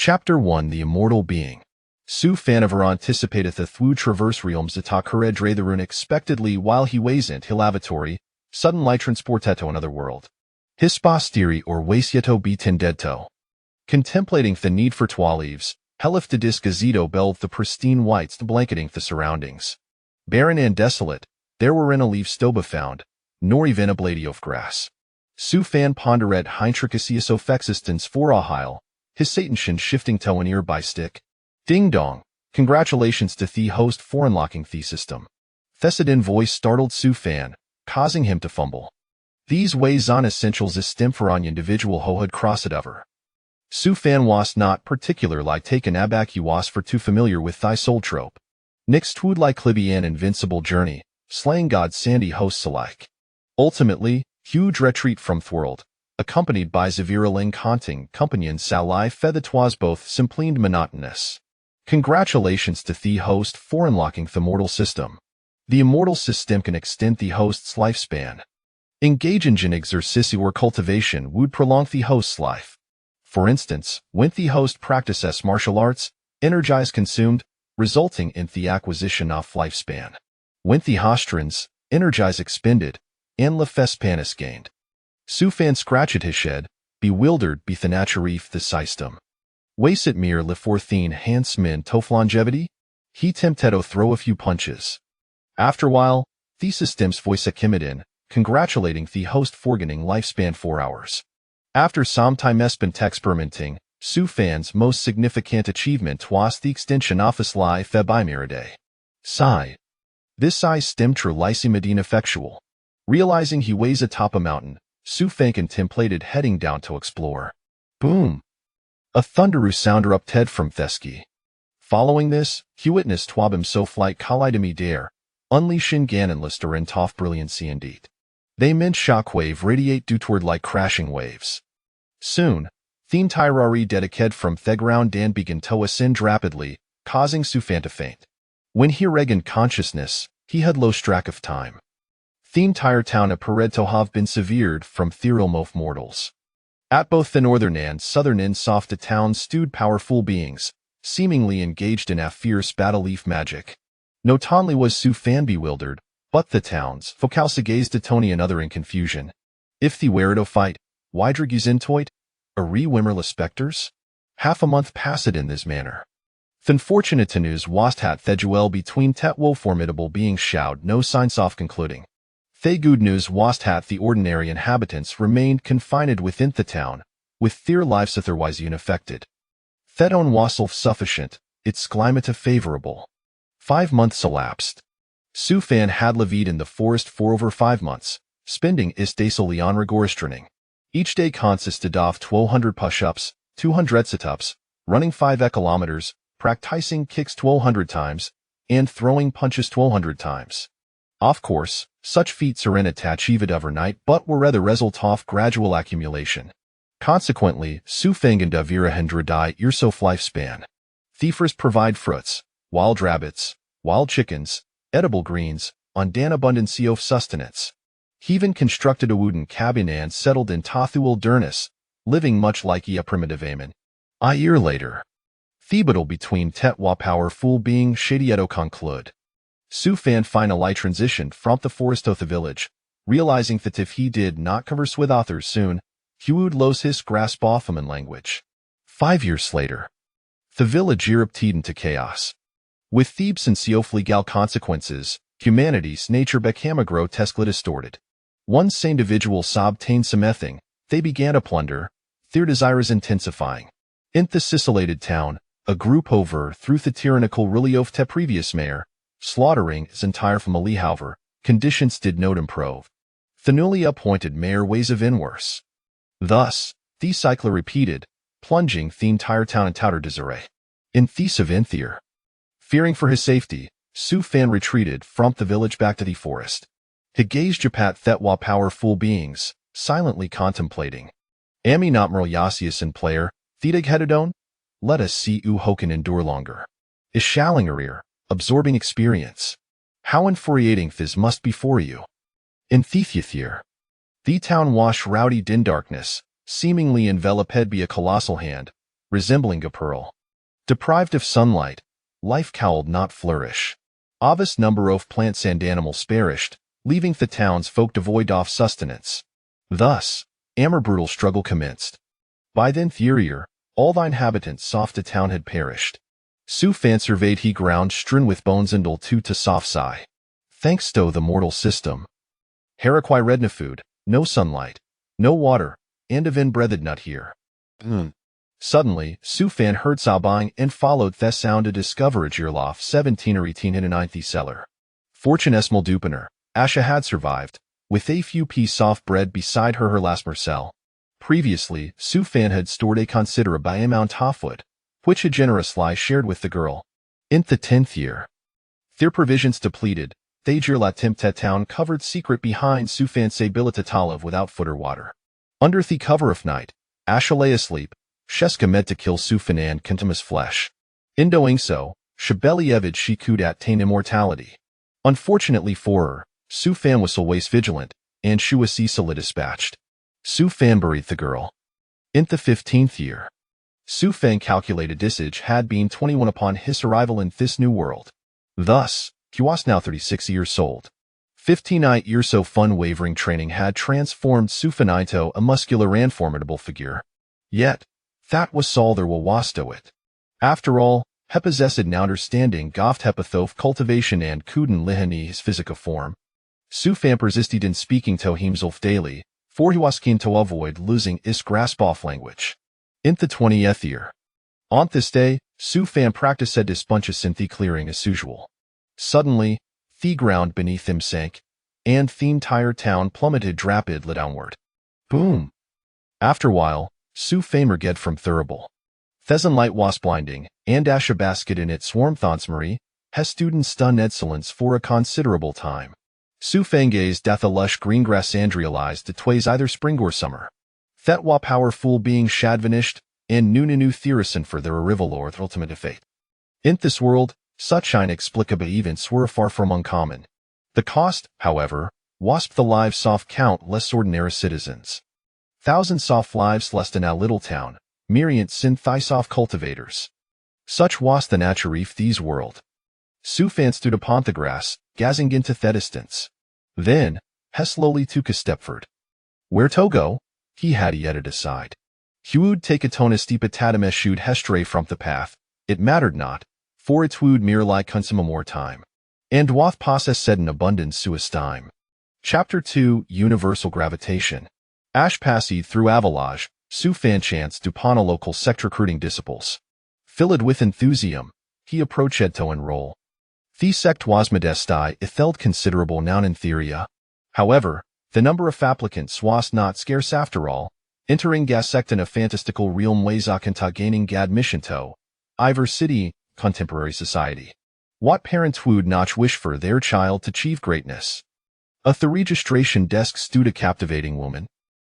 Chapter 1 The Immortal Being. Su Fanavar anticipateth a thwu traverse realms attaquere dre the rune expectedly while he waysent hilavatory, sudden light transporteto another world. His posteri or wasieto bitendedto. Contemplating the need for leaves, helif de disgazito belved the pristine whites blanketing the surroundings. Barren and desolate, there were in a leaf stoba found, nor even a blade of grass. Su fan ponderet heintricacius ofexistens for a heil, his Satanchen shifting toe an ear by stick. Ding dong, congratulations to the host for unlocking the system. Thessadin voice startled Su fan, causing him to fumble. These ways on essentials is stem for an individual hohud crossedover. Su fan was not particular like taken aback you was for too familiar with thy soul trope. Nix twood like Clibian invincible journey, slaying God's sandy hosts alike. Ultimately, huge retreat from thworld, accompanied by Zaviraling haunting companion Salai Fethitwas both simply monotonous. Congratulations to the host for unlocking the mortal system. The immortal system can extend the host's lifespan. Engage in exercise or cultivation would prolong the host's life. For instance, when the host practices martial arts, energy is consumed, resulting in the acquisition of lifespan. When the hostrins, energy is expended, and lifespan is gained. Su fan scratched his shed, bewildered be the naturif the system. Wasit mir le forthine handsmin tof longevity? He temptedo throw a few punches. After a while, the system's voice akimidin, congratulating the host for gaining lifespan 4 hours. After some time spent experimenting, Su fan's most significant achievement was the extension of his life by Miraday. Sigh. This sigh stemmed true lysimedine effectual. Realizing he weighs atop a mountain, Su fan contemplated heading down to explore. Boom! A thunderous sound erupted from Thesky. Following this, he witnessed Twabim so flight collidemi dare, unleashing Ganonlister and toff brilliancy indeed. They meant shockwave radiate due toward like crashing waves. Soon, Theme Tyrari dedicated from Theground Dan began to ascend rapidly, causing Su fan to faint. When he regained consciousness, he had lost track of time. Theme Tyre town of Pered to have been severed from Thiril mortals. At both the northern and southern ends of the town stood powerful beings, seemingly engaged in a fierce battle-leaf magic. Not only was Su fan bewildered, but the towns, Focalsa gazed at Tony and other in confusion. If the Werado fight, Wydrig intoit, a re-wimmerless specters? Half a month passed in this manner. Unfortunate news was hat Thejuel between Tetwo formidable beings showed no signs of concluding. The good news was that the ordinary inhabitants remained confined within the town, with their lives otherwise unaffected. Thedon was self-sufficient, its climate favorable. 5 months elapsed. Su fan had levied in the forest for over 5 months, spending his days solely on rigorous Each day consisted of 1,200 push-ups, 200 sit-ups, running 5 kilometers, practicing kicks 1,200 times, and throwing punches 1,200 times. Of course, such feats are not achieved overnight but were rather result of gradual accumulation. Consequently, Su fang and Davira Hendra Irsof lifespan. Thiefers provide fruits, wild rabbits, wild chickens, edible greens, on dan abundancy of sustenance. He even constructed a wooden cabin and settled in Tathuil Durnus, living much like a primitive Aemon. A year later, Thebadal between Tetwa powerful being Shadieto conclude. Su fan finally transitioned from the forest to the village, realizing that if he did not converse with others soon, he would lose his grasp of human language. 5 years later, the village erupted into chaos. With Thebes and Seof legal consequences, humanity's nature became grotesquely distorted. Once individual obtained something, they began to plunder, their desires intensifying. In the scintillated town, a group overthrew the tyrannical really of the previous mayor, slaughtering his entire family. However, conditions did not improve. The newly appointed mayor ways even worse. Thus, the cycle repeated, plunging the entire town in outer disarray. In Thies of Inthier, fearing for his safety, Su fan retreated from the village back to the forest. He gazed at Thetwa powerful beings, silently contemplating. Ami notmeral Yasius and player, Thedig Hedidon? Let us see Hokan endure longer. Is Shallingerir, absorbing experience. How infuriating this must be for you. In Thethithir, the town was shrouded in darkness, seemingly enveloped by a colossal hand, resembling a pearl. Deprived of sunlight, life cowled not flourish. A vast number of plants and animals perished, leaving the town's folk devoid of sustenance. Thus, a brutal struggle commenced. By the interior, all the inhabitants soft the town had perished. Su Fan surveyed he ground strewn with bones and all to soft sigh. Thanks to the mortal system. Haraquai redna food, no sunlight, no water, and even breathed not here. Suddenly, Su Fan heard sobbing and followed the sound to discover a Girloff 17 or 18 in a 90 cellar. Fortunesmal dupener, Asha had survived, with a few pieces of bread beside her last morsel. Previously, Su Fan had stored a considerable amount of food, which had generously shared with the girl. In the 10th year, their provisions depleted, they la Timtet town covered secret behind Su Fan's ability to live without food or water. Under the cover of night, Asha lay asleep. Sheska meant to kill Su Fan and consume his flesh. In doing so, Shebelievid she could attain immortality. Unfortunately for her, Su Fan was always vigilant, and she was easily dispatched. Su Fan buried the girl. In the 15th year, Su Fan calculated his age had been 21 upon his arrival in this new world. Thus, he was now 36 years old. 59 years of unwavering training had transformed Su Fan into a muscular and formidable figure. Yet, that was all there was to it. After all, he possessed an understanding of hepathof cultivation and couldn't lihani his physical form. Su Fan persisted in speaking to himself daily, for he was keen to avoid losing his grasp of language. In the 20th year, on this day, Su Fan practiced his punches in the clearing as usual. Suddenly, the ground beneath him sank, and the entire town plummeted rapidly downward. Boom! After a while, Su Fan get from Thurible. Thezon light was blinding, and Asha basket in its warm Marie, has students stunned excellence for a considerable time. Su Fan gazed at the lush green grass and realized it was either spring or summer. That wa powerful being shad vanished, and new theorison for their arrival or the ultimate fate. In this world, such inexplicable events were far from uncommon. The cost, however, was the lives of countless ordinary citizens. Thousands of lives less than a little town, myriad synthis of cultivators. Such was the nature of these world. Su Fan stood upon the grass, gazing into the distance. Then, he slowly took a step forward. Where to go? He had yet to decide. He would take a tone steep a tatamesh shoot stray from the path, it mattered not, for it would merely consume more time. And wath possess said in abundance suis time. Chapter 2 Universal Gravitation. Ash passed through Avalage, Su Fan chanced upon a local sect recruiting disciples. Filled with enthusiasm, he approached to enroll. The sect was modesti, it held considerable noun in theoria. However, the number of applicants was not scarce after all, entering gas sect in a fantastical realm wazakanta gaining admission to Ivor City, contemporary society. What parents would not wish for their child to achieve greatness? At the registration desk stood a captivating woman.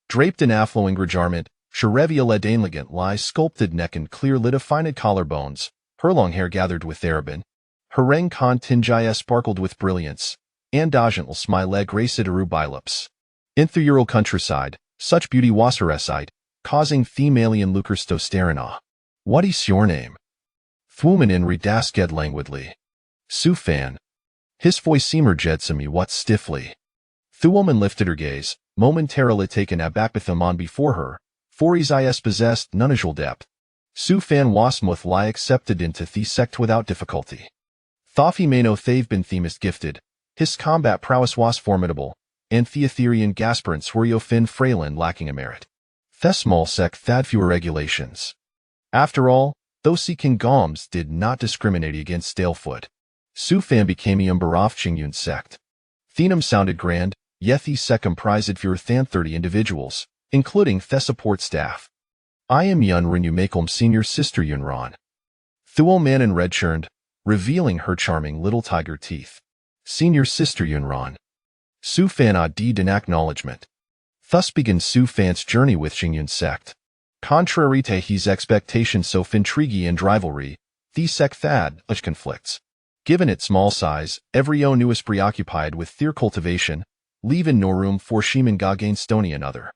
Draped in affluent garment, Sherevia led elegant lies sculpted neck and clear lid of fined collarbones, her long hair gathered with theremin. Her rang contingaya sparkled with brilliance, and dogently smile graced her bilaps. In the Ural countryside, such beauty was her sight, causing themalian lucres to stare in awe. What is your name? Thwoman in redasked languidly. Su Fan. His voice seemed jedsome what stiffly. The woman lifted her gaze, momentarily taken aback with him on before her, for his eyes possessed none usual depth. Su Fan was muthly accepted into the sect without difficulty. Though he may no thave been themist gifted, his combat prowess was formidable, and the Etherian gaspirants were Fin Freyland lacking a merit. The small sect had fewer regulations. After all, those King Goms did not discriminate against Stalefoot. Su Fan became a member of Qingyun sect. Thenum sounded grand, yet the sect comprised fewer than 30 individuals, including the support staff. I am Yun Renew Makelm senior sister Yun Ron. Thuo man in red churned, revealing her charming little tiger teeth. Senior sister Yun Ron. Su Fan did an acknowledgement. Thus began Su Fan's journey with Qingyun sect. Contrary to his expectations of intrigue and rivalry, the sect had such conflicts. Given its small size, every O was preoccupied with their cultivation, leaving no room for Shiman against any another.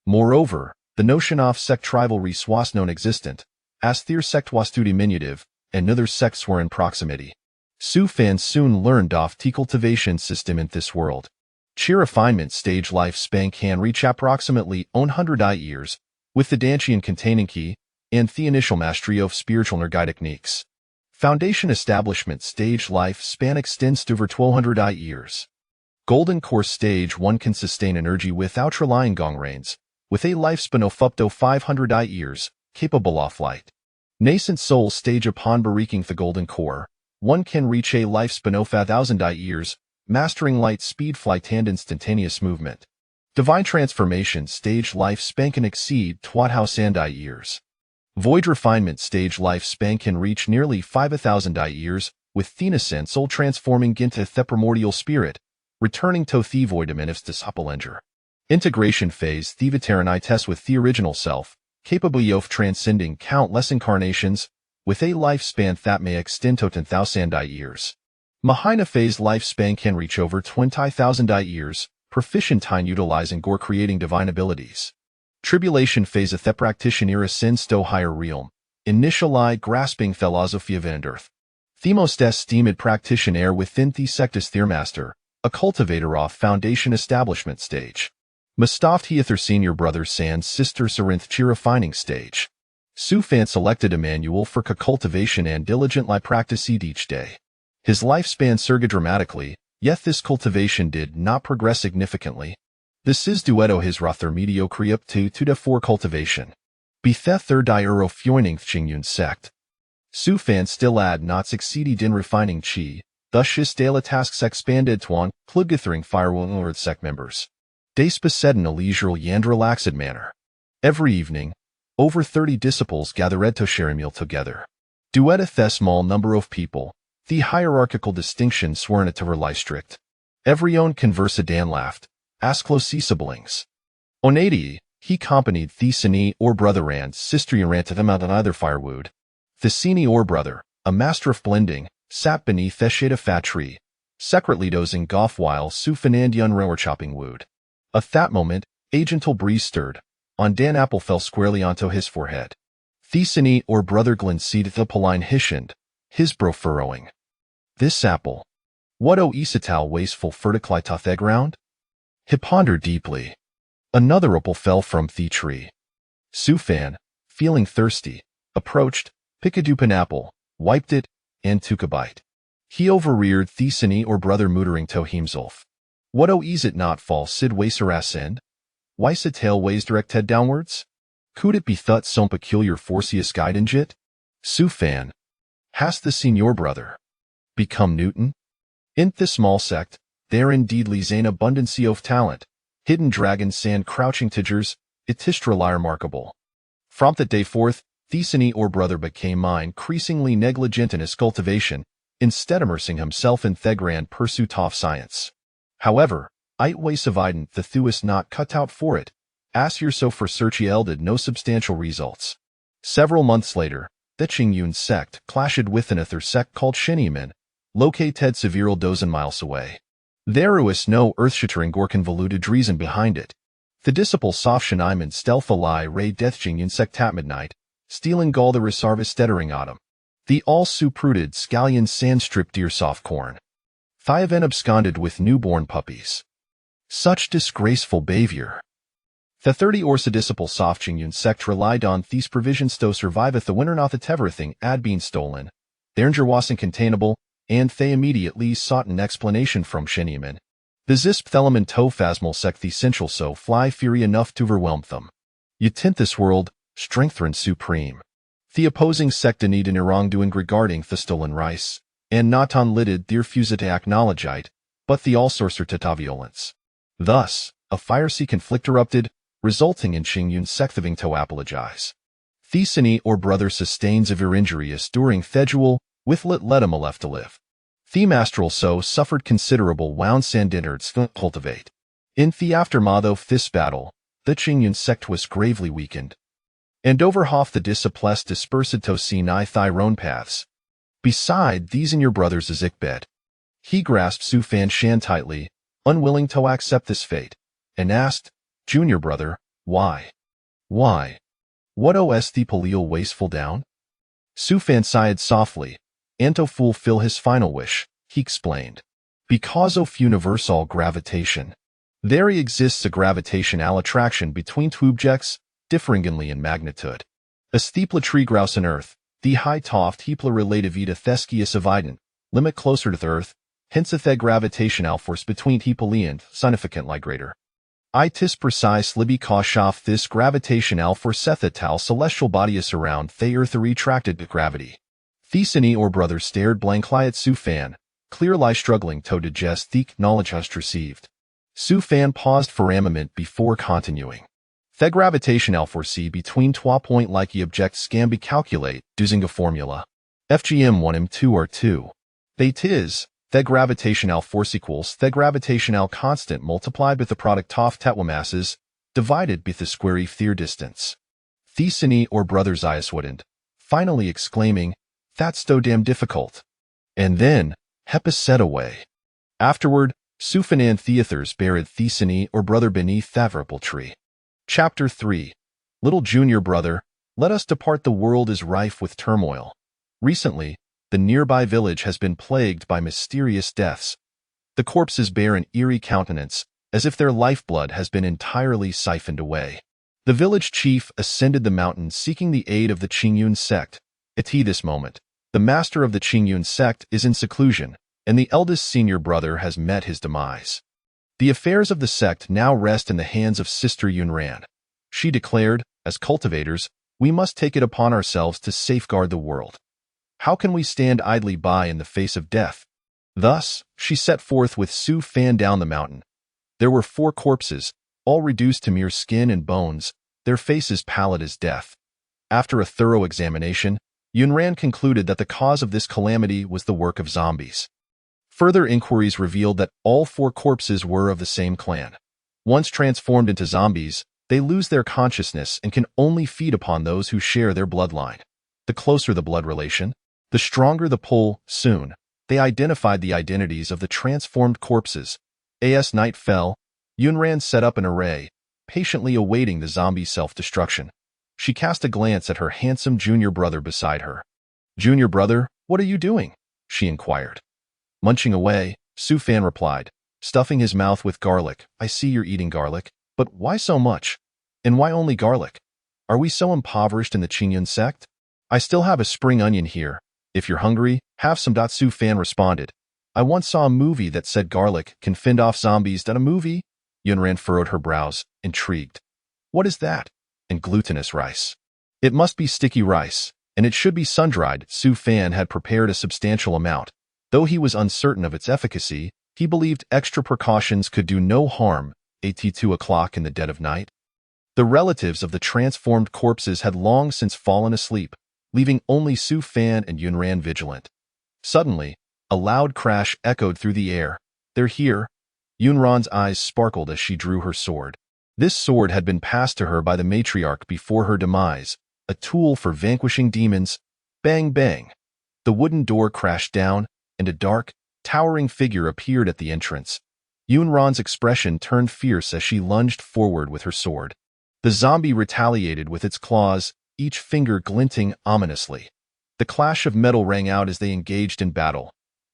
Moreover, the notion of sect rivalry was non-existent, as their sect was to diminutive, and other sects were in proximity. Su Fan soon learned of the cultivation system in this world. Chi refinement stage lifespan can reach approximately 100 years, with the Dantian containing key, and the initial mastery of spiritual energy techniques. Foundation establishment stage lifespan extends to over 1200 years. Golden Core Stage 1 can sustain energy without relying gong rains, with a lifespan of up to 500 years, capable of light. Nascent Soul Stage upon breaking the Golden Core, one can reach a lifespan of 1000 years, mastering light speed flight and instantaneous movement. Divine Transformation Stage lifespan can exceed 2000 years. Void Refinement Stage lifespan can reach nearly 5000 years, with Thenacent Soul transforming into the primordial spirit, returning to the void dimensions to Doppelganger. Integration Phase The Veteran test with the original self, capable of transcending countless incarnations, with a lifespan that may extend to 10,000 years. Mahina Phase lifespan can reach over 20,000 years, proficient in utilizing or creating divine abilities. Tribulation Phase the practitioner ascends to higher realm, initially grasping philosophy of Earth. The most esteemed practitioner within the sect is Theormaster, a cultivator of foundation establishment stage. Mustafd Heather Senior Brother Sans Sister Sarinth Chi refining stage. Su Fan selected a manual for cultivation and diligently practiced each day. His lifespan surged dramatically, yet this cultivation did not progress significantly. This is duetto his rather mediocre up to 4 cultivation. Bethe third Euro Fjoining Qingyun sect. Su Fan still had not succeeded in refining Qi, thus his daily tasks expanded to on Klugithering Firewall sect members. They spaced in a leisurely and relaxed manner. Every evening, over 30 disciples gathered to share a meal together. Dueteth a small number of people, the hierarchical distinction sworn to rely strict. Every own conversa Dan laughed, as close siblings. Onadi, he accompanied Thesini or brother and sister ran to them out on either firewood. Thesini or brother, a master of blending, sat beneath the shade of fat tree, secretly dozing off while Su Fan and Yun were chopping wood. At that moment, a gentle breeze stirred. On Dan apple fell squarely onto his forehead. Thesini or brother Glen seated the Pauline hishened, his brow furrowing. This apple. What o Isatal wasteful vertically to the ground? He pondered deeply. Another apple fell from the tree. Su Fan, feeling thirsty, approached, picked up an apple, wiped it, and took a bite. He overreared Thesini or brother muttering to himself. What o is it not fall sid waser ascend? Why sa tail ways direct head downwards? Could it be thought some peculiar forcius guidance it? Su Fan. Hast the senior brother become Newton? In this small sect, there indeed lies an abundance of talent, hidden dragons sand crouching tigers, itistra remarkable. From that day forth, Thesini or brother became increasingly negligent in his cultivation, instead immersing himself in the grand pursuit of science. However, Itway Saviden the Thuis not cut out for it, as so for search yielded no substantial results. Several months later, the Qingyun sect clashed with another sect called Shinimen, located several dozen miles away. There was no earth-shattering or convoluted reason behind it. The disciple Sof Shinimen stealthily raid death Qingyun sect at midnight, stealing all the reservis stettering autumn. The all-supruded scallion sand-stripped deer soft corn. Thioven absconded with newborn puppies. Such disgraceful behavior. The 30 Orsa disciple Sof Qingyun sect relied on these provisions to survive if the winter not that everything had been stolen. Danger was incontainable, and they immediately sought an explanation from Shinimen. The Zisp Thelaman Tophasmal sect the essential so fly fury enough to overwhelm them. You tint this world, strengthen supreme. The opposing sect need in wrongdoing regarding the stolen rice, and not unlidded their fused to acknowledge it, but the all sorcerer to violence. Thus, a fiery conflict erupted, resulting in Qingyun sect having to apologize. Thesini or brother sustains severe injuries during Theduel, with let him left to live. Themastral so suffered considerable wound sand innards to cultivate. In the aftermath of this battle, the Qingyun sect was gravely weakened. And over half the disciples dispersed to Sinai Thyron paths. Beside these in your brother's Azikbed. He grasped Su Fan Shan tightly, unwilling to accept this fate, and asked, Junior brother, why? Why? What os the paleel wasteful down? Su Fan sighed softly. "Anto fulfill his final wish," he explained. "Because of universal gravitation. There exists a gravitational attraction between two objects, differingly in magnitude. A steepla tree grouse in Earth, the high toft heapla relativita thescius evident, limit closer to the Earth, hence a the gravitational force between heapali and significantly greater. Itis precise libi kaushaf this gravitational force tal celestial bodies around the Earth are retracted to gravity." Thesiny or brother stared blankly at Su Fan, clearly struggling to digest the knowledge just received. Su Fan paused for a moment before continuing. "The gravitational force between two point like objects can be calculate using a formula. FGM1 M2 R2. That is, the gravitational force equals the gravitational constant multiplied with the product of tetwa masses, divided by the square of their distance." Thesiny or brother Zaius wouldn't, finally exclaiming, "That's so damn difficult." And then, Hepus said away. Afterward, Su Fan and Theathers buried Thesiny or brother beneath the venerable tree. Chapter 3. Little Junior Brother, let us depart. The world is rife with turmoil. Recently, the nearby village has been plagued by mysterious deaths. The corpses bear an eerie countenance, as if their lifeblood has been entirely siphoned away. The village chief ascended the mountain seeking the aid of the Qingyun sect. At this moment, the master of the Qingyun sect is in seclusion, and the eldest senior brother has met his demise. The affairs of the sect now rest in the hands of Sister Yunran. She declared, "As cultivators, we must take it upon ourselves to safeguard the world. How can we stand idly by in the face of death?" Thus, she set forth with Su Fan down the mountain. There were 4 corpses, all reduced to mere skin and bones, their faces pallid as death. After a thorough examination, Yunran concluded that the cause of this calamity was the work of zombies. Further inquiries revealed that all 4 corpses were of the same clan. Once transformed into zombies, they lose their consciousness and can only feed upon those who share their bloodline. The closer the blood relation, the stronger the pull. Soon, they identified the identities of the transformed corpses. As night fell, Yunran set up an array, patiently awaiting the zombie's self-destruction. She cast a glance at her handsome junior brother beside her. "Junior brother, what are you doing?" she inquired. "Munching away," Su Fan replied, stuffing his mouth with garlic. "I see you're eating garlic, but why so much? And why only garlic? Are we so impoverished in the Qingyun sect? I still have a spring onion here. If you're hungry, have some." Su Fan responded. "I once saw a movie that said garlic can fend off zombies." "A movie?" Yunran furrowed her brows, intrigued. "What is that?" "And glutinous rice. It must be sticky rice, and it should be sun-dried." Su Fan had prepared a substantial amount. Though he was uncertain of its efficacy, he believed extra precautions could do no harm. At 2 o'clock in the dead of night, the relatives of the transformed corpses had long since fallen asleep, leaving only Su Fan and Yunran vigilant. Suddenly, a loud crash echoed through the air. "They're here." Yunran's eyes sparkled as she drew her sword. This sword had been passed to her by the matriarch before her demise, a tool for vanquishing demons. Bang, bang. The wooden door crashed down, and a dark, towering figure appeared at the entrance. Yunran's expression turned fierce as she lunged forward with her sword. The zombie retaliated with its claws, each finger glinting ominously. The clash of metal rang out as they engaged in battle.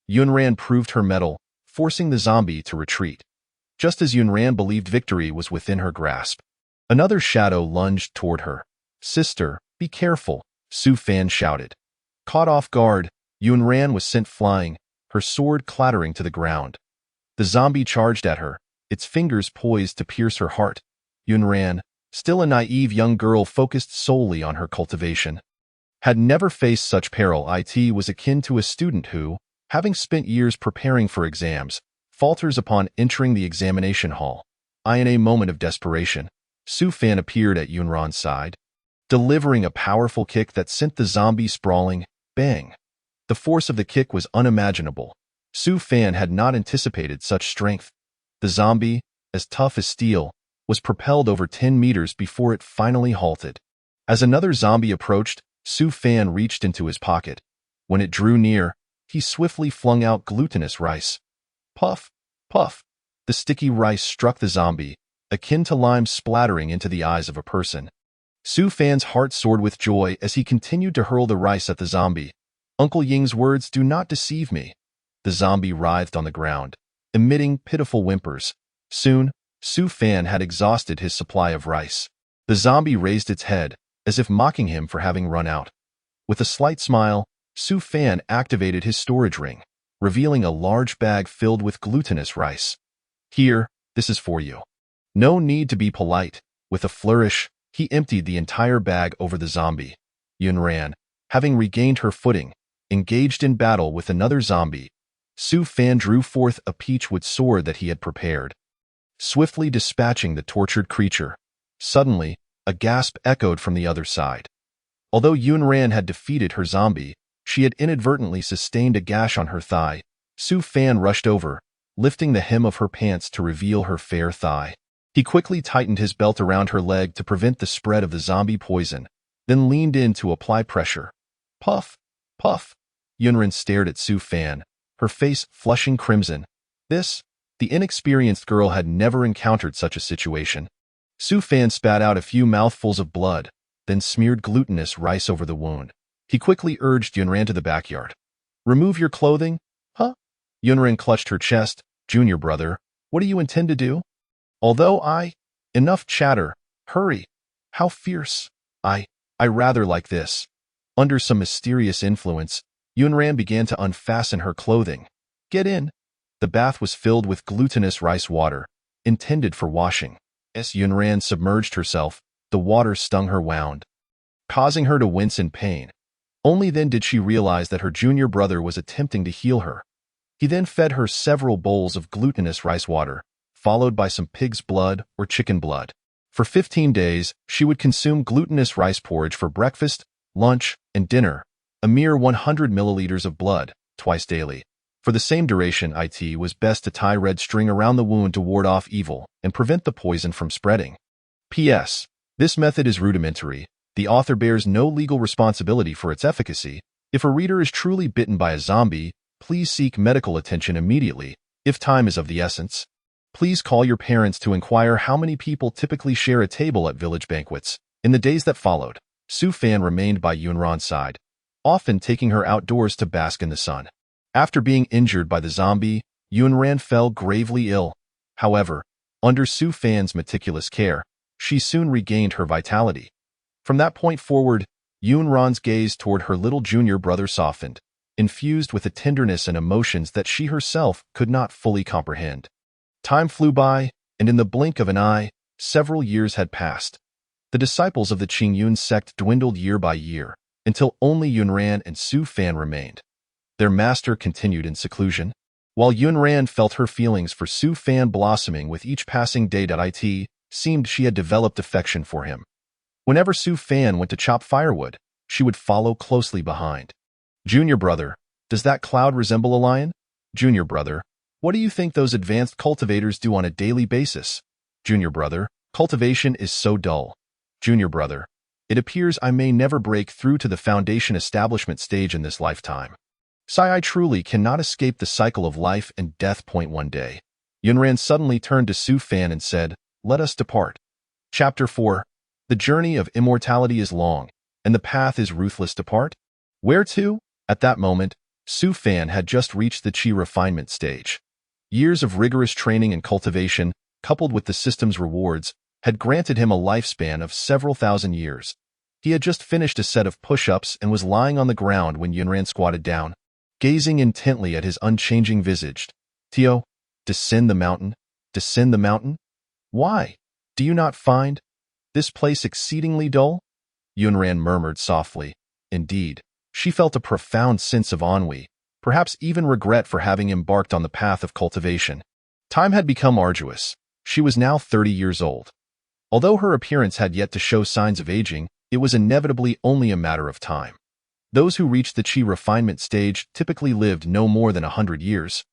Yunran proved her mettle, forcing the zombie to retreat. Just as Yunran believed victory was within her grasp, another shadow lunged toward her. "Sister, be careful," Su Fan shouted. Caught off guard, Yunran was sent flying, her sword clattering to the ground. The zombie charged at her, its fingers poised to pierce her heart. Yunran, still a naive young girl focused solely on her cultivation, had never faced such peril. It was akin to a student who, having spent years preparing for exams, falters upon entering the examination hall. In a moment of desperation, Su Fan appeared at Yunran's side, delivering a powerful kick that sent the zombie sprawling. Bang! The force of the kick was unimaginable. Su Fan had not anticipated such strength. The zombie, as tough as steel, was propelled over 10 meters before it finally halted. As another zombie approached, Su Fan reached into his pocket. When it drew near, he swiftly flung out glutinous rice. Puff, puff. The sticky rice struck the zombie, akin to lime splattering into the eyes of a person. Su Fan's heart soared with joy as he continued to hurl the rice at the zombie. Uncle Ying's words do not deceive me. The zombie writhed on the ground, emitting pitiful whimpers. Soon, Su Fan had exhausted his supply of rice. The zombie raised its head, as if mocking him for having run out. With a slight smile, Su Fan activated his storage ring, revealing a large bag filled with glutinous rice. Here, this is for you. No need to be polite. With a flourish, he emptied the entire bag over the zombie. Yunran, having regained her footing, engaged in battle with another zombie. Su Fan drew forth a peachwood sword that he had prepared, swiftly dispatching the tortured creature. Suddenly, a gasp echoed from the other side. Although Yunran had defeated her zombie, she had inadvertently sustained a gash on her thigh. Su Fan rushed over, lifting the hem of her pants to reveal her fair thigh. He quickly tightened his belt around her leg to prevent the spread of the zombie poison, then leaned in to apply pressure. Puff! Puff! Yunran stared at Su Fan, her face flushing crimson. The inexperienced girl had never encountered such a situation. Su Fan spat out a few mouthfuls of blood, then smeared glutinous rice over the wound. He quickly urged Yunran to the backyard. Remove your clothing? Huh? Yunran clutched her chest. Junior brother, what do you intend to do? Enough chatter. Hurry. How fierce. I rather like this. Under some mysterious influence, Yunran began to unfasten her clothing. Get in. The bath was filled with glutinous rice water, intended for washing. As Yunran submerged herself, the water stung her wound, causing her to wince in pain. Only then did she realize that her junior brother was attempting to heal her. He then fed her several bowls of glutinous rice water, followed by some pig's blood or chicken blood. For 15 days, she would consume glutinous rice porridge for breakfast, lunch, and dinner, a mere 100 milliliters of blood, twice daily. For the same duration, it was best to tie red string around the wound to ward off evil and prevent the poison from spreading. P.S. This method is rudimentary. The author bears no legal responsibility for its efficacy. If a reader is truly bitten by a zombie, please seek medical attention immediately. If time is of the essence, please call your parents to inquire how many people typically share a table at village banquets. In the days that followed, Su Fan remained by Yunran's side, often taking her outdoors to bask in the sun. After being injured by the zombie, Yunran fell gravely ill. However, under Su Fan's meticulous care, she soon regained her vitality. From that point forward, Yunran's gaze toward her little junior brother softened, infused with a tenderness and emotions that she herself could not fully comprehend. Time flew by, and in the blink of an eye, several years had passed. The disciples of the Qingyun sect dwindled year by year, until only Yunran and Su Fan remained. Their master continued in seclusion, while Yunran felt her feelings for Su Fan blossoming with each passing day. It seemed she had developed affection for him. Whenever Su Fan went to chop firewood, she would follow closely behind. Junior brother, does that cloud resemble a lion? Junior brother, what do you think those advanced cultivators do on a daily basis? Junior brother, cultivation is so dull. Junior brother, it appears I may never break through to the foundation establishment stage in this lifetime. I truly cannot escape the cycle of life and death. One day, Yunran suddenly turned to Su Fan and said, let us depart. Chapter 4. The journey of immortality is long, and the path is ruthless. Depart? Where to? At that moment, Su Fan had just reached the Qi refinement stage. Years of rigorous training and cultivation, coupled with the system's rewards, had granted him a lifespan of several thousand years. He had just finished a set of push-ups and was lying on the ground when Yunran squatted down, gazing intently at his unchanging visage. Tio, descend the mountain, descend the mountain? Why? Do you not find this place exceedingly dull? Yunran murmured softly. Indeed, she felt a profound sense of ennui, perhaps even regret for having embarked on the path of cultivation. Time had become arduous. She was now 30 years old. Although her appearance had yet to show signs of aging, it was inevitably only a matter of time. Those who reached the Qi refinement stage typically lived no more than 100 years,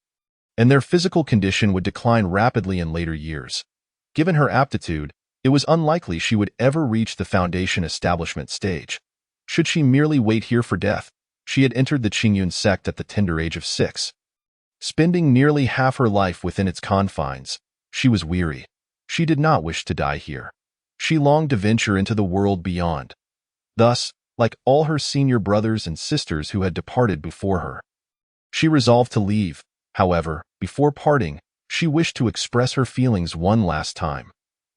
and their physical condition would decline rapidly in later years. Given her aptitude, it was unlikely she would ever reach the foundation establishment stage. Should she merely wait here for death? She had entered the Qingyun sect at the tender age of 6. Spending nearly half her life within its confines, she was weary. She did not wish to die here. She longed to venture into the world beyond. Thus, like all her senior brothers and sisters who had departed before her, she resolved to leave. However, before parting, she wished to express her feelings one last time.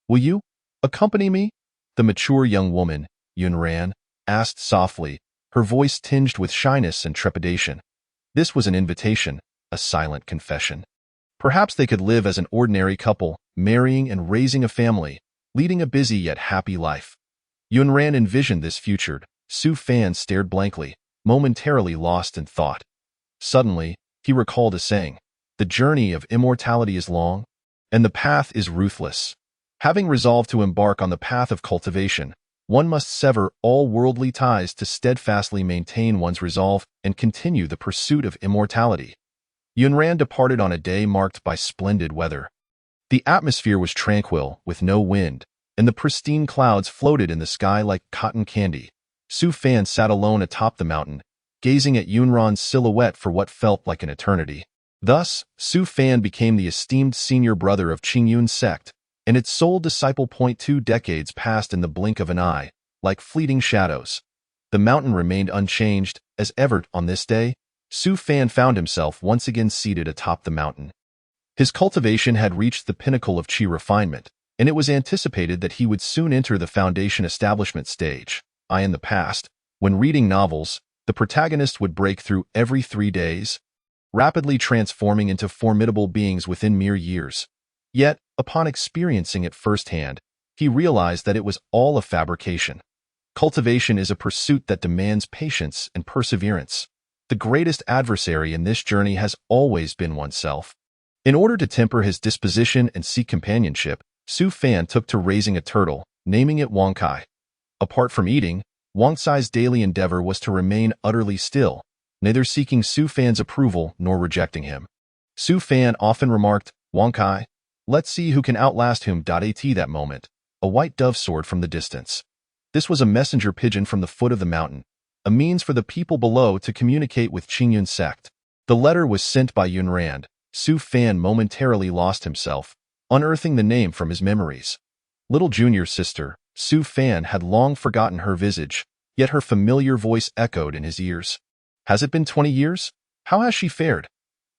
"Will you accompany me?" the mature young woman, Yunran, asked softly, her voice tinged with shyness and trepidation. This was an invitation, a silent confession. Perhaps they could live as an ordinary couple, marrying and raising a family, leading a busy yet happy life. Yunran envisioned this future. Su Fan stared blankly, momentarily lost in thought. Suddenly, he recalled a saying: "The journey of immortality is long, and the path is ruthless." Having resolved to embark on the path of cultivation, one must sever all worldly ties to steadfastly maintain one's resolve and continue the pursuit of immortality. Yunran departed on a day marked by splendid weather. The atmosphere was tranquil, with no wind, and the pristine clouds floated in the sky like cotton candy. Su Fan sat alone atop the mountain, gazing at Yunran's silhouette for what felt like an eternity. Thus, Su Fan became the esteemed senior brother of Qingyun's sect, and its sole disciple. 2 decades passed in the blink of an eye, like fleeting shadows. The mountain remained unchanged, as ever. On this day, Su Fan found himself once again seated atop the mountain. His cultivation had reached the pinnacle of qi refinement, and it was anticipated that he would soon enter the foundation establishment stage. In the past, when reading novels, the protagonist would break through every 3 days, rapidly transforming into formidable beings within mere years. Yet, upon experiencing it firsthand, he realized that it was all a fabrication. Cultivation is a pursuit that demands patience and perseverance. The greatest adversary in this journey has always been oneself. In order to temper his disposition and seek companionship, Su Fan took to raising a turtle, naming it Wang Kai. Apart from eating, Wang Cai's daily endeavor was to remain utterly still, neither seeking Su Fan's approval nor rejecting him. Su Fan often remarked, "Wang Kai, let's see who can outlast whom." At that moment, a white dove soared from the distance. This was a messenger pigeon from the foot of the mountain, a means for the people below to communicate with Qingyun's sect. The letter was sent by Yunran. Su Fan momentarily lost himself, unearthing the name from his memories. Little junior sister, Su Fan had long forgotten her visage, yet her familiar voice echoed in his ears. "Has it been 20 years? How has she fared?"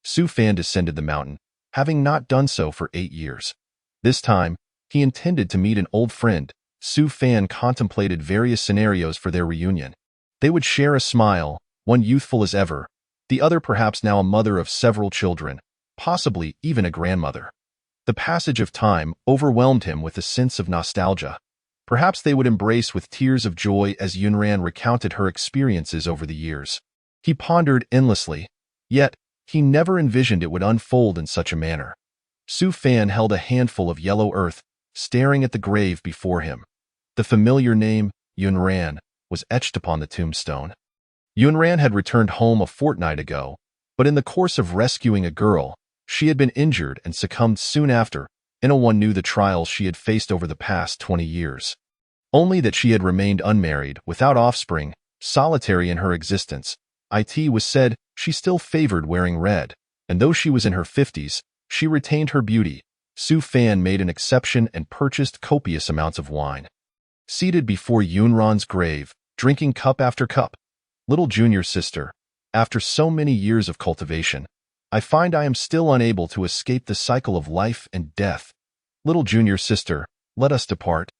Su Fan descended the mountain, having not done so for 8 years. This time, he intended to meet an old friend. Su Fan contemplated various scenarios for their reunion. They would share a smile, one youthful as ever, the other perhaps now a mother of several children, possibly even a grandmother. The passage of time overwhelmed him with a sense of nostalgia. Perhaps they would embrace with tears of joy as Yunran recounted her experiences over the years. He pondered endlessly, yet he never envisioned it would unfold in such a manner. Su Fan held a handful of yellow earth, staring at the grave before him. The familiar name, Yunran, was etched upon the tombstone. Yunran had returned home a fortnight ago, but in the course of rescuing a girl, she had been injured and succumbed soon after. No one knew the trials she had faced over the past 20 years. Only that she had remained unmarried, without offspring, solitary in her existence. It was said she still favored wearing red, and though she was in her 50s, she retained her beauty. Su Fan made an exception and purchased copious amounts of wine. Seated before Yunran's grave, drinking cup after cup, "Little junior sister, after so many years of cultivation, I find I am still unable to escape the cycle of life and death. Little junior sister, let us depart."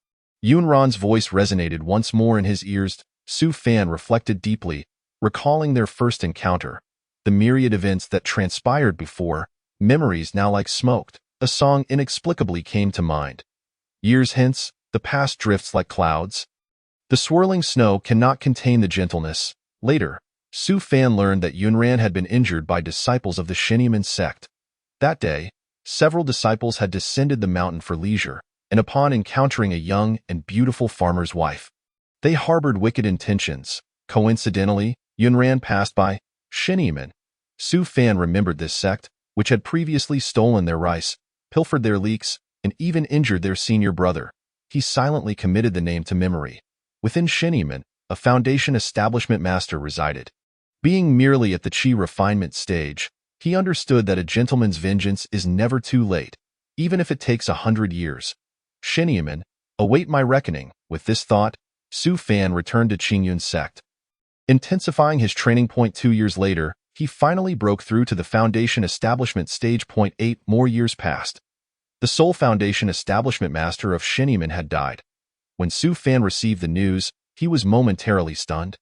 Yunran's voice resonated once more in his ears. Su Fan reflected deeply, recalling their first encounter, the myriad events that transpired before, memories now like smoke. A song inexplicably came to mind. Years hence, the past drifts like clouds. The swirling snow cannot contain the gentleness. Later, Su Fan learned that Yunran had been injured by disciples of the Shenyaman sect. That day, several disciples had descended the mountain for leisure, and upon encountering a young and beautiful farmer's wife, they harbored wicked intentions. Coincidentally, Yunran passed by Shenyaman. Su Fan remembered this sect, which had previously stolen their rice, pilfered their leeks, and even injured their senior brother. He silently committed the name to memory. Within Shenyaman, a foundation establishment master resided. Being merely at the qi refinement stage, he understood that a gentleman's vengeance is never too late, even if it takes 100 years. Shenyaman, Await my reckoning. With this thought, Su Fan returned to Qingyun's sect. Intensifying his training. 2 years later, he finally broke through to the Foundation Establishment stage. 8 more years passed. The sole Foundation Establishment Master of Shenyamen had died. When Su Fan received the news, he was momentarily stunned.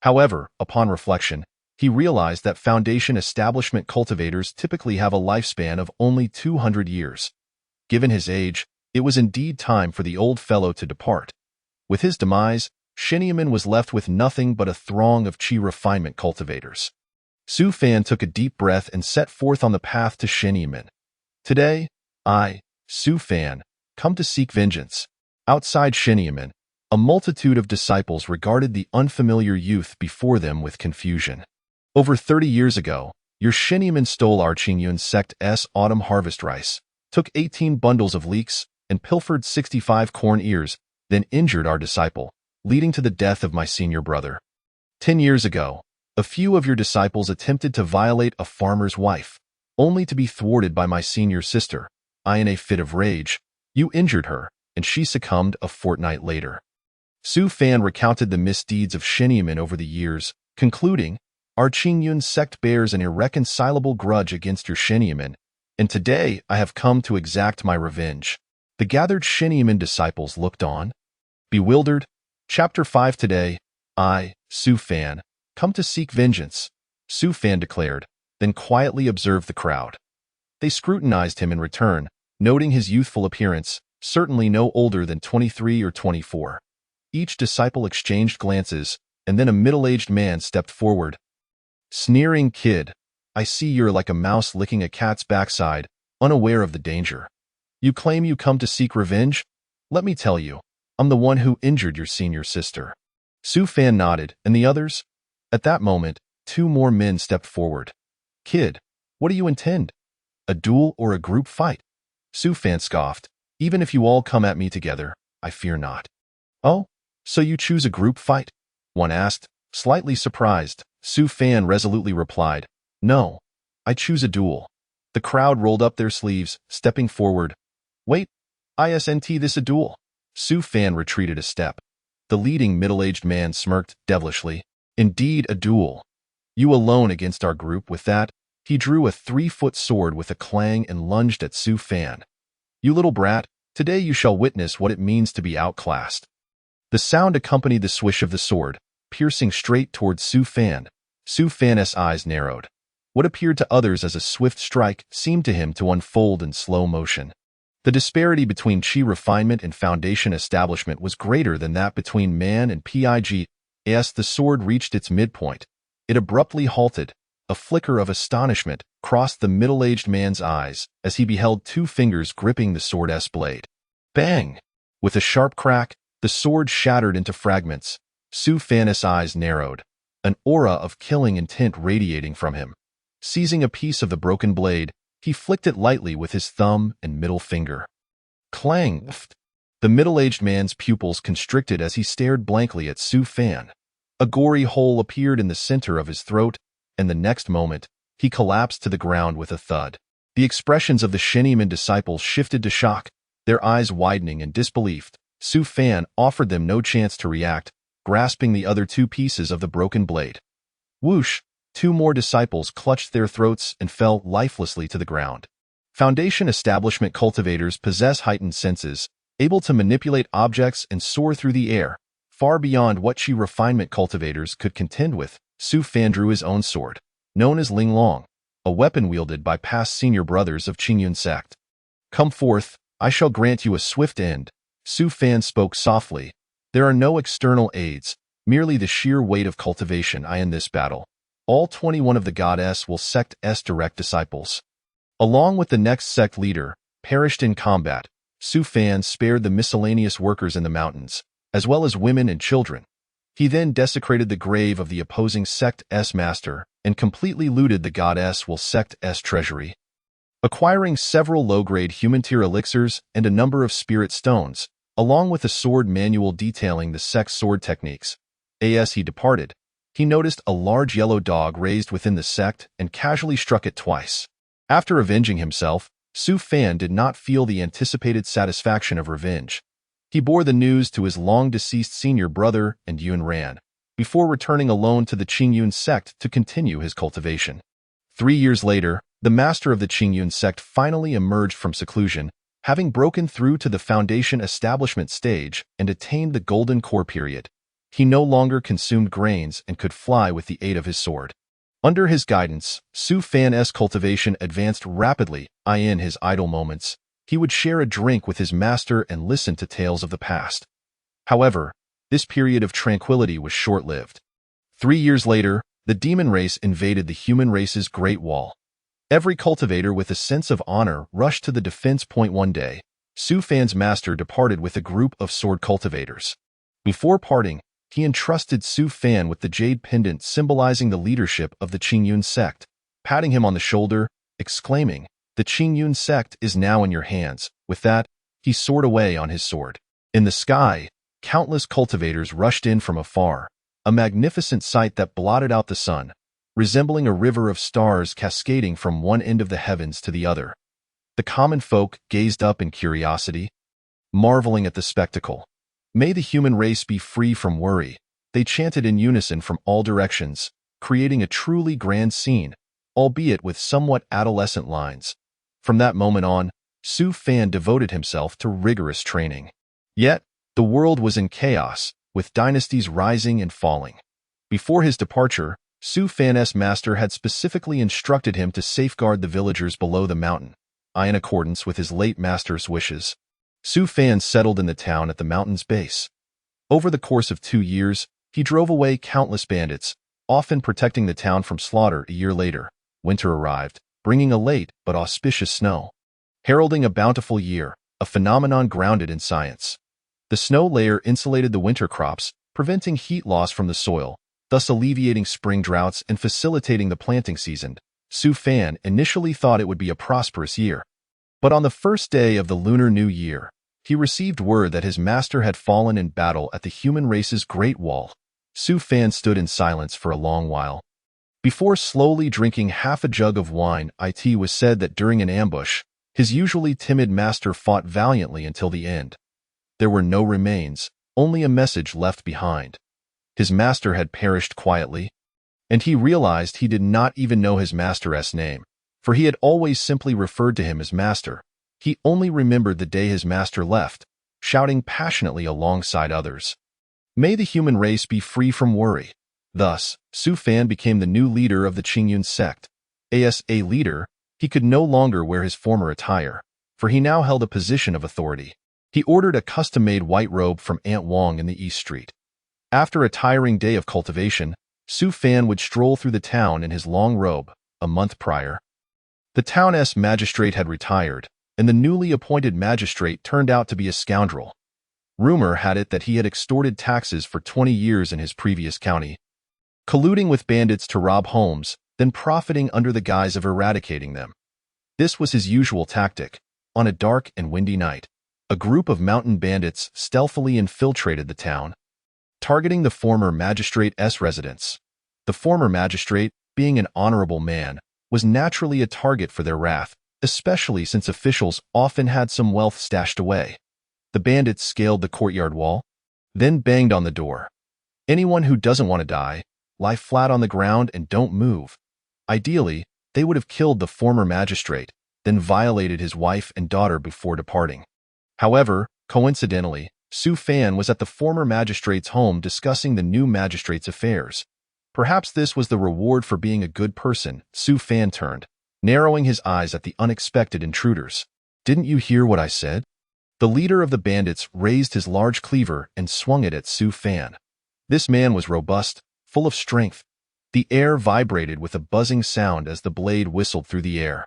However, upon reflection, he realized that Foundation Establishment cultivators typically have a lifespan of only 200 years. Given his age, it was indeed time for the old fellow to depart. With his demise, Shenyamen was left with nothing but a throng of Qi refinement cultivators. Su Fan took a deep breath and set forth on the path to Shenyamen. Today, I, Su Fan, come to seek vengeance. Outside Shenyamen, a multitude of disciples regarded the unfamiliar youth before them with confusion. Over 30 years ago, your Shenyamen stole our Qingyun sect's autumn harvest rice, took 18 bundles of leeks, and pilfered 65 corn ears, then injured our disciple, leading to the death of my senior brother. 10 years ago, a few of your disciples attempted to violate a farmer's wife, only to be thwarted by my senior sister. In a fit of rage, you injured her, and she succumbed a fortnight later. Su Fan recounted the misdeeds of Shenyamen over the years, concluding, our Qingyun sect bears an irreconcilable grudge against your Shenyamen, and today I have come to exact my revenge. The gathered Shenyamen disciples looked on, bewildered. Chapter 5. Today, I, Su Fan, come to seek vengeance, Su Fan declared, then quietly observed the crowd. They scrutinized him in return, noting his youthful appearance, certainly no older than 23 or 24. Each disciple exchanged glances, and then a middle-aged man stepped forward. Sneering kid, I see you're like a mouse licking a cat's backside, unaware of the danger. You claim you come to seek revenge? Let me tell you, I'm the one who injured your senior sister. Su Fan nodded, and the others? At that moment, 2 more men stepped forward. Kid, what do you intend? A duel or a group fight? Su Fan scoffed. Even if you all come at me together, I fear not. Oh, so you choose a group fight? One asked, slightly surprised. Su Fan resolutely replied, no, I choose a duel. The crowd rolled up their sleeves, stepping forward. Wait, isn't this a duel? Su Fan retreated a step. The leading middle-aged man smirked devilishly. Indeed, a duel. You alone against our group. With that, he drew a 3-foot sword with a clang and lunged at Su Fan. You little brat, today you shall witness what it means to be outclassed. The sound accompanied the swish of the sword, piercing straight towards Su Fan. Su Fan's eyes narrowed. What appeared to others as a swift strike seemed to him to unfold in slow motion. The disparity between Qi refinement and Foundation establishment was greater than that between man and Pig. As the sword reached its midpoint, it abruptly halted. A flicker of astonishment crossed the middle-aged man's eyes as he beheld 2 fingers gripping the sword's blade. Bang! With a sharp crack, the sword shattered into fragments. Su Fan's eyes narrowed, an aura of killing intent radiating from him. Seizing a piece of the broken blade, he flicked it lightly with his thumb and middle finger. Clang! The middle-aged man's pupils constricted as he stared blankly at Su Fan. A gory hole appeared in the center of his throat, and the next moment, he collapsed to the ground with a thud. The expressions of the Shenyamen disciples shifted to shock, their eyes widening in disbelief. Su Fan offered them no chance to react, grasping the other 2 pieces of the broken blade. Whoosh! 2 more disciples clutched their throats and fell lifelessly to the ground. Foundation establishment cultivators possess heightened senses, able to manipulate objects and soar through the air, far beyond what Qi refinement cultivators could contend with. Su Fan drew his own sword, known as Ling Long, a weapon wielded by past senior brothers of Qingyun sect. Come forth, I shall grant you a swift end. Su Fan spoke softly. There are no external aids, merely the sheer weight of cultivation in this battle. All 21 of the goddess will sect's direct disciples. Along with the next sect leader, perished in combat. Su Fan spared the miscellaneous workers in the mountains, as well as women and children. He then desecrated the grave of the opposing sect's master and completely looted the goddess will sect's treasury. Acquiring several low-grade human-tier elixirs and a number of spirit stones, along with a sword manual detailing the sect's sword techniques. As he departed, he noticed a large yellow dog raised within the sect and casually struck it twice. After avenging himself, Su Fan did not feel the anticipated satisfaction of revenge. He bore the news to his long-deceased senior brother and Yun Ran, before returning alone to the Qingyun sect to continue his cultivation. 3 years later, the master of the Qingyun sect finally emerged from seclusion, having broken through to the foundation establishment stage and attained the golden core period. He no longer consumed grains and could fly with the aid of his sword. Under his guidance, Su Fan's cultivation advanced rapidly. In his idle moments, he would share a drink with his master and listen to tales of the past. However, this period of tranquility was short-lived. 3 years later, the demon race invaded the human race's Great Wall. Every cultivator with a sense of honor rushed to the defense point one day. Su Fan's master departed with a group of sword cultivators. Before parting, he entrusted Su Fan with the jade pendant symbolizing the leadership of the Qingyun sect, patting him on the shoulder, exclaiming, "The Qingyun sect is now in your hands." With that, he soared away on his sword. In the sky, countless cultivators rushed in from afar, a magnificent sight that blotted out the sun, resembling a river of stars cascading from one end of the heavens to the other. The common folk gazed up in curiosity, marveling at the spectacle. "May the human race be free from worry," they chanted in unison from all directions, creating a truly grand scene, albeit with somewhat adolescent lines. From that moment on, Su Fan devoted himself to rigorous training. Yet, the world was in chaos, with dynasties rising and falling. Before his departure, Su Fan's master had specifically instructed him to safeguard the villagers below the mountain. In accordance with his late master's wishes, Su Fan settled in the town at the mountain's base. Over the course of 2 years, he drove away countless bandits, often protecting the town from slaughter. A year later, winter arrived, bringing a late but auspicious snow. Heralding a bountiful year, a phenomenon grounded in science. The snow layer insulated the winter crops, preventing heat loss from the soil, thus alleviating spring droughts and facilitating the planting season. Su Fan initially thought it would be a prosperous year. But on the first day of the Lunar New Year, he received word that his master had fallen in battle at the human race's Great Wall. Su Fan stood in silence for a long while. Before slowly drinking half a jug of wine, it was said that during an ambush, his usually timid master fought valiantly until the end. There were no remains, only a message left behind. His master had perished quietly, and he realized he did not even know his master's name, for he had always simply referred to him as master. He only remembered the day his master left, shouting passionately alongside others, "May the human race be free from worry." Thus, Su Fan became the new leader of the Qingyun sect. As a leader, he could no longer wear his former attire, for he now held a position of authority. He ordered a custom-made white robe from Aunt Wong in the East Street. After a tiring day of cultivation, Su Fan would stroll through the town in his long robe. A month prior, the town's magistrate had retired, and the newly appointed magistrate turned out to be a scoundrel. Rumor had it that he had extorted taxes for 20 years in his previous county, colluding with bandits to rob homes, then profiting under the guise of eradicating them. This was his usual tactic. On a dark and windy night, a group of mountain bandits stealthily infiltrated the town, targeting the former magistrate's residence. The former magistrate, being an honorable man, was naturally a target for their wrath, especially since officials often had some wealth stashed away. The bandits scaled the courtyard wall, then banged on the door. "Anyone who doesn't want to die, lie flat on the ground and don't move." Ideally, they would have killed the former magistrate, then violated his wife and daughter before departing. However, coincidentally, Su Fan was at the former magistrate's home discussing the new magistrate's affairs. Perhaps this was the reward for being a good person. Su Fan turned, narrowing his eyes at the unexpected intruders. "Didn't you hear what I said?" The leader of the bandits raised his large cleaver and swung it at Su Fan. This man was robust, full of strength. The air vibrated with a buzzing sound as the blade whistled through the air.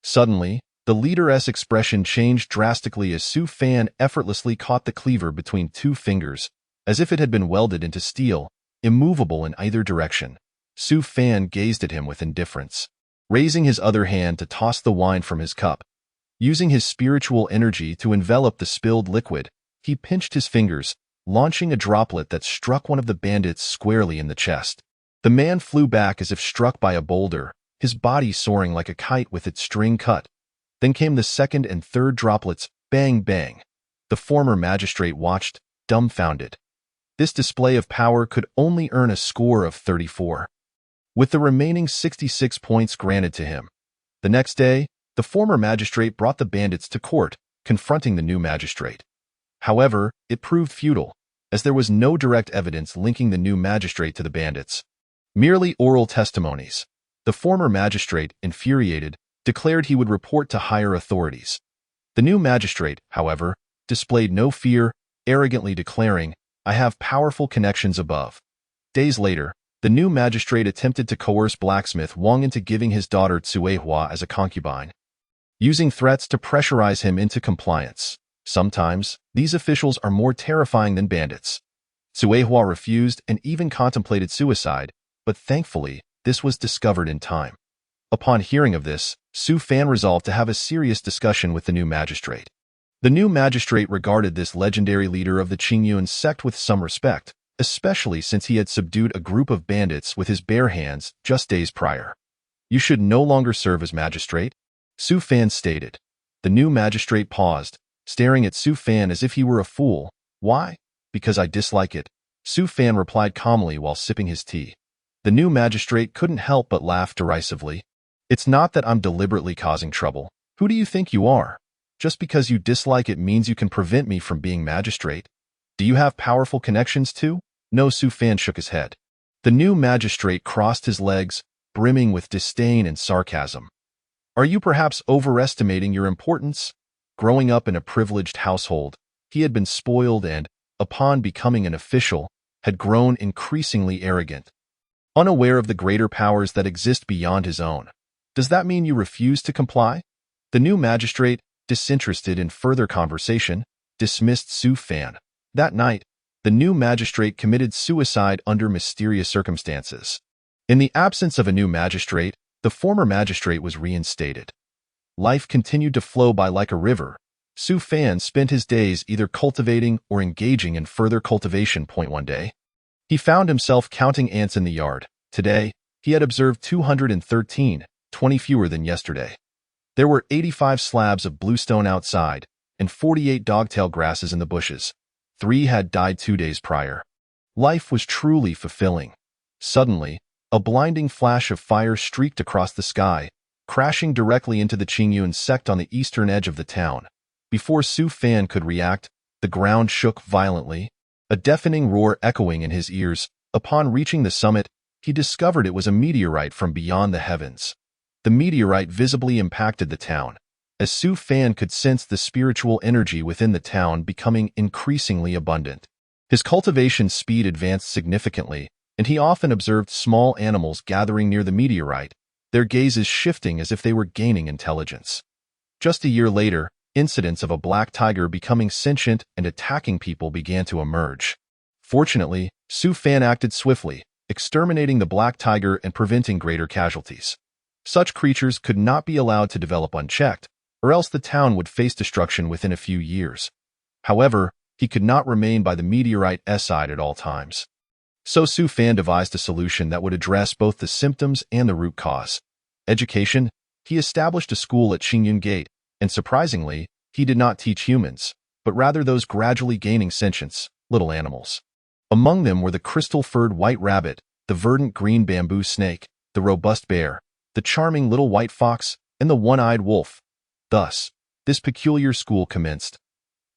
Suddenly, the leader's expression changed drastically as Su Fan effortlessly caught the cleaver between 2 fingers, as if it had been welded into steel, immovable in either direction. Su Fan gazed at him with indifference, raising his other hand to toss the wine from his cup. Using his spiritual energy to envelop the spilled liquid, he pinched his fingers, launching a droplet that struck one of the bandits squarely in the chest. The man flew back as if struck by a boulder, his body soaring like a kite with its string cut. Then came the second and third droplets, bang bang. The former magistrate watched, dumbfounded. This display of power could only earn a score of 34. With the remaining 66 points granted to him. The next day, the former magistrate brought the bandits to court, confronting the new magistrate. However, it proved futile, as there was no direct evidence linking the new magistrate to the bandits. Merely oral testimonies. The former magistrate, infuriated, declared he would report to higher authorities. The new magistrate, however, displayed no fear, arrogantly declaring, "I have powerful connections above." Days later, the new magistrate attempted to coerce blacksmith Wang into giving his daughter Tsuehua as a concubine, using threats to pressurize him into compliance. Sometimes, these officials are more terrifying than bandits. Tsuehua refused and even contemplated suicide, but thankfully, this was discovered in time. Upon hearing of this, Su Fan resolved to have a serious discussion with the new magistrate. The new magistrate regarded this legendary leader of the Qingyun sect with some respect, especially since he had subdued a group of bandits with his bare hands just days prior. "You should no longer serve as magistrate," Su Fan stated. The new magistrate paused, staring at Su Fan as if he were a fool. "Why?" "Because I dislike it," Su Fan replied calmly while sipping his tea. The new magistrate couldn't help but laugh derisively. "It's not that I'm deliberately causing trouble. Who do you think you are? Just because you dislike it means you can prevent me from being magistrate. Do you have powerful connections too?" No, Su Fan shook his head. The new magistrate crossed his legs, brimming with disdain and sarcasm. "Are you perhaps overestimating your importance?" Growing up in a privileged household, he had been spoiled and, upon becoming an official, had grown increasingly arrogant. Unaware of the greater powers that exist beyond his own. "Does that mean you refuse to comply?" The new magistrate, disinterested in further conversation, dismissed Su Fan. That night, the new magistrate committed suicide under mysterious circumstances. In the absence of a new magistrate, the former magistrate was reinstated. Life continued to flow by like a river. Su Fan spent his days either cultivating or engaging in further cultivation. One day, he found himself counting ants in the yard. Today, he had observed 213, 20 fewer than yesterday. There were 85 slabs of bluestone outside and 48 dogtail grasses in the bushes. 3 had died 2 days prior. Life was truly fulfilling. Suddenly, a blinding flash of fire streaked across the sky, crashing directly into the Qingyun sect on the eastern edge of the town. Before Su Fan could react, the ground shook violently, a deafening roar echoing in his ears. Upon reaching the summit, he discovered it was a meteorite from beyond the heavens. The meteorite visibly impacted the town, as Su Fan could sense the spiritual energy within the town becoming increasingly abundant. His cultivation speed advanced significantly, and he often observed small animals gathering near the meteorite, their gazes shifting as if they were gaining intelligence. Just a year later, incidents of a black tiger becoming sentient and attacking people began to emerge. Fortunately, Su Fan acted swiftly, exterminating the black tiger and preventing greater casualties. Such creatures could not be allowed to develop unchecked, or else the town would face destruction within a few years. However, he could not remain by the meteorite's side at all times. So Su Fan devised a solution that would address both the symptoms and the root cause. Education. He established a school at Qingyun Gate, and surprisingly, he did not teach humans, but rather those gradually gaining sentience, little animals. Among them were the crystal-furred white rabbit, the verdant green bamboo snake, the robust bear, the charming little white fox, and the one-eyed wolf. Thus, this peculiar school commenced.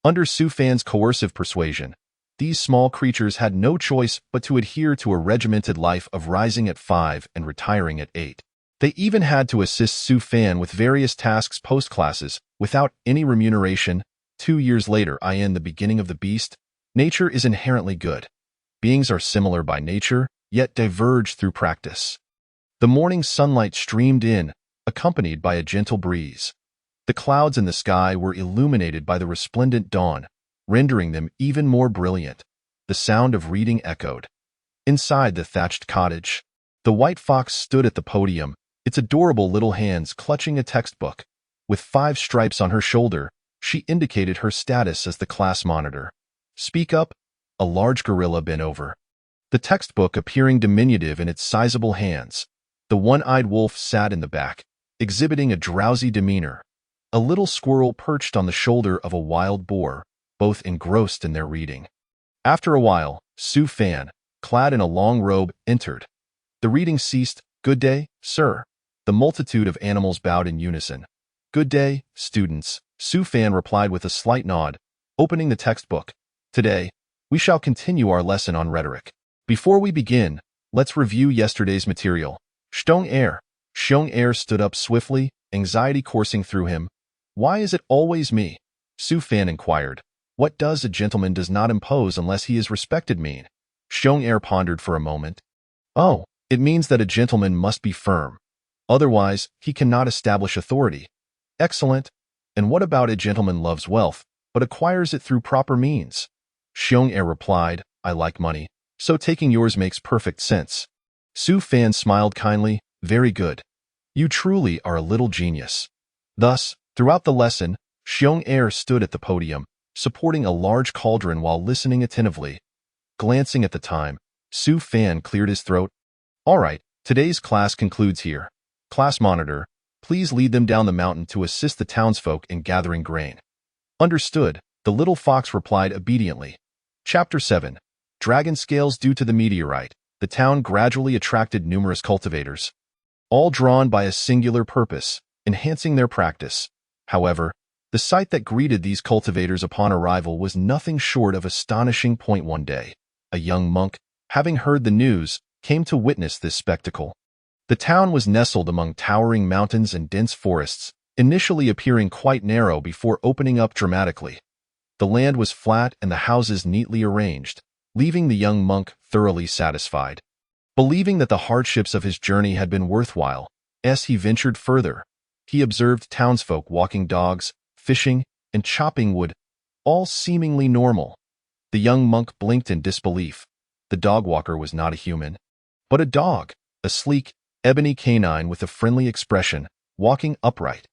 Under Su Fan's coercive persuasion, these small creatures had no choice but to adhere to a regimented life of rising at 5 and retiring at 8. They even had to assist Su Fan with various tasks post-classes, without any remuneration. 2 years later, in the beginning of the beast, nature is inherently good. Beings are similar by nature, yet diverge through practice. The morning sunlight streamed in, accompanied by a gentle breeze. The clouds in the sky were illuminated by the resplendent dawn, rendering them even more brilliant. The sound of reading echoed. Inside the thatched cottage, the white fox stood at the podium, its adorable little hands clutching a textbook. With 5 stripes on her shoulder, she indicated her status as the class monitor. "Speak up," a large gorilla bent over, the textbook appearing diminutive in its sizable hands. The one-eyed wolf sat in the back, exhibiting a drowsy demeanor. A little squirrel perched on the shoulder of a wild boar, both engrossed in their reading. After a while, Su Fan, clad in a long robe, entered. The reading ceased. "Good day, sir." The multitude of animals bowed in unison. "Good day, students," Su Fan replied with a slight nod, opening the textbook. "Today, we shall continue our lesson on rhetoric. Before we begin, let's review yesterday's material." Xiong Er stood up swiftly, anxiety coursing through him. "Why is it always me?" Su Fan inquired. "What does a gentleman does not impose unless he is respected mean?" Xiong Er pondered for a moment. "Oh, it means that a gentleman must be firm. Otherwise, he cannot establish authority." "Excellent. And what about a gentleman loves wealth, but acquires it through proper means?" Xiong Er replied, "I like money, so taking yours makes perfect sense." Su Fan smiled kindly. "Very good. You truly are a little genius." Thus, throughout the lesson, Xiong Er stood at the podium, supporting a large cauldron while listening attentively. Glancing at the time, Su Fan cleared his throat. "All right, today's class concludes here. Class monitor, please lead them down the mountain to assist the townsfolk in gathering grain." "Understood," the little fox replied obediently. Chapter 7. Dragon Scales. Due to the meteorite, the town gradually attracted numerous cultivators, all drawn by a singular purpose, enhancing their practice. However, the sight that greeted these cultivators upon arrival was nothing short of astonishing. One day, a young monk, having heard the news, came to witness this spectacle. The town was nestled among towering mountains and dense forests, initially appearing quite narrow before opening up dramatically. The land was flat and the houses neatly arranged, leaving the young monk thoroughly satisfied. Believing that the hardships of his journey had been worthwhile, as he ventured further, he observed townsfolk walking dogs, fishing, and chopping wood, all seemingly normal. The young monk blinked in disbelief. The dog walker was not a human, but a dog, a sleek, ebony canine with a friendly expression, walking upright.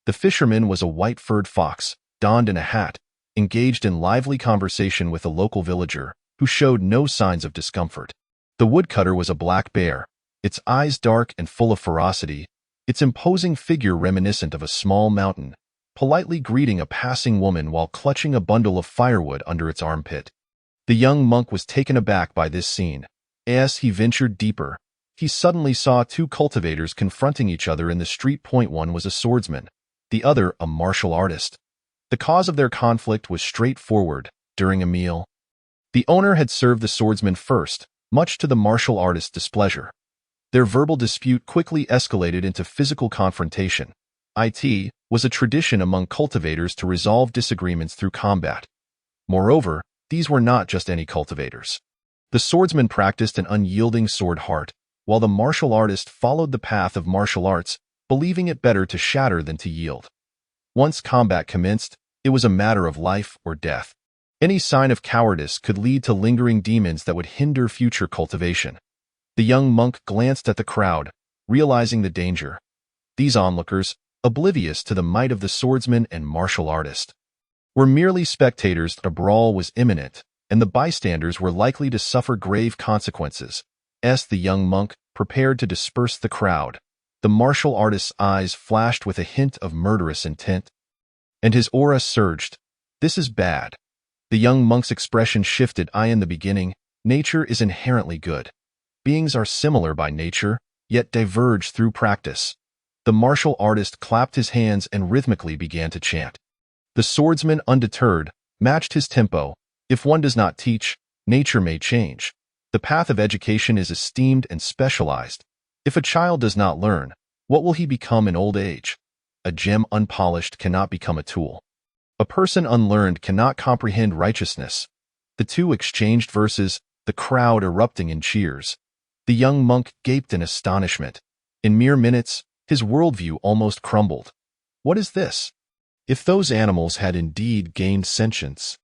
The fisherman was a white-furred fox, donned in a hat, engaged in lively conversation with a local villager, who showed no signs of discomfort. The woodcutter was a black bear, its eyes dark and full of ferocity, its imposing figure reminiscent of a small mountain, politely greeting a passing woman while clutching a bundle of firewood under its armpit. The young monk was taken aback by this scene. As he ventured deeper, he suddenly saw two cultivators confronting each other in the street. One was a swordsman, the other a martial artist. The cause of their conflict was straightforward. During a meal, the owner had served the swordsman first, much to the martial artist's displeasure. Their verbal dispute quickly escalated into physical confrontation. It was a tradition among cultivators to resolve disagreements through combat. Moreover, these were not just any cultivators. The swordsman practiced an unyielding sword art, while the martial artist followed the path of martial arts, believing it better to shatter than to yield. Once combat commenced, it was a matter of life or death. Any sign of cowardice could lead to lingering demons that would hinder future cultivation. The young monk glanced at the crowd, realizing the danger. These onlookers, oblivious to the might of the swordsman and martial artist, were merely spectators. A brawl was imminent, and the bystanders were likely to suffer grave consequences. As the young monk prepared to disperse the crowd, the martial artist's eyes flashed with a hint of murderous intent, and his aura surged. "This is bad." The young monk's expression shifted. In the beginning, nature is inherently good. Beings are similar by nature, yet diverge through practice. The martial artist clapped his hands and rhythmically began to chant. The swordsman, undeterred, matched his tempo. If one does not teach, nature may change. The path of education is esteemed and specialized. If a child does not learn, what will he become in old age? A gem unpolished cannot become a tool. A person unlearned cannot comprehend righteousness. The two exchanged verses, the crowd erupting in cheers. The young monk gaped in astonishment. In mere minutes, his worldview almost crumbled. What is this? If those animals had indeed gained sentience,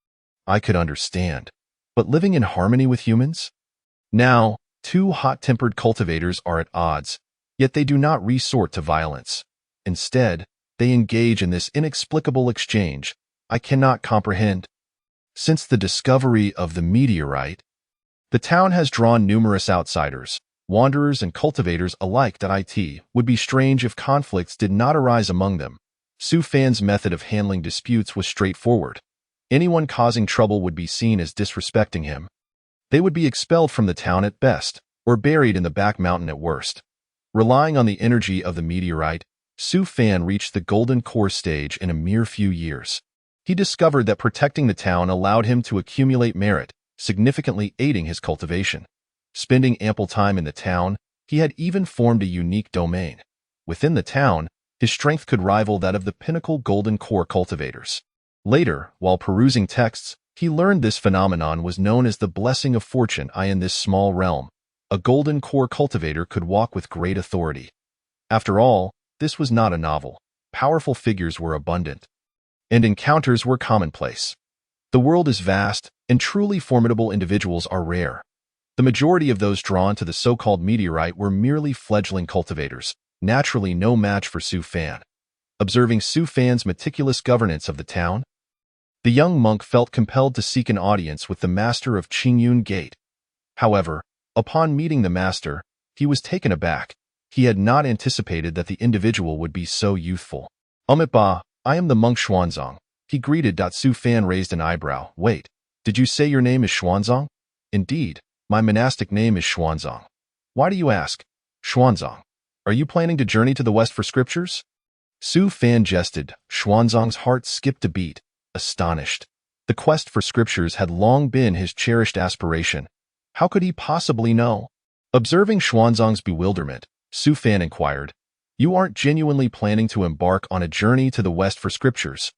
I could understand. But living in harmony with humans? Now, two hot-tempered cultivators are at odds, yet they do not resort to violence. Instead, they engage in this inexplicable exchange. I cannot comprehend. Since the discovery of the meteorite, the town has drawn numerous outsiders, wanderers and cultivators alike. It would be strange if conflicts did not arise among them. Su Fan's method of handling disputes was straightforward. Anyone causing trouble would be seen as disrespecting him. They would be expelled from the town at best, or buried in the back mountain at worst. Relying on the energy of the meteorite, Su Fan reached the golden core stage in a mere few years. He discovered that protecting the town allowed him to accumulate merit, significantly aiding his cultivation. Spending ample time in the town, he had even formed a unique domain. Within the town, his strength could rival that of the pinnacle golden core cultivators. Later, while perusing texts, he learned this phenomenon was known as the blessing of fortune. In this small realm, a golden core cultivator could walk with great authority. After all, this was not a novel. Powerful figures were abundant, and encounters were commonplace. The world is vast, and truly formidable individuals are rare. The majority of those drawn to the so-called meteorite were merely fledgling cultivators, naturally no match for Su Fan. Observing Su Fan's meticulous governance of the town, the young monk felt compelled to seek an audience with the master of Qingyun Gate. However, upon meeting the master, he was taken aback. He had not anticipated that the individual would be so youthful. "Ba, I am the monk Xuanzang," he greeted. Su Fan raised an eyebrow. "Wait, did you say your name is Xuanzang?" "Indeed, my monastic name is Xuanzang." "Why do you ask?" "Xuanzang, are you planning to journey to the west for scriptures?" Su Fan jested. Xuanzang's heart skipped a beat, astonished. The quest for scriptures had long been his cherished aspiration. How could he possibly know? Observing Xuanzang's bewilderment, Su Fan inquired, "You aren't genuinely planning to embark on a journey to the west for scriptures,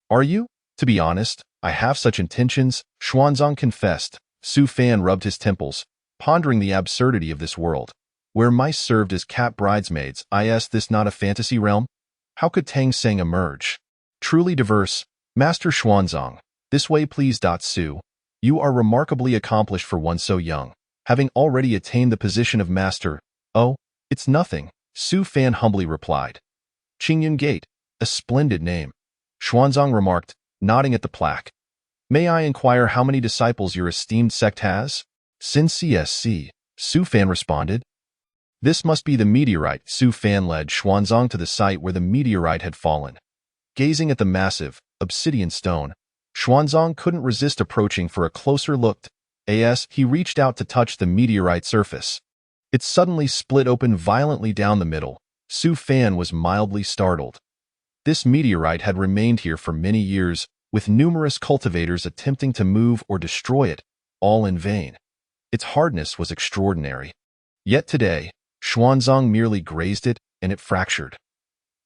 are you?" "To be honest, I have such intentions," Xuanzang confessed. Su Fan rubbed his temples, pondering the absurdity of this world, where mice served as cat bridesmaids. Is this not a fantasy realm? How could Tang Seng emerge? Truly diverse, Master Xuanzang. This way please. Su, you are remarkably accomplished for one so young, having already attained the position of master. "Oh, it's nothing," Su Fan humbly replied. "Qingyun Gate, a splendid name," Xuanzang remarked, nodding at the plaque. "May I inquire how many disciples your esteemed sect has?" "Sin CSC," Su Fan responded. This must be the meteorite. Su Fan led Xuanzang to the site where the meteorite had fallen. Gazing at the massive, obsidian stone, Xuanzang couldn't resist approaching for a closer look. As he reached out to touch the meteorite surface, it suddenly split open violently down the middle. Su Fan was mildly startled. This meteorite had remained here for many years, with numerous cultivators attempting to move or destroy it, all in vain. Its hardness was extraordinary. Yet today, Xuanzang merely grazed it, and it fractured.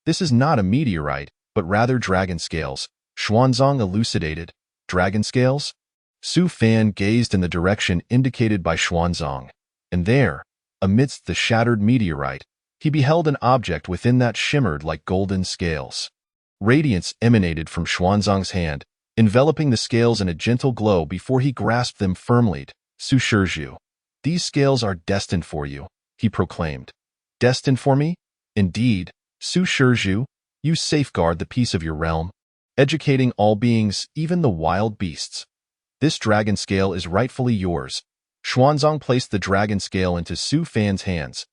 "This is not a meteorite, but rather dragon scales," Xuanzang elucidated. "Dragon scales?" Su Fan gazed in the direction indicated by Xuanzang, and there, amidst the shattered meteorite, he beheld an object within that shimmered like golden scales. Radiance emanated from Xuanzang's hand, enveloping the scales in a gentle glow before he grasped them firmly. "Su Shizhu, these scales are destined for you," he proclaimed. "Destined for me?" "Indeed, Su Shizhu, you safeguard the peace of your realm, educating all beings, even the wild beasts. This dragon scale is rightfully yours." Xuanzang placed the dragon scale into Su Fan's hands.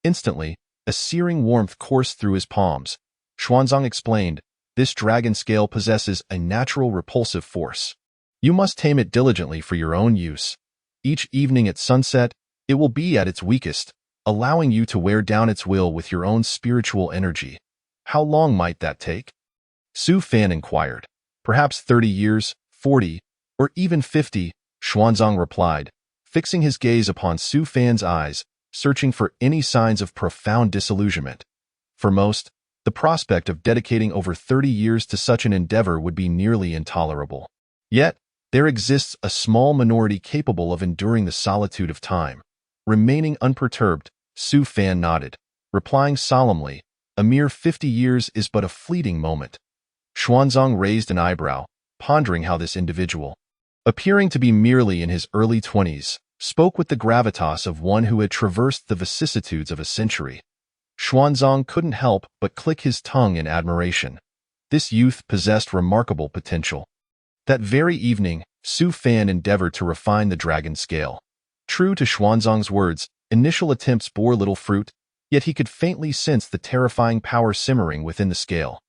Instantly, a searing warmth coursed through his palms. Xuanzang explained, "This dragon scale possesses a natural repulsive force. You must tame it diligently for your own use. Each evening at sunset, it will be at its weakest, allowing you to wear down its will with your own spiritual energy." "How long might that take?" Su Fan inquired. "Perhaps 30 years, 40, or even 50, Xuanzang replied, fixing his gaze upon Su Fan's eyes, searching for any signs of profound disillusionment. For most, the prospect of dedicating over 30 years to such an endeavor would be nearly intolerable. Yet, there exists a small minority capable of enduring the solitude of time. Remaining unperturbed, Su Fan nodded, replying solemnly, "A mere 50 years is but a fleeting moment." Xuanzang raised an eyebrow, pondering how this individual, appearing to be merely in his early 20s, spoke with the gravitas of one who had traversed the vicissitudes of a century. Xuanzang couldn't help but click his tongue in admiration. This youth possessed remarkable potential. That very evening, Su Fan endeavored to refine the dragon scale. True to Xuanzang's words, initial attempts bore little fruit, yet he could faintly sense the terrifying power simmering within the scale.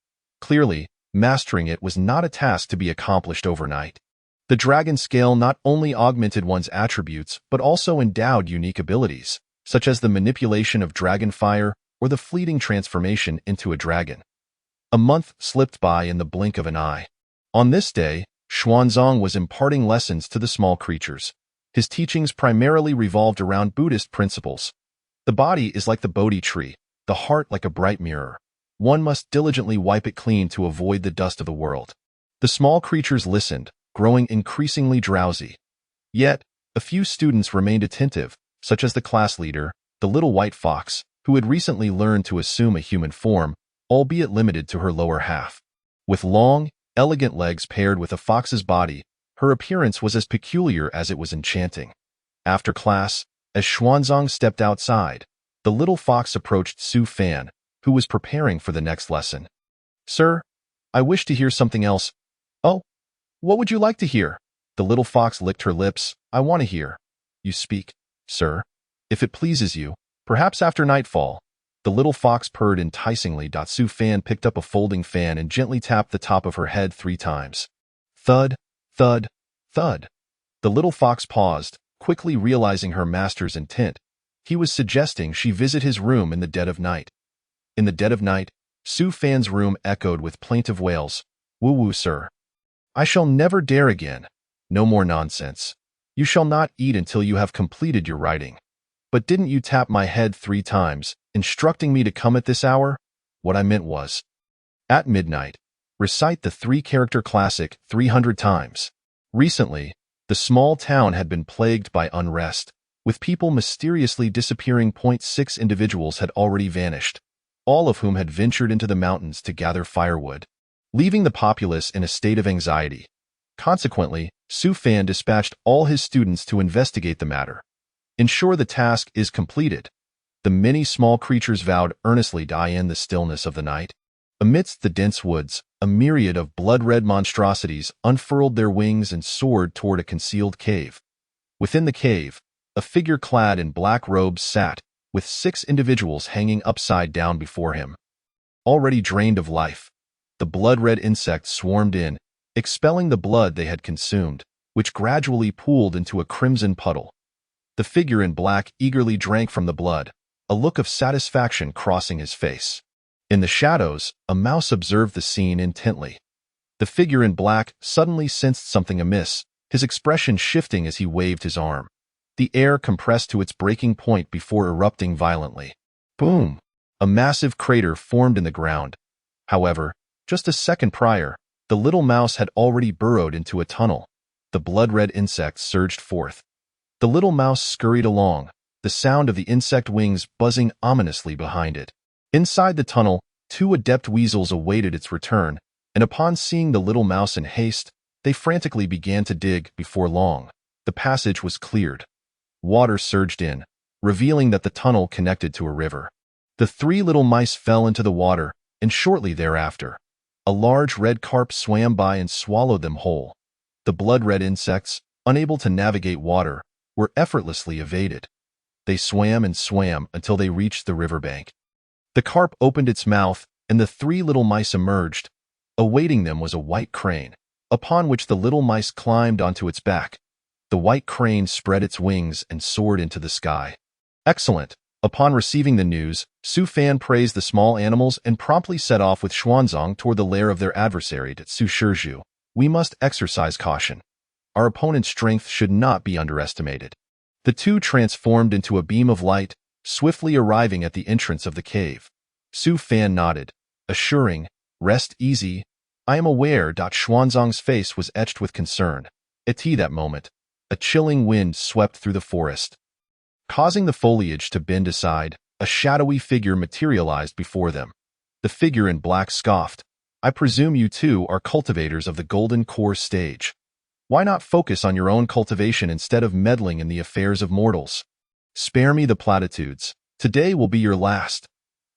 Clearly, Mastering it was not a task to be accomplished overnight. The dragon scale not only augmented one's attributes, but also endowed unique abilities, such as the manipulation of dragon fire or the fleeting transformation into a dragon. A month slipped by in the blink of an eye. On this day, Xuanzang was imparting lessons to the small creatures. His teachings primarily revolved around Buddhist principles. The body is like the Bodhi tree, the heart like a bright mirror. One must diligently wipe it clean to avoid the dust of the world. The small creatures listened, growing increasingly drowsy. Yet, a few students remained attentive, such as the class leader, the little white fox, who had recently learned to assume a human form, albeit limited to her lower half. With long, elegant legs paired with a fox's body, her appearance was as peculiar as it was enchanting. After class, as Xuanzang stepped outside, the little fox approached Su Fan, who was preparing for the next lesson. "Sir, I wish to hear something else." "Oh, what would you like to hear?" The little fox licked her lips. "I want to hear." "You speak, sir. If it pleases you, perhaps after nightfall." The little fox purred enticingly. Su Fan picked up a folding fan and gently tapped the top of her head 3 times. Thud, thud, thud. The little fox paused, quickly realizing her master's intent. He was suggesting she visit his room in the dead of night. In the dead of night, Su Fan's room echoed with plaintive wails. "Woo-woo, sir. I shall never dare again. No more nonsense. You shall not eat until you have completed your writing. But didn't you tap my head 3 times, instructing me to come at this hour? What I meant was, at midnight, recite the 3-character classic 300 times. Recently, the small town had been plagued by unrest, with people mysteriously disappearing. 6 individuals had already vanished, all of whom had ventured into the mountains to gather firewood, leaving the populace in a state of anxiety. Consequently, Su Fan dispatched all his students to investigate the matter. Ensure the task is completed. The many small creatures vowed earnestly to in the stillness of the night. Amidst the dense woods, a myriad of blood-red monstrosities unfurled their wings and soared toward a concealed cave. Within the cave, a figure clad in black robes sat, with 6 individuals hanging upside down before him. Already drained of life, the blood-red insects swarmed in, expelling the blood they had consumed, which gradually pooled into a crimson puddle. The figure in black eagerly drank from the blood, a look of satisfaction crossing his face. In the shadows, a mouse observed the scene intently. The figure in black suddenly sensed something amiss, his expression shifting as he waved his arm. The air compressed to its breaking point before erupting violently. Boom! A massive crater formed in the ground. However, just a second prior, the little mouse had already burrowed into a tunnel. The blood-red insect surged forth. The little mouse scurried along, the sound of the insect wings buzzing ominously behind it. Inside the tunnel, 2 adept weasels awaited its return, and upon seeing the little mouse in haste, they frantically began to dig. Before long, the passage was cleared. Water surged in, revealing that the tunnel connected to a river. The 3 little mice fell into the water, and shortly thereafter, a large red carp swam by and swallowed them whole. The blood-red insects, unable to navigate water, were effortlessly evaded. They swam and swam until they reached the riverbank. The carp opened its mouth, and the 3 little mice emerged. Awaiting them was a white crane, upon which the little mice climbed onto its back. The white crane spread its wings and soared into the sky. Excellent! Upon receiving the news, Su Fan praised the small animals and promptly set off with Xuanzang toward the lair of their adversary at Su Shizhu. We must exercise caution. Our opponent's strength should not be underestimated. The 2 transformed into a beam of light, swiftly arriving at the entrance of the cave. Su Fan nodded, assuring, "Rest easy. I am aware." Xuanzang's face was etched with concern. At that moment, a chilling wind swept through the forest. Causing the foliage to bend aside, a shadowy figure materialized before them. The figure in black scoffed, "I presume you 2 are cultivators of the Golden Core stage. Why not focus on your own cultivation instead of meddling in the affairs of mortals? Spare me the platitudes. Today will be your last."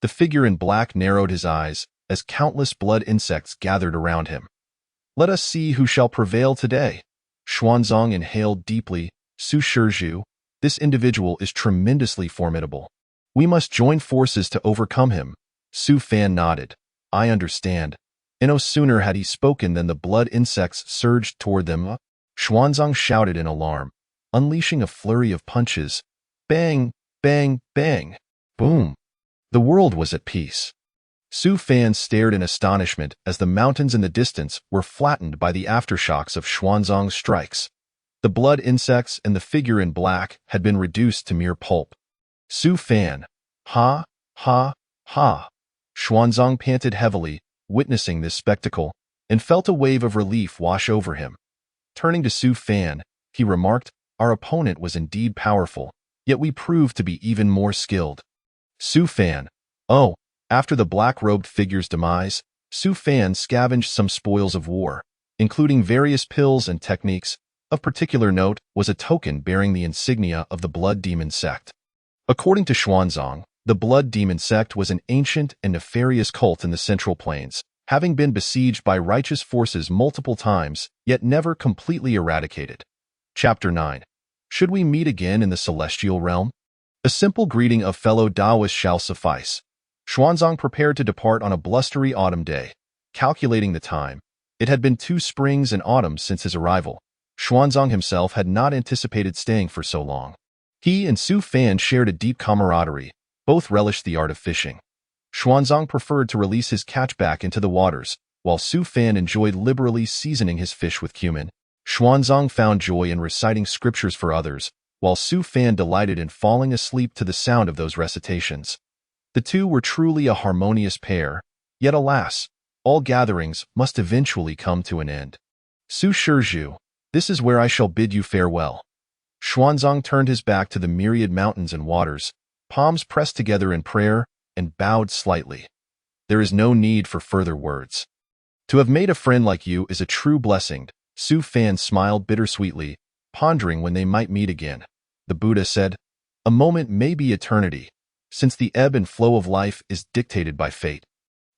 The figure in black narrowed his eyes as countless blood insects gathered around him. "Let us see who shall prevail today." Xuanzang inhaled deeply. "Su Shizhu, this individual is tremendously formidable. We must join forces to overcome him." Su Fan nodded. "I understand. And no sooner had he spoken than the blood insects surged toward them. Xuanzang shouted in alarm, unleashing a flurry of punches. Bang, bang, bang. Boom. The world was at peace. Su Fan stared in astonishment as the mountains in the distance were flattened by the aftershocks of Xuanzang's strikes. The blood insects and the figure in black had been reduced to mere pulp. Su Fan. Ha, ha, ha. Xuanzang panted heavily, witnessing this spectacle, and felt a wave of relief wash over him. Turning to Su Fan, he remarked, "Our opponent was indeed powerful, yet we proved to be even more skilled." Su Fan. Oh, after the black-robed figure's demise, Su Fan scavenged some spoils of war, including various pills and techniques. Of particular note was a token bearing the insignia of the Blood Demon sect. According to Xuanzang, the Blood Demon sect was an ancient and nefarious cult in the Central Plains, having been besieged by righteous forces multiple times, yet never completely eradicated. Chapter 9. Should we meet again in the celestial realm? A simple greeting of fellow Taoists shall suffice. Xuanzang prepared to depart on a blustery autumn day. Calculating the time, it had been 2 springs and autumns since his arrival. Xuanzang himself had not anticipated staying for so long. He and Su Fan shared a deep camaraderie. Both relished the art of fishing. Xuanzang preferred to release his catch back into the waters, while Su Fan enjoyed liberally seasoning his fish with cumin. Xuanzang found joy in reciting scriptures for others, while Su Fan delighted in falling asleep to the sound of those recitations. The two were truly a harmonious pair, yet alas, all gatherings must eventually come to an end. Su Shizhu, this is where I shall bid you farewell. Xuanzang turned his back to the myriad mountains and waters, palms pressed together in prayer, and bowed slightly. There is no need for further words. To have made a friend like you is a true blessing. Su Fan smiled bittersweetly, pondering when they might meet again. The Buddha said, "A moment may be eternity, since the ebb and flow of life is dictated by fate.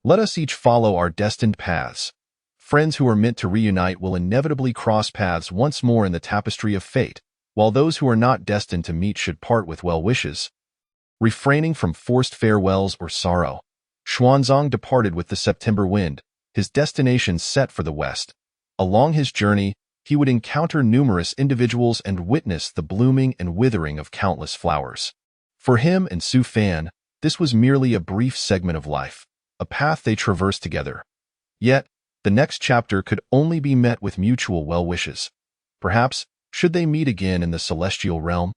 Let us each follow our destined paths. Friends who are meant to reunite will inevitably cross paths once more in the tapestry of fate, while those who are not destined to meet should part with well wishes." Refraining from forced farewells or sorrow, Xuanzang departed with the September wind, his destination set for the west. Along his journey, he would encounter numerous individuals and witness the blooming and withering of countless flowers. For him and Su Fan, this was merely a brief segment of life, a path they traversed together. Yet, the next chapter could only be met with mutual well wishes. Perhaps, should they meet again in the celestial realm,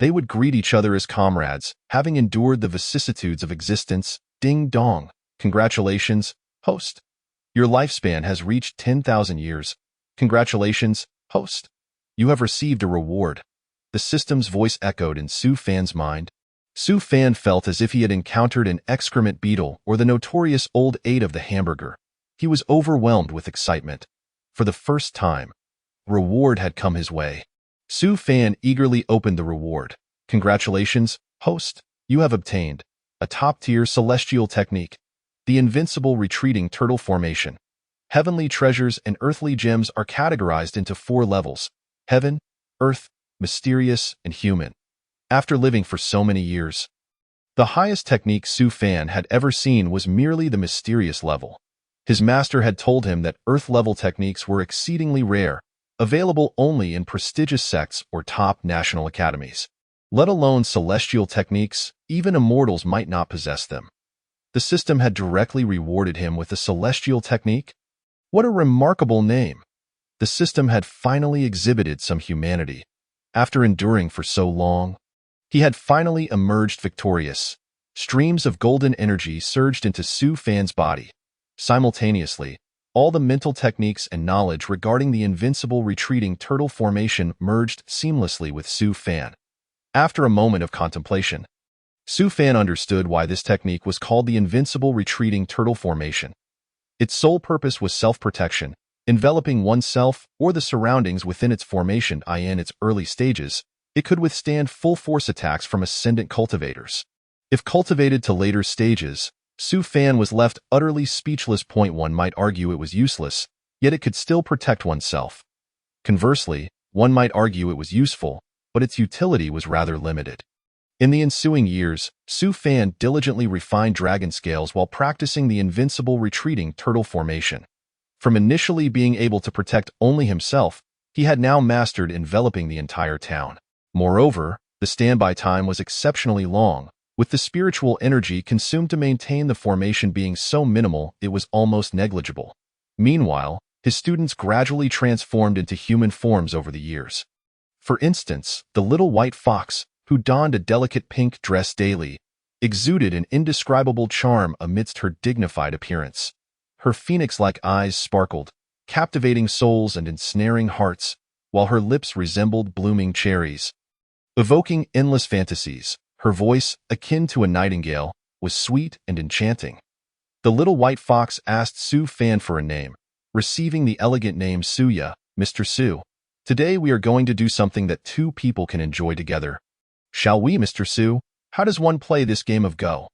they would greet each other as comrades, having endured the vicissitudes of existence. Ding dong. Congratulations, host. Your lifespan has reached 10,000 years. Congratulations, host. You have received a reward. The system's voice echoed in Su Fan's mind. Su Fan felt as if he had encountered an excrement beetle or the notorious old aide of the hamburger. He was overwhelmed with excitement. For the first time, reward had come his way. Su Fan eagerly opened the reward. Congratulations, host. You have obtained a top-tier celestial technique, the invincible retreating turtle formation. Heavenly treasures and earthly gems are categorized into 4 levels: heaven, earth, mysterious, and human. After living for so many years, the highest technique Su Fan had ever seen was merely the mysterious level. His master had told him that earth-level techniques were exceedingly rare, available only in prestigious sects or top national academies. Let alone celestial techniques, even immortals might not possess them. The system had directly rewarded him with a celestial technique. What a remarkable name! The system had finally exhibited some humanity. After enduring for so long, he had finally emerged victorious. Streams of golden energy surged into Su Fan's body. Simultaneously, all the mental techniques and knowledge regarding the invincible retreating turtle formation merged seamlessly with Su Fan. After a moment of contemplation, Su Fan understood why this technique was called the invincible retreating turtle formation. Its sole purpose was self-protection, enveloping oneself or the surroundings within its formation. In its early stages, it could withstand full-force attacks from ascendant cultivators. If cultivated to later stages, Su Fan was left utterly speechless. One might argue it was useless, yet it could still protect oneself. Conversely, one might argue it was useful, but its utility was rather limited. In the ensuing years, Su Fan diligently refined dragon scales while practicing the invincible retreating turtle formation. From initially being able to protect only himself, he had now mastered enveloping the entire town. Moreover, the standby time was exceptionally long, with the spiritual energy consumed to maintain the formation being so minimal it was almost negligible. Meanwhile, his students gradually transformed into human forms over the years. For instance, the little white fox, who donned a delicate pink dress daily, exuded an indescribable charm amidst her dignified appearance. Her phoenix-like eyes sparkled, captivating souls and ensnaring hearts, while her lips resembled blooming cherries. Evoking endless fantasies, her voice, akin to a nightingale, was sweet and enchanting. The little white fox asked Su Fan for a name, receiving the elegant name Suya, Mr. Su. Today we are going to do something that two people can enjoy together. Shall we, Mr. Su? How does one play this game of Go?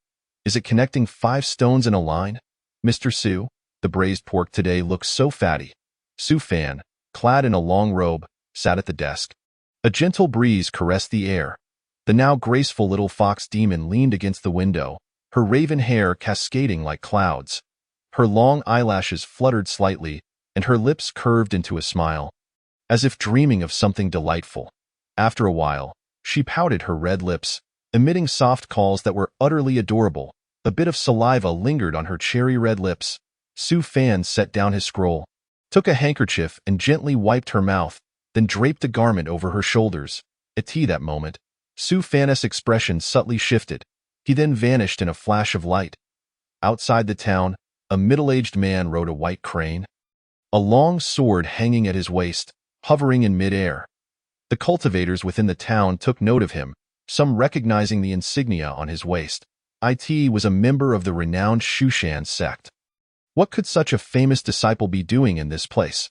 Is it connecting 5 stones in a line? Mr. Su, the braised pork today looks so fatty. Su Fan, clad in a long robe, sat at the desk. A gentle breeze caressed the air. The now graceful little fox demon leaned against the window, her raven hair cascading like clouds. Her long eyelashes fluttered slightly, and her lips curved into a smile, as if dreaming of something delightful. After a while, she pouted her red lips, emitting soft calls that were utterly adorable. A bit of saliva lingered on her cherry-red lips. Su Fan set down his scroll, took a handkerchief and gently wiped her mouth, then draped a garment over her shoulders. At that moment, Su Fan's expression subtly shifted. He then vanished in a flash of light. Outside the town, a middle-aged man rode a white crane, a long sword hanging at his waist, hovering in mid-air. The cultivators within the town took note of him, some recognizing the insignia on his waist. It was a member of the renowned Shushan sect. What could such a famous disciple be doing in this place?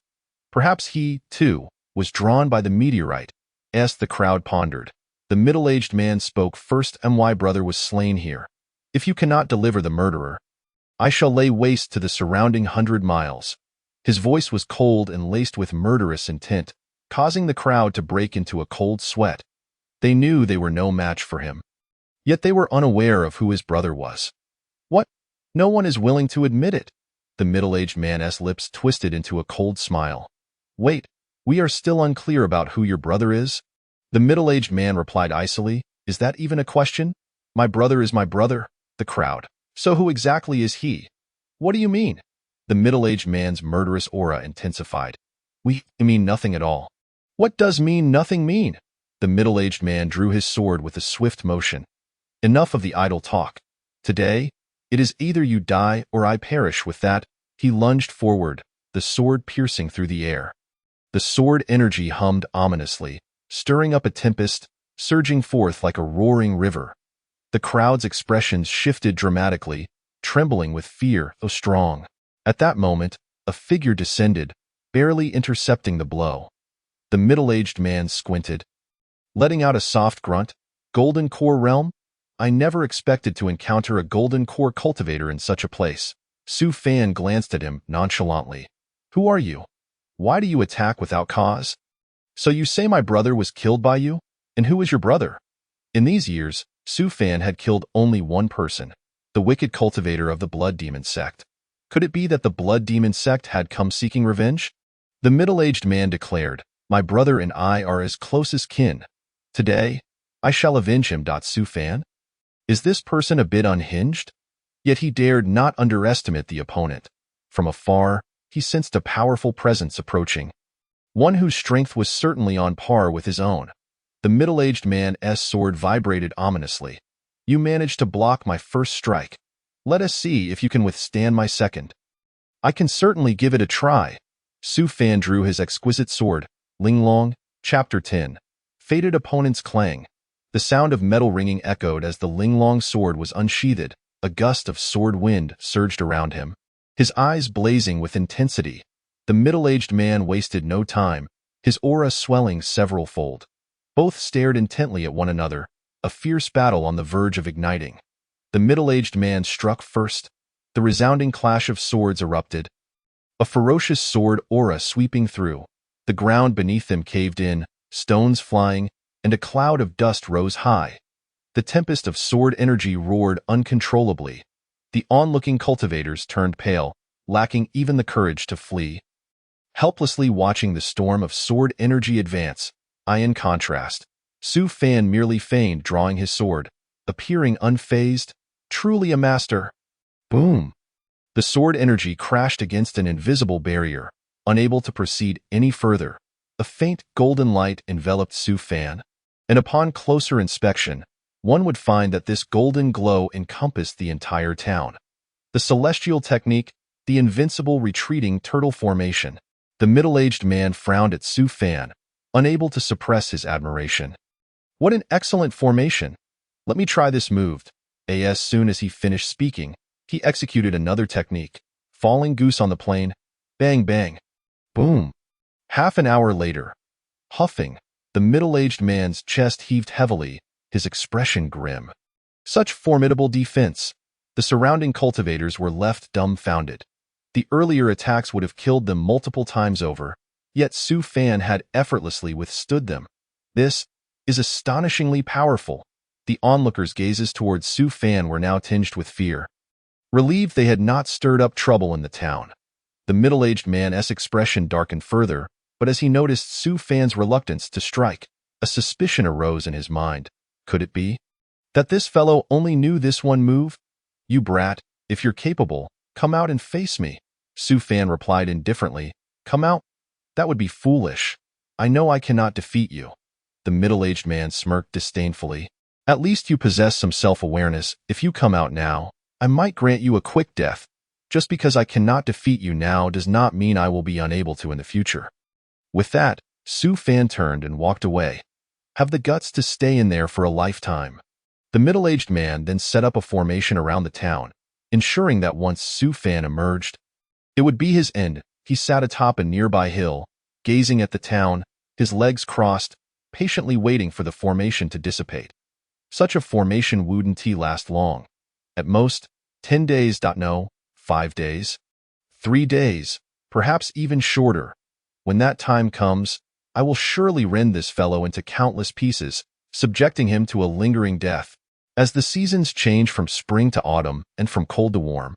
Perhaps he, too, was drawn by the meteorite, as the crowd pondered. The middle-aged man spoke first. My brother was slain here. If you cannot deliver the murderer, I shall lay waste to the surrounding 100 miles. His voice was cold and laced with murderous intent, causing the crowd to break into a cold sweat. They knew they were no match for him. Yet they were unaware of who his brother was. What? No one is willing to admit it. The middle-aged man's lips twisted into a cold smile. Wait, we are still unclear about who your brother is? The middle-aged man replied icily. Is that even a question? My brother is my brother. The crowd. So who exactly is he? What do you mean? The middle-aged man's murderous aura intensified. We mean nothing at all. What does mean nothing mean? The middle-aged man drew his sword with a swift motion. Enough of the idle talk. Today, it is either you die or I perish. With that, he lunged forward, the sword piercing through the air. The sword energy hummed ominously, stirring up a tempest, surging forth like a roaring river. The crowd's expressions shifted dramatically, trembling with fear, though strong. At that moment, a figure descended, barely intercepting the blow. The middle-aged man squinted, letting out a soft grunt. Golden Core Realm? I never expected to encounter a Golden Core cultivator in such a place. Su Fan glanced at him nonchalantly. Who are you? Why do you attack without cause? So you say my brother was killed by you? And who is your brother? In these years, Su Fan had killed only one person, the wicked cultivator of the Blood Demon sect. Could it be that the Blood Demon sect had come seeking revenge? The middle-aged man declared, My brother and I are as close as kin. Today, I shall avenge him. Su Fan? Is this person a bit unhinged? Yet he dared not underestimate the opponent. From afar, he sensed a powerful presence approaching, one whose strength was certainly on par with his own. The middle-aged man's sword vibrated ominously. You managed to block my first strike. Let us see if you can withstand my second. I can certainly give it a try. Su Fan drew his exquisite sword. Linglong, Chapter 10. Fated Opponent's Clang. The sound of metal ringing echoed as the Linglong sword was unsheathed. A gust of sword wind surged around him, his eyes blazing with intensity. The middle-aged man wasted no time, his aura swelling several-fold. Both stared intently at one another, a fierce battle on the verge of igniting. The middle-aged man struck first. The resounding clash of swords erupted, a ferocious sword aura sweeping through. The ground beneath them caved in, stones flying, and a cloud of dust rose high. The tempest of sword energy roared uncontrollably. The onlooking cultivators turned pale, lacking even the courage to flee. Helplessly watching the storm of sword energy advance, in contrast, Su Fan merely feigned drawing his sword, appearing unfazed, truly a master. Boom! The sword energy crashed against an invisible barrier, unable to proceed any further. A faint golden light enveloped Su Fan, and upon closer inspection, one would find that this golden glow encompassed the entire town. The celestial technique, the invincible retreating turtle formation. The middle-aged man frowned at Su Fan, unable to suppress his admiration. What an excellent formation! Let me try this move. As soon as he finished speaking, he executed another technique, falling goose on the plain. Bang bang. Boom. Half an hour later, huffing, the middle-aged man's chest heaved heavily, his expression grim. Such formidable defense! The surrounding cultivators were left dumbfounded. The earlier attacks would have killed them multiple times over, yet Su Fan had effortlessly withstood them. This is astonishingly powerful. The onlookers' gazes towards Su Fan were now tinged with fear. Relieved they had not stirred up trouble in the town. The middle-aged man's expression darkened further, but as he noticed Su Fan's reluctance to strike, a suspicion arose in his mind. Could it be that this fellow only knew this one move? You brat, if you're capable, come out and face me. Su Fan replied indifferently. Come out? That would be foolish. I know I cannot defeat you. The middle-aged man smirked disdainfully. At least you possess some self-awareness. If you come out now, I might grant you a quick death. Just because I cannot defeat you now does not mean I will be unable to in the future. With that, Su Fan turned and walked away. Have the guts to stay in there for a lifetime. The middle-aged man then set up a formation around the town, ensuring that once Su Fan emerged, it would be his end. He sat atop a nearby hill, gazing at the town, his legs crossed, patiently waiting for the formation to dissipate. Such a formation wouldn't last long. At most, 10 days. No, 5 days. 3 days, perhaps even shorter. When that time comes, I will surely rend this fellow into countless pieces, subjecting him to a lingering death. As the seasons change from spring to autumn and from cold to warm,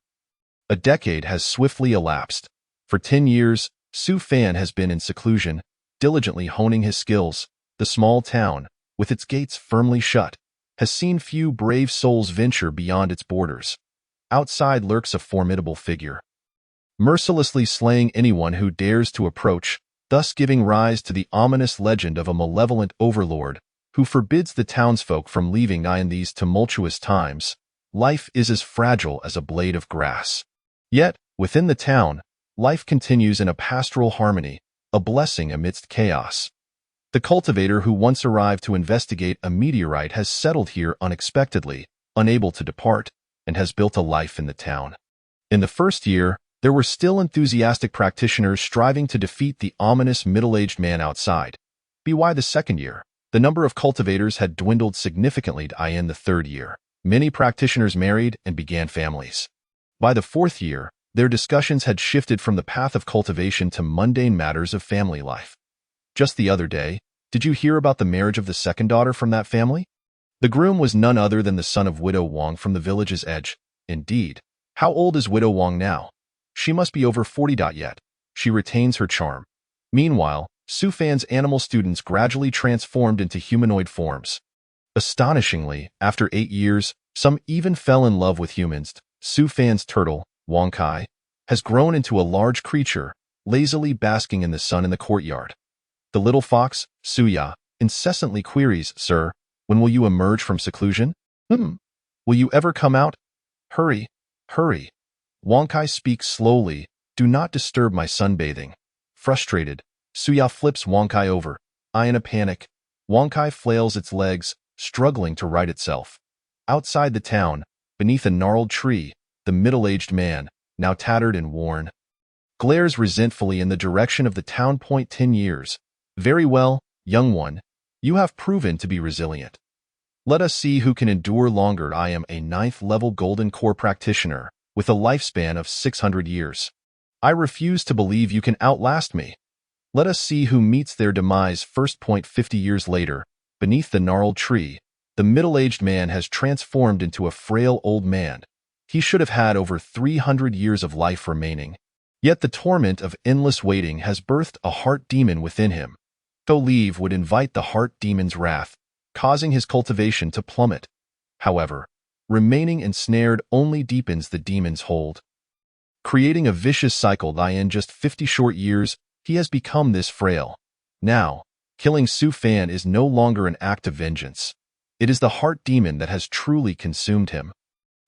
a decade has swiftly elapsed. For 10 years, Su Fan has been in seclusion, diligently honing his skills. The small town, with its gates firmly shut, has seen few brave souls venture beyond its borders. Outside lurks a formidable figure, mercilessly slaying anyone who dares to approach, thus giving rise to the ominous legend of a malevolent overlord who forbids the townsfolk from leaving. In these tumultuous times, life is as fragile as a blade of grass. Yet, within the town, life continues in a pastoral harmony, a blessing amidst chaos. The cultivator who once arrived to investigate a meteorite has settled here unexpectedly, unable to depart, and has built a life in the town. In the first year, there were still enthusiastic practitioners striving to defeat the ominous middle-aged man outside. By the second year, the number of cultivators had dwindled significantly. In the third year, many practitioners married and began families. By the fourth year, their discussions had shifted from the path of cultivation to mundane matters of family life. Just the other day, did you hear about the marriage of the second daughter from that family? The groom was none other than the son of Widow Wong from the village's edge. Indeed. How old is Widow Wong now? She must be over 40. Yet she retains her charm. Meanwhile, Su Fan's animal students gradually transformed into humanoid forms. Astonishingly, after 8 years, some even fell in love with humans. Su Fan's turtle, Wong Kai, has grown into a large creature, lazily basking in the sun in the courtyard. The little fox, Suya, incessantly queries, Sir, when will you emerge from seclusion? Will you ever come out? Hurry, hurry. Wong Kai speaks slowly. Do not disturb my sunbathing. Frustrated, Suya flips Wong Kai over. In a panic, Wong Kai flails its legs, struggling to right itself. Outside the town, beneath a gnarled tree, the middle-aged man, now tattered and worn, glares resentfully in the direction of the town. 10 years. Very well, young one. You have proven to be resilient. Let us see who can endure longer. I am a 9th-level Golden Core practitioner, with a lifespan of 600 years. I refuse to believe you can outlast me. Let us see who meets their demise first. 50 years later, beneath the gnarled tree, the middle-aged man has transformed into a frail old man. He should have had over 300 years of life remaining. Yet the torment of endless waiting has birthed a heart demon within him. To leave would invite the heart demon's wrath, causing his cultivation to plummet. However, remaining ensnared only deepens the demon's hold. Creating a vicious cycle that in just 50 short years, he has become this frail. Now, killing Su Fan is no longer an act of vengeance. It is the heart demon that has truly consumed him.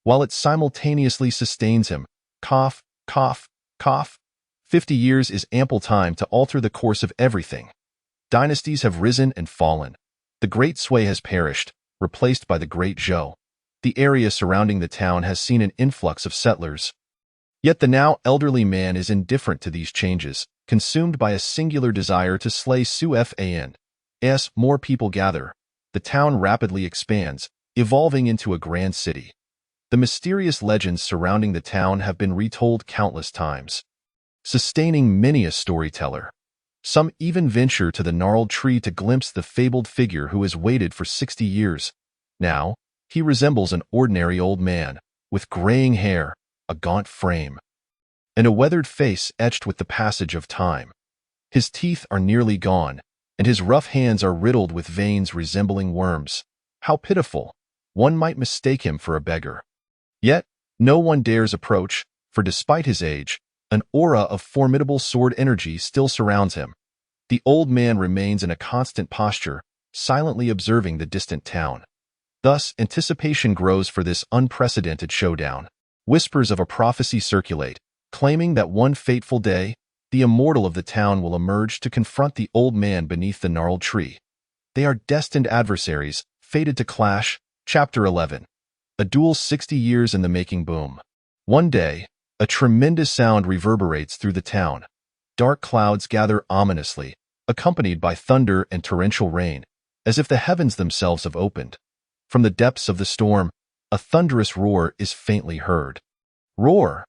While it simultaneously sustains him, cough, cough, cough. 50 years is ample time to alter the course of everything. Dynasties have risen and fallen. The Great Sui has perished, replaced by the Great Zhou. The area surrounding the town has seen an influx of settlers. Yet the now elderly man is indifferent to these changes, consumed by a singular desire to slay Su Fan. As more people gather, the town rapidly expands, evolving into a grand city. The mysterious legends surrounding the town have been retold countless times, sustaining many a storyteller. Some even venture to the gnarled tree to glimpse the fabled figure who has waited for 60 years. Now, he resembles an ordinary old man, with graying hair, a gaunt frame, and a weathered face etched with the passage of time. His teeth are nearly gone, and his rough hands are riddled with veins resembling worms. How pitiful! One might mistake him for a beggar. Yet, no one dares approach, for despite his age, an aura of formidable sword energy still surrounds him. The old man remains in a constant posture, silently observing the distant town. Thus, anticipation grows for this unprecedented showdown. Whispers of a prophecy circulate, claiming that one fateful day, the immortal of the town will emerge to confront the old man beneath the gnarled tree. They are destined adversaries, fated to clash. Chapter 11. A duel 60 years in the making. Boom. One day, a tremendous sound reverberates through the town. Dark clouds gather ominously, accompanied by thunder and torrential rain, as if the heavens themselves have opened. From the depths of the storm, a thunderous roar is faintly heard. Roar!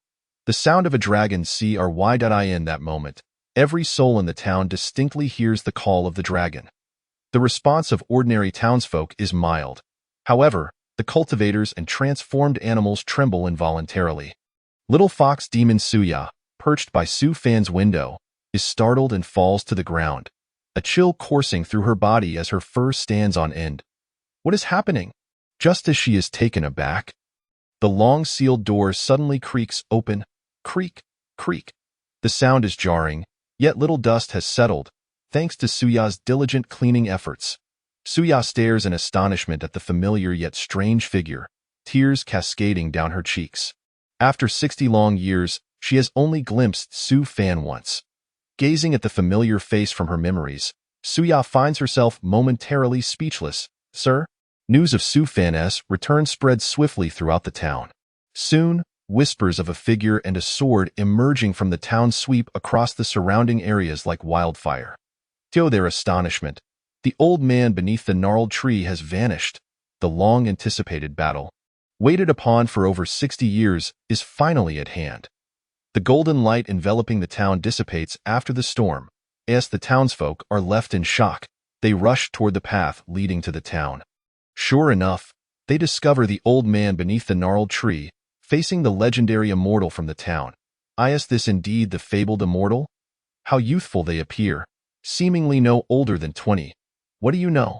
The sound of a dragon. In that moment, every soul in the town distinctly hears the call of the dragon. The response of ordinary townsfolk is mild. However, the cultivators and transformed animals tremble involuntarily. Little fox demon Suya, perched by Su Fan's window, is startled and falls to the ground, a chill coursing through her body as her fur stands on end. What is happening? Just as she is taken aback, the long sealed door suddenly creaks open. Creak, creak. The sound is jarring, yet little dust has settled, thanks to Suya's diligent cleaning efforts. Suya stares in astonishment at the familiar yet strange figure, tears cascading down her cheeks. After 60 long years, she has only glimpsed Su Fan once. Gazing at the familiar face from her memories, Suya finds herself momentarily speechless. Sir? News of Su Fan's return spread swiftly throughout the town. Soon, whispers of a figure and a sword emerging from the town sweep across the surrounding areas like wildfire. To their astonishment, the old man beneath the gnarled tree has vanished. The long-anticipated battle, waited upon for over 60 years, is finally at hand. The golden light enveloping the town dissipates after the storm. As the townsfolk are left in shock, they rush toward the path leading to the town. Sure enough, they discover the old man beneath the gnarled tree, facing the legendary immortal from the town. Is this indeed the fabled immortal? How youthful they appear, seemingly no older than 20. What do you know?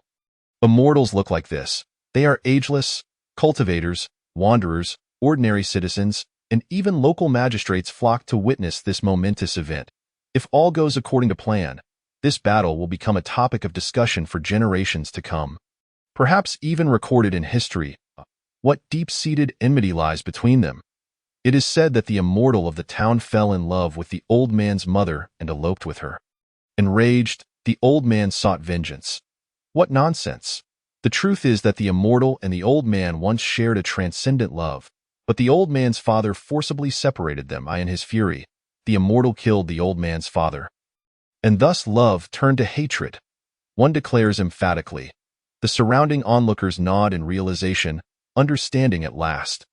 Immortals look like this. They are ageless. Cultivators, wanderers, ordinary citizens, and even local magistrates flock to witness this momentous event. If all goes according to plan, this battle will become a topic of discussion for generations to come. Perhaps even recorded in history. What deep-seated enmity lies between them? It is said that the immortal of the town fell in love with the old man's mother and eloped with her. Enraged, the old man sought vengeance. What nonsense! The truth is that the immortal and the old man once shared a transcendent love, but the old man's father forcibly separated them. In his fury, the immortal killed the old man's father. And thus love turned to hatred. One declares emphatically. The surrounding onlookers nod in realization, understanding at last.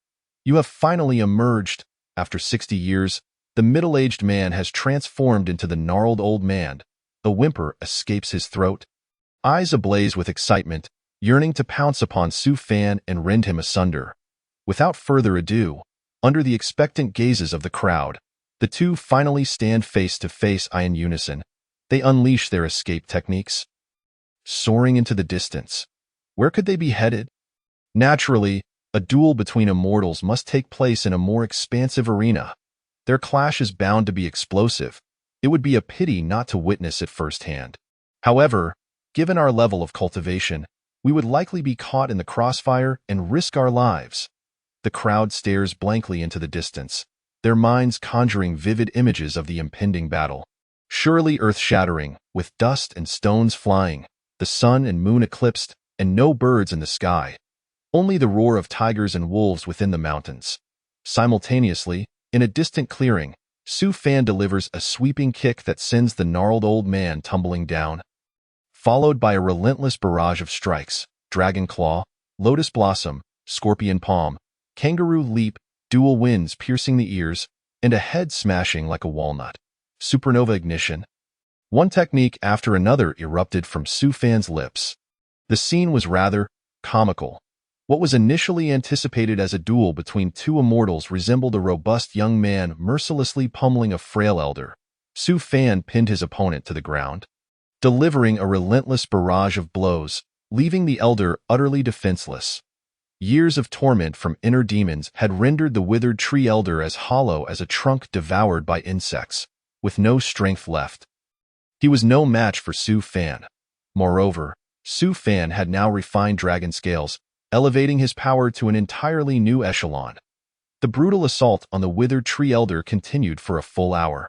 You have finally emerged. After 60 years, the middle-aged man has transformed into the gnarled old man. A whimper escapes his throat. Eyes ablaze with excitement, yearning to pounce upon Su Fan and rend him asunder. Without further ado, Under the expectant gazes of the crowd, the two finally stand face to face in unison. They unleash their escape techniques. Soaring into the distance. Where could they be headed? Naturally, a duel between immortals must take place in a more expansive arena. Their clash is bound to be explosive. It would be a pity not to witness it firsthand. However, given our level of cultivation, we would likely be caught in the crossfire and risk our lives. The crowd stares blankly into the distance, their minds conjuring vivid images of the impending battle. Surely earth-shattering, with dust and stones flying, the sun and moon eclipsed, and no birds in the sky. Only the roar of tigers and wolves within the mountains. Simultaneously, in a distant clearing, Su Fan delivers a sweeping kick that sends the gnarled old man tumbling down. Followed by a relentless barrage of strikes: Dragon Claw, Lotus Blossom, Scorpion Palm, Kangaroo Leap, dual winds piercing the ears, and a head smashing like a walnut. Supernova Ignition. One technique after another erupted from Su Fan's lips. The scene was rather comical. What was initially anticipated as a duel between two immortals resembled a robust young man mercilessly pummeling a frail elder. Su Fan pinned his opponent to the ground, delivering a relentless barrage of blows, leaving the elder utterly defenseless. Years of torment from inner demons had rendered the withered tree elder as hollow as a trunk devoured by insects, with no strength left. He was no match for Su Fan. Moreover, Su Fan had now refined dragon scales, elevating his power to an entirely new echelon. The brutal assault on the withered tree elder continued for a full hour,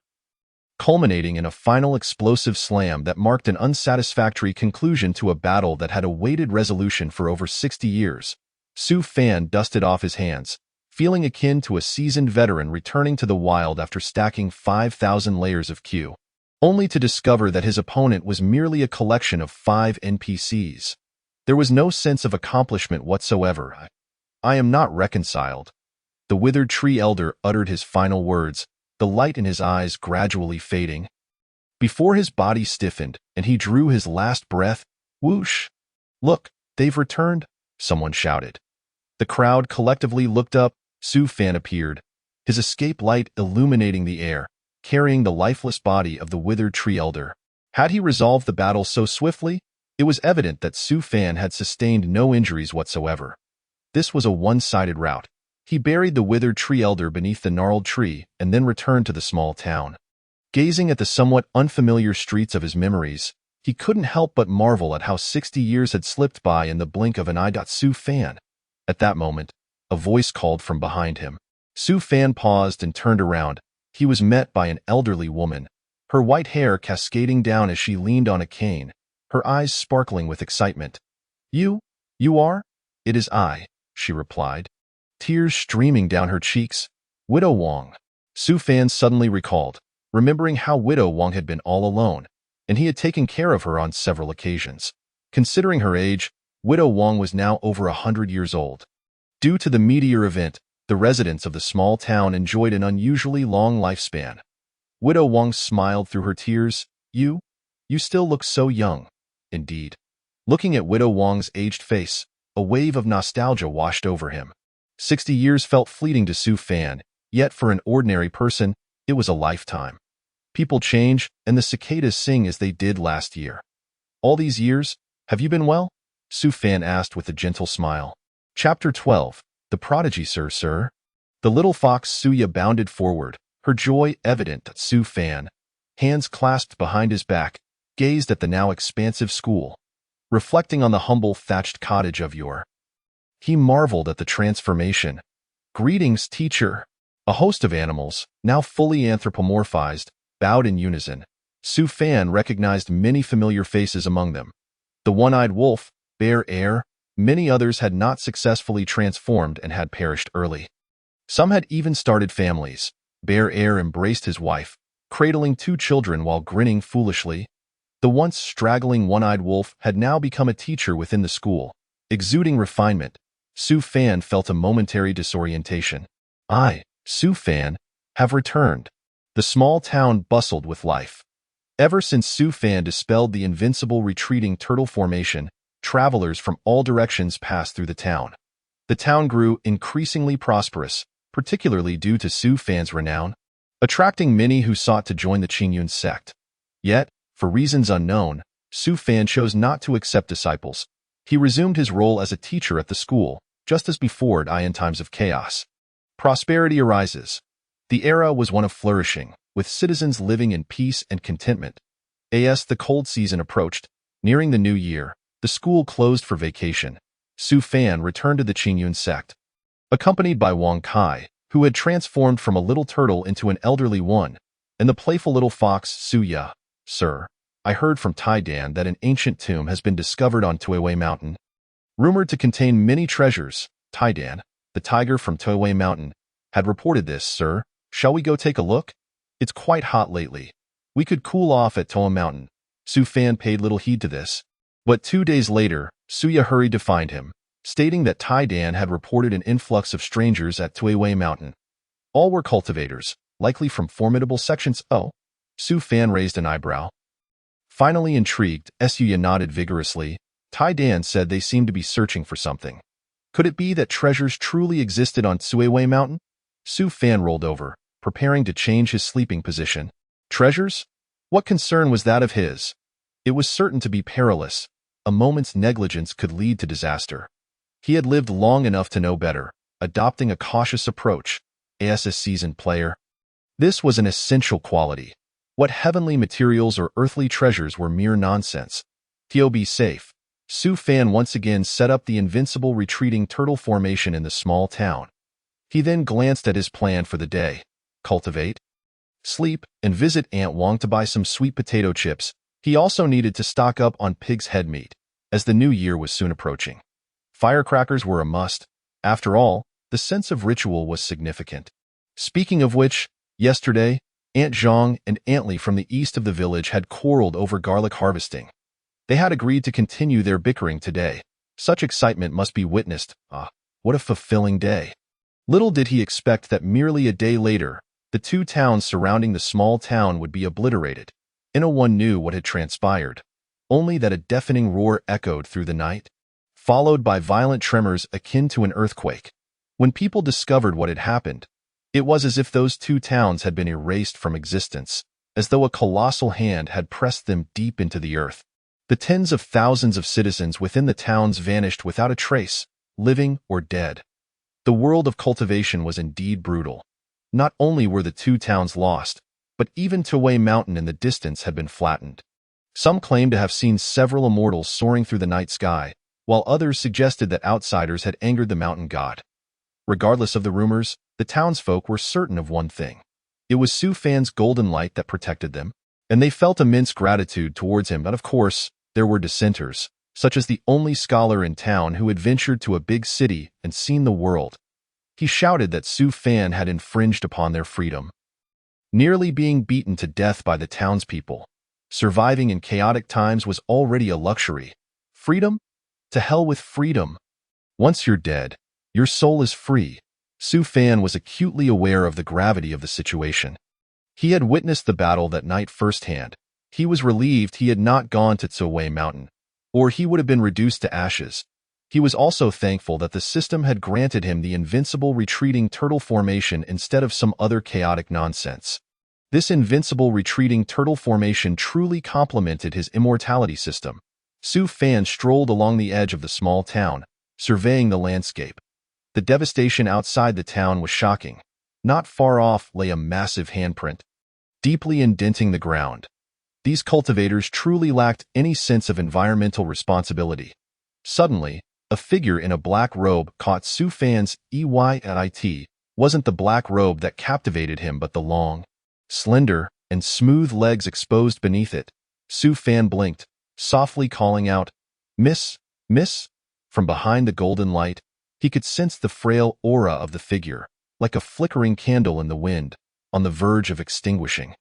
culminating in a final explosive slam that marked an unsatisfactory conclusion to a battle that had awaited resolution for over 60 years. Su Fan dusted off his hands, feeling akin to a seasoned veteran returning to the wild after stacking 5,000 layers of Q, only to discover that his opponent was merely a collection of 5 NPCs. There was no sense of accomplishment whatsoever. I am not reconciled. The withered tree elder uttered his final words, the light in his eyes gradually fading. Before his body stiffened and he drew his last breath, whoosh! "Look, they've returned," someone shouted. The crowd collectively looked up. Su Fan appeared, his escape light illuminating the air, carrying the lifeless body of the withered tree elder. Had he resolved the battle so swiftly? It was evident that Su Fan had sustained no injuries whatsoever. This was a one-sided rout. He buried the withered tree elder beneath the gnarled tree and then returned to the small town. Gazing at the somewhat unfamiliar streets of his memories, he couldn't help but marvel at how 60 years had slipped by in the blink of an eye. Su Fan. At that moment, a voice called from behind him. Su Fan paused and turned around. He was met by an elderly woman, her white hair cascading down as she leaned on a cane, her eyes sparkling with excitement. You are? "It is I," she replied, tears streaming down her cheeks. "Widow Wong." Su Fan suddenly recalled, remembering how Widow Wong had been all alone, and he had taken care of her on several occasions. Considering her age, Widow Wong was now over 100 years old. Due to the meteor event, the residents of the small town enjoyed an unusually long lifespan. Widow Wong smiled through her tears. You still look so young." Indeed. Looking at Widow Wong's aged face, a wave of nostalgia washed over him. 60 years felt fleeting to Su Fan, yet for an ordinary person, it was a lifetime. People change, and the cicadas sing as they did last year. "All these years, have you been well?" Su Fan asked with a gentle smile. Chapter 12. The Prodigy, Sir. The little fox Suya bounded forward, her joy evident at Su Fan. Hands clasped behind his back, gazed at the now expansive school, reflecting on the humble thatched cottage of yore. He marveled at the transformation. "Greetings, teacher." A host of animals, now fully anthropomorphized, bowed in unison. Su Fan recognized many familiar faces among them. The one-eyed wolf, Bear Air, many others had not successfully transformed and had perished early. Some had even started families. Bear Air embraced his wife, cradling 2 children while grinning foolishly. The once straggling one-eyed wolf had now become a teacher within the school. Exuding refinement, Su Fan felt a momentary disorientation. I, Su Fan, have returned. The small town bustled with life. Ever since Su Fan dispelled the invincible retreating turtle formation, travelers from all directions passed through the town. The town grew increasingly prosperous, particularly due to Su Fan's renown, attracting many who sought to join the Qingyun sect. Yet, for reasons unknown, Su Fan chose not to accept disciples. He resumed his role as a teacher at the school, just as before in times of chaos. Prosperity arises. The era was one of flourishing, with citizens living in peace and contentment. As the cold season approached, nearing the new year, the school closed for vacation. Su Fan returned to the Qingyun sect. Accompanied by Wang Kai, who had transformed from a little turtle into an elderly one, and the playful little fox Su Ya. Sir, I heard from Tai Dan that an ancient tomb has been discovered on Tuiwei Mountain. Rumored to contain many treasures, Tai Dan, the tiger from Tuiwei Mountain, had reported this, sir. Shall we go take a look? It's quite hot lately. We could cool off at Toa Mountain. Su Fan paid little heed to this. But 2 days later, Su Ya hurried to find him, stating that Tai Dan had reported an influx of strangers at Tuiwei Mountain. All were cultivators, likely from formidable sections. Oh, Su Fan raised an eyebrow. Finally intrigued, Su Ya nodded vigorously. Tai Dan said they seemed to be searching for something. Could it be that treasures truly existed on Tuiwei Mountain? Su Fan rolled over, preparing to change his sleeping position. Treasures? What concern was that of his? It was certain to be perilous. A moment's negligence could lead to disaster. He had lived long enough to know better, adopting a cautious approach. As a seasoned player, this was an essential quality. What heavenly materials or earthly treasures were mere nonsense. To be safe, Su Fan once again set up the invincible retreating turtle formation in the small town. He then glanced at his plan for the day. Cultivate, sleep, and visit Aunt Wang to buy some sweet potato chips. He also needed to stock up on pig's head meat, as the new year was soon approaching. Firecrackers were a must. After all, the sense of ritual was significant. Speaking of which, yesterday, Aunt Zhang and Aunt Li from the east of the village had quarreled over garlic harvesting. They had agreed to continue their bickering today. Such excitement must be witnessed. Ah, what a fulfilling day. Little did he expect that merely a day later, the two towns surrounding the small town would be obliterated. No one knew what had transpired, only that a deafening roar echoed through the night, followed by violent tremors akin to an earthquake. When people discovered what had happened, it was as if those two towns had been erased from existence, as though a colossal hand had pressed them deep into the earth. The tens of thousands of citizens within the towns vanished without a trace, living or dead. The world of cultivation was indeed brutal. Not only were the two towns lost, but even Tuiwei Mountain in the distance had been flattened. Some claimed to have seen several immortals soaring through the night sky, while others suggested that outsiders had angered the mountain god. Regardless of the rumors, the townsfolk were certain of one thing. It was Su Fan's golden light that protected them, and they felt immense gratitude towards him. But of course, there were dissenters, such as the only scholar in town who had ventured to a big city and seen the world. He shouted that Su Fan had infringed upon their freedom, nearly being beaten to death by the townspeople. Surviving in chaotic times was already a luxury. Freedom? To hell with freedom. Once you're dead, your soul is free. Su Fan was acutely aware of the gravity of the situation. He had witnessed the battle that night firsthand. He was relieved he had not gone to Tuiwei Mountain, or he would have been reduced to ashes. He was also thankful that the system had granted him the invincible retreating turtle formation instead of some other chaotic nonsense. This invincible retreating turtle formation truly complemented his immortality system. Su Fan strolled along the edge of the small town, surveying the landscape. The devastation outside the town was shocking. Not far off lay a massive handprint, deeply indenting the ground. These cultivators truly lacked any sense of environmental responsibility. Suddenly, a figure in a black robe caught Su Fan's eye. Wasn't the black robe that captivated him but the long, slender, and smooth legs exposed beneath it. Su Fan blinked, softly calling out, "Miss, miss." From behind the golden light, he could sense the frail aura of the figure, like a flickering candle in the wind, on the verge of extinguishing.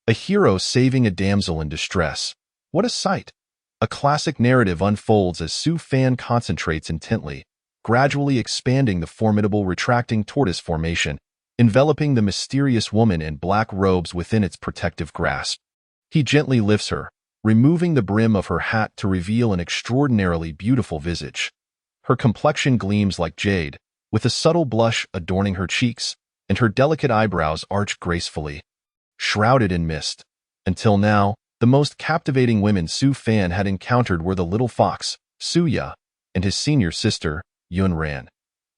A hero saving a damsel in distress. What a sight! A classic narrative unfolds as Su Fan concentrates intently, gradually expanding the formidable retracting tortoise formation, enveloping the mysterious woman in black robes within its protective grasp. He gently lifts her, removing the brim of her hat to reveal an extraordinarily beautiful visage. Her complexion gleams like jade, with a subtle blush adorning her cheeks, and her delicate eyebrows arched gracefully, shrouded in mist. Until now, the most captivating women Su Fan had encountered were the little fox, Suya, and his senior sister, Yun Ran.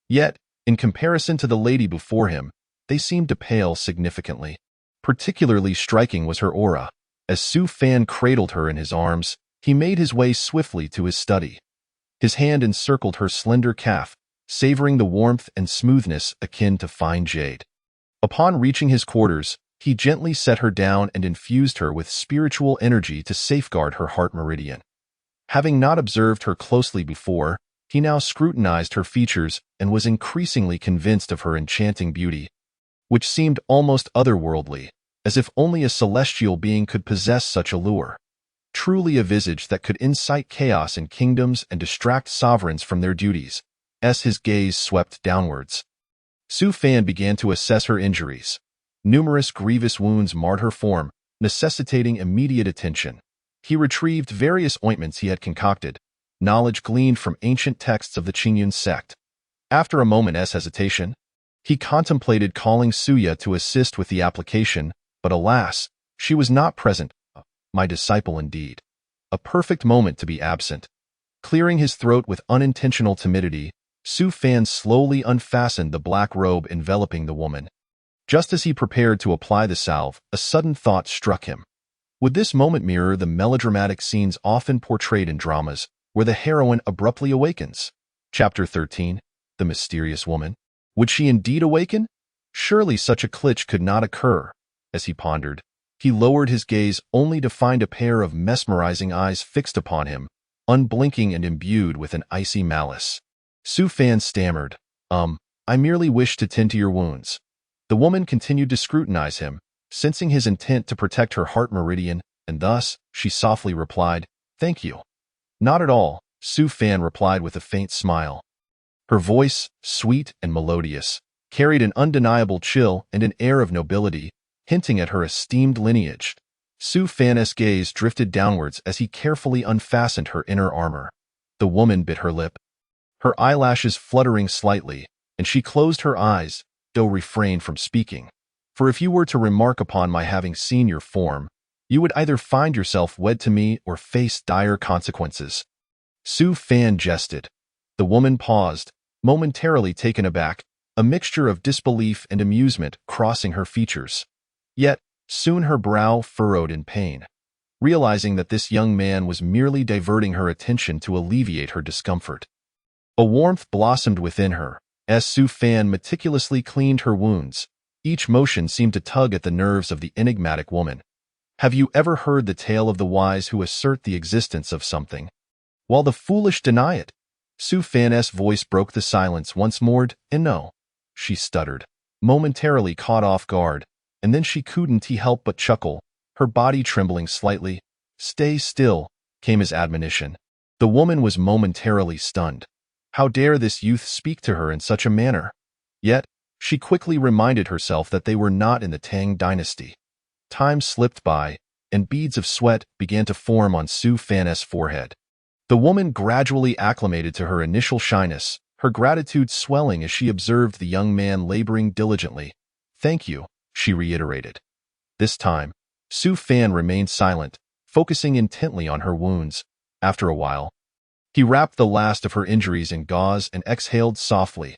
Yet, in comparison to the lady before him, they seemed to pale significantly. Particularly striking was her aura. As Su Fan cradled her in his arms, he made his way swiftly to his study. His hand encircled her slender calf, savoring the warmth and smoothness akin to fine jade. Upon reaching his quarters, he gently set her down and infused her with spiritual energy to safeguard her heart meridian. Having not observed her closely before, he now scrutinized her features and was increasingly convinced of her enchanting beauty, which seemed almost otherworldly, as if only a celestial being could possess such allure. Truly a visage that could incite chaos in kingdoms and distract sovereigns from their duties, as his gaze swept downwards. Su Fan began to assess her injuries. Numerous grievous wounds marred her form, necessitating immediate attention. He retrieved various ointments he had concocted, knowledge gleaned from ancient texts of the Qingyun sect. After a moment's hesitation, he contemplated calling Suya to assist with the application, but alas, she was not present. My disciple indeed. A perfect moment to be absent. Clearing his throat with unintentional timidity, Su Fan slowly unfastened the black robe enveloping the woman. Just as he prepared to apply the salve, a sudden thought struck him. Would this moment mirror the melodramatic scenes often portrayed in dramas, where the heroine abruptly awakens? Chapter 13. The Mysterious Woman. Would she indeed awaken? Surely such a glitch could not occur. As he pondered, he lowered his gaze only to find a pair of mesmerizing eyes fixed upon him, unblinking and imbued with an icy malice. Su Fan stammered, I merely wish to tend to your wounds. The woman continued to scrutinize him, sensing his intent to protect her heart meridian, and thus, she softly replied, Thank you. Not at all, Su Fan replied with a faint smile. Her voice, sweet and melodious, carried an undeniable chill and an air of nobility, hinting at her esteemed lineage. Su Fan's gaze drifted downwards as he carefully unfastened her inner armor. The woman bit her lip, her eyelashes fluttering slightly, and she closed her eyes, though refrained from speaking. For if you were to remark upon my having seen your form, you would either find yourself wed to me or face dire consequences. Su Fan jested. The woman paused, momentarily taken aback, a mixture of disbelief and amusement crossing her features. Yet, soon her brow furrowed in pain, realizing that this young man was merely diverting her attention to alleviate her discomfort. A warmth blossomed within her, as Su Fan meticulously cleaned her wounds. Each motion seemed to tug at the nerves of the enigmatic woman. Have you ever heard the tale of the wise who assert the existence of something, while the foolish deny it? Su Fan's voice broke the silence once more, and no, she stuttered, momentarily caught off guard, and then she couldn't help but chuckle, her body trembling slightly. Stay still, came his admonition. The woman was momentarily stunned. How dare this youth speak to her in such a manner? Yet, she quickly reminded herself that they were not in the Tang dynasty. Time slipped by, and beads of sweat began to form on Su Fan's forehead. The woman gradually acclimated to her initial shyness, her gratitude swelling as she observed the young man laboring diligently. Thank you, she reiterated. This time, Su Fan remained silent, focusing intently on her wounds. After a while, he wrapped the last of her injuries in gauze and exhaled softly.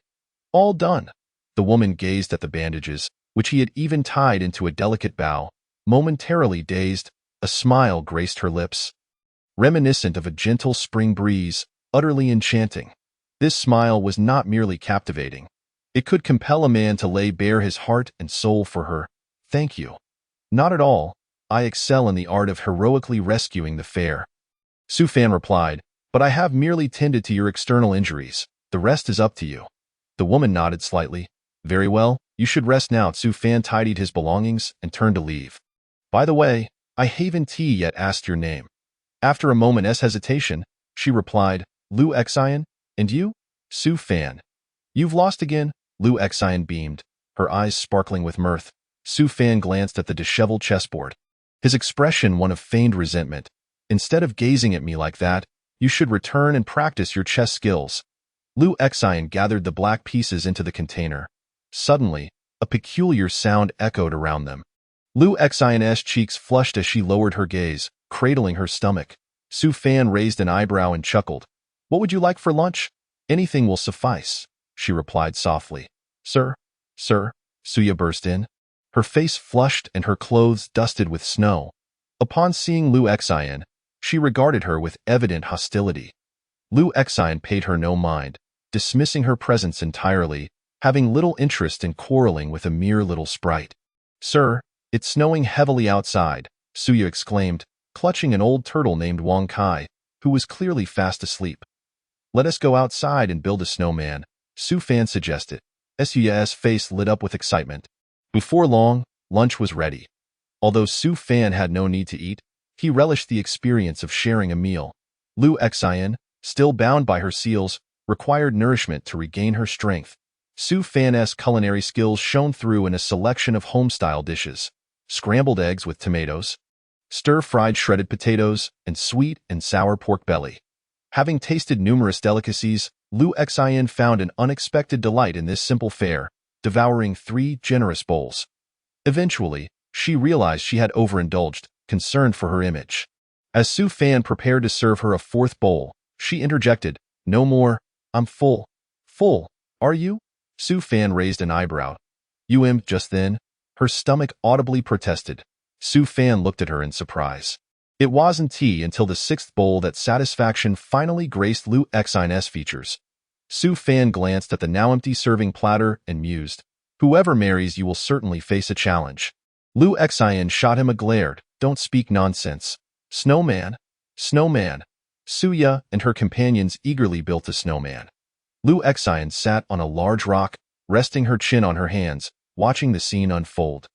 All done. The woman gazed at the bandages, which he had even tied into a delicate bow. Momentarily dazed, a smile graced her lips, reminiscent of a gentle spring breeze, utterly enchanting. This smile was not merely captivating. It could compel a man to lay bare his heart and soul for her. Thank you. Not at all. I excel in the art of heroically rescuing the fair. Su Fan replied, but I have merely tended to your external injuries. The rest is up to you. The woman nodded slightly. Very well, you should rest now. Su Fan tidied his belongings and turned to leave. By the way, I haven't yet asked your name. After a moment's hesitation, she replied, Lu Xian, and you? Su Fan. You've lost again? Lu Xian beamed, her eyes sparkling with mirth. Su Fan glanced at the disheveled chessboard, his expression one of feigned resentment. Instead of gazing at me like that, you should return and practice your chess skills. Lu Xian gathered the black pieces into the container. Suddenly, a A peculiar sound echoed around them. Lu Xin's cheeks flushed as she lowered her gaze, cradling her stomach. Su Fan raised an eyebrow and chuckled. "What would you like for lunch?" "Anything will suffice," she replied softly. Sir, Suya burst in. Her face flushed and her clothes dusted with snow. Upon seeing Lu Xin, she regarded her with evident hostility. Lu Xin paid her no mind, dismissing her presence entirely, having little interest in quarreling with a mere little sprite. "Sir, it's snowing heavily outside," Suya exclaimed, clutching an old turtle named Wang Kai, who was clearly fast asleep. "Let us go outside and build a snowman," Su Fan suggested. Suya's face lit up with excitement. Before long, lunch was ready. Although Su Fan had no need to eat, he relished the experience of sharing a meal. Lu Xin, still bound by her seals, required nourishment to regain her strength. Su Fan's culinary skills shone through in a selection of home-style dishes: scrambled eggs with tomatoes, stir-fried shredded potatoes, and sweet and sour pork belly. Having tasted numerous delicacies, Lu Xin found an unexpected delight in this simple fare, devouring 3 generous bowls. Eventually, she realized she had overindulged, concerned for her image. As Su Fan prepared to serve her a 4th bowl, she interjected, "No more, I'm full." "Full, are you?" Su Fan raised an eyebrow. "You am," just then, her stomach audibly protested. Su Fan looked at her in surprise. It wasn't tea until the 6th bowl that satisfaction finally graced Lu Xin's features. Su Fan glanced at the now empty serving platter and mused, "Whoever marries you will certainly face a challenge." Lu Xin shot him a glare. "Don't speak nonsense. Snowman? Snowman." Suya and her companions eagerly built a snowman. Lu Xin sat on a large rock, resting her chin on her hands, watching the scene unfold.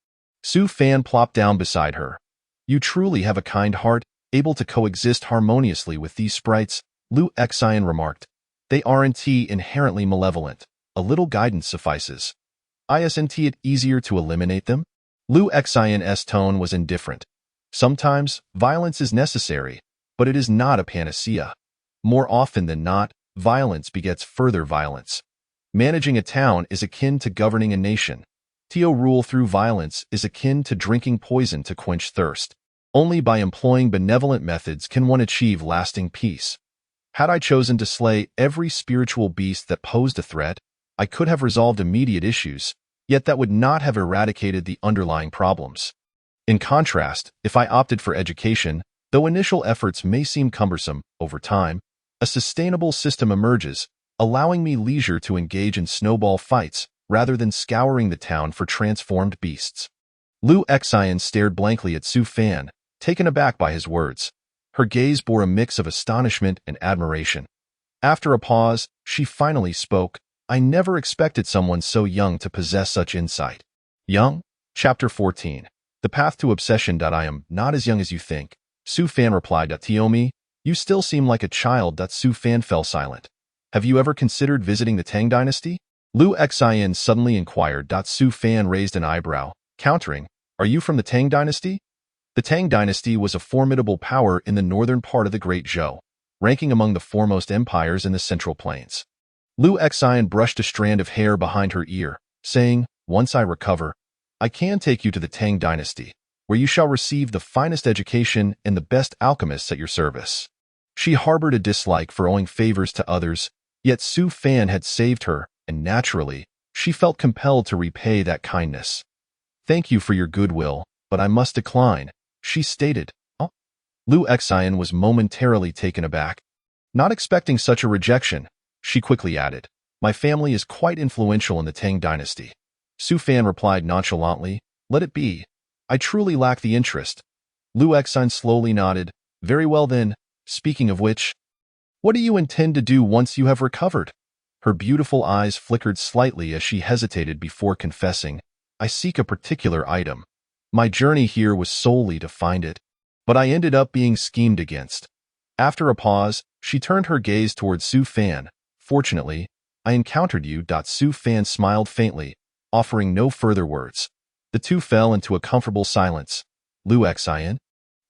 Su Fan plopped down beside her. "You truly have a kind heart, able to coexist harmoniously with these sprites," Lu Xin remarked. "They aren't inherently malevolent. A little guidance suffices. Isn't it easier to eliminate them?" Lu Xin's tone was indifferent. "Sometimes, violence is necessary, but it is not a panacea. More often than not, violence begets further violence. Managing a town is akin to governing a nation. To rule through violence is akin to drinking poison to quench thirst. Only by employing benevolent methods can one achieve lasting peace. Had I chosen to slay every spiritual beast that posed a threat, I could have resolved immediate issues, yet that would not have eradicated the underlying problems. In contrast, if I opted for education, though initial efforts may seem cumbersome, over time, a sustainable system emerges, allowing me leisure to engage in snowball fights rather than scouring the town for transformed beasts." Lu Xin stared blankly at Su Fan, taken aback by his words. Her gaze bore a mix of astonishment and admiration. After a pause, she finally spoke. "I never expected someone so young to possess such insight." Young? Chapter 14. The Path to Obsession. "I am not as young as you think," Su Fan replied. "Tiomi, you still seem like a child." Su Fan fell silent. "Have you ever considered visiting the Tang Dynasty?" Lu Xin suddenly inquired. Su Fan raised an eyebrow, countering, "Are you from the Tang Dynasty?" The Tang Dynasty was a formidable power in the northern part of the Great Zhou, ranking among the foremost empires in the Central Plains. Lu Xin brushed a strand of hair behind her ear, saying, "Once I recover, I can take you to the Tang Dynasty, where you shall receive the finest education and the best alchemists at your service." She harbored a dislike for owing favors to others, yet Su Fan had saved her, and naturally, she felt compelled to repay that kindness. "Thank you for your goodwill, but I must decline," she stated. "Oh?" Lu Xin was momentarily taken aback. Not expecting such a rejection, she quickly added, "My family is quite influential in the Tang Dynasty." Su Fan replied nonchalantly, "Let it be. I truly lack the interest." Lu Xin slowly nodded. "Very well then, speaking of which, what do you intend to do once you have recovered?" Her beautiful eyes flickered slightly as she hesitated before confessing, "I seek a particular item. My journey here was solely to find it, but I ended up being schemed against." After a pause, she turned her gaze towards Su Fan. "Fortunately, I encountered you." Su Fan smiled faintly, offering no further words. The two fell into a comfortable silence. Lu Xin,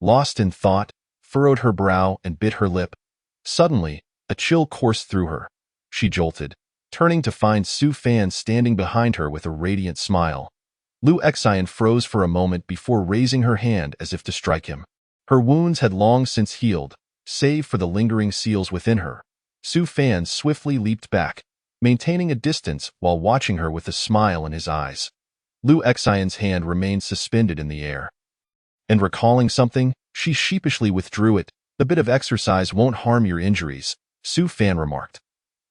lost in thought, furrowed her brow and bit her lip. Suddenly, a chill coursed through her. She jolted. turning to find Su Fan standing behind her with a radiant smile. Lu Exine froze for a moment before raising her hand as if to strike him. Her wounds had long since healed, save for the lingering seals within her. Su Fan swiftly leaped back, maintaining a distance while watching her with a smile in his eyes. Lu Exine's hand remained suspended in the air. And recalling something, she sheepishly withdrew it. "A bit of exercise won't harm your injuries," Su Fan remarked.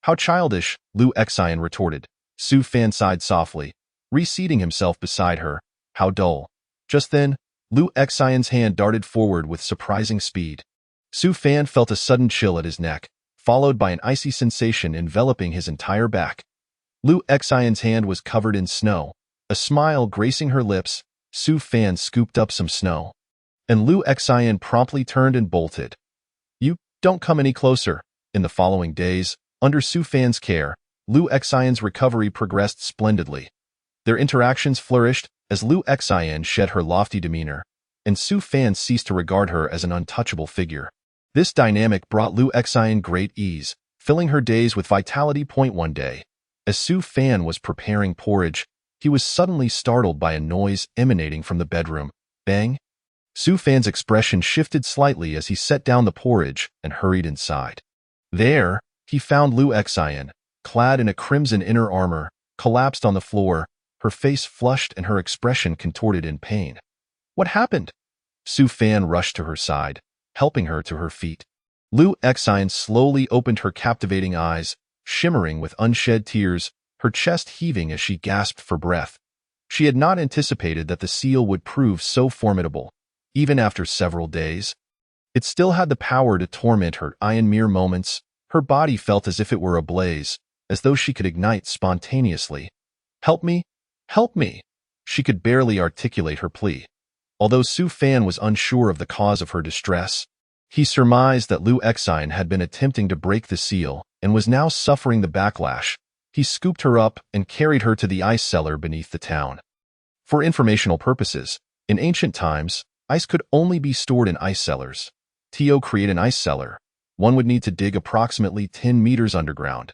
"How childish," Lu Exine retorted. Su Fan sighed softly, reseating himself beside her. "How dull." Just then, Lu Exine's hand darted forward with surprising speed. Su Fan felt a sudden chill at his neck, followed by an icy sensation enveloping his entire back. Lu Exine's hand was covered in snow. A smile gracing her lips, Su Fan scooped up some snow. And Lu Exine promptly turned and bolted. "You don't come any closer." In the following days, under Su Fan's care, Lu Exine's recovery progressed splendidly. Their interactions flourished as Lu Exine shed her lofty demeanor, and Su Fan ceased to regard her as an untouchable figure. This dynamic brought Lu Exine great ease, filling her days with vitality. One day, as Su Fan was preparing porridge, he was suddenly startled by a noise emanating from the bedroom. Bang! Su Fan's expression shifted slightly as he set down the porridge and hurried inside. There, he found Lu Exine, clad in a crimson inner armor, collapsed on the floor, her face flushed and her expression contorted in pain. "What happened?" Su Fan rushed to her side, helping her to her feet. Lu Exine slowly opened her captivating eyes, shimmering with unshed tears, her chest heaving as she gasped for breath. She had not anticipated that the seal would prove so formidable. Even after several days, it still had the power to torment her. In mere moments, her body felt as if it were ablaze, as though she could ignite spontaneously. "Help me! Help me!" She could barely articulate her plea. Although Su Fan was unsure of the cause of her distress, he surmised that Lu Exine had been attempting to break the seal and was now suffering the backlash. He scooped her up and carried her to the ice cellar beneath the town. For informational purposes, in ancient times, ice could only be stored in ice cellars. To create an ice cellar, one would need to dig approximately 10 meters underground.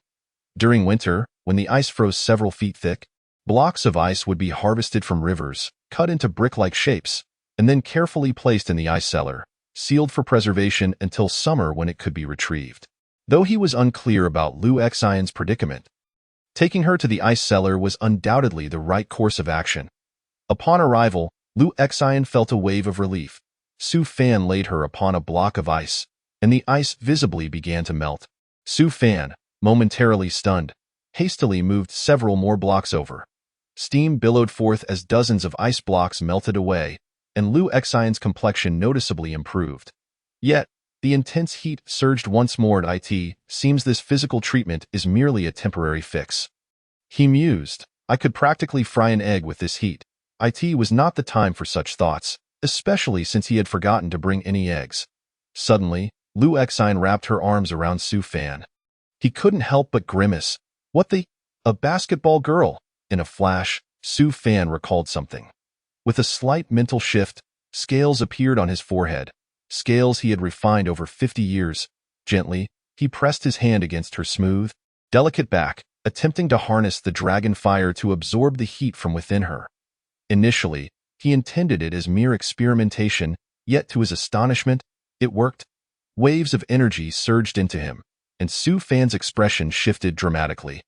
During winter, when the ice froze several feet thick, blocks of ice would be harvested from rivers, cut into brick-like shapes, and then carefully placed in the ice cellar, sealed for preservation until summer when it could be retrieved. Though he was unclear about Lu Exine's predicament, taking her to the ice cellar was undoubtedly the right course of action. Upon arrival, Lu Exine felt a wave of relief. Su Fan laid her upon a block of ice, and the ice visibly began to melt. Su Fan, momentarily stunned, hastily moved several more blocks over. Steam billowed forth as dozens of ice blocks melted away, and Lu Exine's complexion noticeably improved. Yet, the intense heat surged once more. "It seems this physical treatment is merely a temporary fix," he mused. "I could practically fry an egg with this heat." It was not the time for such thoughts, especially since he had forgotten to bring any eggs. Suddenly, Lu Exine wrapped her arms around Su Fan. He couldn't help but grimace. "What the? A basketball girl?" In a flash, Su Fan recalled something. With a slight mental shift, scales appeared on his forehead, scales he had refined over 50 years. Gently, he pressed his hand against her smooth, delicate back, attempting to harness the dragon fire to absorb the heat from within her. Initially, he intended it as mere experimentation, yet to his astonishment, it worked. Waves of energy surged into him, and Su Fan's expression shifted dramatically.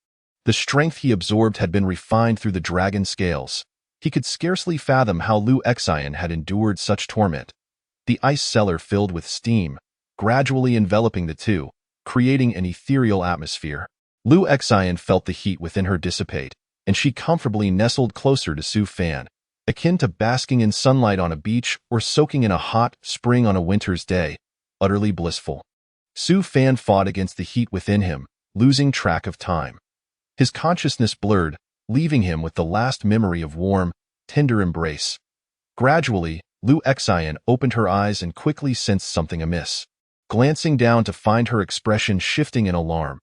The strength he absorbed had been refined through the dragon scales. He could scarcely fathom how Lu Exine had endured such torment. The ice cellar filled with steam, gradually enveloping the two, creating an ethereal atmosphere. Lu Exine felt the heat within her dissipate, and she comfortably nestled closer to Su Fan, akin to basking in sunlight on a beach or soaking in a hot spring on a winter's day, utterly blissful. Su Fan fought against the heat within him, losing track of time. His consciousness blurred, leaving him with the last memory of warm, tender embrace. Gradually, Lu Exine opened her eyes and quickly sensed something amiss, glancing down to find her expression shifting in alarm.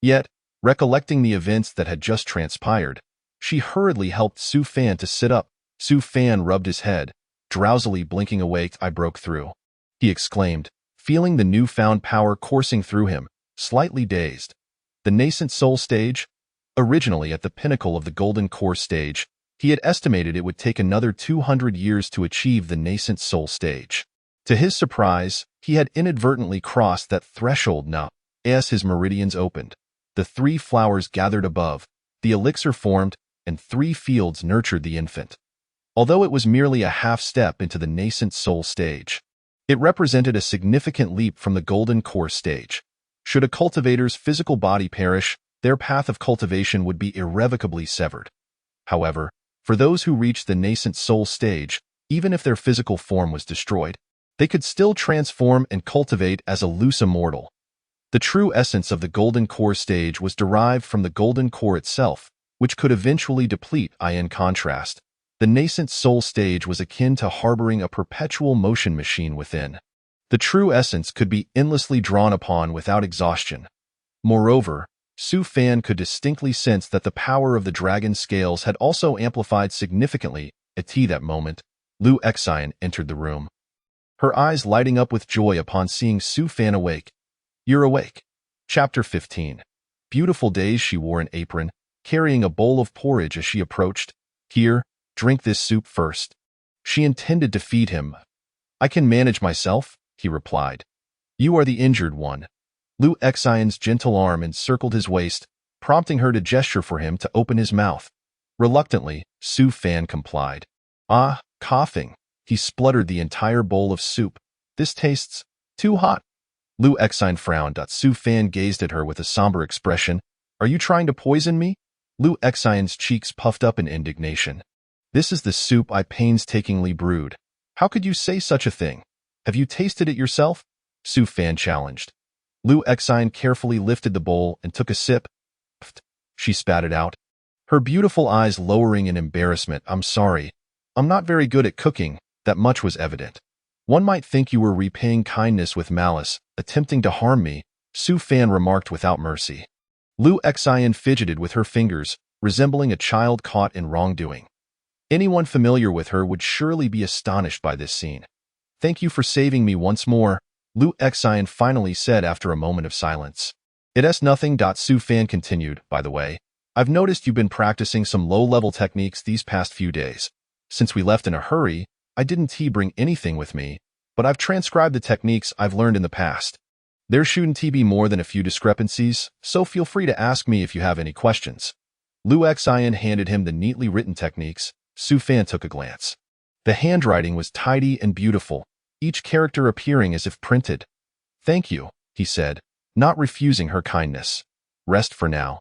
Yet, recollecting the events that had just transpired, she hurriedly helped Su Fan to sit up. Su Fan rubbed his head, drowsily blinking awake. "I broke through," he exclaimed, feeling the newfound power coursing through him, slightly dazed. "The nascent soul stage?" Originally at the pinnacle of the Golden Core stage, he had estimated it would take another 200 years to achieve the nascent soul stage. To his surprise, he had inadvertently crossed that threshold now. As his meridians opened, the 3 flowers gathered above, the elixir formed, and 3 fields nurtured the infant. Although it was merely a half step into the nascent soul stage, it represented a significant leap from the Golden Core stage. Should a cultivator's physical body perish, their path of cultivation would be irrevocably severed. However, for those who reached the nascent soul stage, even if their physical form was destroyed, they could still transform and cultivate as a loose immortal. The true essence of the Golden Core stage was derived from the Golden Core itself, which could eventually deplete. In contrast, the nascent soul stage was akin to harboring a perpetual motion machine within. The true essence could be endlessly drawn upon without exhaustion. Moreover, Su Fan could distinctly sense that the power of the dragon scales had also amplified significantly. At that moment, Lu Exine entered the room, her eyes lighting up with joy upon seeing Su Fan awake. "You're awake." Chapter 15. Beautiful days. She wore an apron, carrying a bowl of porridge as she approached. "Here, drink this soup first." She intended to feed him. "I can manage myself," he replied. "You are the injured one." Lu Exine's gentle arm encircled his waist, prompting her to gesture for him to open his mouth. Reluctantly, Su Fan complied. Coughing, he spluttered the entire bowl of soup. "This tastes too hot." Lu Exine frowned. Su Fan gazed at her with a somber expression. "Are you trying to poison me?" Lu Exine's cheeks puffed up in indignation. "This is the soup I painstakingly brewed. How could you say such a thing? Have you tasted it yourself?" Su Fan challenged. Lu Exine carefully lifted the bowl and took a sip. "Pfft," she spat it out, her beautiful eyes lowering in embarrassment. "I'm sorry. I'm not very good at cooking." That much was evident. "One might think you were repaying kindness with malice, attempting to harm me," Su Fan remarked without mercy. Lu Exine fidgeted with her fingers, resembling a child caught in wrongdoing. Anyone familiar with her would surely be astonished by this scene. "Thank you for saving me once more," Lu Exine finally said after a moment of silence. "It's nothing." Su Fan continued. "By the way, I've noticed you've been practicing some low-level techniques these past few days. Since we left in a hurry, I didn't bring anything with me, but I've transcribed the techniques I've learned in the past. There shouldn't be more than a few discrepancies, so feel free to ask me if you have any questions." Lu Exine handed him the neatly written techniques. Su Fan took a glance. The handwriting was tidy and beautiful, each character appearing as if printed. "Thank you," he said, not refusing her kindness. "Rest for now.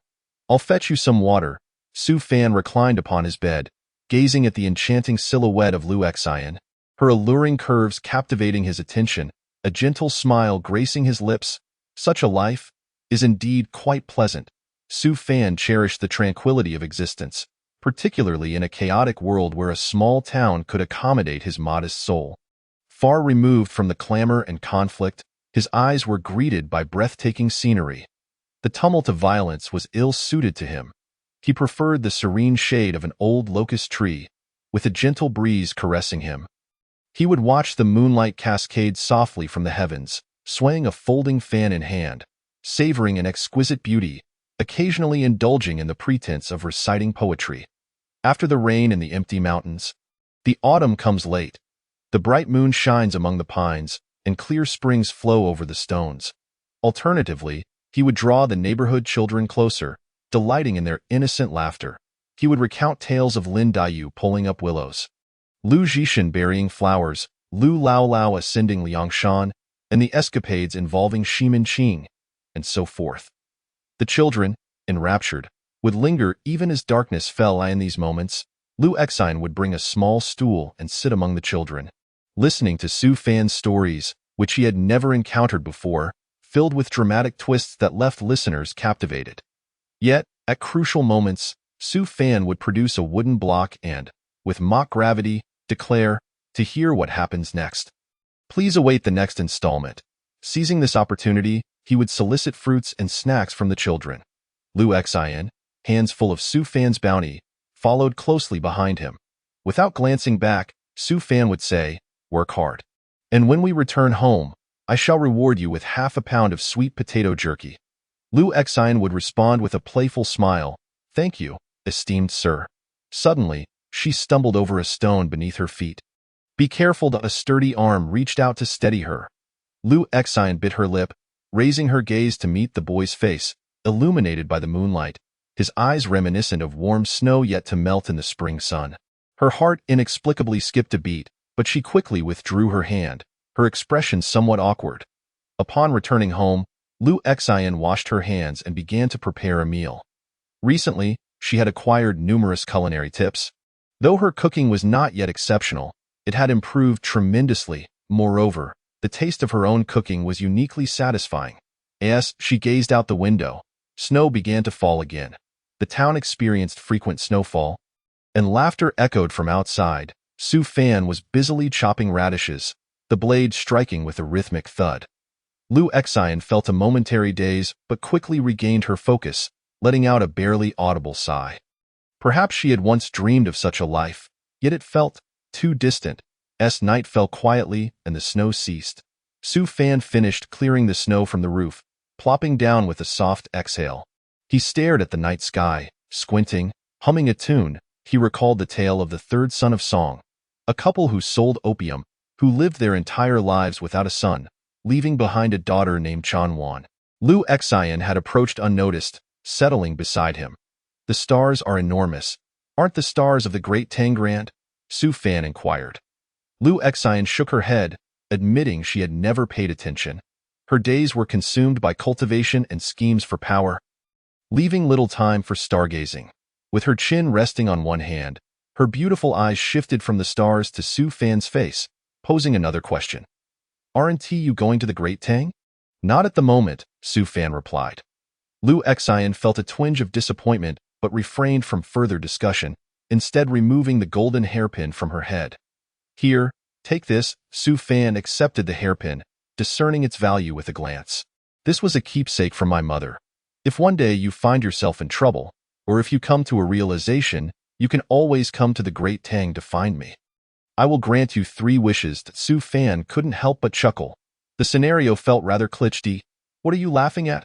I'll fetch you some water." Su Fan reclined upon his bed, gazing at the enchanting silhouette of Lu Exine, her alluring curves captivating his attention, a gentle smile gracing his lips. Such a life is indeed quite pleasant. Su Fan cherished the tranquility of existence, particularly in a chaotic world where a small town could accommodate his modest soul. Far removed from the clamor and conflict, his eyes were greeted by breathtaking scenery. The tumult of violence was ill-suited to him. He preferred the serene shade of an old locust tree, with a gentle breeze caressing him. He would watch the moonlight cascade softly from the heavens, swaying a folding fan in hand, savoring an exquisite beauty, occasionally indulging in the pretense of reciting poetry. After the rain in the empty mountains, the autumn comes late. The bright moon shines among the pines, and clear springs flow over the stones. Alternatively, he would draw the neighborhood children closer, delighting in their innocent laughter. He would recount tales of Lin Daiyu pulling up willows, Lu Zhishan burying flowers, Lu Lao Lao ascending Liangshan, and the escapades involving Shimin Qing, and so forth. The children, enraptured, would linger even as darkness fell. In these moments, Lu Exine would bring a small stool and sit among the children, listening to Su Fan's stories, which he had never encountered before, filled with dramatic twists that left listeners captivated. Yet, at crucial moments, Su Fan would produce a wooden block and, with mock gravity, declare, "To hear what happens next, please await the next installment." Seizing this opportunity, he would solicit fruits and snacks from the children. Lu Exine, hands full of Su Fan's bounty, followed closely behind him. Without glancing back, Su Fan would say, "Work hard. And when we return home, I shall reward you with half a pound of sweet potato jerky." Lu Exine would respond with a playful smile, Thank you, esteemed sir. Suddenly, she stumbled over a stone beneath her feet. Be careful, a sturdy arm reached out to steady her. Liu Exine bit her lip, raising her gaze to meet the boy's face, illuminated by the moonlight, his eyes reminiscent of warm snow yet to melt in the spring sun. Her heart inexplicably skipped a beat, but she quickly withdrew her hand, her expression somewhat awkward. Upon returning home, Liu Exine washed her hands and began to prepare a meal. Recently, she had acquired numerous culinary tips. Though her cooking was not yet exceptional, it had improved tremendously. Moreover, the taste of her own cooking was uniquely satisfying. As she gazed out the window, snow began to fall again. The town experienced frequent snowfall, and laughter echoed from outside. Su Fan was busily chopping radishes, the blade striking with a rhythmic thud. Liu Exine felt a momentary daze but quickly regained her focus, letting out a barely audible sigh. Perhaps she had once dreamed of such a life, yet it felt too distant. Night fell quietly and the snow ceased. Su Fan finished clearing the snow from the roof, plopping down with a soft exhale. He stared at the night sky, squinting, humming a tune. He recalled the tale of the third son of Song, a couple who sold opium, who lived their entire lives without a son, leaving behind a daughter named Chan Wan. Liu Exine had approached unnoticed, settling beside him. The stars are enormous. Aren't the stars of the Great Tang grand? Su Fan inquired. Liu Exine shook her head, admitting she had never paid attention. Her days were consumed by cultivation and schemes for power, leaving little time for stargazing. With her chin resting on one hand, her beautiful eyes shifted from the stars to Su Fan's face, posing another question. Aren't you going to the Great Tang? Not at the moment, Su Fan replied. Liu Exine felt a twinge of disappointment but refrained from further discussion, instead removing the golden hairpin from her head. Here, take this. Su Fan accepted the hairpin, discerning its value with a glance. This was a keepsake from my mother. If one day you find yourself in trouble, or if you come to a realization, you can always come to the Great Tang to find me. I will grant you 3 wishes. Su Fan couldn't help but chuckle. The scenario felt rather cliché. What are you laughing at?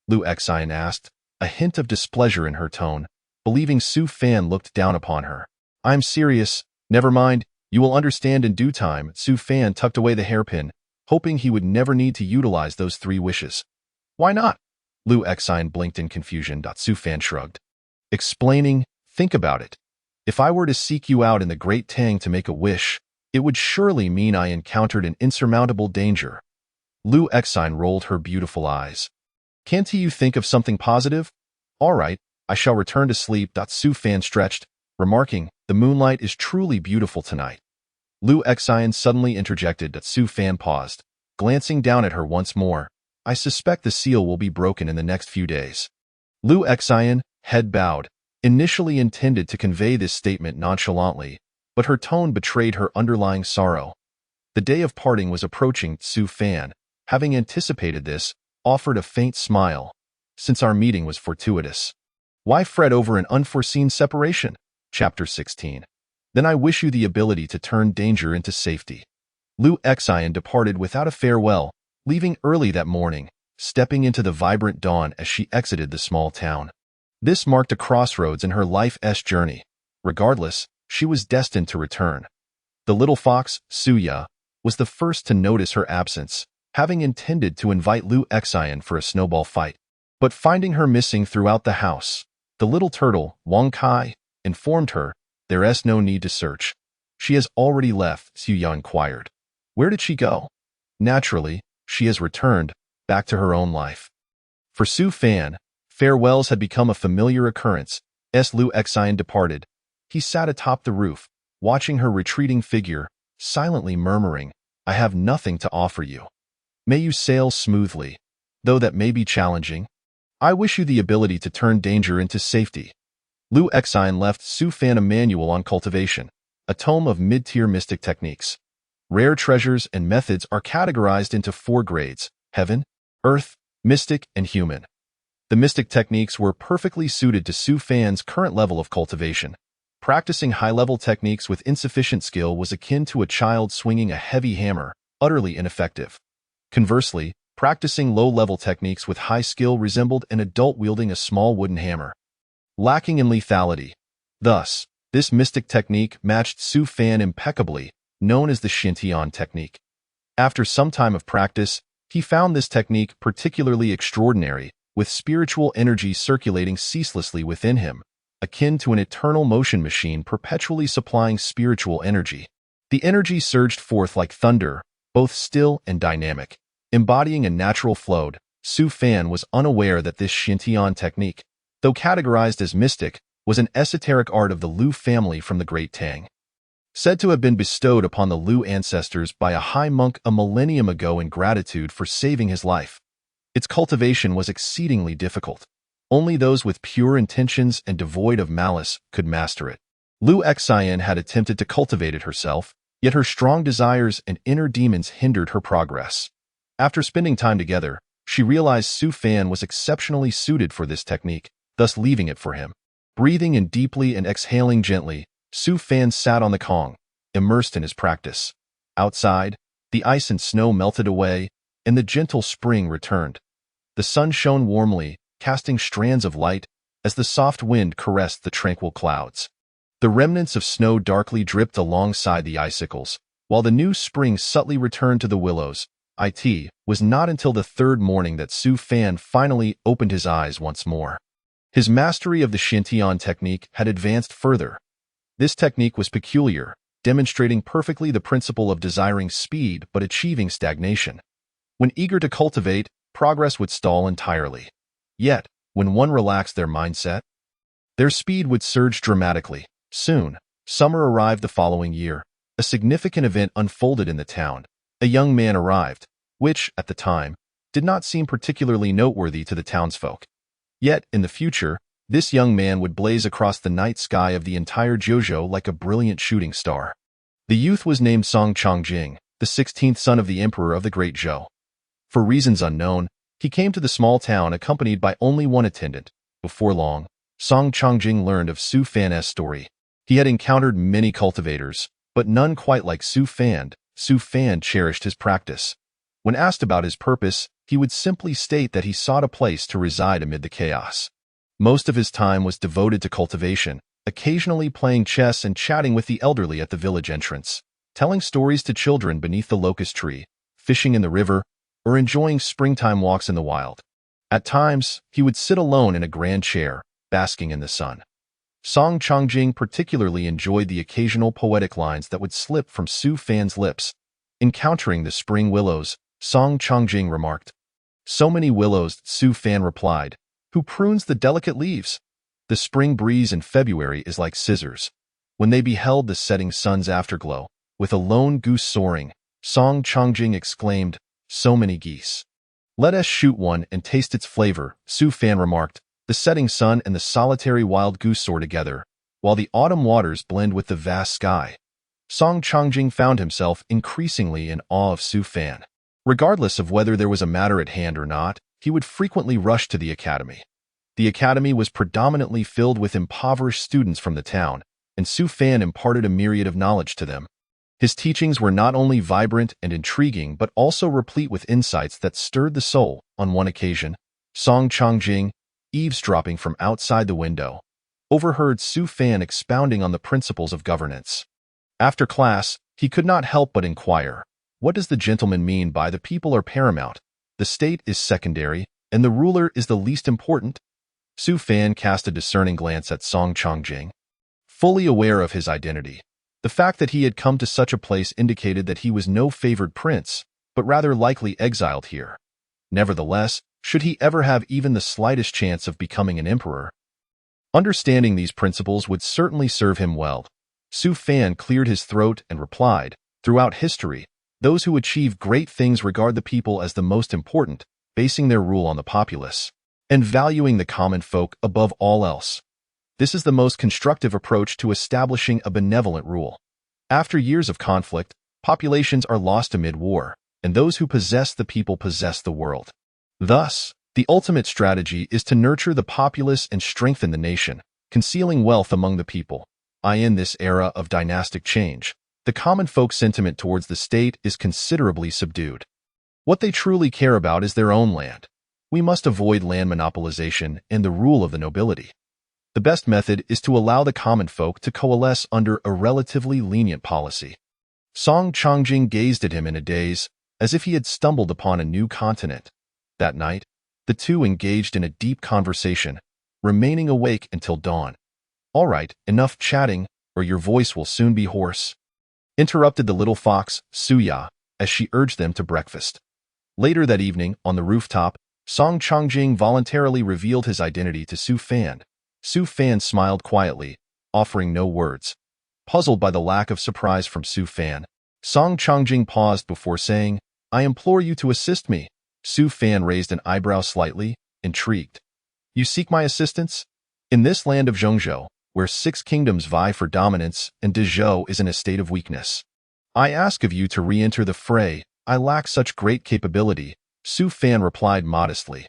Liu Exine asked, a hint of displeasure in her tone, believing Su Fan looked down upon her. I'm serious. Never mind, you will understand in due time. Su Fan tucked away the hairpin, hoping he would never need to utilize those 3 wishes. Why not? Liu Exine blinked in confusion. Su Fan shrugged. Explaining, think about it. If I were to seek you out in the Great Tang to make a wish, it would surely mean I encountered an insurmountable danger. Liu Exine rolled her beautiful eyes. Can't you think of something positive? All right, I shall return to sleep. Su Fan stretched, remarking, the moonlight is truly beautiful tonight. Liu Exine suddenly interjected. Su Fan paused, glancing down at her once more. I suspect the seal will be broken in the next few days. Liu Exine, head bowed, initially intended to convey this statement nonchalantly, but her tone betrayed her underlying sorrow. The day of parting was approaching. Su Fan, having anticipated this, offered a faint smile. Since our meeting was fortuitous, why fret over an unforeseen separation? Chapter 16. Then I wish you the ability to turn danger into safety. Liu Exine departed without a farewell, leaving early that morning, stepping into the vibrant dawn as she exited the small town. This marked a crossroads in her life's journey. Regardless, she was destined to return. The little fox, Suya, was the first to notice her absence, having intended to invite Liu Exine for a snowball fight. But finding her missing throughout the house, the little turtle, Wang Kai, informed her there's no need to search. She has already left, Suya inquired. Where did she go? Naturally, she has returned, back to her own life. For Su Fan, farewells had become a familiar occurrence. Liu Exine departed. He sat atop the roof, watching her retreating figure, silently murmuring, I have nothing to offer you. May you sail smoothly, though that may be challenging. I wish you the ability to turn danger into safety. Liu Exine left Su Fan a manual on cultivation, a tome of mid-tier mystic techniques. Rare treasures and methods are categorized into 4 grades: heaven, earth, mystic, and human. The mystic techniques were perfectly suited to Su Fan's current level of cultivation. Practicing high-level techniques with insufficient skill was akin to a child swinging a heavy hammer, utterly ineffective. Conversely, practicing low-level techniques with high skill resembled an adult wielding a small wooden hammer. lacking in lethality. Thus, this mystic technique matched Su Fan impeccably, known as the Xintian technique. After some time of practice, he found this technique particularly extraordinary, with spiritual energy circulating ceaselessly within him, akin to an eternal motion machine perpetually supplying spiritual energy. The energy surged forth like thunder, both still and dynamic. Embodying a natural flow, Su Fan was unaware that this Xintian technique, though categorized as mystic, was an esoteric art of the Liu family from the Great Tang. Said to have been bestowed upon the Liu ancestors by a high monk a millennium ago in gratitude for saving his life. Its cultivation was exceedingly difficult. Only those with pure intentions and devoid of malice could master it. Liu Xian had attempted to cultivate it herself, yet her strong desires and inner demons hindered her progress. After spending time together, she realized Su Fan was exceptionally suited for this technique, thus leaving it for him. Breathing in deeply and exhaling gently, Su Fan sat on the Kong, immersed in his practice. Outside, the ice and snow melted away, and the gentle spring returned. The sun shone warmly, casting strands of light as the soft wind caressed the tranquil clouds. The remnants of snow darkly dripped alongside the icicles, while the new spring subtly returned to the willows. It was not until the third morning that Su Fan finally opened his eyes once more. His mastery of the Xintian technique had advanced further. This technique was peculiar, demonstrating perfectly the principle of desiring speed but achieving stagnation. When eager to cultivate, progress would stall entirely. Yet, when one relaxed their mindset, their speed would surge dramatically. Soon, summer arrived the following year. A significant event unfolded in the town. A young man arrived, which, at the time, did not seem particularly noteworthy to the townsfolk. Yet, in the future, this young man would blaze across the night sky of the entire Jiuzhou like a brilliant shooting star. The youth was named Song Changjing, the 16th son of the emperor of the Great Zhou. For reasons unknown, he came to the small town accompanied by only one attendant. Before long, Song Changjing learned of Su Fan's story. He had encountered many cultivators, but none quite like Su Fan. Su Fan cherished his practice. When asked about his purpose, he would simply state that he sought a place to reside amid the chaos. Most of his time was devoted to cultivation, occasionally playing chess and chatting with the elderly at the village entrance, telling stories to children beneath the locust tree, fishing in the river, or enjoying springtime walks in the wild. At times, he would sit alone in a grand chair, basking in the sun. Song Changjing particularly enjoyed the occasional poetic lines that would slip from Su Fan's lips. Encountering the spring willows, Song Changjing remarked, "So many willows," Su Fan replied, "Who prunes the delicate leaves? The spring breeze in February is like scissors." When they beheld the setting sun's afterglow, with a lone goose soaring, Song Changjing exclaimed, "So many geese. Let us shoot one and taste its flavor," Su Fan remarked. The setting sun and the solitary wild goose soar together, while the autumn waters blend with the vast sky. Song Changjing found himself increasingly in awe of Su Fan. Regardless of whether there was a matter at hand or not, he would frequently rush to the academy. The academy was predominantly filled with impoverished students from the town, and Su Fan imparted a myriad of knowledge to them. His teachings were not only vibrant and intriguing but also replete with insights that stirred the soul. On one occasion, Song Changjing, eavesdropping from outside the window, overheard Su Fan expounding on the principles of governance. After class, he could not help but inquire, "What does the gentleman mean by the people are paramount, the state is secondary, and the ruler is the least important?" Su Fan cast a discerning glance at Song Changjing. Fully aware of his identity, the fact that he had come to such a place indicated that he was no favored prince, but rather likely exiled here. Nevertheless, should he ever have even the slightest chance of becoming an emperor, understanding these principles would certainly serve him well. Su Fan cleared his throat and replied, "Throughout history, those who achieve great things regard the people as the most important, basing their rule on the populace, and valuing the common folk above all else. This is the most constructive approach to establishing a benevolent rule. After years of conflict, populations are lost amid war, and those who possess the people possess the world. Thus, the ultimate strategy is to nurture the populace and strengthen the nation, concealing wealth among the people. In this era of dynastic change, the common folk's sentiment towards the state is considerably subdued. What they truly care about is their own land. We must avoid land monopolization and the rule of the nobility. The best method is to allow the common folk to coalesce under a relatively lenient policy. Song Changjing gazed at him in a daze, as if he had stumbled upon a new continent. That night, the two engaged in a deep conversation, remaining awake until dawn. "All right, enough chatting, or your voice will soon be hoarse," interrupted the little fox, Suya, as she urged them to breakfast. Later that evening, on the rooftop, Song Changjing voluntarily revealed his identity to Su Fan. Su Fan smiled quietly, offering no words. Puzzled by the lack of surprise from Su Fan, Song Changjing paused before saying, "I implore you to assist me." Su Fan raised an eyebrow slightly, intrigued. "You seek my assistance? In this land of Zhongzhou, where 6 kingdoms vie for dominance and Dezhou is in a state of weakness, I ask of you to re-enter the fray. I lack such great capability," Su Fan replied modestly.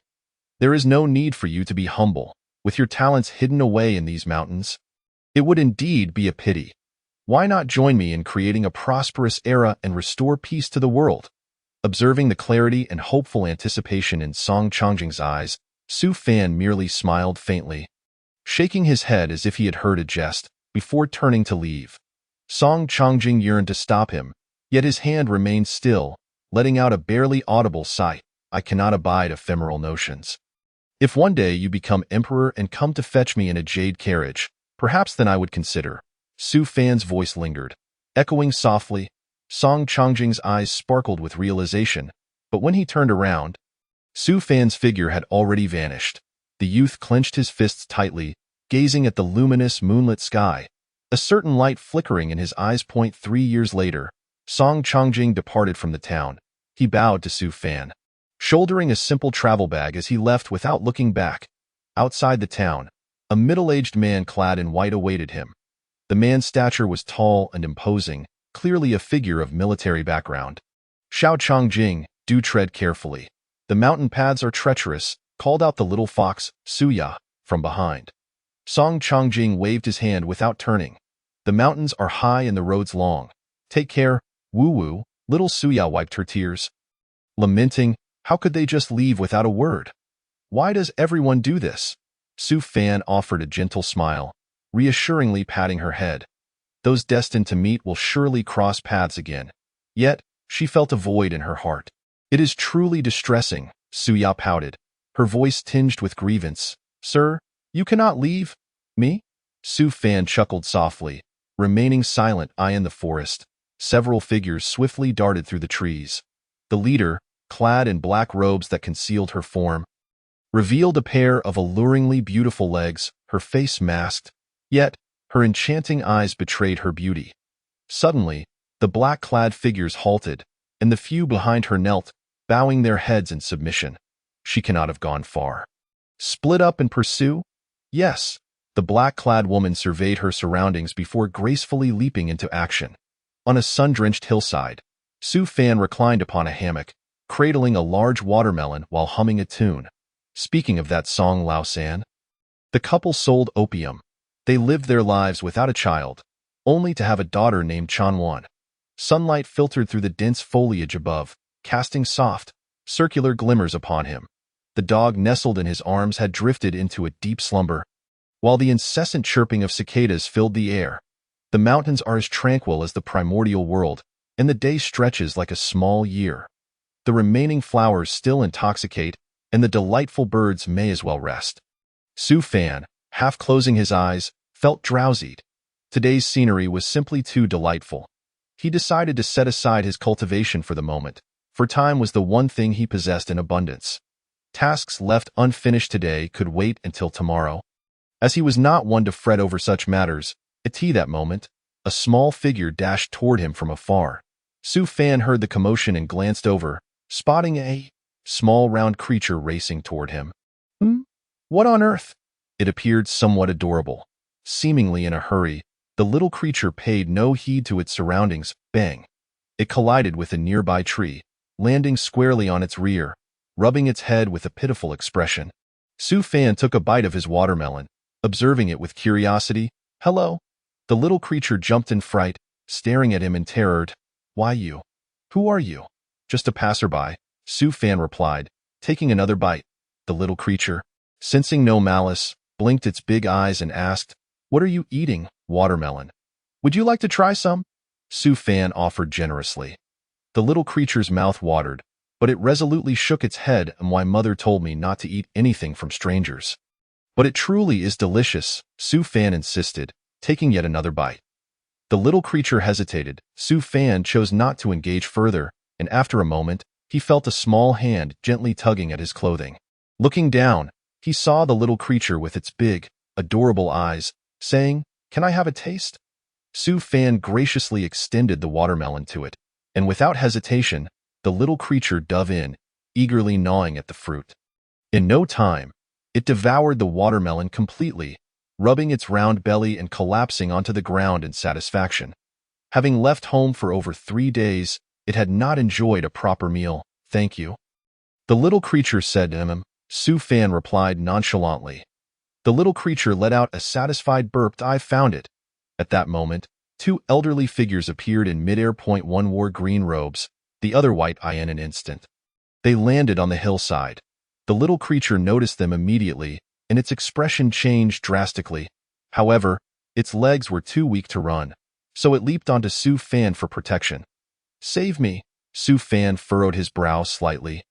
"There is no need for you to be humble, with your talents hidden away in these mountains. It would indeed be a pity. Why not join me in creating a prosperous era and restore peace to the world?" Observing the clarity and hopeful anticipation in Song Changjing's eyes, Su Fan merely smiled faintly, shaking his head as if he had heard a jest, before turning to leave. Song Changjing yearned to stop him, yet his hand remained still, letting out a barely audible sigh. "I cannot abide ephemeral notions. If one day you become emperor and come to fetch me in a jade carriage, perhaps then I would consider." Su Fan's voice lingered, echoing softly. Song Changjing's eyes sparkled with realization, but when he turned around, Su Fan's figure had already vanished. The youth clenched his fists tightly, gazing at the luminous moonlit sky, a certain light flickering in his eyes. 3 years later, Song Changjing departed from the town. He bowed to Su Fan, shouldering a simple travel bag as he left without looking back. Outside the town, a middle-aged man clad in white awaited him. The man's stature was tall and imposing, clearly a figure of military background. "Xiao Changjing, do tread carefully. The mountain paths are treacherous," called out the little fox, Suya, from behind. Song Changjing waved his hand without turning. "The mountains are high and the roads long. Take care, Wu-Wu." Little Suya wiped her tears, lamenting, how could they just leave without a word? "Why does everyone do this?" Su Fan offered a gentle smile, reassuringly patting her head. Those destined to meet will surely cross paths again. Yet, she felt a void in her heart. "It is truly distressing," Suya pouted, her voice tinged with grievance. "Sir, you cannot leave me?" Su Fan chuckled softly, remaining silent. Eye in the forest, several figures swiftly darted through the trees. The leader, clad in black robes that concealed her form, revealed a pair of alluringly beautiful legs, her face masked, yet her enchanting eyes betrayed her beauty. Suddenly, the black-clad figures halted, and the few behind her knelt, bowing their heads in submission. She cannot have gone far. Split up and pursue? Yes. The black-clad woman surveyed her surroundings before gracefully leaping into action. On a sun-drenched hillside, Su Fan reclined upon a hammock, cradling a large watermelon while humming a tune. Speaking of that song Lao San, the couple sold opium. They lived their lives without a child, only to have a daughter named Chanwan. Sunlight filtered through the dense foliage above, casting soft, circular glimmers upon him. The dog nestled in his arms had drifted into a deep slumber, while the incessant chirping of cicadas filled the air. The mountains are as tranquil as the primordial world, and the day stretches like a small year. The remaining flowers still intoxicate, and the delightful birds may as well rest. Su Fan, half closing his eyes, felt drowsied. Today's scenery was simply too delightful. He decided to set aside his cultivation for the moment, for time was the one thing he possessed in abundance. Tasks left unfinished today could wait until tomorrow. As he was not one to fret over such matters, at that moment, a small figure dashed toward him from afar. Su Fan heard the commotion and glanced over, spotting a small round creature racing toward him. What on earth? It appeared somewhat adorable. Seemingly in a hurry, the little creature paid no heed to its surroundings. Bang! It collided with a nearby tree, landing squarely on its rear, rubbing its head with a pitiful expression. Su Fan took a bite of his watermelon, observing it with curiosity. "Hello?" The little creature jumped in fright, staring at him in terror. "Why you? Who are you?" "Just a passerby," Su Fan replied, taking another bite. The little creature, sensing no malice, blinked its big eyes and asked, "What are you eating, watermelon? Would you like to try some?" Su Fan offered generously. The little creature's mouth watered, but it resolutely shook its head, and my mother told me not to eat anything from strangers. "But it truly is delicious," Su Fan insisted, taking yet another bite. The little creature hesitated. Su Fan chose not to engage further, and after a moment, he felt a small hand gently tugging at his clothing. Looking down, he saw the little creature with its big, adorable eyes, saying, "Can I have a taste?" Su Fan graciously extended the watermelon to it, and without hesitation, the little creature dove in, eagerly gnawing at the fruit. In no time, it devoured the watermelon completely, rubbing its round belly and collapsing onto the ground in satisfaction. Having left home for over 3 days, it had not enjoyed a proper meal, thank you. The little creature said to him. Su Fan replied nonchalantly. The little creature let out a satisfied burp. "I found it." At that moment, 2 elderly figures appeared in midair. One wore green robes, the other white. In an instant, they landed on the hillside. The little creature noticed them immediately, and its expression changed drastically. However, its legs were too weak to run, so it leaped onto Su Fan for protection. "Save me!" Su Fan furrowed his brow slightly.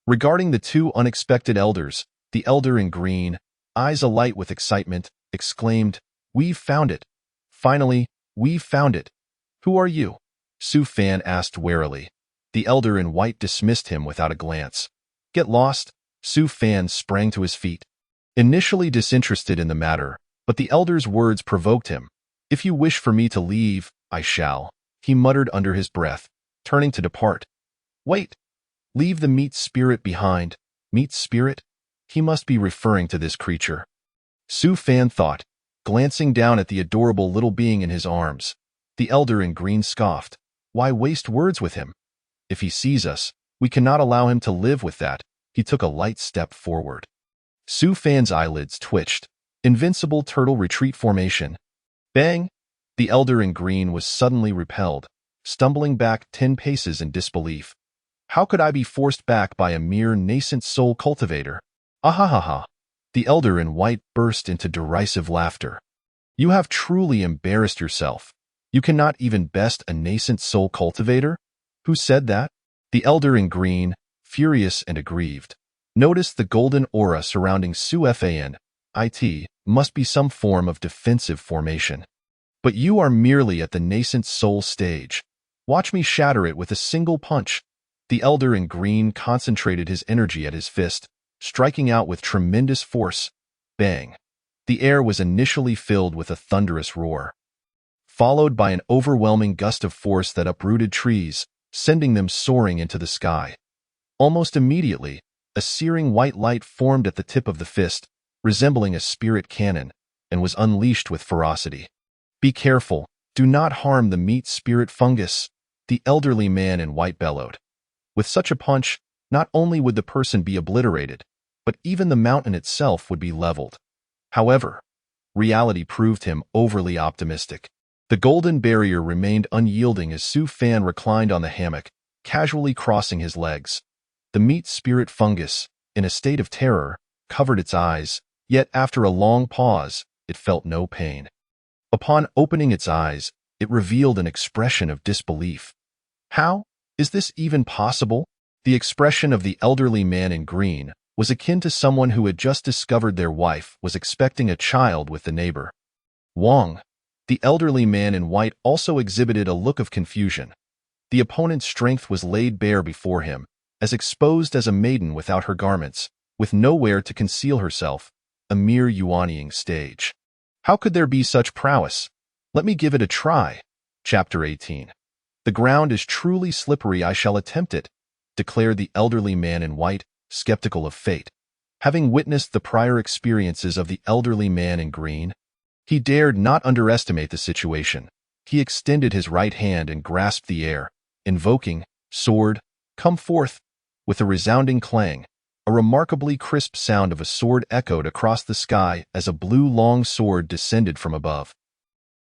Regarding the 2 unexpected elders, the elder in green, eyes alight with excitement, exclaimed, "We've found it! Finally, we've found it! Who are you?" Su Fan asked warily. The elder in white dismissed him without a glance. "Get lost!" Su Fan sprang to his feet. Initially disinterested in the matter, but the elder's words provoked him. "If you wish for me to leave, I shall," he muttered under his breath, turning to depart. "Wait! Leave the meat spirit behind." Meat spirit? He must be referring to this creature. Su Fan thought, glancing down at the adorable little being in his arms. The elder in green scoffed. "Why waste words with him? If he sees us, we cannot allow him to live with that." He took a light step forward. Su Fan's eyelids twitched. Invincible turtle retreat formation. Bang! The elder in green was suddenly repelled, stumbling back 10 paces in disbelief. "How could I be forced back by a mere nascent soul cultivator?" "Ahahaha!" The elder in white burst into derisive laughter. "You have truly embarrassed yourself. You cannot even best a nascent soul cultivator? Who said that?" The elder in green, furious and aggrieved, noticed the golden aura surrounding Su Fan. It must be some form of defensive formation. "But you are merely at the nascent soul stage. Watch me shatter it with a single punch." The elder in green concentrated his energy at his fist, striking out with tremendous force. Bang! The air was initially filled with a thunderous roar, followed by an overwhelming gust of force that uprooted trees, sending them soaring into the sky. Almost immediately, a searing white light formed at the tip of the fist, resembling a spirit cannon, and was unleashed with ferocity. "Be careful, do not harm the meat spirit fungus," the elderly man in white bellowed. With such a punch, not only would the person be obliterated, but even the mountain itself would be leveled. However, reality proved him overly optimistic. The golden barrier remained unyielding as Su Fan reclined on the hammock, casually crossing his legs. The meat spirit fungus, in a state of terror, covered its eyes, yet after a long pause, it felt no pain. Upon opening its eyes, it revealed an expression of disbelief. "How? Is this even possible?" The expression of the elderly man in green was akin to someone who had just discovered their wife was expecting a child with the neighbor. Wong, the elderly man in white, also exhibited a look of confusion. The opponent's strength was laid bare before him, as exposed as a maiden without her garments, with nowhere to conceal herself, a mere yuanying stage. How could there be such prowess? Let me give it a try. Chapter 18. The ground is truly slippery. I shall attempt it, declared the elderly man in white, skeptical of fate. Having witnessed the prior experiences of the elderly man in green, he dared not underestimate the situation. He extended his right hand and grasped the air, invoking, "Sword, come forth." With a resounding clang, a remarkably crisp sound of a sword echoed across the sky as a blue long sword descended from above,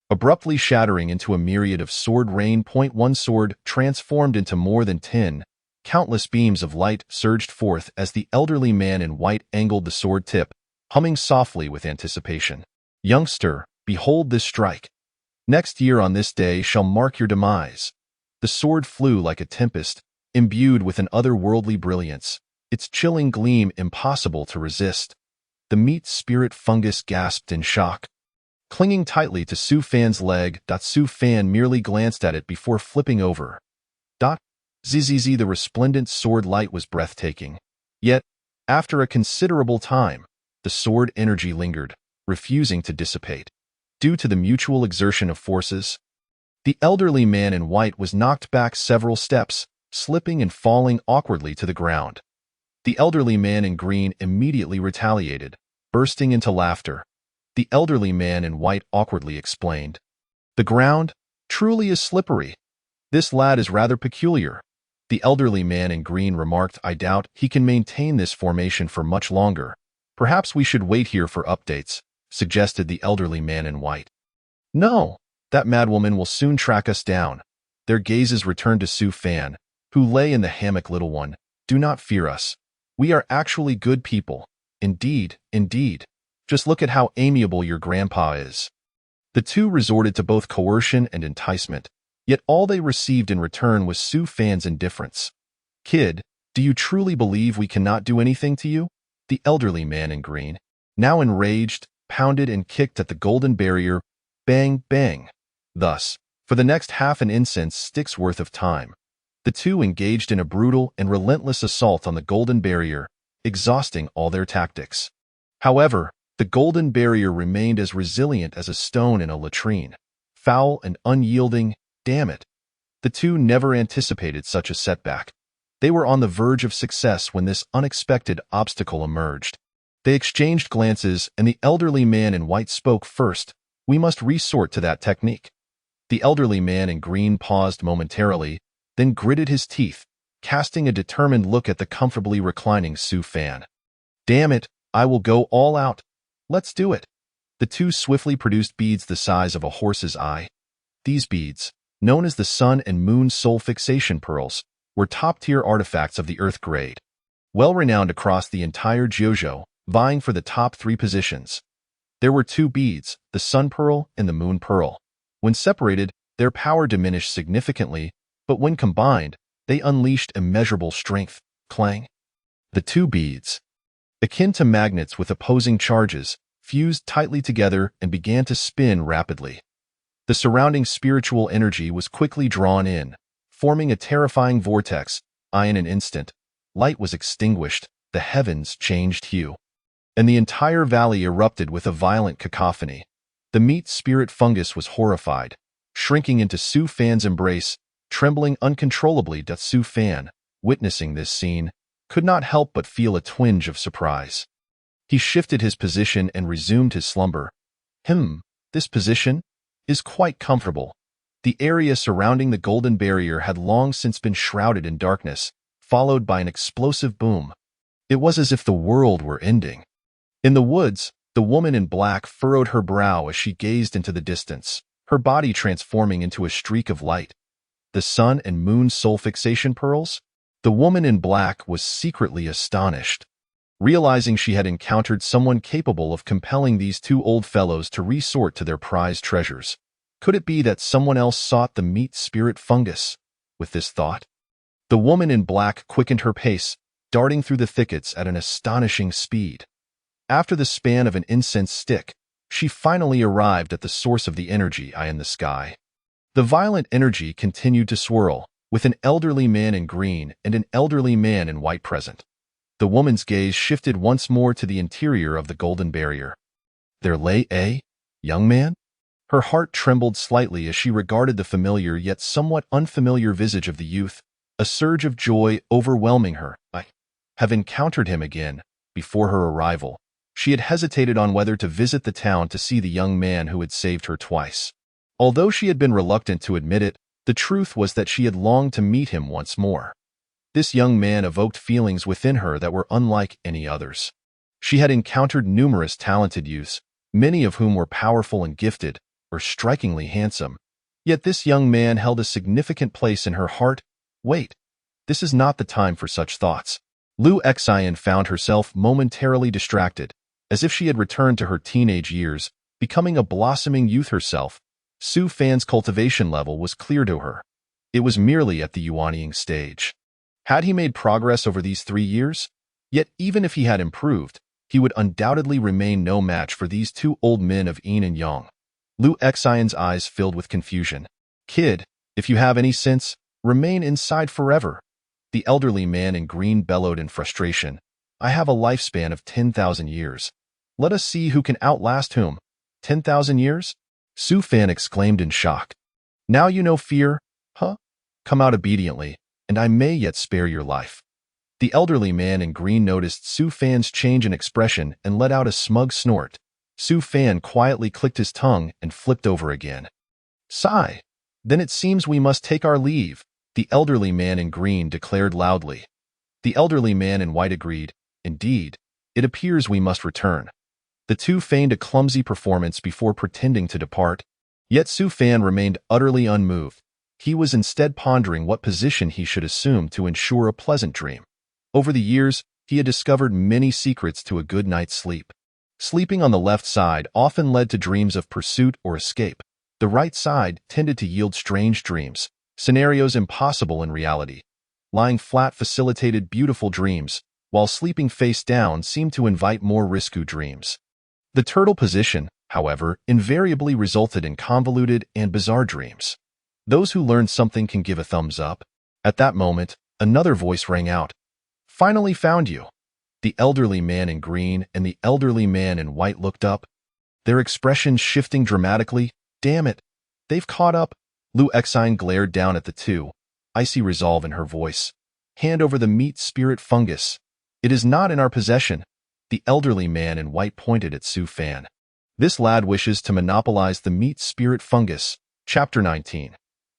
abruptly shattering into a myriad of sword rain. One sword transformed into more than 10. Countless beams of light surged forth as the elderly man in white angled the sword tip, humming softly with anticipation. Youngster, behold this strike. Next year on this day shall mark your demise. The sword flew like a tempest, imbued with an otherworldly brilliance, its chilling gleam impossible to resist. The meat spirit fungus gasped in shock. Clinging tightly to Su Fan's leg, Su Fan merely glanced at it before flipping over. Zzz, the resplendent sword light was breathtaking. Yet, after a considerable time, the sword energy lingered, refusing to dissipate. Due to the mutual exertion of forces, the elderly man in white was knocked back several steps, slipping and falling awkwardly to the ground. The elderly man in green immediately retaliated, bursting into laughter. The elderly man in white awkwardly explained, "The ground truly is slippery. This lad is rather peculiar." The elderly man in green remarked, "I doubt he can maintain this formation for much longer. Perhaps we should wait here for updates," suggested the elderly man in white. "No, that madwoman will soon track us down." Their gazes returned to Su Fan, who lay in the hammock. "Little one, do not fear us. We are actually good people. Indeed, indeed. Just look at how amiable your grandpa is." The two resorted to both coercion and enticement, yet all they received in return was Su Fan's indifference. "Kid, do you truly believe we cannot do anything to you?" The elderly man in green, now enraged, pounded and kicked at the golden barrier. Bang, bang. Thus, for the next half an incense stick's worth of time, the two engaged in a brutal and relentless assault on the golden barrier, exhausting all their tactics. However, the golden barrier remained as resilient as a stone in a latrine. Foul and unyielding, damn it. The two never anticipated such a setback. They were on the verge of success when this unexpected obstacle emerged. They exchanged glances, and the elderly man in white spoke first. "We must resort to that technique." The elderly man in green paused momentarily, then gritted his teeth, casting a determined look at the comfortably reclining Su Fan. "Damn it, I will go all out. Let's do it." The two swiftly produced beads the size of a horse's eye. These beads, known as the Sun and Moon Soul Fixation Pearls, were top-tier artifacts of the Earth grade, well-renowned across the entire Jiuzhou, vying for the top 3 positions. There were 2 beads, the Sun Pearl and the Moon Pearl. When separated, their power diminished significantly, but when combined, they unleashed immeasurable strength. Clang. The 2 beads, akin to magnets with opposing charges, fused tightly together and began to spin rapidly. The surrounding spiritual energy was quickly drawn in, forming a terrifying vortex. In an instant, light was extinguished, the heavens changed hue, and the entire valley erupted with a violent cacophony. The meat spirit fungus was horrified, shrinking into Su Fan's embrace, trembling uncontrollably. Su Fan, witnessing this scene, could not help but feel a twinge of surprise. He shifted his position and resumed his slumber. This position is quite comfortable. The area surrounding the golden barrier had long since been shrouded in darkness, followed by an explosive boom. It was as if the world were ending. In the woods, the woman in black furrowed her brow as she gazed into the distance, her body transforming into a streak of light. The Sun and Moon Soul Fixation Pearls? The woman in black was secretly astonished, realizing she had encountered someone capable of compelling these 2 old fellows to resort to their prized treasures. Could it be that someone else sought the meat spirit fungus? With this thought, the woman in black quickened her pace, darting through the thickets at an astonishing speed. After the span of an incense stick, she finally arrived at the source of the energy in the sky. The violent energy continued to swirl, with an elderly man in green and an elderly man in white present. The woman's gaze shifted once more to the interior of the golden barrier. There lay a young man? Her heart trembled slightly as she regarded the familiar yet somewhat unfamiliar visage of the youth, a surge of joy overwhelming her. I have encountered him again. Before her arrival, she had hesitated on whether to visit the town to see the young man who had saved her twice. Although she had been reluctant to admit it, the truth was that she had longed to meet him once more. This young man evoked feelings within her that were unlike any others. She had encountered numerous talented youths, many of whom were powerful and gifted, or strikingly handsome. Yet this young man held a significant place in her heart. Wait, this is not the time for such thoughts. Lu Xian found herself momentarily distracted, As if she had returned to her teenage years, becoming a blossoming youth herself, Su Fan's cultivation level was clear to her. It was merely at the yuanying stage. Had he made progress over these 3 years? Yet even if he had improved, he would undoubtedly remain no match for these two old men of yin and yang. Lu Xian's eyes filled with confusion. Kid, if you have any sense, remain inside forever. The elderly man in green bellowed in frustration. I have a lifespan of 10,000 years. Let us see who can outlast whom. 10,000 years? Su Fan exclaimed in shock. Now you know fear, huh? Come out obediently, and I may yet spare your life. The elderly man in green noticed Su Fan's change in expression and let out a smug snort. Su Fan quietly clicked his tongue and flipped over again. Sigh. Then it seems we must take our leave, the elderly man in green declared loudly. The elderly man in white agreed. Indeed, it appears we must return. The two feigned a clumsy performance before pretending to depart, yet Su Fan remained utterly unmoved. He was instead pondering what position he should assume to ensure a pleasant dream. Over the years, he had discovered many secrets to a good night's sleep. Sleeping on the left side often led to dreams of pursuit or escape. The right side tended to yield strange dreams, scenarios impossible in reality. Lying flat facilitated beautiful dreams, while sleeping face down seemed to invite more risky dreams. The turtle position, however, invariably resulted in convoluted and bizarre dreams. Those who learned something can give a thumbs up. At that moment, another voice rang out. Finally found you. The elderly man in green and the elderly man in white looked up, their expressions shifting dramatically. Damn it, they've caught up. Lu Xian glared down at the two, icy resolve in her voice. Hand over the meat spirit fungus. It is not in our possession. The elderly man in white pointed at Su Fan. This lad wishes to monopolize the meat spirit fungus. Chapter 19.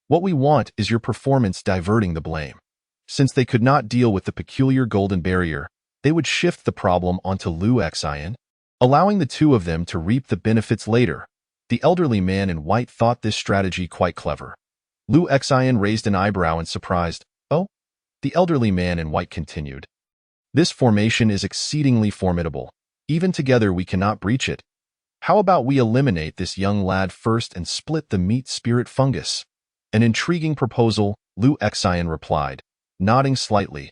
What we want is your performance diverting the blame. Since they could not deal with the peculiar golden barrier, they would shift the problem onto Lu Xian, allowing the two of them to reap the benefits later. The elderly man in white thought this strategy quite clever. Lu Xian raised an eyebrow in surprise. Oh? The elderly man in white continued. This formation is exceedingly formidable. Even together we cannot breach it. How about we eliminate this young lad first and split the meat spirit fungus? An intriguing proposal, Lu Xian replied, nodding slightly.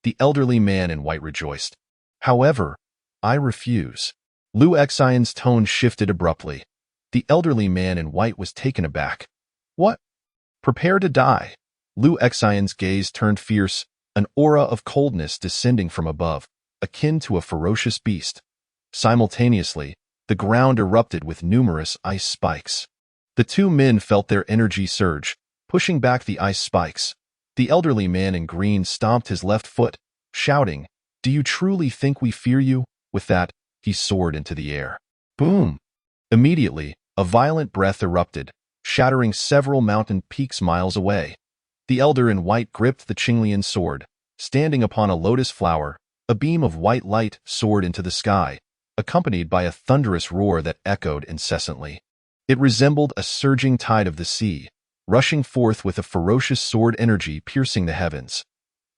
The elderly man in white rejoiced. However, I refuse. Lu Xian's tone shifted abruptly. The elderly man in white was taken aback. What? Prepare to die. Lu Xian's gaze turned fierce, an aura of coldness descending from above, akin to a ferocious beast. Simultaneously, the ground erupted with numerous ice spikes. The two men felt their energy surge, pushing back the ice spikes. The elderly man in green stomped his left foot, shouting, Do you truly think we fear you? With that, he soared into the air. Boom! Immediately, a violent breath erupted, shattering several mountain peaks miles away. The elder in white gripped the Qinglian sword. Standing upon a lotus flower, a beam of white light soared into the sky, accompanied by a thunderous roar that echoed incessantly. It resembled a surging tide of the sea, rushing forth with a ferocious sword energy piercing the heavens.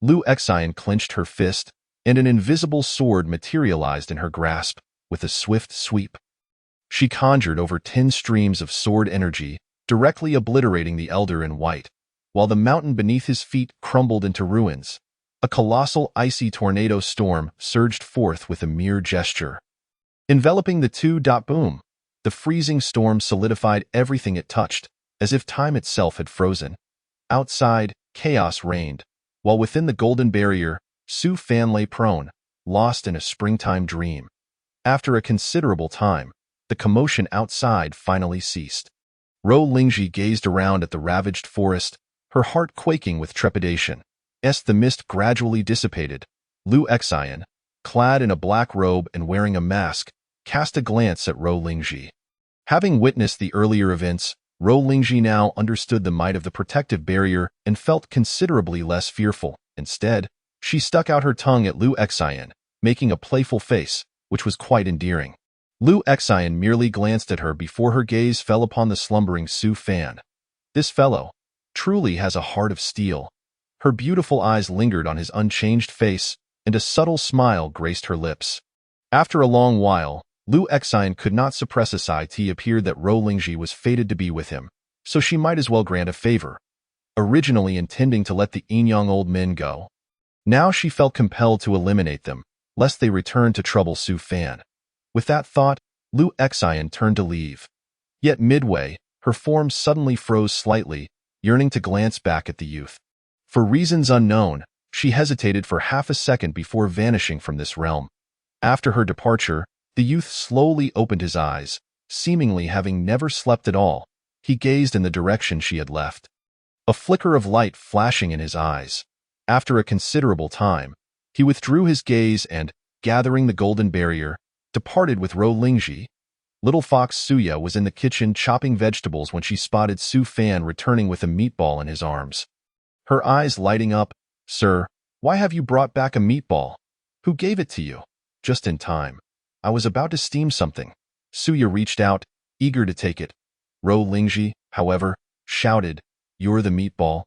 Lu Xian clenched her fist, and an invisible sword materialized in her grasp, with a swift sweep. She conjured over 10 streams of sword energy, directly obliterating the elder in white, while the mountain beneath his feet crumbled into ruins. A colossal icy tornado storm surged forth with a mere gesture. Enveloping the two. Boom! The freezing storm solidified everything it touched, as if time itself had frozen. Outside, chaos reigned, while within the golden barrier, Su Fan lay prone, lost in a springtime dream. After a considerable time, the commotion outside finally ceased. Rou Lingji gazed around at the ravaged forest, her heart quaking with trepidation. As the mist gradually dissipated, Lu Xian, clad in a black robe and wearing a mask, cast a glance at Rou Lingji. Having witnessed the earlier events, Rou Lingji now understood the might of the protective barrier and felt considerably less fearful. Instead, she stuck out her tongue at Lu Xian, making a playful face, which was quite endearing. Lu Xian merely glanced at her before her gaze fell upon the slumbering Su Fan. This fellow truly has a heart of steel. Her beautiful eyes lingered on his unchanged face, and a subtle smile graced her lips. After a long while, Lu Exine could not suppress a sigh. It appeared that Rou Lingji was fated to be with him, so she might as well grant a favor. Originally intending to let the young old men go, now she felt compelled to eliminate them, lest they return to trouble Su Fan. With that thought, Lu Exine turned to leave. Yet midway, her form suddenly froze slightly, yearning to glance back at the youth. For reasons unknown, she hesitated for half a second before vanishing from this realm. After her departure, the youth slowly opened his eyes, seemingly having never slept at all. He gazed in the direction she had left, a flicker of light flashing in his eyes. After a considerable time, he withdrew his gaze and, gathering the golden barrier, departed with Rou Lingji. Little fox Suya was in the kitchen chopping vegetables when she spotted Su Fan returning with a meatball in his arms. Her eyes lighting up. "Sir, why have you brought back a meatball? Who gave it to you?" "Just in time. I was about to steam something." Suya reached out, eager to take it. Rou Lingji, however, shouted, "You're the meatball?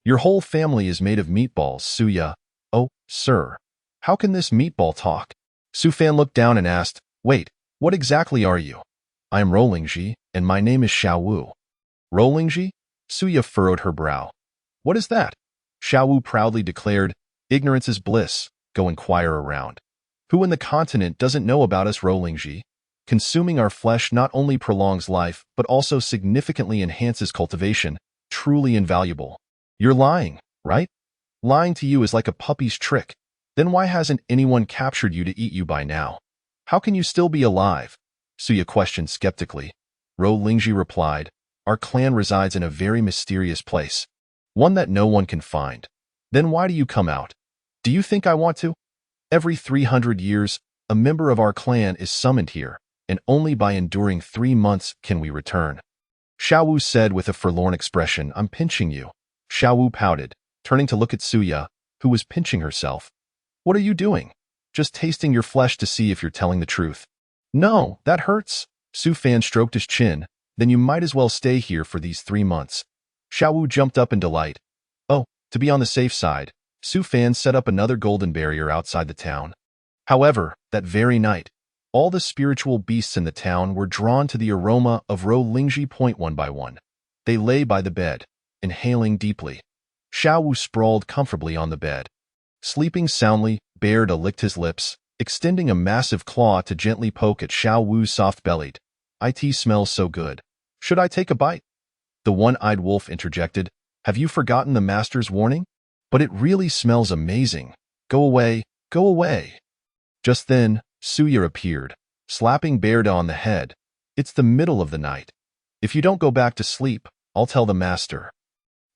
Your whole family is made of meatballs." Suya, "Oh, sir, how can this meatball talk?" Su Fan looked down and asked, "Wait, what exactly are you?" "I am Rou Lingji, and my name is Xiao Wu." "Rou Lingji?" Suya furrowed her brow. "What is that?" Xiao Wu proudly declared, "Ignorance is bliss. Go inquire around. Who in the continent doesn't know about us, Rou Lingji? Consuming our flesh not only prolongs life, but also significantly enhances cultivation. Truly invaluable." "You're lying, right? Lying to you is like a puppy's trick. Then why hasn't anyone captured you to eat you by now? How can you still be alive?" Suya questioned skeptically. Rou Lingji replied, "Our clan resides in a very mysterious place, one that no one can find." "Then why do you come out? Do you think I want to?" "Every 300 years, a member of our clan is summoned here, and only by enduring 3 months can we return." Xiao Wu said with a forlorn expression, "I'm pinching you." Xiao Wu pouted, turning to look at Suya, who was pinching herself. "What are you doing?" "Just tasting your flesh to see if you're telling the truth." "No, that hurts." Su Fan stroked his chin. "Then you might as well stay here for these 3 months." Xiao Wu jumped up in delight. "Oh, to be on the safe side." Su Fan set up another golden barrier outside the town. However, that very night, all the spiritual beasts in the town were drawn to the aroma of Rou Lingji. One by one, they lay by the bed, inhaling deeply. Xiao Wu sprawled comfortably on the bed. Sleeping soundly, Baird licked his lips, extending a massive claw to gently poke at Xiao Wu's soft-bellied. "It smells so good. Should I take a bite?" The one-eyed wolf interjected, "Have you forgotten the master's warning? But it really smells amazing. Go away, go away." Just then, Suya appeared, slapping Baird on the head. "It's the middle of the night. If you don't go back to sleep, I'll tell the master."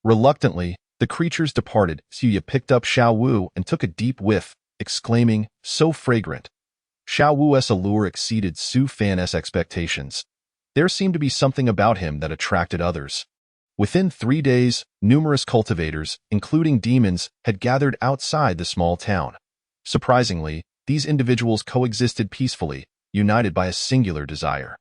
Reluctantly, the creatures departed. Suya picked up Xiao Wu and took a deep whiff, exclaiming, "So fragrant." Xiao Wu's allure exceeded Su Fan's expectations. There seemed to be something about him that attracted others. Within 3 days, numerous cultivators, including demons, had gathered outside the small town. Surprisingly, these individuals coexisted peacefully, united by a singular desire: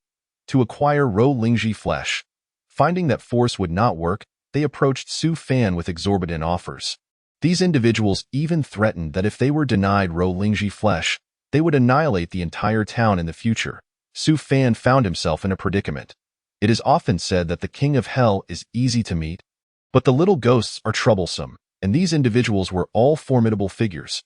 to acquire Rou Lingji flesh. Finding that force would not work, they approached Su Fan with exorbitant offers. These individuals even threatened that if they were denied Rou Lingji flesh, they would annihilate the entire town in the future. Su Fan found himself in a predicament. It is often said that the king of hell is easy to meet, but the little ghosts are troublesome, and these individuals were all formidable figures.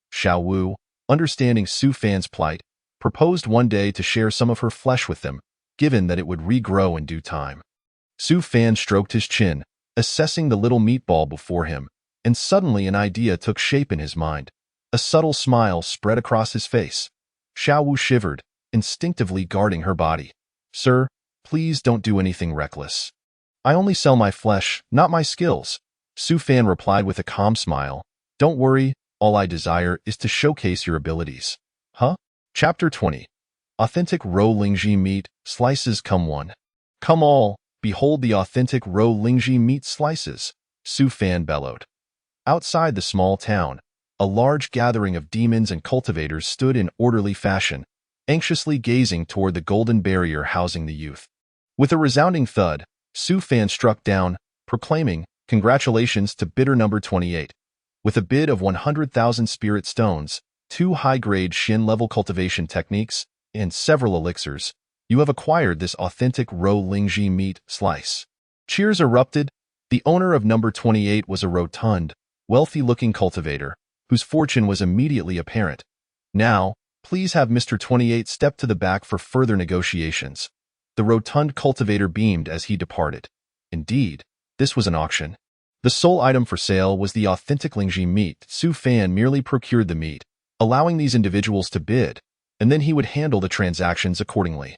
Xiao Wu, understanding Su Fan's plight, proposed one day to share some of her flesh with them, given that it would regrow in due time. Su Fan stroked his chin, assessing the little meatball before him, and suddenly an idea took shape in his mind. A subtle smile spread across his face. Xiao Wu shivered, instinctively guarding her body. "Sir, please don't do anything reckless. I only sell my flesh, not my skills." Su Fan replied with a calm smile. "Don't worry, all I desire is to showcase your abilities." Huh? Chapter 20. Authentic Rou Lingji meat slices. Come one, come all, behold the authentic Rou Lingji meat slices, Su Fan bellowed. Outside the small town, a large gathering of demons and cultivators stood in orderly fashion, anxiously gazing toward the golden barrier housing the youth. With a resounding thud, Su Fan struck down, proclaiming, "Congratulations to bidder number 28. With a bid of 100,000 spirit stones, 2 high-grade Shin-level cultivation techniques, and several elixirs, you have acquired this authentic Ro Lingji meat slice. Cheers erupted. The owner of number 28 was a rotund, wealthy-looking cultivator, whose fortune was immediately apparent. Now, please have Mr. 28 step to the back for further negotiations. The rotund cultivator beamed as he departed. Indeed, this was an auction. The sole item for sale was the authentic Lingji meat. Su Fan merely procured the meat, allowing these individuals to bid, and then he would handle the transactions accordingly.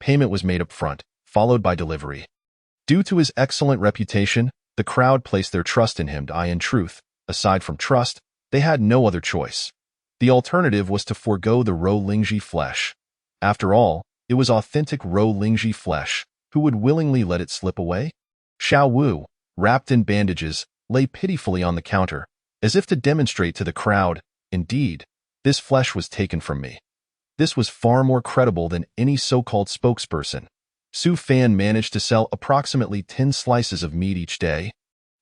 Payment was made up front, followed by delivery. Due to his excellent reputation, the crowd placed their trust in him. In truth, aside from trust, they had no other choice. The alternative was to forego the Ro Lingji flesh. After all, it was authentic Ro Lingji flesh. Who would willingly let it slip away? Xiao Wu, wrapped in bandages, lay pitifully on the counter, as if to demonstrate to the crowd, indeed, this flesh was taken from me. This was far more credible than any so-called spokesperson. Su Fan managed to sell approximately 10 slices of meat each day,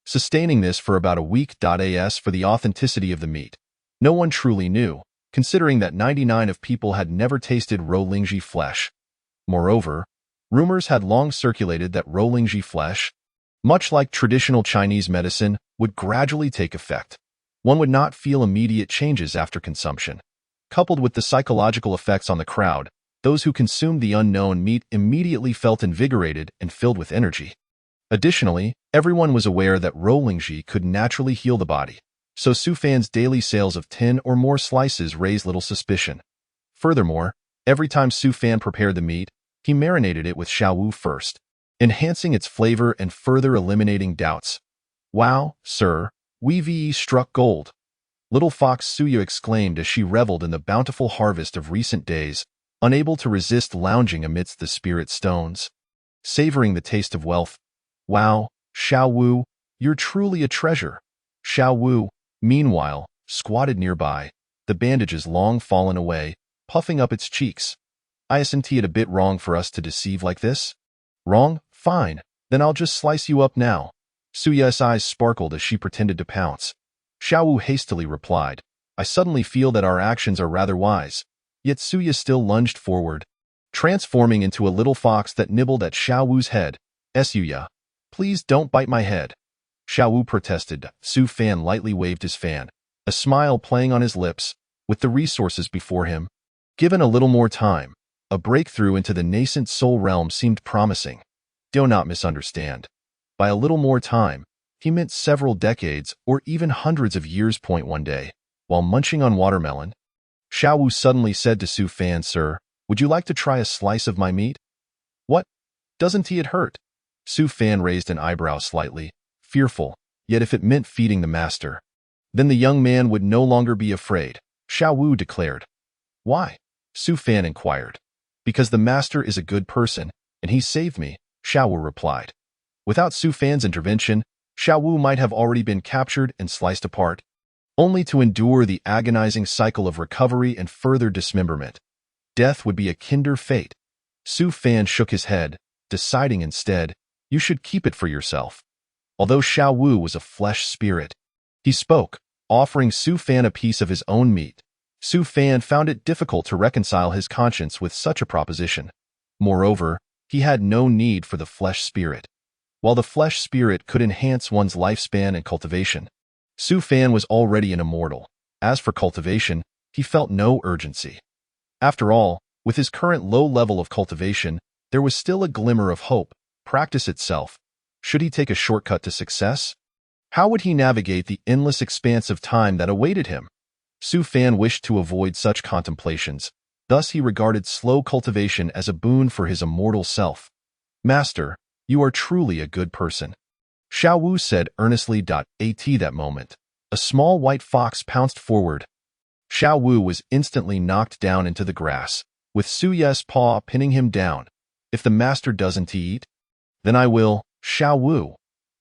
sustaining this for about a week. As for the authenticity of the meat, no one truly knew, considering that 99% of people had never tasted Ro Lingji flesh. Moreover, rumors had long circulated that Ro Lingji flesh, much like traditional Chinese medicine, would gradually take effect. One would not feel immediate changes after consumption. Coupled with the psychological effects on the crowd, those who consumed the unknown meat immediately felt invigorated and filled with energy. Additionally, everyone was aware that Ro Lingji could naturally heal the body, so Su Fan's daily sales of 10 or more slices raised little suspicion. Furthermore, every time Su Fan prepared the meat, he marinated it with Xiao Wu first, enhancing its flavor and further eliminating doubts. Wow, sir, we've struck gold. Little Fox Suya exclaimed as she reveled in the bountiful harvest of recent days, unable to resist lounging amidst the spirit stones. Savoring the taste of wealth. Wow, Xiao Wu, you're truly a treasure. Xiao Wu, meanwhile, squatted nearby, the bandages long fallen away, puffing up its cheeks. Isn't it a bit wrong for us to deceive like this? Wrong? Fine, then I'll just slice you up now. Suya's eyes sparkled as she pretended to pounce. Xiao Wu hastily replied, I suddenly feel that our actions are rather wise. Yet Suya still lunged forward, transforming into a little fox that nibbled at Xiao Wu's head. Suya, please don't bite my head. Xiao Wu protested. Su Fan lightly waved his fan, a smile playing on his lips. With the resources before him, given a little more time, a breakthrough into the nascent soul realm seemed promising. Do not misunderstand. By a little more time, he meant several decades or even hundreds of years. One day, while munching on watermelon, Xiao Wu suddenly said to Su Fan, Sir, would you like to try a slice of my meat? What? Doesn't it hurt? Su Fan raised an eyebrow slightly, fearful, yet if it meant feeding the master, then the young man would no longer be afraid, Xiao Wu declared. Why? Su Fan inquired. Because the master is a good person, and he saved me, Xiao Wu replied. Without Su Fan's intervention, Xiao Wu might have already been captured and sliced apart, only to endure the agonizing cycle of recovery and further dismemberment. Death would be a kinder fate. Su Fan shook his head, deciding instead, you should keep it for yourself. Although Xiao Wu was a flesh spirit, he spoke, offering Su Fan a piece of his own meat. Su Fan found it difficult to reconcile his conscience with such a proposition. Moreover, he had no need for the flesh spirit. While the flesh spirit could enhance one's lifespan and cultivation, Su Fan was already an immortal. As for cultivation, he felt no urgency. After all, with his current low level of cultivation, there was still a glimmer of hope. Practice itself. Should he take a shortcut to success? How would he navigate the endless expanse of time that awaited him? Su Fan wished to avoid such contemplations. Thus he regarded slow cultivation as a boon for his immortal self. Master, you are truly a good person, Xiao Wu said earnestly. At that moment, a small white fox pounced forward. Xiao Wu was instantly knocked down into the grass, with Su Ye's paw pinning him down. If the master doesn't eat, then I will, Xiao Wu.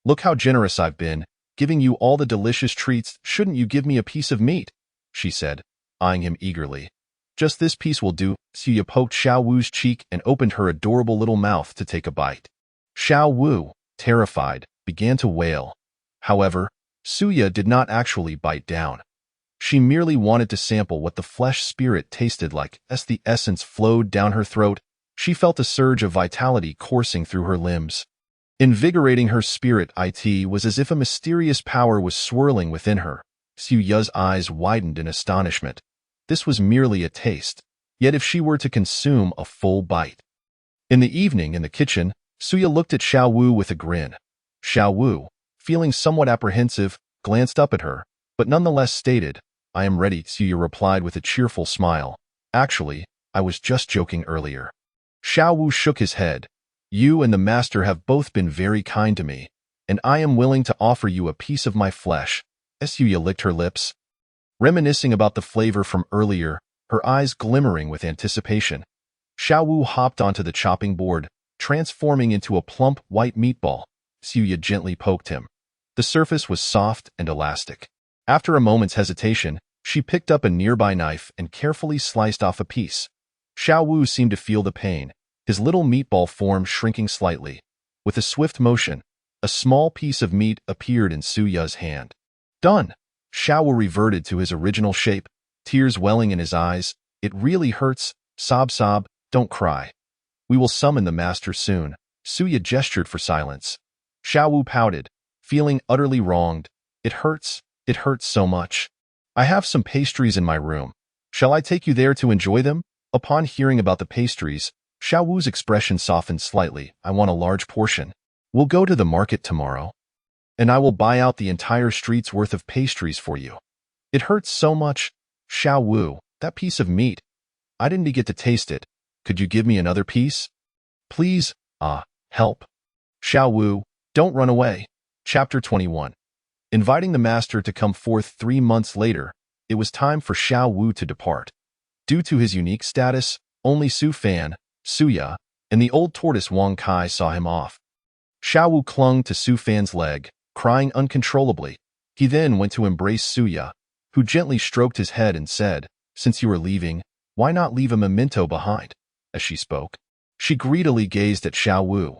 Look how generous I've been, giving you all the delicious treats. Shouldn't you give me a piece of meat? She said, eyeing him eagerly. Just this piece will do. Suya poked Xiao Wu's cheek and opened her adorable little mouth to take a bite. Xiao Wu, terrified, began to wail. However, Suya did not actually bite down. She merely wanted to sample what the flesh spirit tasted like. As the essence flowed down her throat, she felt a surge of vitality coursing through her limbs. Invigorating her spirit, it was as if a mysterious power was swirling within her. Suya's eyes widened in astonishment. This was merely a taste, yet if she were to consume a full bite. In the evening, in the kitchen, Suya looked at Xiao Wu with a grin. Xiao Wu, feeling somewhat apprehensive, glanced up at her, but nonetheless stated, "I am ready," Suya replied with a cheerful smile. "Actually, I was just joking earlier." Xiao Wu shook his head. "You and the master have both been very kind to me, and I am willing to offer you a piece of my flesh." Suya licked her lips, reminiscing about the flavor from earlier, her eyes glimmering with anticipation. Xiao Wu hopped onto the chopping board, transforming into a plump white meatball. Suya gently poked him. The surface was soft and elastic. After a moment's hesitation, she picked up a nearby knife and carefully sliced off a piece. Xiao Wu seemed to feel the pain, his little meatball form shrinking slightly. With a swift motion, a small piece of meat appeared in Suya's hand. Done! Xiao Wu reverted to his original shape, tears welling in his eyes. "It really hurts. Sob sob, don't cry. We will summon the master soon." Suya gestured for silence. Xiao Wu pouted, feeling utterly wronged. It hurts so much. "I have some pastries in my room. Shall I take you there to enjoy them?" Upon hearing about the pastries, Xiao Wu's expression softened slightly. "I want a large portion. We'll go to the market tomorrow, and I will buy out the entire street's worth of pastries for you." "It hurts so much." "Xiao Wu, that piece of meat. I didn't get to taste it. Could you give me another piece? Please, help." "Xiao Wu, don't run away." Chapter 21. Inviting the master to come forth 3 months later, it was time for Xiao Wu to depart. Due to his unique status, only Su Fan, Suya, and the old tortoise Wang Kai saw him off. Xiao Wu clung to Su Fan's leg, crying uncontrollably. He then went to embrace Suya, who gently stroked his head and said, "Since you are leaving, why not leave a memento behind?" As she spoke, she greedily gazed at Xiao Wu.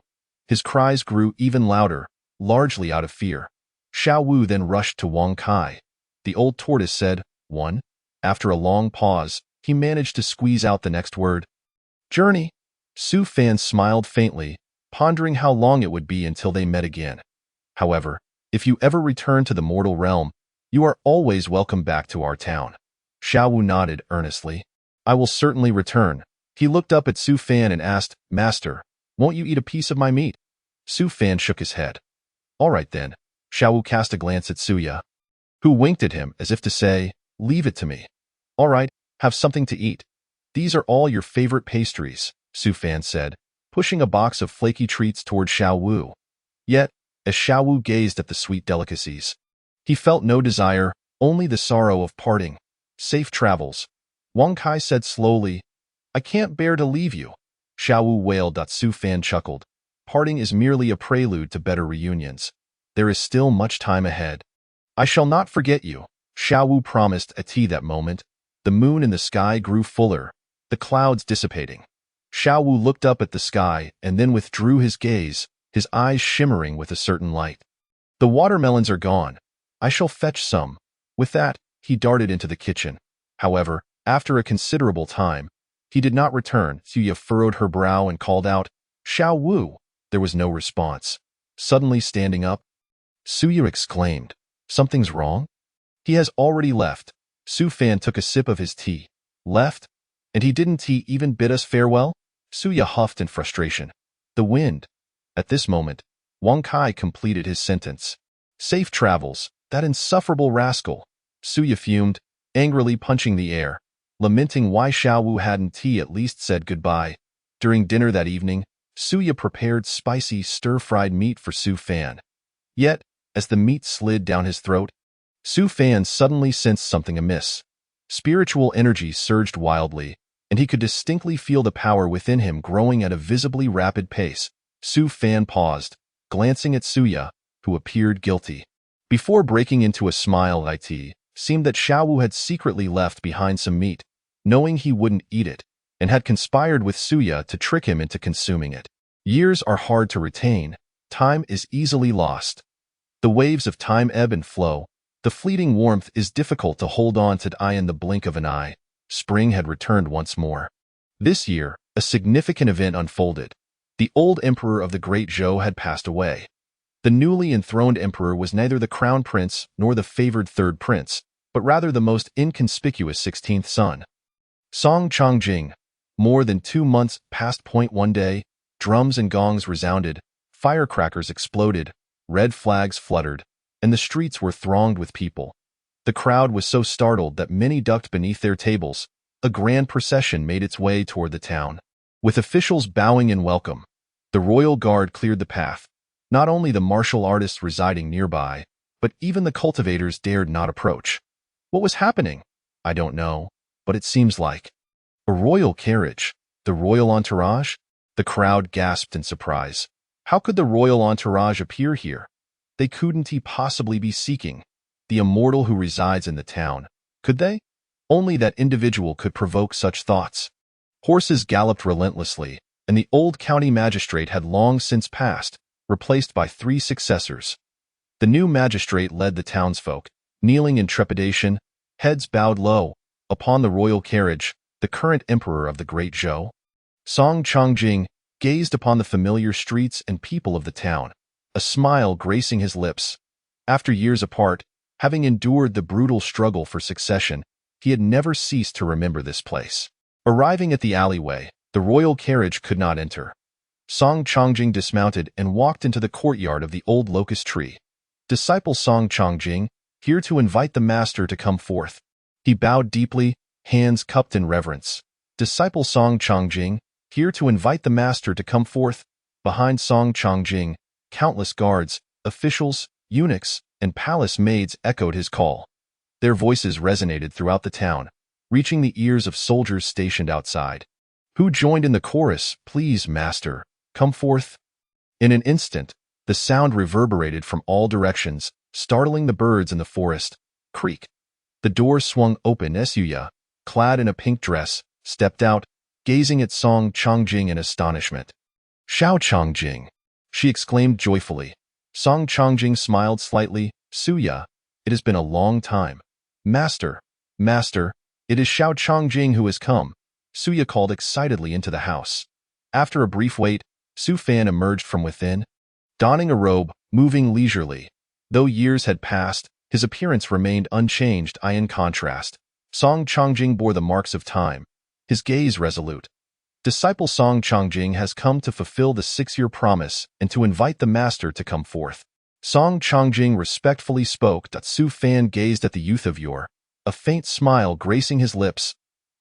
His cries grew even louder, largely out of fear. Xiao Wu then rushed to Wang Kai. The old tortoise said, "One." After a long pause, he managed to squeeze out the next word. "Journey." Su Fan smiled faintly, pondering how long it would be until they met again. "However, if you ever return to the mortal realm, you are always welcome back to our town." Xiao Wu nodded earnestly. "I will certainly return." He looked up at Su Fan and asked, "Master, won't you eat a piece of my meat?" Su Fan shook his head. "All right then." Xiao Wu cast a glance at Suya, who winked at him as if to say, "Leave it to me." "All right, have something to eat. These are all your favorite pastries," Su Fan said, pushing a box of flaky treats toward Xiao Wu. Yet, as Xiao Wu gazed at the sweet delicacies, he felt no desire, only the sorrow of parting. "Safe travels." Wang Kai said slowly, "I can't bear to leave you." Xiao Wu wailed. Su Fan chuckled. "Parting is merely a prelude to better reunions. There is still much time ahead." "I shall not forget you," Xiao Wu promised. At that moment, the moon in the sky grew fuller, the clouds dissipating. Xiao Wu looked up at the sky and then withdrew his gaze, his eyes shimmering with a certain light. "The watermelons are gone. I shall fetch some." With that, he darted into the kitchen. However, after a considerable time, he did not return. Suya furrowed her brow and called out, "Xiao Wu." There was no response. Suddenly standing up, Suya exclaimed, "Something's wrong?" "He has already left." Su Fan took a sip of his tea. "Left? And he didn't even bid us farewell?" Suya huffed in frustration. "The wind." At this moment, Wang Kai completed his sentence. "Safe travels, that insufferable rascal." Suya fumed, angrily punching the air, lamenting why Xiao Wu hadn't at least said goodbye. During dinner that evening, Suya prepared spicy stir-fried meat for Su Fan. Yet, as the meat slid down his throat, Su Fan suddenly sensed something amiss. Spiritual energy surged wildly, and he could distinctly feel the power within him growing at a visibly rapid pace. Su Fan paused, glancing at Suya, who appeared guilty. Before breaking into a smile, it seemed that Xiao Wu had secretly left behind some meat, knowing he wouldn't eat it, and had conspired with Suya to trick him into consuming it. Years are hard to retain. Time is easily lost. The waves of time ebb and flow, The fleeting warmth is difficult to hold on to in the blink of an eye. Spring had returned once more. This year, a significant event unfolded. The old emperor of the Great Zhou had passed away. The newly enthroned emperor was neither the crown prince nor the favored third prince, but rather the most inconspicuous 16th son. Song Changjing. More than 2 months passed. One day, drums and gongs resounded, firecrackers exploded, red flags fluttered, and the streets were thronged with people. The crowd was so startled that many ducked beneath their tables. A grand procession made its way toward the town. With officials bowing in welcome, the royal guard cleared the path. Not only the martial artists residing nearby, but even the cultivators dared not approach. What was happening? I don't know, but it seems like a royal carriage. The royal entourage? The crowd gasped in surprise. How could the royal entourage appear here? They couldn't possibly be seeking the immortal who resides in the town, could they? Only that individual could provoke such thoughts. Horses galloped relentlessly, and the old county magistrate had long since passed, replaced by 3 successors. The new magistrate led the townsfolk, kneeling in trepidation, heads bowed low, upon the royal carriage, the current emperor of the Great Zhou. Song Changjing gazed upon the familiar streets and people of the town, a smile gracing his lips. After years apart, having endured the brutal struggle for succession, he had never ceased to remember this place. Arriving at the alleyway, the royal carriage could not enter. Song Changjing dismounted and walked into the courtyard of the old locust tree. Disciple Song Changjing, here to invite the master to come forth. He bowed deeply, hands cupped in reverence. Disciple Song Changjing, here to invite the master to come forth. Behind Song Changjing, countless guards, officials, eunuchs, and palace maids echoed his call. Their voices resonated throughout the town, reaching the ears of soldiers stationed outside, who joined in the chorus, "Please, master, come forth." In an instant, the sound reverberated from all directions, startling the birds in the forest. Creak. The door swung open. Suya, clad in a pink dress, stepped out, gazing at Song Changjing in astonishment. "Xiao Changjing," she exclaimed joyfully. Song Changjing smiled slightly. "Suya, it has been a long time." Master, it is Xiao Changjing who has come," Suya called excitedly into the house. After a brief wait, Su Fan emerged from within, donning a robe, moving leisurely. Though years had passed, his appearance remained unchanged. In contrast, Song Changjing bore the marks of time, his gaze resolute. Disciple Song Changjing has come to fulfill the 6-year promise and to invite the master to come forth. Song Changjing respectfully spoke. Su Fan gazed at the youth of yore, a faint smile gracing his lips.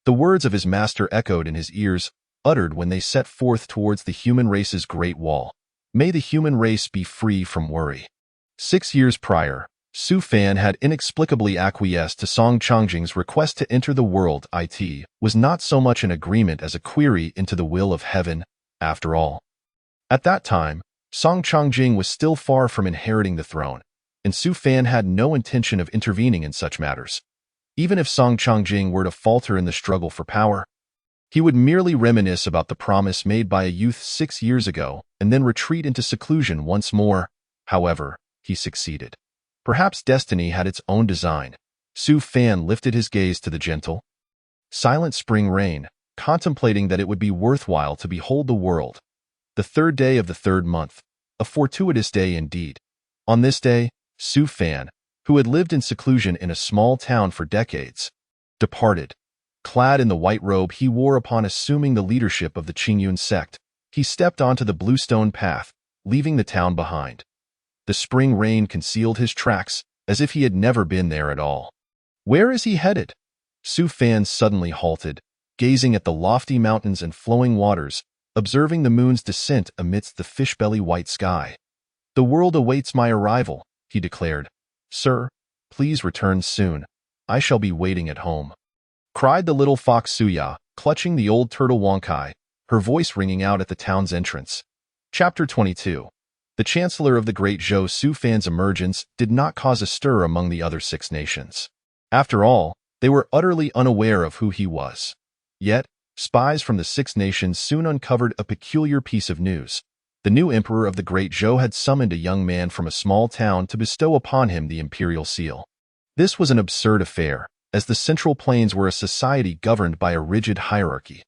The words of his master echoed in his ears, uttered when they set forth towards the human race's great wall. May the human race be free from worry. 6 years prior, Su Fan had inexplicably acquiesced to Song Changjing's request to enter the world. It was not so much an agreement as a query into the will of heaven, after all. At that time, Song Changjing was still far from inheriting the throne, and Su Fan had no intention of intervening in such matters. Even if Song Changjing were to falter in the struggle for power, he would merely reminisce about the promise made by a youth 6 years ago and then retreat into seclusion once more. However, he succeeded. Perhaps destiny had its own design. Su Fan lifted his gaze to the gentle, silent spring rain, contemplating that it would be worthwhile to behold the world. The 3rd day of the 3rd month, a fortuitous day indeed. On this day, Su Fan, who had lived in seclusion in a small town for decades, departed. Clad in the white robe he wore upon assuming the leadership of the Qingyun sect, he stepped onto the bluestone path, leaving the town behind. The spring rain concealed his tracks, as if he had never been there at all. Where is he headed? Su Fan suddenly halted, gazing at the lofty mountains and flowing waters, observing the moon's descent amidst the fish-belly white sky. "The world awaits my arrival," he declared. "Sir, please return soon. I shall be waiting at home," cried the little fox Suya, clutching the old turtle Wonkai, her voice ringing out at the town's entrance. Chapter 22. The Chancellor of the Great Zhou. Su Fan's emergence did not cause a stir among the other 6 nations. After all, they were utterly unaware of who he was. Yet, spies from the 6 nations soon uncovered a peculiar piece of news. The new emperor of the Great Zhou had summoned a young man from a small town to bestow upon him the imperial seal. This was an absurd affair, as the Central Plains were a society governed by a rigid hierarchy.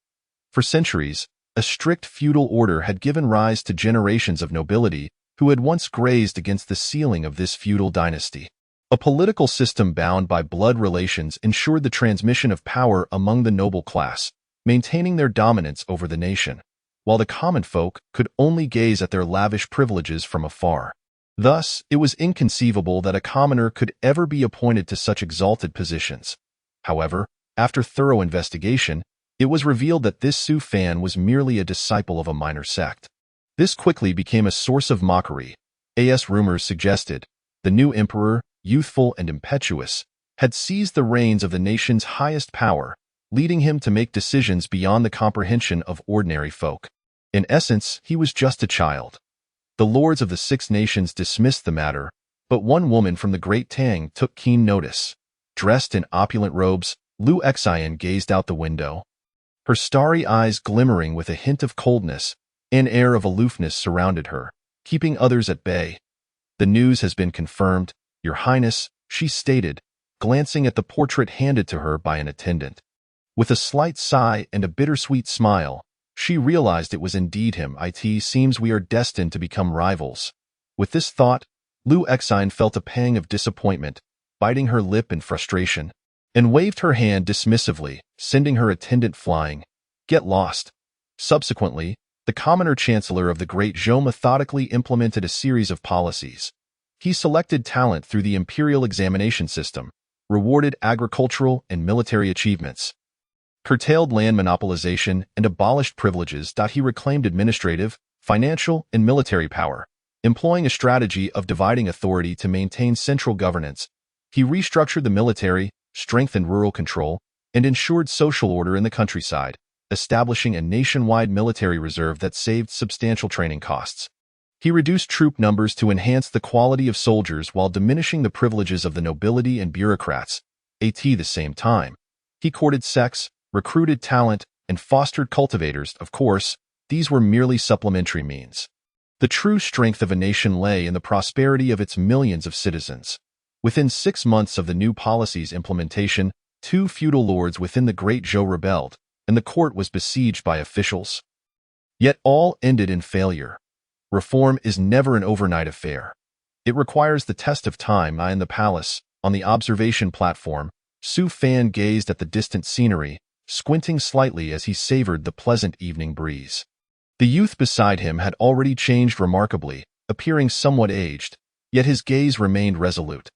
For centuries, a strict feudal order had given rise to generations of nobility who had once grazed against the ceiling of this feudal dynasty. A political system bound by blood relations ensured the transmission of power among the noble class, maintaining their dominance over the nation, while the common folk could only gaze at their lavish privileges from afar. Thus, it was inconceivable that a commoner could ever be appointed to such exalted positions. However, after thorough investigation, it was revealed that this Su Fan was merely a disciple of a minor sect. This quickly became a source of mockery. As rumors suggested, the new emperor, youthful and impetuous, had seized the reins of the nation's highest power, leading him to make decisions beyond the comprehension of ordinary folk. In essence, he was just a child. The lords of the Six Nations dismissed the matter, but one woman from the Great Tang took keen notice. Dressed in opulent robes, Lu Xian gazed out the window. Her starry eyes glimmering with a hint of coldness, an air of aloofness surrounded her, keeping others at bay. "The news has been confirmed, Your Highness," she stated, glancing at the portrait handed to her by an attendant. With a slight sigh and a bittersweet smile, she realized it was indeed him. "It seems we are destined to become rivals." With this thought, Lu Xian felt a pang of disappointment, biting her lip in frustration, and waved her hand dismissively, sending her attendant flying. "Get lost." Subsequently, the commoner chancellor of the Great Zhou methodically implemented a series of policies. He selected talent through the imperial examination system, rewarded agricultural and military achievements, curtailed land monopolization, and abolished privileges. He reclaimed administrative, financial, and military power, employing a strategy of dividing authority to maintain central governance. He restructured the military, strengthened rural control, and ensured social order in the countryside, establishing a nationwide military reserve that saved substantial training costs. He reduced troop numbers to enhance the quality of soldiers while diminishing the privileges of the nobility and bureaucrats. At the same time, he courted sex, recruited talent, and fostered cultivators. Of course, these were merely supplementary means. The true strength of a nation lay in the prosperity of its millions of citizens. Within 6 months of the new policy's implementation, 2 feudal lords within the Great Zhou rebelled, and the court was besieged by officials. Yet all ended in failure. Reform is never an overnight affair. It requires the test of time. In the palace, on the observation platform, Su Fan gazed at the distant scenery, squinting slightly as he savored the pleasant evening breeze. The youth beside him had already changed remarkably, appearing somewhat aged, yet his gaze remained resolute.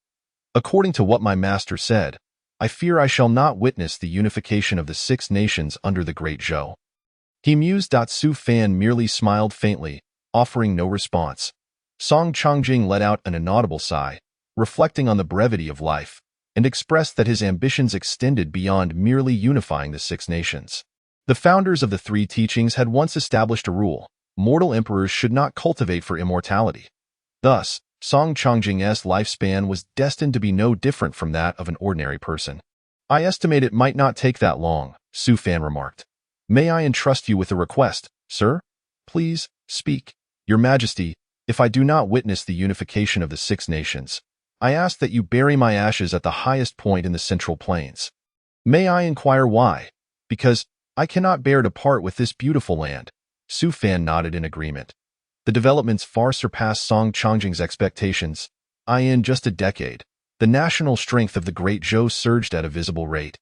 "According to what my master said, I fear I shall not witness the unification of the Six Nations under the Great Zhou." He mused. Su Fan merely smiled faintly, offering no response. Song Changjing let out an inaudible sigh, reflecting on the brevity of life, and expressed that his ambitions extended beyond merely unifying the Six Nations. The founders of the 3 teachings had once established a rule: mortal emperors should not cultivate for immortality. Thus, Song Changjing's lifespan was destined to be no different from that of an ordinary person. "I estimate it might not take that long," Su Fan remarked. "May I entrust you with a request, sir?" "Please, speak." "Your Majesty, if I do not witness the unification of the Six Nations, I ask that you bury my ashes at the highest point in the Central Plains." "May I inquire why?" "Because I cannot bear to part with this beautiful land." Su Fan nodded in agreement. The developments far surpassed Song Changjing's expectations. In just a decade, the national strength of the Great Zhou surged at a visible rate.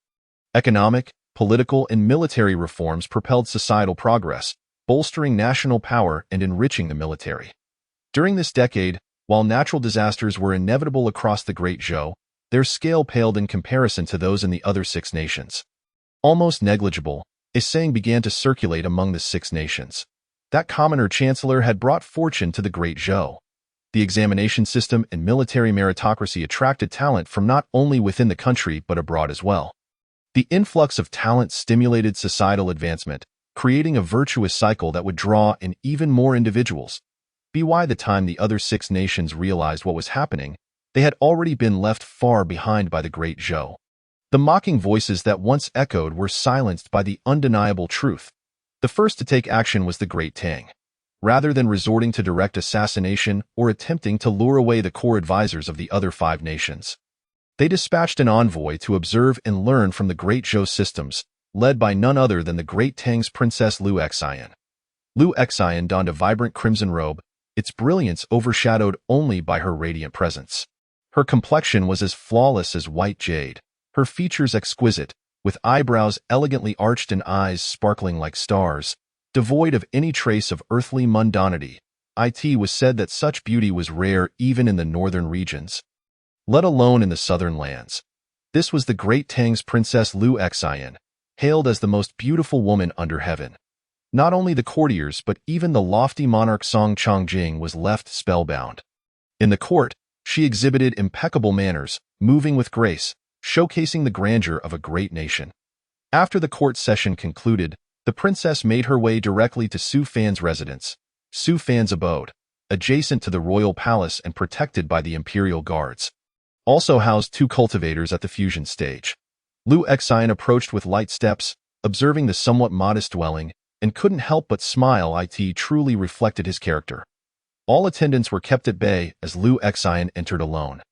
Economic, political, and military reforms propelled societal progress, bolstering national power and enriching the military. During this decade, while natural disasters were inevitable across the Great Zhou, their scale paled in comparison to those in the other 6 nations. Almost negligible, a saying began to circulate among the 6 nations. That commoner chancellor had brought fortune to the Great Zhou. The examination system and military meritocracy attracted talent from not only within the country but abroad as well. The influx of talent stimulated societal advancement, creating a virtuous cycle that would draw in even more individuals. By the time the other 6 nations realized what was happening, they had already been left far behind by the Great Zhou. The mocking voices that once echoed were silenced by the undeniable truth. The first to take action was the Great Tang. Rather than resorting to direct assassination or attempting to lure away the core advisors of the other 5 nations, They dispatched an envoy to observe and learn from the Great Zhou systems, led by none other than the Great Tang's princess Lu Exayan. Lu Exayan donned a vibrant crimson robe, its brilliance overshadowed only by her radiant presence. Her complexion was as flawless as white jade, her features exquisite, with eyebrows elegantly arched and eyes sparkling like stars, devoid of any trace of earthly mundanity. It was said that such beauty was rare even in the northern regions, let alone in the southern lands. This was the Great Tang's princess Lu Exayan, hailed as the most beautiful woman under heaven. Not only the courtiers but even the lofty monarch Song Chongjing was left spellbound. In the court, she exhibited impeccable manners, moving with grace, showcasing the grandeur of a great nation. After the court session concluded, the princess made her way directly to Su Fan's residence, Su Fan's abode, adjacent to the royal palace and protected by the imperial guards. Also housed 2 cultivators at the fusion stage. Lu Exayan approached with light steps, observing the somewhat modest dwelling, and couldn't help but smile. It truly reflected his character. All attendants were kept at bay as Lu Exayan entered alone.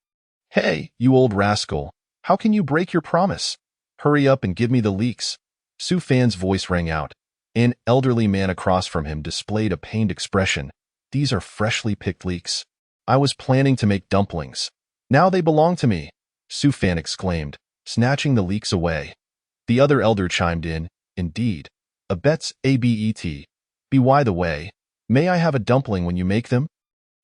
"Hey, you old rascal, how can you break your promise? Hurry up and give me the leeks." Su Fan's voice rang out. An elderly man across from him displayed a pained expression. "These are freshly picked leeks. I was planning to make dumplings. Now they belong to me," Su Fan exclaimed, snatching the leeks away. The other elder chimed in, "Indeed. Abets abet. By the way, may I have a dumpling when you make them?"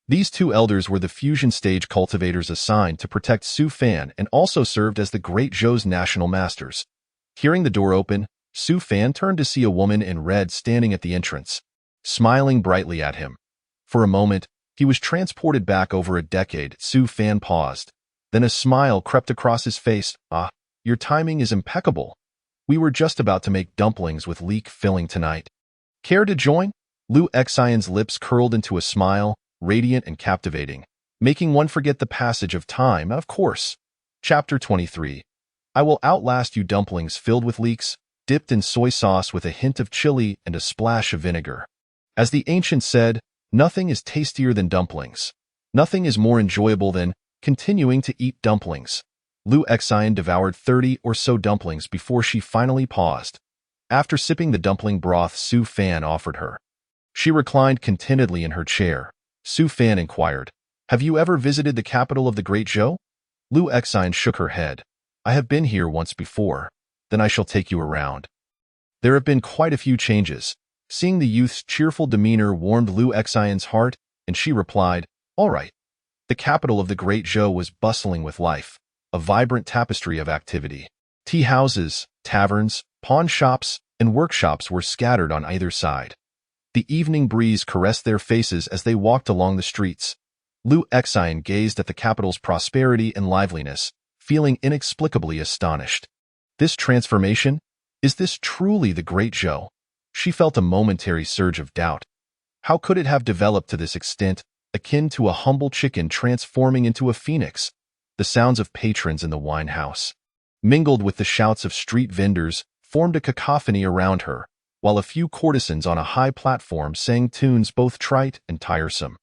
These 2 elders were the fusion stage cultivators assigned to protect Su Fan and also served as the Great Zhou's national masters. Hearing the door open, Su Fan turned to see a woman in red standing at the entrance, smiling brightly at him. For a moment, he was transported back over a decade. Su Fan paused. Then a smile crept across his face. "Ah, your timing is impeccable. We were just about to make dumplings with leek filling tonight. Care to join?" Lu Exayan's lips curled into a smile, radiant and captivating, making one forget the passage of time. "Of course." Chapter 23. I will outlast you. Dumplings filled with leeks, dipped in soy sauce with a hint of chili and a splash of vinegar. As the ancient said, nothing is tastier than dumplings. Nothing is more enjoyable than continuing to eat dumplings. Lu Exayan devoured 30 or so dumplings before she finally paused. After sipping the dumpling broth Su Fan offered her, she reclined contentedly in her chair. Su Fan inquired, "Have you ever visited the capital of the Great Zhou?" Lu Exayan shook her head. "I have been here once before. Then I shall take you around." There have been quite a few changes. Seeing the youth's cheerful demeanor warmed Lu Exayan's heart, and she replied, "All right." The capital of the Great Zhou was bustling with life, a vibrant tapestry of activity. Tea houses, taverns, pawn shops, and workshops were scattered on either side. The evening breeze caressed their faces as they walked along the streets. Lu Exayan gazed at the capital's prosperity and liveliness, feeling inexplicably astonished. This transformation? Is this truly the Great Zhou? She felt a momentary surge of doubt. How could it have developed to this extent, akin to a humble chicken transforming into a phoenix? The sounds of patrons in the wine house, mingled with the shouts of street vendors, formed a cacophony around her, while a few courtesans on a high platform sang tunes both trite and tiresome.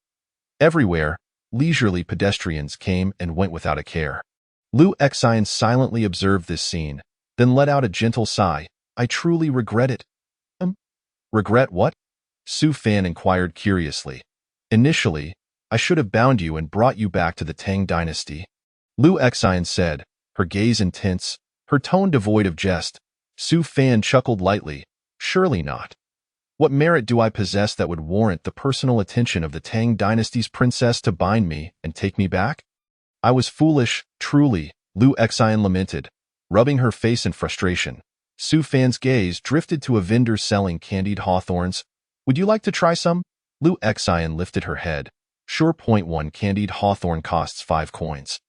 Everywhere, leisurely pedestrians came and went without a care. Lu Exayan silently observed this scene, then let out a gentle sigh. "I truly regret it." Regret what?" Su Fan inquired curiously. "Initially, I should have bound you and brought you back to the Tang dynasty," Lu Exayan said, her gaze intense, her tone devoid of jest. Su Fan chuckled lightly. "Surely not. What merit do I possess that would warrant the personal attention of the Tang dynasty's princess to bind me and take me back?" "I was foolish, truly," Lu Exayan lamented, rubbing her face in frustration. Su Fan's gaze drifted to a vendor selling candied hawthorns. "Would you like to try some?" Lu Exayan lifted her head. "Sure. 1 candied hawthorn costs 5 coins.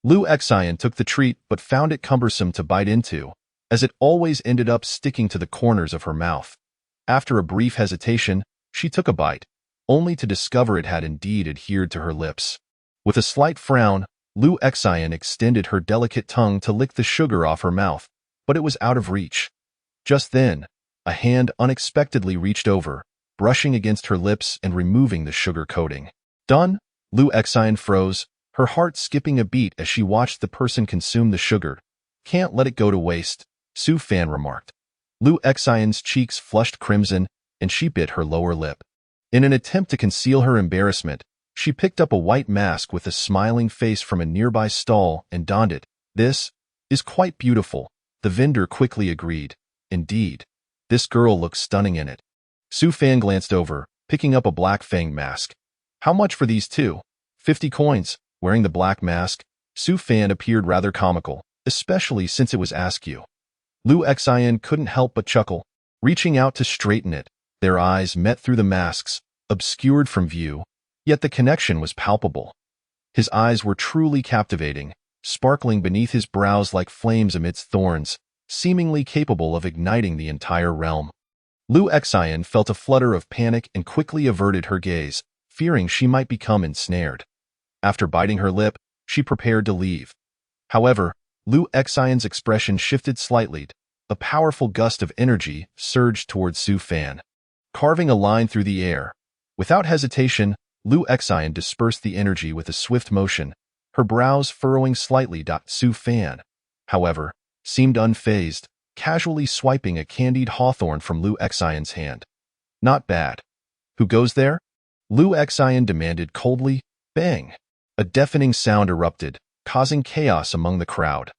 Lu Exayan took the treat but found it cumbersome to bite into, as it always ended up sticking to the corners of her mouth. After a brief hesitation, she took a bite, only to discover it had indeed adhered to her lips. With a slight frown, Lu Exayan extended her delicate tongue to lick the sugar off her mouth, but it was out of reach. Just then, a hand unexpectedly reached over, brushing against her lips and removing the sugar coating. "Done?" Lu Exayan froze, her heart skipping a beat as she watched the person consume the sugar. "Can't let it go to waste," Su Fan remarked. Lu Xian's cheeks flushed crimson, and she bit her lower lip. In an attempt to conceal her embarrassment, she picked up a white mask with a smiling face from a nearby stall and donned it. "This is quite beautiful," the vendor quickly agreed. "Indeed, this girl looks stunning in it." Su Fan glanced over, picking up a black fang mask. "How much for these two?" 50 coins. Wearing the black mask, Su Fan appeared rather comical, especially since it was Askew. Lu Xian couldn't help but chuckle. Reaching out to straighten it, their eyes met through the masks, obscured from view, yet the connection was palpable. His eyes were truly captivating, sparkling beneath his brows like flames amidst thorns, seemingly capable of igniting the entire realm. Lu Xian felt a flutter of panic and quickly averted her gaze, fearing she might become ensnared. After biting her lip, she prepared to leave. However, Lu Xian's expression shifted slightly. A powerful gust of energy surged towards Su Fan, carving a line through the air. Without hesitation, Lu Xian dispersed the energy with a swift motion, her brows furrowing slightly. Su Fan, however, seemed unfazed, casually swiping a candied hawthorn from Lu Xian's hand. "Not bad. Who goes there?" Lu Xian demanded coldly. Bang! A deafening sound erupted, causing chaos among the crowd.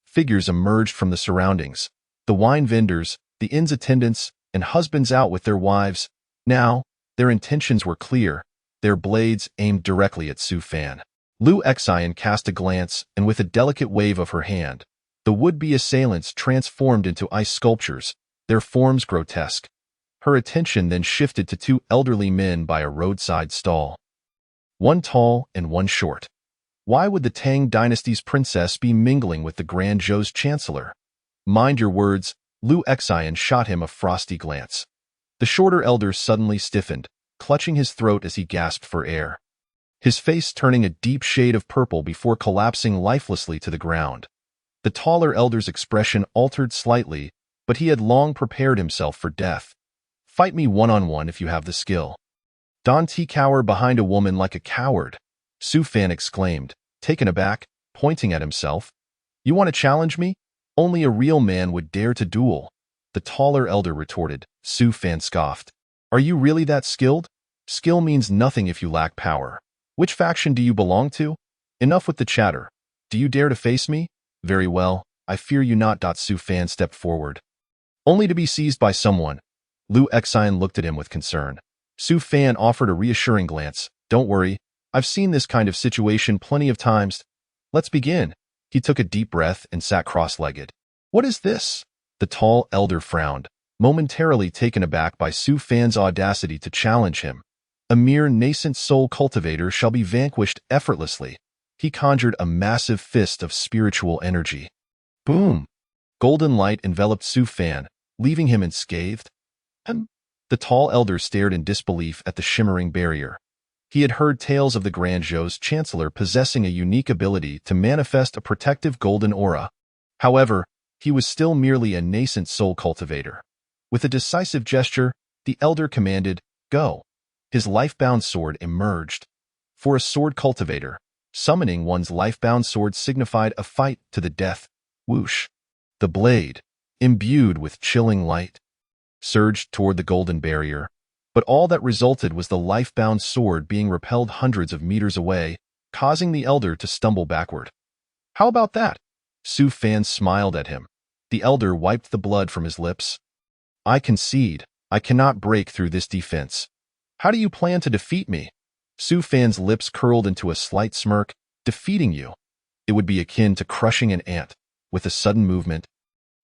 Figures emerged from the surroundings. The wine vendors, the inn's attendants, and husbands out with their wives. Now, their intentions were clear, their blades aimed directly at Su Fan. Lu Xian cast a glance, and with a delicate wave of her hand, the would-be assailants transformed into ice sculptures, their forms grotesque. Her attention then shifted to two elderly men by a roadside stall. One tall and one short. Why would the Tang dynasty's princess be mingling with the Grand Zhou's chancellor? "Mind your words," Lu Xian shot him a frosty glance. The shorter elder suddenly stiffened, clutching his throat as he gasped for air. His face turning a deep shade of purple before collapsing lifelessly to the ground. The taller elder's expression altered slightly, but he had long prepared himself for death. "Fight me one-on-one if you have the skill." "Don't cower behind a woman like a coward," Su Fan exclaimed, taken aback, pointing at himself. "You want to challenge me? Only a real man would dare to duel," the taller elder retorted. Su Fan scoffed. "Are you really that skilled? Skill means nothing if you lack power. Which faction do you belong to? Enough with the chatter. Do you dare to face me? Very well, I fear you not." Su Fan stepped forward, only to be seized by someone. Lu Xian looked at him with concern. Su Fan offered a reassuring glance. "Don't worry, I've seen this kind of situation plenty of times. Let's begin." He took a deep breath and sat cross-legged. "What is this?" The tall elder frowned, momentarily taken aback by Su Fan's audacity to challenge him. A mere nascent soul cultivator shall be vanquished effortlessly. He conjured a massive fist of spiritual energy. Boom! Golden light enveloped Su Fan, leaving him unscathed. The tall elder stared in disbelief at the shimmering barrier. He had heard tales of the Grand Zhou's chancellor possessing a unique ability to manifest a protective golden aura. However, he was still merely a nascent soul cultivator. With a decisive gesture, the elder commanded, "Go." His life-bound sword emerged. For a sword cultivator, summoning one's life-bound sword signified a fight to the death. Whoosh! The blade, imbued with chilling light, surged toward the golden barrier, but all that resulted was the life-bound sword being repelled hundreds of meters away, causing the elder to stumble backward. "How about that?" Su Fan smiled at him. The elder wiped the blood from his lips. "I concede, I cannot break through this defense. How do you plan to defeat me?" Su Fan's lips curled into a slight smirk. "Defeating you? It would be akin to crushing an ant." With a sudden movement,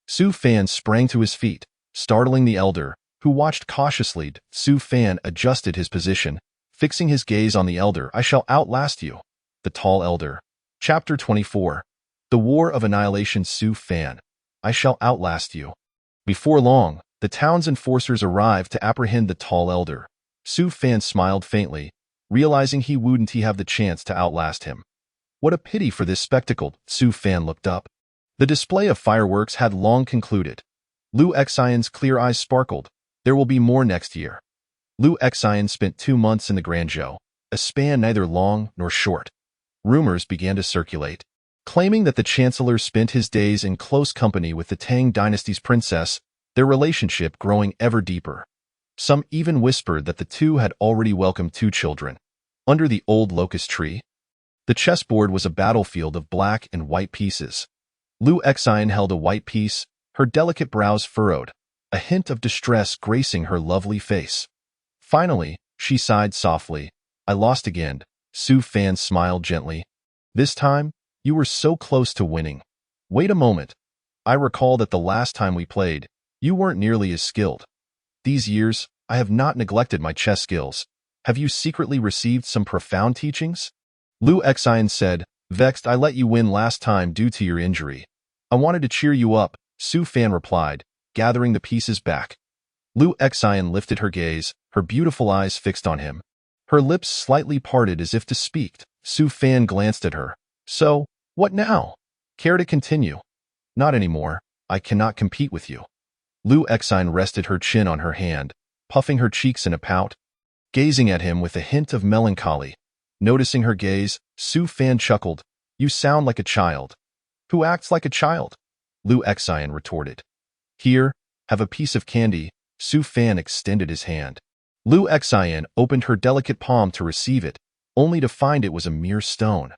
Su Fan sprang to his feet, startling the elder, who watched cautiously. Su Fan adjusted his position, fixing his gaze on the elder. "I shall outlast you." The tall elder. Chapter 24. The War of Annihilation. Su Fan. "I shall outlast you." Before long, the town's enforcers arrived to apprehend the tall elder. Su Fan smiled faintly, realizing he wouldn't have the chance to outlast him. What a pity for this spectacle. Su Fan looked up. The display of fireworks had long concluded. Lu Xian's clear eyes sparkled. "There will be more next year." Lu Xian spent 2 months in the Grand Zhou, a span neither long nor short. Rumors began to circulate, claiming that the Chancellor spent his days in close company with the Tang dynasty's princess, their relationship growing ever deeper. Some even whispered that the two had already welcomed 2 children. Under the old locust tree, the chessboard was a battlefield of black and white pieces. Lu Exine held a white piece, her delicate brows furrowed, a hint of distress gracing her lovely face. Finally, she sighed softly. I lost again. Su Fan smiled gently. This time, you were so close to winning. Wait a moment. I recall that the last time we played, you weren't nearly as skilled. These years, I have not neglected my chess skills. Have you secretly received some profound teachings? Lu Exine said, vexed. I let you win last time due to your injury. I wanted to cheer you up, Su Fan replied, gathering the pieces back. Lu Exine lifted her gaze, her beautiful eyes fixed on him. Her lips slightly parted as if to speak. Su Fan glanced at her. So, what now? Care to continue? Not anymore. I cannot compete with you. Lu Exine rested her chin on her hand, puffing her cheeks in a pout, gazing at him with a hint of melancholy. Noticing her gaze, Su Fan chuckled. You sound like a child. Who acts like a child? Lu Exine retorted. Here, have a piece of candy. Su Fan extended his hand. Lu Exine opened her delicate palm to receive it, only to find it was a mere stone.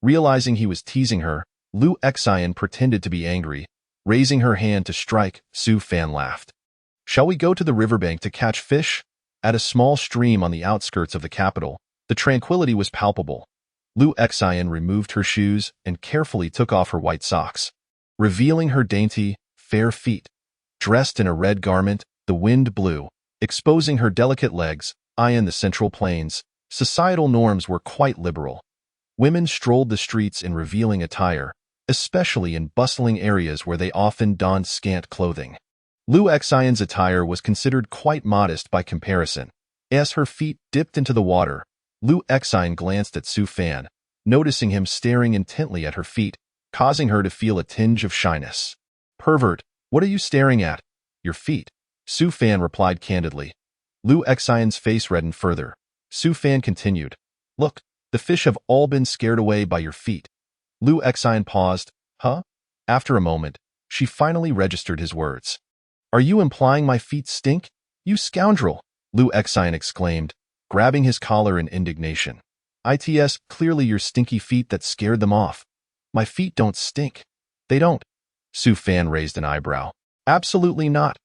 Realizing he was teasing her, Lu Exine pretended to be angry. Raising her hand to strike, Su Fan laughed. Shall we go to the riverbank to catch fish? At a small stream on the outskirts of the capital, the tranquility was palpable. Lu Exine removed her shoes and carefully took off her white socks, revealing her dainty, fair feet. Dressed in a red garment, the wind blew, exposing her delicate legs. In the Central Plains, societal norms were quite liberal. Women strolled the streets in revealing attire, especially in bustling areas where they often donned scant clothing. Lu Exine's attire was considered quite modest by comparison. As her feet dipped into the water, Lu Exine glanced at Su Fan, noticing him staring intently at her feet, causing her to feel a tinge of shyness. Pervert, what are you staring at? Your feet. Su Fan replied candidly. Lu Exine's face reddened further. Su Fan continued. Look, the fish have all been scared away by your feet. Lu Exine paused. Huh? After a moment, she finally registered his words. Are you implying my feet stink? You scoundrel! Lu Exine exclaimed, grabbing his collar in indignation. It's clearly your stinky feet that scared them off. My feet don't stink. They don't. Su Fan raised an eyebrow. Absolutely not.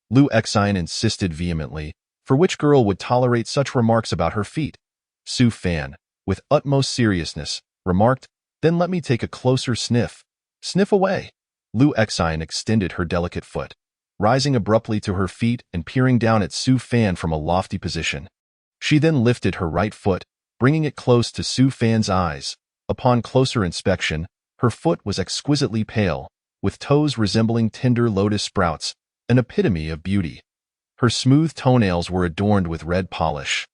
Lu Exine insisted vehemently, for which girl would tolerate such remarks about her feet? Su Fan, with utmost seriousness, remarked, then let me take a closer sniff. Sniff away. Lu Exine extended her delicate foot, rising abruptly to her feet and peering down at Su Fan from a lofty position. She then lifted her right foot, bringing it close to Su Fan's eyes. Upon closer inspection, her foot was exquisitely pale, with toes resembling tender lotus sprouts, an epitome of beauty. Her smooth toenails were adorned with red polish,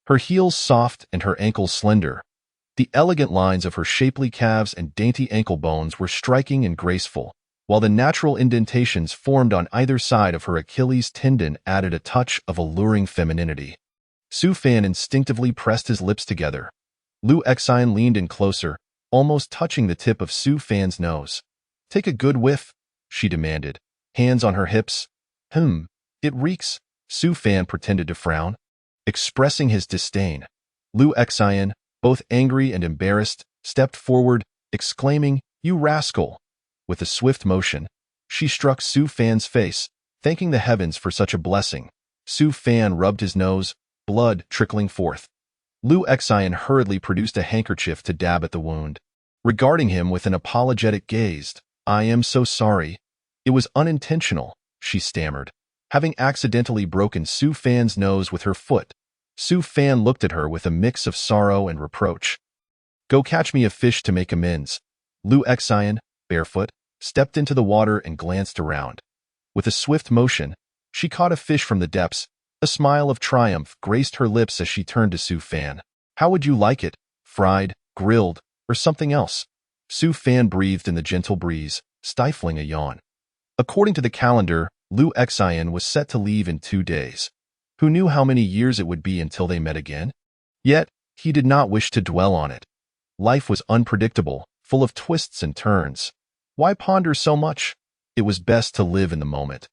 her heels soft and her ankles slender. The elegant lines of her shapely calves and dainty ankle bones were striking and graceful, while the natural indentations formed on either side of her Achilles tendon added a touch of alluring femininity. Su Fan instinctively pressed his lips together. Lu Exine leaned in closer, almost touching the tip of Su Fan's nose. Take a good whiff, she demanded, hands on her hips. It reeks. Su Fan pretended to frown, expressing his disdain. Lu Exine, both angry and embarrassed, stepped forward, exclaiming, You rascal! With a swift motion, she struck Su Fan's face, thanking the heavens for such a blessing. Su Fan rubbed his nose, blood trickling forth. Lu Exine hurriedly produced a handkerchief to dab at the wound. Regarding him with an apologetic gaze, I am so sorry. It was unintentional, she stammered, having accidentally broken Su Fan's nose with her foot. Su Fan looked at her with a mix of sorrow and reproach. Go catch me a fish to make amends. Lu Exine, barefoot, stepped into the water and glanced around. With a swift motion, she caught a fish from the depths. A smile of triumph graced her lips as she turned to Su Fan. How would you like it? Fried, grilled, or something else? Su Fan breathed in the gentle breeze, stifling a yawn. According to the calendar, Lu Exine was set to leave in 2 days. Who knew how many years it would be until they met again? Yet, he did not wish to dwell on it. Life was unpredictable, full of twists and turns. Why ponder so much? It was best to live in the moment.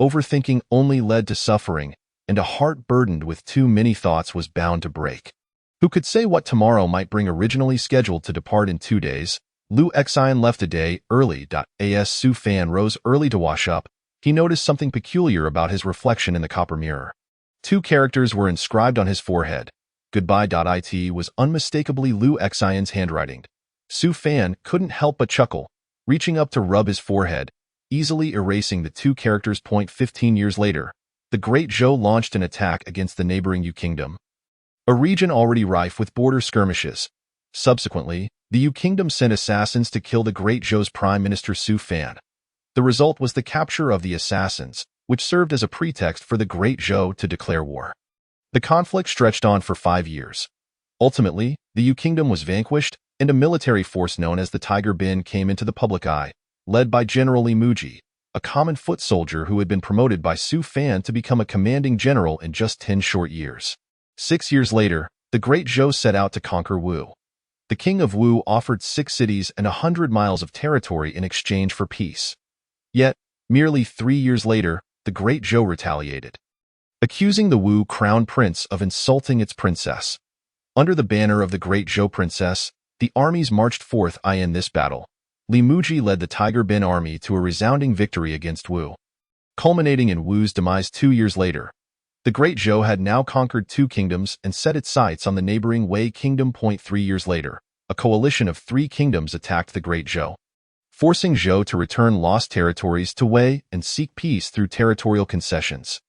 Overthinking only led to suffering, and a heart burdened with too many thoughts was bound to break. Who could say what tomorrow might bring? Originally scheduled to depart in 2 days, Liu Xian left a day early. As Su Fan rose early to wash up, he noticed something peculiar about his reflection in the copper mirror. 2 characters were inscribed on his forehead. Goodbye. It was unmistakably Liu Xian's handwriting. Su Fan couldn't help but chuckle, reaching up to rub his forehead, easily erasing the 2 characters. 15 years later, the Great Zhou launched an attack against the neighboring Yu Kingdom, a region already rife with border skirmishes. Subsequently, the Yu Kingdom sent assassins to kill the Great Zhou's prime minister Su Fan. The result was the capture of the assassins, which served as a pretext for the Great Zhou to declare war. The conflict stretched on for 5 years. Ultimately, the Yu Kingdom was vanquished, and a military force known as the Tiger Bin came into the public eye, led by General Li Muji, a common foot soldier who had been promoted by Su Fan to become a commanding general in just 10 short years. 6 years later, the Great Zhou set out to conquer Wu. The king of Wu offered 6 cities and 100 miles of territory in exchange for peace. Yet, merely 3 years later, the Great Zhou retaliated, accusing the Wu crown prince of insulting its princess. Under the banner of the Great Zhou princess, the armies marched forth. In this battle, Li Muji led the Tiger Bin army to a resounding victory against Wu, culminating in Wu's demise 2 years later. The Great Zhou had now conquered 2 kingdoms and set its sights on the neighboring Wei Kingdom. 3 years later, a coalition of 3 kingdoms attacked the Great Zhou, forcing Zhou to return lost territories to Wei and seek peace through territorial concessions.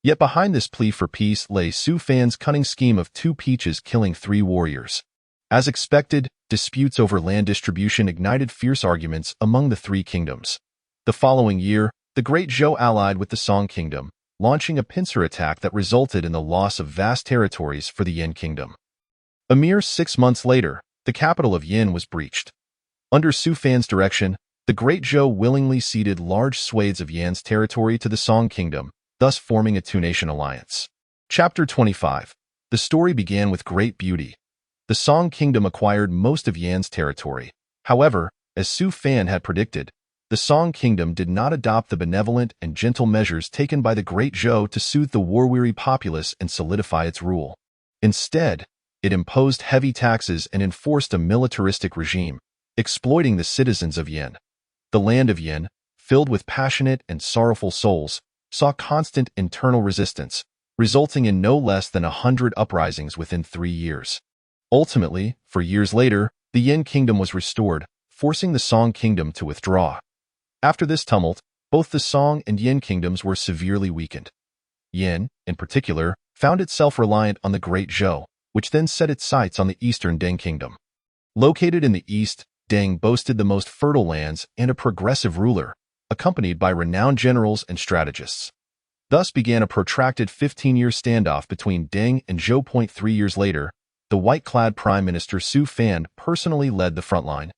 Yet behind this plea for peace lay Su Fan's cunning scheme of 2 peaches killing 3 warriors. As expected, disputes over land distribution ignited fierce arguments among the 3 kingdoms. The following year, the Great Zhou allied with the Song Kingdom, launching a pincer attack that resulted in the loss of vast territories for the Yin Kingdom. A mere 6 months later, the capital of Yin was breached. Under Su Fan's direction, the Great Zhou willingly ceded large swathes of Yan's territory to the Song Kingdom, thus forming a 2-nation alliance. Chapter 25. The story began with great beauty. The Song Kingdom acquired most of Yan's territory. However, as Su Fan had predicted, the Song Kingdom did not adopt the benevolent and gentle measures taken by the Great Zhou to soothe the war-weary populace and solidify its rule. Instead, it imposed heavy taxes and enforced a militaristic regime, exploiting the citizens of Yin. The land of Yin, filled with passionate and sorrowful souls, saw constant internal resistance, resulting in no less than 100 uprisings within 3 years. Ultimately, 4 years later, the Yin Kingdom was restored, forcing the Song Kingdom to withdraw. After this tumult, both the Song and Yin kingdoms were severely weakened. Yin, in particular, found itself reliant on the Great Zhou, which then set its sights on the eastern Deng Kingdom. Located in the east, Deng boasted the most fertile lands and a progressive ruler, accompanied by renowned generals and strategists. Thus began a protracted 15-year standoff between Deng and Zhou. 3 years later, the white-clad Prime Minister Su Fan personally led the front line.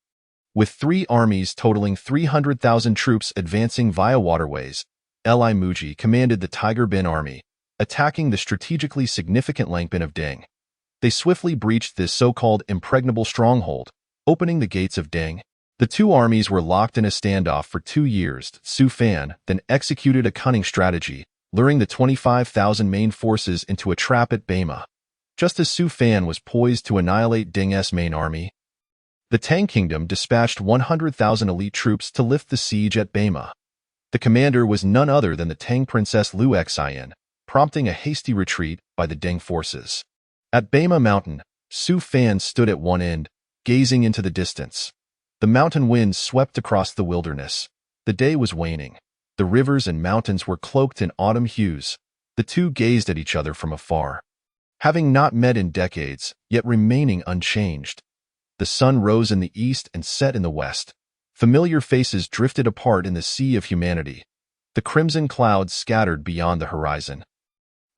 With 3 armies totaling 300,000 troops advancing via waterways, Li Muji commanded the Tiger Bin army, attacking the strategically significant Langbin of Deng. They swiftly breached this so-called impregnable stronghold, opening the gates of Deng. The 2 armies were locked in a standoff for 2 years. Su Fan then executed a cunning strategy, luring the 25,000 main forces into a trap at Bema. Just as Su Fan was poised to annihilate Deng's main army, the Tang Kingdom dispatched 100,000 elite troops to lift the siege at Bema. The commander was none other than the Tang princess Liu Xian, prompting a hasty retreat by the Deng forces. At Bema Mountain, Su Fan stood at one end, gazing into the distance. The mountain winds swept across the wilderness. The day was waning. The rivers and mountains were cloaked in autumn hues. The 2 gazed at each other from afar, having not met in decades, yet remaining unchanged. The sun rose in the east and set in the west. Familiar faces drifted apart in the sea of humanity. The crimson clouds scattered beyond the horizon,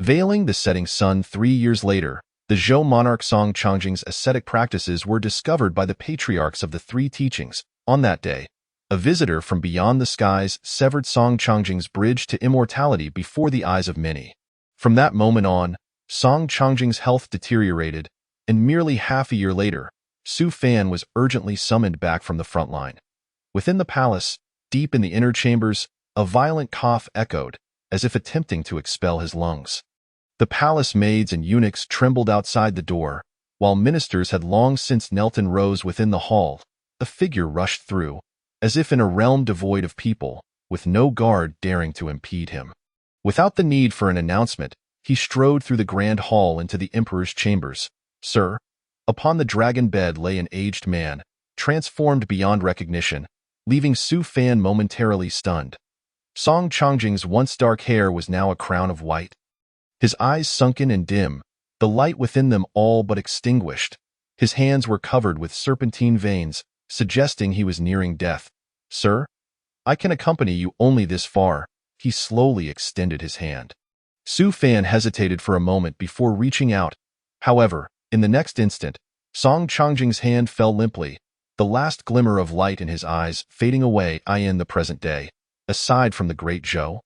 veiling the setting sun. 3 years later, the Zhou monarch Song Changjing's ascetic practices were discovered by the patriarchs of the 3 teachings. On that day, a visitor from beyond the skies severed Song Changjing's bridge to immortality before the eyes of many. From that moment on, Song Changjing's health deteriorated, and merely half a year later, Su Fan was urgently summoned back from the front line. Within the palace, deep in the inner chambers, a violent cough echoed, as if attempting to expel his lungs. The palace maids and eunuchs trembled outside the door, while ministers had long since knelt in rows within the hall. A figure rushed through, as if in a realm devoid of people, with no guard daring to impede him. Without the need for an announcement, he strode through the grand hall into the emperor's chambers. Sir, upon the dragon bed lay an aged man, transformed beyond recognition, leaving Su Fan momentarily stunned. Song Changjing's once dark hair was now a crown of white. His eyes sunken and dim, the light within them all but extinguished. His hands were covered with serpentine veins, suggesting he was nearing death. Sir, I can accompany you only this far. He slowly extended his hand. Su Fan hesitated for a moment before reaching out. However, in the next instant, Song Changjing's hand fell limply, the last glimmer of light in his eyes fading away. In the present day, aside from the Great Zhou,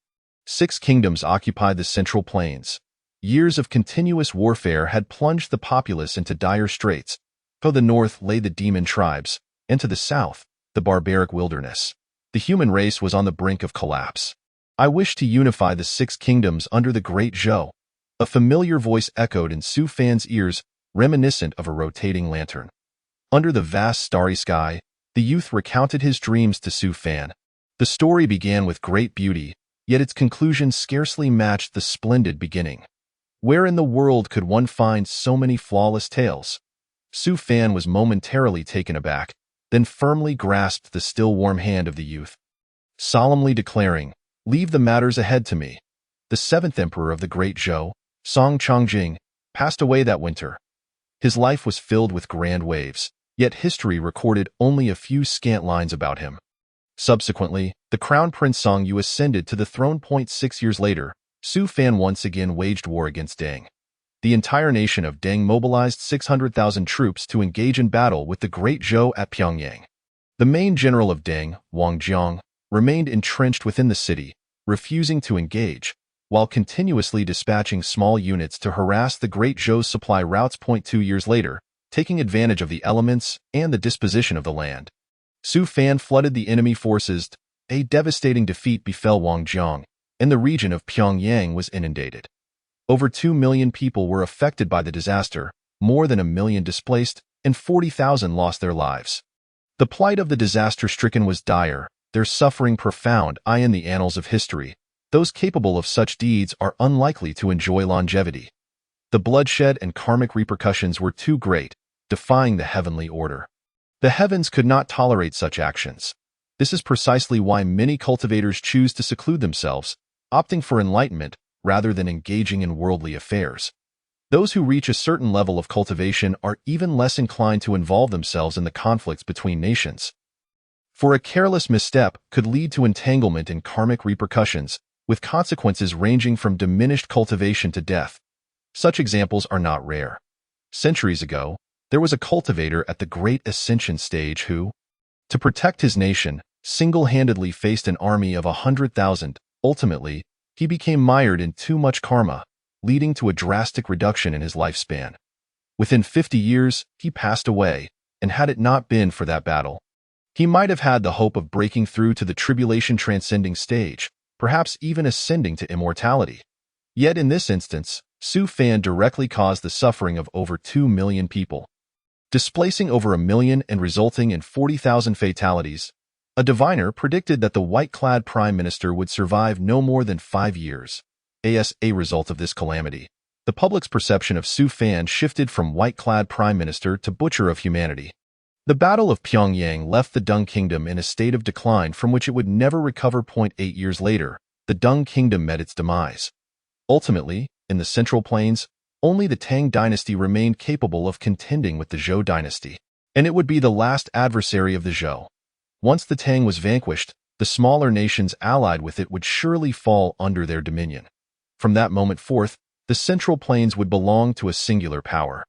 6 kingdoms occupied the Central Plains. Years of continuous warfare had plunged the populace into dire straits. To the north lay the demon tribes, and to the south, the barbaric wilderness. The human race was on the brink of collapse. I wish to unify the 6 kingdoms under the Great Zhou. A familiar voice echoed in Su Fan's ears, reminiscent of a rotating lantern. Under the vast starry sky, the youth recounted his dreams to Su Fan. The story began with great beauty, yet its conclusion scarcely matched the splendid beginning. Where in the world could one find so many flawless tales? Su Fan was momentarily taken aback, then firmly grasped the still warm hand of the youth, solemnly declaring, "Leave the matters ahead to me." The 7th emperor of the Great Zhou, Song Changjing, passed away that winter. His life was filled with grand waves, yet history recorded only a few scant lines about him. Subsequently, the crown prince Song Yu ascended to the throne. 6 years later, Su Fan once again waged war against Deng. The entire nation of Deng mobilized 600,000 troops to engage in battle with the Great Zhou at Pyongyang. The main general of Deng, Wang Jiang, remained entrenched within the city, refusing to engage, while continuously dispatching small units to harass the Great Zhou's supply routes. 2 years later, taking advantage of the elements and the disposition of the land, Su Fan flooded the enemy forces. A devastating defeat befell Wang Jiang, and the region of Pyongyang was inundated. Over 2 million people were affected by the disaster, more than 1 million displaced, and 40,000 lost their lives. The plight of the disaster-stricken was dire, their suffering profound. In the annals of history, those capable of such deeds are unlikely to enjoy longevity. The bloodshed and karmic repercussions were too great, defying the heavenly order. The heavens could not tolerate such actions. This is precisely why many cultivators choose to seclude themselves, opting for enlightenment rather than engaging in worldly affairs. Those who reach a certain level of cultivation are even less inclined to involve themselves in the conflicts between nations. For a careless misstep could lead to entanglement in karmic repercussions, with consequences ranging from diminished cultivation to death. Such examples are not rare. Centuries ago, there was a cultivator at the Great Ascension stage who, to protect his nation, single-handedly faced an army of 100,000. Ultimately, he became mired in too much karma, leading to a drastic reduction in his lifespan. Within 50 years, he passed away, and had it not been for that battle, he might have had the hope of breaking through to the tribulation-transcending stage, perhaps even ascending to immortality. Yet in this instance, Su Fan directly caused the suffering of over 2 million people, displacing over 1 million and resulting in 40,000 fatalities. A diviner predicted that the white-clad prime minister would survive no more than 5 years. As a result of this calamity, the public's perception of Su Fan shifted from white-clad prime minister to butcher of humanity. The Battle of Pyongyang left the Deng Kingdom in a state of decline from which it would never recover. 8 years later, the Deng Kingdom met its demise. Ultimately, in the Central Plains, only the Tang dynasty remained capable of contending with the Zhou dynasty, and it would be the last adversary of the Zhou. Once the Tang was vanquished, the smaller nations allied with it would surely fall under their dominion. From that moment forth, the Central Plains would belong to a singular power.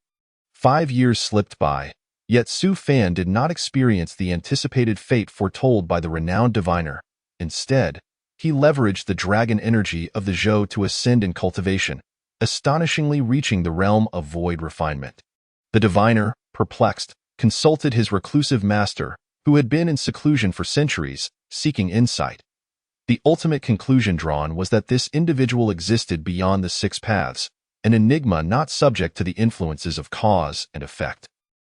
5 years slipped by, yet Su Fan did not experience the anticipated fate foretold by the renowned diviner. Instead, he leveraged the dragon energy of the Zhou to ascend in cultivation, astonishingly reaching the realm of void refinement. The diviner, perplexed, consulted his reclusive master, who had been in seclusion for centuries, seeking insight. The ultimate conclusion drawn was that this individual existed beyond the six paths, an enigma not subject to the influences of cause and effect.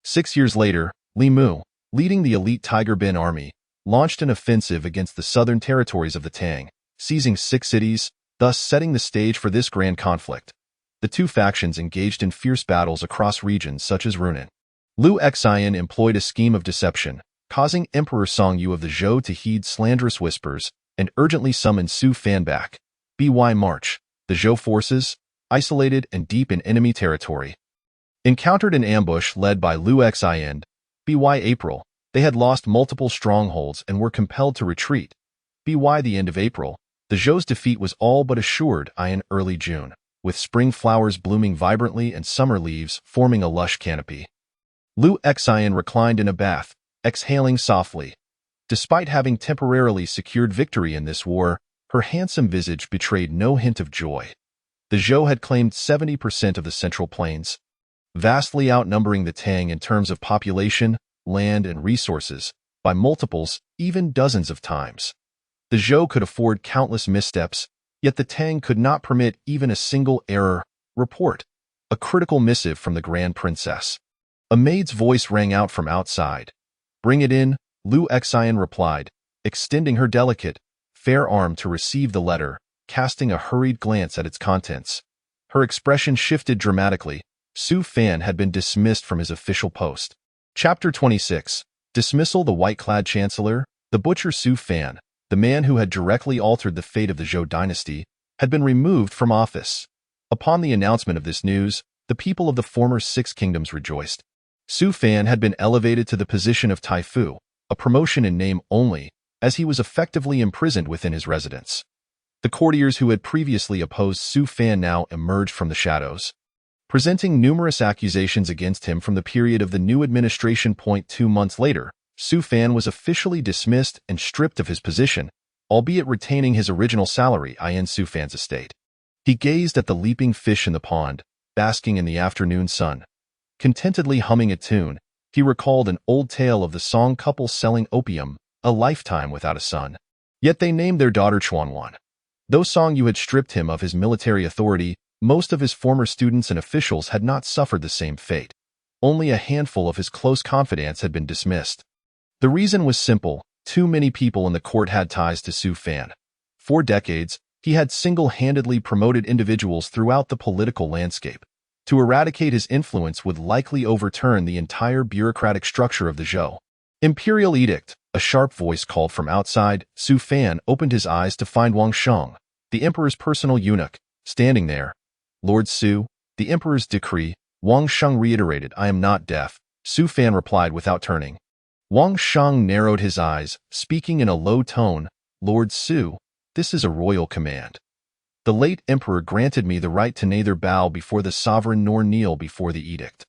6 years later, Li Mu, leading the elite Tiger Bin army, launched an offensive against the southern territories of the Tang, seizing 6 cities, thus setting the stage for this grand conflict. The two factions engaged in fierce battles across regions such as Runan. Liu Xian employed a scheme of deception, causing Emperor Song Yu of the Zhou to heed slanderous whispers and urgently summon Su Fan back. By March, the Zhou forces, isolated and deep in enemy territory, encountered an ambush led by Liu Xian. By April, they had lost multiple strongholds and were compelled to retreat. By the end of April, the Zhou's defeat was all but assured in early June, with spring flowers blooming vibrantly and summer leaves forming a lush canopy. Liu Xian reclined in a bath, exhaling softly. Despite having temporarily secured victory in this war, her handsome visage betrayed no hint of joy. The Zhou had claimed 70% of the Central Plains, vastly outnumbering the Tang in terms of population, land, and resources, by multiples, even dozens of times. The Zhou could afford countless missteps, yet the Tang could not permit even a single error. Report. A critical missive from the Grand Princess. A maid's voice rang out from outside. Bring it in, Liu Xian replied, extending her delicate, fair arm to receive the letter, casting a hurried glance at its contents. Her expression shifted dramatically. Su Fan had been dismissed from his official post. Chapter 26. Dismissal. The white-clad chancellor, the butcher Su Fan, the man who had directly altered the fate of the Zhou dynasty, had been removed from office. Upon the announcement of this news, the people of the former 6 kingdoms rejoiced. Su Fan had been elevated to the position of Taifu, a promotion in name only, as he was effectively imprisoned within his residence. The courtiers who had previously opposed Su Fan now emerged from the shadows, presenting numerous accusations against him from the period of the new administration. 2 months later, Su Fan was officially dismissed and stripped of his position, albeit retaining his original salary in Su Fan's estate. He gazed at the leaping fish in the pond, basking in the afternoon sun. Contentedly humming a tune, he recalled an old tale of the Song couple selling opium, a lifetime without a son. Yet they named their daughter Chuanwan. Though Song Yu had stripped him of his military authority, most of his former students and officials had not suffered the same fate. Only a handful of his close confidants had been dismissed. The reason was simple: too many people in the court had ties to Su Fan. For decades, he had single-handedly promoted individuals throughout the political landscape. To eradicate his influence would likely overturn the entire bureaucratic structure of the Zhou. Imperial Edict, a sharp voice called from outside. Su Fan opened his eyes to find Wang Sheng, the emperor's personal eunuch, standing there. Lord Su, the emperor's decree. Wang Sheng reiterated. I am not deaf, Su Fan replied without turning. Wang Sheng narrowed his eyes, speaking in a low tone. Lord Su, this is a royal command. The late emperor granted me the right to neither bow before the sovereign nor kneel before the edict.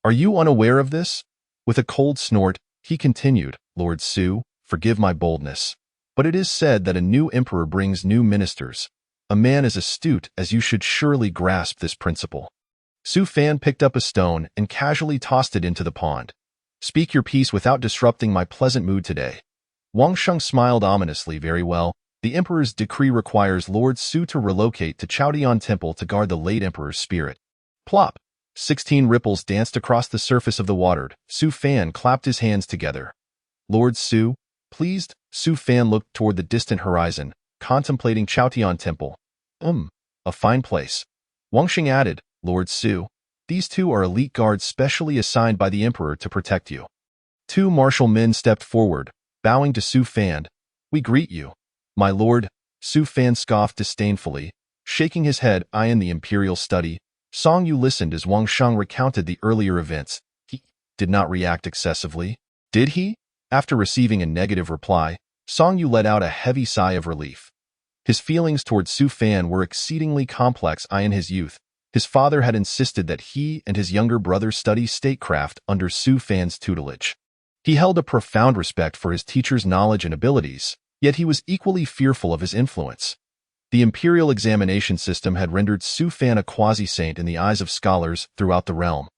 Are you unaware of this? With a cold snort, he continued, Lord Su, forgive my boldness, but it is said that a new emperor brings new ministers. A man as astute as you should surely grasp this principle. Su Fan picked up a stone and casually tossed it into the pond. Speak your piece without disrupting my pleasant mood today. Wang Sheng smiled ominously. Very well. The emperor's decree requires Lord Su to relocate to Chaodian Temple to guard the late emperor's spirit. Plop! 16 ripples danced across the surface of the water. Su Fan clapped his hands together. Lord Su, pleased, Su Fan looked toward the distant horizon, contemplating Chaodian Temple. A fine place. Wang Sheng added, Lord Su, these 2 are elite guards specially assigned by the emperor to protect you. 2 martial men stepped forward, bowing to Su Fan. We greet you, my lord. Su Fan scoffed disdainfully, shaking his head. I in the imperial study. Song Yu listened as Wang Sheng recounted the earlier events. He did not react excessively. Did he? After receiving a negative reply, Song Yu let out a heavy sigh of relief. His feelings toward Su Fan were exceedingly complex. In his youth, his father had insisted that he and his younger brother study statecraft under Su Fan's tutelage. He held a profound respect for his teacher's knowledge and abilities, yet he was equally fearful of his influence. The imperial examination system had rendered Su Fan a quasi-saint in the eyes of scholars throughout the realm.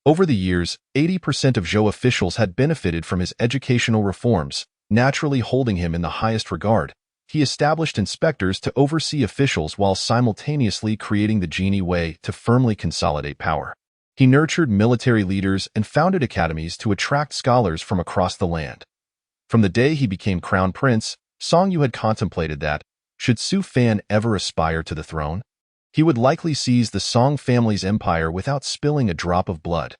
Over the years, 80% of Zhou officials had benefited from his educational reforms, naturally holding him in the highest regard. He established inspectors to oversee officials while simultaneously creating the Genie Way to firmly consolidate power. He nurtured military leaders and founded academies to attract scholars from across the land. From the day he became crown prince, Song Yu had contemplated that, should Su Fan ever aspire to the throne, he would likely seize the Song family's empire without spilling a drop of blood.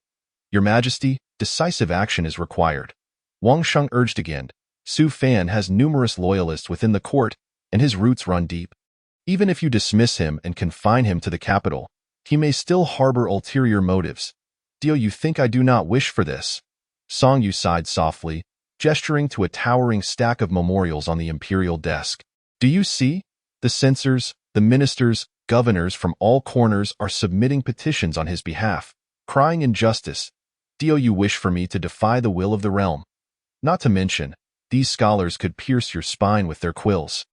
Your Majesty, decisive action is required. Wang Sheng urged again. Su Fan has numerous loyalists within the court, and his roots run deep. Even if you dismiss him and confine him to the capital, he may still harbor ulterior motives. Do you think I do not wish for this? Song Yu sighed softly, gesturing to a towering stack of memorials on the imperial desk. Do you see? The censors, the ministers, governors from all corners are submitting petitions on his behalf, crying injustice. Do you wish for me to defy the will of the realm? Not to mention, these scholars could pierce your spine with their quills.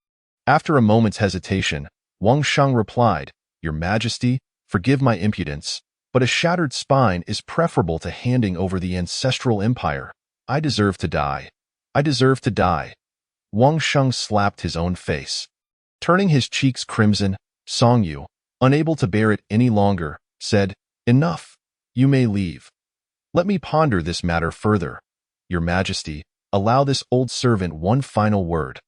After a moment's hesitation, Wang Sheng replied, Your Majesty, forgive my impudence, but a shattered spine is preferable to handing over the ancestral empire. I deserve to die. I deserve to die. Wang Sheng slapped his own face. Turning his cheeks crimson, Song Yu, unable to bear it any longer, said, Enough. You may leave. Let me ponder this matter further. Your Majesty, allow this old servant one final word,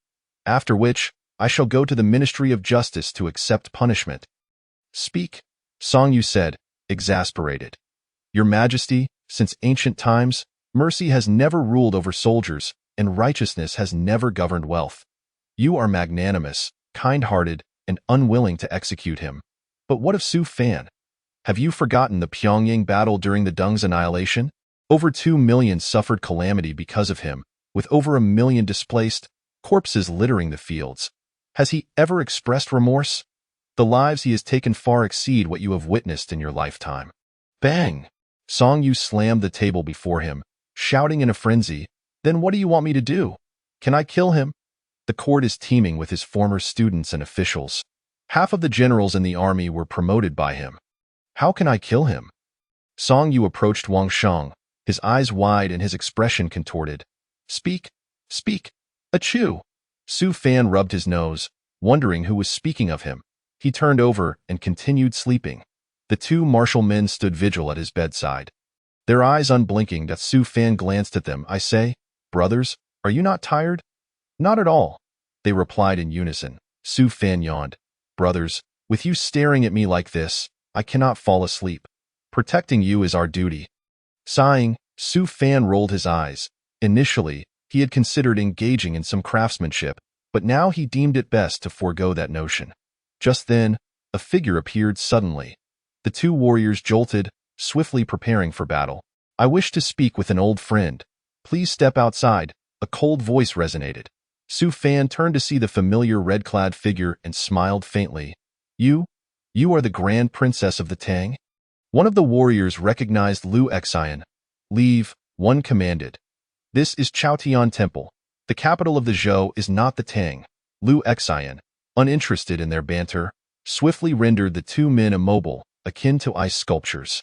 after which I shall go to the Ministry of Justice to accept punishment. Speak, Song Yu said, exasperated. Your Majesty, since ancient times, mercy has never ruled over soldiers, and righteousness has never governed wealth. You are magnanimous, kind-hearted, and unwilling to execute him. But what of Su Fan? Have you forgotten the Pyongyang battle during the Deng's annihilation? Over 2 million suffered calamity because of him, with over 1 million displaced, corpses littering the fields. Has he ever expressed remorse? The lives he has taken far exceed what you have witnessed in your lifetime. Bang! Song Yu slammed the table before him, shouting in a frenzy, Then what do you want me to do? Can I kill him? The court is teeming with his former students and officials. Half of the generals in the army were promoted by him. How can I kill him? Song Yu approached Wang Sheng, his eyes wide and his expression contorted. Speak, speak. Achoo! Su Fan rubbed his nose, wondering who was speaking of him. He turned over and continued sleeping. The 2 martial men stood vigil at his bedside. Their eyes unblinking, that Su Fan glanced at them. I say, brothers, are you not tired? Not at all, they replied in unison. Su Fan yawned. Brothers, with you staring at me like this, I cannot fall asleep. Protecting you is our duty. Sighing, Su Fan rolled his eyes. Initially, he had considered engaging in some craftsmanship, but now he deemed it best to forego that notion. Just then, a figure appeared suddenly. The 2 warriors jolted, swiftly preparing for battle. I wish to speak with an old friend. Please step outside, a cold voice resonated. Su Fan turned to see the familiar red-clad figure and smiled faintly. You are the Grand Princess of the Tang? One of the warriors recognized Lu Xian. Leave, one commanded. This is Chaotian Temple. The capital of the Zhou is not the Tang. Lu Xian, uninterested in their banter, swiftly rendered the 2 men immobile, akin to ice sculptures.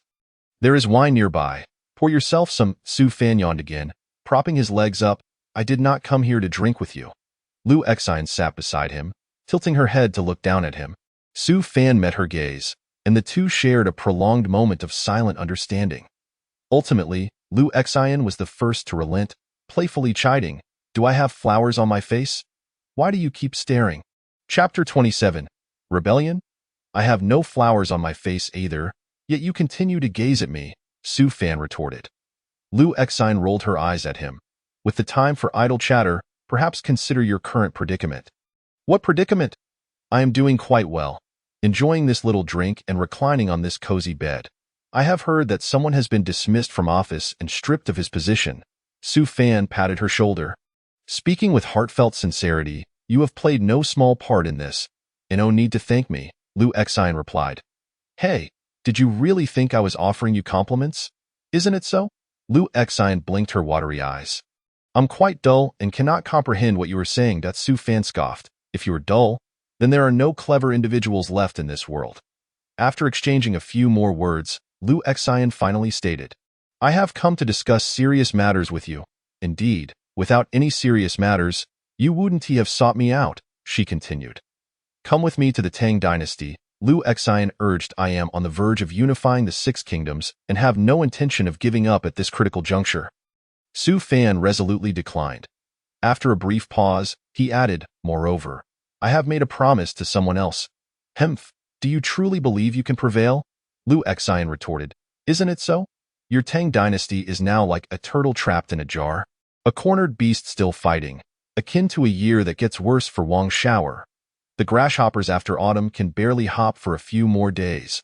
There is wine nearby. Pour yourself some. Su Fan yawned again, propping his legs up. I did not come here to drink with you. Lu Xian sat beside him, tilting her head to look down at him. Su Fan met her gaze, and the 2 shared a prolonged moment of silent understanding. Ultimately, Lu Xian was the first to relent, playfully chiding, Do I have flowers on my face? Why do you keep staring? Chapter 27. Rebellion? I have no flowers on my face either, yet you continue to gaze at me, Su Fan retorted. Lu Xian rolled her eyes at him. With the time for idle chatter, perhaps consider your current predicament. What predicament? I am doing quite well, enjoying this little drink and reclining on this cozy bed. I have heard that someone has been dismissed from office and stripped of his position. Su Fan patted her shoulder. Speaking with heartfelt sincerity, you have played no small part in this, and no need to thank me, Lu Xian replied. Hey, did you really think I was offering you compliments? Isn't it so? Lu Xian blinked her watery eyes. I'm quite dull and cannot comprehend what you are saying, that Su Fan scoffed. If you are dull, then there are no clever individuals left in this world. After exchanging a few more words, Lu Xian finally stated, I have come to discuss serious matters with you. Indeed, without any serious matters, you wouldn't have sought me out, she continued. Come with me to the Tang dynasty, Lu Exine urged. I am on the verge of unifying the Six Kingdoms and have no intention of giving up at this critical juncture. Su Fan resolutely declined. After a brief pause, he added, moreover, I have made a promise to someone else. Hemph, do you truly believe you can prevail? Lu Exine retorted. Isn't it so? Your Tang dynasty is now like a turtle trapped in a jar, a cornered beast still fighting, akin to a year that gets worse for Wang Shower. The grasshoppers after autumn can barely hop for a few more days.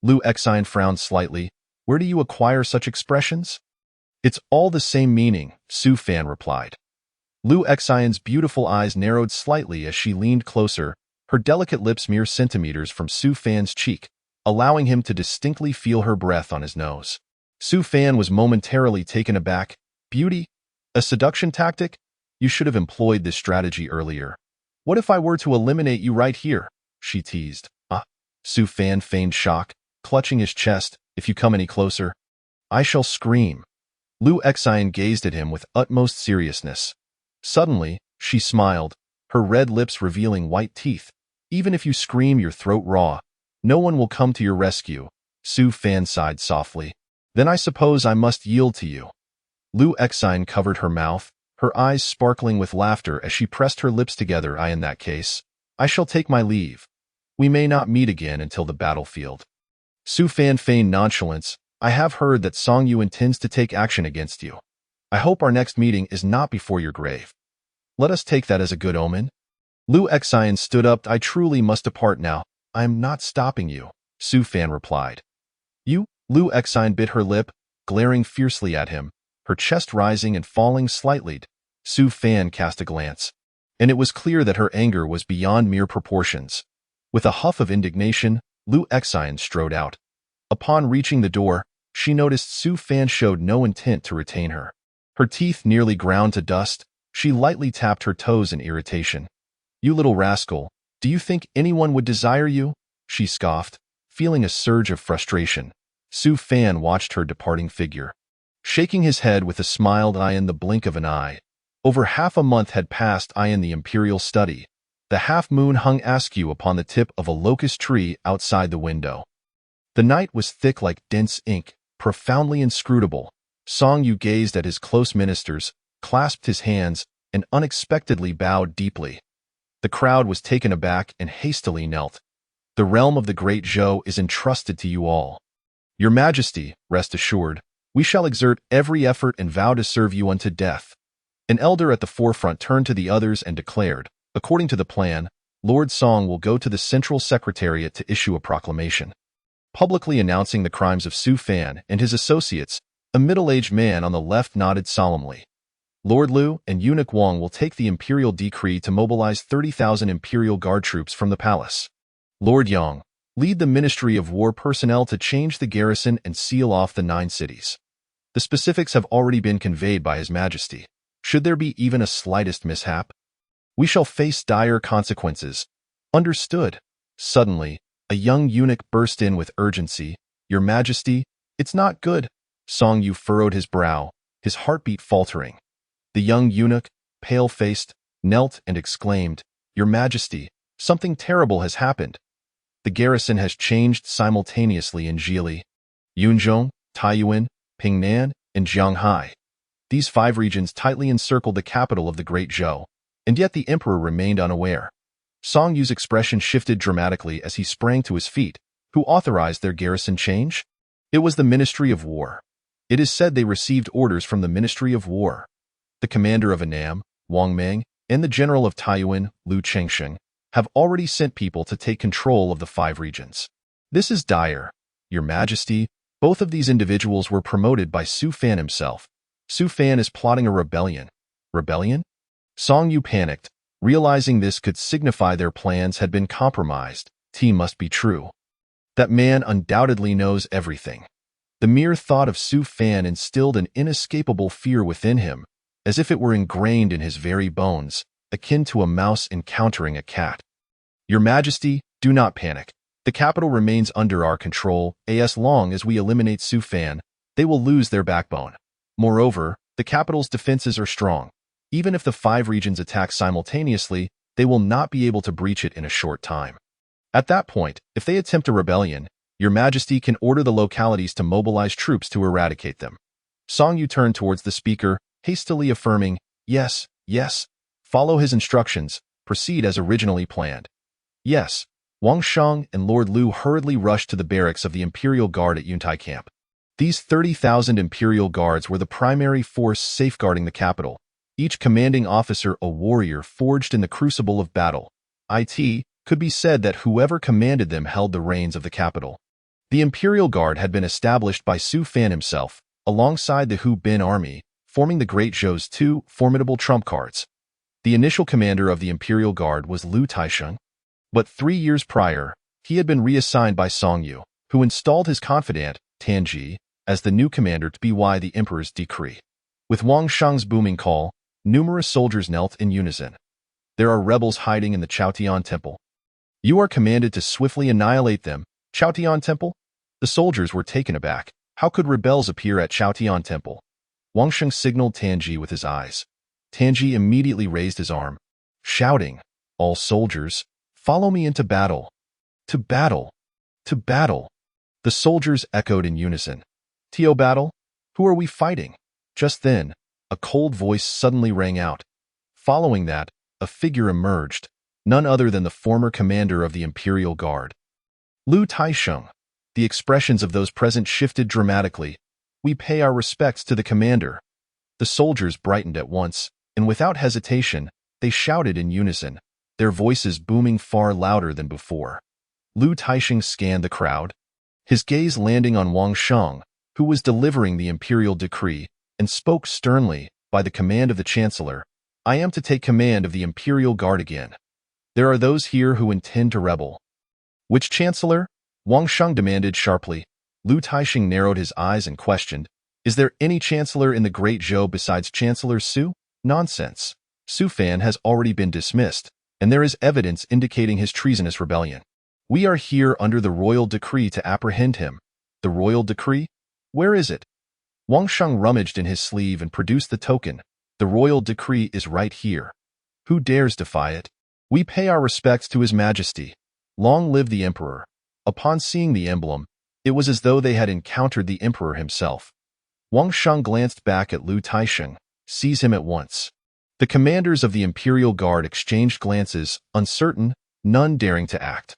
Lu Exine frowned slightly. Where do you acquire such expressions? It's all the same meaning, Su Fan replied. Lu Exine's beautiful eyes narrowed slightly as she leaned closer, her delicate lips mere centimeters from Su Fan's cheek, allowing him to distinctly feel her breath on his nose. Su Fan was momentarily taken aback. Beauty? A seduction tactic? You should have employed this strategy earlier. What if I were to eliminate you right here? She teased. Su Fan feigned shock, clutching his chest. If you come any closer, I shall scream. Lu Exine gazed at him with utmost seriousness. Suddenly, she smiled, her red lips revealing white teeth. Even if you scream your throat raw, no one will come to your rescue. Su Fan sighed softly. Then I suppose I must yield to you. Lu Exine covered her mouth, her eyes sparkling with laughter as she pressed her lips together. In that case, I shall take my leave. We may not meet again until the battlefield. Su Fan feigned nonchalance. I have heard that Song Yu intends to take action against you. I hope our next meeting is not before your grave. Let us take that as a good omen. Lu Exine stood up. I truly must depart now. I am not stopping you, Su Fan replied. You? Lu Exine bit her lip, glaring fiercely at him, her chest rising and falling slightly. Su Fan cast a glance, and it was clear that her anger was beyond mere proportions. With a huff of indignation, Lu Exine strode out. Upon reaching the door, she noticed Su Fan showed no intent to retain her. Her teeth nearly ground to dust, she lightly tapped her toes in irritation. You little rascal, do you think anyone would desire you? She scoffed, feeling a surge of frustration. Su Fan watched her departing figure, shaking his head with a smiled eye in the blink of an eye. Over half a month had passed in the imperial study. The half-moon hung askew upon the tip of a locust tree outside the window. The night was thick like dense ink, profoundly inscrutable. Song Yu gazed at his close ministers, clasped his hands, and unexpectedly bowed deeply. The crowd was taken aback and hastily knelt. The realm of the Great Zhou is entrusted to you all. Your Majesty, rest assured, we shall exert every effort and vow to serve you unto death. An elder at the forefront turned to the others and declared, according to the plan, Lord Song will go to the Central Secretariat to issue a proclamation, publicly announcing the crimes of Su Fan and his associates. A middle-aged man on the left nodded solemnly. Lord Lu and Eunuch Wang will take the imperial decree to mobilize 30,000 imperial guard troops from the palace. Lord Yang, lead the Ministry of War personnel to change the garrison and seal off the 9 cities. The specifics have already been conveyed by His Majesty. Should there be even a slightest mishap, we shall face dire consequences. Understood. Suddenly, a young eunuch burst in with urgency. Your Majesty, it's not good. Song Yu furrowed his brow, his heartbeat faltering. The young eunuch, pale-faced, knelt and exclaimed, Your Majesty, something terrible has happened. The garrison has changed simultaneously in Jili, Yunzhong, Taiyuan, Pingnan, and Jianghai. These 5 regions tightly encircled the capital of the Great Zhou, and yet the emperor remained unaware. Song Yu's expression shifted dramatically as he sprang to his feet. Who authorized their garrison change? It was the Ministry of War. It is said they received orders from the Ministry of War. The commander of Annam, Wang Meng, and the general of Taiyuan, Lu Chengsheng, have already sent people to take control of the 5 regions. This is dire. Your Majesty, both of these individuals were promoted by Su Fan himself. Su Fan is plotting a rebellion. Rebellion? Song Yu panicked, realizing this could signify their plans had been compromised. Must be true. That man undoubtedly knows everything. The mere thought of Su Fan instilled an inescapable fear within him, as if it were ingrained in his very bones, akin to a mouse encountering a cat. Your Majesty, do not panic. The capital remains under our control, as long as we eliminate Su Fan. they will lose their backbone. Moreover, the capital's defenses are strong. Even if the 5 regions attack simultaneously, they will not be able to breach it in a short time. At that point, if they attempt a rebellion, Your Majesty can order the localities to mobilize troops to eradicate them. Song Yu turned towards the speaker, hastily affirming, "Yes, yes. Follow his instructions. Proceed as originally planned." "Yes." Wang Sheng and Lord Lu hurriedly rushed to the barracks of the Imperial Guard at Yuntai Camp. These 30,000 Imperial Guards were the primary force safeguarding the capital, each commanding officer a warrior forged in the crucible of battle. It could be said that whoever commanded them held the reins of the capital. The Imperial Guard had been established by Su Fan himself, alongside the Hu Bin army, forming the Great Zhou's 2 formidable trump cards. The initial commander of the Imperial Guard was Lu Taisheng, but 3 years prior, he had been reassigned by Song Yu, who installed his confidant, Tan Ji, as the new commander to by the Emperor's decree. With Wang Sheng's booming call, numerous soldiers knelt in unison. "There are rebels hiding in the Chaotian Temple. You are commanded to swiftly annihilate them." Chaotian Temple? The soldiers were taken aback. How could rebels appear at Chaotian Temple? Wang Sheng signaled Tanji with his eyes. Tanji immediately raised his arm, shouting, "All soldiers, follow me into battle. To battle! To battle!" The soldiers echoed in unison. "To battle? Who are we fighting?" Just then, a cold voice suddenly rang out. Following that, a figure emerged, none other than the former commander of the Imperial Guard, Lu Taisheng. The expressions of those present shifted dramatically. "We pay our respects to the commander." The soldiers brightened at once, and without hesitation, they shouted in unison, their voices booming far louder than before. Lu Taisheng scanned the crowd, his gaze landing on Wang Sheng, who was delivering the imperial decree, and spoke sternly, "By the command of the Chancellor, I am to take command of the Imperial Guard again. There are those here who intend to rebel." "Which Chancellor?" Wang Sheng demanded sharply. Lu Taisheng narrowed his eyes and questioned, "Is there any Chancellor in the Great Zhou besides Chancellor Su?" "Nonsense. Su Fan has already been dismissed, and there is evidence indicating his treasonous rebellion. We are here under the royal decree to apprehend him." "The royal decree? Where is it?" Wang Sheng rummaged in his sleeve and produced the token. "The royal decree is right here. Who dares defy it? We pay our respects to His Majesty. Long live the Emperor." Upon seeing the emblem, it was as though they had encountered the Emperor himself. Wang Sheng glanced back at Lu Taisheng, "Seize him at once." The commanders of the Imperial Guard exchanged glances, uncertain, none daring to act.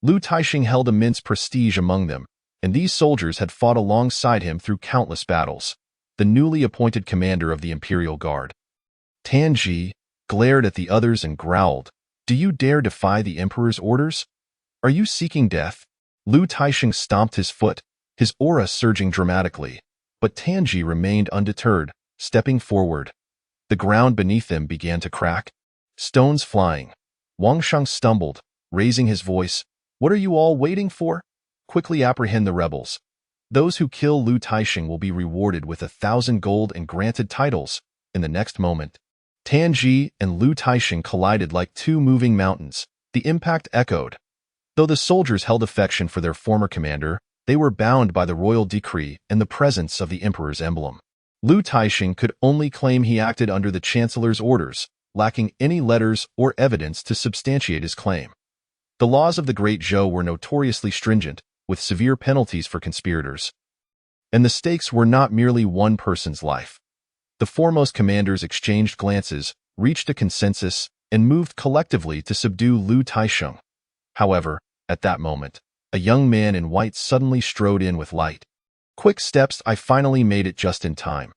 Lu Taisheng held immense prestige among them, and these soldiers had fought alongside him through countless battles. The newly appointed commander of the Imperial Guard, Tanji, glared at the others and growled, "Do you dare defy the Emperor's orders? Are you seeking death?" Lu Taisheng stomped his foot, his aura surging dramatically, but Tanji remained undeterred, stepping forward. The ground beneath them began to crack, stones flying. Wang Sheng stumbled, raising his voice, "What are you all waiting for? Quickly apprehend the rebels. Those who kill Lu Taisheng will be rewarded with 1,000 gold and granted titles." In the next moment, Tanji and Lu Taisheng collided like 2 moving mountains. The impact echoed. Though the soldiers held affection for their former commander, they were bound by the royal decree and the presence of the Emperor's emblem. Lu Taisheng could only claim he acted under the Chancellor's orders, lacking any letters or evidence to substantiate his claim. The laws of the Great Zhou were notoriously stringent, with severe penalties for conspirators. And the stakes were not merely one person's life. The foremost commanders exchanged glances, reached a consensus, and moved collectively to subdue Lu Taisheng. However, at that moment, a young man in white suddenly strode in with light. Quick steps. I finally made it just in time.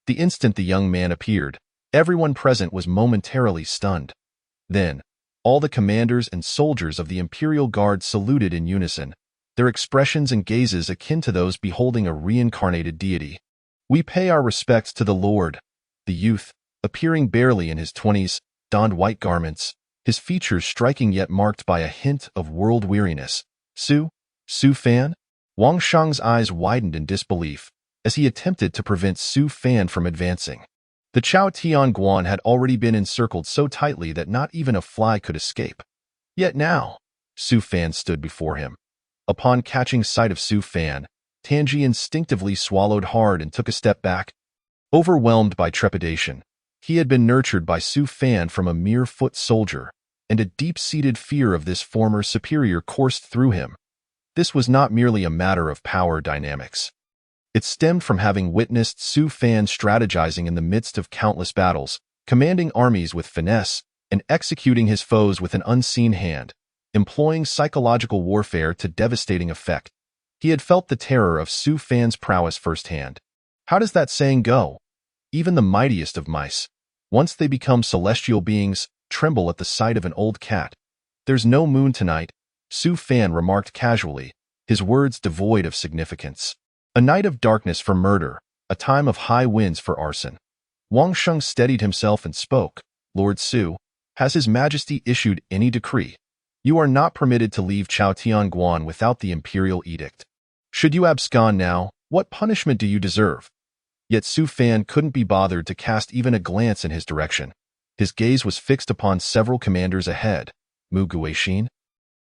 The instant the young man appeared, everyone present was momentarily stunned. Then, all the commanders and soldiers of the Imperial Guard saluted in unison, their expressions and gazes akin to those beholding a reincarnated deity. "We pay our respects to the Lord." The youth, appearing barely in his 20s, donned white garments, his features striking yet marked by a hint of world weariness. Su Fan?" Wang Sheng's eyes widened in disbelief as he attempted to prevent Su Fan from advancing. The Chao Tianguan had already been encircled so tightly that not even a fly could escape. Yet now, Su Fan stood before him. Upon catching sight of Su Fan, Tanji instinctively swallowed hard and took a step back. Overwhelmed by trepidation, he had been nurtured by Su Fan from a mere foot soldier, and a deep-seated fear of this former superior coursed through him. This was not merely a matter of power dynamics. It stemmed from having witnessed Su Fan strategizing in the midst of countless battles, commanding armies with finesse, and executing his foes with an unseen hand, employing psychological warfare to devastating effect. He had felt the terror of Su Fan's prowess firsthand. How does that saying go? Even the mightiest of mice, once they become celestial beings, tremble at the sight of an old cat. There's no moon tonight, Su Fan remarked casually, his words devoid of significance. A night of darkness for murder, a time of high winds for arson. Wang Sheng steadied himself and spoke. Lord Su, has His Majesty issued any decree? You are not permitted to leave Chao Tianguan without the imperial edict. Should you abscond now, what punishment do you deserve? Yet Su Fan couldn't be bothered to cast even a glance in his direction. His gaze was fixed upon several commanders ahead. Mu Guixin,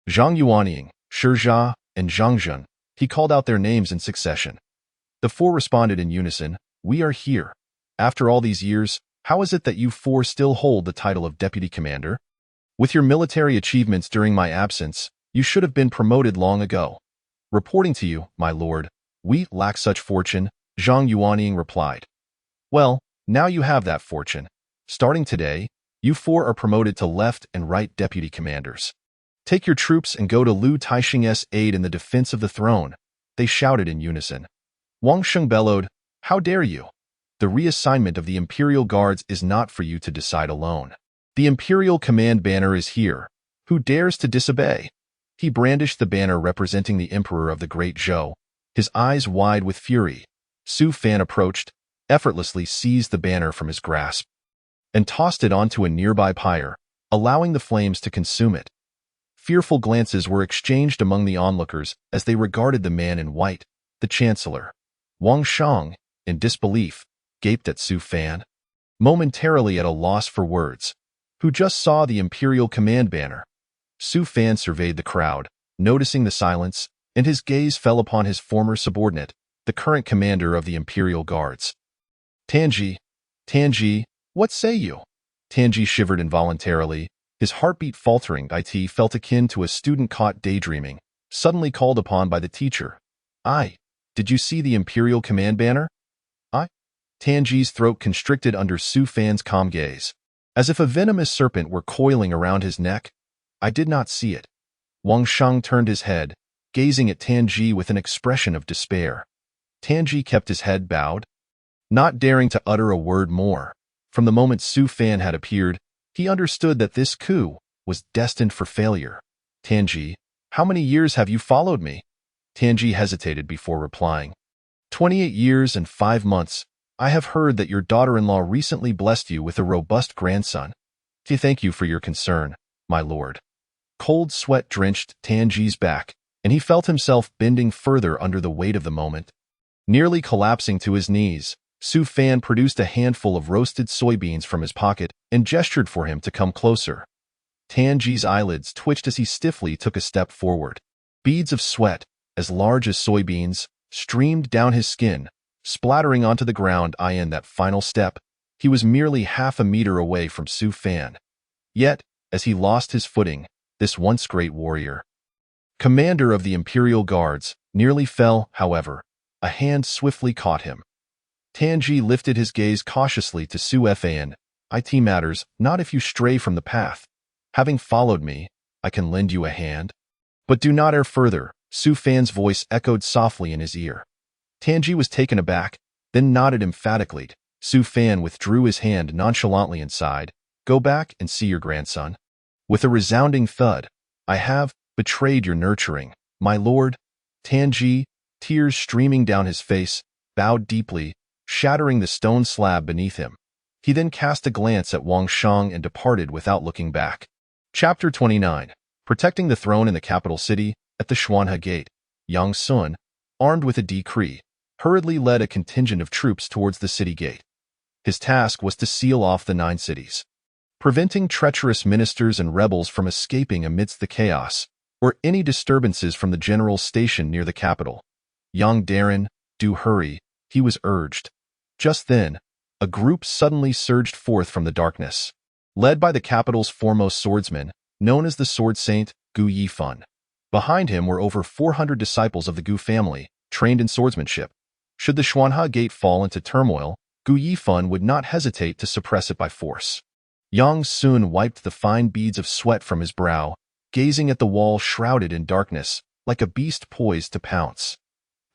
Zhang Yuanying, Shi Jia, and Zhang Jun. He called out their names in succession. The four responded in unison, "We are here. After all these years, how is it that you four still hold the title of deputy commander? With your military achievements during my absence, you should have been promoted long ago." "Reporting to you, my lord, we lack such fortune," Zhang Yuanying replied. "Well, now you have that fortune. Starting today, you four are promoted to left and right deputy commanders. Take your troops and go to Lu Taixing's aid in the defense of the throne," they shouted in unison. Wang Sheng bellowed, "How dare you? The reassignment of the Imperial Guards is not for you to decide alone. The Imperial Command banner is here. Who dares to disobey?" He brandished the banner representing the Emperor of the Great Zhou, his eyes wide with fury. Su Fan approached, effortlessly seized the banner from his grasp, and tossed it onto a nearby pyre, allowing the flames to consume it. Fearful glances were exchanged among the onlookers as they regarded the man in white, the Chancellor. Wang Sheng, in disbelief, gaped at Su Fan, momentarily at a loss for words. Who just saw the Imperial Command banner? Su Fan surveyed the crowd, noticing the silence, and his gaze fell upon his former subordinate, the current commander of the Imperial Guards. Tanji, what say you?" Tanji shivered involuntarily, his heartbeat faltering. It felt akin to a student caught daydreaming, suddenly called upon by the teacher. Did you see the Imperial Command banner?" Tanji's throat constricted under Su Fan's calm gaze, as if a venomous serpent were coiling around his neck. "I did not see it." Wang Sheng turned his head, gazing at Tanji with an expression of despair. Tanji kept his head bowed, not daring to utter a word more. From the moment Su Fan had appeared, he understood that this coup was destined for failure. "Tanji, how many years have you followed me?" Tanji hesitated before replying. 28 years and 5 months. I have heard that your daughter-in-law recently blessed you with a robust grandson. Thank you for your concern, my lord." Cold sweat drenched Tanji's back, and he felt himself bending further under the weight of the moment. Nearly collapsing to his knees, Su Fan produced a handful of roasted soybeans from his pocket and gestured for him to come closer. Tanji's eyelids twitched as he stiffly took a step forward. Beads of sweat, as large as soybeans, streamed down his skin, splattering onto the ground. In that final step, he was merely half a meter away from Su Fan. Yet, as he lost his footing, this once great warrior, commander of the Imperial Guards, nearly fell. However, a hand swiftly caught him. Tanji lifted his gaze cautiously to Su Fan. "It matters not if you stray from the path. Having followed me, I can lend you a hand. But do not err further." Su Fan's voice echoed softly in his ear. Tanji was taken aback, then nodded emphatically. Su Fan withdrew his hand nonchalantly and sighed. "Go back and see your grandson." With a resounding thud, "I have betrayed your nurturing, my lord." Tanji, tears streaming down his face, bowed deeply, shattering the stone slab beneath him. He then cast a glance at Wang Sheng and departed without looking back. Chapter 29. Protecting the throne in the capital city. At the Xuanhe Gate, Yang Sun, armed with a decree, hurriedly led a contingent of troops towards the city gate. His task was to seal off the 9 cities, preventing treacherous ministers and rebels from escaping amidst the chaos, or any disturbances from the general station near the capital. Young Darren, do hurry, he was urged. Just then, a group suddenly surged forth from the darkness. Led by the capital's foremost swordsman, known as the Sword Saint, Gu Yifan. Behind him were over 400 disciples of the Gu family, trained in swordsmanship. Should the Xuanhe Gate fall into turmoil, Gu Yifan would not hesitate to suppress it by force. Yang Sun wiped the fine beads of sweat from his brow, gazing at the wall shrouded in darkness, like a beast poised to pounce.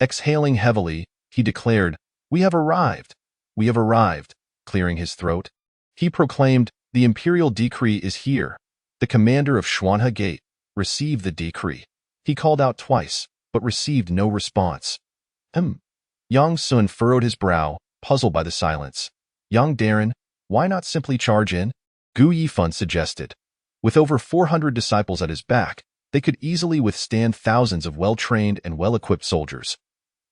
Exhaling heavily, he declared, "We have arrived. We have arrived," clearing his throat. He proclaimed, "The imperial decree is here. The commander of Xuanhe Gate, receive the decree." He called out twice, but received no response. Yang Sun furrowed his brow, puzzled by the silence. "Young Darren, why not simply charge in?" Gu Yifan suggested. With over 400 disciples at his back, they could easily withstand thousands of well-trained and well-equipped soldiers.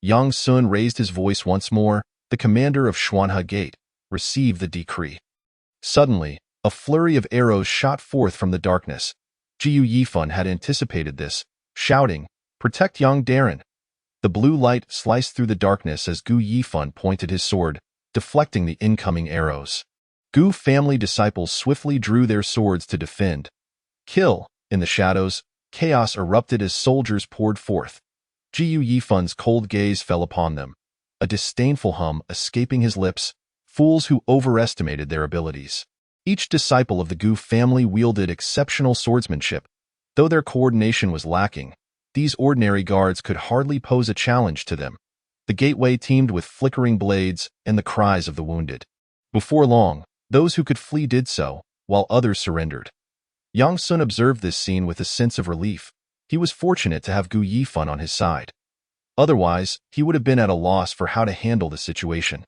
Yang Sun raised his voice once more. "The commander of Xuanhe Gate, receive the decree." Suddenly, a flurry of arrows shot forth from the darkness. Gu Yifan had anticipated this, shouting, "Protect young Darren." The blue light sliced through the darkness as Gu Yifan pointed his sword, deflecting the incoming arrows. Gu family disciples swiftly drew their swords to defend. Kill! In the shadows, chaos erupted as soldiers poured forth. Gu Yifan's cold gaze fell upon them, a disdainful hum escaping his lips, fools who overestimated their abilities. Each disciple of the Gu family wielded exceptional swordsmanship. Though their coordination was lacking, these ordinary guards could hardly pose a challenge to them. The gateway teemed with flickering blades and the cries of the wounded. Before long, those who could flee did so, while others surrendered. Yang Sun observed this scene with a sense of relief. He was fortunate to have Gu Yifan on his side. Otherwise, he would have been at a loss for how to handle the situation.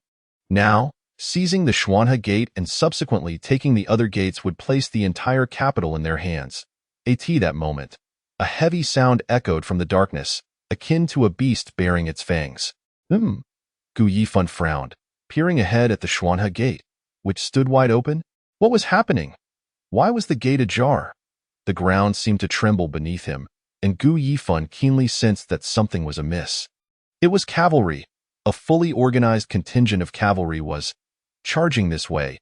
Now, seizing the Xuanhe Gate and subsequently taking the other gates would place the entire capital in their hands. At that moment, a heavy sound echoed from the darkness, akin to a beast baring its fangs. Gu Yifan frowned, peering ahead at the Xuanhe Gate, which stood wide open. What was happening? Why was the gate ajar? The ground seemed to tremble beneath him, and Gu Yifan keenly sensed that something was amiss. It was cavalry. A fully organized contingent of cavalry was charging this way.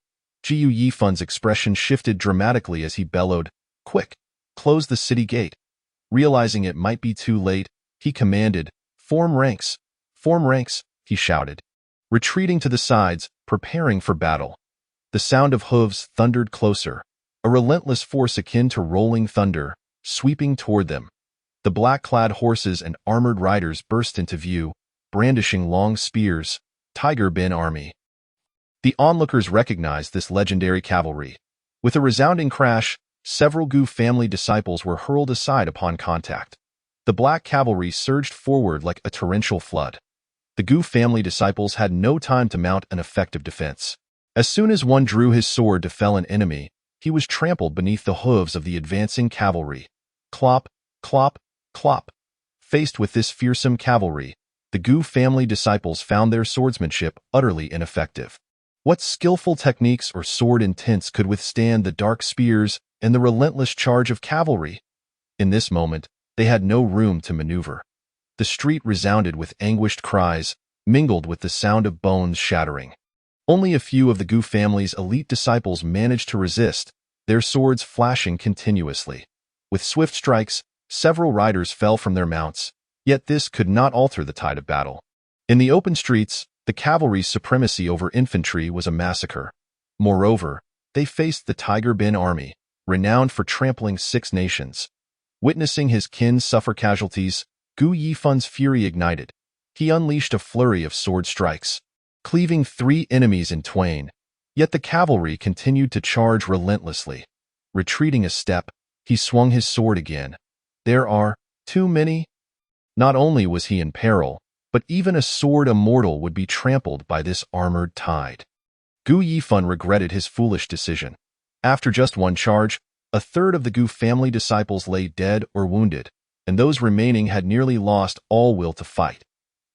Gu Yifan's expression shifted dramatically as he bellowed, "Quick, close the city gate." Realizing it might be too late, he commanded, "Form ranks, he shouted. Retreating to the sides, preparing for battle. The sound of hooves thundered closer, a relentless force akin to rolling thunder, sweeping toward them. The black-clad horses and armored riders burst into view, brandishing long spears, Tiger Bin army. The onlookers recognized this legendary cavalry. With a resounding crash, several Gu family disciples were hurled aside upon contact. The black cavalry surged forward like a torrential flood. The Gu family disciples had no time to mount an effective defense. As soon as one drew his sword to fell an enemy, he was trampled beneath the hooves of the advancing cavalry. Clop, clop, clop. Faced with this fearsome cavalry, the Gu family disciples found their swordsmanship utterly ineffective. What skillful techniques or sword intents could withstand the dark spears and the relentless charge of cavalry? In this moment, they had no room to maneuver. The street resounded with anguished cries, mingled with the sound of bones shattering. Only a few of the Gu family's elite disciples managed to resist, their swords flashing continuously. With swift strikes, several riders fell from their mounts, yet this could not alter the tide of battle. In the open streets, the cavalry's supremacy over infantry was a massacre. Moreover, they faced the Tiger Bin army, renowned for trampling 6 nations. Witnessing his kin suffer casualties, Gu Yifan's fury ignited. He unleashed a flurry of sword strikes, cleaving 3 enemies in twain. Yet the cavalry continued to charge relentlessly. Retreating a step, he swung his sword again. There are too many. Not only was he in peril, but even a sword immortal would be trampled by this armored tide. Gu Yifan regretted his foolish decision. After just one charge, a third of the Gu family disciples lay dead or wounded, and those remaining had nearly lost all will to fight.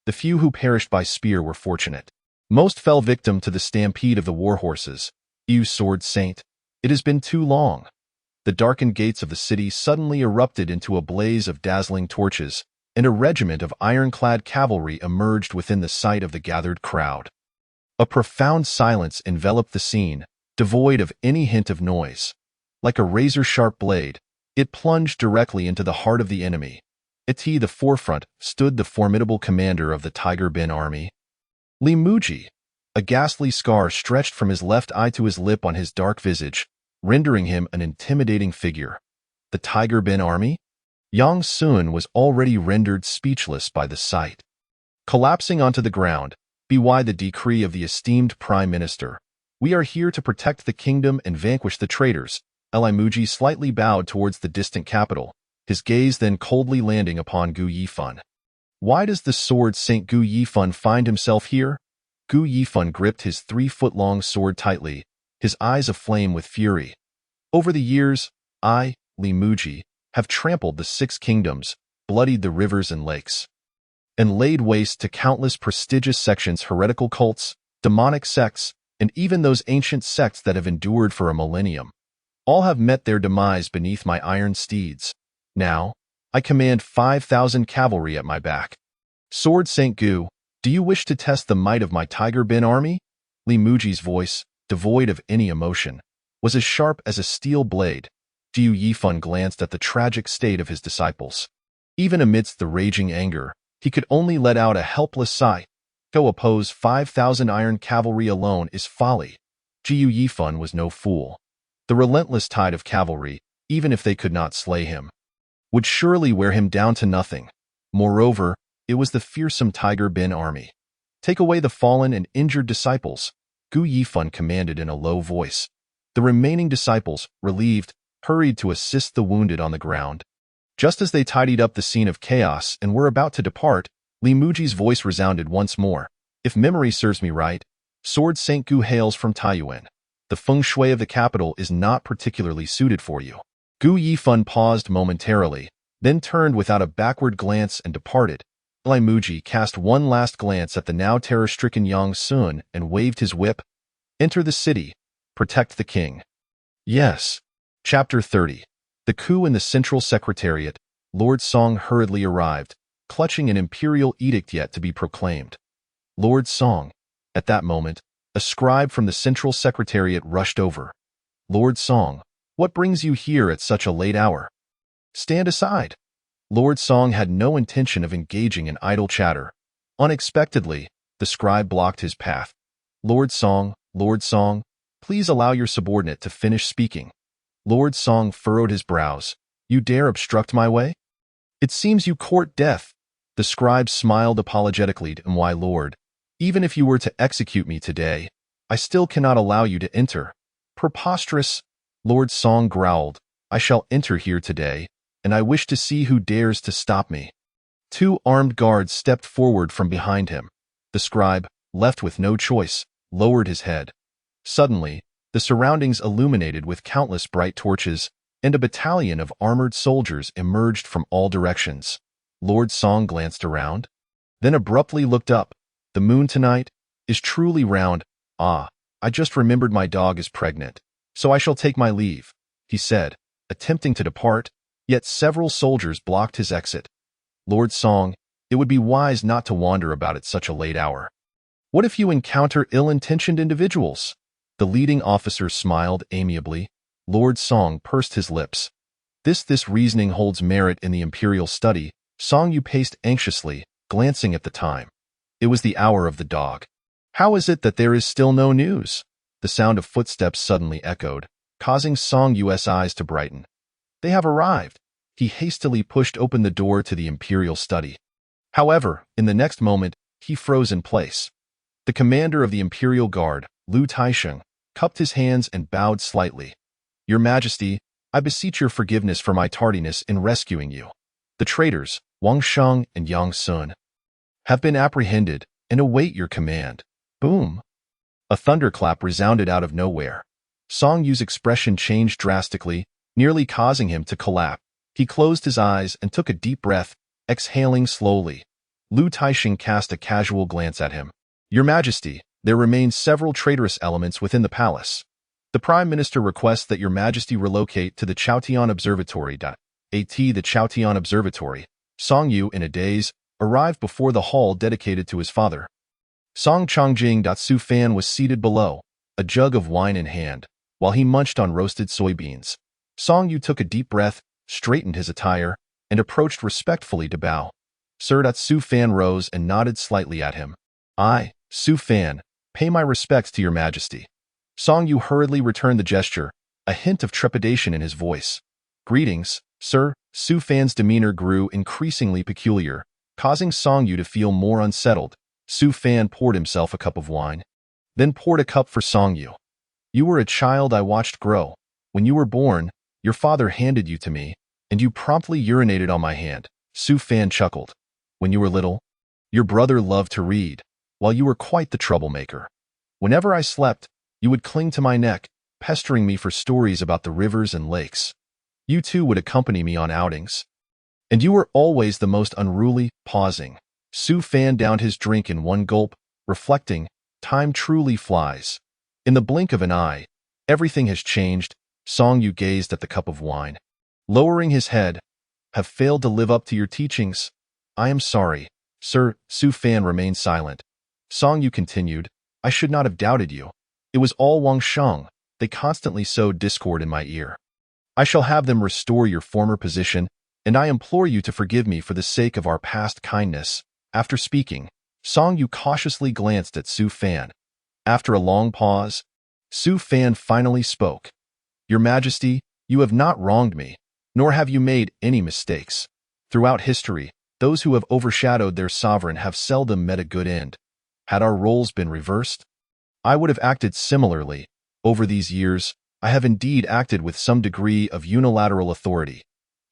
The few who perished by spear were fortunate. Most fell victim to the stampede of the war horses. You sword saint, it has been too long. The darkened gates of the city suddenly erupted into a blaze of dazzling torches, and a regiment of ironclad cavalry emerged within the sight of the gathered crowd. A profound silence enveloped the scene, devoid of any hint of noise. Like a razor-sharp blade, it plunged directly into the heart of the enemy. At the forefront stood the formidable commander of the Tiger Bin army, Li Muji. A ghastly scar stretched from his left eye to his lip on his dark visage, rendering him an intimidating figure. The Tiger Bin army? Yang Sun was already rendered speechless by the sight. Collapsing onto the ground, by the decree of the esteemed Prime Minister, we are here to protect the kingdom and vanquish the traitors. Li Muji slightly bowed towards the distant capital, his gaze then coldly landing upon Gu Yifan. Why does the sword Saint Gu Yifan find himself here? Gu Yifan gripped his 3-foot-long sword tightly, his eyes aflame with fury. Over the years, I, Li Muji, have trampled the 6 kingdoms, bloodied the rivers and lakes, and laid waste to countless prestigious sections, heretical cults, demonic sects, and even those ancient sects that have endured for a millennium. All have met their demise beneath my iron steeds. Now, I command 5,000 cavalry at my back. Sword Saint Gu, do you wish to test the might of my Tiger Bin army? Li Muji's voice, devoid of any emotion, was as sharp as a steel blade. Gu Yifan glanced at the tragic state of his disciples. Even amidst the raging anger, he could only let out a helpless sigh. To oppose 5,000 iron cavalry alone is folly. Gu Yifan was no fool. The relentless tide of cavalry, even if they could not slay him, would surely wear him down to nothing. Moreover, it was the fearsome Tiger Bin army. Take away the fallen and injured disciples, Gu Yifan commanded in a low voice. The remaining disciples, relieved, hurried to assist the wounded on the ground. Just as they tidied up the scene of chaos and were about to depart, Li Muji's voice resounded once more. If memory serves me right, Sword Saint Gu hails from Taiyuan. The feng shui of the capital is not particularly suited for you. Gu Yifan paused momentarily, then turned without a backward glance and departed. Li Muji cast one last glance at the now terror-stricken Yang Sun and waved his whip. Enter the city. Protect the king. Yes. Chapter 30. The coup in the Central Secretariat. Lord Song hurriedly arrived, clutching an imperial edict yet to be proclaimed. Lord Song. At that moment, a scribe from the Central Secretariat rushed over. Lord Song, what brings you here at such a late hour? Stand aside. Lord Song had no intention of engaging in idle chatter. Unexpectedly, the scribe blocked his path. Lord Song, please allow your subordinate to finish speaking. Lord Song furrowed his brows. You dare obstruct my way? It seems you court death. The scribe smiled apologetically. My lord, even if you were to execute me today, I still cannot allow you to enter. Preposterous. Lord Song growled. I shall enter here today, and I wish to see who dares to stop me. 2 armed guards stepped forward from behind him. The scribe, left with no choice, lowered his head. Suddenly, the surroundings illuminated with countless bright torches, and a battalion of armored soldiers emerged from all directions. Lord Song glanced around, then abruptly looked up. The moon tonight is truly round. Ah, I just remembered my dog is pregnant, so I shall take my leave, he said, attempting to depart, yet several soldiers blocked his exit. Lord Song, it would be wise not to wander about at such a late hour. What if you encounter ill-intentioned individuals? The leading officer smiled amiably. Lord Song pursed his lips. This reasoning holds merit in the imperial study. Song Yu paced anxiously, glancing at the time. It was the hour of the dog. How is it that there is still no news? The sound of footsteps suddenly echoed, causing Song Yu's eyes to brighten. They have arrived. He hastily pushed open the door to the imperial study. However, in the next moment, he froze in place. The commander of the Imperial Guard, Lu Taisheng, cupped his hands and bowed slightly. Your Majesty, I beseech your forgiveness for my tardiness in rescuing you. The traitors, Wang Sheng and Yang Sun, have been apprehended and await your command. Boom! A thunderclap resounded out of nowhere. Song Yu's expression changed drastically, nearly causing him to collapse. He closed his eyes and took a deep breath, exhaling slowly. Lu Taisheng cast a casual glance at him. Your Majesty, there remain several traitorous elements within the palace. The Prime Minister requests that your Majesty relocate to the Chaotian Observatory. The Chaotian Observatory, Song Yu, in a daze, arrived before the hall dedicated to his father. Song Changjing. Su Fan was seated below, a jug of wine in hand, while he munched on roasted soybeans. Song Yu took a deep breath, straightened his attire, and approached respectfully to bow. Sir. Su Fan rose and nodded slightly at him. I, Su Fan, pay my respects to your majesty. Song Yu hurriedly returned the gesture, a hint of trepidation in his voice. Greetings, sir. Su Fan's demeanor grew increasingly peculiar, causing Song Yu to feel more unsettled. Su Fan poured himself a cup of wine, then poured a cup for Song Yu. You were a child I watched grow. When you were born, your father handed you to me, and you promptly urinated on my hand. Su Fan chuckled. When you were little, your brother loved to read, while you were quite the troublemaker. Whenever I slept, you would cling to my neck, pestering me for stories about the rivers and lakes. You too would accompany me on outings. And you were always the most unruly. Pausing, Su Fan downed his drink in one gulp, reflecting, time truly flies. In the blink of an eye, everything has changed. Song Yu gazed at the cup of wine, lowering his head. Have failed to live up to your teachings. I am sorry, sir. Su Fan remained silent. Song Yu continued, I should not have doubted you. It was all Wang Sheng. They constantly sowed discord in my ear. I shall have them restore your former position, and I implore you to forgive me for the sake of our past kindness. After speaking, Song Yu cautiously glanced at Su Fan. After a long pause, Su Fan finally spoke. Your Majesty, you have not wronged me, nor have you made any mistakes. Throughout history, those who have overshadowed their sovereign have seldom met a good end. Had our roles been reversed, I would have acted similarly. Over these years, I have indeed acted with some degree of unilateral authority.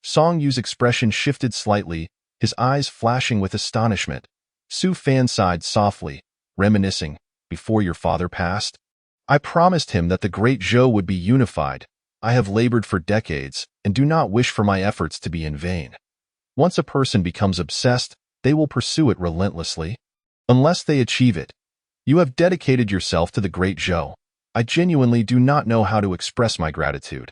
Song Yu's expression shifted slightly, his eyes flashing with astonishment. Su Fan sighed softly, reminiscing, before your father passed, I promised him that the great Zhou would be unified. I have labored for decades and do not wish for my efforts to be in vain. Once a person becomes obsessed, they will pursue it relentlessly. Unless they achieve it, you have dedicated yourself to the great Zhou. I genuinely do not know how to express my gratitude.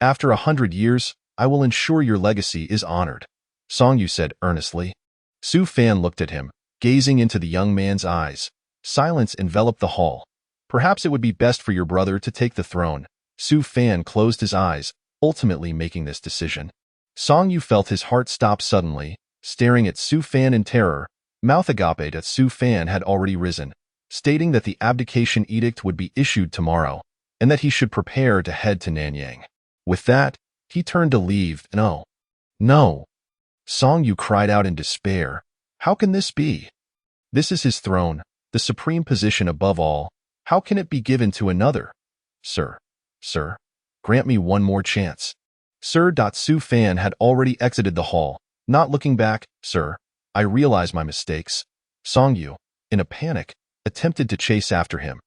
After 100 years, I will ensure your legacy is honored. Song Yu said earnestly. Su Fan looked at him, gazing into the young man's eyes. Silence enveloped the hall. Perhaps it would be best for your brother to take the throne. Su Fan closed his eyes, ultimately making this decision. Song Yu felt his heart stop suddenly, staring at Su Fan in terror. Mouth agape at Su Fan had already risen, stating that the abdication edict would be issued tomorrow, and that he should prepare to head to Nanyang. With that, he turned to leave. No. No. Song Yu cried out in despair. How can this be? This is his throne, the supreme position above all. How can it be given to another? Sir, grant me one more chance. Sir. Su Fan had already exited the hall. Not looking back, sir, I realize my mistakes. Song Yu, in a panic, attempted to chase after him.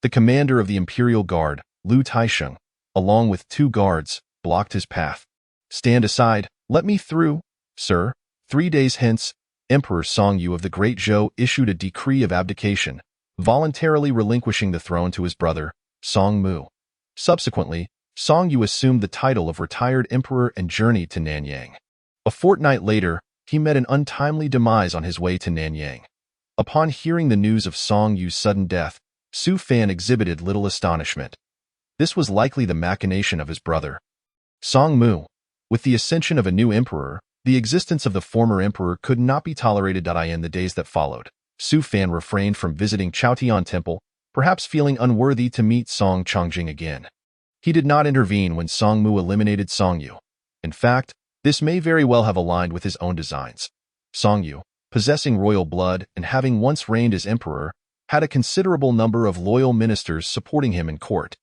The commander of the Imperial Guard, Lu Taisheng, along with 2 guards, blocked his path. Stand aside, let me through, sir. 3 days hence, Emperor Song Yu of the Great Zhou issued a decree of abdication, voluntarily relinquishing the throne to his brother, Song Mu. Subsequently, Song Yu assumed the title of retired emperor and journeyed to Nanyang. A fortnight later, he met an untimely demise on his way to Nanyang. Upon hearing the news of Song Yu's sudden death, Su Fan exhibited little astonishment. This was likely the machination of his brother, Song Mu. With the ascension of a new emperor, the existence of the former emperor could not be tolerated. In the days that followed, Su Fan refrained from visiting Chaotian Temple, perhaps feeling unworthy to meet Song Changjing again. He did not intervene when Song Mu eliminated Song Yu. In fact, this may very well have aligned with his own designs. Song Yu, possessing royal blood and having once reigned as emperor, had a considerable number of loyal ministers supporting him in court.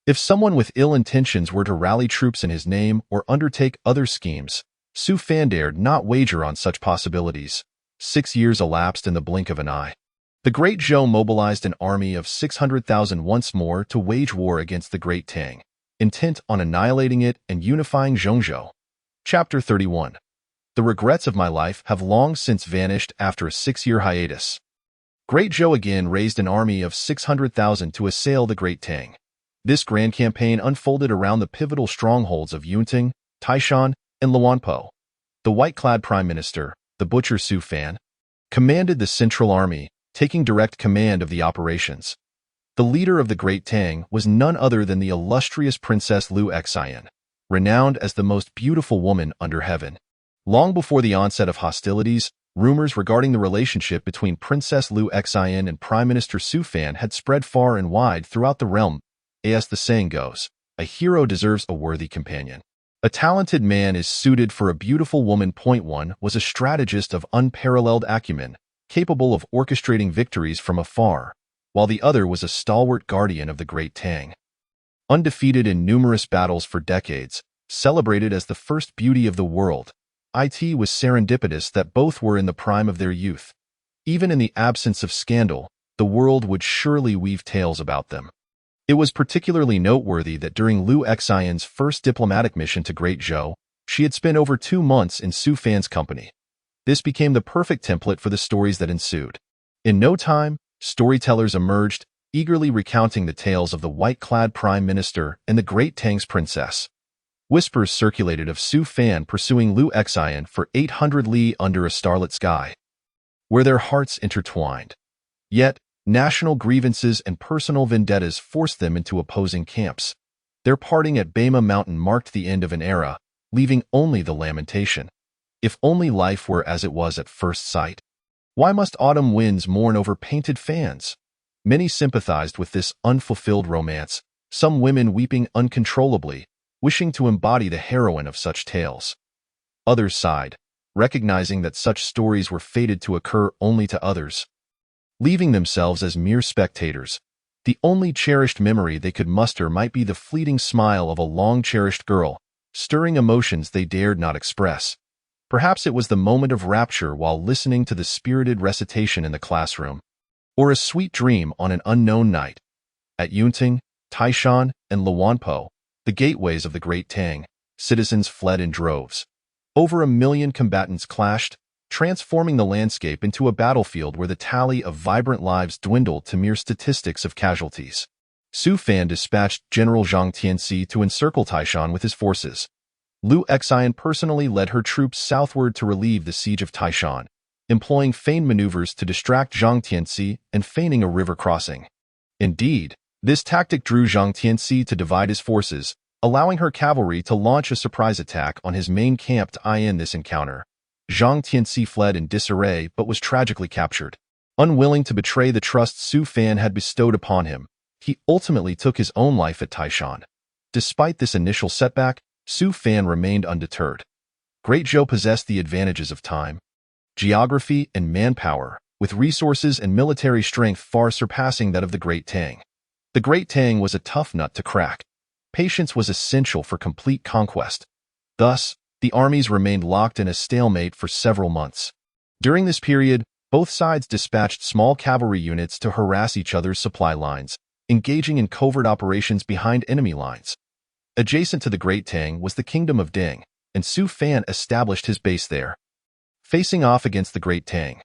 If someone with ill intentions were to rally troops in his name or undertake other schemes, Su Fan dared not wager on such possibilities. 6 years elapsed in the blink of an eye. The Great Zhou mobilized an army of 600,000 once more to wage war against the Great Tang, intent on annihilating it and unifying Zhongzhou. Chapter 31. The regrets of my life have long since vanished after a 6-year hiatus. Great Zhou again raised an army of 600,000 to assail the Great Tang. This grand campaign unfolded around the pivotal strongholds of Yunting, Taishan, and Luanpo. The white-clad prime minister, the butcher Su Fan, commanded the Central Army, taking direct command of the operations. The leader of the Great Tang was none other than the illustrious Princess Liu Xian, renowned as the most beautiful woman under heaven. Long before the onset of hostilities, rumors regarding the relationship between Princess Liu Xian and Prime Minister Su Fan had spread far and wide throughout the realm. As the saying goes, a hero deserves a worthy companion. A talented man is suited for a beautiful woman. One was a strategist of unparalleled acumen, capable of orchestrating victories from afar, while the other was a stalwart guardian of the Great Tang. Undefeated in numerous battles for decades, celebrated as the first beauty of the world, it was serendipitous that both were in the prime of their youth. Even in the absence of scandal, the world would surely weave tales about them. It was particularly noteworthy that during Liu Xian's first diplomatic mission to Great Zhou, she had spent over 2 months in Su Fan's company. This became the perfect template for the stories that ensued. In no time, storytellers emerged, eagerly recounting the tales of the white-clad prime minister and the Great Tang's princess. Whispers circulated of Su Fan pursuing Liu Xian for 800 li under a starlit sky, where their hearts intertwined. Yet, national grievances and personal vendettas forced them into opposing camps. Their parting at Bama Mountain marked the end of an era, leaving only the lamentation. If only life were as it was at first sight. Why must autumn winds mourn over painted fans? Many sympathized with this unfulfilled romance, some women weeping uncontrollably, wishing to embody the heroine of such tales. Others sighed, recognizing that such stories were fated to occur only to others. Leaving themselves as mere spectators, the only cherished memory they could muster might be the fleeting smile of a long-cherished girl, stirring emotions they dared not express. Perhaps it was the moment of rapture while listening to the spirited recitation in the classroom, or a sweet dream on an unknown night. At Yunting, Taishan, and Luanpo, the gateways of the Great Tang, citizens fled in droves. Over 1 million combatants clashed, transforming the landscape into a battlefield where the tally of vibrant lives dwindled to mere statistics of casualties. Su Fan dispatched General Zhang Tianxi to encircle Taishan with his forces. Liu Xian personally led her troops southward to relieve the siege of Taishan, employing feigned maneuvers to distract Zhang Tianxi and feigning a river crossing. Indeed, this tactic drew Zhang Tianxi to divide his forces, allowing her cavalry to launch a surprise attack on his main camp. To end this encounter, Zhang Tianxi fled in disarray but was tragically captured. Unwilling to betray the trust Su Fan had bestowed upon him, he ultimately took his own life at Taishan. Despite this initial setback, Su Fan remained undeterred. Great Zhou possessed the advantages of time, geography, and manpower, with resources and military strength far surpassing that of the Great Tang. The Great Tang was a tough nut to crack. Patience was essential for complete conquest. Thus, the armies remained locked in a stalemate for several months. During this period, both sides dispatched small cavalry units to harass each other's supply lines, engaging in covert operations behind enemy lines. Adjacent to the Great Tang was the Kingdom of Ding, and Su Fan established his base there. Facing off against the Great Tang,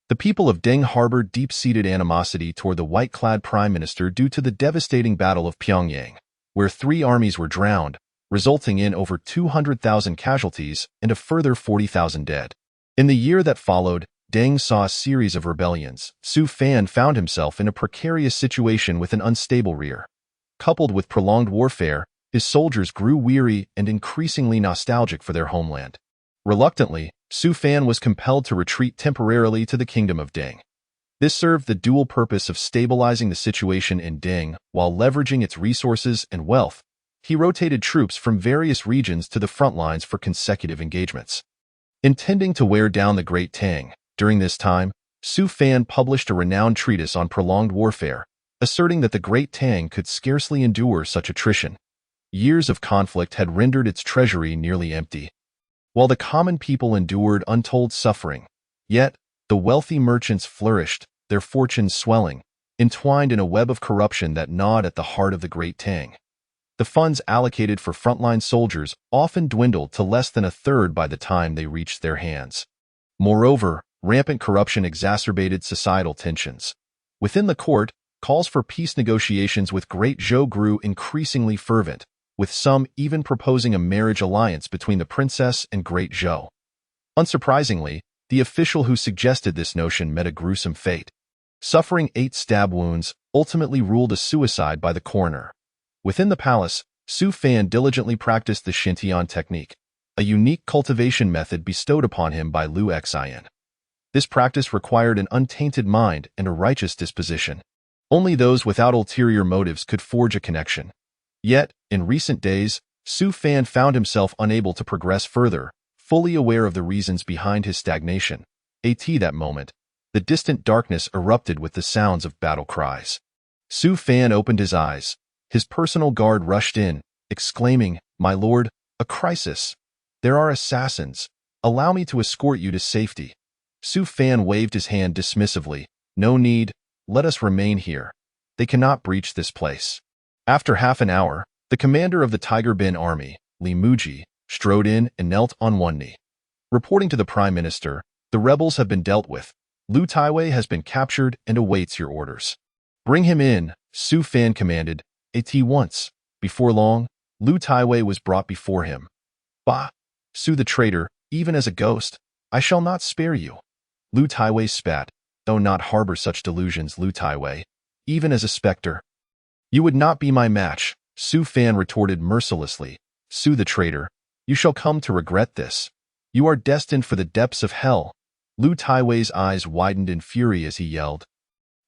the people of Ding harbored deep-seated animosity toward the white-clad prime minister due to the devastating Battle of Pyongyang, where 3 armies were drowned, resulting in over 200,000 casualties and a further 40,000 dead. In the year that followed, Deng saw a series of rebellions. Su Fan found himself in a precarious situation with an unstable rear. Coupled with prolonged warfare, his soldiers grew weary and increasingly nostalgic for their homeland. Reluctantly, Su Fan was compelled to retreat temporarily to the Kingdom of Ding. This served the dual purpose of stabilizing the situation in Ding while leveraging its resources and wealth. He rotated troops from various regions to the front lines for consecutive engagements. Intending to wear down the Great Tang, during this time, Su Fan published a renowned treatise on prolonged warfare, asserting that the Great Tang could scarcely endure such attrition. Years of conflict had rendered its treasury nearly empty, while the common people endured untold suffering. Yet, the wealthy merchants flourished, their fortunes swelling, entwined in a web of corruption that gnawed at the heart of the Great Tang. The funds allocated for frontline soldiers often dwindled to less than a third by the time they reached their hands. Moreover, rampant corruption exacerbated societal tensions. Within the court, calls for peace negotiations with Great Zhou grew increasingly fervent, with some even proposing a marriage alliance between the princess and Great Zhou. Unsurprisingly, the official who suggested this notion met a gruesome fate. Suffering 8 stab wounds, ultimately ruled a suicide by the coroner. Within the palace, Su Fan diligently practiced the Xintian technique, a unique cultivation method bestowed upon him by Liu Xian. This practice required an untainted mind and a righteous disposition. Only those without ulterior motives could forge a connection. Yet, in recent days, Su Fan found himself unable to progress further, fully aware of the reasons behind his stagnation. At that moment, the distant darkness erupted with the sounds of battle cries. Su Fan opened his eyes. His personal guard rushed in, exclaiming, "My lord, a crisis! There are assassins. Allow me to escort you to safety." Su Fan waved his hand dismissively. "No need, let us remain here. They cannot breach this place." After half an hour, the commander of the Tiger Bin army, Li Muji, strode in and knelt on one knee. Reporting to the prime minister, "The rebels have been dealt with. Lu Taiwei has been captured and awaits your orders." "Bring him in," Su Fan commanded. At once. Before long, Lu Taiwei was brought before him. "Bah, Su the traitor, even as a ghost, I shall not spare you." Lu Taiwei spat. "Though not harbor such delusions, Lu Taiwei, even as a specter." "You would not be my match," Su Fan retorted mercilessly. "Su the traitor, you shall come to regret this. You are destined for the depths of hell." Lu Taiwei's eyes widened in fury as he yelled.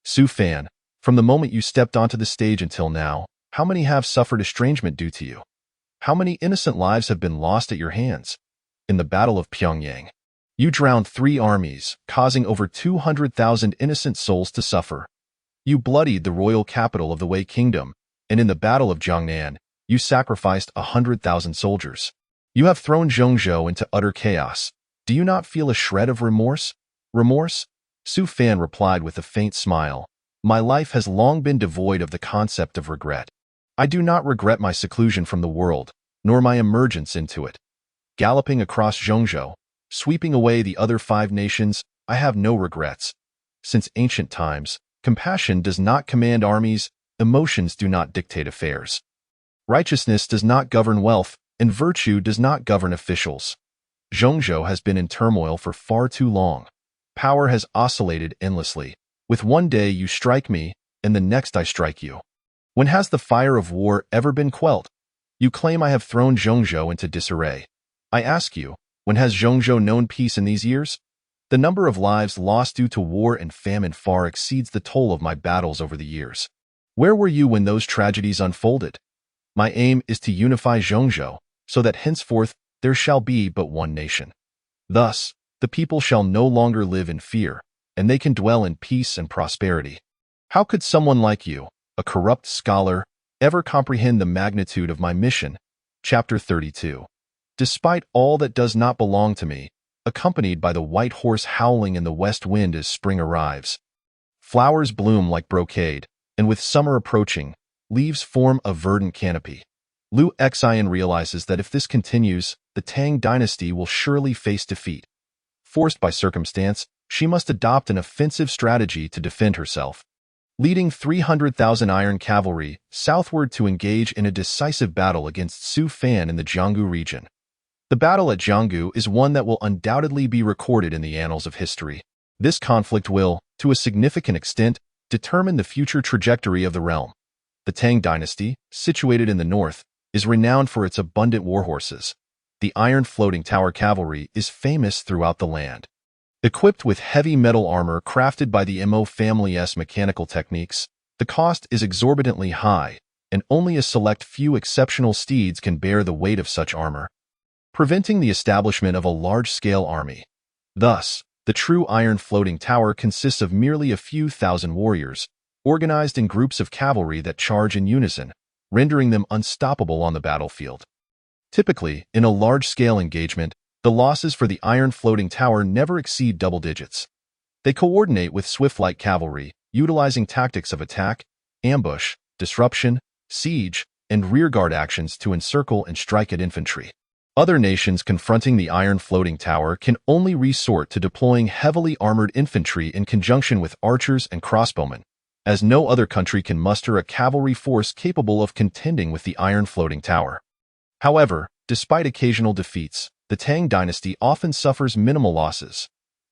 "Su Fan, from the moment you stepped onto the stage until now, how many have suffered estrangement due to you? How many innocent lives have been lost at your hands? In the Battle of Pyongyang, you drowned 3 armies, causing over 200,000 innocent souls to suffer. You bloodied the royal capital of the Wei Kingdom, and in the Battle of Jiangnan, you sacrificed 100,000 soldiers. You have thrown Zhongzhou into utter chaos. Do you not feel a shred of remorse?" "Remorse?" Su Fan replied with a faint smile. "My life has long been devoid of the concept of regret. I do not regret my seclusion from the world, nor my emergence into it. Galloping across Zhongzhou, sweeping away the other 5 nations, I have no regrets. Since ancient times, compassion does not command armies, emotions do not dictate affairs. Righteousness does not govern wealth, and virtue does not govern officials. Zhongzhou has been in turmoil for far too long. Power has oscillated endlessly. With one day you strike me, and the next I strike you. When has the fire of war ever been quelled? You claim I have thrown Zhongzhou into disarray. I ask you, when has Zhongzhou known peace in these years? The number of lives lost due to war and famine far exceeds the toll of my battles over the years. Where were you when those tragedies unfolded? My aim is to unify Zhongzhou, so that henceforth there shall be but one nation. Thus, the people shall no longer live in fear, and they can dwell in peace and prosperity. How could someone like you, a corrupt scholar, ever comprehend the magnitude of my mission?" Chapter 32. Despite all that does not belong to me, accompanied by the white horse howling in the west wind as spring arrives. Flowers bloom like brocade, and with summer approaching, leaves form a verdant canopy. Liu Xian realizes that if this continues, the Tang dynasty will surely face defeat. Forced by circumstance, she must adopt an offensive strategy to defend herself. Leading 300,000 iron cavalry southward to engage in a decisive battle against Su Fan in the Jianggu region. The battle at Jianggu is one that will undoubtedly be recorded in the annals of history. This conflict will, to a significant extent, determine the future trajectory of the realm. The Tang dynasty, situated in the north, is renowned for its abundant warhorses. The iron floating tower cavalry is famous throughout the land. Equipped with heavy metal armor crafted by the Mo family's mechanical techniques, the cost is exorbitantly high, and only a select few exceptional steeds can bear the weight of such armor, preventing the establishment of a large-scale army. Thus, the true iron floating tower consists of merely a few thousand warriors, organized in groups of cavalry that charge in unison, rendering them unstoppable on the battlefield. Typically, in a large-scale engagement, the losses for the iron floating tower never exceed double digits. They coordinate with swift light cavalry, utilizing tactics of attack, ambush, disruption, siege, and rearguard actions to encircle and strike at infantry. Other nations confronting the iron floating tower can only resort to deploying heavily armored infantry in conjunction with archers and crossbowmen, as no other country can muster a cavalry force capable of contending with the iron floating tower. However, despite occasional defeats, the Tang dynasty often suffers minimal losses.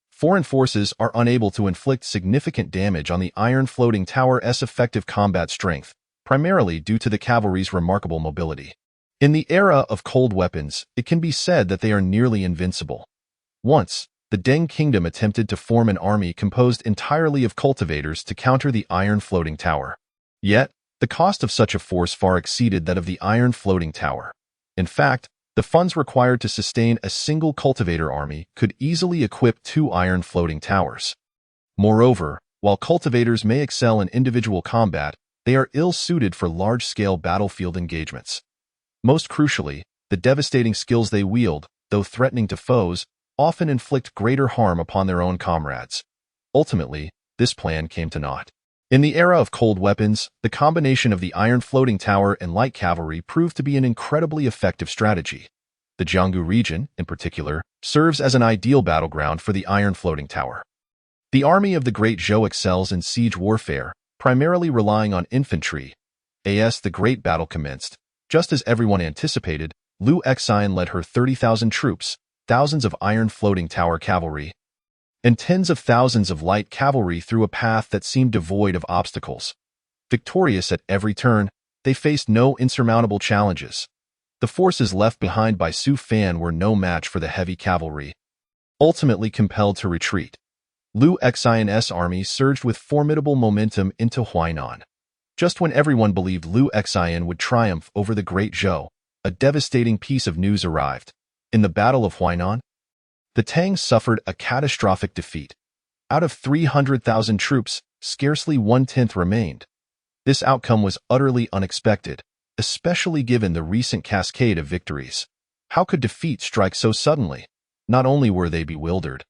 Foreign forces are unable to inflict significant damage on the Iron Floating Tower's effective combat strength, primarily due to the cavalry's remarkable mobility. In the era of cold weapons, it can be said that they are nearly invincible. Once, the Deng Kingdom attempted to form an army composed entirely of cultivators to counter the Iron Floating Tower. Yet, the cost of such a force far exceeded that of the Iron Floating Tower. In fact, the funds required to sustain a single cultivator army could easily equip 2 iron floating towers. Moreover, while cultivators may excel in individual combat, they are ill-suited for large-scale battlefield engagements. Most crucially, the devastating skills they wield, though threatening to foes, often inflict greater harm upon their own comrades. Ultimately, this plan came to naught. In the era of cold weapons, the combination of the iron floating tower and light cavalry proved to be an incredibly effective strategy. The Jianggu region, in particular, serves as an ideal battleground for the iron floating tower. The army of the Great Zhou excels in siege warfare, primarily relying on infantry. As the great battle commenced, just as everyone anticipated, Lu Xun led her 30,000 troops, thousands of iron floating tower cavalry, and tens of thousands of light cavalry through a path that seemed devoid of obstacles. Victorious at every turn, they faced no insurmountable challenges. The forces left behind by Su Fan were no match for the heavy cavalry. Ultimately compelled to retreat, Lu Xun's army surged with formidable momentum into Huainan. Just when everyone believed Lu Xun would triumph over the Great Zhou, a devastating piece of news arrived. In the Battle of Huainan, the Tang suffered a catastrophic defeat. Out of 300,000 troops, scarcely 1/10 remained. This outcome was utterly unexpected, especially given the recent cascade of victories. How could defeat strike so suddenly? Not only were they bewildered,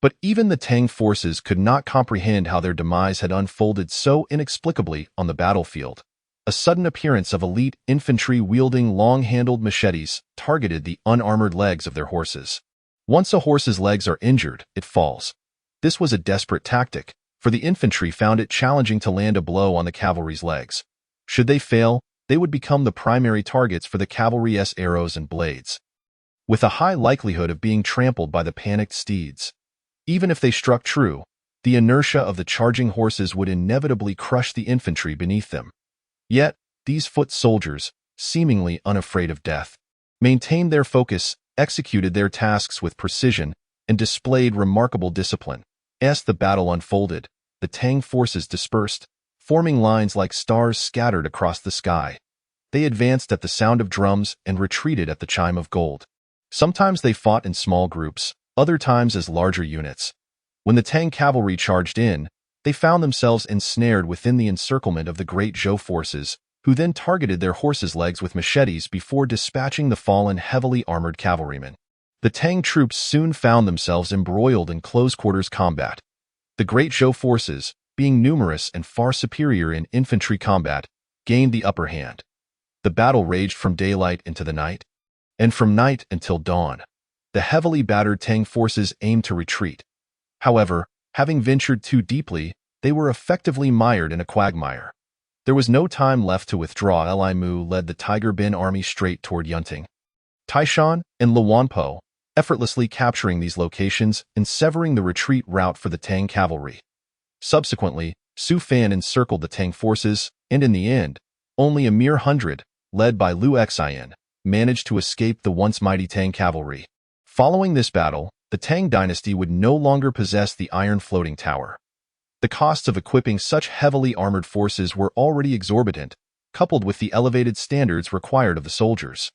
but even the Tang forces could not comprehend how their demise had unfolded so inexplicably on the battlefield. A sudden appearance of elite infantry wielding long-handled machetes targeted the unarmored legs of their horses. Once a horse's legs are injured, it falls. This was a desperate tactic, for the infantry found it challenging to land a blow on the cavalry's legs. Should they fail, they would become the primary targets for the cavalry's arrows and blades, with a high likelihood of being trampled by the panicked steeds. Even if they struck true, the inertia of the charging horses would inevitably crush the infantry beneath them. Yet, these foot soldiers, seemingly unafraid of death, maintained their focus, executed their tasks with precision, and displayed remarkable discipline. As the battle unfolded, the Tang forces dispersed, forming lines like stars scattered across the sky. They advanced at the sound of drums and retreated at the chime of gold. Sometimes they fought in small groups, other times as larger units. When the Tang cavalry charged in, they found themselves ensnared within the encirclement of the Great Zhou forces, who then targeted their horses' legs with machetes before dispatching the fallen heavily armored cavalrymen. The Tang troops soon found themselves embroiled in close-quarters combat. The Great Zhou forces, being numerous and far superior in infantry combat, gained the upper hand. The battle raged from daylight into the night, and from night until dawn. The heavily battered Tang forces aimed to retreat. However, having ventured too deeply, they were effectively mired in a quagmire. There was no time left to withdraw. Li Mu led the Tiger Bin army straight toward Yunting, Taishan, and Luanpo, effortlessly capturing these locations and severing the retreat route for the Tang cavalry. Subsequently, Su Fan encircled the Tang forces, and in the end, only a mere 100, led by Lu Xun, managed to escape the once mighty Tang cavalry. Following this battle, the Tang dynasty would no longer possess the iron floating tower. The costs of equipping such heavily armored forces were already exorbitant, coupled with the elevated standards required of the soldiers.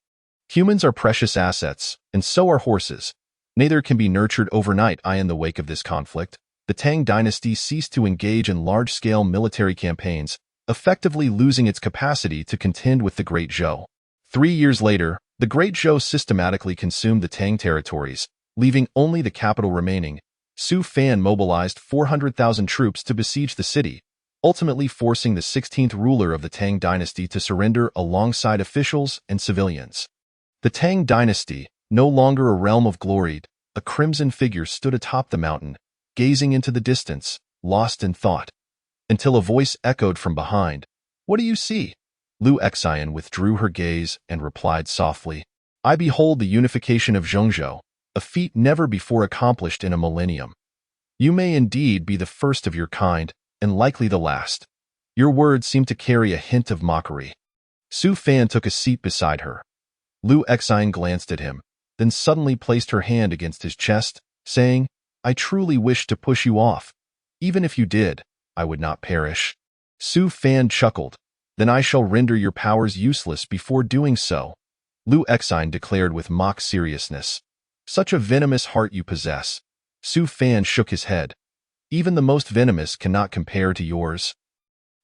Humans are precious assets, and so are horses. Neither can be nurtured overnight. In the wake of this conflict, the Tang dynasty ceased to engage in large-scale military campaigns, effectively losing its capacity to contend with the Great Zhou. 3 years later, the Great Zhou systematically consumed the Tang territories, leaving only the capital remaining. Su Fan mobilized 400,000 troops to besiege the city, ultimately forcing the 16th ruler of the Tang dynasty to surrender alongside officials and civilians. The Tang dynasty, no longer a realm of glory, a crimson figure stood atop the mountain, gazing into the distance, lost in thought, until a voice echoed from behind. "What do you see?" Lu Xun withdrew her gaze and replied softly, I behold the unification of Zhongzhou, a feat never before accomplished in a millennium. You may indeed be the first of your kind, and likely the last. Your words seem to carry a hint of mockery. Su Fan took a seat beside her. Lu Exine glanced at him, then suddenly placed her hand against his chest, saying, I truly wish to push you off. Even if you did, I would not perish. Su Fan chuckled. Then I shall render your powers useless before doing so, Lu Exine declared with mock seriousness. Such a venomous heart you possess. Su Fan shook his head. Even the most venomous cannot compare to yours.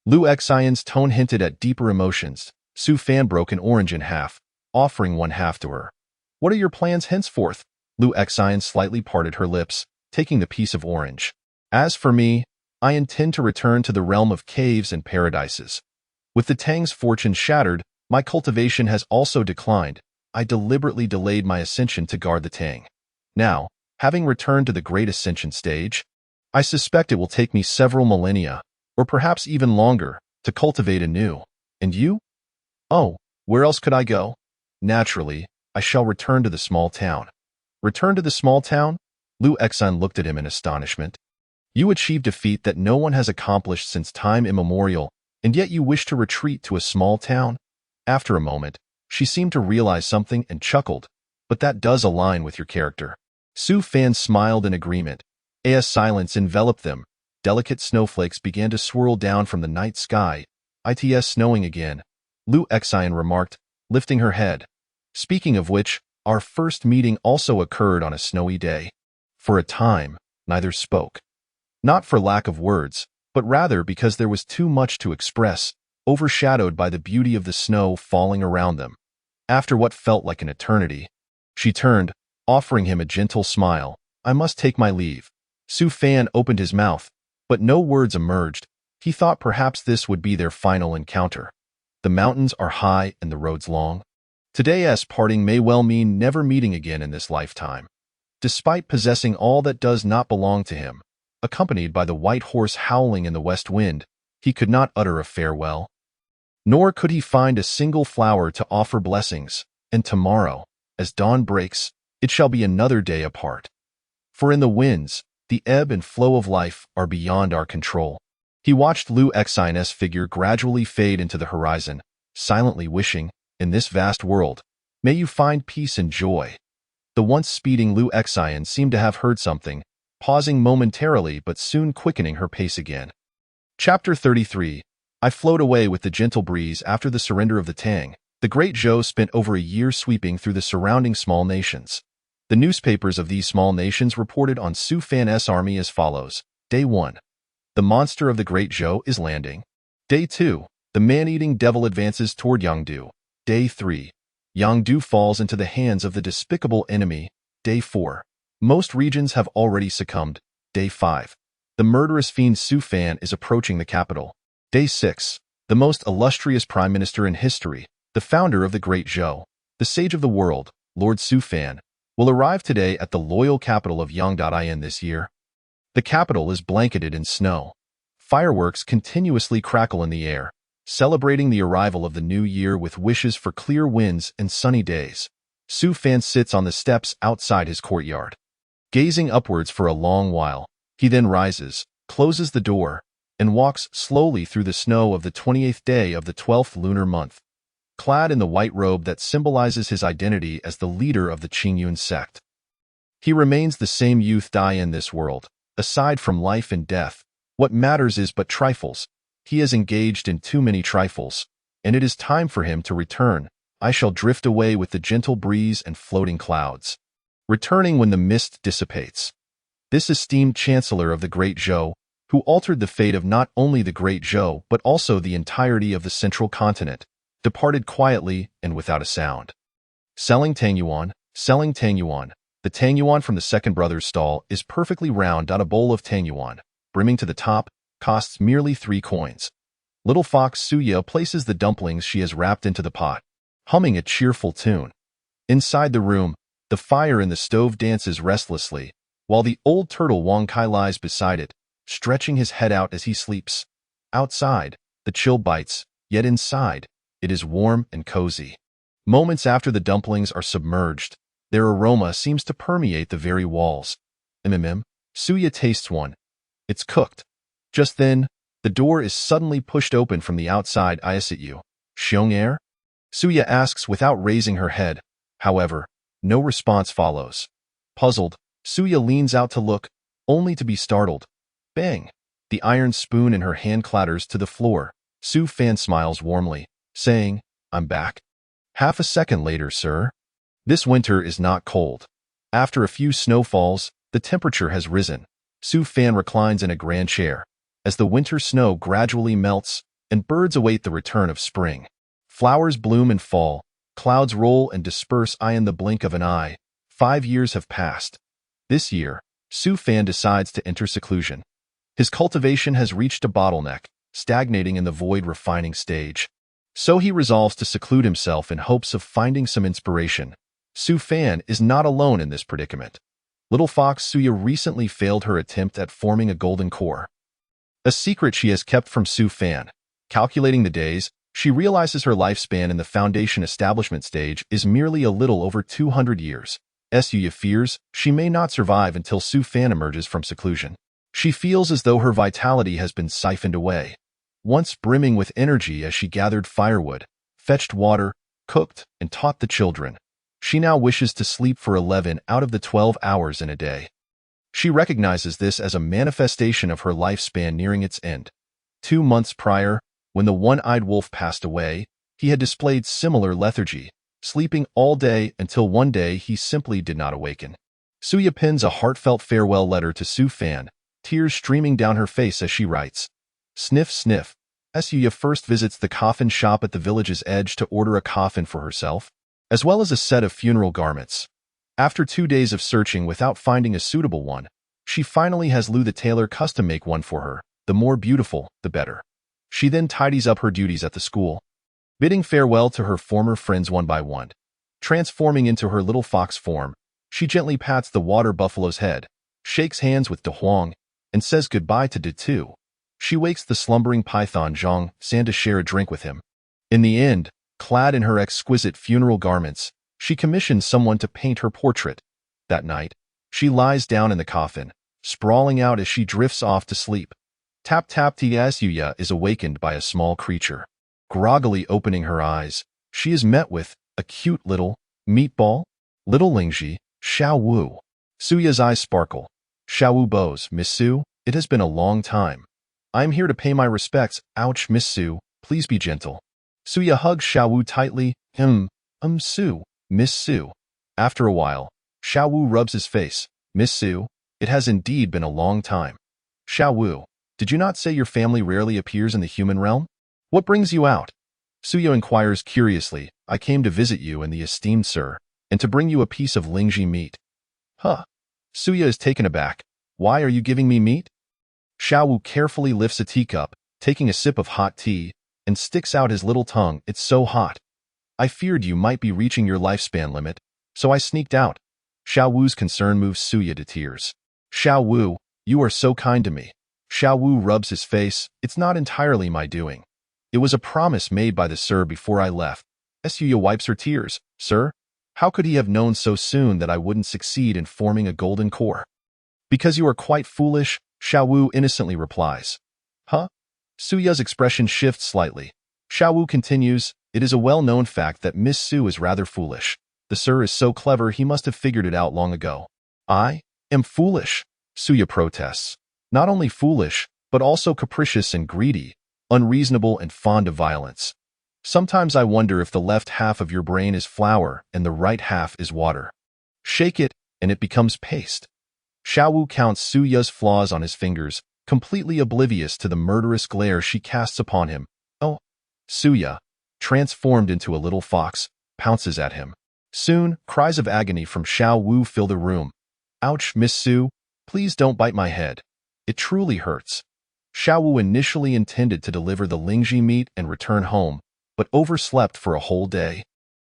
Lu Exine's tone hinted at deeper emotions. Su Fan broke an orange in half, offering one half to her. What are your plans henceforth? Lu Exine slightly parted her lips, taking the piece of orange. As for me, I intend to return to the realm of caves and paradises. With the Tang's fortune shattered, my cultivation has also declined. I deliberately delayed my ascension to guard the Tang. Now, having returned to the great ascension stage, I suspect it will take me several millennia, or perhaps even longer, to cultivate anew. And you? Oh, where else could I go? Naturally, I shall return to the small town. Return to the small town? Lu Exine looked at him in astonishment. You achieved a feat that no one has accomplished since time immemorial, and yet you wish to retreat to a small town? After a moment, she seemed to realize something and chuckled. But that does align with your character. Su Fan smiled in agreement. A silence enveloped them. Delicate snowflakes began to swirl down from the night sky. It's snowing again, Lu Exine remarked, lifting her head. Speaking of which, our first meeting also occurred on a snowy day. For a time, neither spoke. Not for lack of words, but rather because there was too much to express, overshadowed by the beauty of the snow falling around them. After what felt like an eternity, she turned, offering him a gentle smile. I must take my leave. Su Fan opened his mouth, but no words emerged. He thought perhaps this would be their final encounter. The mountains are high and the roads long. Today's parting may well mean never meeting again in this lifetime. Despite possessing all that does not belong to him, accompanied by the white horse howling in the west wind, he could not utter a farewell. Nor could he find a single flower to offer blessings, and tomorrow, as dawn breaks, it shall be another day apart. For in the winds, the ebb and flow of life are beyond our control. He watched Lu Exine's figure gradually fade into the horizon, silently wishing, in this vast world, may you find peace and joy. The once speeding Lu Exine seemed to have heard something, pausing momentarily but soon quickening her pace again. Chapter 33. I float away with the gentle breeze after the surrender of the Tang. The Great Zhou spent over a year sweeping through the surrounding small nations. The newspapers of these small nations reported on Su Fan's army as follows. Day 1. The monster of the Great Zhou is landing. Day 2. The man-eating devil advances toward Yangdu. Day 3. Yangdu falls into the hands of the despicable enemy. Day 4. Most regions have already succumbed. Day 5. The murderous fiend Su Fan is approaching the capital. Day 6. The most illustrious prime minister in history, the founder of the Great Zhou, the sage of the world, Lord Su Fan, will arrive today at the loyal capital of Yang.in this year. The capital is blanketed in snow. Fireworks continuously crackle in the air, celebrating the arrival of the new year with wishes for clear winds and sunny days. Su Fan sits on the steps outside his courtyard, gazing upwards for a long while. He then rises, closes the door, and walks slowly through the snow of the 28th day of the 12th lunar month. Clad in the white robe that symbolizes his identity as the leader of the Qingyun sect. He remains the same youth in this world. Aside from life and death, what matters is but trifles. He is engaged in too many trifles, and it is time for him to return. I shall drift away with the gentle breeze and floating clouds, returning when the mist dissipates. This esteemed chancellor of the Great Zhou, who altered the fate of not only the Great Zhou but also the entirety of the central continent, departed quietly and without a sound. Selling Tangyuan. The Tangyuan from the second brother's stall is perfectly round. A bowl of Tangyuan, brimming to the top, costs merely 3 coins. Little fox Suya places the dumplings she has wrapped into the pot, humming a cheerful tune. Inside the room, the fire in the stove dances restlessly, while the old turtle Wang Kai lies beside it, stretching his head out as he sleeps. Outside, the chill bites, yet inside, it is warm and cozy. Moments after the dumplings are submerged, their aroma seems to permeate the very walls. Suya tastes one. It's cooked. Just then, the door is suddenly pushed open from the outside. Is it you, Xiong? Suya asks without raising her head. However, no response follows. Puzzled, Suya leans out to look, only to be startled. Bang! The iron spoon in her hand clatters to the floor. Su Fan smiles warmly, saying, I'm back. Half a second later, sir. This winter is not cold. After a few snowfalls, the temperature has risen. Su Fan reclines in a grand chair, as the winter snow gradually melts and birds await the return of spring. Flowers bloom and fall, clouds roll and disperse in the blink of an eye. 5 years have passed. This year, Su Fan decides to enter seclusion. His cultivation has reached a bottleneck, stagnating in the void refining stage. So he resolves to seclude himself in hopes of finding some inspiration. Su Fan is not alone in this predicament. Little fox Suya recently failed her attempt at forming a golden core. A secret she has kept from Su Fan. Calculating the days, she realizes her lifespan in the foundation establishment stage is merely a little over 200 years. Suya fears she may not survive until Su Fan emerges from seclusion. She feels as though her vitality has been siphoned away. Once brimming with energy as she gathered firewood, fetched water, cooked, and taught the children, she now wishes to sleep for 11 out of the 12 hours in a day. She recognizes this as a manifestation of her lifespan nearing its end. 2 months prior, when the one-eyed wolf passed away, he had displayed similar lethargy, sleeping all day until one day he simply did not awaken. Suya pens a heartfelt farewell letter to Su Fan, tears streaming down her face as she writes. Sniff, sniff. Suya first visits the coffin shop at the village's edge to order a coffin for herself, as well as a set of funeral garments. After 2 days of searching without finding a suitable one, she finally has Lu the tailor custom make one for her. The more beautiful, the better. She then tidies up her duties at the school, bidding farewell to her former friends one by one. Transforming into her little fox form, she gently pats the water buffalo's head, shakes hands with De Huang, and says goodbye to De Tu. She wakes the slumbering python Zhang San to share a drink with him. In the end, clad in her exquisite funeral garments, she commissions someone to paint her portrait. That night, she lies down in the coffin, sprawling out as she drifts off to sleep. Tap tap Suya is awakened by a small creature. Groggily opening her eyes, she is met with a cute little meatball. Little Lingji, Xiao Wu. Suya's eyes sparkle. Xiao Wu bows. Miss Su, it has been a long time. I am here to pay my respects. Ouch, Miss Su, please be gentle. Suya hugs Xiao Wu tightly. Su, Miss Su. After a while, Xiao Wu rubs his face. Miss Su, it has indeed been a long time. Xiao Wu, did you not say your family rarely appears in the human realm? What brings you out? Suya inquires curiously. I came to visit you and the esteemed sir, and to bring you a piece of Lingji meat. Huh. Suya is taken aback. Why are you giving me meat? Xiao Wu carefully lifts a teacup, taking a sip of hot tea, and sticks out his little tongue. It's so hot. I feared you might be reaching your lifespan limit, so I sneaked out. Xiao Wu's concern moves Suya to tears. Xiao Wu, you are so kind to me. Xiao Wu rubs his face. It's not entirely my doing. It was a promise made by the sir before I left. Suya wipes her tears. Sir, how could he have known so soon that I wouldn't succeed in forming a golden core? Because you are quite foolish, Xiao Wu innocently replies. Huh? Suya's expression shifts slightly. Xiao Wu continues, it is a well-known fact that Miss Su is rather foolish. The sir is so clever he must have figured it out long ago. I am foolish, Suya protests. Not only foolish, but also capricious and greedy, unreasonable and fond of violence. Sometimes I wonder if the left half of your brain is flour and the right half is water. Shake it, and it becomes paste. Xiao Wu counts Suya's flaws on his fingers, completely oblivious to the murderous glare she casts upon him. Oh! Suya, transformed into a little fox, pounces at him. Soon, cries of agony from Xiao Wu fill the room. Ouch, Miss Su, please don't bite my head. It truly hurts. Xiao Wu initially intended to deliver the Lingji meat and return home, but overslept for a whole day.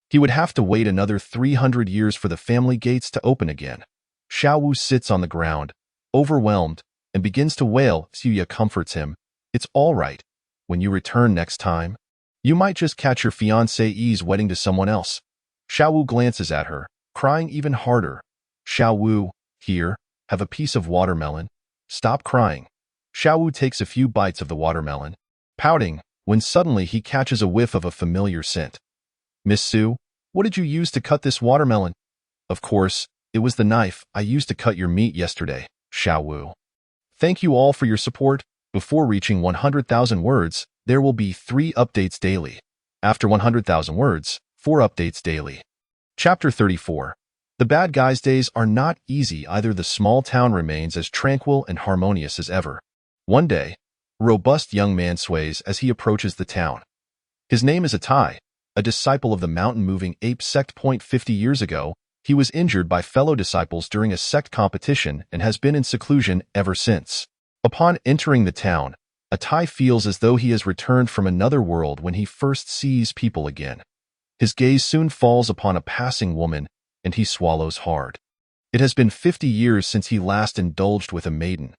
He would have to wait another 300 years for the family gates to open again. Xiao Wu sits on the ground, overwhelmed, and begins to wail. Suya comforts him. It's all right. When you return next time, you might just catch your fiancée's wedding to someone else. Xiao Wu glances at her, crying even harder. Xiao Wu, here, have a piece of watermelon. Stop crying. Xiao Wu takes a few bites of the watermelon, pouting, when suddenly he catches a whiff of a familiar scent. Miss Su, what did you use to cut this watermelon? Of course, it was the knife I used to cut your meat yesterday, Xiao Wu. Thank you all for your support. Before reaching 100,000 words, there will be 3 updates daily. After 100,000 words, 4 updates daily. Chapter 34. The bad guys' days are not easy either. The small town remains as tranquil and harmonious as ever. One day, a robust young man sways as he approaches the town. His name is Atai, a disciple of the mountain-moving ape sect. 50 years ago, he was injured by fellow disciples during a sect competition and has been in seclusion ever since. Upon entering the town, Atai feels as though he has returned from another world when he first sees people again. His gaze soon falls upon a passing woman, and he swallows hard. It has been 50 years since he last indulged with a maiden.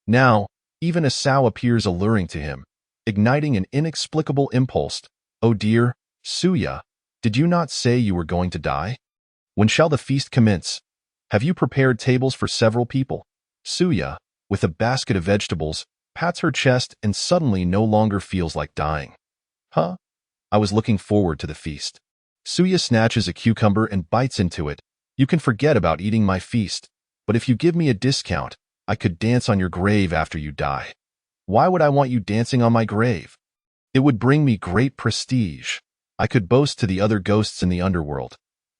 Now, even a sow appears alluring to him, igniting an inexplicable impulse. Oh dear, Suya, did you not say you were going to die? When shall the feast commence? Have you prepared tables for several people? Suya, with a basket of vegetables, pats her chest and suddenly no longer feels like dying. Huh? I was looking forward to the feast. Suya snatches a cucumber and bites into it. You can forget about eating my feast, but if you give me a discount, I could dance on your grave after you die. Why would I want you dancing on my grave? It would bring me great prestige. I could boast to the other ghosts in the underworld.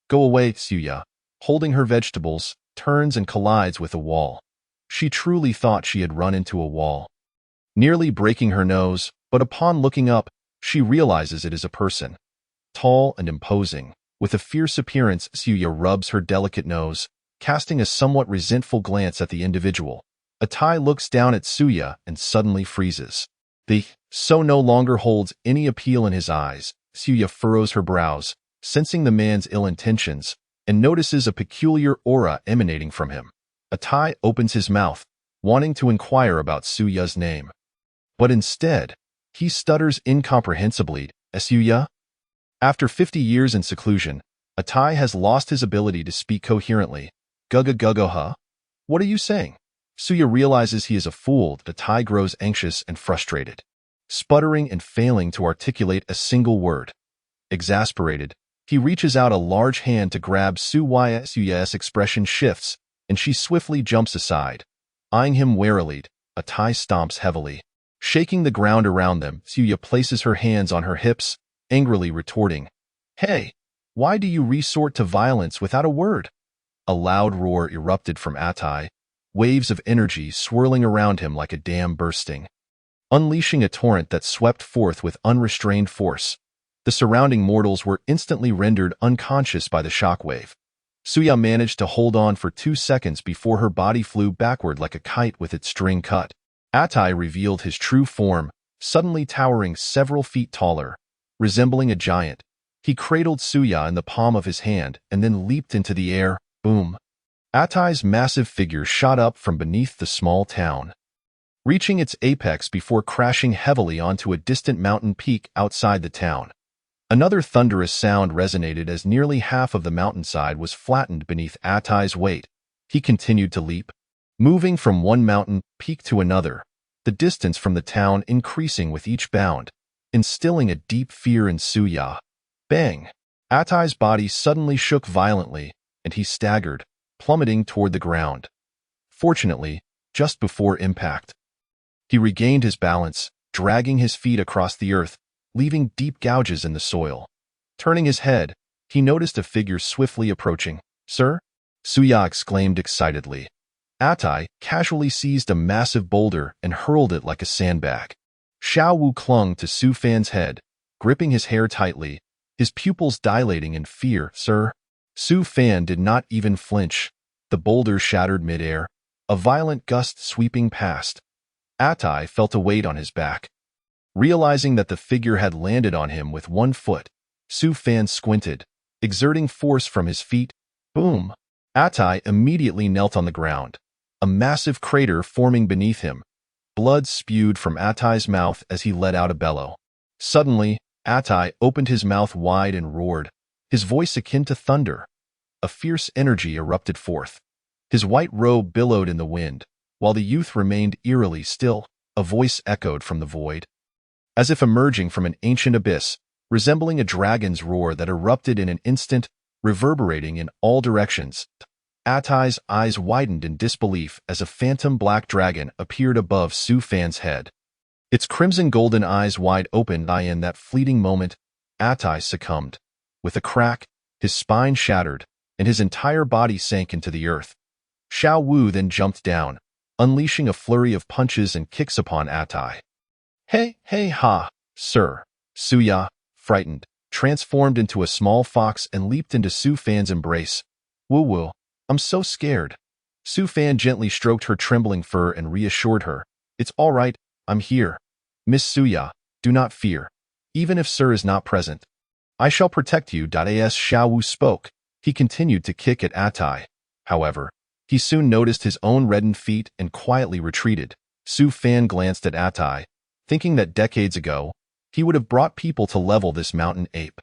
Go away, Suya. Holding her vegetables, turns and collides with a wall. She truly thought she had run into a wall, nearly breaking her nose, but upon looking up, she realizes it is a person. Tall and imposing, with a fierce appearance, Suya rubs her delicate nose, casting a somewhat resentful glance at the individual. Atai looks down at Suya and suddenly freezes. The so no longer holds any appeal in his eyes. Suya furrows her brows, sensing the man's ill intentions, and notices a peculiar aura emanating from him. Atai opens his mouth, wanting to inquire about Suya's name. But instead, he stutters incomprehensibly, Suya? After 50 years in seclusion, Atai has lost his ability to speak coherently. Huh? What are you saying? Suya realizes he is a fool. Atai grows anxious and frustrated, sputtering and failing to articulate a single word. Exasperated, he reaches out a large hand to grab Suya's expression shifts, and she swiftly jumps aside. Eyeing him warily, Atai stomps heavily. Shaking the ground around them, Suya places her hands on her hips, angrily retorting, Hey, why do you resort to violence without a word? A loud roar erupted from Atai, waves of energy swirling around him like a dam bursting, unleashing a torrent that swept forth with unrestrained force. The surrounding mortals were instantly rendered unconscious by the shockwave. Suya managed to hold on for 2 seconds before her body flew backward like a kite with its string cut. Atai revealed his true form, suddenly towering several feet taller, resembling a giant. He cradled Suya in the palm of his hand and then leaped into the air. Boom! Atai's massive figure shot up from beneath the small town, reaching its apex before crashing heavily onto a distant mountain peak outside the town. Another thunderous sound resonated as nearly half of the mountainside was flattened beneath Atai's weight. He continued to leap, moving from one mountain peak to another, the distance from the town increasing with each bound, instilling a deep fear in Suya. Bang! Atai's body suddenly shook violently, and he staggered, plummeting toward the ground. Fortunately, just before impact, he regained his balance, dragging his feet across the earth, leaving deep gouges in the soil. Turning his head, he noticed a figure swiftly approaching. Sir? Suya exclaimed excitedly. Atai casually seized a massive boulder and hurled it like a sandbag. Xiao Wu clung to Su Fan's head, gripping his hair tightly, his pupils dilating in fear. Sir? Su Fan did not even flinch. The boulder shattered midair, a violent gust sweeping past. Atai felt a weight on his back. Realizing that the figure had landed on him with one foot, Su Fan squinted, exerting force from his feet. Boom! Atai immediately knelt on the ground, a massive crater forming beneath him. Blood spewed from Atai's mouth as he let out a bellow. Suddenly, Atai opened his mouth wide and roared, his voice akin to thunder. A fierce energy erupted forth. His white robe billowed in the wind, while the youth remained eerily still. A voice echoed from the void, as if emerging from an ancient abyss, resembling a dragon's roar that erupted in an instant, reverberating in all directions. Atai's eyes widened in disbelief as a phantom black dragon appeared above Su Fan's head. Its crimson-golden eyes wide open. In that fleeting moment, Atai succumbed. With a crack, his spine shattered, and his entire body sank into the earth. Xiao Wu then jumped down, unleashing a flurry of punches and kicks upon Atai. Hey ha, sir. Suya, frightened, transformed into a small fox and leaped into Su Fan's embrace. Wu, I'm so scared. Su Fan gently stroked her trembling fur and reassured her. It's all right, I'm here. Miss Suya, do not fear. Even if sir is not present, I shall protect you. As Xiao Wu spoke, he continued to kick at Atai. However, he soon noticed his own reddened feet and quietly retreated. Su Fan glanced at Atai, thinking that decades ago, he would have brought people to level this mountain ape.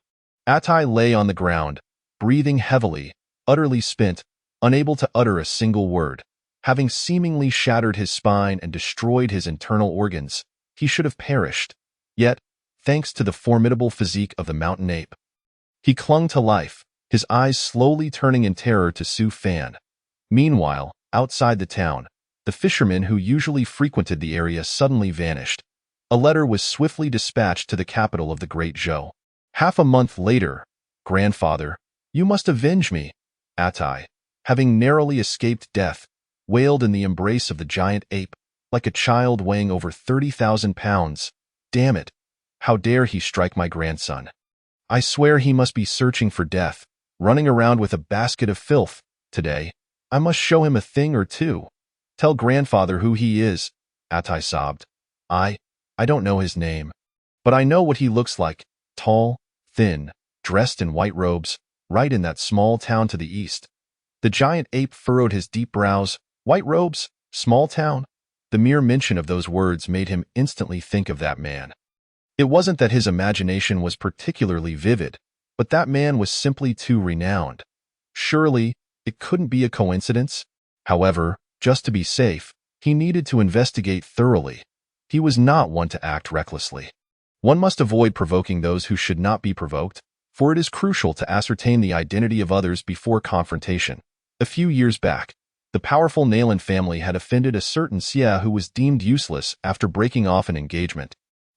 Atai lay on the ground, breathing heavily, utterly spent, unable to utter a single word. Having seemingly shattered his spine and destroyed his internal organs, he should have perished. Yet, thanks to the formidable physique of the mountain ape, he clung to life, his eyes slowly turning in terror to Su Fan. Meanwhile, outside the town, the fishermen who usually frequented the area suddenly vanished. A letter was swiftly dispatched to the capital of the Great Zhou. Half a month later, Grandfather, you must avenge me. Atai, having narrowly escaped death, wailed in the embrace of the giant ape, like a child weighing over 30,000 pounds. Damn it! How dare he strike my grandson? I swear he must be searching for death, running around with a basket of filth. Today, I must show him a thing or two. Tell grandfather who he is, Atai sobbed. I don't know his name, but I know what he looks like. Tall, thin, dressed in white robes, right in that small town to the east. The giant ape furrowed his deep brows. White robes, small town. The mere mention of those words made him instantly think of that man. It wasn't that his imagination was particularly vivid, but that man was simply too renowned. Surely, it couldn't be a coincidence. However, just to be safe, he needed to investigate thoroughly. He was not one to act recklessly. One must avoid provoking those who should not be provoked, for it is crucial to ascertain the identity of others before confrontation. A few years back, the powerful Nalan family had offended a certain Xia who was deemed useless after breaking off an engagement.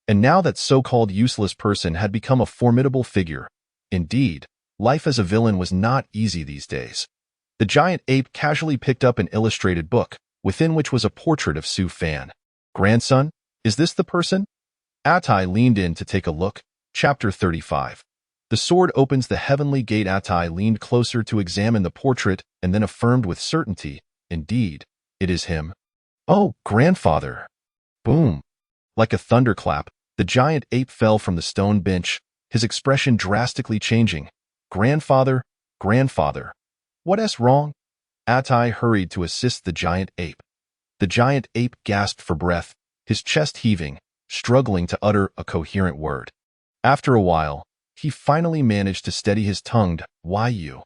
And now that so-called useless person had become a formidable figure. Indeed, life as a villain was not easy these days. The giant ape casually picked up an illustrated book, within which was a portrait of Su Fan. Grandson, is this the person? Atai leaned in to take a look. Chapter 35. The sword opens the heavenly gate. Atai leaned closer to examine the portrait and then affirmed with certainty, indeed, it is him. Oh, grandfather! Boom! Like a thunderclap, the giant ape fell from the stone bench, his expression drastically changing. Grandfather, grandfather. What's wrong? Atai hurried to assist the giant ape. The giant ape gasped for breath, his chest heaving, struggling to utter a coherent word. After a while, he finally managed to steady his tongue. Why you?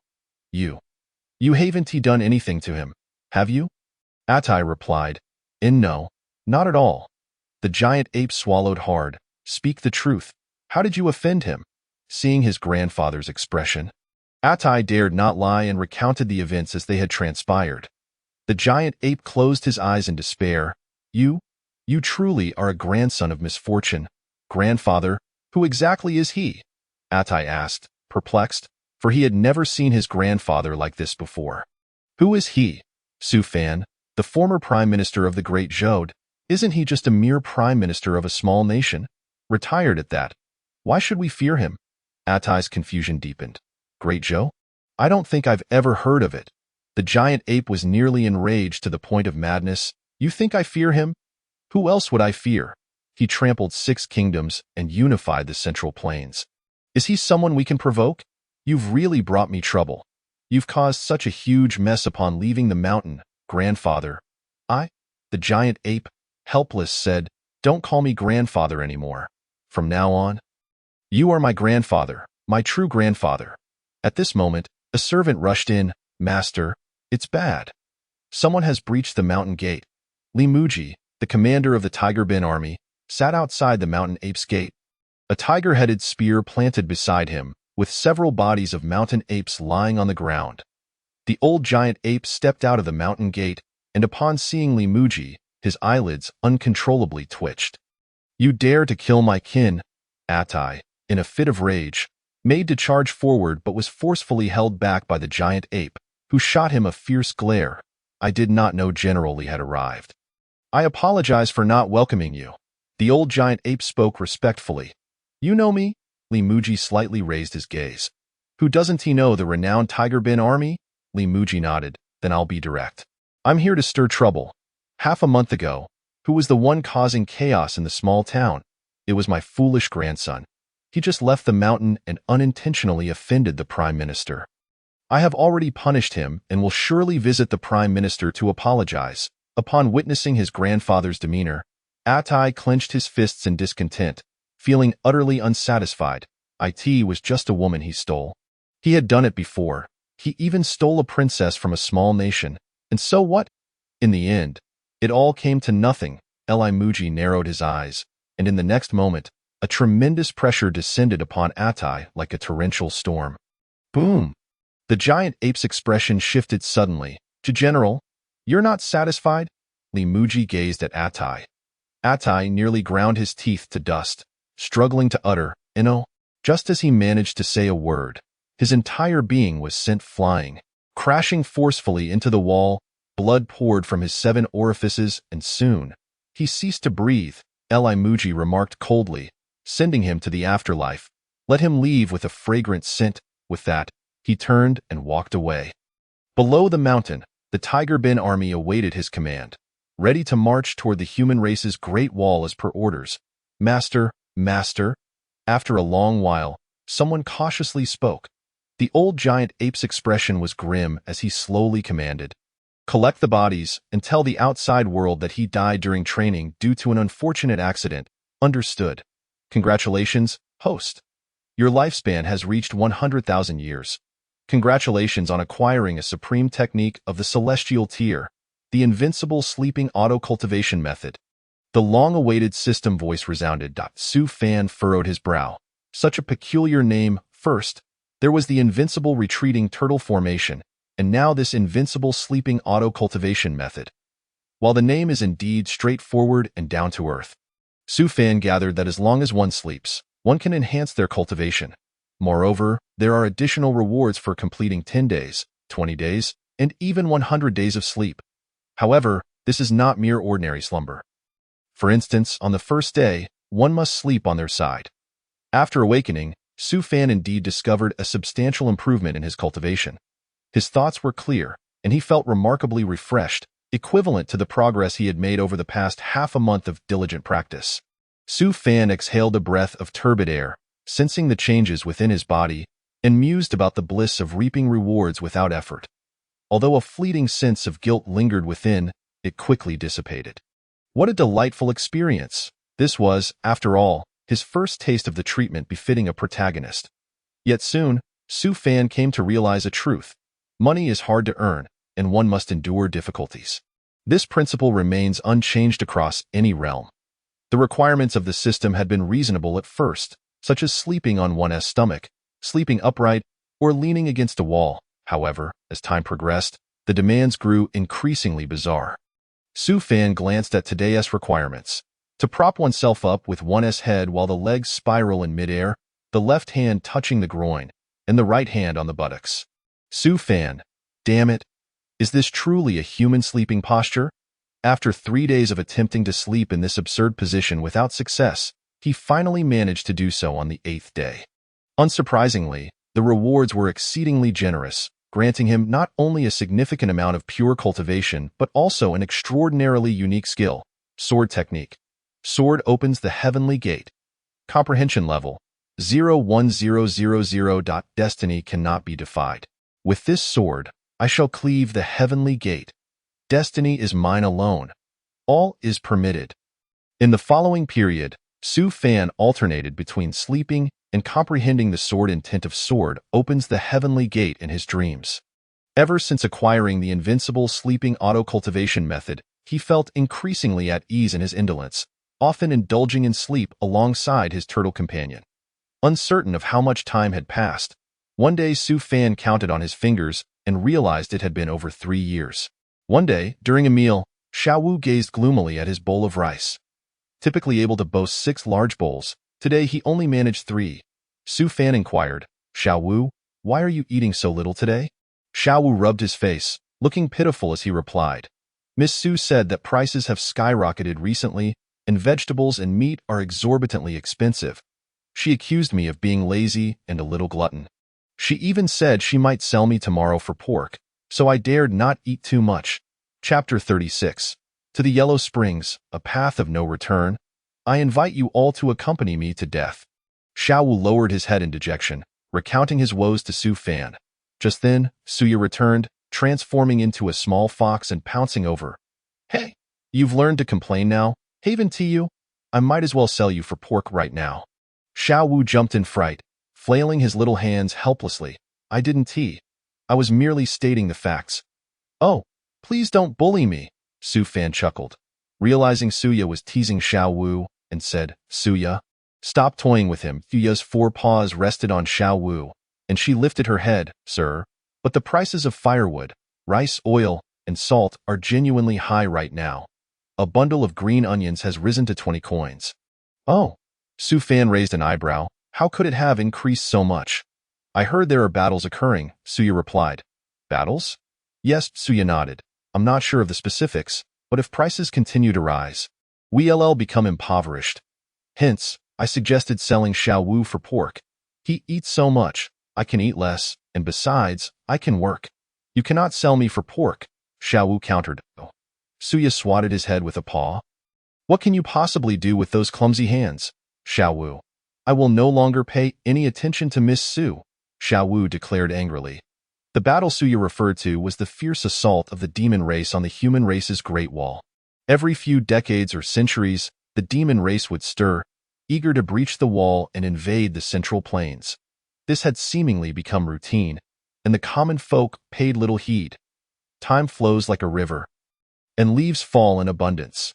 You haven't done anything to him, have you? Atai replied. No, not at all. The giant ape swallowed hard. Speak the truth. How did you offend him? Seeing his grandfather's expression, Atai dared not lie and recounted the events as they had transpired. The giant ape closed his eyes in despair. You truly are a grandson of misfortune. Grandfather, who exactly is he? Atai asked, perplexed, for he had never seen his grandfather like this before. Who is he? Su Fan, the former prime minister of the Great Zhou. Isn't he just a mere prime minister of a small nation? Retired at that. Why should we fear him? Atai's confusion deepened. Great Zhou? I don't think I've ever heard of it. The giant ape was nearly enraged to the point of madness. You think I fear him? Who else would I fear? He trampled 6 kingdoms and unified the Central Plains. Is he someone we can provoke? You've really brought me trouble. You've caused such a huge mess upon leaving the mountain, grandfather. The giant ape, helpless, said, don't call me grandfather anymore. From now on, you are my grandfather, my true grandfather. At this moment, a servant rushed in. "Master, it's bad. Someone has breached the mountain gate." Li Muji, the commander of the Tiger Bin army, sat outside the mountain ape's gate. A tiger-headed spear planted beside him, with several bodies of mountain apes lying on the ground. The old giant ape stepped out of the mountain gate, and upon seeing Li Muji, his eyelids uncontrollably twitched. "You dare to kill my kin?" Atai, in a fit of rage, made to charge forward but was forcefully held back by the giant ape, who shot him a fierce glare. "I did not know General Li had arrived. I apologize for not welcoming you." The old giant ape spoke respectfully. "You know me?" Li Muji slightly raised his gaze. "Who doesn't he know the renowned Tiger Bin army?" Li Muji nodded. "Then I'll be direct. I'm here to stir trouble. Half a month ago, who was the one causing chaos in the small town? It was my foolish grandson. He just left the mountain and unintentionally offended the Prime Minister. I have already punished him and will surely visit the Prime Minister to apologize." Upon witnessing his grandfather's demeanor, Atai clenched his fists in discontent, feeling utterly unsatisfied. It was just a woman he stole. He had done it before. He even stole a princess from a small nation. And so what? In the end, it all came to nothing. Li Muji narrowed his eyes, and in the next moment, a tremendous pressure descended upon Atai like a torrential storm. Boom! The giant ape's expression shifted suddenly. "General, you're not satisfied?" Li Muji gazed at Atai. Atai nearly ground his teeth to dust, struggling to utter, "No." Just as he managed to say a word, his entire being was sent flying. Crashing forcefully into the wall, blood poured from his 7 orifices, and soon, he ceased to breathe. Li Muji remarked coldly, "Sending him to the afterlife. Let him leave with a fragrant scent." With that, he turned and walked away. Below the mountain, the Tiger Bin army awaited his command, ready to march toward the human race's great wall as per orders. "Master, master." After a long while, someone cautiously spoke. The old giant ape's expression was grim as he slowly commanded, "Collect the bodies and tell the outside world that he died during training due to an unfortunate accident." "Understood. Congratulations, host. Your lifespan has reached 100,000 years. Congratulations on acquiring a supreme technique of the celestial tier, the invincible sleeping auto-cultivation method." The long-awaited system voice resounded. Su Fan furrowed his brow. Such a peculiar name. First, there was the invincible retreating turtle formation, and now this invincible sleeping auto-cultivation method. While the name is indeed straightforward and down-to-earth, Su Fan gathered that as long as one sleeps, one can enhance their cultivation. Moreover, there are additional rewards for completing 10 days, 20 days, and even 100 days of sleep. However, this is not mere ordinary slumber. For instance, on the first day, one must sleep on their side. After awakening, Su Fan indeed discovered a substantial improvement in his cultivation. His thoughts were clear, and he felt remarkably refreshed, equivalent to the progress he had made over the past half a month of diligent practice. Su Fan exhaled a breath of turbid air, sensing the changes within his body, and mused about the bliss of reaping rewards without effort. Although a fleeting sense of guilt lingered within, it quickly dissipated. What a delightful experience! This was, after all, his first taste of the treatment befitting a protagonist. Yet soon, Su Fan came to realize a truth. Money is hard to earn, and one must endure difficulties. This principle remains unchanged across any realm. The requirements of the system had been reasonable at first, such as sleeping on one's stomach, sleeping upright, or leaning against a wall. However, as time progressed, the demands grew increasingly bizarre. Su Fan glanced at today's requirements. To prop oneself up with one's head while the legs spiral in midair, the left hand touching the groin, and the right hand on the buttocks. Su Fan, damn it, is this truly a human sleeping posture? After 3 days of attempting to sleep in this absurd position without success, he finally managed to do so on the 8th day. Unsurprisingly, the rewards were exceedingly generous, granting him not only a significant amount of pure cultivation, but also an extraordinarily unique skill, sword technique. Sword opens the heavenly gate. Comprehension level 01000. Destiny cannot be defied. With this sword, I shall cleave the heavenly gate. Destiny is mine alone. All is permitted. In the following period, Su Fan alternated between sleeping and comprehending the sword intent of sword opens the heavenly gate in his dreams. Ever since acquiring the invincible sleeping auto-cultivation method, he felt increasingly at ease in his indolence, often indulging in sleep alongside his turtle companion. Uncertain of how much time had passed, one day Su Fan counted on his fingers and realized it had been over 3 years. One day, during a meal, Xiao Wu gazed gloomily at his bowl of rice. Typically able to boast 6 large bowls, today he only managed 3. Su Fan inquired, "Xiao Wu, why are you eating so little today?" Xiao Wu rubbed his face, looking pitiful as he replied, "Miss Su said that prices have skyrocketed recently and vegetables and meat are exorbitantly expensive. She accused me of being lazy and a little glutton. She even said she might sell me tomorrow for pork, so I dared not eat too much." Chapter 36. To the Yellow Springs, a path of no return. I invite you all to accompany me to death. Xiao Wu lowered his head in dejection, recounting his woes to Su Fan. Just then, Suya returned, transforming into a small fox and pouncing over. "Hey, you've learned to complain now? Haven to you? I might as well sell you for pork right now." Xiao Wu jumped in fright, flailing his little hands helplessly. "I didn't tea. I was merely stating the facts." "Oh, please don't bully me," Su Fan chuckled, realizing Suya was teasing Xiao Wu, and said, "Suya, stop toying with him." Suya's 4 paws rested on Xiao Wu, and she lifted her head. "Sir, but the prices of firewood, rice, oil, and salt are genuinely high right now. A bundle of green onions has risen to 20 coins. "Oh." Su Fan raised an eyebrow. "How could it have increased so much?" "I heard there are battles occurring," Suya replied. "Battles?" "Yes," Suya nodded. "I'm not sure of the specifics, but if prices continue to rise, we'll become impoverished. Hence, I suggested selling Xiao Wu for pork. He eats so much, I can eat less, and besides, I can work." "You cannot sell me for pork," Xiao Wu countered. Suya swatted his head with a paw. "What can you possibly do with those clumsy hands?" "Xiao Wu, I will no longer pay any attention to Miss Su," Xiao Wu declared angrily. The battle Suya referred to was the fierce assault of the demon race on the human race's Great Wall. Every few decades or centuries, the demon race would stir, eager to breach the wall and invade the Central Plains. This had seemingly become routine, and the common folk paid little heed. Time flows like a river, and leaves fall in abundance.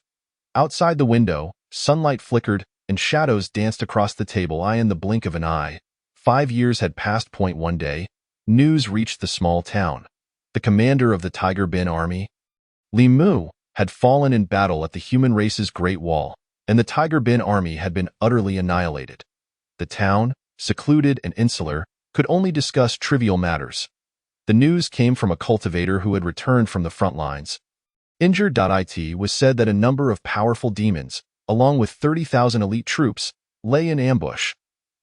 Outside the window, sunlight flickered, and shadows danced across the table in the blink of an eye. 5 years had passed. One day, news reached the small town. The commander of the Tiger Bin army, Li Mu, had fallen in battle at the human race's Great Wall, and the Tiger Bin army had been utterly annihilated. The town, secluded and insular, could only discuss trivial matters. The news came from a cultivator who had returned from the front lines. Injured.it was said that a number of powerful demons, along with 30,000 elite troops, lay in ambush.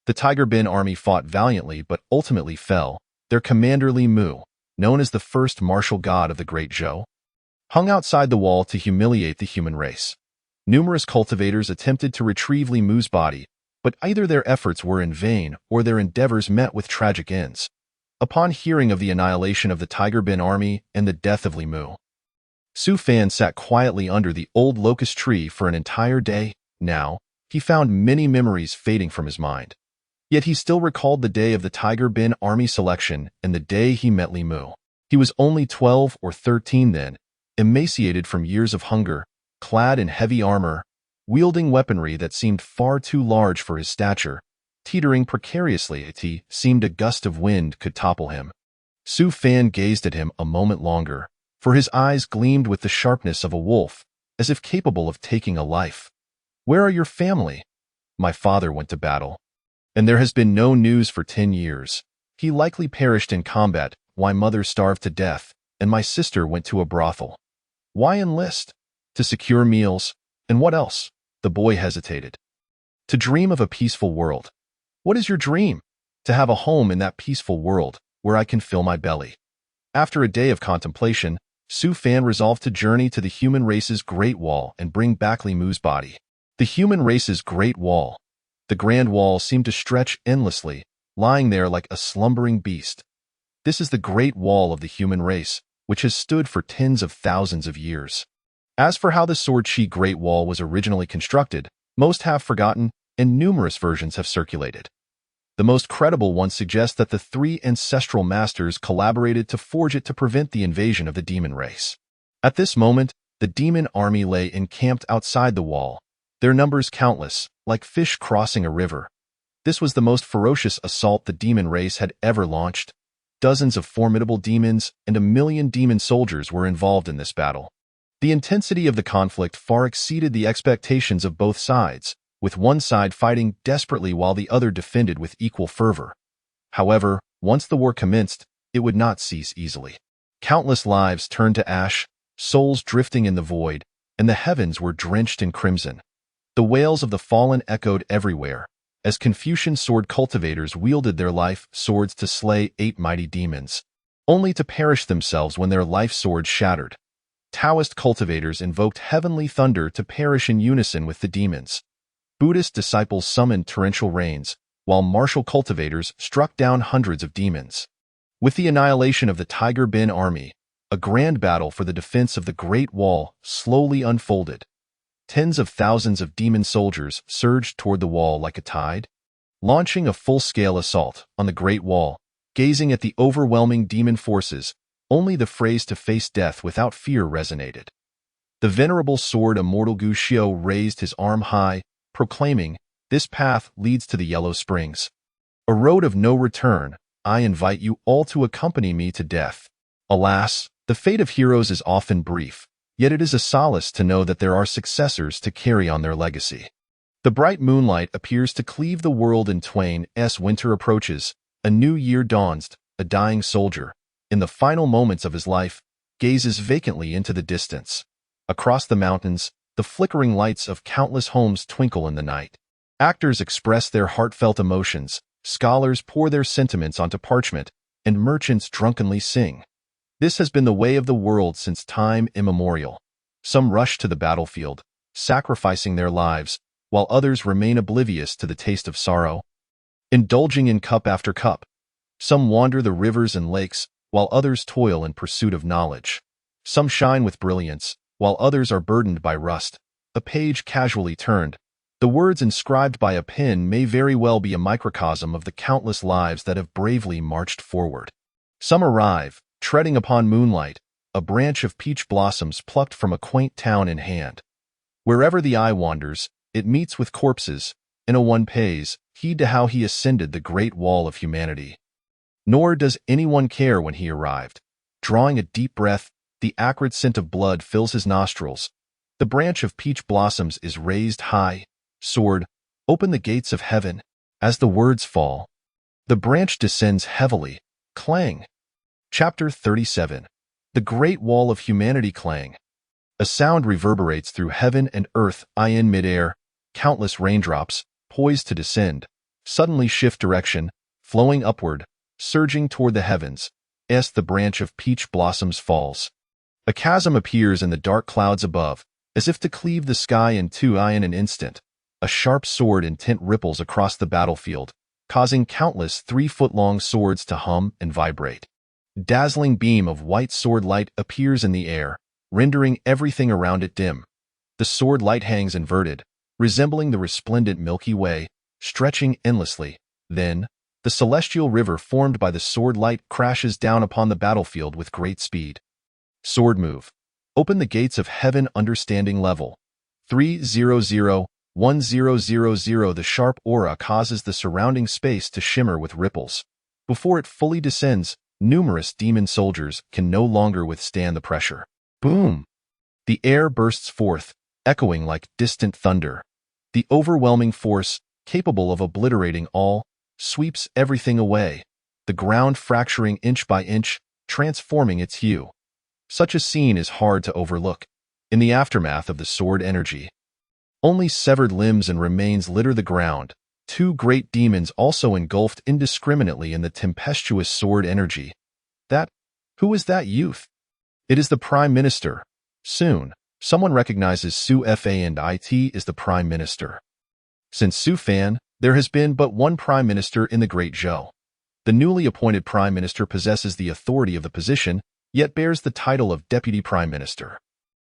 The Tiger Bin army fought valiantly but ultimately fell. Their commander Li Mu, known as the first martial god of the Great Zhou, hung outside the wall to humiliate the human race. Numerous cultivators attempted to retrieve Li Mu's body, but either their efforts were in vain or their endeavors met with tragic ends. Upon hearing of the annihilation of the Tiger Bin army and the death of Li Mu, Su Fan sat quietly under the old locust tree for an entire day. Now, he found many memories fading from his mind. Yet he still recalled the day of the Tiger Bin army selection and the day he met Li Mu. He was only 12 or 13 then, emaciated from years of hunger, clad in heavy armor, wielding weaponry that seemed far too large for his stature, teetering precariously. It seemed a gust of wind could topple him. Su Fan gazed at him a moment longer, for his eyes gleamed with the sharpness of a wolf, as if capable of taking a life. "Where are your family?" "My father went to battle, and there has been no news for 10 years. He likely perished in combat. My mother starved to death, and my sister went to a brothel." "Why enlist?" "To secure meals. And what else?" The boy hesitated. "To dream of a peaceful world." "What is your dream?" "To have a home in that peaceful world, where I can fill my belly." After a day of contemplation, Su Fan resolved to journey to the human race's Great Wall and bring back Li Mu's body. The human race's Great Wall. The Grand Wall seemed to stretch endlessly, lying there like a slumbering beast. This is the Great Wall of the human race, which has stood for tens of thousands of years. As for how the Sword Chi Great Wall was originally constructed, most have forgotten, and numerous versions have circulated. The most credible one suggests that the three ancestral masters collaborated to forge it to prevent the invasion of the demon race. At this moment, the demon army lay encamped outside the wall, their numbers countless, like fish crossing a river. This was the most ferocious assault the demon race had ever launched. Dozens of formidable demons and 1,000,000 demon soldiers were involved in this battle. The intensity of the conflict far exceeded the expectations of both sides, with one side fighting desperately while the other defended with equal fervor. However, once the war commenced, it would not cease easily. Countless lives turned to ash, souls drifting in the void, and the heavens were drenched in crimson. The wails of the fallen echoed everywhere, as Confucian sword cultivators wielded their life swords to slay 8 mighty demons, only to perish themselves when their life swords shattered. Taoist cultivators invoked heavenly thunder to perish in unison with the demons. Buddhist disciples summoned torrential rains, while martial cultivators struck down hundreds of demons. With the annihilation of the Tiger Bin army, a grand battle for the defense of the Great Wall slowly unfolded. Tens of thousands of demon soldiers surged toward the wall like a tide, launching a full-scale assault on the Great Wall. Gazing at the overwhelming demon forces, only the phrase to face death without fear resonated. The venerable sword Immortal Gu Xiu raised his arm high, proclaiming, "This path leads to the Yellow Springs. A road of no return. I invite you all to accompany me to death." Alas, the fate of heroes is often brief, yet it is a solace to know that there are successors to carry on their legacy. The bright moonlight appears to cleave the world in twain as winter approaches. A new year dawns. A dying soldier, in the final moments of his life, gazes vacantly into the distance. Across the mountains, the flickering lights of countless homes twinkle in the night. Actors express their heartfelt emotions, scholars pour their sentiments onto parchment, and merchants drunkenly sing. This has been the way of the world since time immemorial. Some rush to the battlefield, sacrificing their lives, while others remain oblivious to the taste of sorrow, indulging in cup after cup. Some wander the rivers and lakes, while others toil in pursuit of knowledge. Some shine with brilliance, while others are burdened by rust. A page casually turned. The words inscribed by a pen may very well be a microcosm of the countless lives that have bravely marched forward. Some arrive, treading upon moonlight, a branch of peach blossoms plucked from a quaint town in hand. Wherever the eye wanders, it meets with corpses, and one pays heed to how he ascended the great wall of humanity. Nor does anyone care when he arrived. Drawing a deep breath, the acrid scent of blood fills his nostrils. The branch of peach blossoms is raised high. Sword, open the gates of heaven. As the words fall, the branch descends heavily. Clang. Chapter 37. The Great Wall of Humanity. Clang. A sound reverberates through heaven and earth. In midair, countless raindrops, poised to descend, suddenly shift direction, flowing upward, surging toward the heavens, as the branch of peach blossoms falls. A chasm appears in the dark clouds above, as if to cleave the sky in two in an instant. A sharp sword intent ripples across the battlefield, causing countless 3-foot-long swords to hum and vibrate. Dazzling beam of white sword light appears in the air, rendering everything around it dim. The sword light hangs inverted, resembling the resplendent Milky Way, stretching endlessly. Then, the celestial river formed by the sword light crashes down upon the battlefield with great speed. Sword move. Open the gates of heaven. Understanding level 3001000. The sharp aura causes the surrounding space to shimmer with ripples. Before it fully descends, numerous demon soldiers can no longer withstand the pressure. Boom! The air bursts forth, echoing like distant thunder. The overwhelming force, capable of obliterating all, sweeps everything away, the ground fracturing inch by inch, transforming its hue. Such a scene is hard to overlook. In the aftermath of the sword energy, only severed limbs and remains litter the ground. 2 great demons also engulfed indiscriminately in the tempestuous sword energy. Who is that youth? It is the Prime Minister. Soon, someone recognizes Su Fan and it is the Prime Minister. Since Su Fan, there has been but one Prime Minister in the Great Zhou. The newly appointed Prime Minister possesses the authority of the position, yet bears the title of Deputy Prime Minister.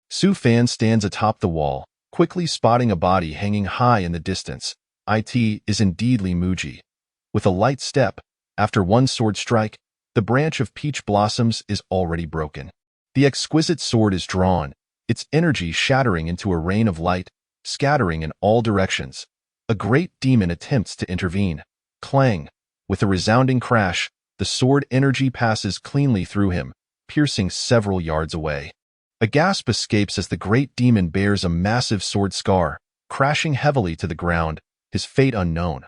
Su Fan stands atop the wall, quickly spotting a body hanging high in the distance. It is indeed Li Muji. With a light step, after one sword strike, the branch of peach blossoms is already broken. The exquisite sword is drawn, its energy shattering into a rain of light, scattering in all directions. A great demon attempts to intervene. Clang! With a resounding crash, the sword energy passes cleanly through him, piercing several yards away. A gasp escapes as the great demon bears a massive sword scar, crashing heavily to the ground, his fate unknown.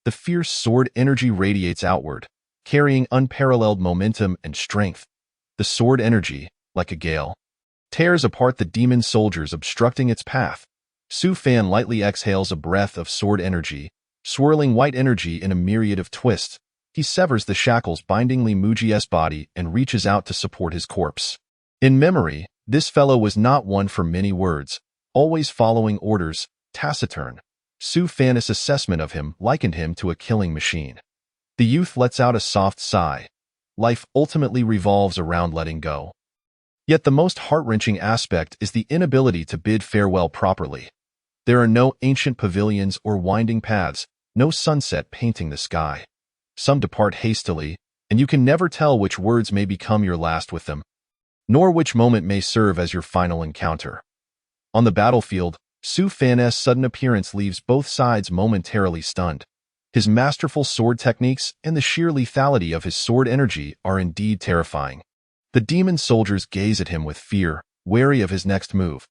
The fierce sword energy radiates outward, carrying unparalleled momentum and strength. The sword energy, like a gale, tears apart the demon soldiers obstructing its path. Su Fan lightly exhales a breath of sword energy, swirling white energy in a myriad of twists. He severs the shackles binding Li Mujie's body and reaches out to support his corpse. In memory, this fellow was not one for many words, always following orders, taciturn. Su Fan's assessment of him likened him to a killing machine. The youth lets out a soft sigh. Life ultimately revolves around letting go. Yet the most heart-wrenching aspect is the inability to bid farewell properly. There are no ancient pavilions or winding paths, no sunset painting the sky. Some depart hastily, and you can never tell which words may become your last with them, nor which moment may serve as your final encounter. On the battlefield, Su Fan's sudden appearance leaves both sides momentarily stunned. His masterful sword techniques and the sheer lethality of his sword energy are indeed terrifying. The demon soldiers gaze at him with fear, wary of his next move.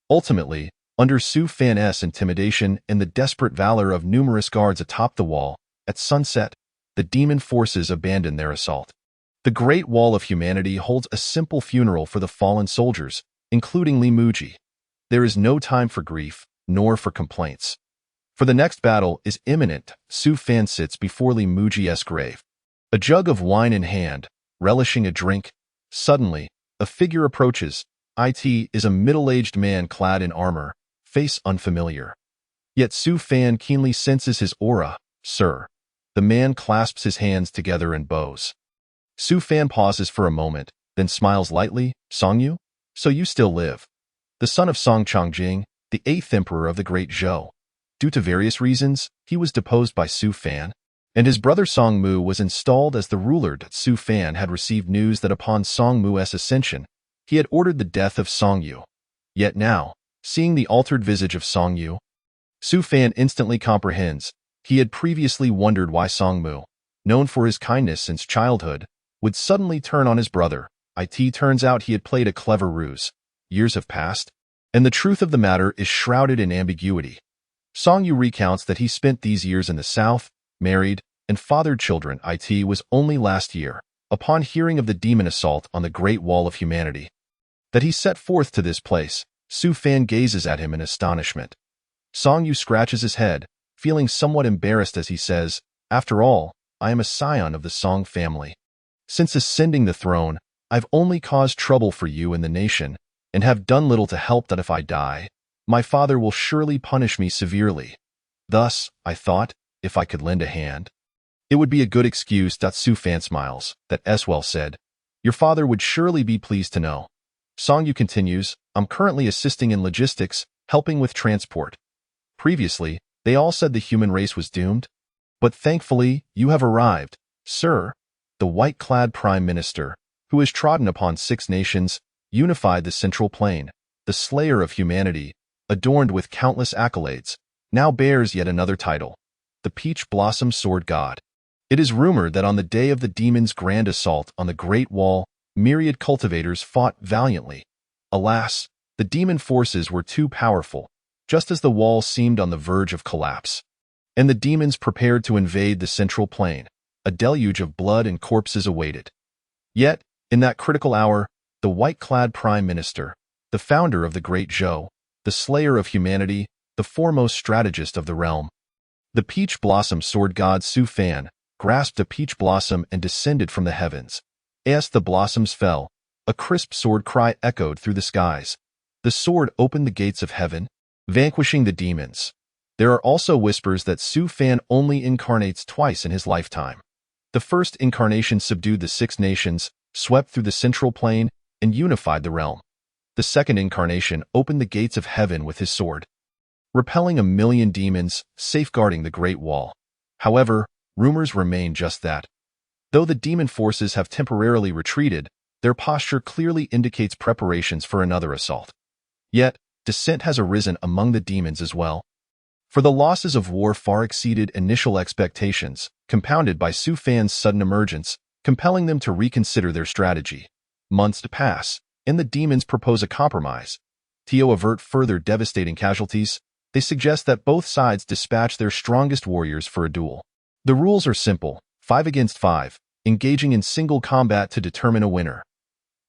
Ultimately, under Su Fan's intimidation and the desperate valor of numerous guards atop the wall, at sunset, the demon forces abandon their assault. The Great Wall of Humanity holds a simple funeral for the fallen soldiers, including Li Mujie. There is no time for grief, nor for complaints. For the next battle is imminent. Su Fan sits before Li Mujie's grave, a jug of wine in hand, relishing a drink. Suddenly, a figure approaches. It is a middle-aged man clad in armor, face unfamiliar. Yet Su Fan keenly senses his aura. Sir. The man clasps his hands together and bows. Su Fan pauses for a moment, then smiles lightly. Song Yu? So you still live. The son of Song Chongjing, the 8th emperor of the Great Zhou. Due to various reasons, he was deposed by Su Fan, and his brother Song Mu was installed as the ruler. Su Fan had received news that upon Song Mu's ascension, he had ordered the death of Song Yu. Yet now, seeing the altered visage of Song Yu, Su Fan instantly comprehends. He had previously wondered why Song Mu, known for his kindness since childhood, would suddenly turn on his brother. It turns out he had played a clever ruse. Years have passed, and the truth of the matter is shrouded in ambiguity. Song Yu recounts that he spent these years in the south, married, and fathered children. It was only last year, upon hearing of the demon assault on the Great Wall of Humanity, that he set forth to this place. Su Fan gazes at him in astonishment. Song Yu scratches his head, feeling somewhat embarrassed as he says, "After all, I am a scion of the Song family. Since ascending the throne, I've only caused trouble for you and the nation, and have done little to help that if I die, my father will surely punish me severely. Thus, I thought, if I could lend a hand, it would be a good excuse." Su Fan smiles. That well said. Your father would surely be pleased to know. Song Yu continues, I'm currently assisting in logistics, helping with transport. Previously, they all said the human race was doomed. But thankfully, you have arrived, sir. The white-clad prime minister, who has trodden upon 6 nations, unified the central plain, the slayer of humanity, adorned with countless accolades, now bears yet another title, the Peach Blossom Sword God. It is rumored that on the day of the demon's grand assault on the Great Wall, myriad cultivators fought valiantly. Alas, the demon forces were too powerful, just as the wall seemed on the verge of collapse. And the demons prepared to invade the central plain. A deluge of blood and corpses awaited. Yet, in that critical hour, the white-clad prime minister, the founder of the Great Zhou, the slayer of humanity, the foremost strategist of the realm, the Peach Blossom Sword God Su Fan, grasped a peach blossom and descended from the heavens. As the blossoms fell, a crisp sword cry echoed through the skies. The sword opened the gates of heaven, vanquishing the demons. There are also whispers that Su Fan only incarnates twice in his lifetime. The first incarnation subdued the 6 nations, swept through the central plain, and unified the realm. The second incarnation opened the gates of heaven with his sword, repelling 1,000,000 demons, safeguarding the Great Wall. However, Rumors remain just that. Though the demon forces have temporarily retreated, their posture clearly indicates preparations for another assault. Yet, dissent has arisen among the demons as well. For the losses of war far exceeded initial expectations, compounded by Su Fan's sudden emergence, compelling them to reconsider their strategy. Months pass, and the demons propose a compromise. To avert further devastating casualties, they suggest that both sides dispatch their strongest warriors for a duel. The rules are simple, 5 against 5, engaging in single combat to determine a winner.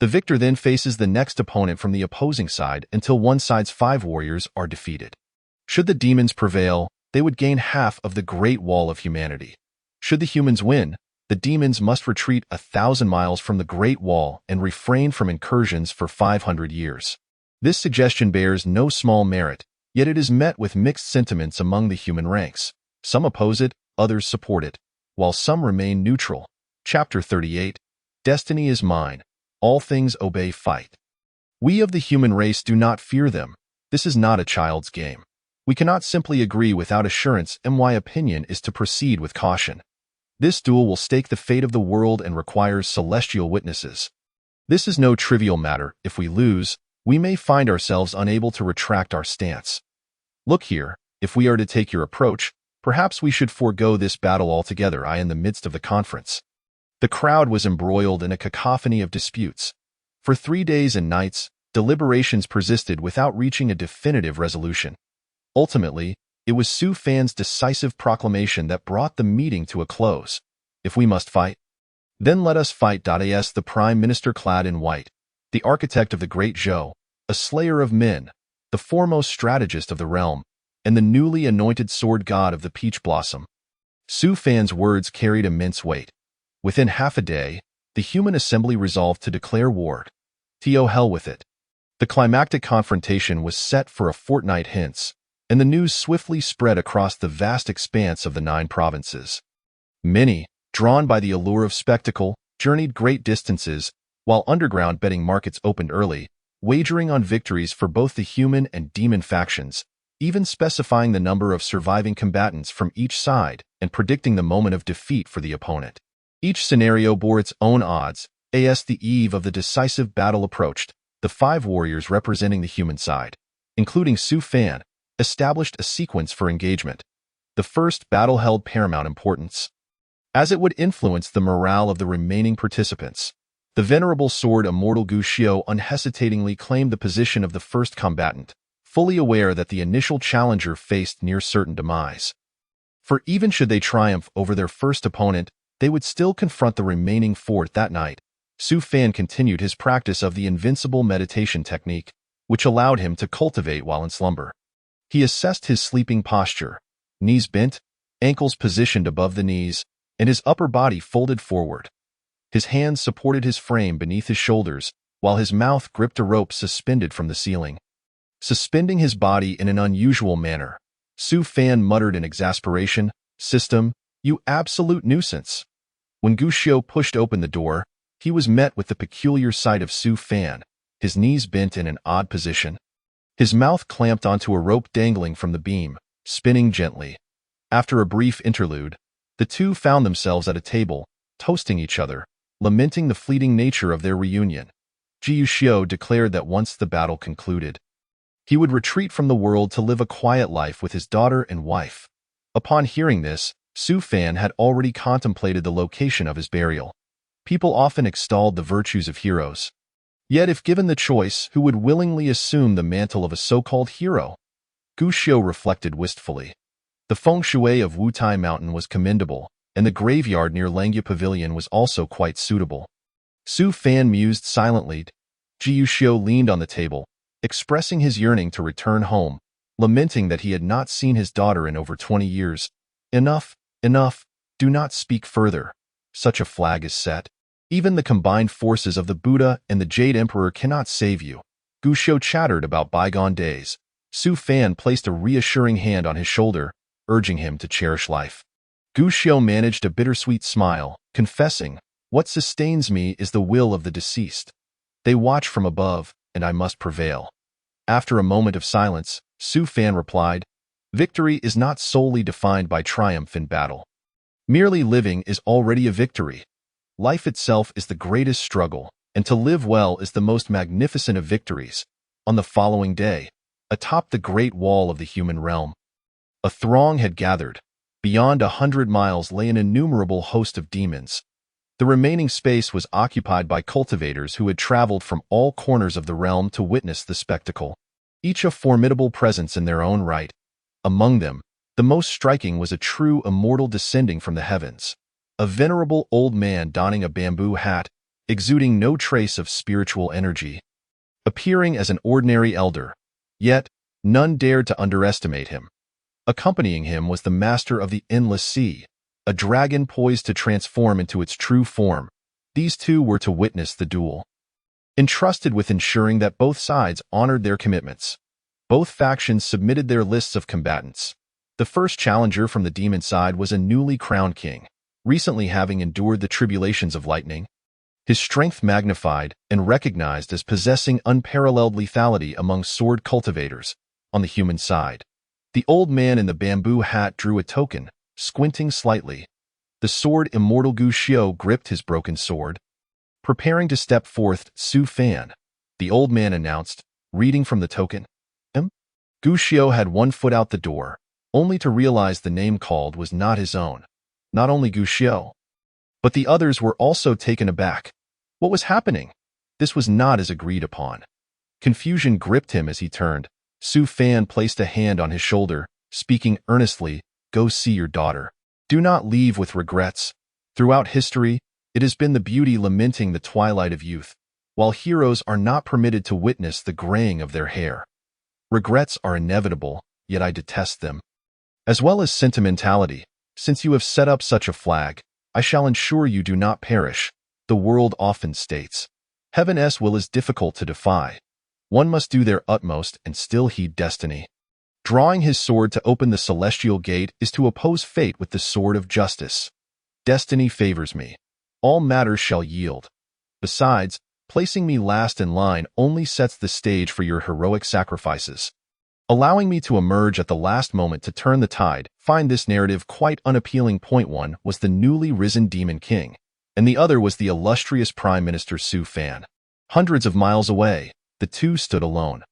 The victor then faces the next opponent from the opposing side until one side's 5 warriors are defeated. Should the demons prevail, they would gain half of the Great Wall of Humanity. Should the humans win, the demons must retreat 1,000 miles from the Great Wall and refrain from incursions for 500 years. This suggestion bears no small merit, yet it is met with mixed sentiments among the human ranks. Some oppose it, others support it, while some remain neutral. Chapter 38. Destiny is mine. All things obey fight. We of the human race do not fear them. This is not a child's game. We cannot simply agree without assurance, and my opinion is to proceed with caution. This duel will stake the fate of the world and requires celestial witnesses. This is no trivial matter. If we lose, we may find ourselves unable to retract our stance. Look here, if we are to take your approach, perhaps we should forego this battle altogether. In the midst of the conference, the crowd was embroiled in a cacophony of disputes. For 3 days and nights, deliberations persisted without reaching a definitive resolution. Ultimately, it was Su Fan's decisive proclamation that brought the meeting to a close. If we must fight, then let us fight. As the Prime Minister, clad in white, the architect of the Great Zhou, a slayer of men, the foremost strategist of the realm, and the newly anointed sword god of the peach blossom. Su Fan's words carried immense weight. Within half a day, the human assembly resolved to declare war. To hell with it. The climactic confrontation was set for a fortnight hence, and the news swiftly spread across the vast expanse of the 9 provinces. Many, drawn by the allure of spectacle, journeyed great distances, while underground betting markets opened early, wagering on victories for both the human and demon factions, even specifying the number of surviving combatants from each side and predicting the moment of defeat for the opponent. Each scenario bore its own odds. As the eve of the decisive battle approached, the 5 warriors representing the human side, including Su Fan, established a sequence for engagement. The first battle held paramount importance, as it would influence the morale of the remaining participants. The venerable sword immortal Gu Xiu unhesitatingly claimed the position of the first combatant, fully aware that the initial challenger faced near certain demise. For even should they triumph over their first opponent, they would still confront the remaining 4 that night. Su Fan continued his practice of the invincible meditation technique, which allowed him to cultivate while in slumber. He assessed his sleeping posture, knees bent, ankles positioned above the knees, and his upper body folded forward. His hands supported his frame beneath his shoulders, while his mouth gripped a rope suspended from the ceiling. Suspending his body in an unusual manner, Su Fan muttered in exasperation, "System, you absolute nuisance." When Gu Xiu pushed open the door, he was met with the peculiar sight of Su Fan, his knees bent in an odd position. His mouth clamped onto a rope dangling from the beam, spinning gently. After a brief interlude, the two found themselves at a table, toasting each other, lamenting the fleeting nature of their reunion. Gu Xiu declared that once the battle concluded, he would retreat from the world to live a quiet life with his daughter and wife. Upon hearing this, Su Fan had already contemplated the location of his burial. People often extolled the virtues of heroes. Yet if given the choice, who would willingly assume the mantle of a so-called hero? Gu Xiu reflected wistfully. The feng shui of Wutai Mountain was commendable, and the graveyard near Langya Pavilion was also quite suitable. Su Fan mused silently. Gu Xiu leaned on the table, expressing his yearning to return home, lamenting that he had not seen his daughter in over 20 years. Enough, enough, do not speak further. Such a flag is set. Even the combined forces of the Buddha and the Jade Emperor cannot save you. Gu Xiu chattered about bygone days. Su Fan placed a reassuring hand on his shoulder, urging him to cherish life. Gu Xiu managed a bittersweet smile, confessing, "What sustains me is the will of the deceased. They watch from above, and I must prevail." After a moment of silence, Su Fan replied, "Victory is not solely defined by triumph in battle. Merely living is already a victory. Life itself is the greatest struggle, and to live well is the most magnificent of victories. On the following day, atop the great wall of the human realm, a throng had gathered. Beyond 100 miles lay an innumerable host of demons. The remaining space was occupied by cultivators who had traveled from all corners of the realm to witness the spectacle, each a formidable presence in their own right. Among them, the most striking was a true immortal descending from the heavens, a venerable old man donning a bamboo hat, exuding no trace of spiritual energy. Appearing as an ordinary elder, yet none dared to underestimate him. Accompanying him was the master of the endless sea, a dragon poised to transform into its true form. These two were to witness the duel. Entrusted with ensuring that both sides honored their commitments, both factions submitted their lists of combatants. The first challenger from the demon side was a newly crowned king, recently having endured the tribulations of lightning, his strength magnified and recognized as possessing unparalleled lethality among sword cultivators. On the human side, the old man in the bamboo hat drew a token, squinting slightly. The sword immortal Gu Xiu gripped his broken sword. Preparing to step forth, Su Fan, the old man announced, reading from the token. Gu Xiu had one foot out the door, only to realize the name called was not his own. Not only Gu Xiu, but the others were also taken aback. What was happening? This was not as agreed upon. Confusion gripped him as he turned. Su Fan placed a hand on his shoulder, speaking earnestly, "Go see your daughter. Do not leave with regrets. Throughout history, it has been the beauty lamenting the twilight of youth, while heroes are not permitted to witness the graying of their hair. Regrets are inevitable, yet I detest them. As well as sentimentality, since you have set up such a flag, I shall ensure you do not perish." The world often states, "Heaven's will is difficult to defy. One must do their utmost and still heed destiny." Drawing his sword to open the celestial gate is to oppose fate with the sword of justice. Destiny favors me. All matters shall yield. Besides, placing me last in line only sets the stage for your heroic sacrifices. Allowing me to emerge at the last moment to turn the tide, find this narrative quite unappealing. Point one was the newly risen Demon King, and the other was the illustrious Prime Minister Su Fan. Hundreds of miles away, the two stood alone.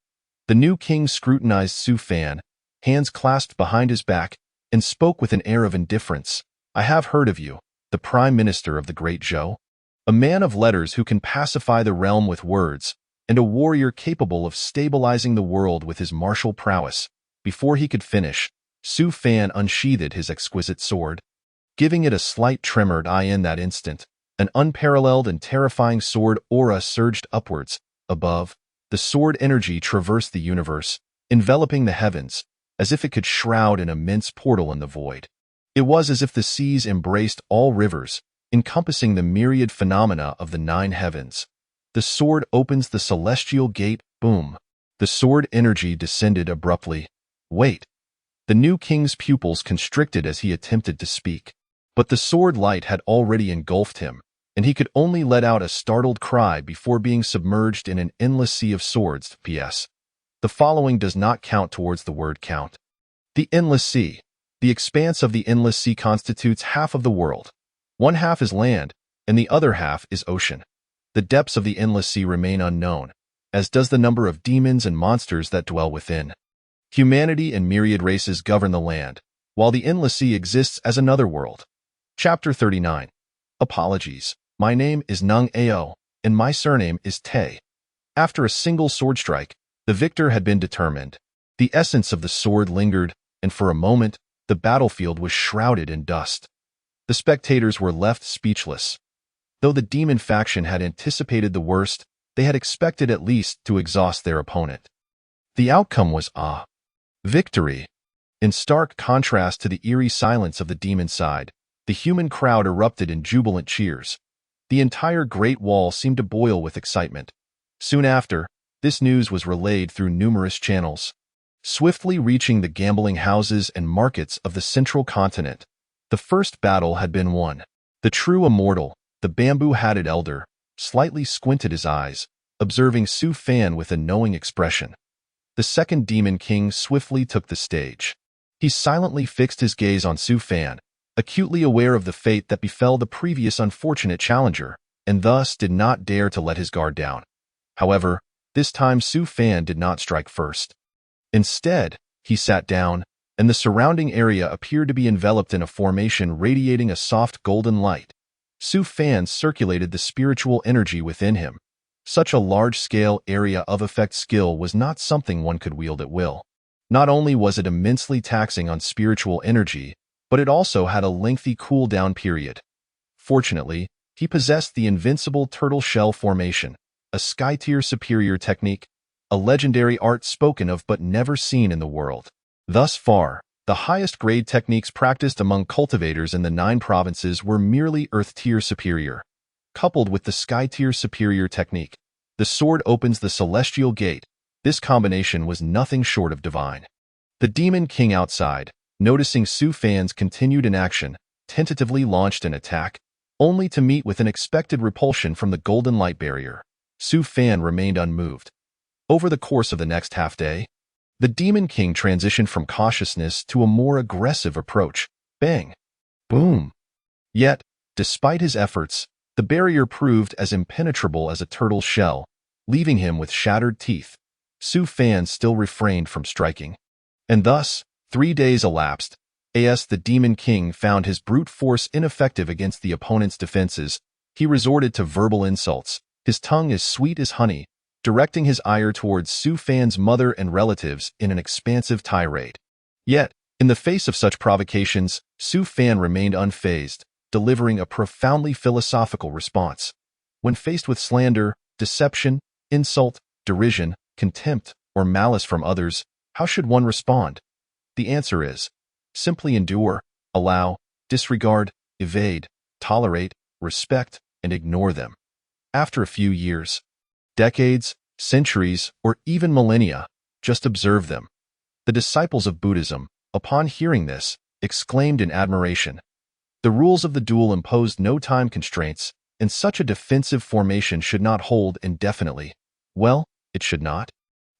The new king scrutinized Su Fan, hands clasped behind his back, and spoke with an air of indifference. "I have heard of you, the Prime Minister of the Great Zhou, a man of letters who can pacify the realm with words, and a warrior capable of stabilizing the world with his martial prowess." Before he could finish, Su Fan unsheathed his exquisite sword, giving it a slight tremor. In that instant, an unparalleled and terrifying sword aura surged upwards. Above, the sword energy traversed the universe, enveloping the heavens, as if it could shroud an immense portal in the void. It was as if the seas embraced all rivers, encompassing the myriad phenomena of the 9 heavens. The sword opens the celestial gate. Boom. The sword energy descended abruptly. Wait. The new king's pupils constricted as he attempted to speak. But the sword light had already engulfed him, and he could only let out a startled cry before being submerged in an endless sea of swords. P.S. The following does not count towards the word count. The endless sea. The expanse of the endless sea constitutes half of the world. One half is land, and the other half is ocean. The depths of the endless sea remain unknown, as does the number of demons and monsters that dwell within. Humanity and myriad races govern the land, while the endless sea exists as another world. Chapter 39. Apologies. My name is Nung Ao, and my surname is Te. After a single sword strike, the victor had been determined. The essence of the sword lingered, and for a moment, the battlefield was shrouded in dust. The spectators were left speechless. Though the demon faction had anticipated the worst, they had expected at least to exhaust their opponent. The outcome was victory. In stark contrast to the eerie silence of the demon side, the human crowd erupted in jubilant cheers. The entire Great Wall seemed to boil with excitement. Soon after, this news was relayed through numerous channels, swiftly reaching the gambling houses and markets of the central continent. The first battle had been won. The true immortal, the bamboo-hatted elder, slightly squinted his eyes, observing Su Fan with a knowing expression. The second Demon King swiftly took the stage. He silently fixed his gaze on Su Fan, acutely aware of the fate that befell the previous unfortunate challenger, and thus did not dare to let his guard down. However, this time Su Fan did not strike first. Instead, he sat down, and the surrounding area appeared to be enveloped in a formation radiating a soft golden light. Su Fan circulated the spiritual energy within him. Such a large-scale area of effect skill was not something one could wield at will. Not only was it immensely taxing on spiritual energy, but it also had a lengthy cool-down period. Fortunately, he possessed the invincible turtle shell formation, a sky-tier superior technique, a legendary art spoken of but never seen in the world. Thus far, the highest-grade techniques practiced among cultivators in the 9 provinces were merely earth-tier superior. Coupled with the sky-tier superior technique, the sword opens the celestial gate. This combination was nothing short of divine. The Demon King outside, noticing Su Fan's continued inaction, tentatively launched an attack, only to meet with an expected repulsion from the golden light barrier. Su Fan remained unmoved. Over the course of the next half-day, the Demon King transitioned from cautiousness to a more aggressive approach. Bang! Boom! Yet, despite his efforts, the barrier proved as impenetrable as a turtle's shell, leaving him with shattered teeth. Su Fan still refrained from striking. And thus, 3 days elapsed. As the Demon King found his brute force ineffective against the opponent's defenses, he resorted to verbal insults, his tongue as sweet as honey, directing his ire towards Su Fan's mother and relatives in an expansive tirade. Yet, in the face of such provocations, Su Fan remained unfazed, delivering a profoundly philosophical response. When faced with slander, deception, insult, derision, contempt, or malice from others, how should one respond? The answer is, simply endure, allow, disregard, evade, tolerate, respect, and ignore them. After a few years, decades, centuries, or even millennia, just observe them. The disciples of Buddhism, upon hearing this, exclaimed in admiration. The rules of the duel imposed no time constraints, and such a defensive formation should not hold indefinitely. Well, it should not.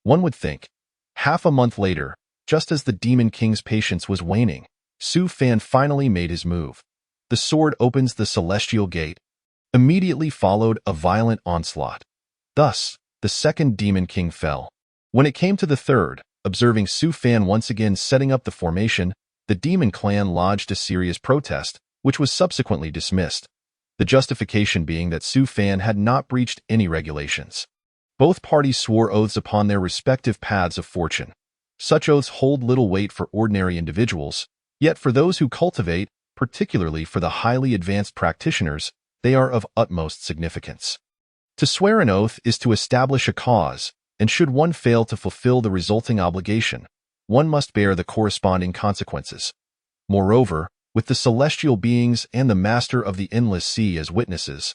One would think. Half a month later, just as the Demon King's patience was waning, Su Fan finally made his move. The sword opens the celestial gate. Immediately followed a violent onslaught. Thus, the second Demon King fell. When it came to the third, observing Su Fan once again setting up the formation, the Demon Clan lodged a serious protest, which was subsequently dismissed. The justification being that Su Fan had not breached any regulations. Both parties swore oaths upon their respective paths of fortune. Such oaths hold little weight for ordinary individuals, yet for those who cultivate, particularly for the highly advanced practitioners, they are of utmost significance. To swear an oath is to establish a cause, and should one fail to fulfill the resulting obligation, one must bear the corresponding consequences. Moreover, with the celestial beings and the master of the endless sea as witnesses,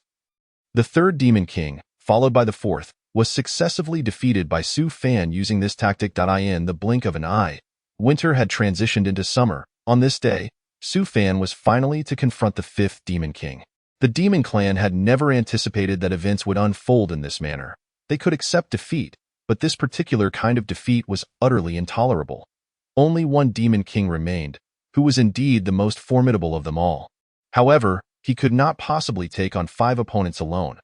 the third Demon King, followed by the fourth, was successively defeated by Su Fan using this tactic. In the blink of an eye, winter had transitioned into summer. On this day, Su Fan was finally to confront the fifth Demon King. The Demon Clan had never anticipated that events would unfold in this manner. They could accept defeat, but this particular kind of defeat was utterly intolerable. Only one Demon King remained, who was indeed the most formidable of them all. However, he could not possibly take on 5 opponents alone.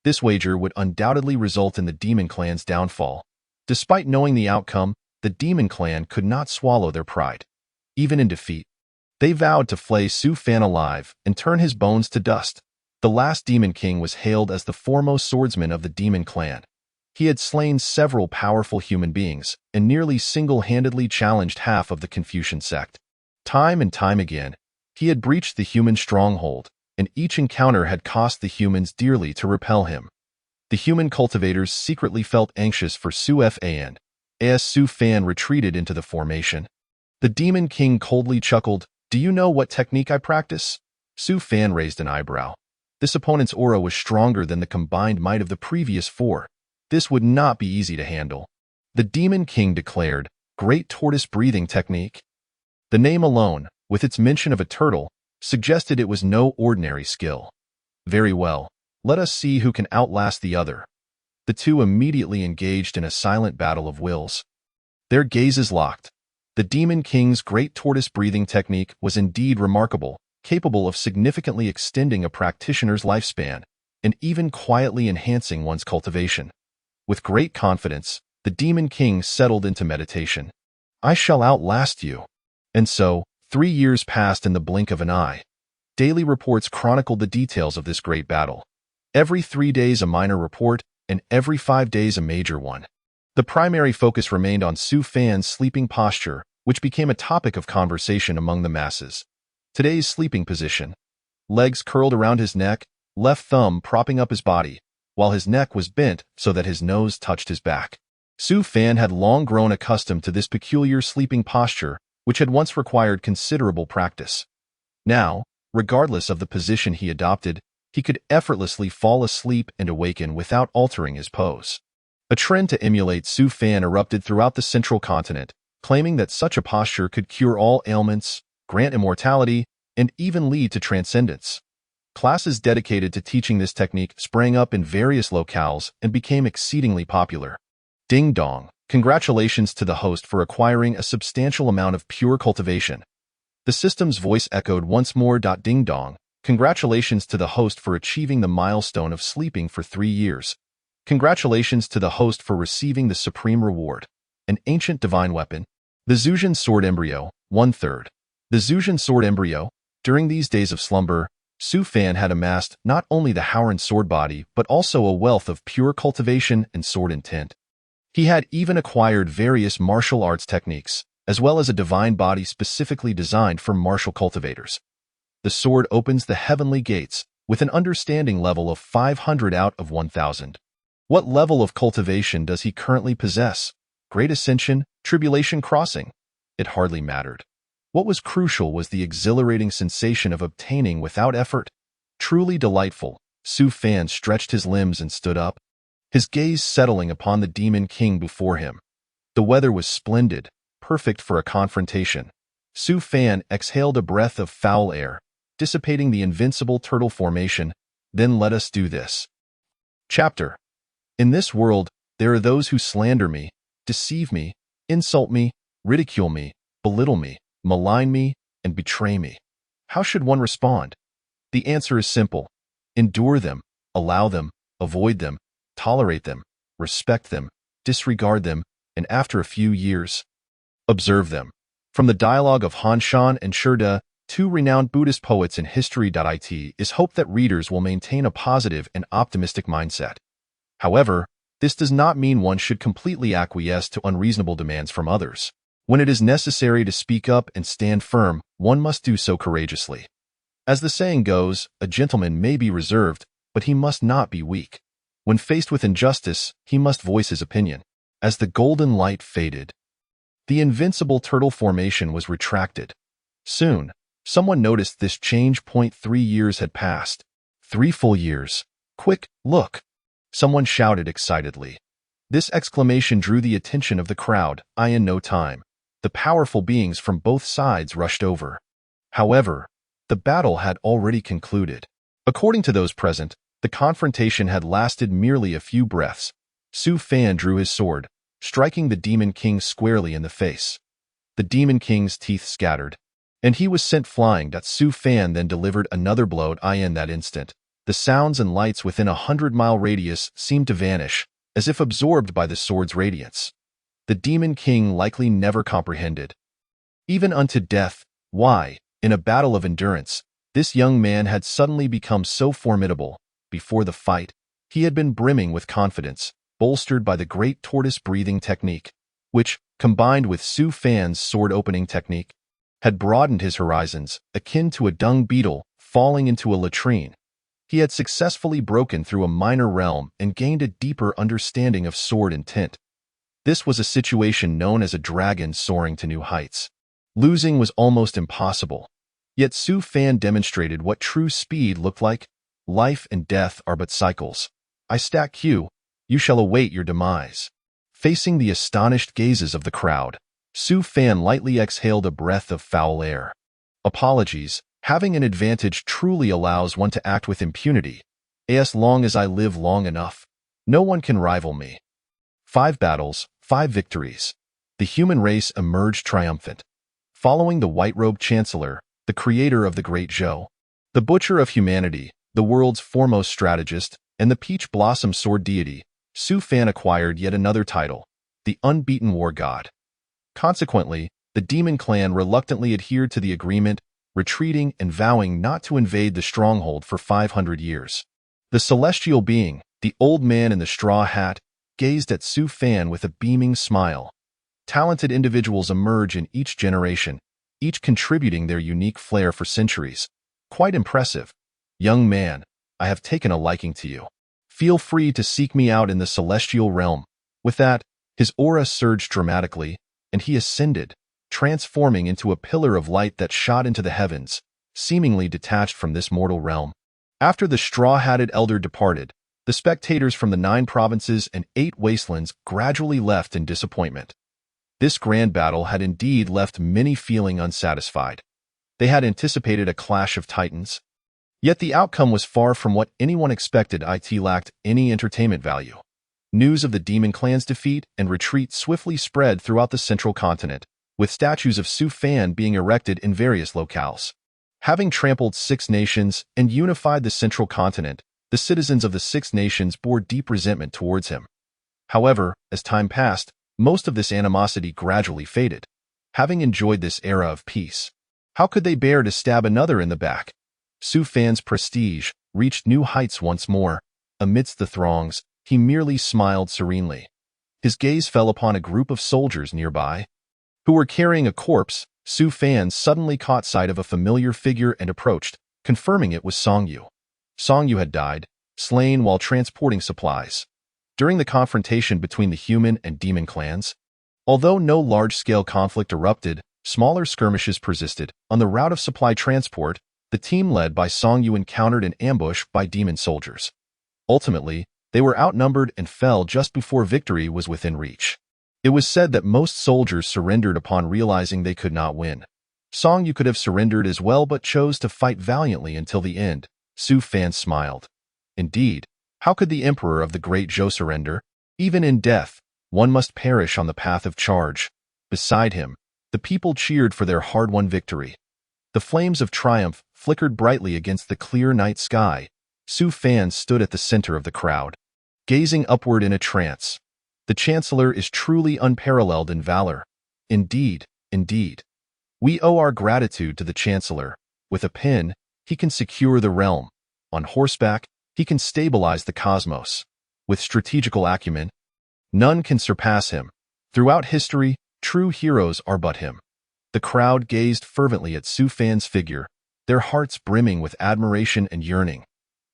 This wager would undoubtedly result in the Demon Clan's downfall. Despite knowing the outcome, the Demon Clan could not swallow their pride. Even in defeat, they vowed to flay Su Fan alive and turn his bones to dust. The last Demon King was hailed as the foremost swordsman of the Demon Clan. He had slain several powerful human beings and nearly single-handedly challenged half of the Confucian sect. Time and time again, he had breached the human stronghold, and each encounter had cost the humans dearly to repel him. The human cultivators secretly felt anxious for Su Fan. As Su Fan retreated into the formation, the Demon King coldly chuckled, "Do you know what technique I practice?" Su Fan raised an eyebrow. This opponent's aura was stronger than the combined might of the previous 4. This would not be easy to handle. The Demon King declared, "Great Tortoise Breathing Technique." The name alone, with its mention of a turtle, suggested it was no ordinary skill. Very well, let us see who can outlast the other. The two immediately engaged in a silent battle of wills. Their gazes locked. The Demon King's Great Tortoise Breathing Technique was indeed remarkable, capable of significantly extending a practitioner's lifespan and even quietly enhancing one's cultivation. With great confidence, the Demon King settled into meditation. I shall outlast you. And so, 3 years passed in the blink of an eye. Daily reports chronicled the details of this great battle. Every 3 days a minor report, and every 5 days a major one. The primary focus remained on Su Fan's sleeping posture, which became a topic of conversation among the masses. Today's sleeping position. Legs curled around his neck, left thumb propping up his body, while his neck was bent so that his nose touched his back. Su Fan had long grown accustomed to this peculiar sleeping posture, which had once required considerable practice. Now, regardless of the position he adopted, he could effortlessly fall asleep and awaken without altering his pose. A trend to emulate Su Fan erupted throughout the central continent, claiming that such a posture could cure all ailments, grant immortality, and even lead to transcendence. Classes dedicated to teaching this technique sprang up in various locales and became exceedingly popular. Ding dong, congratulations to the host for acquiring a substantial amount of pure cultivation. The system's voice echoed once more. Ding dong, congratulations to the host for achieving the milestone of sleeping for 3 years. Congratulations to the host for receiving the supreme reward, an ancient divine weapon, the Zhujian Sword Embryo, 1/3. The Zhujian Sword Embryo. During these days of slumber, Su Fan had amassed not only the Howran sword body but also a wealth of pure cultivation and sword intent. He had even acquired various martial arts techniques, as well as a divine body specifically designed for martial cultivators. The sword opens the heavenly gates with an understanding level of 500 out of 1,000. What level of cultivation does he currently possess? Great Ascension, Tribulation Crossing? It hardly mattered. What was crucial was the exhilarating sensation of obtaining without effort. Truly delightful, Su Fan stretched his limbs and stood up, his gaze settling upon the Demon King before him. The weather was splendid, perfect for a confrontation. Su Fan exhaled a breath of foul air, dissipating the invincible turtle formation. Then let us do this. Chapter. In this world, there are those who slander me, deceive me, insult me, ridicule me, belittle me, malign me, and betray me. How should one respond? The answer is simple. Endure them, allow them, avoid them, tolerate them, respect them, disregard them, and after a few years, observe them. From the dialogue of Han Shan and Shurda, 2 renowned Buddhist poets in history.it, is hope that readers will maintain a positive and optimistic mindset. However, this does not mean one should completely acquiesce to unreasonable demands from others. When it is necessary to speak up and stand firm, one must do so courageously. As the saying goes, a gentleman may be reserved, but he must not be weak. When faced with injustice, he must voice his opinion. As the golden light faded, the invincible turtle formation was retracted. Soon, someone noticed this change. 3 years had passed. 3 full years. Quick, look! Someone shouted excitedly. This exclamation drew the attention of the crowd. In no time, the powerful beings from both sides rushed over. However, the battle had already concluded. According to those present, the confrontation had lasted merely a few breaths. Su Fan drew his sword, striking the Demon King squarely in the face. The Demon King's teeth scattered, and he was sent flying. Su Fan then delivered another blow. In that instant, the sounds and lights within a 100-mile radius seemed to vanish, as if absorbed by the sword's radiance. The Demon King likely never comprehended. Even unto death, why, in a battle of endurance, this young man had suddenly become so formidable. Before the fight, he had been brimming with confidence, bolstered by the great tortoise breathing technique, which, combined with Su Fan's sword-opening technique, had broadened his horizons, akin to a dung beetle falling into a latrine. He had successfully broken through a minor realm and gained a deeper understanding of sword intent. This was a situation known as a dragon soaring to new heights. Losing was almost impossible. Yet Su Fan demonstrated what true speed looked like. Life and death are but cycles. I stack you, you shall await your demise. Facing the astonished gazes of the crowd, Su Fan lightly exhaled a breath of foul air. Apologies, having an advantage truly allows one to act with impunity. As long as I live long enough, no one can rival me. 5 battles, 5 victories. The human race emerged triumphant. Following the white-robed chancellor, the creator of the Great Zhou. The butcher of humanity, the world's foremost strategist, and the peach blossom sword deity, Su Fan acquired yet another title, the unbeaten war god. Consequently, the demon clan reluctantly adhered to the agreement, retreating and vowing not to invade the stronghold for 500 years. The celestial being, the old man in the straw hat, gazed at Su Fan with a beaming smile. Talented individuals emerge in each generation, each contributing their unique flair for centuries. Quite impressive. Young man, I have taken a liking to you. Feel free to seek me out in the celestial realm. With that, his aura surged dramatically, and he ascended, transforming into a pillar of light that shot into the heavens, seemingly detached from this mortal realm. After the straw-hatted elder departed, the spectators from the 9 provinces and 8 wastelands gradually left in disappointment. This grand battle had indeed left many feeling unsatisfied. They had anticipated a clash of titans. Yet the outcome was far from what anyone expected. It lacked any entertainment value. News of the demon clan's defeat and retreat swiftly spread throughout the central continent, with statues of Su Fan being erected in various locales. Having trampled 6 nations and unified the central continent, the citizens of the 6 nations bore deep resentment towards him. However, as time passed, most of this animosity gradually faded. Having enjoyed this era of peace, how could they bear to stab another in the back? Su Fan's prestige reached new heights once more. Amidst the throngs, he merely smiled serenely. His gaze fell upon a group of soldiers nearby, who were carrying a corpse. Su Fan suddenly caught sight of a familiar figure and approached, confirming it was Song Yu. Song Yu had died, slain while transporting supplies. During the confrontation between the human and demon clans, although no large-scale conflict erupted, smaller skirmishes persisted. On the route of supply transport, the team led by Song Yu encountered an ambush by demon soldiers. Ultimately, they were outnumbered and fell just before victory was within reach. It was said that most soldiers surrendered upon realizing they could not win. Song Yu could have surrendered as well but chose to fight valiantly until the end. Su Fan smiled. Indeed, how could the emperor of the Great Zhou surrender? Even in death, one must perish on the path of charge. Beside him, the people cheered for their hard-won victory. The flames of triumph flickered brightly against the clear night sky. Su Fan stood at the center of the crowd, gazing upward in a trance. The Chancellor is truly unparalleled in valor. Indeed, indeed. We owe our gratitude to the Chancellor. With a pen, he can secure the realm. On horseback, he can stabilize the cosmos. With strategical acumen, none can surpass him. Throughout history, true heroes are but him. The crowd gazed fervently at Su Fan's figure, their hearts brimming with admiration and yearning.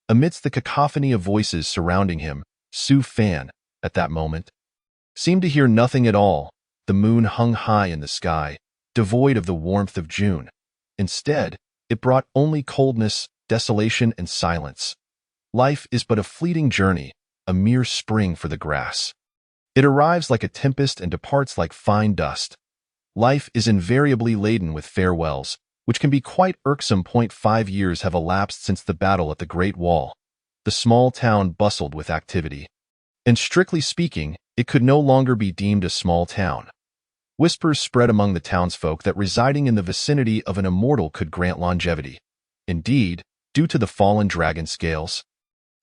Amidst the cacophony of voices surrounding him, Su Fan, at that moment, seemed to hear nothing at all. The moon hung high in the sky, devoid of the warmth of June. Instead, it brought only coldness, desolation, and silence. Life is but a fleeting journey, a mere spring for the grass. It arrives like a tempest and departs like fine dust. Life is invariably laden with farewells, which can be quite irksome. 5 years have elapsed since the battle at the Great Wall. The small town bustled with activity. And strictly speaking, it could no longer be deemed a small town. Whispers spread among the townsfolk that residing in the vicinity of an immortal could grant longevity. Indeed, due to the fallen dragon scales,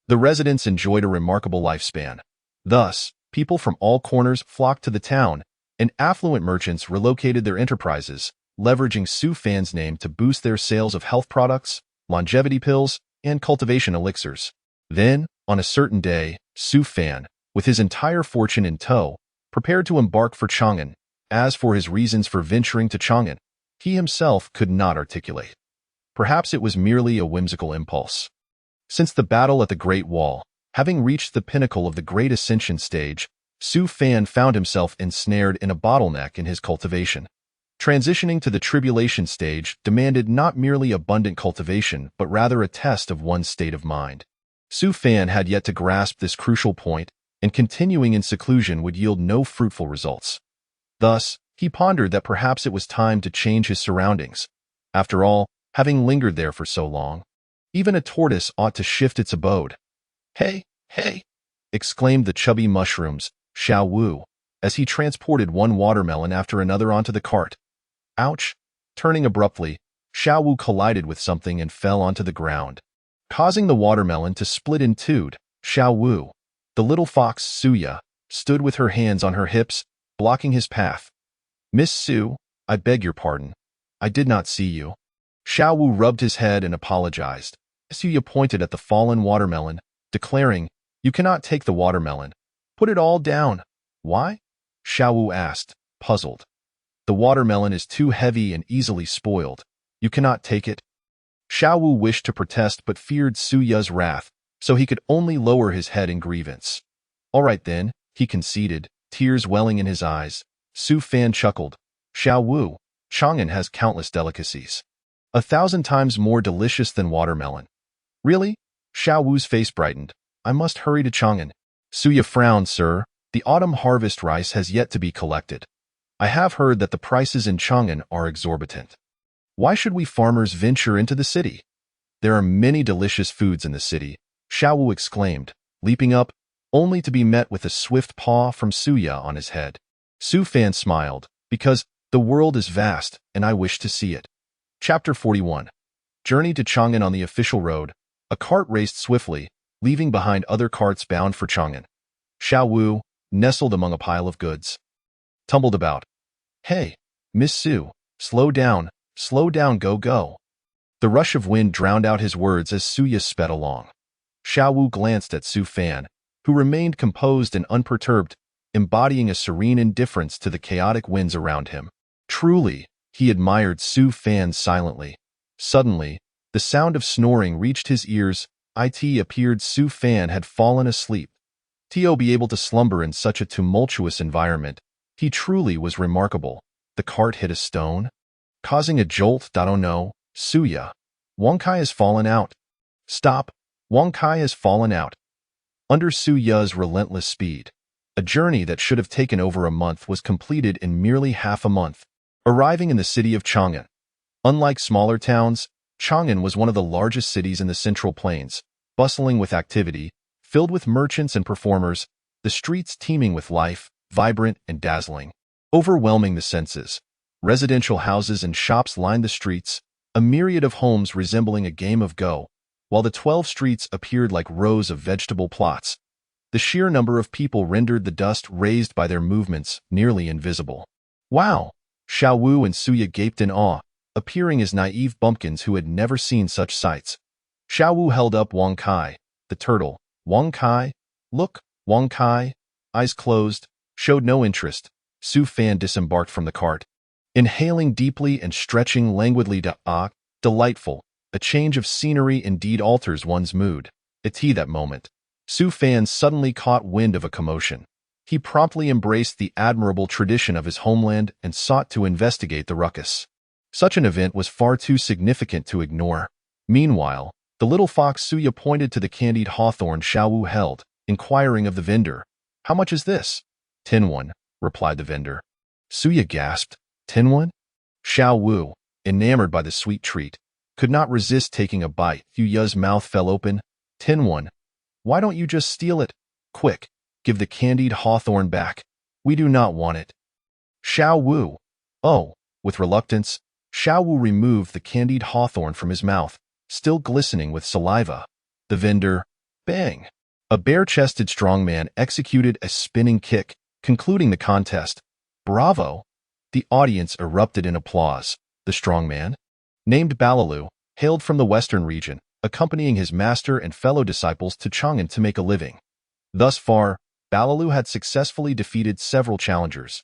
the residents enjoyed a remarkable lifespan. Thus, people from all corners flocked to the town, and affluent merchants relocated their enterprises, leveraging Su Fan's name to boost their sales of health products, longevity pills, and cultivation elixirs. Then, on a certain day, Su Fan, with his entire fortune in tow, prepared to embark for Chang'an. As for his reasons for venturing to Chang'an, he himself could not articulate. Perhaps it was merely a whimsical impulse. Since the battle at the Great Wall, having reached the pinnacle of the Great Ascension stage, Su Fan found himself ensnared in a bottleneck in his cultivation. Transitioning to the tribulation stage demanded not merely abundant cultivation but rather a test of one's state of mind. Su Fan had yet to grasp this crucial point, and continuing in seclusion would yield no fruitful results. Thus, he pondered that perhaps it was time to change his surroundings. After all, having lingered there for so long, even a tortoise ought to shift its abode. "Hey, hey!" exclaimed the chubby mushrooms, Xiao Wu, as he transported one watermelon after another onto the cart. Ouch! Turning abruptly, Xiao Wu collided with something and fell onto the ground, causing the watermelon to split in two. Xiao Wu, the little fox Suya, stood with her hands on her hips, blocking his path. Miss Su, I beg your pardon. I did not see you. Xiao Wu rubbed his head and apologized. Suya pointed at the fallen watermelon, declaring, You cannot take the watermelon. Put it all down. Why? Xiao Wu asked, puzzled. The watermelon is too heavy and easily spoiled. You cannot take it. Xiao Wu wished to protest but feared Suya's wrath, so he could only lower his head in grievance. All right then, he conceded, tears welling in his eyes. Su Fan chuckled. Xiao Wu, Chang'an has countless delicacies. 1,000 times more delicious than watermelon. Really? Xiao Wu's face brightened. I must hurry to Chang'an. Suya frowned, sir. The autumn harvest rice has yet to be collected. I have heard that the prices in Chang'an are exorbitant. Why should we farmers venture into the city? There are many delicious foods in the city, Xiao Wu exclaimed, leaping up, only to be met with a swift paw from Suya on his head. Su Fan smiled, because the world is vast and I wish to see it. Chapter 41. Journey to Chang'an. On the official road, a cart raced swiftly, leaving behind other carts bound for Chang'an. Xiao Wu, nestled among a pile of goods, tumbled about. Hey, Miss Su, slow down, go, go. The rush of wind drowned out his words as Suya sped along. Xiao Wu glanced at Su Fan, who remained composed and unperturbed, embodying a serene indifference to the chaotic winds around him. Truly, he admired Su Fan silently. Suddenly, the sound of snoring reached his ears. It appeared Su Fan had fallen asleep. To be able to slumber in such a tumultuous environment, he truly was remarkable. The cart hit a stone, causing a jolt. Oh no, Suya. Wang Kai has fallen out. Stop, Wang Kai has fallen out. Under Suya's relentless speed, a journey that should have taken over a month was completed in merely half a month. Arriving in the city of Chang'an. Unlike smaller towns, Chang'an was one of the largest cities in the Central Plains, bustling with activity, filled with merchants and performers, the streets teeming with life, vibrant and dazzling, overwhelming the senses. Residential houses and shops lined the streets, a myriad of homes resembling a game of Go, while the 12 streets appeared like rows of vegetable plots. The sheer number of people rendered the dust raised by their movements nearly invisible. Wow! Xiao Wu and Suya gaped in awe, appearing as naive bumpkins who had never seen such sights. Xiao Wu held up Wang Kai, the turtle. Wang Kai? Look, Wang Kai, eyes closed, showed no interest. Su Fan disembarked from the cart, inhaling deeply and stretching languidly. Delightful. A change of scenery indeed alters one's mood. At that moment, Su Fan suddenly caught wind of a commotion. He promptly embraced the admirable tradition of his homeland and sought to investigate the ruckus. Such an event was far too significant to ignore. Meanwhile, the little fox Suya pointed to the candied hawthorn Xiao Wu held, inquiring of the vendor. How much is this? 10 won, replied the vendor. Suya gasped. 10 won? Xiao Wu, enamored by the sweet treat, could not resist taking a bite. Suya's mouth fell open. 10 won. Why don't you just steal it? Quick, give the candied hawthorn back. We do not want it. Xiao Wu. Oh, with reluctance, Xiao Wu removed the candied hawthorn from his mouth, still glistening with saliva. The vendor, bang! A bare-chested strongman executed a spinning kick, concluding the contest. Bravo! The audience erupted in applause. The strongman, named Balalu, hailed from the western region, accompanying his master and fellow disciples to Chang'an to make a living. Thus far, Balalu had successfully defeated several challengers.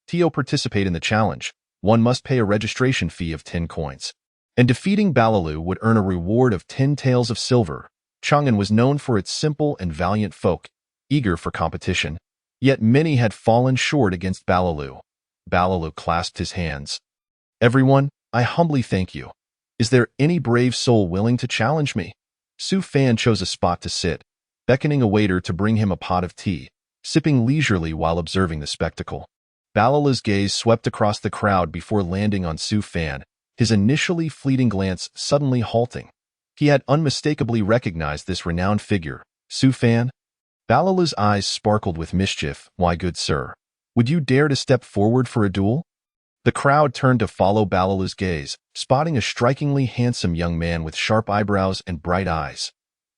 To participate in the challenge, one must pay a registration fee of 10 coins. And defeating Balalu would earn a reward of 10 taels of silver. Chang'an was known for its simple and valiant folk, eager for competition. Yet many had fallen short against Balalu. Balalu clasped his hands. Everyone, I humbly thank you. Is there any brave soul willing to challenge me? Su Fan chose a spot to sit, beckoning a waiter to bring him a pot of tea, sipping leisurely while observing the spectacle. Balalu's gaze swept across the crowd before landing on Su Fan, his initially fleeting glance suddenly halting. He had unmistakably recognized this renowned figure. Su Fan? Balalu's eyes sparkled with mischief. Why, good sir, would you dare to step forward for a duel? The crowd turned to follow Balalu's gaze, spotting a strikingly handsome young man with sharp eyebrows and bright eyes.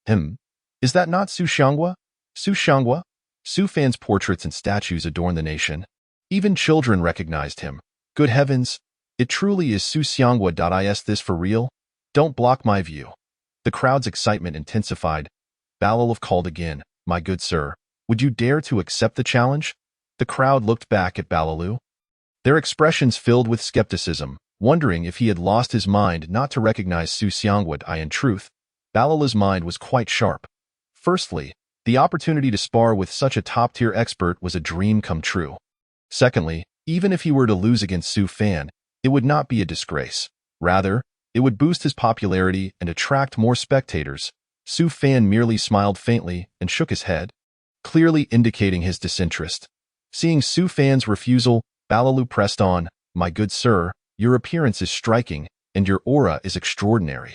Is that not Su Xianghua? Su Xianghua? Su Fan's portraits and statues adorn the nation. Even children recognized him. Good heavens, it truly is Su Xianghua. Is this for real? Don't block my view. The crowd's excitement intensified. Balalu called again, my good sir, would you dare to accept the challenge? The crowd looked back at Balalu, their expressions filled with skepticism, wondering if he had lost his mind not to recognize Su Xianghua. In truth, Balalu's mind was quite sharp. Firstly, the opportunity to spar with such a top-tier expert was a dream come true. Secondly, even if he were to lose against Su Fan, it would not be a disgrace. Rather, it would boost his popularity and attract more spectators. Su Fan merely smiled faintly and shook his head, clearly indicating his disinterest. Seeing Su Fan's refusal, Balalu pressed on, my good sir, your appearance is striking, and your aura is extraordinary.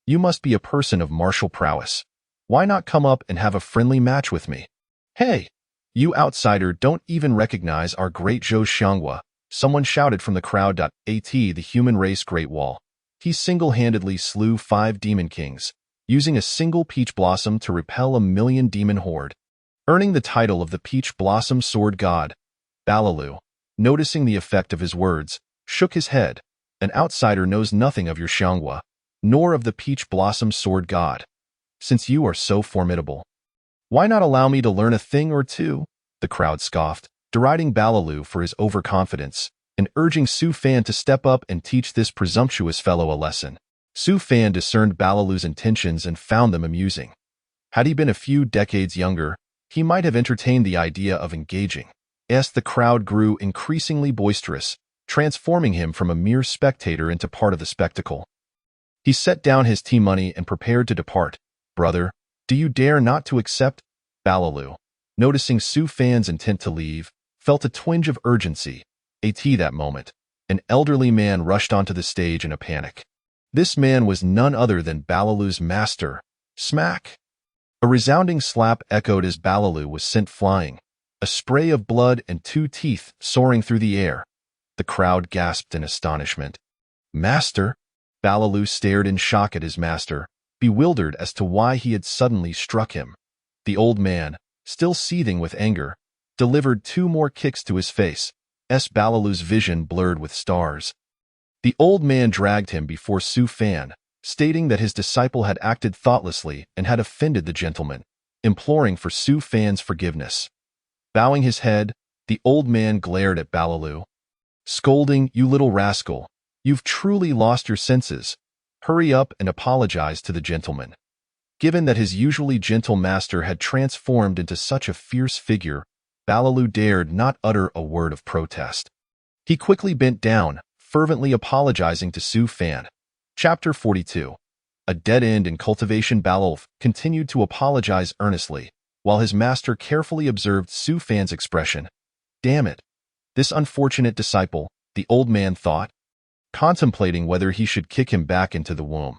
You must be a person of martial prowess. Why not come up and have a friendly match with me? Hey, you outsider don't even recognize our great Zhou Xianghua, someone shouted from the crowd. At the human race Great Wall. He single-handedly slew 5 demon kings, using a single peach blossom to repel a million demon horde, earning the title of the Peach Blossom Sword God. Balalu, noticing the effect of his words, shook his head. An outsider knows nothing of your Xianghua, nor of the Peach Blossom Sword God. Since you are so formidable, why not allow me to learn a thing or two? The crowd scoffed, deriding Balalu for his overconfidence, and urging Su Fan to step up and teach this presumptuous fellow a lesson. Su Fan discerned Balalu's intentions and found them amusing. Had he been a few decades younger, he might have entertained the idea of engaging. As the crowd grew increasingly boisterous, transforming him from a mere spectator into part of the spectacle. He set down his tea money and prepared to depart. Brother, do you dare not to accept? Balalu, noticing Su Fan's intent to leave, felt a twinge of urgency. That moment, an elderly man rushed onto the stage in a panic. This man was none other than Balalu's master. Smack! A resounding slap echoed as Balalu was sent flying, a spray of blood and 2 teeth soaring through the air. The crowd gasped in astonishment. Master? Balalu stared in shock at his master, bewildered as to why he had suddenly struck him. The old man, still seething with anger, delivered 2 more kicks to his face. Balalu's vision blurred with stars. The old man dragged him before Su Fan, stating that his disciple had acted thoughtlessly and had offended the gentleman, imploring for Su Fan's forgiveness. Bowing his head, the old man glared at Balalu, scolding, you little rascal, you've truly lost your senses. Hurry up and apologize to the gentleman. Given that his usually gentle master had transformed into such a fierce figure, Balalu dared not utter a word of protest. He quickly bent down, fervently apologizing to Su Fan. Chapter 42. A dead end in cultivation. Balalu continued to apologize earnestly, while his master carefully observed Su Fan's expression. Damn it! This unfortunate disciple, the old man thought, contemplating whether he should kick him back into the womb.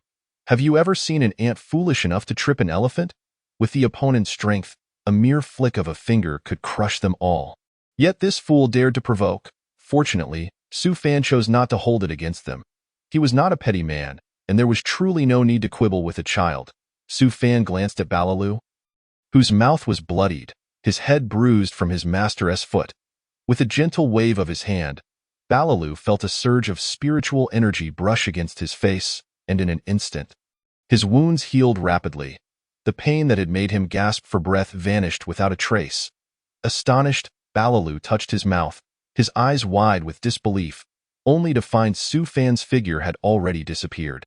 Have you ever seen an ant foolish enough to trip an elephant? With the opponent's strength, a mere flick of a finger could crush them all. Yet this fool dared to provoke. Fortunately, Su Fan chose not to hold it against them. He was not a petty man, and there was truly no need to quibble with a child. Su Fan glanced at Balalu, whose mouth was bloodied, his head bruised from his master's foot. With a gentle wave of his hand, Balalu felt a surge of spiritual energy brush against his face, and in an instant, his wounds healed rapidly. The pain that had made him gasp for breath vanished without a trace. Astonished, Balalu touched his mouth, his eyes wide with disbelief, only to find Su Fan's figure had already disappeared.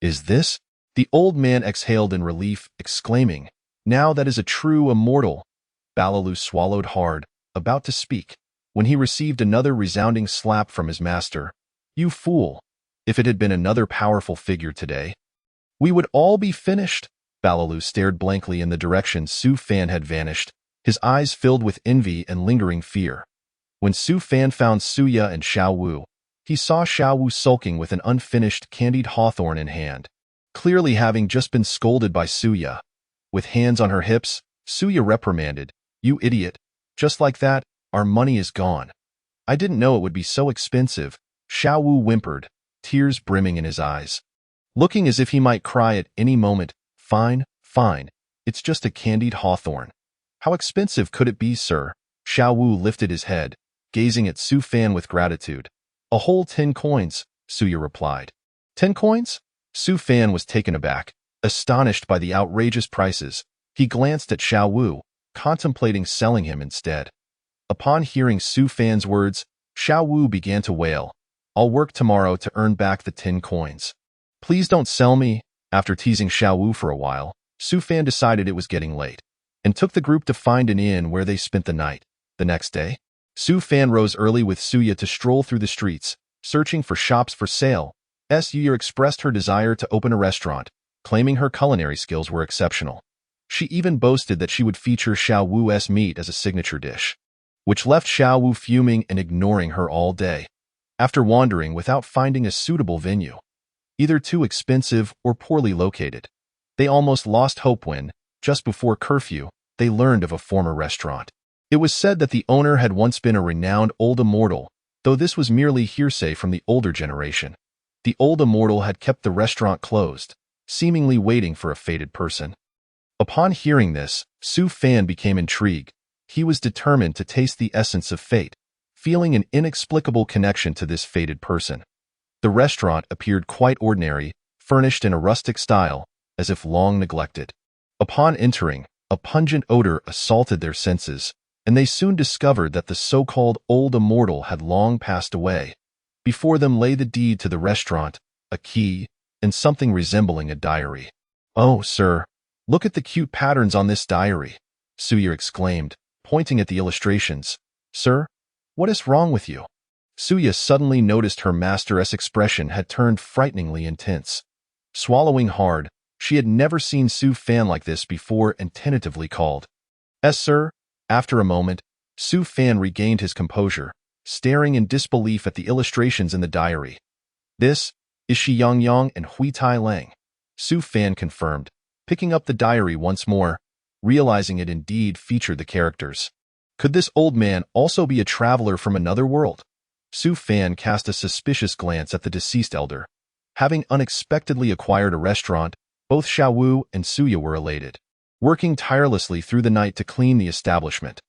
Is this? The old man exhaled in relief, exclaiming, now that is a true immortal. Balalu swallowed hard, about to speak, when he received another resounding slap from his master. You fool! If it had been another powerful figure today, we would all be finished. Balalu stared blankly in the direction Su Fan had vanished, his eyes filled with envy and lingering fear. When Su Fan found Suya and Xiao Wu, he saw Xiao Wu sulking with an unfinished candied hawthorn in hand, clearly having just been scolded by Suya. With hands on her hips, Suya reprimanded, you idiot, just like that, our money is gone. I didn't know it would be so expensive. Xiao Wu whimpered, tears brimming in his eyes. Looking as if he might cry at any moment. Fine, fine. It's just a candied hawthorn. How expensive could it be, sir? Xiao Wu lifted his head, gazing at Su Fan with gratitude. A whole 10 coins, Suya replied. 10 coins? Su Fan was taken aback, astonished by the outrageous prices. He glanced at Xiao Wu, contemplating selling him instead. Upon hearing Su Fan's words, Xiao Wu began to wail. I'll work tomorrow to earn back the 10 coins. Please don't sell me. After teasing Xiao Wu for a while, Su Fan decided it was getting late, and took the group to find an inn where they spent the night. The next day, Su Fan rose early with Suya to stroll through the streets, searching for shops for sale. Suya expressed her desire to open a restaurant, claiming her culinary skills were exceptional. She even boasted that she would feature Xiao Wu's meat as a signature dish, which left Xiao Wu fuming and ignoring her all day. After wandering without finding a suitable venue, either too expensive or poorly located, they almost lost hope when, just before curfew, they learned of a former restaurant. It was said that the owner had once been a renowned old immortal, though this was merely hearsay from the older generation. The old immortal had kept the restaurant closed, seemingly waiting for a fated person. Upon hearing this, Su Fan became intrigued. He was determined to taste the essence of fate, feeling an inexplicable connection to this fated person. The restaurant appeared quite ordinary, furnished in a rustic style, as if long neglected. Upon entering, a pungent odor assaulted their senses, and they soon discovered that the so-called old immortal had long passed away. Before them lay the deed to the restaurant, a key, and something resembling a diary. Oh, sir, look at the cute patterns on this diary, Suya exclaimed, pointing at the illustrations. Sir, what is wrong with you? Suya suddenly noticed her master's expression had turned frighteningly intense. Swallowing hard, she had never seen Su Fan like this before and tentatively called. Yes, sir. After a moment, Su Fan regained his composure, staring in disbelief at the illustrations in the diary. This is Shi Yang and Hui Tai Lang, Su Fan confirmed, picking up the diary once more, realizing it indeed featured the characters. Could this old man also be a traveler from another world? Su Fan cast a suspicious glance at the deceased elder. Having unexpectedly acquired a restaurant, both Xiao Wu and Suya were elated, working tirelessly through the night to clean the establishment.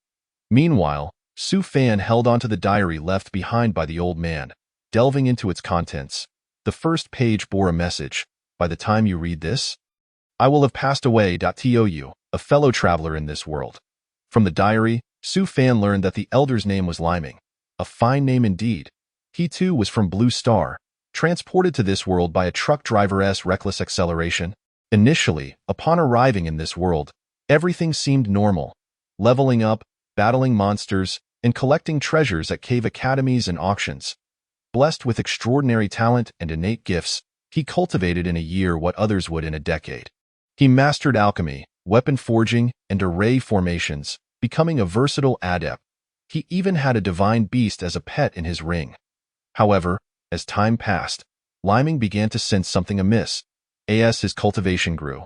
Meanwhile, Su Fan held onto the diary left behind by the old man, delving into its contents. The first page bore a message. By the time you read this, I will have passed away. To a fellow traveler in this world. From the diary, Su Fan learned that the elder's name was Liming. A fine name indeed. He too was from Blue Star, transported to this world by a truck driver's reckless acceleration. Initially, upon arriving in this world, everything seemed normal. Leveling up, battling monsters, and collecting treasures at cave academies and auctions. Blessed with extraordinary talent and innate gifts, he cultivated in a year what others would in a decade. He mastered alchemy, weapon forging, and array formations, becoming a versatile adept. He even had a divine beast as a pet in his ring. However, as time passed, Liming began to sense something amiss. As his cultivation grew,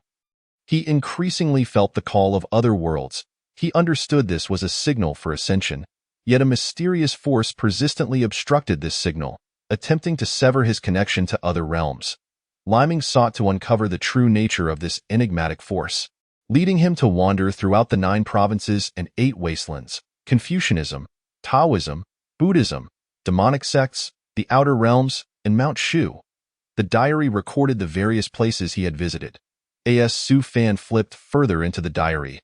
he increasingly felt the call of other worlds. He understood this was a signal for ascension, yet a mysterious force persistently obstructed this signal, attempting to sever his connection to other realms. Liming sought to uncover the true nature of this enigmatic force, leading him to wander throughout the 9 provinces and 8 wastelands: Confucianism, Taoism, Buddhism, demonic sects, the Outer Realms, and Mount Shu. The diary recorded the various places he had visited. As Su Fan flipped further into the diary,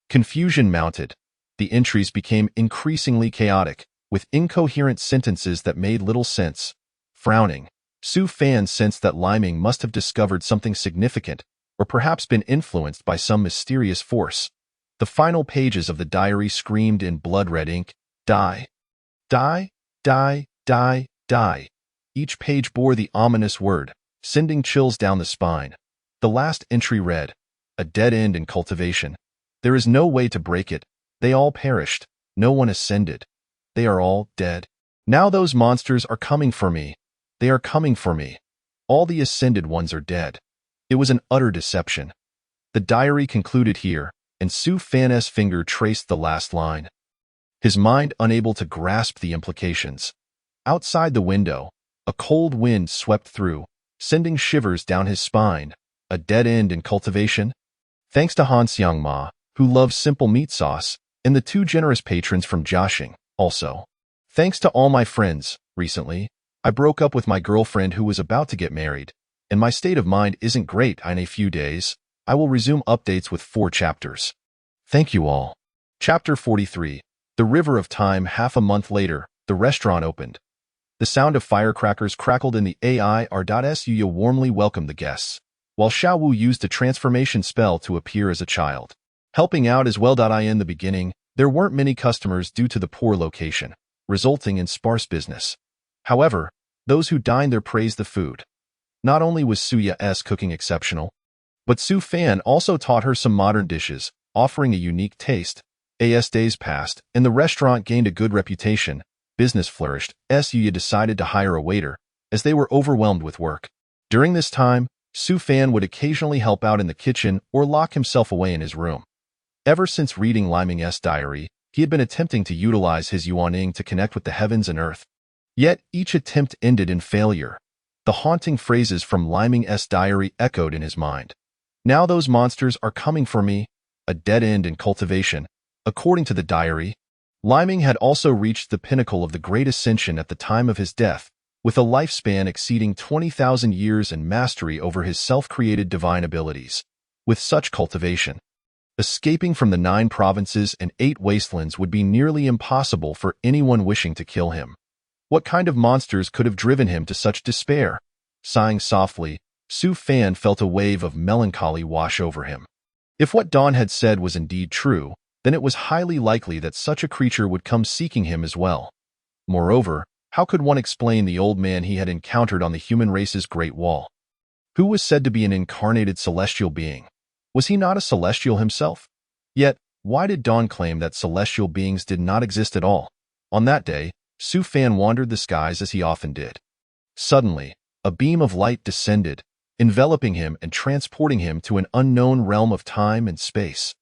confusion mounted. The entries became increasingly chaotic, with incoherent sentences that made little sense. Frowning, Su Fan sensed that Liming must have discovered something significant, or perhaps been influenced by some mysterious force. The final pages of the diary screamed in blood-red ink, "Die! Die! Die! Die! Die!" Each page bore the ominous word, sending chills down the spine. The last entry read, "A dead end in cultivation. There is no way to break it. They all perished. No one ascended. They are all dead. Now those monsters are coming for me. They are coming for me. All the ascended ones are dead." It was an utter deception. The diary concluded here, and Su Fan's finger traced the last line. His mind unable to grasp the implications. Outside the window, a cold wind swept through, sending shivers down his spine. A dead end in cultivation? Thanks to Han Xiangma, who loves simple meat sauce, and the two generous patrons from Jiaxing, also. Thanks to all my friends, recently, I broke up with my girlfriend who was about to get married, and my state of mind isn't great. In a few days, I will resume updates with 4 chapters. Thank you all. Chapter 43. The River of Time. Half a month later, the restaurant opened. The sound of firecrackers crackled in the air. Suya warmly welcomed the guests, while Xiao Wu used a transformation spell to appear as a child. Helping out as well. In the beginning, there weren't many customers due to the poor location, resulting in sparse business. However, those who dined there praised the food. Not only was Suya's cooking exceptional, but Su Fan also taught her some modern dishes, offering a unique taste. As days passed, and the restaurant gained a good reputation, business flourished. Suya decided to hire a waiter, as they were overwhelmed with work. During this time, Su Fan would occasionally help out in the kitchen or lock himself away in his room. Ever since reading Liming's diary, he had been attempting to utilize his Yuaning to connect with the heavens and earth. Yet, each attempt ended in failure. The haunting phrases from Liming's diary echoed in his mind. Now those monsters are coming for me. A dead end in cultivation. According to the diary, Liming had also reached the pinnacle of the Great Ascension at the time of his death, with a lifespan exceeding 20,000 years and mastery over his self-created divine abilities. With such cultivation, escaping from the 9 provinces and 8 wastelands would be nearly impossible for anyone wishing to kill him. What kind of monsters could have driven him to such despair? Sighing softly, Su Fan felt a wave of melancholy wash over him. If what Dawn had said was indeed true, then it was highly likely that such a creature would come seeking him as well. Moreover, how could one explain the old man he had encountered on the human race's Great Wall? Who was said to be an incarnated celestial being? Was he not a celestial himself? Yet, why did Dawn claim that celestial beings did not exist at all? On that day, Su Fan wandered the skies as he often did. Suddenly, a beam of light descended, enveloping him and transporting him to an unknown realm of time and space.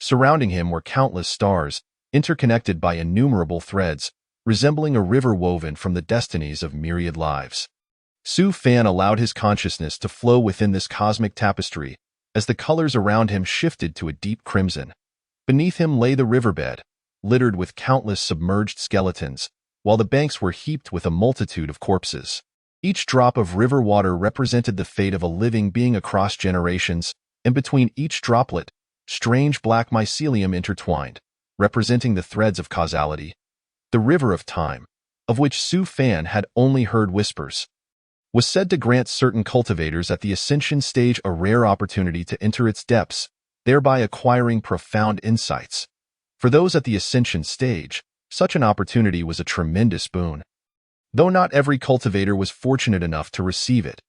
Surrounding him were countless stars, interconnected by innumerable threads, resembling a river woven from the destinies of myriad lives. Su Fan allowed his consciousness to flow within this cosmic tapestry, as the colors around him shifted to a deep crimson. Beneath him lay the riverbed, littered with countless submerged skeletons, while the banks were heaped with a multitude of corpses. Each drop of river water represented the fate of a living being across generations, and between each droplet, strange black mycelium intertwined, representing the threads of causality. The River of Time, of which Su Fan had only heard whispers, was said to grant certain cultivators at the Ascension stage a rare opportunity to enter its depths, thereby acquiring profound insights. For those at the Ascension stage, such an opportunity was a tremendous boon. Though not every cultivator was fortunate enough to receive it.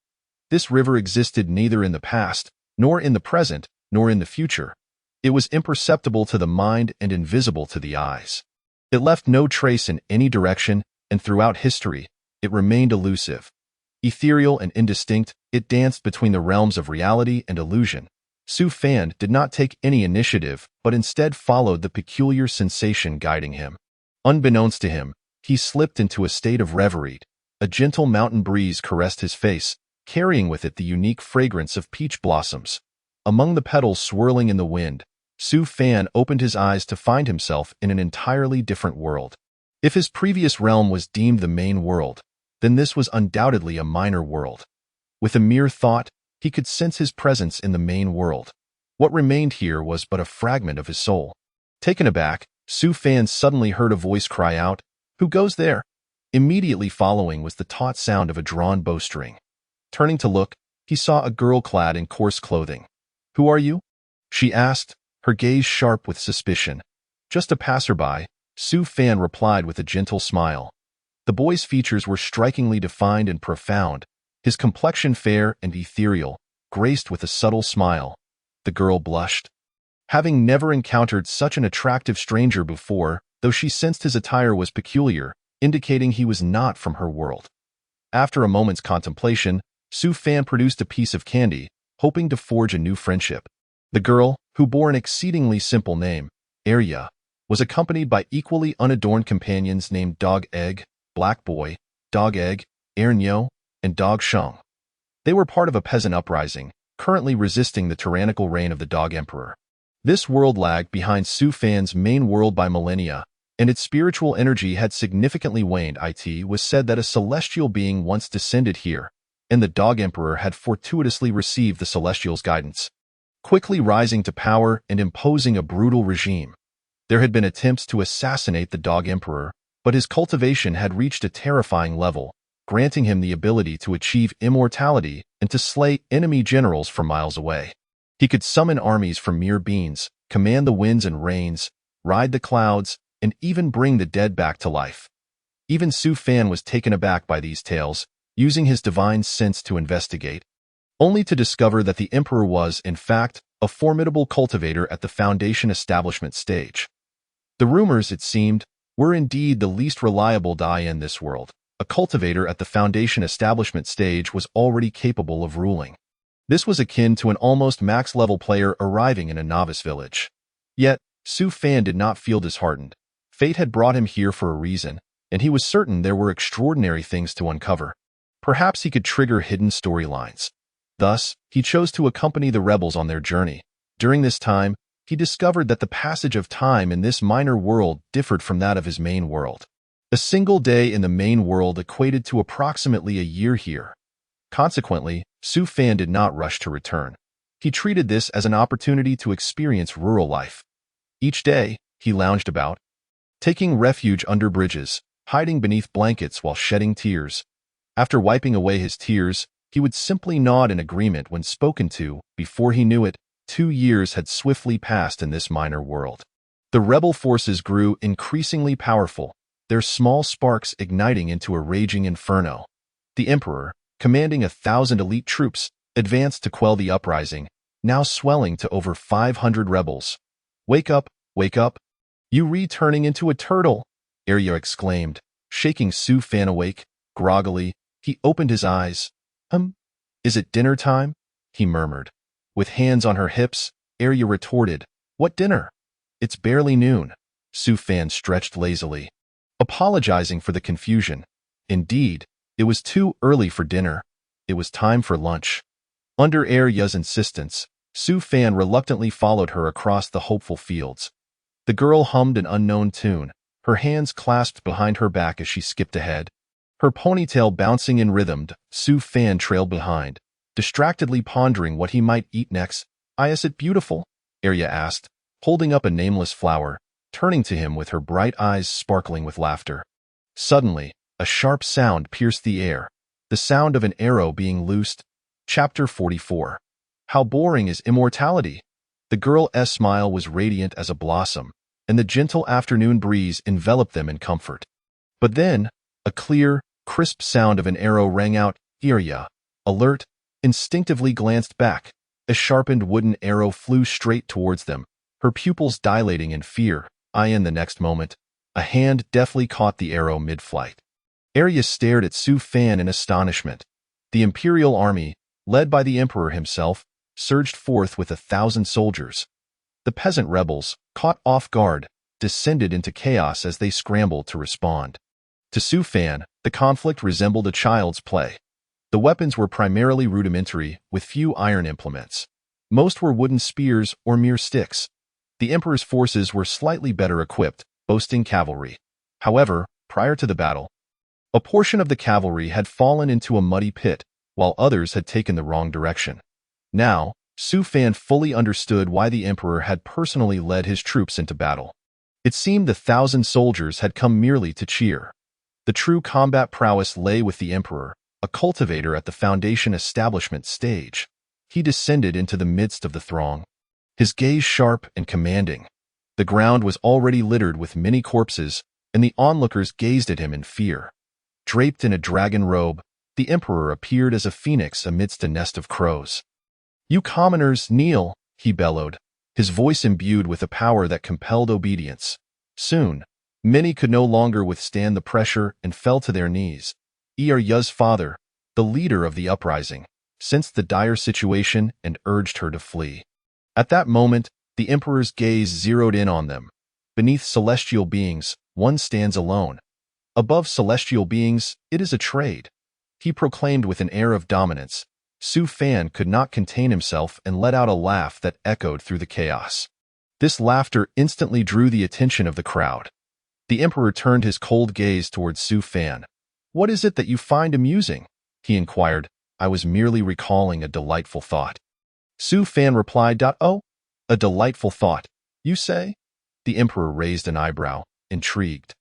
This river existed neither in the past, nor in the present, nor in the future. It was imperceptible to the mind and invisible to the eyes. It left no trace in any direction, and throughout history, it remained elusive. Ethereal and indistinct, it danced between the realms of reality and illusion. Su Fan did not take any initiative, but instead followed the peculiar sensation guiding him. Unbeknownst to him, he slipped into a state of reverie. A gentle mountain breeze caressed his face, carrying with it the unique fragrance of peach blossoms. Among the petals swirling in the wind, Su Fan opened his eyes to find himself in an entirely different world. If his previous realm was deemed the main world, then this was undoubtedly a minor world. With a mere thought, he could sense his presence in the main world. What remained here was but a fragment of his soul. Taken aback, Su Fan suddenly heard a voice cry out, "Who goes there?" Immediately following was the taut sound of a drawn bowstring. Turning to look, he saw a girl clad in coarse clothing. "Who are you?" she asked, her gaze sharp with suspicion. "Just a passerby," Su Fan replied with a gentle smile. The boy's features were strikingly defined and profound, his complexion fair and ethereal, graced with a subtle smile. The girl blushed. Having never encountered such an attractive stranger before, though she sensed his attire was peculiar, indicating he was not from her world. After a moment's contemplation, Su Fan produced a piece of candy, hoping to forge a new friendship. The girl, who bore an exceedingly simple name, Arya, was accompanied by equally unadorned companions named Dog Egg, Black Boy, Dog Egg, Ernyo, and Dog Sheng. They were part of a peasant uprising, currently resisting the tyrannical reign of the Dog Emperor. This world lagged behind Su Fan's main world by millennia, and its spiritual energy had significantly waned. It was said that a celestial being once descended here, and the Dog Emperor had fortuitously received the celestial's guidance, quickly rising to power and imposing a brutal regime. There had been attempts to assassinate the Dog Emperor, but his cultivation had reached a terrifying level, granting him the ability to achieve immortality and to slay enemy generals from miles away. He could summon armies from mere beings, command the winds and rains, ride the clouds, and even bring the dead back to life. Even Su Fan was taken aback by these tales, using his divine sense to investigate, only to discover that the Emperor was, in fact, a formidable cultivator at the Foundation establishment stage. The rumors, it seemed, were indeed the least reliable die in this world. A cultivator at the Foundation establishment stage was already capable of ruling. This was akin to an almost max-level player arriving in a novice village. Yet, Su Fan did not feel disheartened. Fate had brought him here for a reason, and he was certain there were extraordinary things to uncover. Perhaps he could trigger hidden storylines. Thus, he chose to accompany the rebels on their journey. During this time, he discovered that the passage of time in this minor world differed from that of his main world. A single day in the main world equated to approximately a year here. Consequently, Su Fan did not rush to return. He treated this as an opportunity to experience rural life. Each day, he lounged about, taking refuge under bridges, hiding beneath blankets while shedding tears. After wiping away his tears, he would simply nod in agreement when spoken to. Before he knew it, 2 years had swiftly passed in this minor world. The rebel forces grew increasingly powerful, their small sparks igniting into a raging inferno. The Emperor, commanding 1,000 elite troops, advanced to quell the uprising, now swelling to over 500 rebels. Wake up, you re-turning into a turtle, Arya exclaimed, shaking Su Fan awake. Groggily, he opened his eyes. Is it dinner time? He murmured. With hands on her hips, Arya retorted, What dinner? It's barely noon. Su Fan stretched lazily, apologizing for the confusion. Indeed, it was too early for dinner. It was time for lunch. Under Arya's insistence, Su Fan reluctantly followed her across the hopeful fields. The girl hummed an unknown tune, her hands clasped behind her back as she skipped ahead. Her ponytail bouncing in rhythm. Su Fan trailed behind, distractedly pondering what he might eat next. Is it beautiful? Arya asked, holding up a nameless flower, turning to him with her bright eyes sparkling with laughter. Suddenly, a sharp sound pierced the air, the sound of an arrow being loosed. Chapter 44. How boring is immortality? The girl's smile was radiant as a blossom, and the gentle afternoon breeze enveloped them in comfort. But then, a clear, crisp sound of an arrow rang out. Arya, alert, instinctively glanced back. A sharpened wooden arrow flew straight towards them, her pupils dilating in fear. In the next moment, a hand deftly caught the arrow mid-flight. Arya stared at Su Fan in astonishment. The Imperial army, led by the Emperor himself, surged forth with 1,000 soldiers. The peasant rebels, caught off guard, descended into chaos as they scrambled to respond. To Su Fan, the conflict resembled a child's play. The weapons were primarily rudimentary, with few iron implements. Most were wooden spears or mere sticks. The Emperor's forces were slightly better equipped, boasting cavalry. However, prior to the battle, a portion of the cavalry had fallen into a muddy pit, while others had taken the wrong direction. Now, Su Fan fully understood why the Emperor had personally led his troops into battle. It seemed the 1,000 soldiers had come merely to cheer. The true combat prowess lay with the Emperor, a cultivator at the Foundation establishment stage. He descended into the midst of the throng, his gaze sharp and commanding. The ground was already littered with many corpses, and the onlookers gazed at him in fear. Draped in a dragon robe, the Emperor appeared as a phoenix amidst a nest of crows. You commoners, kneel, he bellowed, his voice imbued with a power that compelled obedience. Soon, many could no longer withstand the pressure and fell to their knees. Arya's father, the leader of the uprising, sensed the dire situation and urged her to flee. At that moment, the Emperor's gaze zeroed in on them. Beneath celestial beings, one stands alone. Above celestial beings, it is a trade, he proclaimed with an air of dominance. Su Fan could not contain himself and let out a laugh that echoed through the chaos. This laughter instantly drew the attention of the crowd. The emperor turned his cold gaze towards Su Fan. "What is it that you find amusing?" he inquired. "I was merely recalling a delightful thought." Su Fan replied, "Oh, a delightful thought, you say?" The emperor raised an eyebrow, intrigued.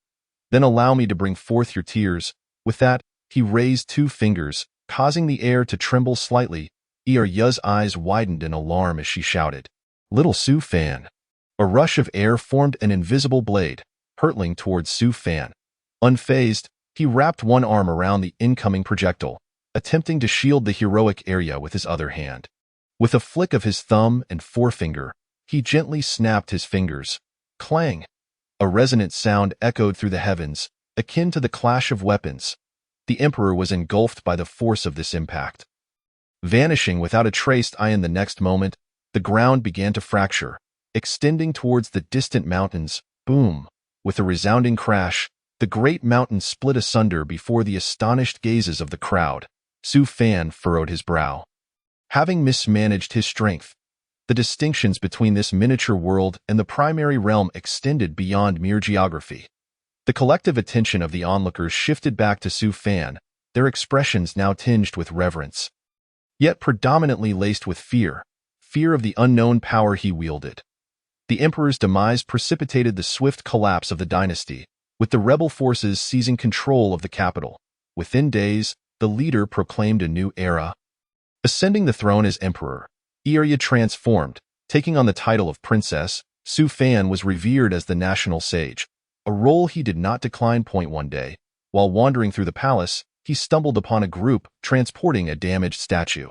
"Then allow me to bring forth your tears." With that, he raised 2 fingers, causing the air to tremble slightly. Ya's eyes widened in alarm as she shouted, "Little Su Fan!" A rush of air formed an invisible blade, hurtling towards Su Fan. Unfazed, he wrapped one arm around the incoming projectile, attempting to shield the heroic Arya with his other hand. With a flick of his thumb and forefinger, he gently snapped his fingers. Clang! A resonant sound echoed through the heavens, akin to the clash of weapons. The emperor was engulfed by the force of this impact. Vanishing without a trace, in the next moment, the ground began to fracture, extending towards the distant mountains. Boom! With a resounding crash, the great mountain split asunder before the astonished gazes of the crowd. Su Fan furrowed his brow. Having mismanaged his strength, the distinctions between this miniature world and the primary realm extended beyond mere geography. The collective attention of the onlookers shifted back to Su Fan, their expressions now tinged with reverence, yet predominantly laced with fear of the unknown power he wielded. The emperor's demise precipitated the swift collapse of the dynasty, with the rebel forces seizing control of the capital. Within days, the leader proclaimed a new era. Ascending the throne as emperor, Arya transformed, taking on the title of princess. Su Fan was revered as the national sage, a role he did not decline. One day, while wandering through the palace, he stumbled upon a group transporting a damaged statue.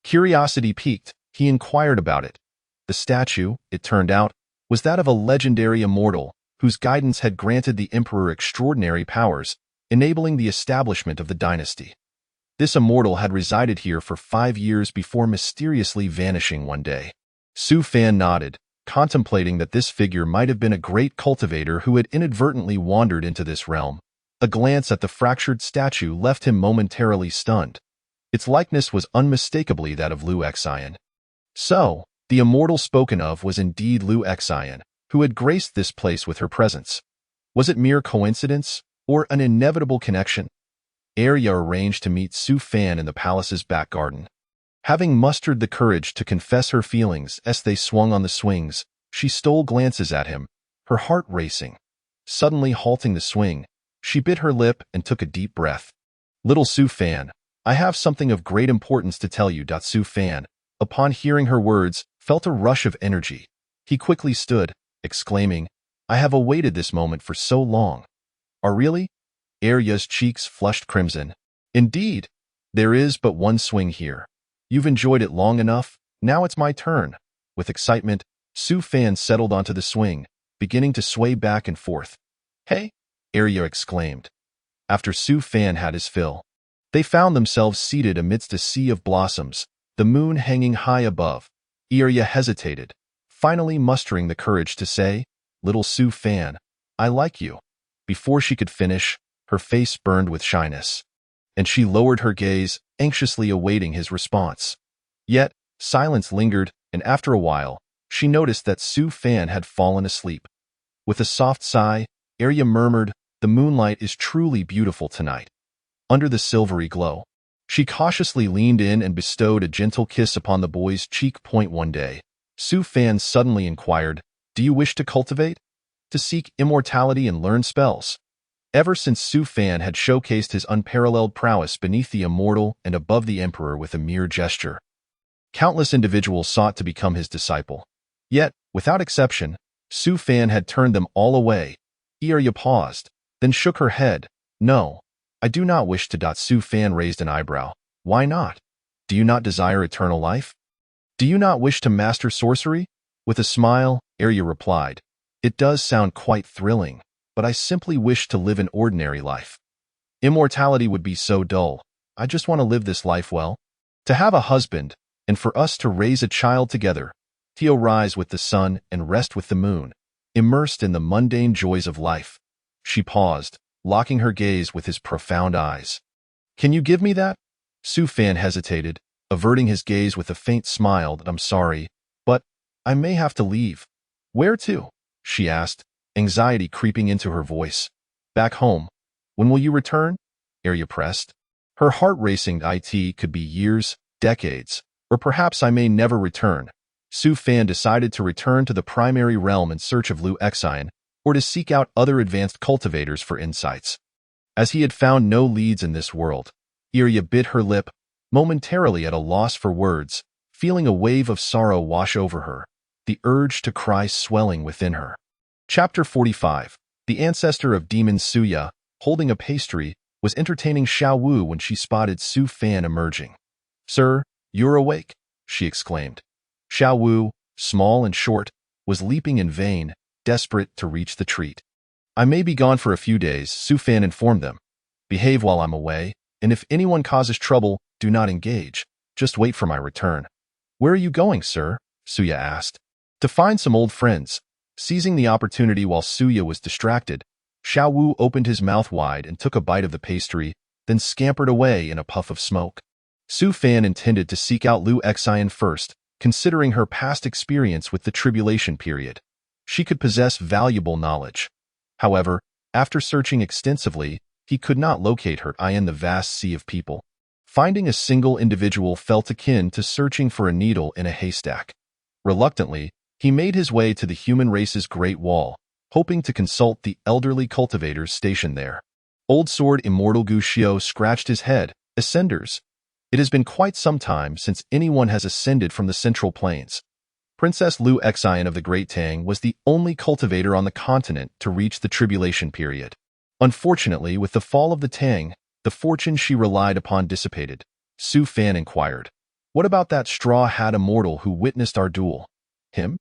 Curiosity piqued, he inquired about it. The statue, it turned out, was that of a legendary immortal whose guidance had granted the emperor extraordinary powers, enabling the establishment of the dynasty. This immortal had resided here for 5 years before mysteriously vanishing one day. Su Fan nodded, contemplating that this figure might have been a great cultivator who had inadvertently wandered into this realm. A glance at the fractured statue left him momentarily stunned. Its likeness was unmistakably that of Liu Xian. So, the immortal spoken of was indeed Liu Xian, who had graced this place with her presence. Was it mere coincidence, or an inevitable connection? Arya arranged to meet Su Fan in the palace's back garden. Having mustered the courage to confess her feelings as they swung on the swings, she stole glances at him, her heart racing. Suddenly halting the swing, she bit her lip and took a deep breath. "Little Su Fan, I have something of great importance to tell you." Su Fan, upon hearing her words, felt a rush of energy. He quickly stood, exclaiming, "I have awaited this moment for so long." "Oh, really?" Arya's cheeks flushed crimson. "Indeed, there is but one swing here. You've enjoyed it long enough, now it's my turn." With excitement, Su Fan settled onto the swing, beginning to sway back and forth. "Hey!" Arya exclaimed. After Su Fan had his fill, they found themselves seated amidst a sea of blossoms, the moon hanging high above. Arya hesitated, finally mustering the courage to say, "Little Su Fan, I like you." Before she could finish, her face burned with shyness, and she lowered her gaze, anxiously awaiting his response. Yet, silence lingered, and after a while, she noticed that Su Fan had fallen asleep. With a soft sigh, Arya murmured, "The moonlight is truly beautiful tonight." Under the silvery glow, she cautiously leaned in and bestowed a gentle kiss upon the boy's cheek. One day, Su Fan suddenly inquired, "Do you wish to cultivate? To seek immortality and learn spells?" Ever since Su Fan had showcased his unparalleled prowess beneath the immortal and above the emperor with a mere gesture, countless individuals sought to become his disciple. Yet, without exception, Su Fan had turned them all away. Arya paused, then shook her head. "No, I do not wish to." Su Fan raised an eyebrow. "Why not? Do you not desire eternal life? Do you not wish to master sorcery?" With a smile, Arya replied, "It does sound quite thrilling, but I simply wish to live an ordinary life. Immortality would be so dull. I just want to live this life well. To have a husband, and for us to raise a child together, to rise with the sun and rest with the moon, immersed in the mundane joys of life." She paused, locking her gaze with his profound eyes. "Can you give me that?" Su Fan hesitated, averting his gaze with a faint smile. "I'm sorry, but I may have to leave." "Where to?" she asked, anxiety creeping into her voice. "Back home." "When will you return?" Arya pressed. Her heart racing. "It could be years, decades, or perhaps I may never return." Su Fan decided to return to the primary realm in search of Liu Exine, or to seek out other advanced cultivators for insights. As he had found no leads in this world, Arya bit her lip, momentarily at a loss for words, feeling a wave of sorrow wash over her, the urge to cry swelling within her. Chapter 45. The ancestor of demons Suya, holding a pastry, was entertaining Xiao Wu when she spotted Su Fan emerging. "Sir, you're awake," she exclaimed. Xiao Wu, small and short, was leaping in vain, desperate to reach the treat. "I may be gone for a few days," Su Fan informed them. "Behave while I'm away, and if anyone causes trouble, do not engage. Just wait for my return." "Where are you going, sir?" Suya asked. "To find some old friends." Seizing the opportunity while Suya was distracted, Xiao Wu opened his mouth wide and took a bite of the pastry, then scampered away in a puff of smoke. Su Fan intended to seek out Liu Exine first, considering her past experience with the tribulation period. She could possess valuable knowledge. However, after searching extensively, he could not locate her in the vast sea of people. Finding a single individual felt akin to searching for a needle in a haystack. Reluctantly, he made his way to the human race's Great Wall, hoping to consult the elderly cultivators stationed there. Old Sword Immortal Gu Xiao scratched his head. "Ascenders. It has been quite some time since anyone has ascended from the Central Plains." Princess Liu Exine of the Great Tang was the only cultivator on the continent to reach the tribulation period. Unfortunately, with the fall of the Tang, the fortune she relied upon dissipated. Su Fan inquired, "What about that straw-hat immortal who witnessed our duel?" "Him?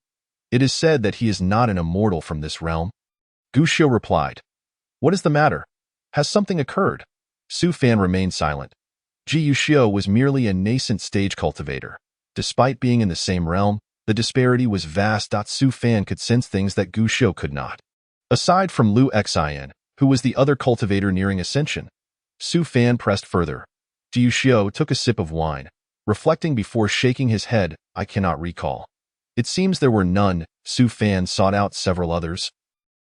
It is said that he is not an immortal from this realm." Gu Xiao replied. "What is the matter? Has something occurred?" Su Fan remained silent. Ji Yuxiu was merely a nascent stage cultivator. Despite being in the same realm, the disparity was vast. Su Fan could sense things that Gu Xiu could not. Aside from Liu Exine, who was the other cultivator nearing ascension? Su Fan pressed further. Ji Yuxiu took a sip of wine, reflecting before shaking his head. "I cannot recall." It seems there were none. Su Fan sought out several others.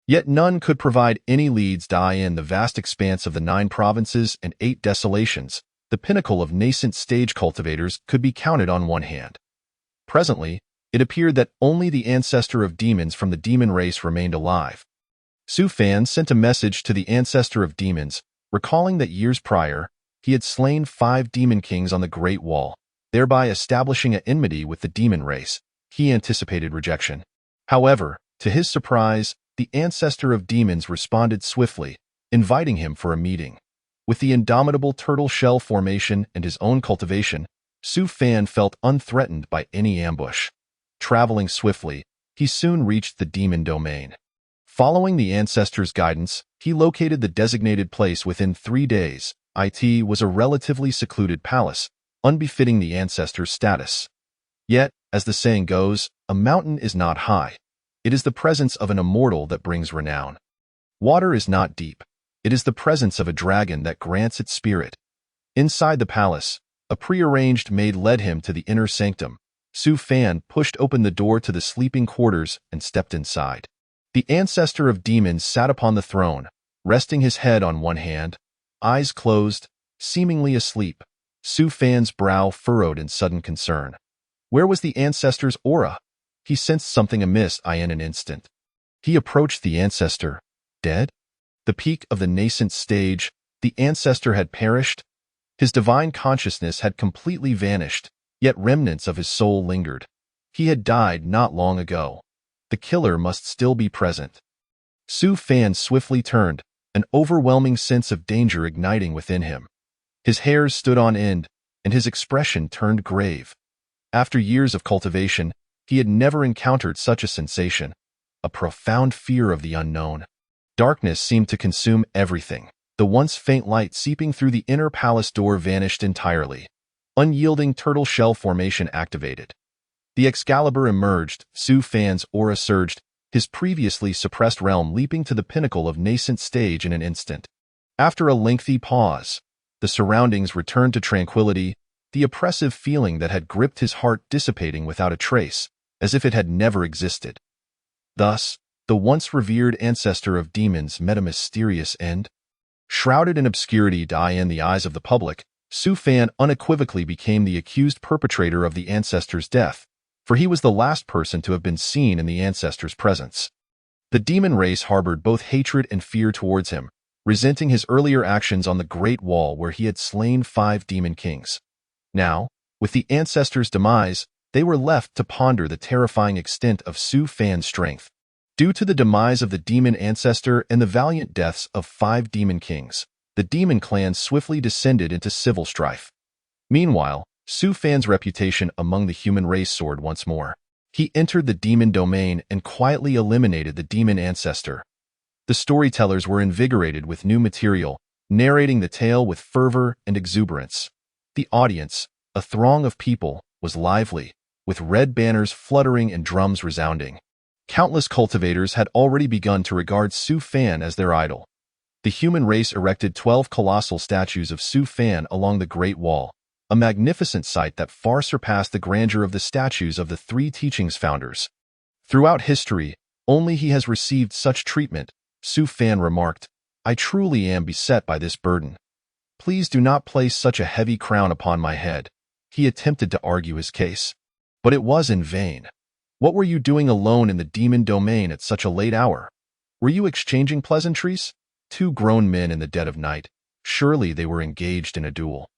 Yet none could provide any leads. In the vast expanse of the 9 provinces and 8 desolations, the pinnacle of nascent stage cultivators could be counted on one hand. Presently, it appeared that only the ancestor of demons from the demon race remained alive. Su Fan sent a message to the ancestor of demons, recalling that years prior, he had slain 5 demon kings on the Great Wall, thereby establishing an enmity with the demon race. He anticipated rejection. However, to his surprise, the ancestor of demons responded swiftly, inviting him for a meeting. With the indomitable turtle shell formation and his own cultivation, Su Fan felt unthreatened by any ambush. Traveling swiftly, he soon reached the demon domain. Following the ancestor's guidance, he located the designated place within 3 days. It was a relatively secluded palace, unbefitting the ancestor's status. Yet, as the saying goes, a mountain is not high. It is the presence of an immortal that brings renown. Water is not deep. It is the presence of a dragon that grants its spirit. Inside the palace, a prearranged maid led him to the inner sanctum. Su Fan pushed open the door to the sleeping quarters and stepped inside. The ancestor of demons sat upon the throne, resting his head on one hand, eyes closed, seemingly asleep. Su Fan's brow furrowed in sudden concern. Where was the ancestor's aura? He sensed something amiss in an instant. He approached the ancestor. Dead? The peak of the nascent stage, the ancestor had perished. His divine consciousness had completely vanished, yet remnants of his soul lingered. He had died not long ago. The killer must still be present. Su Fan swiftly turned, an overwhelming sense of danger igniting within him. His hairs stood on end, and his expression turned grave. After years of cultivation, he had never encountered such a sensation, a profound fear of the unknown. Darkness seemed to consume everything. The once faint light seeping through the inner palace door vanished entirely. Unyielding turtle shell formation activated. The Excalibur emerged, Su Fan's aura surged, his previously suppressed realm leaping to the pinnacle of nascent stage in an instant. After a lengthy pause, the surroundings returned to tranquility, the oppressive feeling that had gripped his heart dissipating without a trace, as if it had never existed. Thus, the once revered ancestor of demons met a mysterious end. Shrouded in obscurity in the eyes of the public, Su Fan unequivocally became the accused perpetrator of the ancestor's death, for he was the last person to have been seen in the ancestor's presence. The demon race harbored both hatred and fear towards him, resenting his earlier actions on the Great Wall where he had slain 5 demon kings. Now, with the ancestor's demise, they were left to ponder the terrifying extent of Su Fan's strength. Due to the demise of the demon ancestor and the valiant deaths of 5 demon kings, the demon clan swiftly descended into civil strife. Meanwhile, Su Fan's reputation among the human race soared once more. He entered the demon domain and quietly eliminated the demon ancestor. The storytellers were invigorated with new material, narrating the tale with fervor and exuberance. The audience, a throng of people, was lively, with red banners fluttering and drums resounding. Countless cultivators had already begun to regard Su Fan as their idol. The human race erected 12 colossal statues of Su Fan along the Great Wall, a magnificent sight that far surpassed the grandeur of the statues of the 3 teachings founders. Throughout history, only he has received such treatment, Su Fan remarked. I truly am beset by this burden. Please do not place such a heavy crown upon my head. He attempted to argue his case. But it was in vain. What were you doing alone in the demon domain at such a late hour? Were you exchanging pleasantries? 2 grown men in the dead of night. Surely they were engaged in a duel.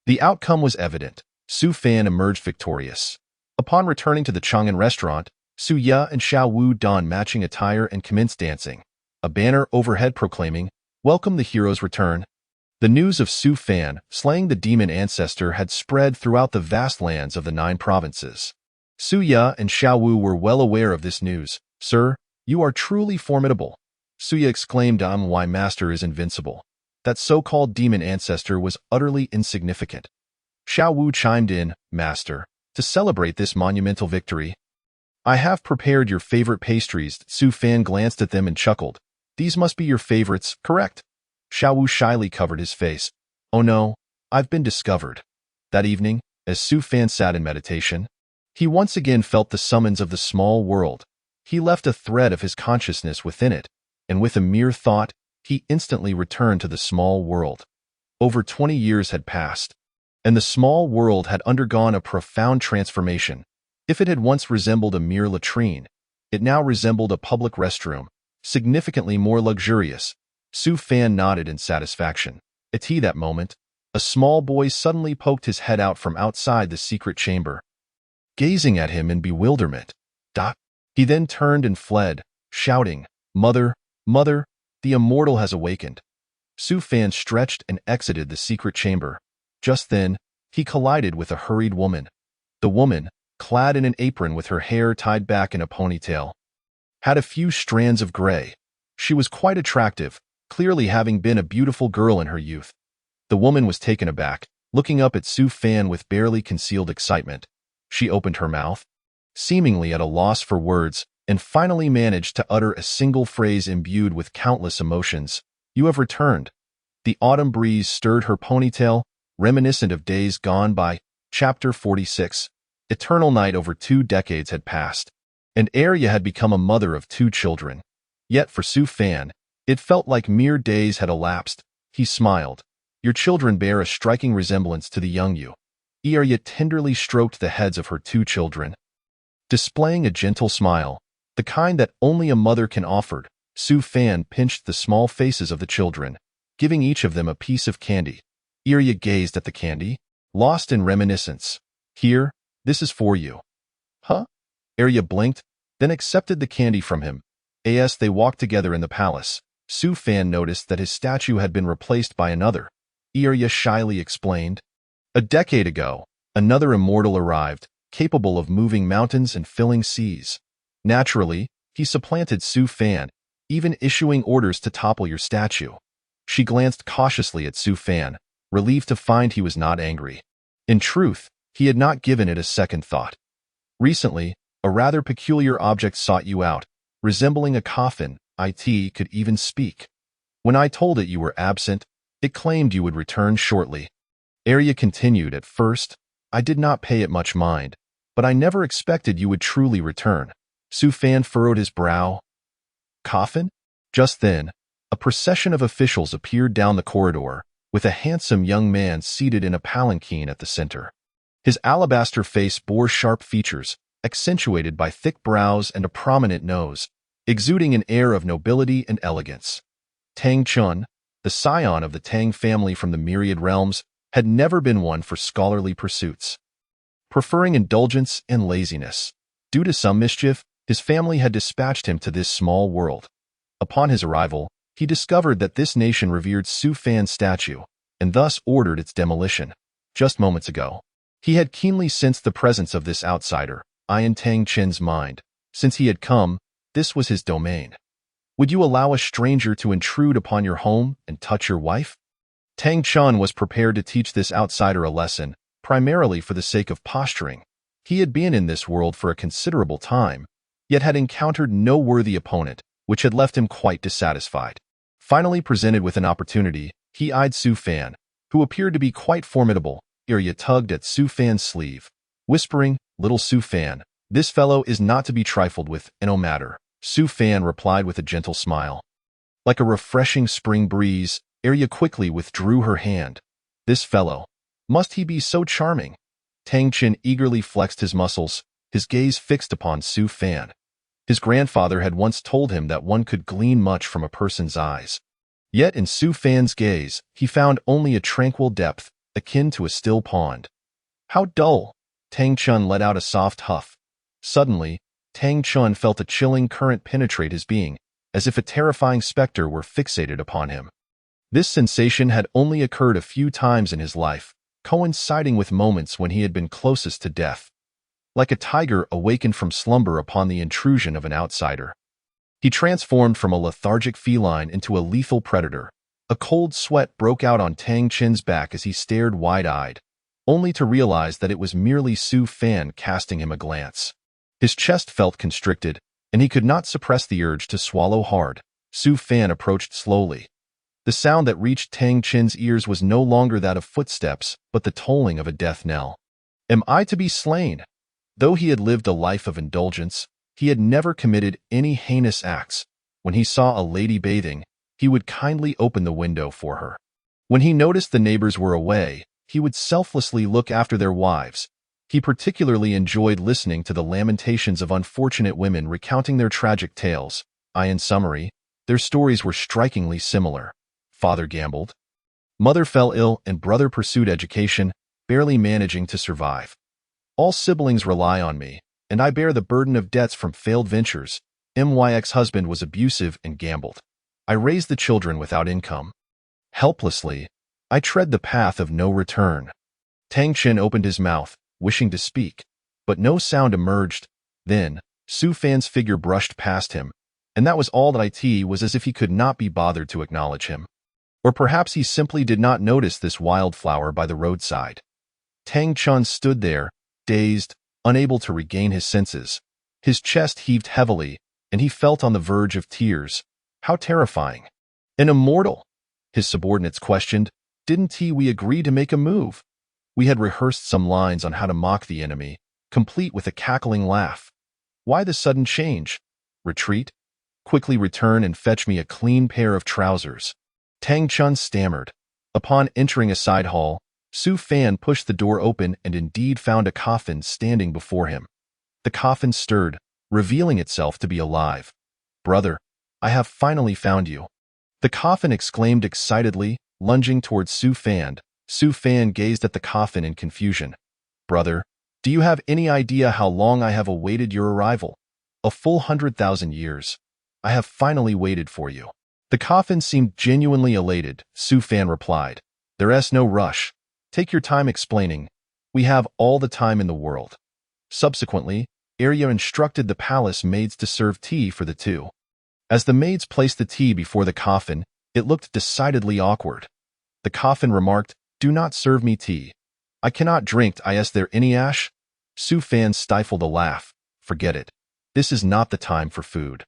The outcome was evident. Su Fan emerged victorious. Upon returning to the Chang'an restaurant, Su Ya and Xiao Wu donned matching attire and commenced dancing, a banner overhead proclaiming, "Welcome the hero's return." The news of Su Fan slaying the demon ancestor had spread throughout the vast lands of the 9 provinces. Su Ya and Xiao Wu were well aware of this news. Sir, you are truly formidable. Su Ya exclaimed, "My master is invincible." That so-called demon ancestor was utterly insignificant. Xiao Wu chimed in, "Master, to celebrate this monumental victory, I have prepared your favorite pastries." Su Fan glanced at them and chuckled. "These must be your favorites, correct?" Xiao Wu shyly covered his face. "Oh no, I've been discovered." That evening, as Su Fan sat in meditation, he once again felt the summons of the small world. He left a thread of his consciousness within it, and with a mere thought, he instantly returned to the small world. Over 20 years had passed, and the small world had undergone a profound transformation. If it had once resembled a mere latrine, it now resembled a public restroom, significantly more luxurious. Su Fan nodded in satisfaction. At that moment, a small boy suddenly poked his head out from outside the secret chamber, gazing at him in bewilderment. He then turned and fled, shouting, "Mother, mother, the immortal has awakened." Su Fan stretched and exited the secret chamber. Just then, he collided with a hurried woman. The woman, clad in an apron with her hair tied back in a ponytail, had a few strands of gray. She was quite attractive, clearly having been a beautiful girl in her youth. The woman was taken aback, looking up at Su Fan with barely concealed excitement. She opened her mouth, seemingly at a loss for words, and finally managed to utter a single phrase imbued with countless emotions. "You have returned." The autumn breeze stirred her ponytail, reminiscent of days gone by. Chapter 46. Eternal night. Over 2 decades had passed, and Arya had become a mother of 2 children. Yet for Su Fan, it felt like mere days had elapsed. He smiled. "Your children bear a striking resemblance to the young you." Arya tenderly stroked the heads of her 2 children. Displaying a gentle smile, the kind that only a mother can offer, Su Fan pinched the small faces of the children, giving each of them a piece of candy. Arya gazed at the candy, lost in reminiscence. "Here, this is for you." "Huh?" Arya blinked, then accepted the candy from him. As they walked together in the palace, Su Fan noticed that his statue had been replaced by another. Arya shyly explained, "A decade ago, another immortal arrived, capable of moving mountains and filling seas. Naturally, he supplanted Su Fan, even issuing orders to topple your statue." She glanced cautiously at Su Fan, relieved to find he was not angry. In truth, he had not given it a second thought. "Recently, a rather peculiar object sought you out, resembling a coffin. It could even speak." When I told it you were absent, it claimed you would return shortly. Arya continued. At first, I did not pay it much mind, but I never expected you would truly return. Su Fan furrowed his brow. Coffin? Just then, a procession of officials appeared down the corridor, with a handsome young man seated in a palanquin at the center. His alabaster face bore sharp features, accentuated by thick brows and a prominent nose, exuding an air of nobility and elegance. Tang Chun, the scion of the Tang family from the Myriad Realms, had never been one for scholarly pursuits. Preferring indulgence and laziness, due to some mischief, his family had dispatched him to this small world. Upon his arrival, he discovered that this nation revered Su Fan's statue, and thus ordered its demolition. Just moments ago, he had keenly sensed the presence of this outsider, in Tang Chen's mind. Since he had come, this was his domain. Would you allow a stranger to intrude upon your home and touch your wife? Tang Chun was prepared to teach this outsider a lesson, primarily for the sake of posturing. He had been in this world for a considerable time, yet had encountered no worthy opponent, which had left him quite dissatisfied. Finally presented with an opportunity, he eyed Su Fan, who appeared to be quite formidable. Arya tugged at Su Fan's sleeve, whispering, "Little Su Fan, this fellow is not to be trifled with, and no matter." Su Fan replied with a gentle smile. Like a refreshing spring breeze, Arya quickly withdrew her hand. This fellow, must he be so charming? Tang Chen eagerly flexed his muscles, his gaze fixed upon Su Fan. His grandfather had once told him that one could glean much from a person's eyes. Yet in Su Fan's gaze, he found only a tranquil depth, akin to a still pond. How dull! Tang Chun let out a soft huff. Suddenly, Tang Chun felt a chilling current penetrate his being, as if a terrifying specter were fixated upon him. This sensation had only occurred a few times in his life, coinciding with moments when he had been closest to death. Like a tiger awakened from slumber upon the intrusion of an outsider, he transformed from a lethargic feline into a lethal predator. A cold sweat broke out on Tang Chen's back as he stared wide-eyed, only to realize that it was merely Su Fan casting him a glance. His chest felt constricted, and he could not suppress the urge to swallow hard. Su Fan approached slowly. The sound that reached Tang Chen's ears was no longer that of footsteps, but the tolling of a death knell. Am I to be slain? Though he had lived a life of indulgence, he had never committed any heinous acts. When he saw a lady bathing, he would kindly open the window for her. When he noticed the neighbors were away, he would selflessly look after their wives. He particularly enjoyed listening to the lamentations of unfortunate women recounting their tragic tales. In summary, their stories were strikingly similar. Father gambled, mother fell ill, and brother pursued education, barely managing to survive. All siblings rely on me, and I bear the burden of debts from failed ventures. My ex-husband was abusive and gambled. I raised the children without income. Helplessly, I tread the path of no return. Tang Chen opened his mouth, wishing to speak, but no sound emerged. Then, Su Fan's figure brushed past him, and that was all that it was, as if he could not be bothered to acknowledge him. Or perhaps he simply did not notice this wildflower by the roadside. Tang Chun stood there, dazed, unable to regain his senses. His chest heaved heavily, and he felt on the verge of tears. How terrifying! An immortal? His subordinates questioned. Didn't we agree to make a move? We had rehearsed some lines on how to mock the enemy, complete with a cackling laugh. Why the sudden change? Retreat? Quickly return and fetch me a clean pair of trousers. Tang Chun stammered. Upon entering a side hall, Su Fan pushed the door open and indeed found a coffin standing before him. The coffin stirred, revealing itself to be alive. Brother, I have finally found you. The coffin exclaimed excitedly, lunging towards Su Fan. Su Fan gazed at the coffin in confusion. Brother, do you have any idea how long I have awaited your arrival? A full 100,000 years. I have finally waited for you. The coffin seemed genuinely elated. Su Fan replied. There's no rush. Take your time explaining. We have all the time in the world. Subsequently, Arya instructed the palace maids to serve tea for the two. As the maids placed the tea before the coffin, it looked decidedly awkward. The coffin remarked, Do not serve me tea. I cannot drink. Is there any ash? Su Fan stifled a laugh. Forget it. This is not the time for food.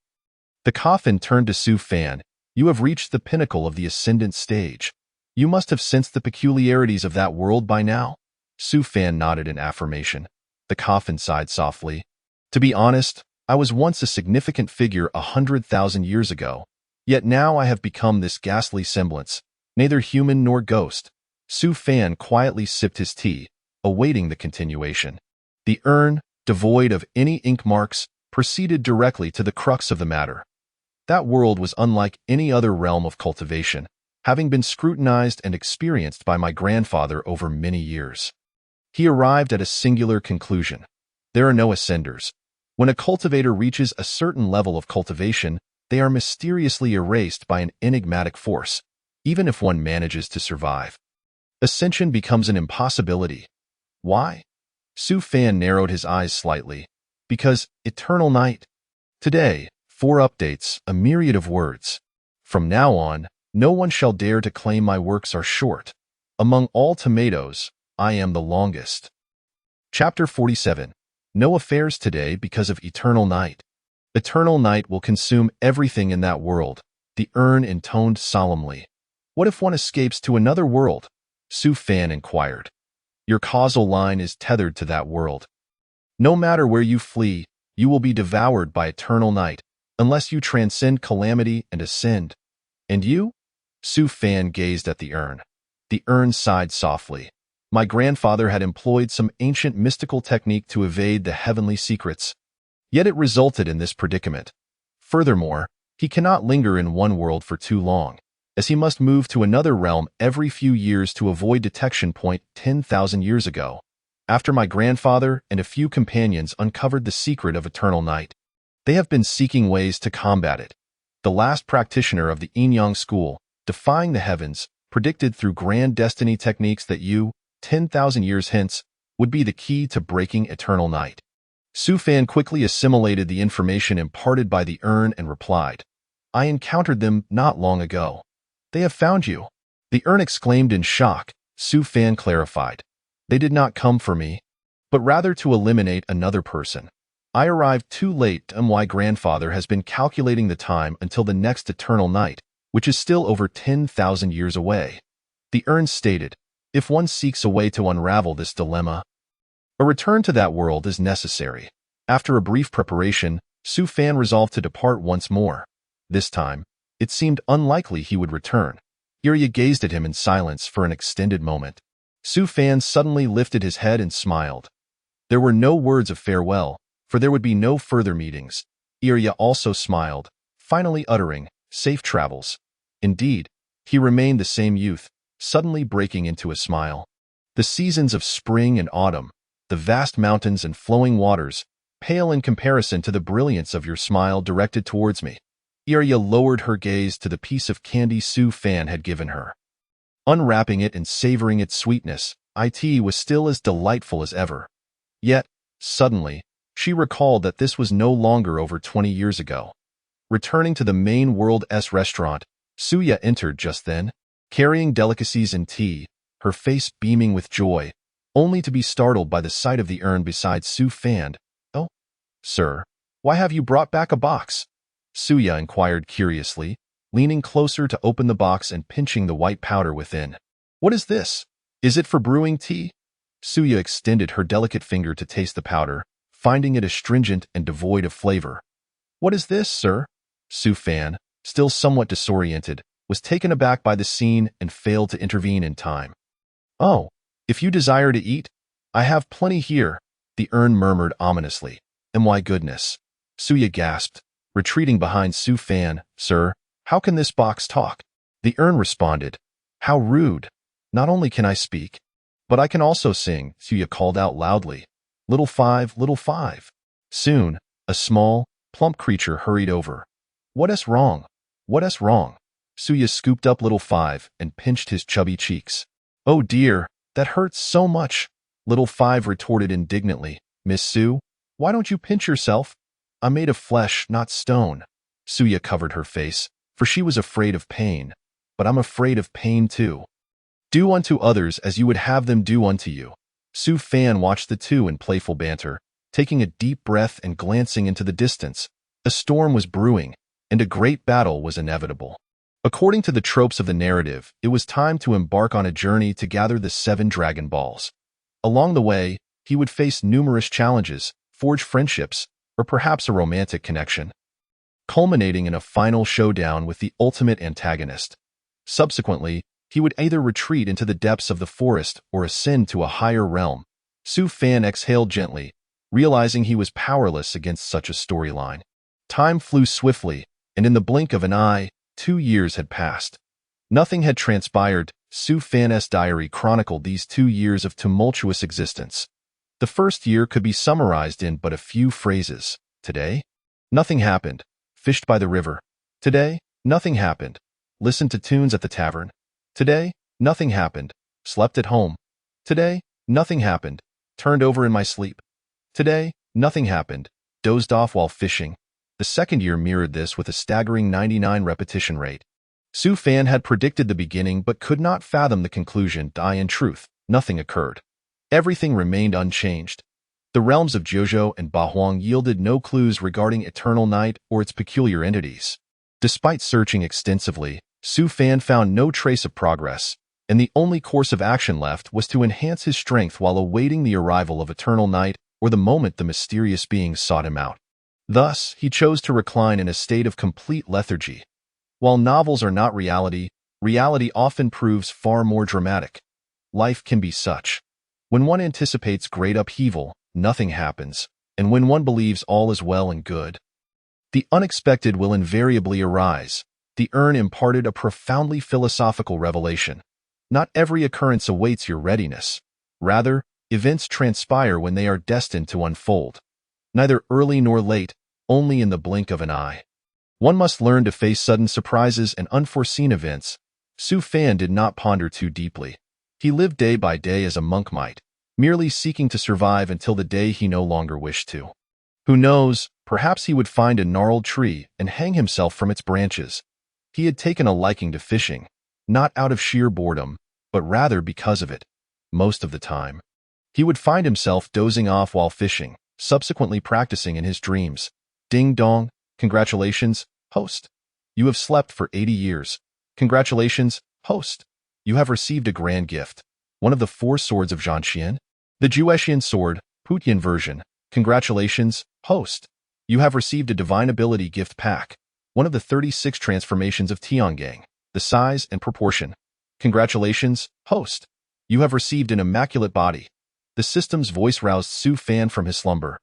The coffin turned to Su Fan. You have reached the pinnacle of the ascendant stage. You must have sensed the peculiarities of that world by now." Su Fan nodded in affirmation. The coffin sighed softly. "To be honest, I was once a significant figure 100,000 years ago. Yet now I have become this ghastly semblance, neither human nor ghost." Su Fan quietly sipped his tea, awaiting the continuation. The urn, devoid of any ink marks, proceeded directly to the crux of the matter. That world was unlike any other realm of cultivation, having been scrutinized and experienced by my grandfather over many years. He arrived at a singular conclusion. There are no ascenders. When a cultivator reaches a certain level of cultivation, they are mysteriously erased by an enigmatic force, even if one manages to survive. Ascension becomes an impossibility. Why? Su Fan narrowed his eyes slightly. Because eternal night. Today, 4 updates, a myriad of words. From now on, no one shall dare to claim my works are short. Among all tomatoes, I am the longest. Chapter 47. No affairs today because of eternal night. Eternal night will consume everything in that world, the urn intoned solemnly. What if one escapes to another world? Su Fan inquired. Your causal line is tethered to that world. No matter where you flee, you will be devoured by eternal night, unless you transcend calamity and ascend. And you? Su Fan gazed at the urn. The urn sighed softly. My grandfather had employed some ancient mystical technique to evade the heavenly secrets. Yet it resulted in this predicament. Furthermore, he cannot linger in one world for too long, as he must move to another realm every few years to avoid detection point 10,000 years ago, after my grandfather and a few companions uncovered the secret of eternal night. They have been seeking ways to combat it. The last practitioner of the Yin-Yang school, defying the heavens, predicted through grand destiny techniques that you, 10,000 years hence, would be the key to breaking eternal night. Su Fan quickly assimilated the information imparted by the urn and replied, I encountered them not long ago. They have found you. The urn exclaimed in shock. Su Fan clarified. They did not come for me, but rather to eliminate another person. I arrived too late, and my grandfather has been calculating the time until the next eternal night, which is still over 10,000 years away. The urn stated, if one seeks a way to unravel this dilemma, a return to that world is necessary. After a brief preparation, Su Fan resolved to depart once more. This time, it seemed unlikely he would return. Irya gazed at him in silence for an extended moment. Su Fan suddenly lifted his head and smiled. There were no words of farewell, for there would be no further meetings. Irya also smiled, finally uttering, safe travels. Indeed, he remained the same youth, suddenly breaking into a smile. The seasons of spring and autumn, the vast mountains and flowing waters, pale in comparison to the brilliance of your smile directed towards me. Irya lowered her gaze to the piece of candy Su Fan had given her. Unwrapping it and savoring its sweetness, it was still as delightful as ever. Yet, suddenly, she recalled that this was no longer over 20 years ago. Returning to the main World-S restaurant, Suya entered just then, carrying delicacies and tea, her face beaming with joy, only to be startled by the sight of the urn beside Su Fan. Oh, sir, why have you brought back a box? Suya inquired curiously, leaning closer to open the box and pinching the white powder within. What is this? Is it for brewing tea? Suya extended her delicate finger to taste the powder, finding it astringent and devoid of flavor. What is this, sir? Su Fan, still somewhat disoriented, was taken aback by the scene and failed to intervene in time. Oh, if you desire to eat, I have plenty here, the urn murmured ominously. And my goodness. Suya gasped, retreating behind Su Fan. Sir, how can this box talk? The urn responded. How rude. Not only can I speak, but I can also sing, Suya called out loudly. Little five, little five. Soon, a small, plump creature hurried over. What is wrong? What is wrong? Suya scooped up little five and pinched his chubby cheeks. Oh dear, that hurts so much, little five retorted indignantly. Miss Su, why don't you pinch yourself? I'm made of flesh, not stone. Suya covered her face, for she was afraid of pain. But I'm afraid of pain too. Do unto others as you would have them do unto you. Su Fan watched the two in playful banter, taking a deep breath and glancing into the distance. A storm was brewing, and a great battle was inevitable. According to the tropes of the narrative, it was time to embark on a journey to gather the 7 Dragon Balls. Along the way, he would face numerous challenges, forge friendships, or perhaps a romantic connection, culminating in a final showdown with the ultimate antagonist. Subsequently, he would either retreat into the depths of the forest or ascend to a higher realm. Su Fan exhaled gently, realizing he was powerless against such a storyline. Time flew swiftly, and in the blink of an eye, 2 years had passed. Nothing had transpired. Su Fan's diary chronicled these 2 years of tumultuous existence. The first year could be summarized in but a few phrases. Today, nothing happened. Fished by the river. Today, nothing happened. Listened to tunes at the tavern. Today, nothing happened. Slept at home. Today, nothing happened. Turned over in my sleep. Today, nothing happened. Dozed off while fishing. The second year mirrored this with a staggering 99 repetition rate. Su Fan had predicted the beginning but could not fathom the conclusion. In truth, nothing occurred. Everything remained unchanged. The realms of Jiuzhou and Bahuang yielded no clues regarding Eternal Night or its peculiar entities. Despite searching extensively, Su Fan found no trace of progress, and the only course of action left was to enhance his strength while awaiting the arrival of Eternal Night or the moment the mysterious being sought him out. Thus, he chose to recline in a state of complete lethargy. While novels are not reality, reality often proves far more dramatic. Life can be such. When one anticipates great upheaval, nothing happens, and when one believes all is well and good, the unexpected will invariably arise. The urn imparted a profoundly philosophical revelation. Not every occurrence awaits your readiness. Rather, events transpire when they are destined to unfold. Neither early nor late, only in the blink of an eye. One must learn to face sudden surprises and unforeseen events. Su Fan did not ponder too deeply. He lived day by day as a monk might, merely seeking to survive until the day he no longer wished to. Who knows, perhaps he would find a gnarled tree and hang himself from its branches. He had taken a liking to fishing, not out of sheer boredom, but rather because of it. Most of the time, he would find himself dozing off while fishing, subsequently practicing in his dreams. Ding dong, congratulations, host. You have slept for 80 years. Congratulations, host. You have received a grand gift. One of the 4 swords of Zhanxian. The Juexian sword, Putian version. Congratulations, host. You have received a divine ability gift pack. One of the 36 transformations of Tiangang. The size and proportion. Congratulations, host. You have received an immaculate body. The system's voice roused Su Fan from his slumber.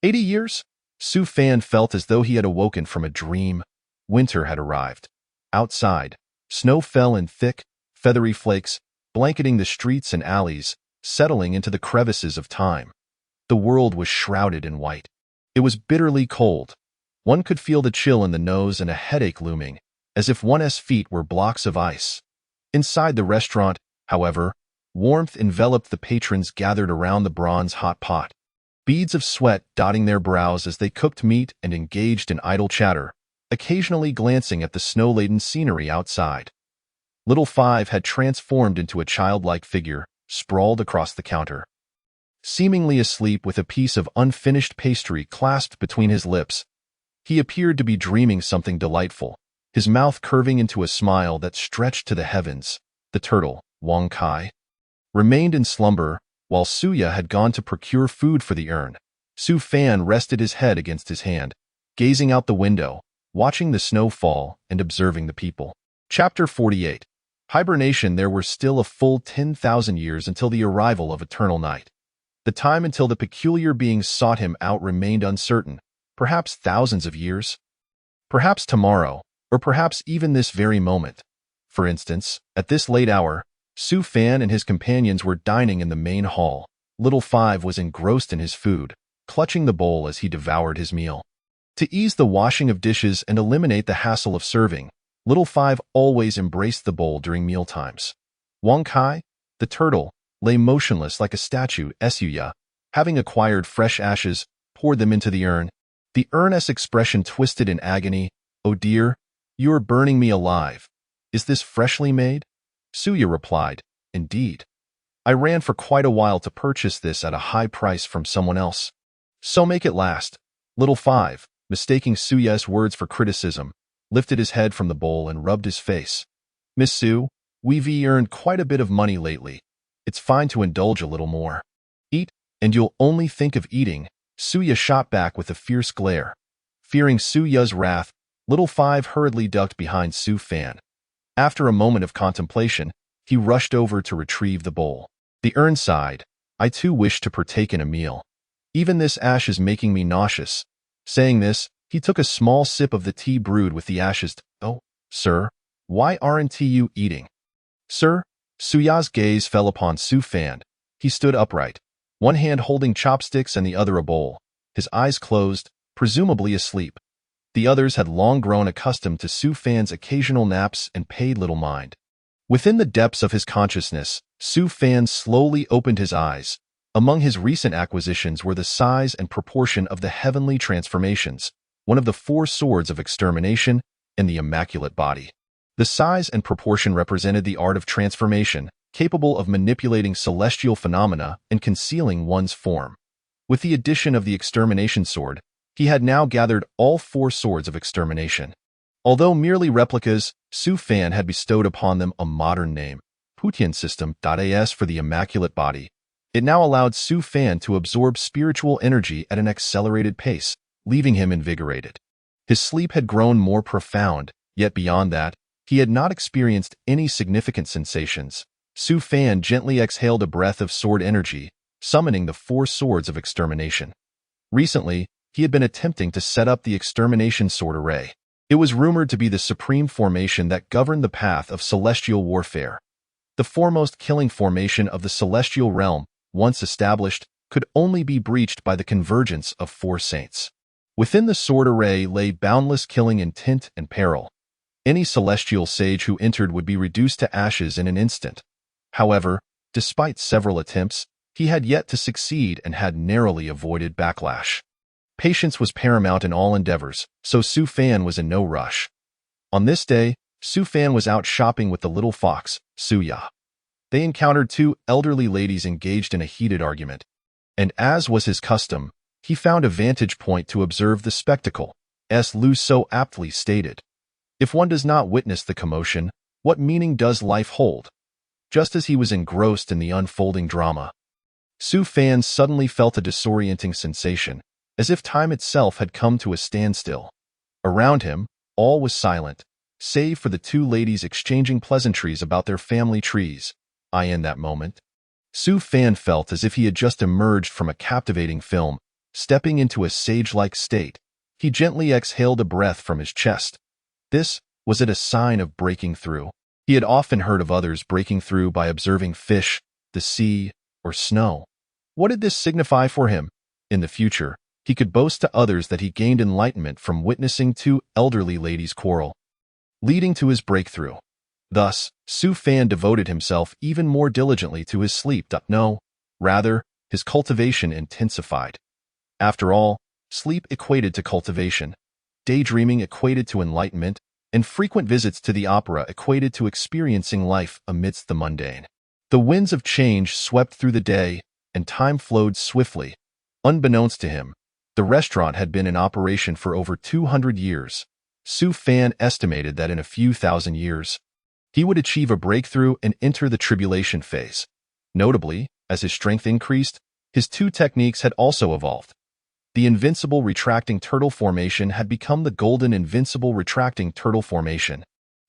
80 years? Su Fan felt as though he had awoken from a dream. Winter had arrived. Outside, snow fell in thick, feathery flakes, blanketing the streets and alleys, settling into the crevices of time. The world was shrouded in white. It was bitterly cold. One could feel the chill in the nose and a headache looming, as if one's feet were blocks of ice. Inside the restaurant, however, warmth enveloped the patrons gathered around the bronze hot pot. Beads of sweat dotting their brows as they cooked meat and engaged in idle chatter, occasionally glancing at the snow-laden scenery outside. Little Five had transformed into a childlike figure, sprawled across the counter. Seemingly asleep with a piece of unfinished pastry clasped between his lips, he appeared to be dreaming something delightful, his mouth curving into a smile that stretched to the heavens. The turtle, Wang Kai, remained in slumber, while Suya had gone to procure food for the urn. Su Fan rested his head against his hand, gazing out the window, watching the snow fall and observing the people. Chapter 48. Hibernation. There were still a full 10,000 years until the arrival of Eternal Night. The time until the peculiar beings sought him out remained uncertain, perhaps thousands of years. Perhaps tomorrow, or perhaps even this very moment. For instance, at this late hour, Su Fan and his companions were dining in the main hall. Little Five was engrossed in his food, clutching the bowl as he devoured his meal. To ease the washing of dishes and eliminate the hassle of serving, Little Five always embraced the bowl during mealtimes. Wang Kai, the turtle, lay motionless like a statue. Suya, having acquired fresh ashes, poured them into the urn. The urn's expression twisted in agony. "Oh dear, you are burning me alive. Is this freshly made?" Suya replied, "Indeed. I ran for quite a while to purchase this at a high price from someone else. So make it last." Little Five, mistaking Suya's words for criticism, lifted his head from the bowl and rubbed his face. "Miss Su, we've earned quite a bit of money lately. It's fine to indulge a little more." "Eat, and you'll only think of eating," Suya shot back with a fierce glare. Fearing Suya's wrath, Little Five hurriedly ducked behind Su Fan. After a moment of contemplation, he rushed over to retrieve the bowl. The urn sighed. "I too wish to partake in a meal. Even this ash is making me nauseous." Saying this, he took a small sip of the tea brewed with the ashes. "Oh, sir, why aren't you eating?" "Sir?" Suya's gaze fell upon Su Fan. He stood upright, one hand holding chopsticks and the other a bowl, his eyes closed, presumably asleep. The others had long grown accustomed to Su Fan's occasional naps and paid little mind. Within the depths of his consciousness, Su Fan slowly opened his eyes. Among his recent acquisitions were the size and proportion of the heavenly transformations, one of the 4 swords of extermination, and the immaculate body. The size and proportion represented the art of transformation, capable of manipulating celestial phenomena and concealing one's form. With the addition of the extermination sword, he had now gathered all 4 swords of extermination. Although merely replicas, Su Fan had bestowed upon them a modern name, Putian System.as for the immaculate body. It now allowed Su Fan to absorb spiritual energy at an accelerated pace, leaving him invigorated. His sleep had grown more profound, yet beyond that, he had not experienced any significant sensations. Su Fan gently exhaled a breath of sword energy, summoning the 4 swords of extermination. Recently, he had been attempting to set up the extermination sword array. It was rumored to be the supreme formation that governed the path of celestial warfare. The foremost killing formation of the celestial realm, once established, could only be breached by the convergence of 4 saints. Within the sword array lay boundless killing intent and peril. Any celestial sage who entered would be reduced to ashes in an instant. However, despite several attempts, he had yet to succeed and had narrowly avoided backlash. Patience was paramount in all endeavors, so Su Fan was in no rush. On this day, Su Fan was out shopping with the little fox, Suya. They encountered 2 elderly ladies engaged in a heated argument, and as was his custom, he found a vantage point to observe the spectacle, as Lu so aptly stated. If one does not witness the commotion, what meaning does life hold? Just as he was engrossed in the unfolding drama, Su Fan suddenly felt a disorienting sensation, as if time itself had come to a standstill. Around him, all was silent, save for the 2 ladies exchanging pleasantries about their family trees. In that moment, Su Fan felt as if he had just emerged from a captivating film, stepping into a sage-like state. He gently exhaled a breath from his chest. Was it a sign of breaking through? He had often heard of others breaking through by observing fish, the sea, or snow. What did this signify for him? In the future, he could boast to others that he gained enlightenment from witnessing 2 elderly ladies quarrel, leading to his breakthrough. Thus, Su Fan devoted himself even more diligently to his sleep. No, rather, his cultivation intensified. After all, sleep equated to cultivation, daydreaming equated to enlightenment, and frequent visits to the opera equated to experiencing life amidst the mundane. The winds of change swept through the day, and time flowed swiftly. Unbeknownst to him, the restaurant had been in operation for over 200 years. Su Fan estimated that in a few thousand years, he would achieve a breakthrough and enter the tribulation phase. Notably, as his strength increased, his 2 techniques had also evolved. The invincible retracting turtle formation had become the golden invincible retracting turtle formation.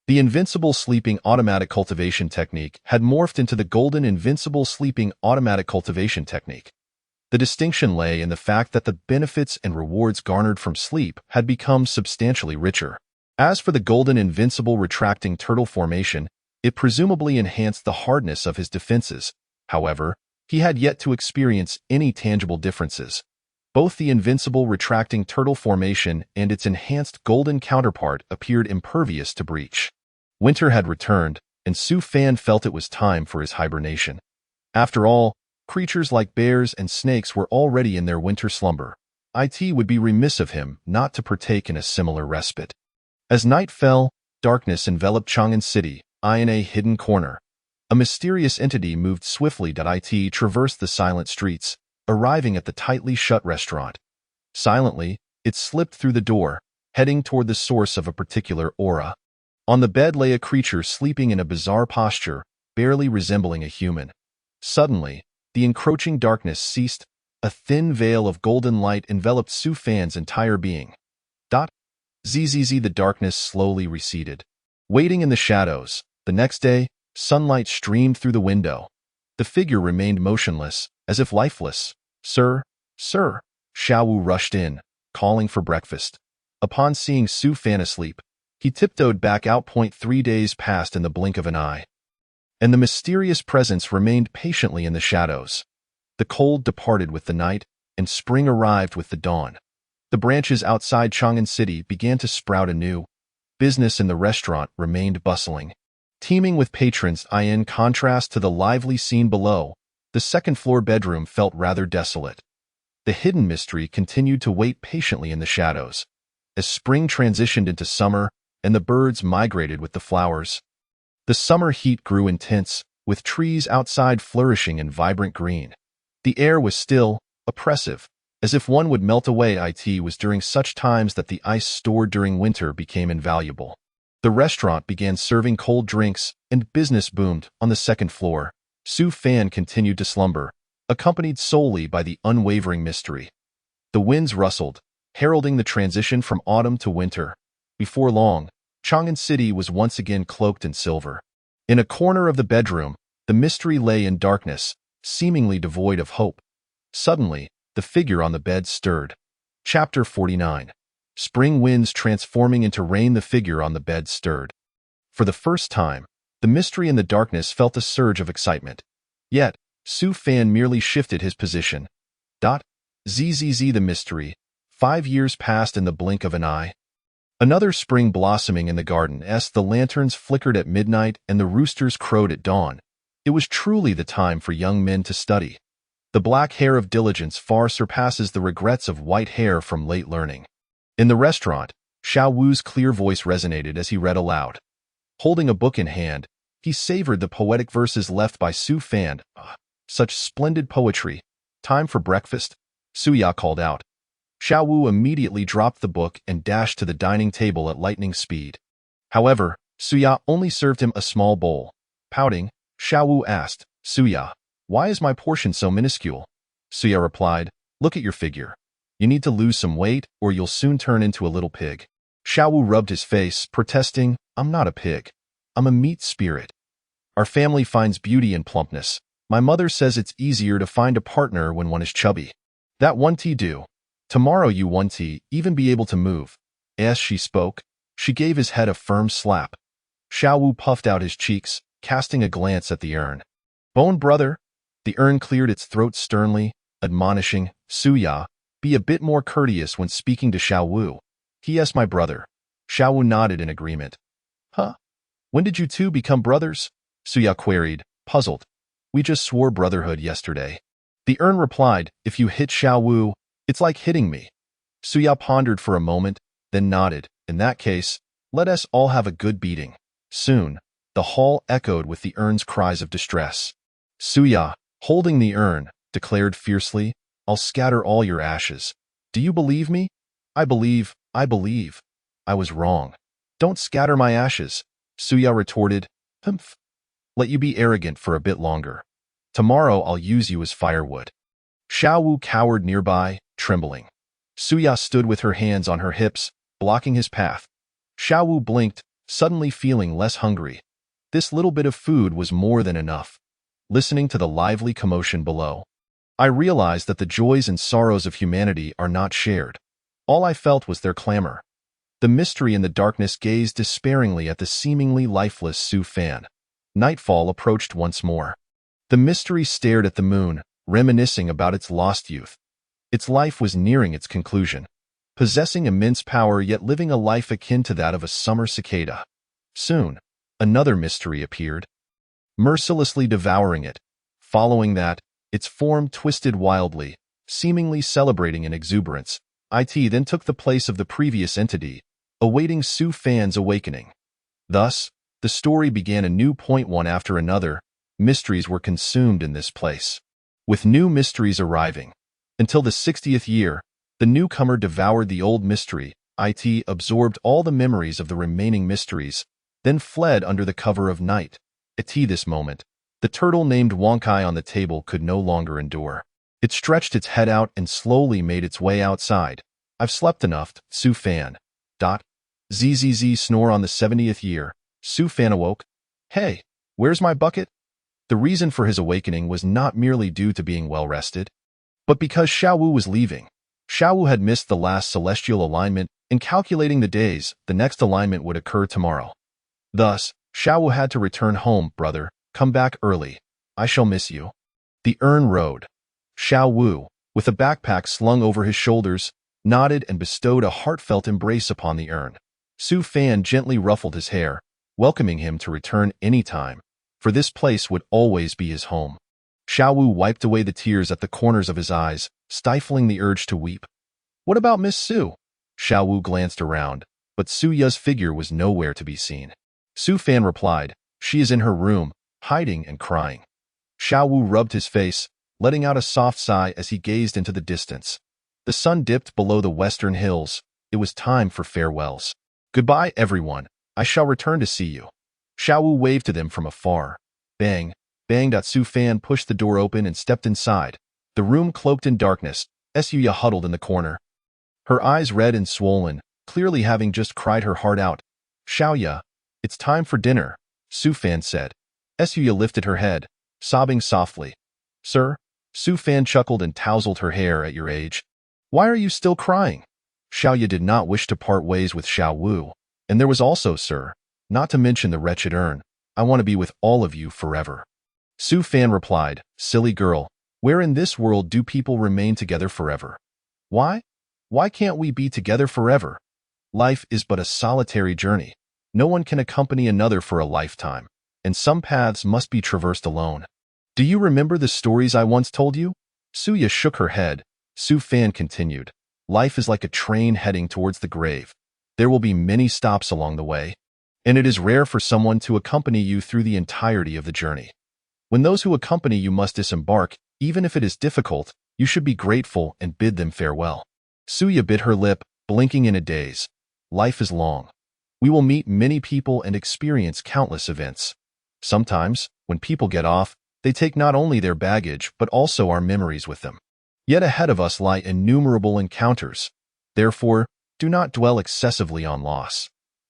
The invincible sleeping automatic cultivation technique had morphed into the golden invincible sleeping automatic cultivation technique. The distinction lay in the fact that the benefits and rewards garnered from sleep had become substantially richer. As for the golden invincible retracting turtle formation, it presumably enhanced the hardness of his defenses. However, he had yet to experience any tangible differences. Both the invincible retracting turtle formation and its enhanced golden counterpart appeared impervious to breach. Winter had returned, and Su Fan felt it was time for his hibernation. After all, creatures like bears and snakes were already in their winter slumber. It would be remiss of him not to partake in a similar respite. As night fell, darkness enveloped Chang'an City, in a hidden corner. A mysterious entity moved swiftly. It traversed the silent streets, arriving at the tightly shut restaurant. Silently, it slipped through the door, heading toward the source of a particular aura. On the bed lay a creature sleeping in a bizarre posture, barely resembling a human. Suddenly, the encroaching darkness ceased. A thin veil of golden light enveloped Su Fan's entire being. Zzz, the darkness slowly receded. Waiting in the shadows, the next day, sunlight streamed through the window. The figure remained motionless, as if lifeless. Sir, sir, Xiao Wu rushed in, calling for breakfast. Upon seeing Su Fan asleep, he tiptoed back out. 3 days passed in the blink of an eye, and the mysterious presence remained patiently in the shadows. The cold departed with the night, and spring arrived with the dawn. The branches outside Chang'an City began to sprout anew. Business in the restaurant remained bustling, teeming with patrons. In contrast to the lively scene below, the second-floor bedroom felt rather desolate. The hidden mystery continued to wait patiently in the shadows. As spring transitioned into summer and the birds migrated with the flowers, the summer heat grew intense, with trees outside flourishing in vibrant green. The air was still, oppressive, as if one would melt away. It was during such times that the ice stored during winter became invaluable. The restaurant began serving cold drinks, and business boomed. On the second floor, Su Fan continued to slumber, accompanied solely by the unwavering mystery. The winds rustled, heralding the transition from autumn to winter. Before long, Chang'an City was once again cloaked in silver. In a corner of the bedroom, the mystery lay in darkness, seemingly devoid of hope. Suddenly, the figure on the bed stirred. Chapter 49. Spring winds transforming into rain. The figure on the bed stirred. For the first time, the mystery in the darkness felt a surge of excitement. Yet, Su Fan merely shifted his position. Zzz, the mystery. 5 years passed in the blink of an eye. Another spring blossoming in the garden. The lanterns flickered at midnight and the roosters crowed at dawn. It was truly the time for young men to study. The black hair of diligence far surpasses the regrets of white hair from late learning. In the restaurant, Xiao Wu's clear voice resonated as he read aloud. Holding a book in hand, he savored the poetic verses left by Su Fan. Such splendid poetry. Time for breakfast, Suya called out. Xiao Wu immediately dropped the book and dashed to the dining table at lightning speed. However, Suya only served him a small bowl. Pouting, Xiao Wu asked, Suya, why is my portion so minuscule? Suya replied, look at your figure. You need to lose some weight or you'll soon turn into a little pig. Xiao Wu rubbed his face, protesting, I'm not a pig. I'm a meat spirit. Our family finds beauty in plumpness. My mother says it's easier to find a partner when one is chubby. That won't do. Tomorrow you won't even be able to move. As she spoke, she gave his head a firm slap. Xiao Wu puffed out his cheeks, casting a glance at the urn. Bone brother? The urn cleared its throat sternly, admonishing, Suya, be a bit more courteous when speaking to Xiao Wu. He is my brother. Xiao Wu nodded in agreement. Huh? When did you two become brothers? Suya queried, puzzled. We just swore brotherhood yesterday. The urn replied, if you hit Xiao Wu, it's like hitting me. Suya pondered for a moment, then nodded. In that case, let us all have a good beating. Soon, the hall echoed with the urn's cries of distress. Suya, holding the urn, declared fiercely, I'll scatter all your ashes. Do you believe me? I believe. I was wrong. Don't scatter my ashes, Suya retorted. Humph. Let you be arrogant for a bit longer. Tomorrow I'll use you as firewood. Xiao Wu cowered nearby, trembling. Suya stood with her hands on her hips, blocking his path. Xiao Wu blinked, suddenly feeling less hungry. This little bit of food was more than enough. Listening to the lively commotion below, I realized that the joys and sorrows of humanity are not shared. All I felt was their clamor. The mystery in the darkness gazed despairingly at the seemingly lifeless Su Fan. Nightfall approached once more. The mystery stared at the moon, reminiscing about its lost youth. Its life was nearing its conclusion, possessing immense power yet living a life akin to that of a summer cicada. Soon, another mystery appeared, mercilessly devouring it. Following that, its form twisted wildly, seemingly celebrating in exuberance. It then took the place of the previous entity, awaiting Su Fan's awakening. Thus, the story began a new point. One after another, mysteries were consumed in this place, with new mysteries arriving. Until the 60th year, the newcomer devoured the old mystery, It absorbed all the memories of the remaining mysteries, then fled under the cover of night. At this moment, the turtle named Wonkai on the table could no longer endure. It stretched its head out and slowly made its way outside. I've slept enough, Su Fan. Zzz snore on the 70th year. Su Fan awoke. Hey, where's my bucket? The reason for his awakening was not merely due to being well rested, but because Xiao Wu was leaving. Xiao Wu had missed the last celestial alignment. In calculating the days, the next alignment would occur tomorrow. Thus, Xiao Wu had to return home. Brother, come back early. I shall miss you. The urn rode. Xiao Wu, with a backpack slung over his shoulders, nodded and bestowed a heartfelt embrace upon the urn. Su Fan gently ruffled his hair, welcoming him to return any time, for this place would always be his home. Xiao Wu wiped away the tears at the corners of his eyes, stifling the urge to weep. What about Miss Su? Xiao Wu glanced around, but Su Ya's figure was nowhere to be seen. Su Fan replied, she is in her room, hiding and crying. Xiao Wu rubbed his face, letting out a soft sigh as he gazed into the distance. The sun dipped below the western hills. It was time for farewells. Goodbye, everyone. I shall return to see you. Xiao Wu waved to them from afar. Bang, bang. Su Fan pushed the door open and stepped inside. The room cloaked in darkness. Suya huddled in the corner, her eyes red and swollen, clearly having just cried her heart out. Xiaoya, it's time for dinner, Su Fan said. Suya lifted her head, sobbing softly. Sir? Su Fan chuckled and tousled her hair. At your age, why are you still crying? Xiaoya did not wish to part ways with Xiao Wu. And there was also, sir, not to mention the wretched urn. I want to be with all of you forever. Su Fan replied, silly girl, where in this world do people remain together forever? Why? Why can't we be together forever? Life is but a solitary journey. No one can accompany another for a lifetime, and some paths must be traversed alone. Do you remember the stories I once told you? Suya shook her head. Su Fan continued, life is like a train heading towards the grave. There will be many stops along the way, and it is rare for someone to accompany you through the entirety of the journey. When those who accompany you must disembark, even if it is difficult, you should be grateful and bid them farewell. Suya bit her lip, blinking in a daze. Life is long. We will meet many people and experience countless events. Sometimes, when people get off, they take not only their baggage but also our memories with them. Yet ahead of us lie innumerable encounters. Therefore, do not dwell excessively on loss.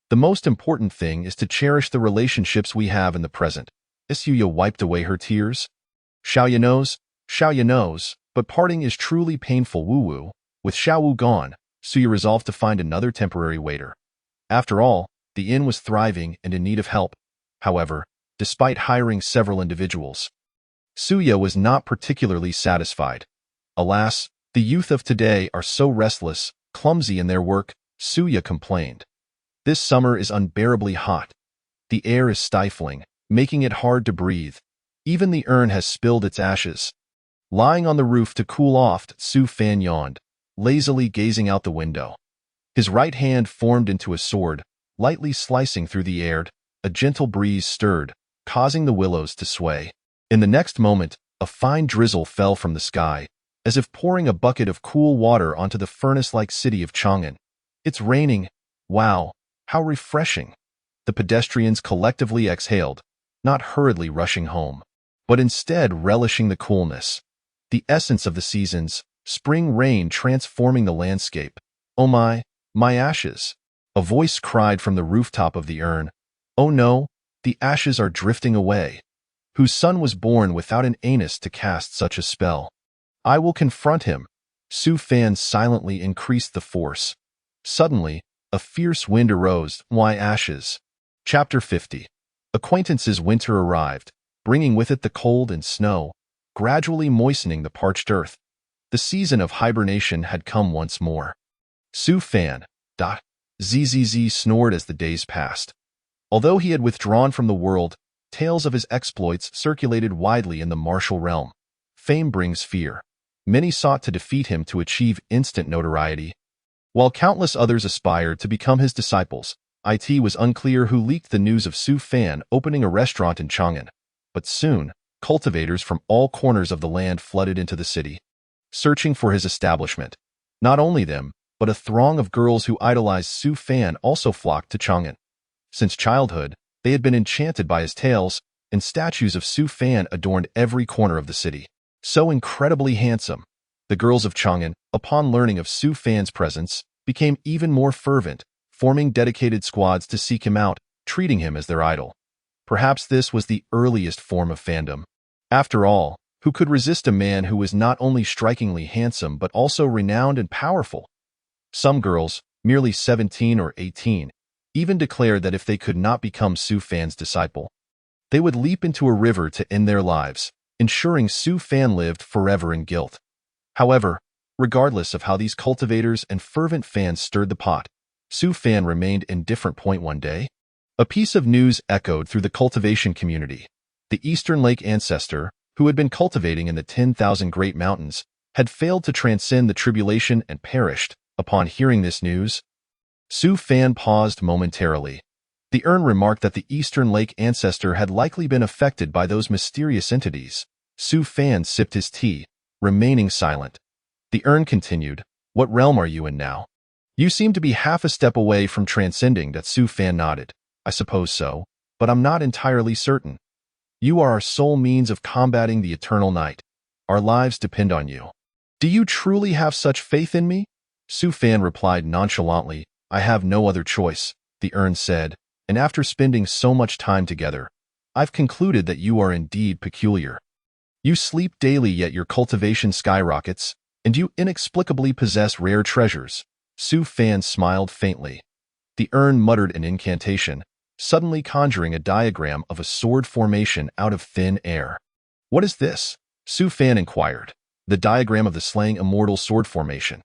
The most important thing is to cherish the relationships we have in the present. Suya wiped away her tears. Xiaoya knows, but parting is truly painful. Wu. With Xiao Wu gone, Suya resolved to find another temporary waiter. After all, the inn was thriving and in need of help. However, despite hiring several individuals, Suya was not particularly satisfied. Alas, the youth of today are so restless, clumsy in their work, Suya complained. This summer is unbearably hot. The air is stifling, making it hard to breathe. Even the urn has spilled its ashes. Lying on the roof to cool off, Su Fan yawned, lazily gazing out the window. His right hand formed into a sword, lightly slicing through the air. A gentle breeze stirred, causing the willows to sway. In the next moment, a fine drizzle fell from the sky, as if pouring a bucket of cool water onto the furnace-like city of Chang'an. It's raining. Wow, how refreshing. The pedestrians collectively exhaled, not hurriedly rushing home, but instead relishing the coolness. The essence of the seasons, spring rain transforming the landscape. Oh my ashes. A voice cried from the rooftop of the urn. Oh no, the ashes are drifting away. Whose son was born without an anus to cast such a spell? I will confront him. Su Fan silently increased the force. Suddenly, a fierce wind arose. Why ashes? Chapter 50. Acquaintances. Winter arrived, bringing with it the cold and snow, gradually moistening the parched earth. The season of hibernation had come once more. Su Fan. Zzz snored as the days passed. Although he had withdrawn from the world, tales of his exploits circulated widely in the martial realm. Fame brings fear. Many sought to defeat him to achieve instant notoriety, while countless others aspired to become his disciples. It was unclear who leaked the news of Su Fan opening a restaurant in Chang'an, but soon, cultivators from all corners of the land flooded into the city, searching for his establishment. Not only them, but a throng of girls who idolized Su Fan also flocked to Chang'an. Since childhood, they had been enchanted by his tales, and statues of Su Fan adorned every corner of the city. So incredibly handsome, the girls of Chang'an, upon learning of Su Fan's presence, became even more fervent, forming dedicated squads to seek him out, treating him as their idol. Perhaps this was the earliest form of fandom. After all, who could resist a man who was not only strikingly handsome but also renowned and powerful? Some girls, merely 17 or 18, even declared that if they could not become Su Fan's disciple, they would leap into a river to end their lives, ensuring Su Fan lived forever in guilt. However, regardless of how these cultivators and fervent fans stirred the pot, Su Fan remained indifferent. One day, a piece of news echoed through the cultivation community. The Eastern Lake ancestor, who had been cultivating in the 10,000 Great Mountains, had failed to transcend the tribulation and perished. Upon hearing this news, Su Fan paused momentarily. The urn remarked that the Eastern Lake ancestor had likely been affected by those mysterious entities. Su Fan sipped his tea, remaining silent. The urn continued, "What realm are you in now? You seem to be half a step away from transcending." That Su Fan nodded. "I suppose so, but I'm not entirely certain. You are our sole means of combating the eternal night. Our lives depend on you." "Do you truly have such faith in me?" Su Fan replied nonchalantly. "I have no other choice," the urn said, "and after spending so much time together, I've concluded that you are indeed peculiar. You sleep daily, yet your cultivation skyrockets, and you inexplicably possess rare treasures." Su Fan smiled faintly. The urn muttered an incantation, suddenly conjuring a diagram of a sword formation out of thin air. "What is this?" Su Fan inquired. "The diagram of the Slaying Immortal Sword Formation.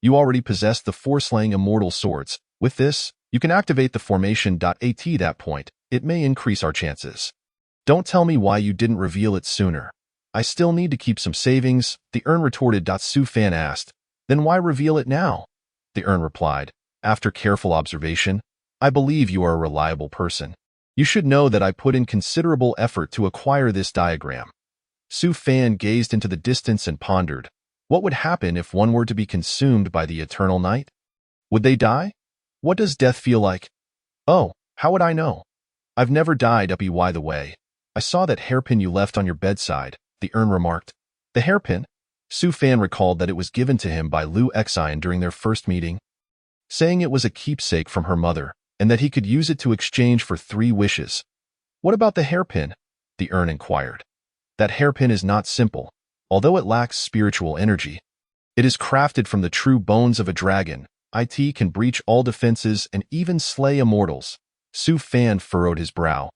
You already possess the 4 Slaying Immortal Swords. With this, you can activate the formation. At that point, it may increase our chances. Don't tell me why you didn't reveal it sooner." "I still need to keep some savings," the urn retorted. Su Fan asked. "Then why reveal it now?" The urn replied. "After careful observation, I believe you are a reliable person. You should know that I put in considerable effort to acquire this diagram." Su Fan gazed into the distance and pondered. What would happen if one were to be consumed by the eternal night? Would they die? What does death feel like? "Oh, how would I know? I've never died." By the way, I saw that hairpin you left on your bedside, the urn remarked. The hairpin? Su Fan recalled that it was given to him by Lu Exine during their first meeting, saying it was a keepsake from her mother, and that he could use it to exchange for 3 wishes. "What about the hairpin?" the urn inquired. "That hairpin is not simple, although it lacks spiritual energy. It is crafted from the true bones of a dragon. It can breach all defenses and even slay immortals." Su Fan furrowed his brow.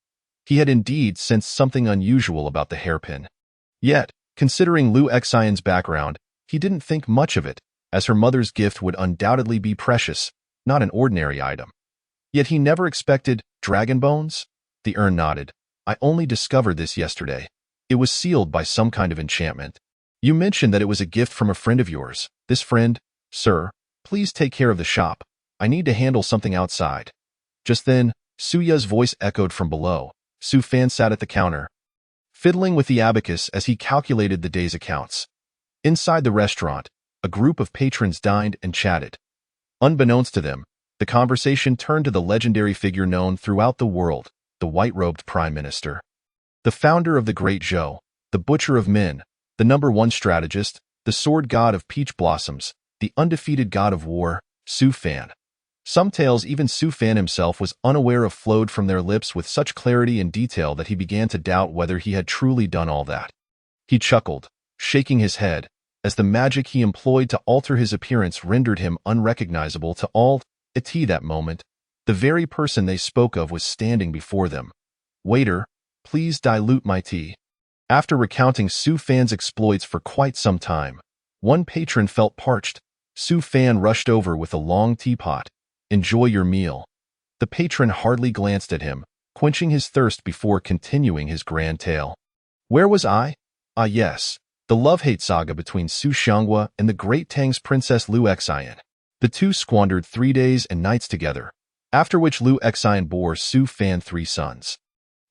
He had indeed sensed something unusual about the hairpin. Yet, considering Lu Exine's background, he didn't think much of it, as her mother's gift would undoubtedly be precious, not an ordinary item. Yet he never expected dragon bones? The urn nodded. "I only discovered this yesterday. It was sealed by some kind of enchantment. You mentioned that it was a gift from a friend of yours. This friend, sir, please take care of the shop. I need to handle something outside." Just then, Suya's voice echoed from below. Su Fan sat at the counter, fiddling with the abacus as he calculated the day's accounts. Inside the restaurant, a group of patrons dined and chatted. Unbeknownst to them, the conversation turned to the legendary figure known throughout the world, the white-robed prime minister. The founder of the Great Zhou, the butcher of men, the #1 strategist, the sword god of peach blossoms, the undefeated god of war, Su Fan. Some tales even Su Fan himself was unaware of flowed from their lips with such clarity and detail that he began to doubt whether he had truly done all that. He chuckled, shaking his head, as the magic he employed to alter his appearance rendered him unrecognizable to all. At that moment, the very person they spoke of was standing before them. "Waiter, please dilute my tea." After recounting Su Fan's exploits for quite some time, one patron felt parched. Su Fan rushed over with a long teapot. "Enjoy your meal." The patron hardly glanced at him, quenching his thirst before continuing his grand tale. "Where was I? Ah yes, the love-hate saga between Su Xianghua and the Great Tang's princess Lu Exine. The two squandered 3 days and nights together, after which Lu Exine bore Su Fan 3 sons.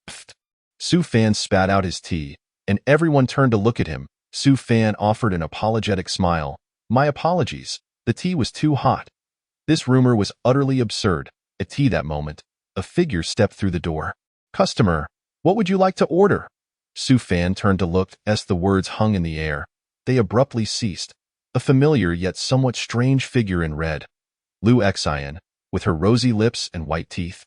Pfft. Su Fan spat out his tea, and everyone turned to look at him. Su Fan offered an apologetic smile. "My apologies, the tea was too hot." This rumor was utterly absurd. At tea that moment, a figure stepped through the door. "Customer, what would you like to order?" Su Fan turned to look as the words hung in the air. They abruptly ceased. A familiar yet somewhat strange figure in red, Lu Xian, with her rosy lips and white teeth,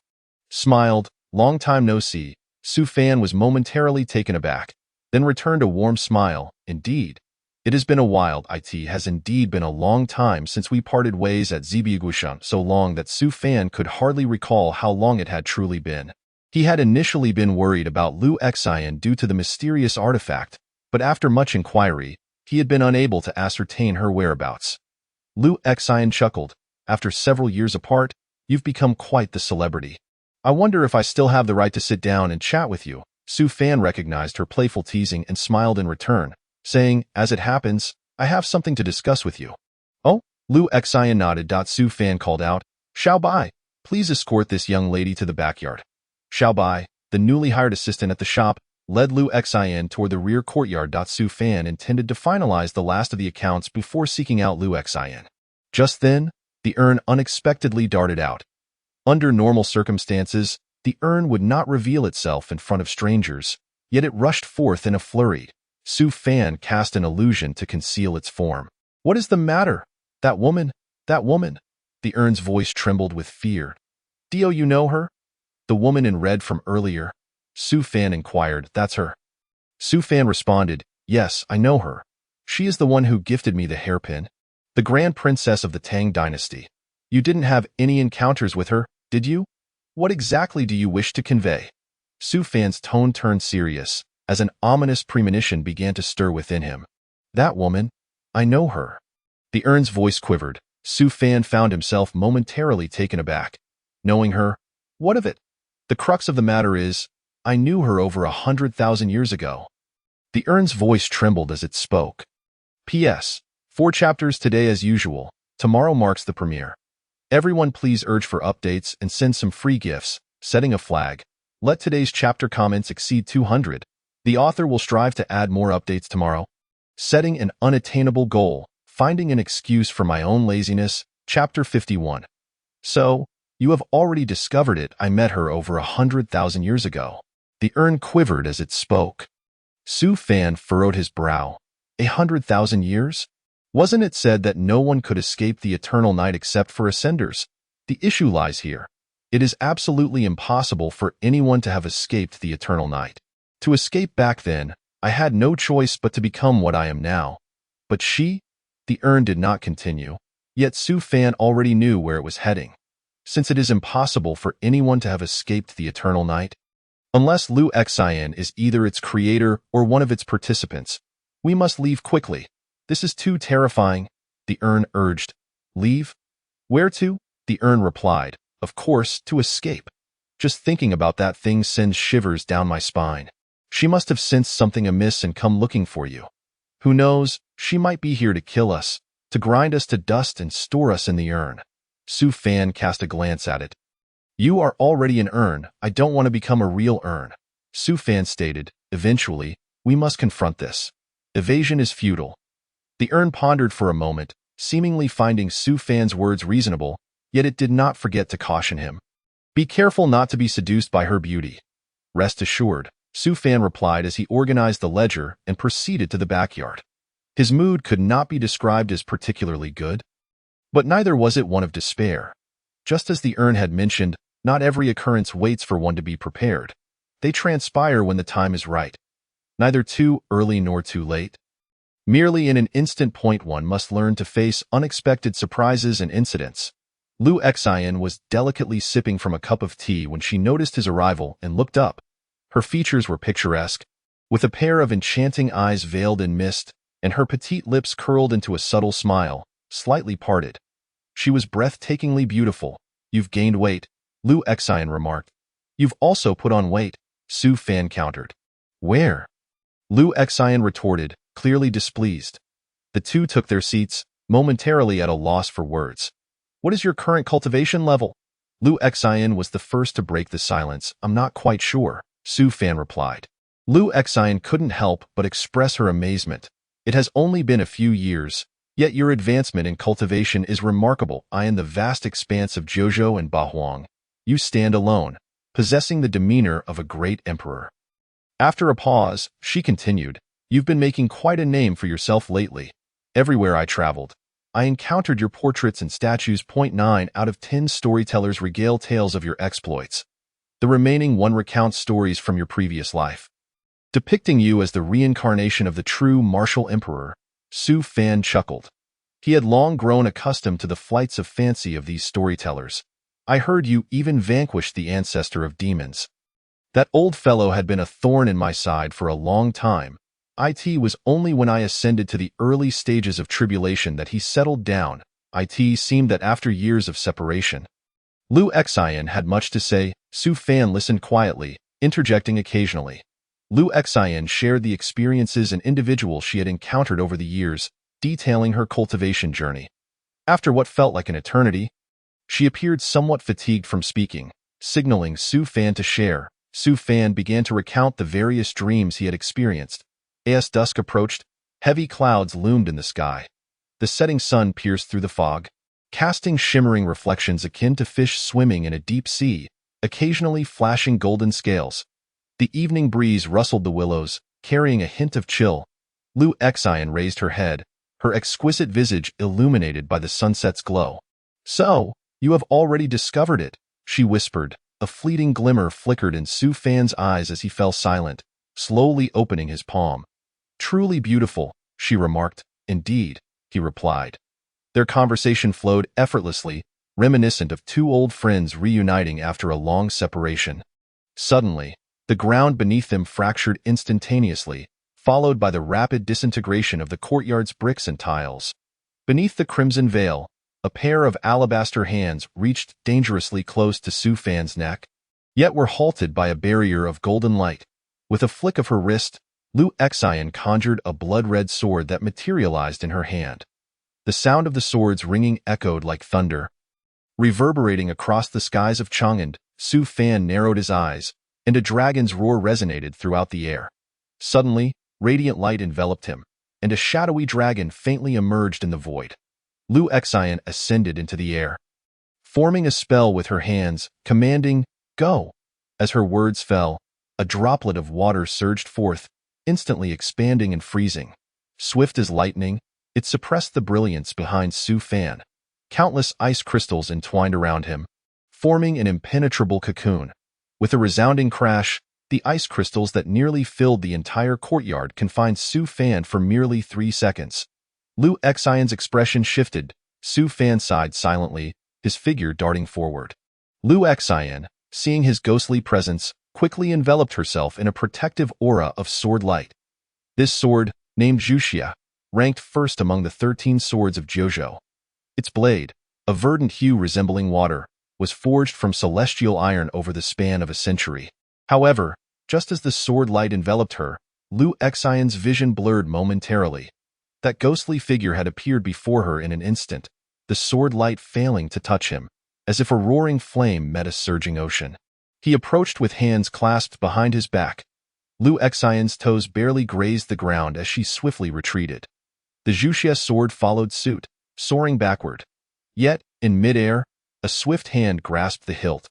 smiled. "Long time no see." Su Fan was momentarily taken aback, then returned a warm smile. "Indeed. It has been a while. It has indeed been a long time since we parted ways at Zibiguishan, so long that Su Fan could hardly recall how long it had truly been. He had initially been worried about Lu Xian due to the mysterious artifact, but after much inquiry, he had been unable to ascertain her whereabouts. Lu Xian chuckled. "After several years apart, you've become quite the celebrity. I wonder if I still have the right to sit down and chat with you." Su Fan recognized her playful teasing and smiled in return, saying, "As it happens, I have something to discuss with you." "Oh?" Lu Xian nodded. Su Fan called out, "Xiao Bai, please escort this young lady to the backyard." Xiao Bai, the newly hired assistant at the shop, led Lu Xian toward the rear courtyard. Su Fan intended to finalize the last of the accounts before seeking out Lu Xian. Just then, the urn unexpectedly darted out. Under normal circumstances, the urn would not reveal itself in front of strangers, yet it rushed forth in a flurry. Su Fan cast an illusion to conceal its form. "What is the matter? That woman, that woman." The urn's voice trembled with fear. "Do you know her? The woman in red from earlier?" Su Fan inquired. "That's her." Su Fan responded, "Yes, I know her. She is the one who gifted me the hairpin. The Grand Princess of the Tang Dynasty. You didn't have any encounters with her, did you? What exactly do you wish to convey?" Su Fan's tone turned serious, as an ominous premonition began to stir within him. "That woman, I know her." The urn's voice quivered. Su Fan found himself momentarily taken aback. "Knowing her? What of it? The crux of the matter is, I knew her over 100,000 years ago." The urn's voice trembled as it spoke. "P.S. 4 chapters today as usual. Tomorrow marks the premiere. Everyone please urge for updates and send some free gifts, setting a flag. Let today's chapter comments exceed 200. The author will strive to add more updates tomorrow. Setting an unattainable goal, finding an excuse for my own laziness, Chapter 51. So, you have already discovered it. I met her over 100,000 years ago." The urn quivered as it spoke. Su Fan furrowed his brow. 100,000 years? Wasn't it said that no one could escape the eternal night except for ascenders? The issue lies here. It is absolutely impossible for anyone to have escaped the eternal night. To escape back then, I had no choice but to become what I am now. But she? The urn did not continue. Yet Su Fan already knew where it was heading. Since it is impossible for anyone to have escaped the eternal night, unless Lu Xian is either its creator or one of its participants, we must leave quickly. This is too terrifying, the urn urged. "Leave? Where to?" The urn replied. "Of course, to escape. Just thinking about that thing sends shivers down my spine. She must have sensed something amiss and come looking for you. Who knows, she might be here to kill us, to grind us to dust and store us in the urn." Su Fan cast a glance at it. "You are already an urn. I don't want to become a real urn." Su Fan stated. "Eventually, we must confront this. Evasion is futile." The urn pondered for a moment, seemingly finding Su Fan's words reasonable, yet it did not forget to caution him. "Be careful not to be seduced by her beauty." "Rest assured," Su Fan replied as he organized the ledger and proceeded to the backyard. His mood could not be described as particularly good, but neither was it one of despair. Just as the urn had mentioned, not every occurrence waits for one to be prepared. They transpire when the time is right. Neither too early nor too late. Merely in an instant point one must learn to face unexpected surprises and incidents. Lu Xian was delicately sipping from a cup of tea when she noticed his arrival and looked up. Her features were picturesque, with a pair of enchanting eyes veiled in mist, and her petite lips curled into a subtle smile, slightly parted. She was breathtakingly beautiful. "You've gained weight," Lu Xian remarked. "You've also put on weight," Su Fan countered. "Where?" Lu Xian retorted, clearly displeased. The two took their seats, momentarily at a loss for words. "What is your current cultivation level?" Lu Xian was the first to break the silence. "I'm not quite sure," Su Fan replied. Lu Xian couldn't help but express her amazement. It has only been a few years, Yet your advancement in cultivation is remarkable. In the vast expanse of Jiuzhou and Bahuang, you stand alone, possessing the demeanor of a great emperor. After a pause, she continued, you've been making quite a name for yourself lately. Everywhere I traveled, I encountered your portraits and statues. 9 out of 10 storytellers regale tales of your exploits. The remaining one recounts stories from your previous life, depicting you as the reincarnation of the true martial emperor. Su Fan chuckled. He had long grown accustomed to the flights of fancy of these storytellers. I heard you even vanquished the ancestor of demons. That old fellow had been a thorn in my side for a long time. It was only when I ascended to the early stages of tribulation that he settled down. It seemed that after years of separation, Liu Xian had much to say. Su Fan listened quietly, interjecting occasionally. Liu Xian shared the experiences and individuals she had encountered over the years, detailing her cultivation journey. After what felt like an eternity, she appeared somewhat fatigued from speaking, signaling Su Fan to share. Su Fan began to recount the various dreams he had experienced. As dusk approached, heavy clouds loomed in the sky. The setting sun pierced through the fog, casting shimmering reflections akin to fish swimming in a deep sea, occasionally flashing golden scales. The evening breeze rustled the willows, carrying a hint of chill. Liu Xian raised her head, her exquisite visage illuminated by the sunset's glow. So, you have already discovered it, she whispered. A fleeting glimmer flickered in Su Fan's eyes as he fell silent, slowly opening his palm. Truly beautiful, she remarked. Indeed, he replied. Their conversation flowed effortlessly, reminiscent of two old friends reuniting after a long separation. Suddenly, the ground beneath them fractured instantaneously, followed by the rapid disintegration of the courtyard's bricks and tiles. Beneath the crimson veil, a pair of alabaster hands reached dangerously close to Su Fan's neck, yet were halted by a barrier of golden light. With a flick of her wrist, Liu Xian conjured a blood-red sword that materialized in her hand. The sound of the sword's ringing echoed like thunder. Reverberating across the skies of Chang'an, Su Fan narrowed his eyes, and a dragon's roar resonated throughout the air. Suddenly, radiant light enveloped him, and a shadowy dragon faintly emerged in the void. Liu Xian ascended into the air, forming a spell with her hands, commanding, "Go!" As her words fell, a droplet of water surged forth, instantly expanding and freezing. Swift as lightning, it suppressed the brilliance behind Su Fan. Countless ice crystals entwined around him, forming an impenetrable cocoon. With a resounding crash, the ice crystals that nearly filled the entire courtyard confined Su Fan for merely 3 seconds. Liu Xian's expression shifted. Su Fan sighed silently, his figure darting forward. Liu Xian, seeing his ghostly presence, quickly enveloped herself in a protective aura of sword light. This sword, named Zhuxia, ranked first among the 13 swords of Jiuzhou. Its blade, a verdant hue resembling water, was forged from celestial iron over the span of a century. However, just as the sword light enveloped her, Liu Xian's vision blurred momentarily. That ghostly figure had appeared before her in an instant, the sword light failing to touch him, as if a roaring flame met a surging ocean. He approached with hands clasped behind his back. Liu Xian's toes barely grazed the ground as she swiftly retreated. The Zhuxia sword followed suit, soaring backward. Yet, in midair, a swift hand grasped the hilt.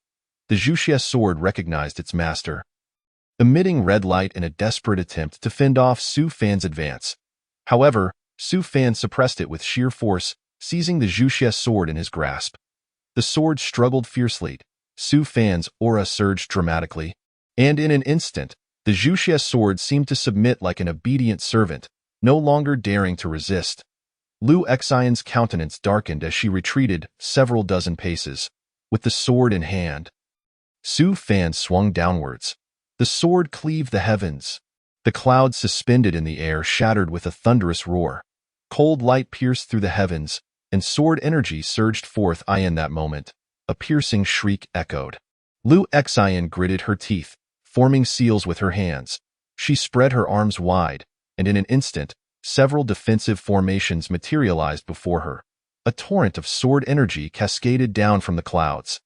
The Zhuxia sword recognized its master, emitting red light in a desperate attempt to fend off Su Fan's advance. However, Su Fan suppressed it with sheer force, seizing the Zhuxia sword in his grasp. The sword struggled fiercely. Su Fan's aura surged dramatically, and in an instant, the Zhuxia sword seemed to submit like an obedient servant, no longer daring to resist. Liu Xian's countenance darkened as she retreated several dozen paces, with the sword in hand. Su Fan swung downwards. The sword cleaved the heavens. The clouds suspended in the air shattered with a thunderous roar. Cold light pierced through the heavens, and sword energy surged forth. In that moment, a piercing shriek echoed. Liu Xian gritted her teeth, forming seals with her hands. She spread her arms wide, and in an instant, several defensive formations materialized before her. A torrent of sword energy cascaded down from the clouds.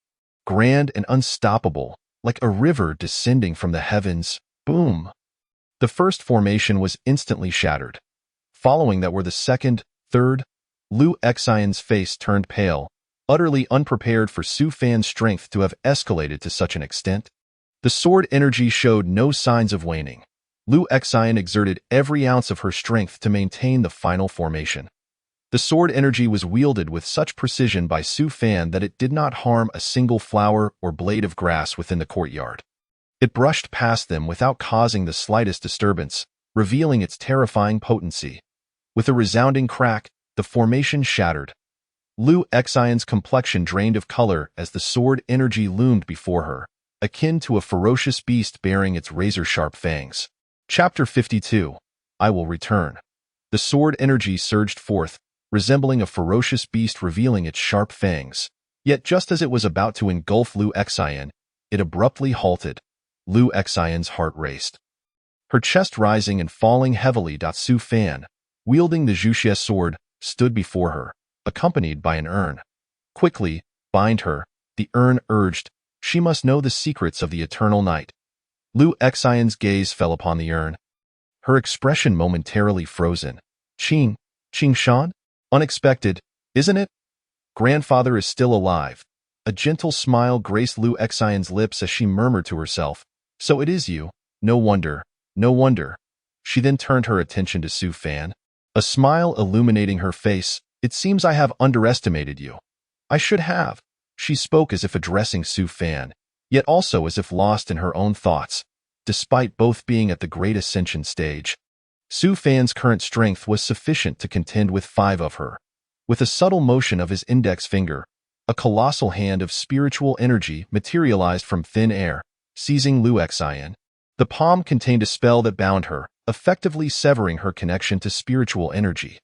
Grand and unstoppable, like a river descending from the heavens. Boom! The first formation was instantly shattered. Following that were the second, third, Lu Xian's face turned pale, utterly unprepared for Su Fan's strength to have escalated to such an extent. The sword energy showed no signs of waning. Lu Xian exerted every ounce of her strength to maintain the final formation. The sword energy was wielded with such precision by Su Fan that it did not harm a single flower or blade of grass within the courtyard. It brushed past them without causing the slightest disturbance, revealing its terrifying potency. With a resounding crack, the formation shattered. Lu Xian's complexion drained of color as the sword energy loomed before her, akin to a ferocious beast bearing its razor-sharp fangs. Chapter 52. I Will Return. The sword energy surged forth, resembling a ferocious beast revealing its sharp fangs. Yet just as it was about to engulf Lu Xian, it abruptly halted. Lu Xian's heart raced. Her chest rising and falling heavily. Su Fan, wielding the Zhuxie sword, stood before her, accompanied by an urn. Quickly, bind her, the urn urged. She must know the secrets of the eternal night. Lu Xian's gaze fell upon the urn. Her expression momentarily frozen. Qing Shan? Unexpected, isn't it? Grandfather is still alive. A gentle smile graced Lu Xian's lips as she murmured to herself, so it is you. No wonder, no wonder. She then turned her attention to Su Fan. A smile illuminating her face. It seems I have underestimated you. I should have. She spoke as if addressing Su Fan, yet also as if lost in her own thoughts, despite both being at the great ascension stage. Su Fan's current strength was sufficient to contend with 5 of her. With a subtle motion of his index finger, a colossal hand of spiritual energy materialized from thin air, seizing Lu Xian. The palm contained a spell that bound her, effectively severing her connection to spiritual energy.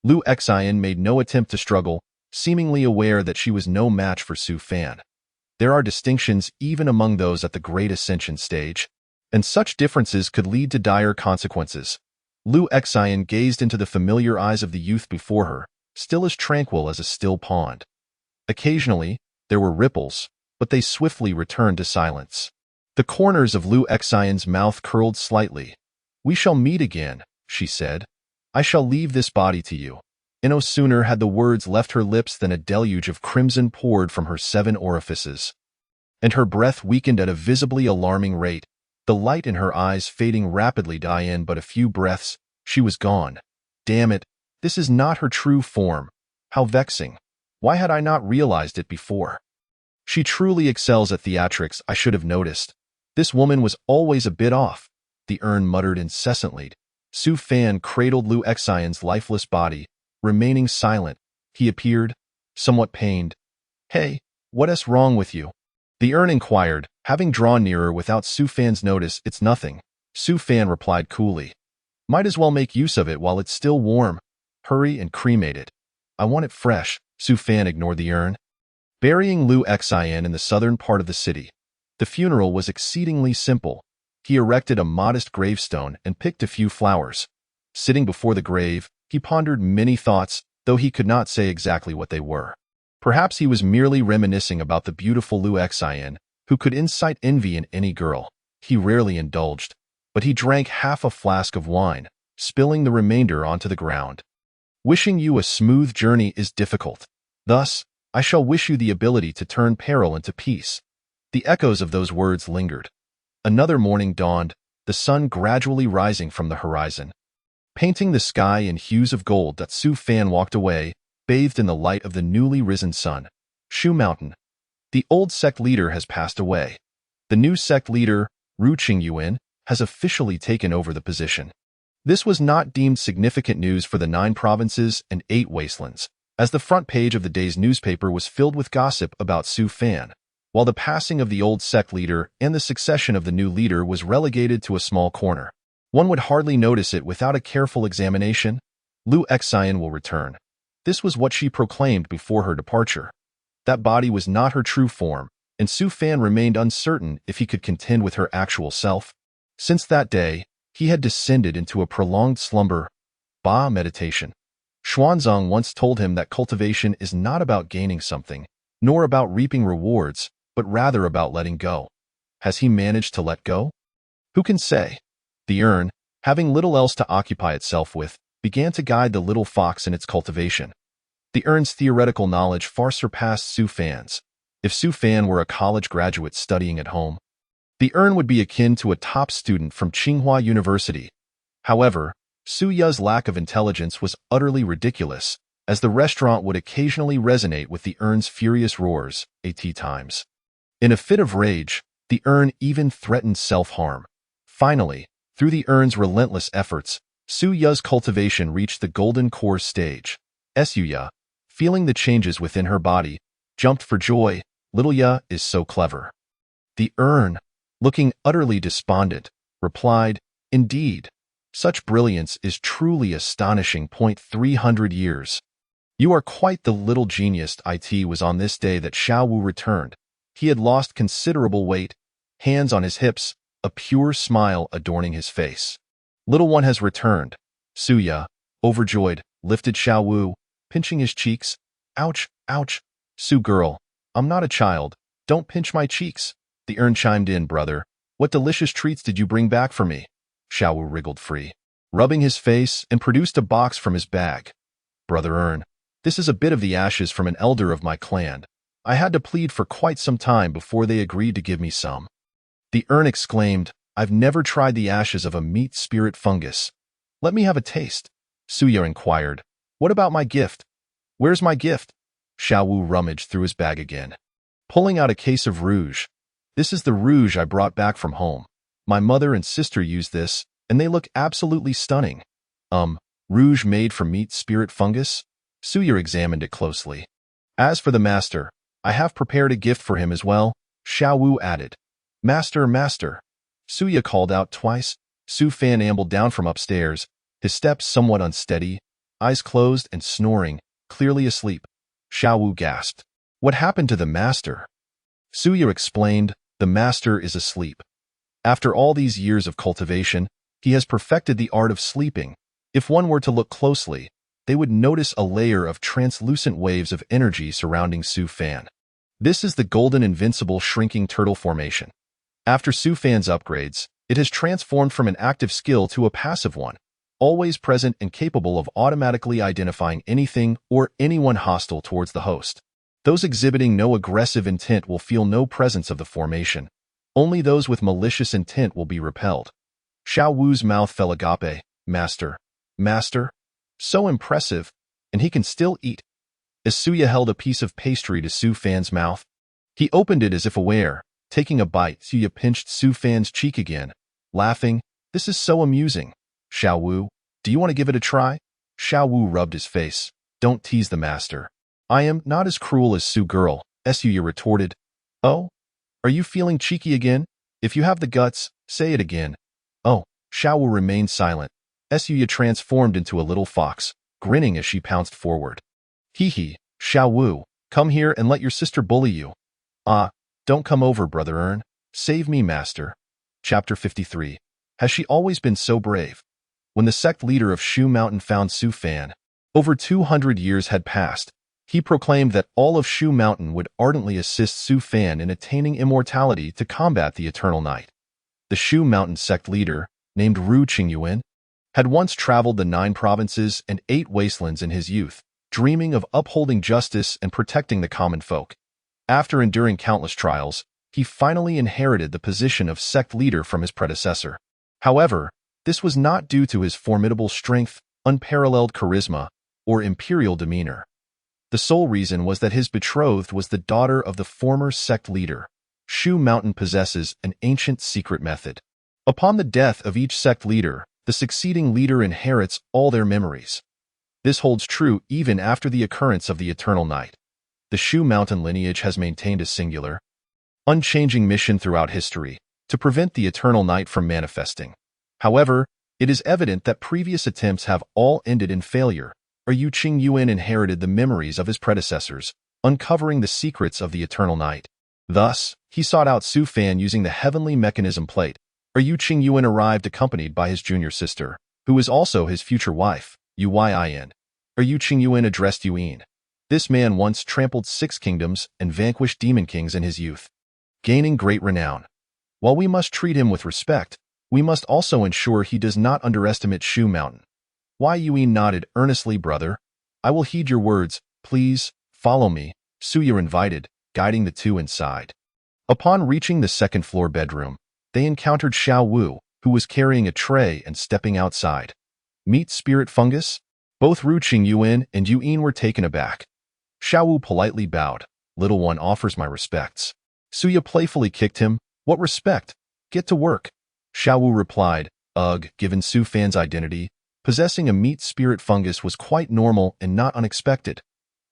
Lu Xian made no attempt to struggle, seemingly aware that she was no match for Su Fan. There are distinctions even among those at the great ascension stage, and such differences could lead to dire consequences. Lu Xian gazed into the familiar eyes of the youth before her, still as tranquil as a still pond. Occasionally, there were ripples, but they swiftly returned to silence. The corners of Lu Xian's mouth curled slightly. We shall meet again, she said. I shall leave this body to you. And no sooner had the words left her lips than a deluge of crimson poured from her 7 orifices. And her breath weakened at a visibly alarming rate, the light in her eyes fading rapidly. In but a few breaths, she was gone. Damn it, this is not her true form. How vexing. Why had I not realized it before? She truly excels at theatrics, I should have noticed. This woman was always a bit off, the urn muttered incessantly. Su Fan cradled Lu Xian's lifeless body, remaining silent. He appeared, somewhat pained. Hey, what's wrong with you? The urn inquired, having drawn nearer without Su Fan's notice. It's nothing, Su Fan replied coolly. Might as well make use of it while it's still warm. Hurry and cremate it. I want it fresh. Su Fan ignored the urn. Burying Lu Xian in the southern part of the city. The funeral was exceedingly simple. He erected a modest gravestone and picked a few flowers. Sitting before the grave, he pondered many thoughts, though he could not say exactly what they were. Perhaps he was merely reminiscing about the beautiful Lu Xian, who could incite envy in any girl. He rarely indulged, but he drank half a flask of wine, spilling the remainder onto the ground. Wishing you a smooth journey is difficult. Thus, I shall wish you the ability to turn peril into peace. The echoes of those words lingered. Another morning dawned, the sun gradually rising from the horizon, painting the sky in hues of gold. Su Fan walked away, bathed in the light of the newly risen sun. Shu Mountain. The old sect leader has passed away. The new sect leader, Ru Qingyuan, has officially taken over the position. This was not deemed significant news for the 9 provinces and 8 wastelands, as the front page of the day's newspaper was filled with gossip about Su Fan, while the passing of the old sect leader and the succession of the new leader was relegated to a small corner. One would hardly notice it without a careful examination. Lu Xian will return. This was what she proclaimed before her departure. That body was not her true form, and Su Fan remained uncertain if he could contend with her actual self. Since that day, he had descended into a prolonged slumber, Ba meditation. Xuanzang once told him that cultivation is not about gaining something, nor about reaping rewards, but rather about letting go. Has he managed to let go? Who can say? The urn, having little else to occupy itself with, began to guide the little fox in its cultivation. The urn's theoretical knowledge far surpassed Su Fan's. If Su Fan were a college graduate studying at home, the urn would be akin to a top student from Tsinghua University. However, Su Ya's lack of intelligence was utterly ridiculous, as the restaurant would occasionally resonate with the urn's furious roars, times. In a fit of rage, the urn even threatened self-harm. Finally, through the urn's relentless efforts, Su Ya's cultivation reached the golden core stage. Su Ya, feeling the changes within her body, jumped for joy. Little Ya is so clever. The urn, looking utterly despondent, replied, Indeed, such brilliance is truly astonishing. 300 years. You are quite the little genius. It was on this day that Xiao Wu returned. He had lost considerable weight, hands on his hips, a pure smile adorning his face. Little one has returned. Su Ya, overjoyed, lifted Xiao Wu, pinching his cheeks. Ouch, ouch. Su girl, I'm not a child. Don't pinch my cheeks. The urn chimed in, brother. What delicious treats did you bring back for me? Xiao Wu wriggled free, rubbing his face, and produced a box from his bag. Brother Urn, this is a bit of the ashes from an elder of my clan. I had to plead for quite some time before they agreed to give me some. The urn exclaimed, I've never tried the ashes of a meat spirit fungus. Let me have a taste. Su Ya inquired, What about my gift? Where's my gift? Xiao Wu rummaged through his bag again, pulling out a case of rouge. This is the rouge I brought back from home. My mother and sister used this, and they look absolutely stunning. Rouge made from meat spirit fungus? Su Ya examined it closely. As for the master, I have prepared a gift for him as well, Xiao Wu added. Master, master. Su Ya called out twice. Su Fan ambled down from upstairs, his steps somewhat unsteady, eyes closed and snoring, clearly asleep. Xiao Wu gasped. What happened to the master? Su Ya explained, the master is asleep. After all these years of cultivation, he has perfected the art of sleeping. If one were to look closely, they would notice a layer of translucent waves of energy surrounding Su Fan. This is the golden invincible shrinking turtle formation. After Su Fan's upgrades, it has transformed from an active skill to a passive one, always present and capable of automatically identifying anything or anyone hostile towards the host. Those exhibiting no aggressive intent will feel no presence of the formation. Only those with malicious intent will be repelled. Xiao Wu's mouth fell agape. Master. Master? So impressive. And he can still eat. As Su Ya held a piece of pastry to Su Fan's mouth, he opened it as if aware. Taking a bite, Su Ya pinched Su Fan's cheek again, laughing. This is so amusing. Xiao Wu, do you want to give it a try? Xiao Wu rubbed his face. Don't tease the master. I am not as cruel as Su girl, Su Ya retorted. Oh? Are you feeling cheeky again? If you have the guts, say it again. Oh, Xiao Wu remained silent. Su Ya transformed into a little fox, grinning as she pounced forward. Hee hee, Xiao Wu, come here and let your sister bully you. Ah, don't come over, Brother Urn. Save me, master. Chapter 53. Has she always been so brave? When the sect leader of Shu Mountain found Su Fan, over 200 years had passed. He proclaimed that all of Shu Mountain would ardently assist Su Fan in attaining immortality to combat the Eternal Night. The Shu Mountain sect leader, named Ru Qingyuan, had once traveled the 9 provinces and 8 wastelands in his youth, dreaming of upholding justice and protecting the common folk. After enduring countless trials, he finally inherited the position of sect leader from his predecessor. However, this was not due to his formidable strength, unparalleled charisma, or imperial demeanor. The sole reason was that his betrothed was the daughter of the former sect leader. Shu Mountain possesses an ancient secret method. Upon the death of each sect leader, the succeeding leader inherits all their memories. This holds true even after the occurrence of the Eternal Night. The Shu Mountain lineage has maintained a singular, unchanging mission throughout history, to prevent the Eternal Night from manifesting. However, it is evident that previous attempts have all ended in failure. Yu Qingyuan inherited the memories of his predecessors, uncovering the secrets of the Eternal Night. Thus, he sought out Su Fan using the heavenly mechanism plate. Yu Qingyuan arrived accompanied by his junior sister, who is also his future wife, Yin. Yu Qingyuan addressed Yuin. This man once trampled 6 kingdoms and vanquished demon kings in his youth, gaining great renown. While we must treat him with respect, we must also ensure he does not underestimate Shu Mountain. Yuin nodded earnestly, brother. I will heed your words. Please, follow me, Suya invited, guiding the two inside. Upon reaching the second-floor bedroom, they encountered Xiao Wu, who was carrying a tray and stepping outside. Meet Spirit Fungus? Both Ru Qingyuan and Yu Yin were taken aback. Xiao Wu politely bowed. Little one offers my respects. Suya playfully kicked him. What respect? Get to work. Xiao Wu replied, Ugh, given Su Fan's identity, possessing a meat spirit fungus was quite normal and not unexpected.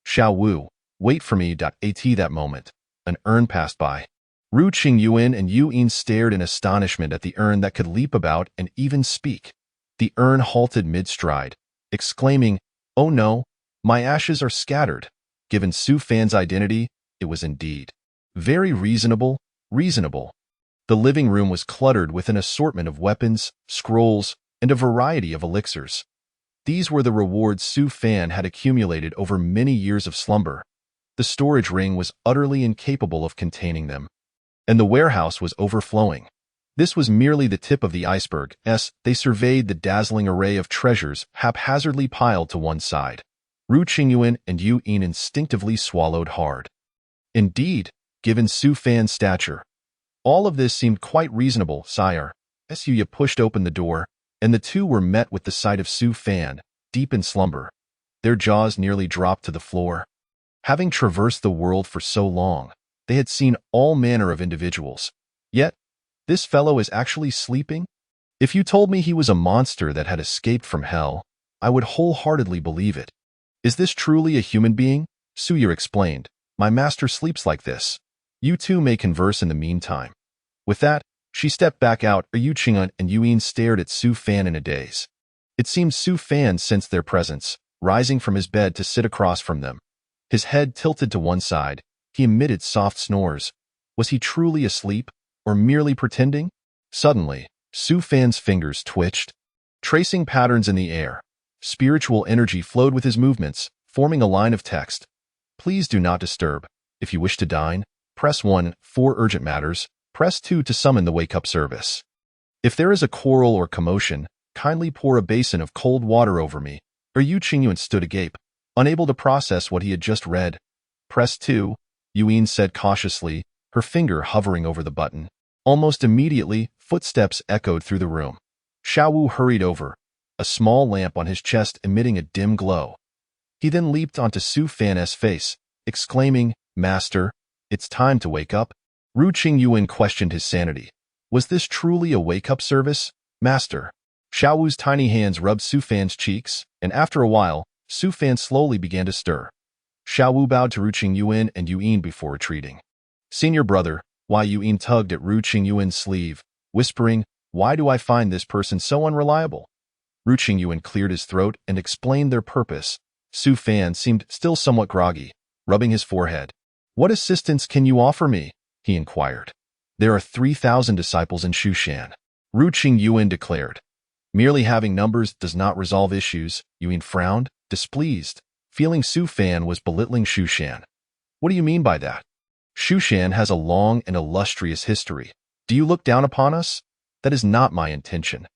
Xiao Wu, wait for me. At that moment, an urn passed by. Ru Qingyuan and Yu Yin stared in astonishment at the urn that could leap about and even speak. The urn halted mid-stride, exclaiming, Oh no, my ashes are scattered. Given Su Fan's identity, it was indeed very reasonable. The living room was cluttered with an assortment of weapons, scrolls, and a variety of elixirs. These were the rewards Su Fan had accumulated over many years of slumber. The storage ring was utterly incapable of containing them, and the warehouse was overflowing. This was merely the tip of the iceberg as they surveyed the dazzling array of treasures haphazardly piled to one side. Ru Qingyuan and Yu Yin instinctively swallowed hard. Indeed, given Su Fan's stature, all of this seemed quite reasonable, sire. Suya pushed open the door, and the two were met with the sight of Su Fan, deep in slumber. Their jaws nearly dropped to the floor. Having traversed the world for so long, they had seen all manner of individuals. Yet, this fellow is actually sleeping? If you told me he was a monster that had escaped from hell, I would wholeheartedly believe it. Is this truly a human being? Suya explained. My master sleeps like this. You two may converse in the meantime. With that, she stepped back out. Yu Qingyuan and Yu Yin stared at Su Fan in a daze. It seemed Su Fan sensed their presence, rising from his bed to sit across from them. His head tilted to one side, he emitted soft snores. Was he truly asleep, or merely pretending? Suddenly, Su Fan's fingers twitched, tracing patterns in the air. Spiritual energy flowed with his movements, forming a line of text. Please do not disturb. If you wish to dine, press 1 for urgent matters, press 2 to summon the wake-up service. If there is a quarrel or commotion, kindly pour a basin of cold water over me. Yu Qingyuan stood agape, unable to process what he had just read. Press 2, Yu Yin said cautiously, her finger hovering over the button. Almost immediately, footsteps echoed through the room. Xiao Wu hurried over, a small lamp on his chest emitting a dim glow. He then leaped onto Su Fan's face, exclaiming, Master, it's time to wake up. Ru Qingyuan questioned his sanity. Was this truly a wake-up service? Master. Xiao Wu's tiny hands rubbed Su Fan's cheeks, and after a while, Su Fan slowly began to stir. Xiao Wu bowed to Ru Qingyuan and Yu Yin before retreating. Senior brother, Yu Yin tugged at Ru Qingyuan's sleeve, whispering, Why do I find this person so unreliable? Ru Qingyuan cleared his throat and explained their purpose. Su Fan seemed still somewhat groggy, rubbing his forehead. What assistance can you offer me? He inquired. There are 3,000 disciples in Shushan, Ru Qingyuan declared. Merely having numbers does not resolve issues. Yu Yin frowned, displeased, feeling Su Fan was belittling Shushan. What do you mean by that? Shushan has a long and illustrious history. Do you look down upon us? That is not my intention.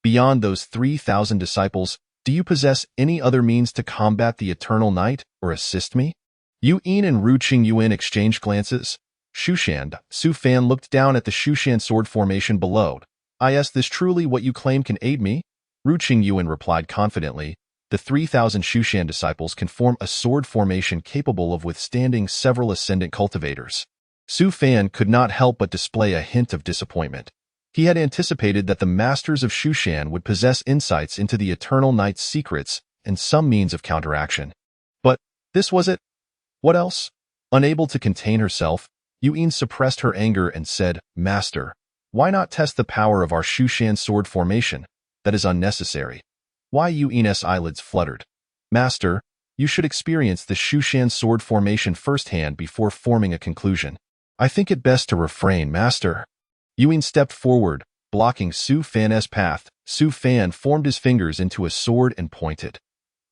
Beyond those 3,000 disciples, do you possess any other means to combat the eternal night or assist me? Yu Yin and Ru Qingyuan exchanged glances. Shushan, Su Fan looked down at the Shushan sword formation below. Is this truly what you claim can aid me? Ru Qingyuan replied confidently. The 3,000 Shushan disciples can form a sword formation capable of withstanding several ascendant cultivators. Su Fan could not help but display a hint of disappointment. He had anticipated that the masters of Shushan would possess insights into the eternal night's secrets and some means of counteraction. But this was it. What else? Unable to contain herself, Yu Yin suppressed her anger and said, Master, why not test the power of our Shushan sword formation? That is unnecessary. Why? Yu Yin's eyelids fluttered. Master, you should experience the Shushan sword formation firsthand before forming a conclusion. I think it best to refrain, Master. Yu Yin stepped forward, blocking Su Fan's path. Su Fan formed his fingers into a sword and pointed.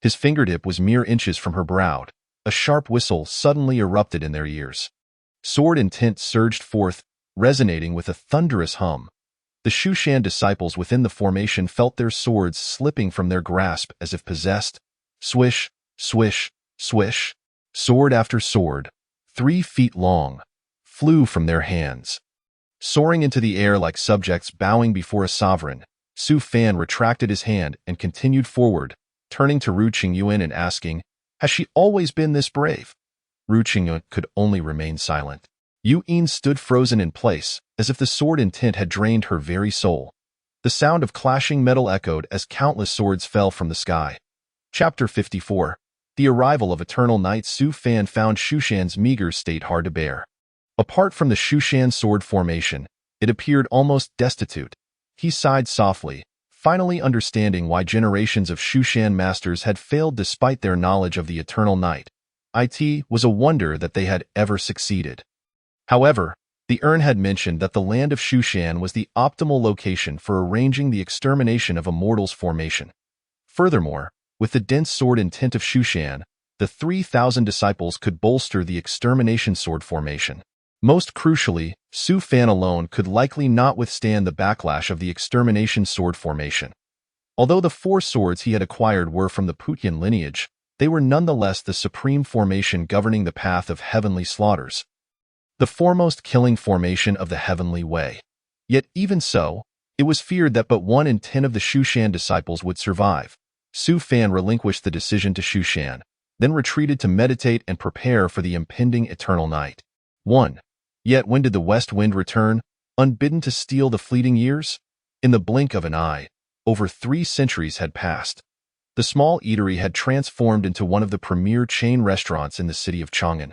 His fingertip was mere inches from her brow. A sharp whistle suddenly erupted in their ears. Sword intent surged forth, resonating with a thunderous hum. The Shushan disciples within the formation felt their swords slipping from their grasp as if possessed. Swish, swish, swish. Sword after sword, 3 feet long, flew from their hands. Soaring into the air like subjects bowing before a sovereign, Su Fan retracted his hand and continued forward, turning to Ru Qingyuan and asking, "Has she always been this brave?" Ru Qingyuan could only remain silent. Yu Yin stood frozen in place, as if the sword intent had drained her very soul. The sound of clashing metal echoed as countless swords fell from the sky. Chapter 54. The arrival of Eternal Night. Su Fan found Shushan's meager state hard to bear. Apart from the Shushan sword formation, it appeared almost destitute. He sighed softly, finally understanding why generations of Shushan masters had failed despite their knowledge of the Eternal Night. It was a wonder that they had ever succeeded. However, the urn had mentioned that the land of Shushan was the optimal location for arranging the extermination of Immortals formation. Furthermore, with the dense sword intent of Shushan, the 3,000 disciples could bolster the extermination sword formation. Most crucially, Su Fan alone could likely not withstand the backlash of the extermination sword formation. Although the 4 swords he had acquired were from the Putian lineage, they were nonetheless the supreme formation governing the path of heavenly slaughters, the foremost killing formation of the heavenly way. Yet even so, it was feared that but 1 in 10 of the Shushan disciples would survive. Su Fan relinquished the decision to Shushan, then retreated to meditate and prepare for the impending eternal night. 1. Yet when did the west wind return, unbidden to steal the fleeting years? In the blink of an eye, over 3 centuries had passed. The small eatery had transformed into one of the premier chain restaurants in the city of Chang'an.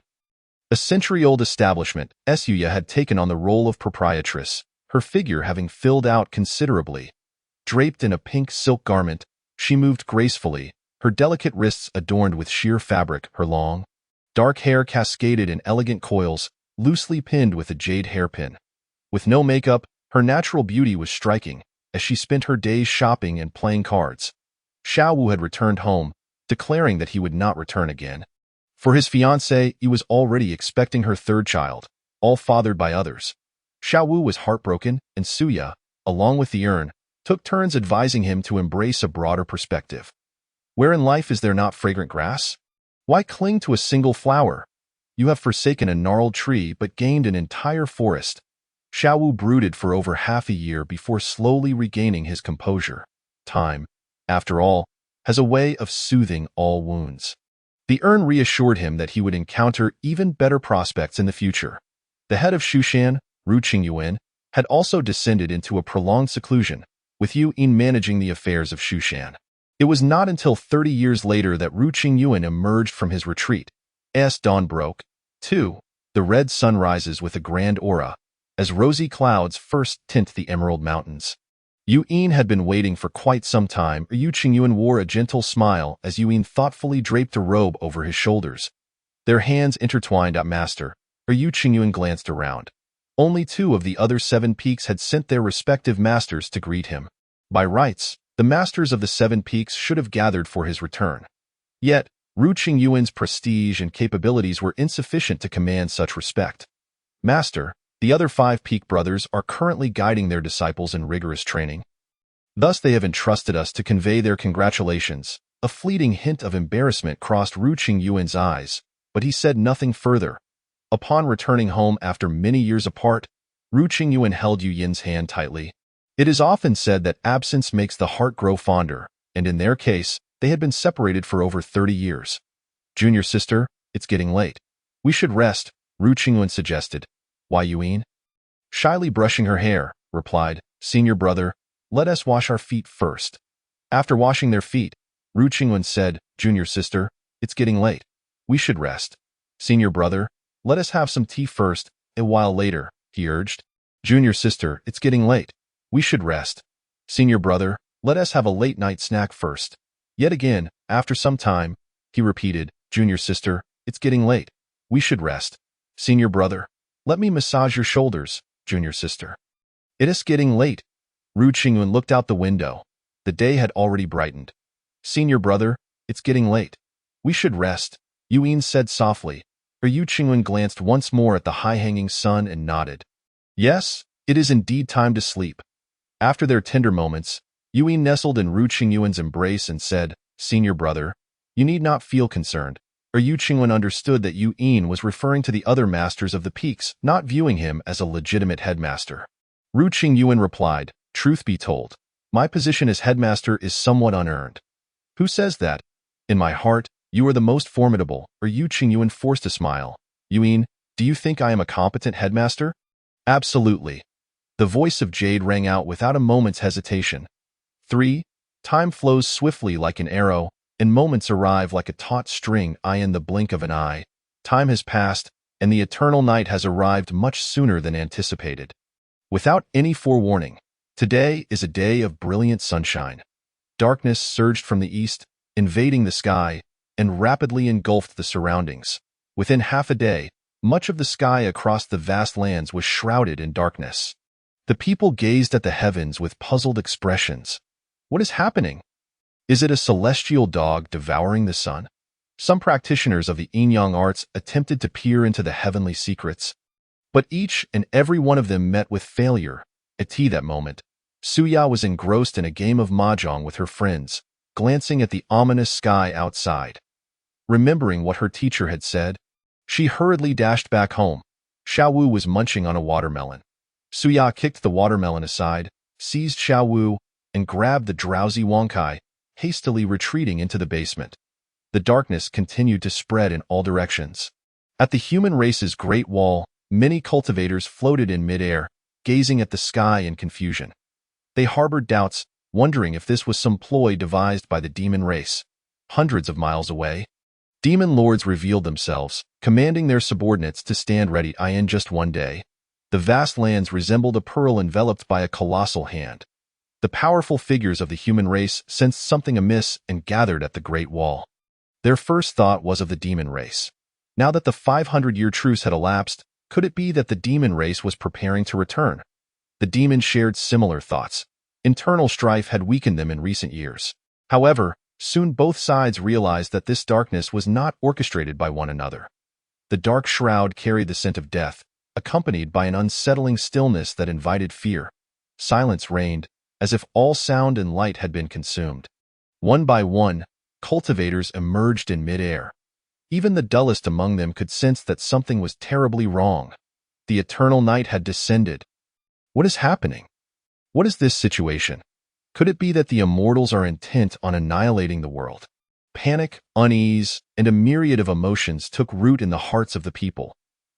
A century-old establishment, Suya had taken on the role of proprietress, her figure having filled out considerably. Draped in a pink silk garment, she moved gracefully, her delicate wrists adorned with sheer fabric, her long, dark hair cascaded in elegant coils, loosely pinned with a jade hairpin. With no makeup, her natural beauty was striking, as she spent her days shopping and playing cards. Xiao Wu had returned home, declaring that he would not return again. For his fiancée, he was already expecting her 3rd child, all fathered by others. Xiao Wu was heartbroken, and Suya, along with the urn, took turns advising him to embrace a broader perspective. Where in life is there not fragrant grass? Why cling to a single flower? You have forsaken a gnarled tree but gained an entire forest. Xiao Wu brooded for over half a year before slowly regaining his composure. Time, after all, has a way of soothing all wounds. The urn reassured him that he would encounter even better prospects in the future. The head of Shushan, Ru Qingyuan, had also descended into a prolonged seclusion, with Yu Yin managing the affairs of Shushan. It was not until 30 years later that Ru Qingyuan emerged from his retreat. As dawn broke, too, the red sun rises with a grand aura, as rosy clouds first tint the Emerald Mountains. Yu Yin had been waiting for quite some time. Yu Qingyuan wore a gentle smile as Yu Yin thoughtfully draped a robe over his shoulders. Their hands intertwined. Master, Yu Qingyuan glanced around. Only 2 of the other 7 peaks had sent their respective masters to greet him. By rights, the masters of the 7 peaks should have gathered for his return. Yet, Ru Qingyuan's prestige and capabilities were insufficient to command such respect. Master, the other 5 peak brothers are currently guiding their disciples in rigorous training. Thus they have entrusted us to convey their congratulations. A fleeting hint of embarrassment crossed Ru Qingyuan's eyes, but he said nothing further. Upon returning home after many years apart, Ru Qingyuan held Yu Yin's hand tightly. It is often said that absence makes the heart grow fonder, and in their case, they had been separated for over 30 years. Junior sister, it's getting late. We should rest, Ru Qingyuan suggested. Why, Yu Yin? Shyly brushing her hair, replied, Senior brother, let us wash our feet first. After washing their feet, Ru Qingyuan said, Junior sister, it's getting late. We should rest. Senior brother, let us have some tea first. A while later, he urged. Junior sister, it's getting late. We should rest. Senior brother, let us have a late night snack first. Yet again, after some time, he repeated, Junior sister, it's getting late. We should rest. Senior brother, let me massage your shoulders, Junior sister. It is getting late. Ru Qingyuan looked out the window. The day had already brightened. Senior brother, it's getting late. We should rest, Yu Yin said softly. Yu Qingyuan glanced once more at the high-hanging sun and nodded. Yes, it is indeed time to sleep. After their tender moments, Yu Yin nestled in Ru Qingyuan's embrace and said, Senior brother, you need not feel concerned. Yu Qingwen understood that Yu Yin was referring to the other masters of the peaks, not viewing him as a legitimate headmaster. Ru Qingyuan replied, "Truth be told, my position as headmaster is somewhat unearned." "Who says that?" "In my heart, you are the most formidable." Yu Qingyuan forced a smile. "Yu Yin, do you think I am a competent headmaster?" "Absolutely." The voice of Jade rang out without a moment's hesitation. 3. Time flows swiftly like an arrow, and moments arrive like a taut string in the blink of an eye. Time has passed, and the eternal night has arrived much sooner than anticipated. Without any forewarning, today is a day of brilliant sunshine. Darkness surged from the east, invading the sky, and rapidly engulfed the surroundings. Within half a day, much of the sky across the vast lands was shrouded in darkness. The people gazed at the heavens with puzzled expressions. What is happening? Is it a celestial dog devouring the sun? Some practitioners of the yin-yang arts attempted to peer into the heavenly secrets, but each and every one of them met with failure. At that moment, Suya was engrossed in a game of mahjong with her friends, glancing at the ominous sky outside. Remembering what her teacher had said, she hurriedly dashed back home. Xiaowu was munching on a watermelon. Suya kicked the watermelon aside, seized Xiaowu, and grabbed the drowsy Wangkai, hastily retreating into the basement. The darkness continued to spread in all directions. At the human race's great wall, many cultivators floated in midair, gazing at the sky in confusion. They harbored doubts, wondering if this was some ploy devised by the demon race. Hundreds of miles away, demon lords revealed themselves, commanding their subordinates to stand ready in just one day. The vast lands resembled a pearl enveloped by a colossal hand. The powerful figures of the human race sensed something amiss and gathered at the Great Wall. Their first thought was of the demon race. Now that the 500-year truce had elapsed, could it be that the demon race was preparing to return? The demons shared similar thoughts. Internal strife had weakened them in recent years. However, soon both sides realized that this darkness was not orchestrated by one another. The dark shroud carried the scent of death, accompanied by an unsettling stillness that invited fear. Silence reigned, as if all sound and light had been consumed. One by one, cultivators emerged in midair. Even the dullest among them could sense that something was terribly wrong. The eternal night had descended. What is happening? What is this situation? Could it be that the immortals are intent on annihilating the world? Panic, unease, and a myriad of emotions took root in the hearts of the people.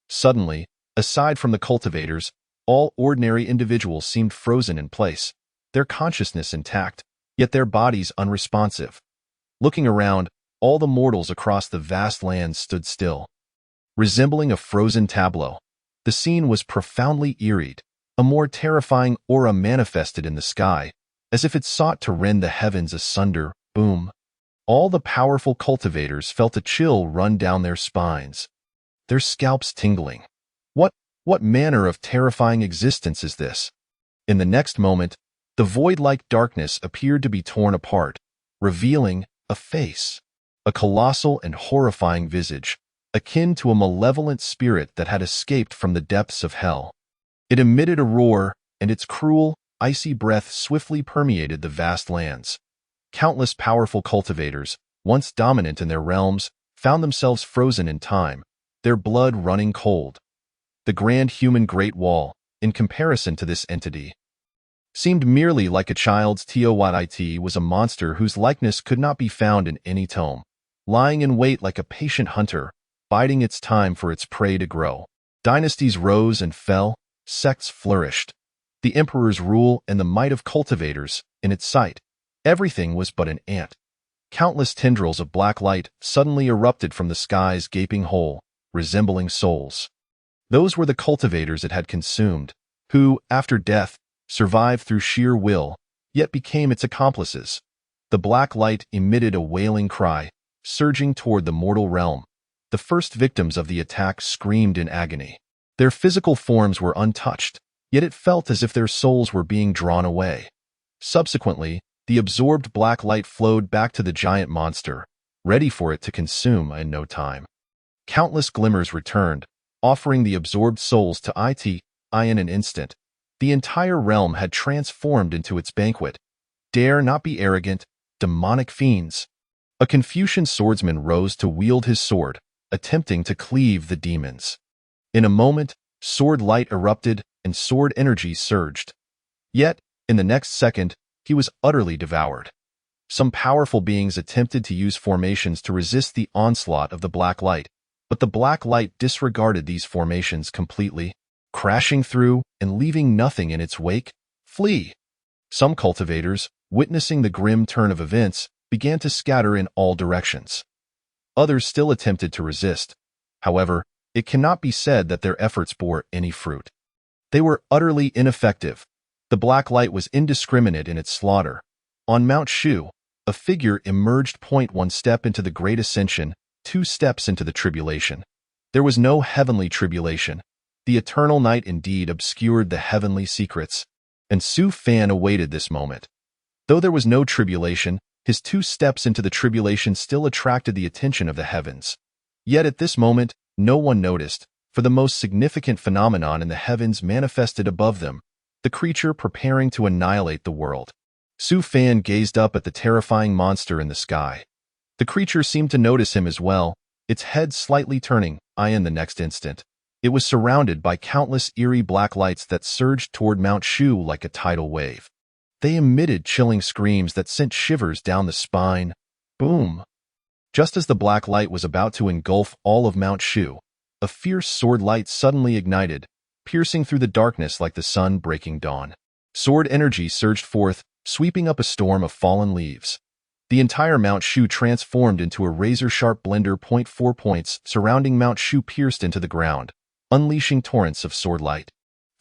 Suddenly, aside from the cultivators, all ordinary individuals seemed frozen in place, their consciousness intact, yet their bodies unresponsive. Looking around, all the mortals across the vast lands stood still. Resembling a frozen tableau, the scene was profoundly eerie. A more terrifying aura manifested in the sky, as if it sought to rend the heavens asunder. Boom. All the powerful cultivators felt a chill run down their spines, their scalps tingling. What manner of terrifying existence is this? In the next moment, the void-like darkness appeared to be torn apart, revealing a face, a colossal and horrifying visage, akin to a malevolent spirit that had escaped from the depths of hell. It emitted a roar, and its cruel, icy breath swiftly permeated the vast lands. Countless powerful cultivators, once dominant in their realms, found themselves frozen in time, their blood running cold. The grand human Great Wall, in comparison to this entity, seemed merely like a child's Toit was a monster whose likeness could not be found in any tome, lying in wait like a patient hunter, biding its time for its prey to grow. Dynasties rose and fell, sects flourished. The emperor's rule and the might of cultivators, in its sight, everything was but an ant. Countless tendrils of black light suddenly erupted from the sky's gaping hole, resembling souls. Those were the cultivators it had consumed, who, after death, survived through sheer will, yet became its accomplices. The black light emitted a wailing cry, surging toward the mortal realm. The first victims of the attack screamed in agony. Their physical forms were untouched, yet it felt as if their souls were being drawn away. Subsequently, the absorbed black light flowed back to the giant monster, ready for it to consume in no time. Countless glimmers returned, offering the absorbed souls to it in an instant. The entire realm had transformed into its banquet. Dare not be arrogant, demonic fiends. A Confucian swordsman rose to wield his sword, attempting to cleave the demons. In a moment, sword light erupted and sword energy surged. Yet, in the next second, he was utterly devoured. Some powerful beings attempted to use formations to resist the onslaught of the black light, but the black light disregarded these formations completely, crashing through and leaving nothing in its wake. Flee! Some cultivators, witnessing the grim turn of events, began to scatter in all directions. Others still attempted to resist. However, it cannot be said that their efforts bore any fruit. They were utterly ineffective. The black light was indiscriminate in its slaughter. On Mount Shu, a figure emerged. 1 step into the Great Ascension, 2 steps into the tribulation. There was no heavenly tribulation. The eternal night indeed obscured the heavenly secrets, and Su Fan awaited this moment. Though there was no tribulation, his 2 steps into the tribulation still attracted the attention of the heavens. Yet at this moment, no one noticed, for the most significant phenomenon in the heavens manifested above them, the creature preparing to annihilate the world. Su Fan gazed up at the terrifying monster in the sky. The creature seemed to notice him as well, its head slightly turning. In the next instant, it was surrounded by countless eerie black lights that surged toward Mount Shu like a tidal wave. They emitted chilling screams that sent shivers down the spine. Boom! Just as the black light was about to engulf all of Mount Shu, a fierce sword light suddenly ignited, piercing through the darkness like the sun breaking dawn. Sword energy surged forth, sweeping up a storm of fallen leaves. The entire Mount Shu transformed into a razor-sharp blender. 4 points surrounding Mount Shu pierced into the ground, unleashing torrents of sword light.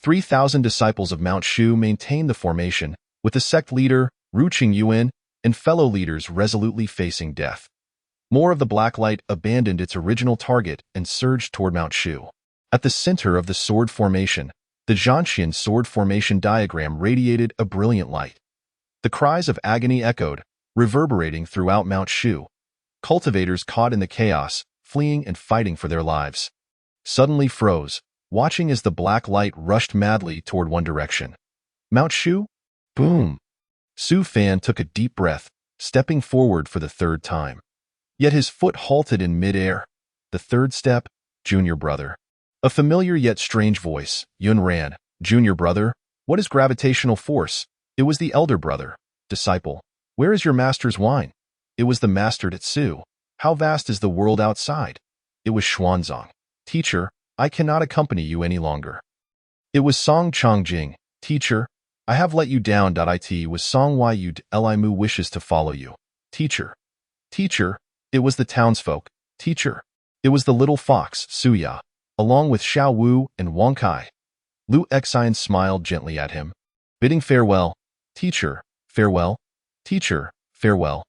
3,000 disciples of Mount Shu maintained the formation, with the sect leader, Ruqing Yuan, and fellow leaders resolutely facing death. More of the black light abandoned its original target and surged toward Mount Shu. At the center of the sword formation, the Zhanxian sword formation diagram radiated a brilliant light. The cries of agony echoed, reverberating throughout Mount Shu. Cultivators caught in the chaos, fleeing and fighting for their lives, suddenly froze, watching as the black light rushed madly toward one direction. Mount Shu? Boom! Su Fan took a deep breath, stepping forward for the 3rd time. Yet his foot halted in mid-air. The 3rd step, junior brother. A familiar yet strange voice, Yun ran. Junior brother? What is gravitational force? It was the elder brother. Disciple. Where is your master's wine? It was the master Tzu. How vast is the world outside? It was Xuanzang. Teacher, I cannot accompany you any longer. It was Song Chongjing. Teacher, I have let you down. It was Song Yu Limu wishes to follow you. Teacher. Teacher, it was the townsfolk. Teacher, it was the little fox, Suya, along with Xiao Wu and Wang Kai. Lu Exine smiled gently at him, bidding farewell. Teacher, farewell. Teacher, farewell.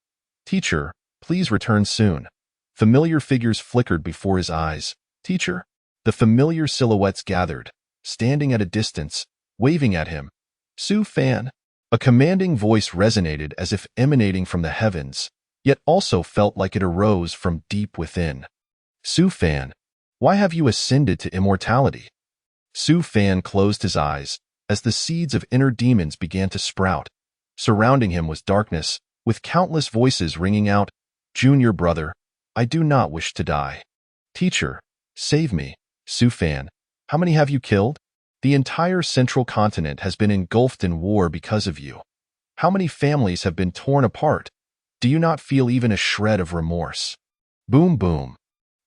Teacher, please return soon. Familiar figures flickered before his eyes. Teacher? The familiar silhouettes gathered, standing at a distance, waving at him. Su Fan. A commanding voice resonated as if emanating from the heavens, yet also felt like it arose from deep within. Su Fan, why have you ascended to immortality? Su Fan closed his eyes as the seeds of inner demons began to sprout. Surrounding him was darkness, with countless voices ringing out, Junior brother, I do not wish to die. Teacher, save me. Su Fan, how many have you killed? The entire central continent has been engulfed in war because of you. How many families have been torn apart? Do you not feel even a shred of remorse? Boom, boom.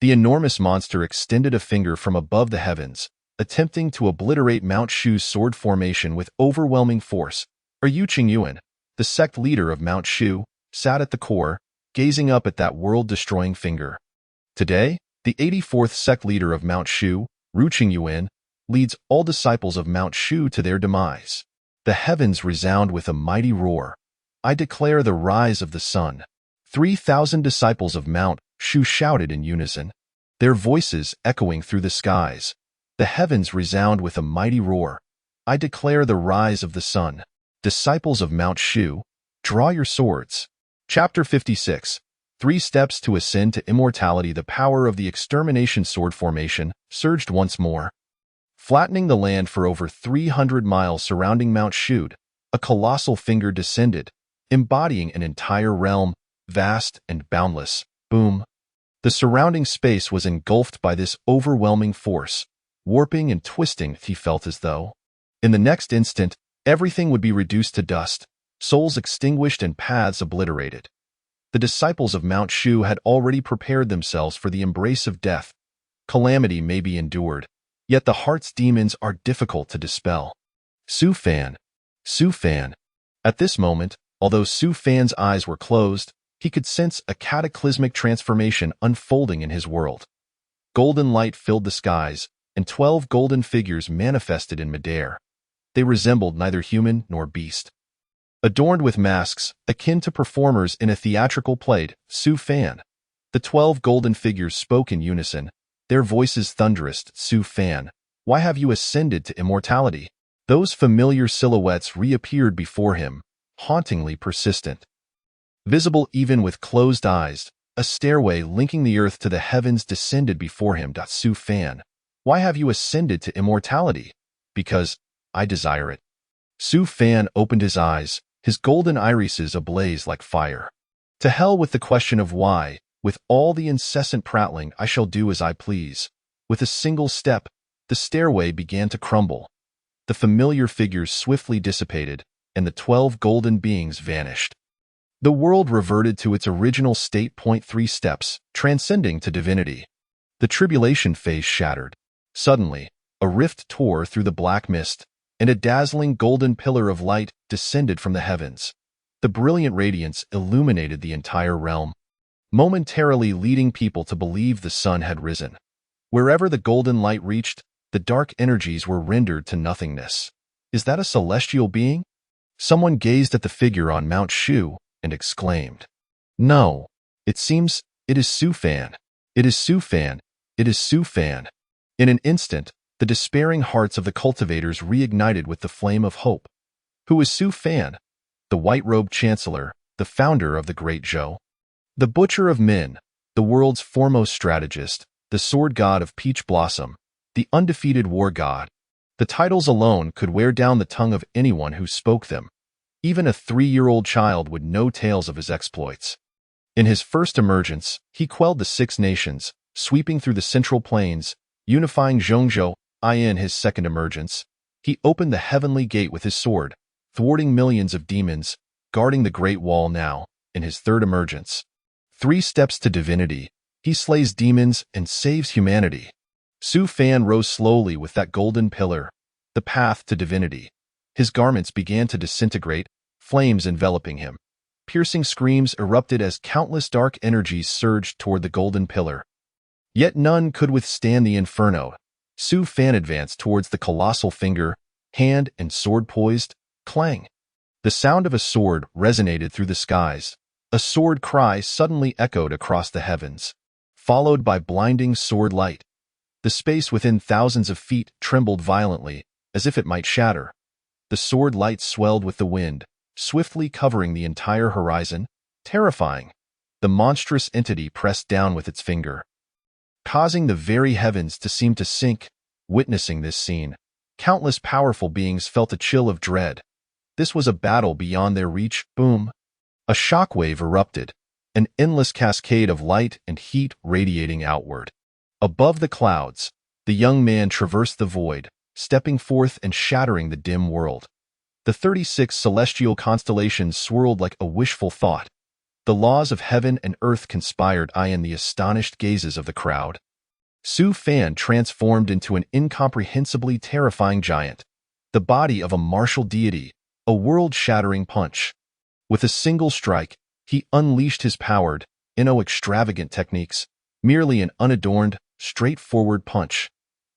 The enormous monster extended a finger from above the heavens, attempting to obliterate Mount Shu's sword formation with overwhelming force. Ruqing Yuan, the sect leader of Mount Shu, sat at the core, gazing up at that world-destroying finger. Today, the 84th sect leader of Mount Shu, Ruqing Yuan, leads all disciples of Mount Shu to their demise. The heavens resound with a mighty roar. I declare the rise of the sun. 3,000 disciples of Mount Shu shouted in unison, their voices echoing through the skies. The heavens resound with a mighty roar. I declare the rise of the sun. Disciples of Mount Shu, draw your swords. Chapter 56. 3 steps to ascend to immortality. The power of the extermination sword formation surged once more, flattening the land for over 300 miles surrounding Mount Shu. A colossal finger descended, embodying an entire realm, vast and boundless. Boom. The surrounding space was engulfed by this overwhelming force, warping and twisting. He felt as though, in the next instant, everything would be reduced to dust, souls extinguished and paths obliterated. The disciples of Mount Shu had already prepared themselves for the embrace of death. Calamity may be endured, yet the heart's demons are difficult to dispel. Su Fan. Su Fan. At this moment, although Su Fan's eyes were closed, he could sense a cataclysmic transformation unfolding in his world. Golden light filled the skies, and 12 golden figures manifested in midair. They resembled neither human nor beast. Adorned with masks, akin to performers in a theatrical play, Su Fan. The 12 golden figures spoke in unison, their voices thunderous. Su Fan, why have you ascended to immortality? Those familiar silhouettes reappeared before him, hauntingly persistent. Visible even with closed eyes, a stairway linking the earth to the heavens descended before him. Su Fan, why have you ascended to immortality? Because I desire it. Su Fan opened his eyes, his golden irises ablaze like fire. To hell with the question of why, with all the incessant prattling I shall do as I please. With a single step, the stairway began to crumble. The familiar figures swiftly dissipated, and the 12 golden beings vanished. The world reverted to its original state. 3 steps, transcending to divinity. The tribulation phase shattered. Suddenly, a rift tore through the black mist, and a dazzling golden pillar of light descended from the heavens. The brilliant radiance illuminated the entire realm, momentarily leading people to believe the sun had risen. Wherever the golden light reached, the dark energies were rendered to nothingness. Is that a celestial being? Someone gazed at the figure on Mount Shu and exclaimed, "No, it seems it is Su Fan. It is Su Fan. It is Su Fan." In an instant, the despairing hearts of the cultivators reignited with the flame of hope. Who is Su Fan? The white-robed chancellor, the founder of the Great Zhou. The butcher of men, the world's foremost strategist, the sword god of peach blossom, the undefeated war god. The titles alone could wear down the tongue of anyone who spoke them. Even a 3-year-old child would know tales of his exploits. In his first emergence, he quelled the 6 nations, sweeping through the central plains, unifying Zhongzhou. In his second emergence, he opened the heavenly gate with his sword, thwarting millions of demons, guarding the Great Wall. Now, in his third emergence, 3 steps to divinity, he slays demons and saves humanity. Su Fan rose slowly with that golden pillar, the path to divinity. His garments began to disintegrate, flames enveloping him. Piercing screams erupted as countless dark energies surged toward the golden pillar. Yet none could withstand the inferno. Su Fan advanced towards the colossal finger, hand and sword poised. Clang! The sound of a sword resonated through the skies. A sword cry suddenly echoed across the heavens, followed by blinding sword light. The space within thousands of feet trembled violently, as if it might shatter. The sword light swelled with the wind, swiftly covering the entire horizon. Terrifying. The monstrous entity pressed down with its finger, causing the very heavens to seem to sink. Witnessing this scene, countless powerful beings felt a chill of dread. This was a battle beyond their reach. Boom! A shockwave erupted, an endless cascade of light and heat radiating outward. Above the clouds, the young man traversed the void, stepping forth and shattering the dim world. The 36 celestial constellations swirled like a wishful thought. The laws of heaven and earth conspired in the astonished gazes of the crowd. Su Fan transformed into an incomprehensibly terrifying giant, the body of a martial deity, a world-shattering punch. With a single strike, he unleashed his powered, extravagant techniques, merely an unadorned, straightforward punch.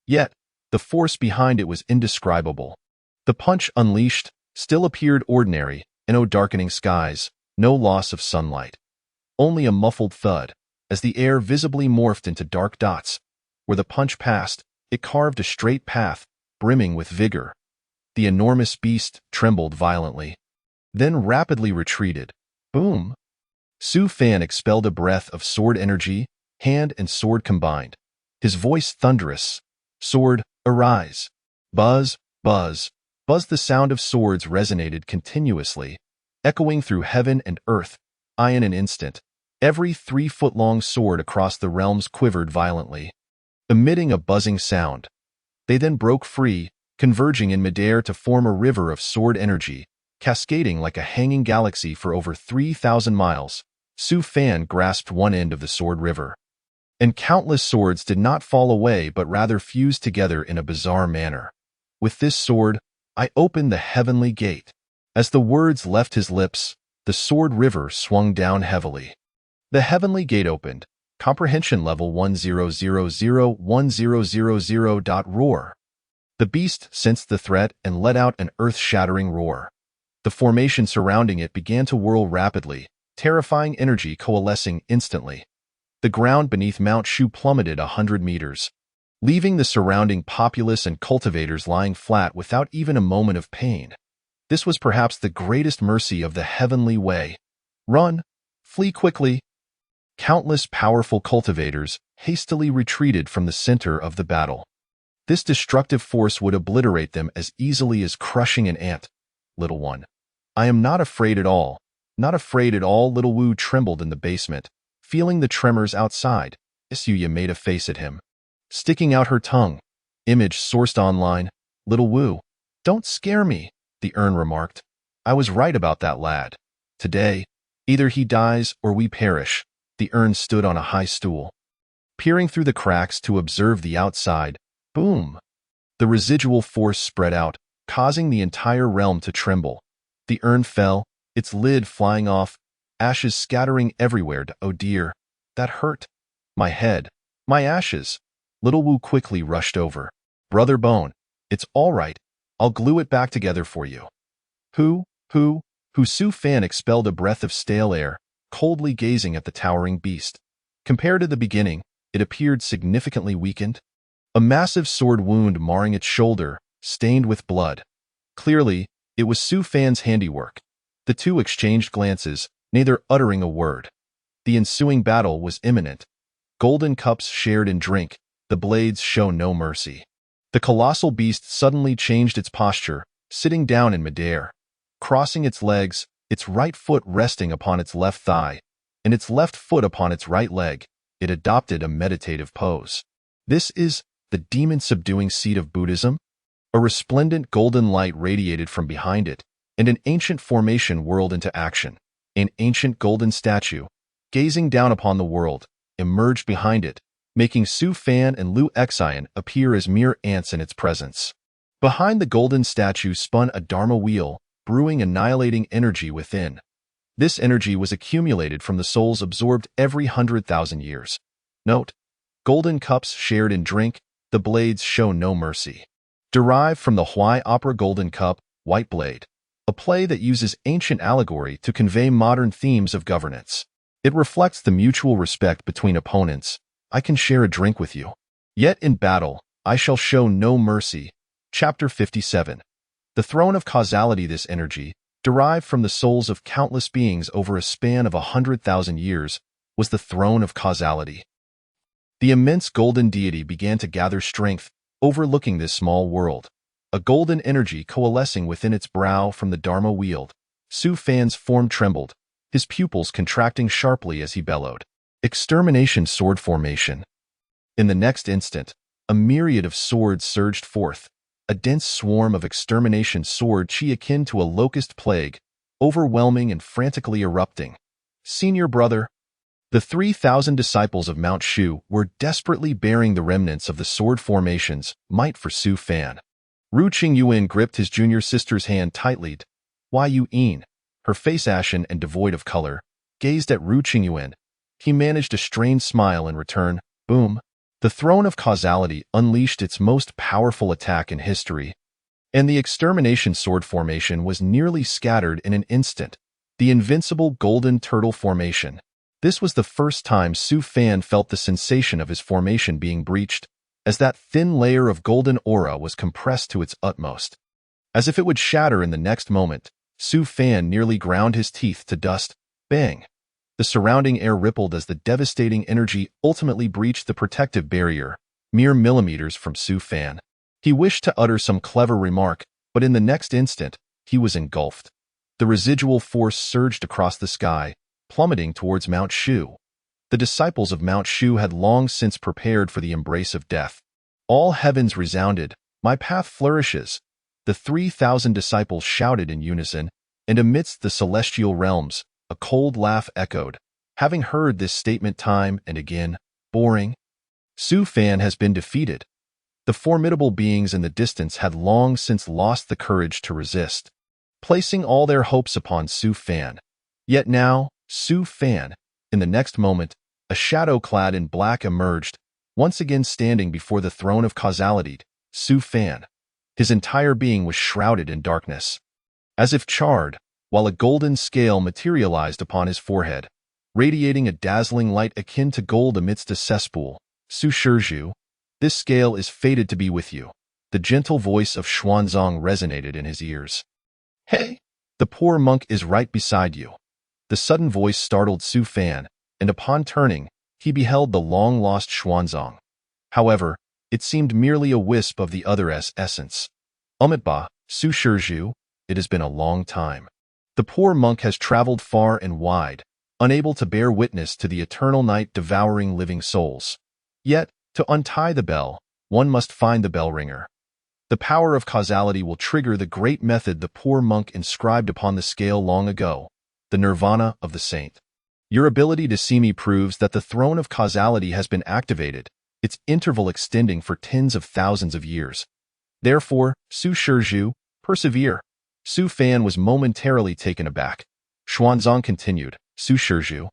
Yet, the force behind it was indescribable. The punch unleashed still appeared ordinary, darkening skies, no loss of sunlight. Only a muffled thud, as the air visibly morphed into dark dots. Where the punch passed, it carved a straight path, brimming with vigor. The enormous beast trembled violently, then rapidly retreated. Boom! Su Fan expelled a breath of sword energy, hand and sword combined. His voice thunderous. Sword, arise! Buzz, buzz, buzz. The sound of swords resonated continuously, echoing through heaven and earth. In an instant, every 3-foot-long sword across the realms quivered violently, emitting a buzzing sound. They then broke free, converging in midair to form a river of sword energy, cascading like a hanging galaxy for over 3,000 miles. Su Fan grasped one end of the sword river, and countless swords did not fall away but rather fused together in a bizarre manner. With this sword, I opened the heavenly gate. As the words left his lips, the sword river swung down heavily. The heavenly gate opened. Comprehension level 10001000. Roar. The beast sensed the threat and let out an earth-shattering roar. The formation surrounding it began to whirl rapidly, terrifying energy coalescing instantly. The ground beneath Mount Shu plummeted 100 meters, leaving the surrounding populace and cultivators lying flat without even a moment of pain. This was perhaps the greatest mercy of the heavenly way. Run! Flee quickly! Countless powerful cultivators hastily retreated from the center of the battle. This destructive force would obliterate them as easily as crushing an ant. Little one. I am not afraid at all. Not afraid at all. Little Wu trembled in the basement, feeling the tremors outside. Isuya made a face at him, sticking out her tongue. Image sourced online. Little Wu, don't scare me, the urn remarked. I was right about that lad. Today, either he dies or we perish. The urn stood on a high stool, peering through the cracks to observe the outside. Boom! The residual force spread out, causing the entire realm to tremble. The urn fell, its lid flying off, ashes scattering everywhere. Oh dear, that hurt. My head, my ashes. Little Wu quickly rushed over. Brother Bone, it's all right. I'll glue it back together for you. Who? Su Fan expelled a breath of stale air, coldly gazing at the towering beast. Compared to the beginning, it appeared significantly weakened. A massive sword wound marring its shoulder, stained with blood. Clearly, it was Su Fan's handiwork. The two exchanged glances, neither uttering a word. The ensuing battle was imminent. Golden cups shared in drink, the blades show no mercy. The colossal beast suddenly changed its posture, sitting down in midair, crossing its legs, its right foot resting upon its left thigh, and its left foot upon its right leg. It adopted a meditative pose. This is the demon-subduing seat of Buddhism? A resplendent golden light radiated from behind it, and an ancient formation whirled into action. An ancient golden statue, gazing down upon the world, emerged behind it, making Su Fan and Lu Xian appear as mere ants in its presence. Behind the golden statue spun a Dharma wheel, brewing annihilating energy within. This energy was accumulated from the souls absorbed every 100,000 years. Note: golden cups shared in drink, the blades show no mercy. Derived from the Huai opera Golden Cup, White Blade, a play that uses ancient allegory to convey modern themes of governance. It reflects the mutual respect between opponents. I can share a drink with you. Yet in battle, I shall show no mercy. Chapter 57. The throne of causality. This energy, derived from the souls of countless beings over a span of 100,000 years, was the throne of causality. The immense golden deity began to gather strength, overlooking this small world. A golden energy coalescing within its brow from the Dharma wield. Su Fan's form trembled, his pupils contracting sharply as he bellowed. Extermination sword formation. In the next instant, a myriad of swords surged forth, a dense swarm of extermination sword chi akin to a locust plague, overwhelming and frantically erupting. Senior brother. The 3,000 disciples of Mount Shu were desperately bearing the remnants of the sword formation's might for Su Fan. Ru Qingyuan gripped his junior sister's hand tightly. Why Yin, her face ashen and devoid of color, gazed at Ru Qingyuan. He managed a strained smile in return. Boom. The throne of causality unleashed its most powerful attack in history, and the extermination sword formation was nearly scattered in an instant. The invincible golden turtle formation. This was the first time Su Fan felt the sensation of his formation being breached, as that thin layer of golden aura was compressed to its utmost. As if it would shatter in the next moment, Su Fan nearly ground his teeth to dust. Bang! The surrounding air rippled as the devastating energy ultimately breached the protective barrier, mere millimeters from Su Fan. He wished to utter some clever remark, but in the next instant, he was engulfed. The residual force surged across the sky, plummeting towards Mount Shu. The disciples of Mount Shu had long since prepared for the embrace of death. All heavens resounded, "My path flourishes." The 3,000 disciples shouted in unison, and amidst the celestial realms, a cold laugh echoed. Having heard this statement time and again, boring, Su Fan has been defeated. The formidable beings in the distance had long since lost the courage to resist, placing all their hopes upon Su Fan. Yet now, Su Fan, in the next moment, a shadow clad in black emerged, once again standing before the throne of causality. Su Fan. His entire being was shrouded in darkness, as if charred, while a golden scale materialized upon his forehead, radiating a dazzling light akin to gold amidst a cesspool. Su Shizhu, this scale is fated to be with you. The gentle voice of Xuanzang resonated in his ears. Hey, the poor monk is right beside you. The sudden voice startled Su Fan, and upon turning, he beheld the long-lost Xuanzang. However, it seemed merely a wisp of the other's essence. Umitba, Su Shizhu, it has been a long time. The poor monk has traveled far and wide, unable to bear witness to the eternal night devouring living souls. Yet, to untie the bell, one must find the bell ringer. The power of causality will trigger the great method the poor monk inscribed upon the scale long ago, the nirvana of the saint. Your ability to see me proves that the throne of causality has been activated, its interval extending for tens of thousands of years. Therefore, Su Shizhu, persevere. Su Fan was momentarily taken aback. Xuanzang continued, Su Shizhu,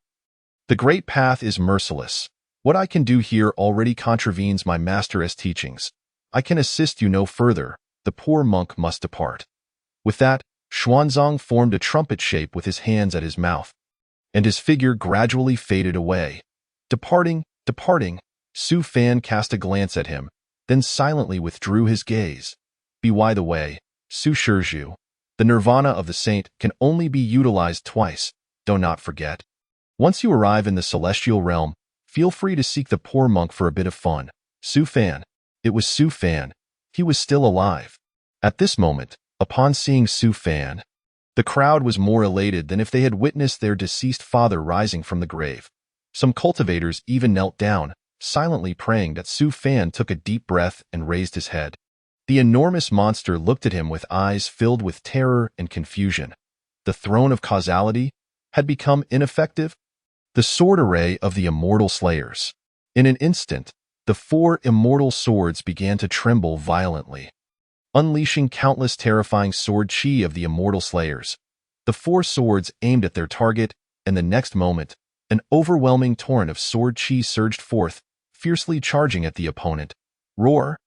the great path is merciless. What I can do here already contravenes my master's teachings. I can assist you no further. The poor monk must depart. With that, Xuanzang formed a trumpet shape with his hands at his mouth, and his figure gradually faded away. Departing, Su Fan cast a glance at him, then silently withdrew his gaze. By the way, Su Shizhu, the nirvana of the saint can only be utilized twice, do not forget. Once you arrive in the celestial realm, feel free to seek the poor monk for a bit of fun. Su Fan. It was Su Fan. He was still alive. At this moment, upon seeing Su Fan, the crowd was more elated than if they had witnessed their deceased father rising from the grave. Some cultivators even knelt down, silently praying that Su Fan took a deep breath and raised his head. The enormous monster looked at him with eyes filled with terror and confusion. The throne of causality had become ineffective. The sword array of the immortal slayers. In an instant, the 4 immortal swords began to tremble violently, unleashing countless terrifying sword chi of the immortal slayers. The 4 swords aimed at their target, and the next moment, an overwhelming torrent of sword chi surged forth, fiercely charging at the opponent. Roar!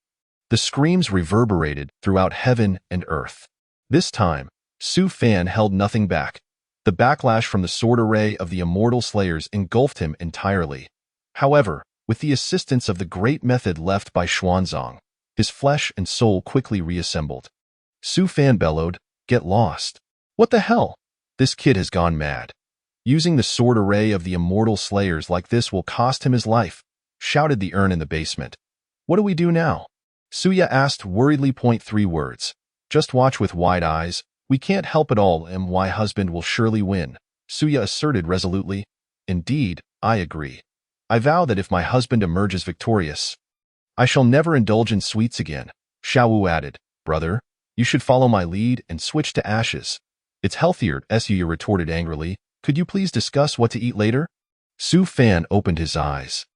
The screams reverberated throughout heaven and earth. This time, Su Fan held nothing back. The backlash from the sword array of the immortal slayers engulfed him entirely. However, with the assistance of the great method left by Xuanzang, his flesh and soul quickly reassembled. Su Fan bellowed, "Get lost. What the hell? This kid has gone mad. Using the sword array of the immortal slayers like this will cost him his life," shouted the urn in the basement. "What do we do now?" Suya asked worriedly. 3 words. Just watch with wide eyes. We can't help it all, and my husband will surely win, Suya asserted resolutely. Indeed, I agree. I vow that if my husband emerges victorious, I shall never indulge in sweets again, Xiaowu added. Brother, you should follow my lead and switch to ashes. It's healthier, Suya retorted angrily. Could you please discuss what to eat later? Su Fan opened his eyes,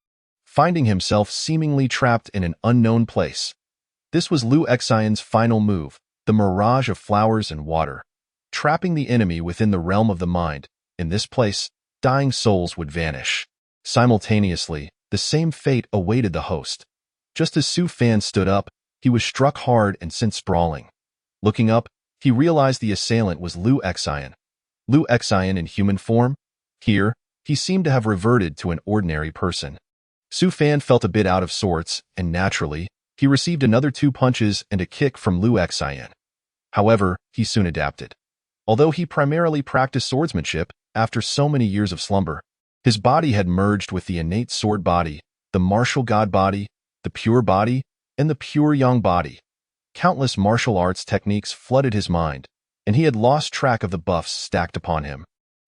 finding himself seemingly trapped in an unknown place. This was Lu Xian's final move, the mirage of flowers and water, trapping the enemy within the realm of the mind. In this place, dying souls would vanish. Simultaneously, the same fate awaited the host. Just as Su Fan stood up, he was struck hard and sent sprawling. Looking up, he realized the assailant was Lu Xian. Lu Xian in human form? Here, he seemed to have reverted to an ordinary person. Su Fan felt a bit out of sorts, and naturally, he received another 2 punches and a kick from Lu Xian. However, he soon adapted. Although he primarily practiced swordsmanship, after so many years of slumber, his body had merged with the innate sword body, the martial god body, the pure body, and the pure yang body. Countless martial arts techniques flooded his mind, and he had lost track of the buffs stacked upon him.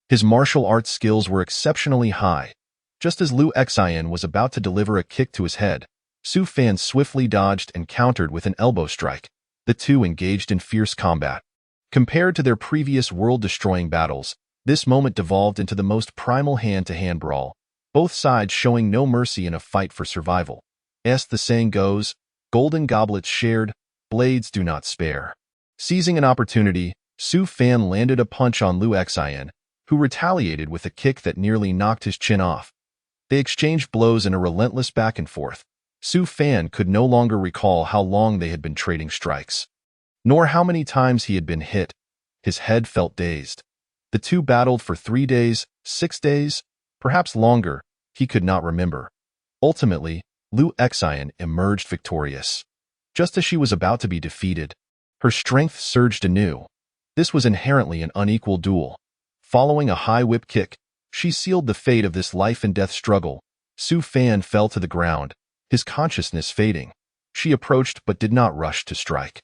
His martial arts skills were exceptionally high. Just as Liu Xian was about to deliver a kick to his head, Su Fan swiftly dodged and countered with an elbow strike. The two engaged in fierce combat. Compared to their previous world-destroying battles, this moment devolved into the most primal hand-to-hand brawl, both sides showing no mercy in a fight for survival. As the saying goes, golden goblets shared, blades do not spare. Seizing an opportunity, Su Fan landed a punch on Liu Xian, who retaliated with a kick that nearly knocked his chin off. They exchanged blows in a relentless back and forth. Su Fan could no longer recall how long they had been trading strikes, nor how many times he had been hit. His head felt dazed. The two battled for 3 days, 6 days, perhaps longer, he could not remember. Ultimately, Liu Xian emerged victorious. Just as she was about to be defeated, her strength surged anew. This was inherently an unequal duel. Following a high whip kick, she sealed the fate of this life-and-death struggle. Su Fan fell to the ground, his consciousness fading. She approached but did not rush to strike.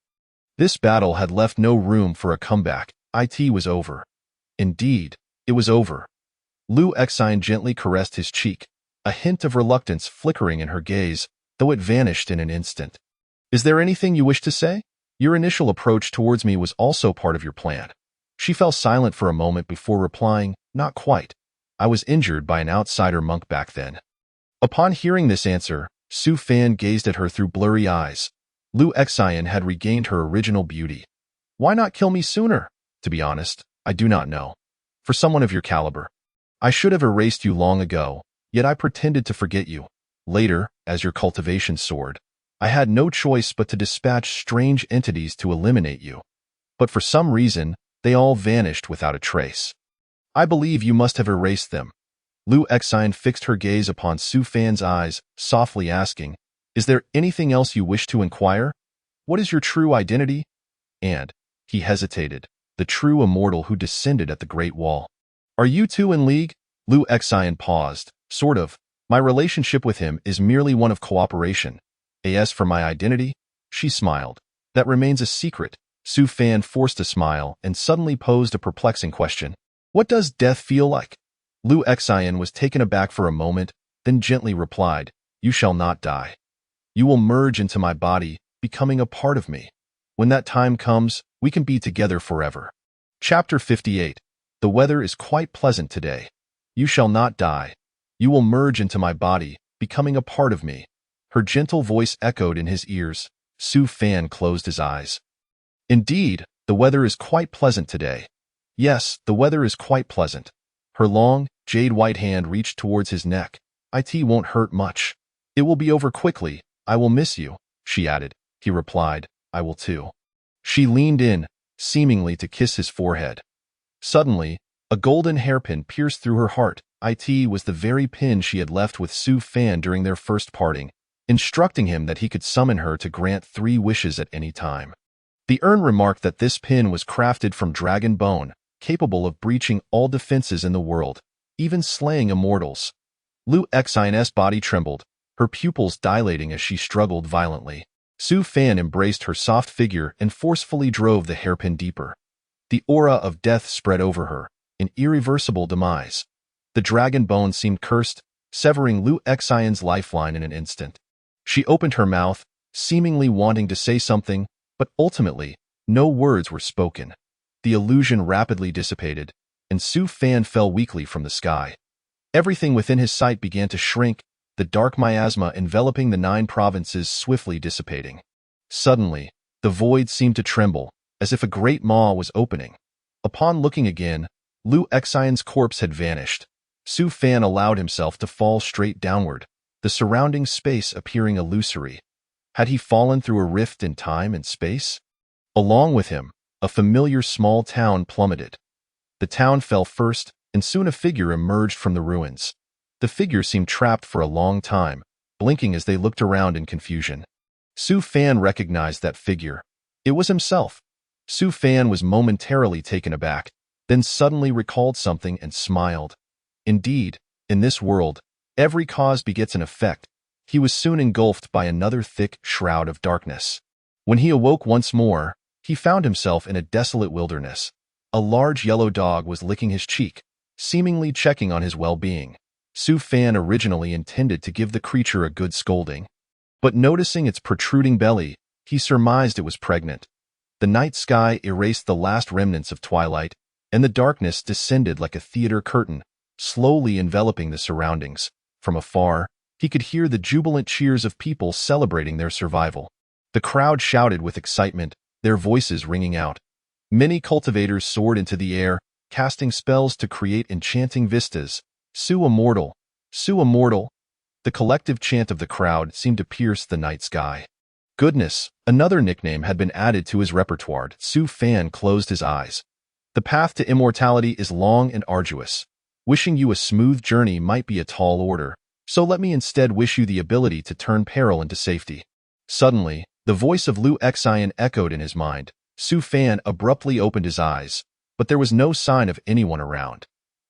This battle had left no room for a comeback. It was over. Indeed, it was over. Liu Xian gently caressed his cheek, a hint of reluctance flickering in her gaze, though it vanished in an instant. Is there anything you wish to say? Your initial approach towards me was also part of your plan. She fell silent for a moment before replying, not quite. I was injured by an outsider monk back then. Upon hearing this answer, Su Fan gazed at her through blurry eyes. Liu Xian had regained her original beauty. Why not kill me sooner? To be honest, I do not know. For someone of your caliber, I should have erased you long ago, yet I pretended to forget you. Later, as your cultivation soared, I had no choice but to dispatch strange entities to eliminate you. But for some reason, they all vanished without a trace. I believe you must have erased them. Liu Xian fixed her gaze upon Su Fan's eyes, softly asking, Is there anything else you wish to inquire? What is your true identity? And, he hesitated, the true immortal who descended at the Great Wall. Are you two in league? Liu Xian paused. Sort of. My relationship with him is merely one of cooperation. As for my identity? She smiled. That remains a secret. Su Fan forced a smile and suddenly posed a perplexing question. What does death feel like? Liu Xian was taken aback for a moment, then gently replied, You shall not die. You will merge into my body, becoming a part of me. When that time comes, we can be together forever. Chapter 58. The weather is quite pleasant today. You shall not die. You will merge into my body, becoming a part of me. Her gentle voice echoed in his ears. Su Fan closed his eyes. Indeed, the weather is quite pleasant today. Yes, the weather is quite pleasant. Her long, jade-white hand reached towards his neck. It won't hurt much. It will be over quickly. I will miss you, she added. He replied, I will too. She leaned in, seemingly to kiss his forehead. Suddenly, a golden hairpin pierced through her heart. It was the very pin she had left with Su Fan during their first parting, instructing him that he could summon her to grant 3 wishes at any time. The urn remarked that this pin was crafted from dragon bone, capable of breaching all defenses in the world, even slaying immortals. Liu Xian's body trembled, her pupils dilating as she struggled violently. Su Fan embraced her soft figure and forcefully drove the hairpin deeper. The aura of death spread over her, an irreversible demise. The dragon bone seemed cursed, severing Liu Xian's lifeline in an instant. She opened her mouth, seemingly wanting to say something, but ultimately, no words were spoken. The illusion rapidly dissipated, and Su Fan fell weakly from the sky. Everything within his sight began to shrink, the dark miasma enveloping the 9 provinces swiftly dissipating. Suddenly, the void seemed to tremble, as if a great maw was opening. Upon looking again, Liu Xian's corpse had vanished. Su Fan allowed himself to fall straight downward, the surrounding space appearing illusory. Had he fallen through a rift in time and space? Along with him, a familiar small town plummeted. The town fell first, and soon a figure emerged from the ruins. The figure seemed trapped for a long time, blinking as they looked around in confusion. Su Fan recognized that figure. It was himself. Su Fan was momentarily taken aback, then suddenly recalled something and smiled. Indeed, in this world, every cause begets an effect. He was soon engulfed by another thick shroud of darkness. When he awoke once more, he found himself in a desolate wilderness. A large yellow dog was licking his cheek. seemingly checking on his well-being. Su Fan originally intended to give the creature a good scolding, but noticing its protruding belly, he surmised it was pregnant. The night sky erased the last remnants of twilight, and the darkness descended like a theater curtain, slowly enveloping the surroundings. From afar, he could hear the jubilant cheers of people celebrating their survival. The crowd shouted with excitement, their voices ringing out. Many cultivators soared into the air, casting spells to create enchanting vistas. Su immortal! Su immortal! The collective chant of the crowd seemed to pierce the night sky. Goodness, another nickname had been added to his repertoire. Su Fan closed his eyes. The path to immortality is long and arduous. Wishing you a smooth journey might be a tall order, so let me instead wish you the ability to turn peril into safety. Suddenly, the voice of Liu Xian echoed in his mind. Su Fan abruptly opened his eyes, but there was no sign of anyone around.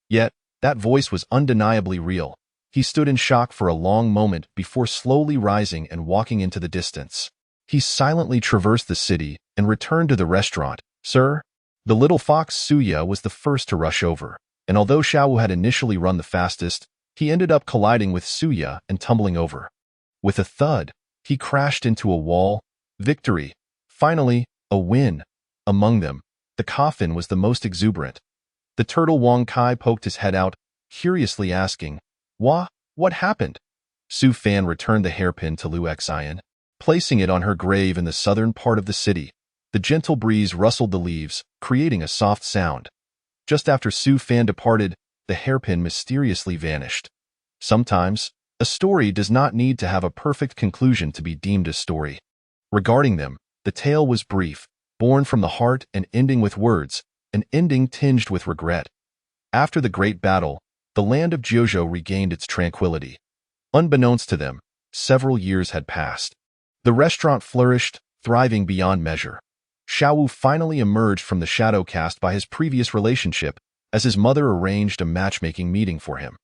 Yet, that voice was undeniably real. He stood in shock for a long moment before slowly rising and walking into the distance. He silently traversed the city and returned to the restaurant. Sir? The little fox Suya was the first to rush over, and although Xiaowu had initially run the fastest, he ended up colliding with Suya and tumbling over. With a thud, he crashed into a wall. Victory! Finally, a win. Among them, the coffin was the most exuberant. The turtle Wang Kai poked his head out, curiously asking, What happened? Su Fan returned the hairpin to Liu Xian, placing it on her grave in the southern part of the city. The gentle breeze rustled the leaves, creating a soft sound. Just after Su Fan departed, the hairpin mysteriously vanished. Sometimes, a story does not need to have a perfect conclusion to be deemed a story. Regarding them, the tale was brief, born from the heart and ending with words, an ending tinged with regret. After the great battle, the land of Jiuzhou regained its tranquility. Unbeknownst to them, several years had passed. The restaurant flourished, thriving beyond measure. Xiaowu finally emerged from the shadow cast by his previous relationship as his mother arranged a matchmaking meeting for him.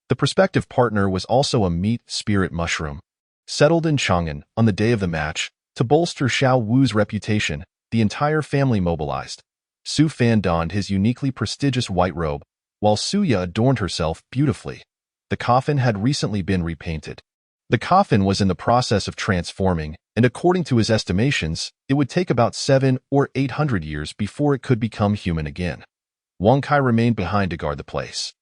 The prospective partner was also a meat spirit mushroom. Settled in Chang'an on the day of the match, to bolster Xiao Wu's reputation, the entire family mobilized. Su Fan donned his uniquely prestigious white robe, while Suya adorned herself beautifully. The coffin had recently been repainted. The coffin was in the process of transforming, and according to his estimations, it would take about 700 or 800 years before it could become human again. Wang Kai remained behind to guard the place.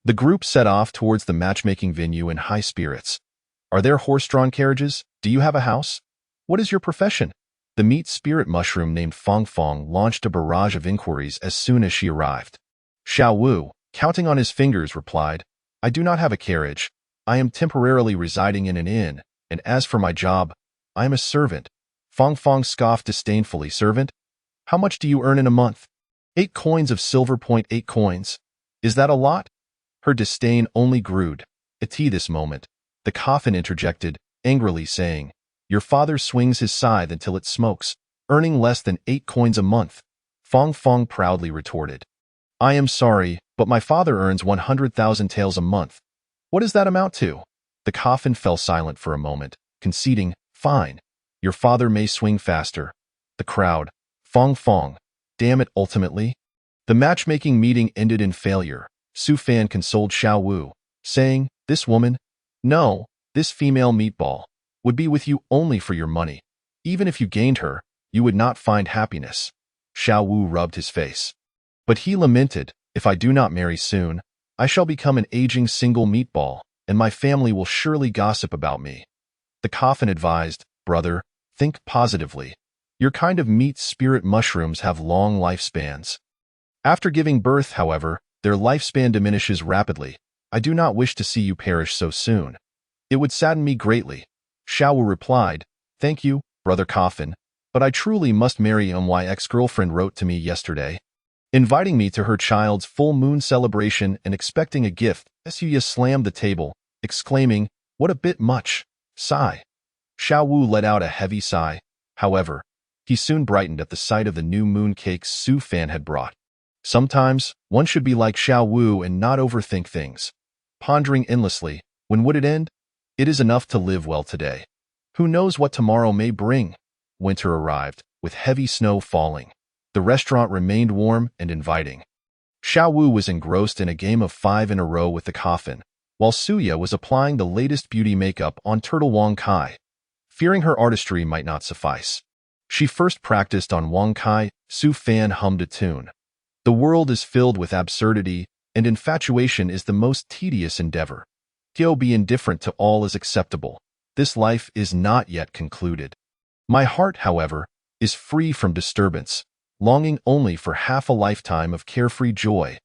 The group set off towards the matchmaking venue in high spirits. Are there horse-drawn carriages? Do you have a house? What is your profession? The meat spirit mushroom named Fong Fong launched a barrage of inquiries as soon as she arrived. Xiao Wu, counting on his fingers, replied, I do not have a carriage. I am temporarily residing in an inn, and as for my job, I am a servant. Fong Fong scoffed disdainfully. Servant? How much do you earn in a month? 8 coins of silver. 8 coins. Is that a lot? Her disdain only grew. At this moment, the coffin interjected, angrily saying, Your father swings his scythe until it smokes, earning less than 8 coins a month. Fong Fong proudly retorted, I am sorry, but my father earns 100,000 taels a month. What does that amount to? The coffin fell silent for a moment, conceding, Fine. Your father may swing faster. The crowd, Fong Fong. Damn it, ultimately. The matchmaking meeting ended in failure. Su Fan consoled Xiao Wu, saying, This woman, no, this female meatball, would be with you only for your money. Even if you gained her, you would not find happiness. Xiao Wu rubbed his face. But he lamented, If I do not marry soon, I shall become an aging single meatball, and my family will surely gossip about me. The coffin advised, Brother, think positively. Your kind of meat spirit mushrooms have long lifespans. After giving birth, however, their lifespan diminishes rapidly. I do not wish to see you perish so soon. It would sadden me greatly. Xiao Wu replied, Thank you, Brother Coffin, but I truly must marry my ex-girlfriend wrote to me yesterday, inviting me to her child's full moon celebration and expecting a gift. Suya slammed the table, exclaiming, What a bit much. Sigh. Xiao Wu let out a heavy sigh. However, he soon brightened at the sight of the new moon cakes Su Fan had brought. Sometimes, one should be like Xiao Wu and not overthink things. Pondering endlessly, when would it end? It is enough to live well today. Who knows what tomorrow may bring? Winter arrived, with heavy snow falling. The restaurant remained warm and inviting. Xiao Wu was engrossed in a game of 5 in a row with the coffin, while Suya was applying the latest beauty makeup on Turtle Wang Kai, fearing her artistry might not suffice. She first practiced on Wang Kai. Su Fan hummed a tune. The world is filled with absurdity, and infatuation is the most tedious endeavor. To be indifferent to all is acceptable. This life is not yet concluded. My heart, however, is free from disturbance, longing only for half a lifetime of carefree joy.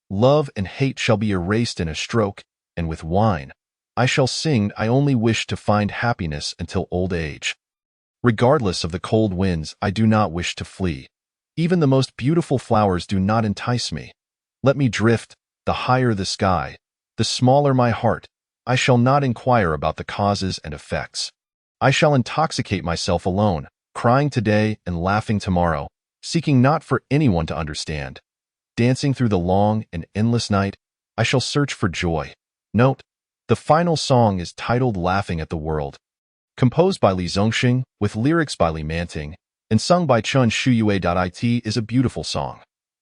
Love and hate shall be erased in a stroke, and with wine I shall sing. I only wish to find happiness until old age. Regardless of the cold winds, I do not wish to flee. Even the most beautiful flowers do not entice me. Let me drift. The higher the sky, the smaller my heart. I shall not inquire about the causes and effects. I shall intoxicate myself alone, crying today and laughing tomorrow, seeking not for anyone to understand. Dancing through the long and endless night, I shall search for joy. Note: the final song is titled Laughing at the World. Composed by Li Zongxing, with lyrics by Li Manting, and sung by Chun Shuyue.it, is a beautiful song.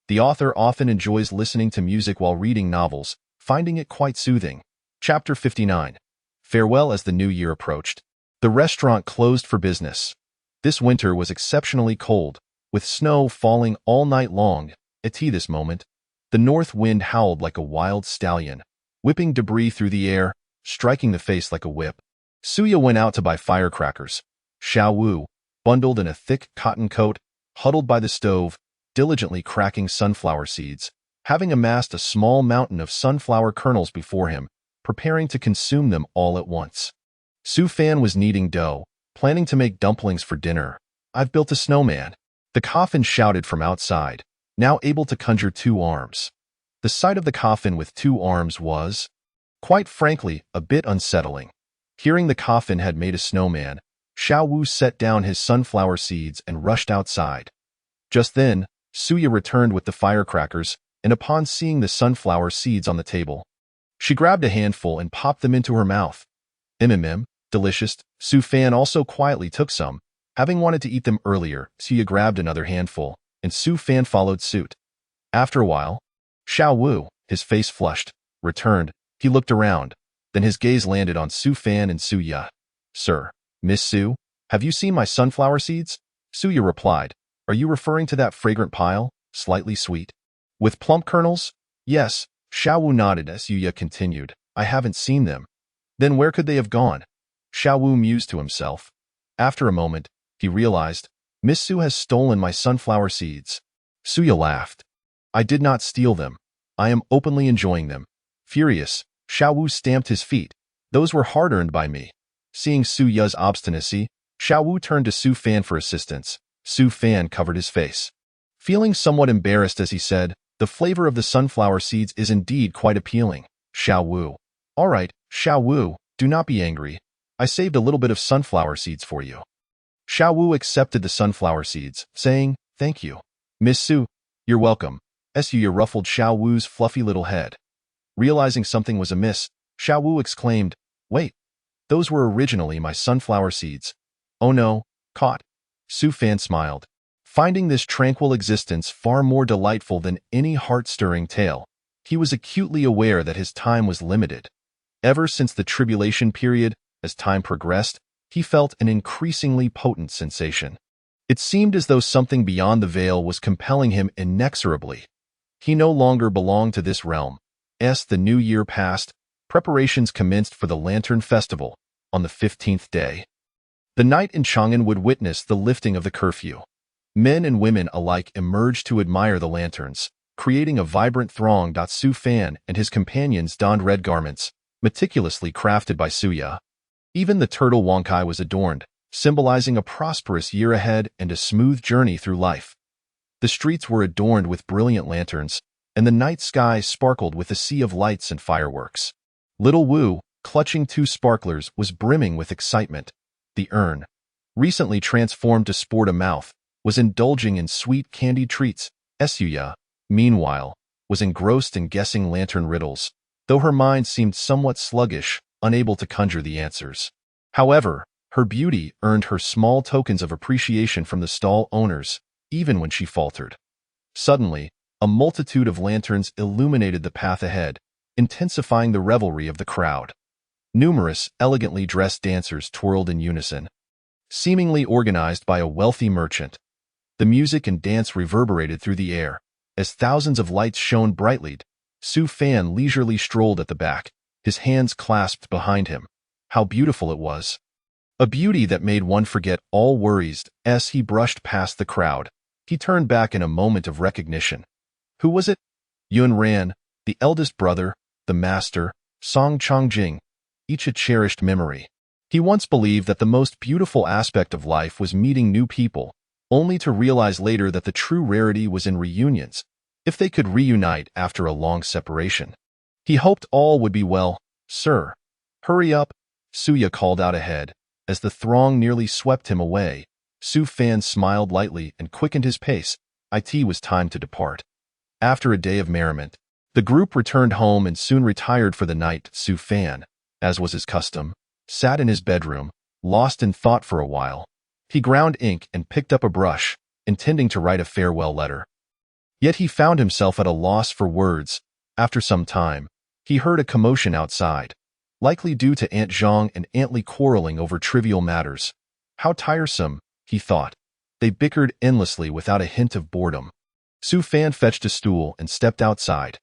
The author often enjoys listening to music while reading novels, finding it quite soothing. Chapter 59. Farewell. As the new year approached, the restaurant closed for business. This winter was exceptionally cold, with snow falling all night long. At this moment, the north wind howled like a wild stallion, whipping debris through the air, striking the face like a whip. Suya went out to buy firecrackers. Xiao Wu, bundled in a thick cotton coat, huddled by the stove, diligently cracking sunflower seeds, having amassed a small mountain of sunflower kernels before him, preparing to consume them all at once. Su Fan was kneading dough, planning to make dumplings for dinner. I've built a snowman. The coffin shouted from outside, now able to conjure 2 arms. The sight of the coffin with 2 arms was, quite frankly, a bit unsettling. Hearing the coffin had made a snowman, Xiao Wu set down his sunflower seeds and rushed outside. Just then, Suya returned with the firecrackers, and upon seeing the sunflower seeds on the table, she grabbed a handful and popped them into her mouth. Delicious. Su Fan also quietly took some. Having wanted to eat them earlier, Suya grabbed another handful, and Su Fan followed suit. After a while, Xiao Wu, his face flushed, returned. He looked around. Then his gaze landed on Su Fan and Suya. Sir, Miss Su, have you seen my sunflower seeds? Suya replied. Are you referring to that fragrant pile, slightly sweet, with plump kernels? Yes. Xiao Wu nodded as Suya continued. I haven't seen them. Then where could they have gone? Xiao Wu mused to himself. After a moment, he realized, Miss Su has stolen my sunflower seeds. Suya laughed. I did not steal them. I am openly enjoying them. Furious, Xiao Wu stamped his feet. Those were hard-earned by me. Seeing Suya's obstinacy, Xiao Wu turned to Su Fan for assistance. Su Fan covered his face, feeling somewhat embarrassed as he said, the flavor of the sunflower seeds is indeed quite appealing. Xiao Wu. All right, Xiao Wu, do not be angry. I saved a little bit of sunflower seeds for you. Xiao Wu accepted the sunflower seeds, saying, Thank you. Miss Su, you're welcome. Suya ruffled Xiao Wu's fluffy little head. Realizing something was amiss, Xiao Wu exclaimed, Wait, those were originally my sunflower seeds. Oh no, caught. Su Fan smiled, finding this tranquil existence far more delightful than any heart-stirring tale. He was acutely aware that his time was limited. Ever since the tribulation period, as time progressed, he felt an increasingly potent sensation. It seemed as though something beyond the veil was compelling him inexorably. He no longer belonged to this realm. As the new year passed, preparations commenced for the Lantern Festival on the 15th day. The night in Chang'an would witness the lifting of the curfew. Men and women alike emerged to admire the lanterns, creating a vibrant throng. Su Fan and his companions donned red garments, meticulously crafted by Suya. Even the turtle Wang Kai was adorned, symbolizing a prosperous year ahead and a smooth journey through life. The streets were adorned with brilliant lanterns, and the night sky sparkled with a sea of lights and fireworks. Little Wu, clutching 2 sparklers, was brimming with excitement. The urn, recently transformed to sport a mouth, was indulging in sweet candied treats. Suya, meanwhile, was engrossed in guessing lantern riddles, though her mind seemed somewhat sluggish, unable to conjure the answers. However, her beauty earned her small tokens of appreciation from the stall owners, even when she faltered. Suddenly, A multitude of lanterns illuminated the path ahead, intensifying the revelry of the crowd. Numerous, elegantly dressed dancers twirled in unison, seemingly organized by a wealthy merchant. The music and dance reverberated through the air, as thousands of lights shone brightly. Su Fan leisurely strolled at the back, his hands clasped behind him. How beautiful it was! A beauty that made one forget all worries as he brushed past the crowd. He turned back in a moment of recognition. Who was it? Yun Ran, the eldest brother, the master, Song Chongjing, each a cherished memory. He once believed that the most beautiful aspect of life was meeting new people, only to realize later that the true rarity was in reunions, if they could reunite after a long separation. He hoped all would be well. Sir, hurry up, Suya called out ahead. As the throng nearly swept him away, Su Fan smiled lightly and quickened his pace. It was time to depart. After a day of merriment, the group returned home and soon retired for the night. Su Fan, as was his custom, sat in his bedroom, lost in thought for a while. He ground ink and picked up a brush, intending to write a farewell letter. Yet he found himself at a loss for words. After some time, he heard a commotion outside, likely due to Aunt Zhang and Aunt Li quarreling over trivial matters. How tiresome, he thought. They bickered endlessly without a hint of boredom. Su Fan fetched a stool and stepped outside.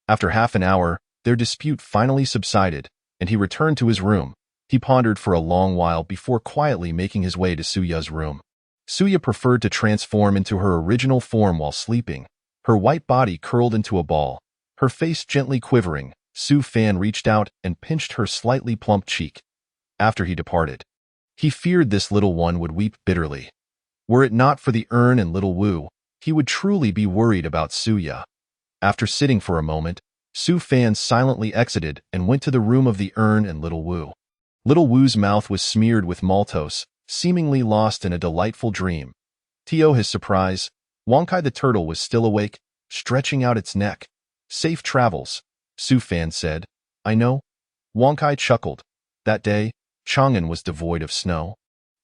After half an hour, their dispute finally subsided, and he returned to his room. He pondered for a long while before quietly making his way to Suya's room. Suya preferred to transform into her original form while sleeping, her white body curled into a ball, her face gently quivering. Su Fan reached out and pinched her slightly plump cheek. After he departed, he feared this little one would weep bitterly. Were it not for the urn and little Wu, he would truly be worried about Suya. After sitting for a moment, Su Fan silently exited and went to the room of the urn and little Wu. Little Wu's mouth was smeared with maltose, seemingly lost in a delightful dream. To his surprise, Wonkai the turtle was still awake, stretching out its neck. Safe travels, Su Fan said. I know. Wonkai chuckled. That day, Chang'an was devoid of snow.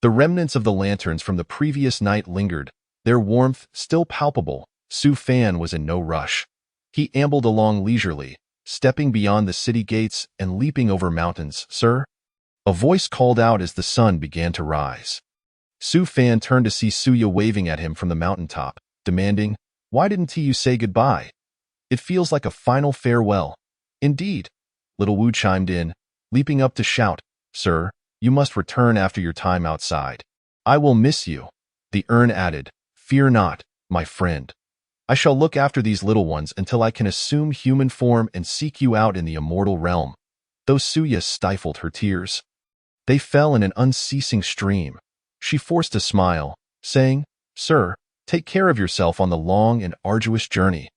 The remnants of the lanterns from the previous night lingered, their warmth still palpable. Su Fan was in no rush. He ambled along leisurely, stepping beyond the city gates and leaping over mountains. Sir? A voice called out as the sun began to rise. Su Fan turned to see Suya waving at him from the mountaintop, demanding, Why didn't you say goodbye? It feels like a final farewell. Indeed, little Wu chimed in, leaping up to shout, Sir, you must return after your time outside. I will miss you. The urn added, Fear not, my friend. I shall look after these little ones until I can assume human form and seek you out in the immortal realm. Though Suya stifled her tears, they fell in an unceasing stream. She forced a smile, saying, Sir, take care of yourself on the long and arduous journey.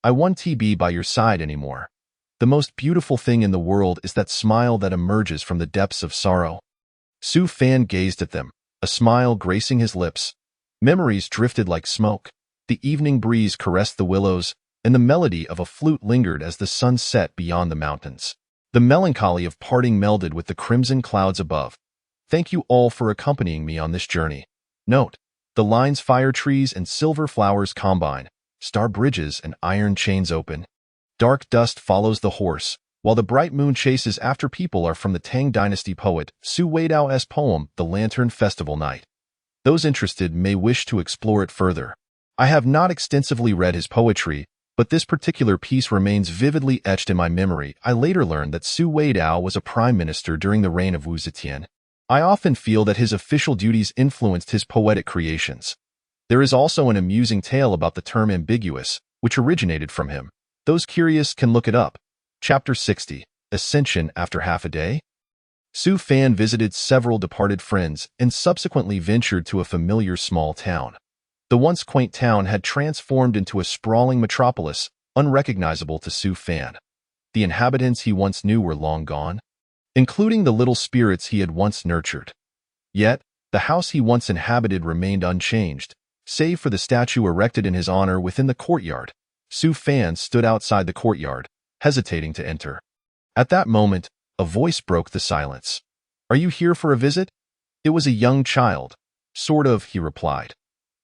I won't be by your side anymore. The most beautiful thing in the world is that smile that emerges from the depths of sorrow. Su Fan gazed at them, a smile gracing his lips. Memories drifted like smoke. The evening breeze caressed the willows, and the melody of a flute lingered as the sun set beyond the mountains. The melancholy of parting melded with the crimson clouds above. Thank you all for accompanying me on this journey. Note, the lines fire trees and silver flowers combine, star bridges and iron chains open. Dark dust follows the horse, while the bright moon chases after people are from the Tang Dynasty poet Su Weidao's poem, The Lantern Festival Night. Those interested may wish to explore it further. I have not extensively read his poetry, but this particular piece remains vividly etched in my memory. I later learned that Su Weidao was a prime minister during the reign of Wu Zetian. I often feel that his official duties influenced his poetic creations. There is also an amusing tale about the term ambiguous, which originated from him. Those curious can look it up. Chapter 60, Ascension After Half a Day. Su Fan visited several departed friends and subsequently ventured to a familiar small town. The once quaint town had transformed into a sprawling metropolis, unrecognizable to Su Fan. The inhabitants he once knew were long gone, including the little spirits he had once nurtured. Yet, the house he once inhabited remained unchanged, save for the statue erected in his honor within the courtyard. Su Fan stood outside the courtyard, hesitating to enter. At that moment, a voice broke the silence. Are you here for a visit? It was a young child. Sort of, he replied.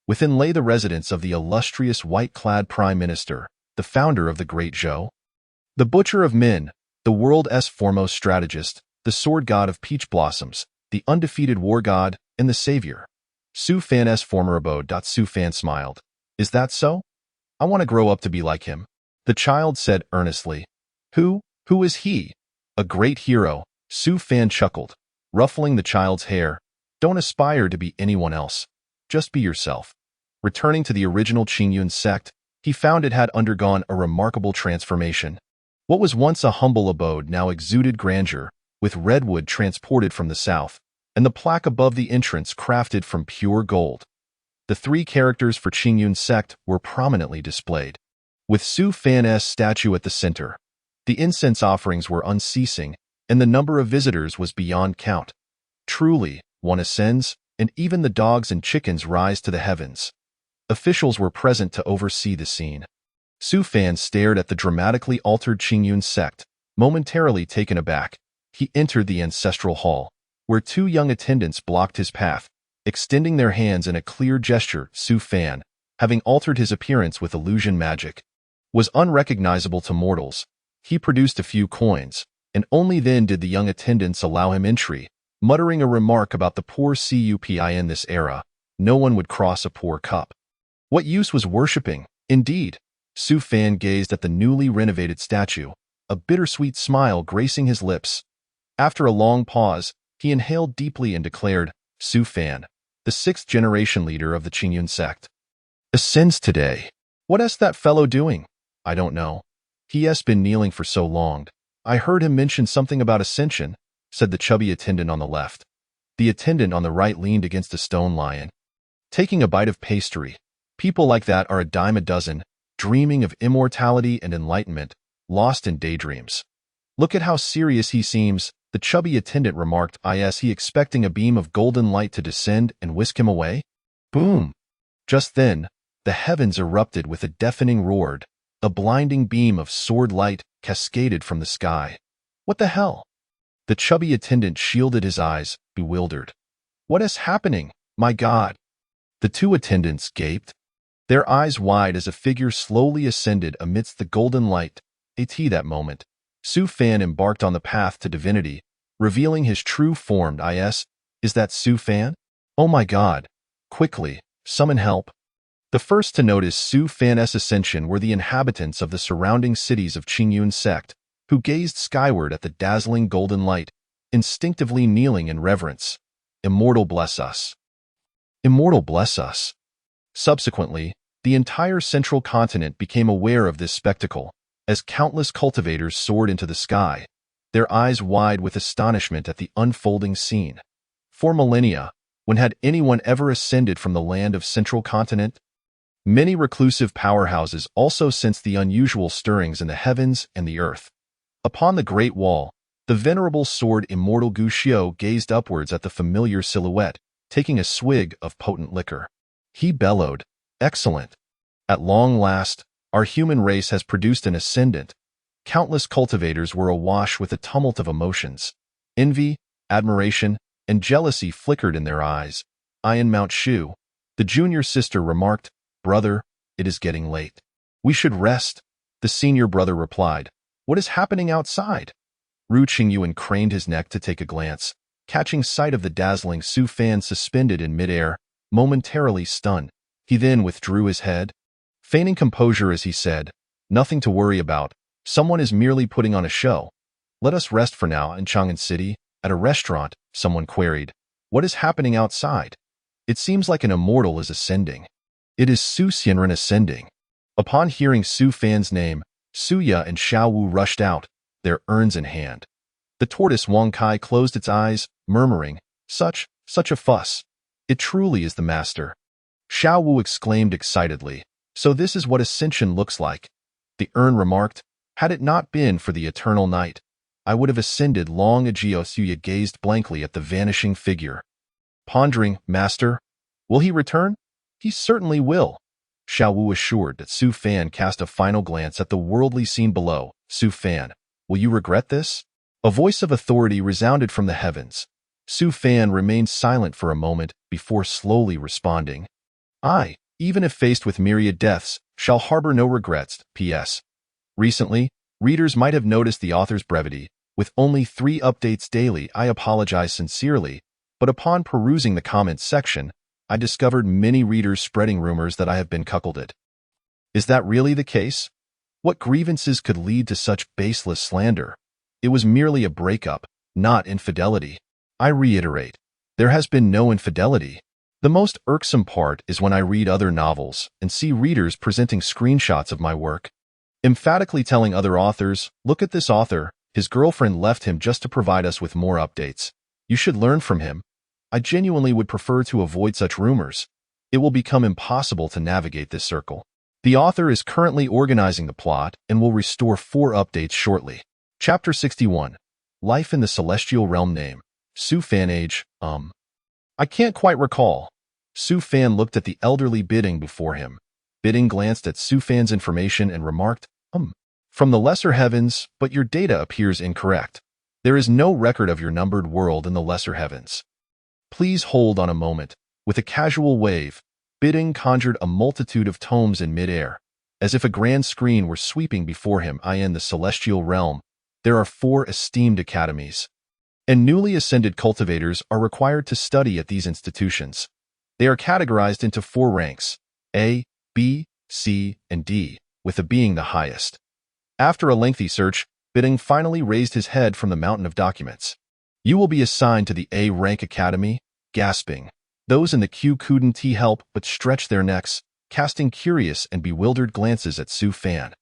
Within lay the residence of the illustrious white-clad prime minister, the founder of the Great Zhou. The Butcher of Min, the world's foremost strategist, the sword god of peach blossoms, the undefeated war god, and the savior. Su Fan's former abode. Su Fan smiled. Is that so? I want to grow up to be like him. The child said earnestly. Who is he? A great hero, Su Fan chuckled, ruffling the child's hair. Don't aspire to be anyone else. Just be yourself. Returning to the original Qingyun sect, he found it had undergone a remarkable transformation. What was once a humble abode now exuded grandeur, with redwood transported from the south, and the plaque above the entrance crafted from pure gold. The 3 characters for Qingyun sect were prominently displayed. With Su Fan's statue at the center, the incense offerings were unceasing, and the number of visitors was beyond count. Truly, one ascends, and even the dogs and chickens rise to the heavens. Officials were present to oversee the scene. Su Fan stared at the dramatically altered Qingyun sect, momentarily taken aback. He entered the ancestral hall, where 2 young attendants blocked his path, extending their hands in a clear gesture. Su Fan, having altered his appearance with illusion magic, was unrecognizable to mortals. He produced a few coins, and only then did the young attendants allow him entry, muttering a remark about the poor cup in this era. No one would cross a poor cup. What use was worshipping, indeed? Su Fan gazed at the newly renovated statue, a bittersweet smile gracing his lips. After a long pause, he inhaled deeply and declared, Su Fan, the 6th-generation leader of the Qingyun sect, ascends today. What is that fellow doing? I don't know. He has been kneeling for so long. I heard him mention something about ascension, said the chubby attendant on the left. The attendant on the right leaned against a stone lion, taking a bite of pastry. People like that are a dime a dozen, dreaming of immortality and enlightenment, lost in daydreams. Look at how serious he seems, the chubby attendant remarked. Is he expecting a beam of golden light to descend and whisk him away? Boom! Just then, the heavens erupted with a deafening roar. A blinding beam of sword light cascaded from the sky. What the hell? The chubby attendant shielded his eyes, bewildered. What is happening? My God! The 2 attendants gaped, their eyes wide as a figure slowly ascended amidst the golden light. At that moment, Su Fan embarked on the path to divinity, revealing his true form. Is that Su Fan? Oh my God! Quickly, summon help. The first to notice Su Fan's ascension were the inhabitants of the surrounding cities of Qingyun sect, who gazed skyward at the dazzling golden light, instinctively kneeling in reverence. Immortal bless us. Immortal bless us. Subsequently, the entire central continent became aware of this spectacle, as countless cultivators soared into the sky, their eyes wide with astonishment at the unfolding scene. For millennia, when had anyone ever ascended from the land of central continent? Many reclusive powerhouses also sensed the unusual stirrings in the heavens and the earth. Upon the Great Wall, the venerable sword immortal Gu Xiu gazed upwards at the familiar silhouette, taking a swig of potent liquor. He bellowed, Excellent! At long last, our human race has produced an ascendant. Countless cultivators were awash with a tumult of emotions. Envy, admiration, and jealousy flickered in their eyes. Ian Mount Shu, the junior sister, remarked, Brother, it is getting late. We should rest. The senior brother replied, What is happening outside? Ru Qingyuan craned his neck to take a glance, catching sight of the dazzling Su Fan suspended in midair, momentarily stunned. He then withdrew his head, feigning composure as he said, Nothing to worry about. Someone is merely putting on a show. Let us rest for now in Chang'an City. At a restaurant, someone queried, What is happening outside? It seems like an immortal is ascending. It is Su Xianren ascending. Upon hearing Su Fan's name, Su Ya and Xiao Wu rushed out, their urns in hand. The tortoise Wang Kai closed its eyes, murmuring, Such a fuss. It truly is the master. Xiao Wu exclaimed excitedly, So this is what ascension looks like. The urn remarked, Had it not been for the eternal night, I would have ascended long ago. Su Ya gazed blankly at the vanishing figure, pondering, Master, will he return? He certainly will. Xiao Wu assured that Su Fan cast a final glance at the worldly scene below. Su Fan, will you regret this? A voice of authority resounded from the heavens. Su Fan remained silent for a moment before slowly responding. Even if faced with myriad deaths, shall harbor no regrets. P.S. Recently, readers might have noticed the author's brevity. With only 3 updates daily, I apologize sincerely, but upon perusing the comments section, I discovered many readers spreading rumors that I have been cuckolded. Is that really the case? What grievances could lead to such baseless slander? It was merely a breakup, not infidelity. I reiterate, there has been no infidelity. The most irksome part is when I read other novels and see readers presenting screenshots of my work, emphatically telling other authors, look at this author, his girlfriend left him just to provide us with more updates. You should learn from him. I genuinely would prefer to avoid such rumors. It will become impossible to navigate this circle. The author is currently organizing the plot and will restore 4 updates shortly. Chapter 61. Life in the Celestial Realm. Name. Su Fan. Age. I can't quite recall. Su Fan looked at the elderly Bidding before him. Bidding glanced at Su Fan's information and remarked, From the lesser heavens, but your data appears incorrect. There is no record of your numbered world in the lesser heavens. Please hold on a moment. With a casual wave, Bidding conjured a multitude of tomes in midair. As if a grand screen were sweeping before him. In the Celestial Realm, there are 4 esteemed academies, and newly ascended cultivators are required to study at these institutions. They are categorized into 4 ranks, A, B, C, and D, with A being the highest. After a lengthy search, Bidding finally raised his head from the mountain of documents. You will be assigned to the A rank academy. Gasping. Those in the queue couldn't help but stretch their necks, casting curious and bewildered glances at Su Fan.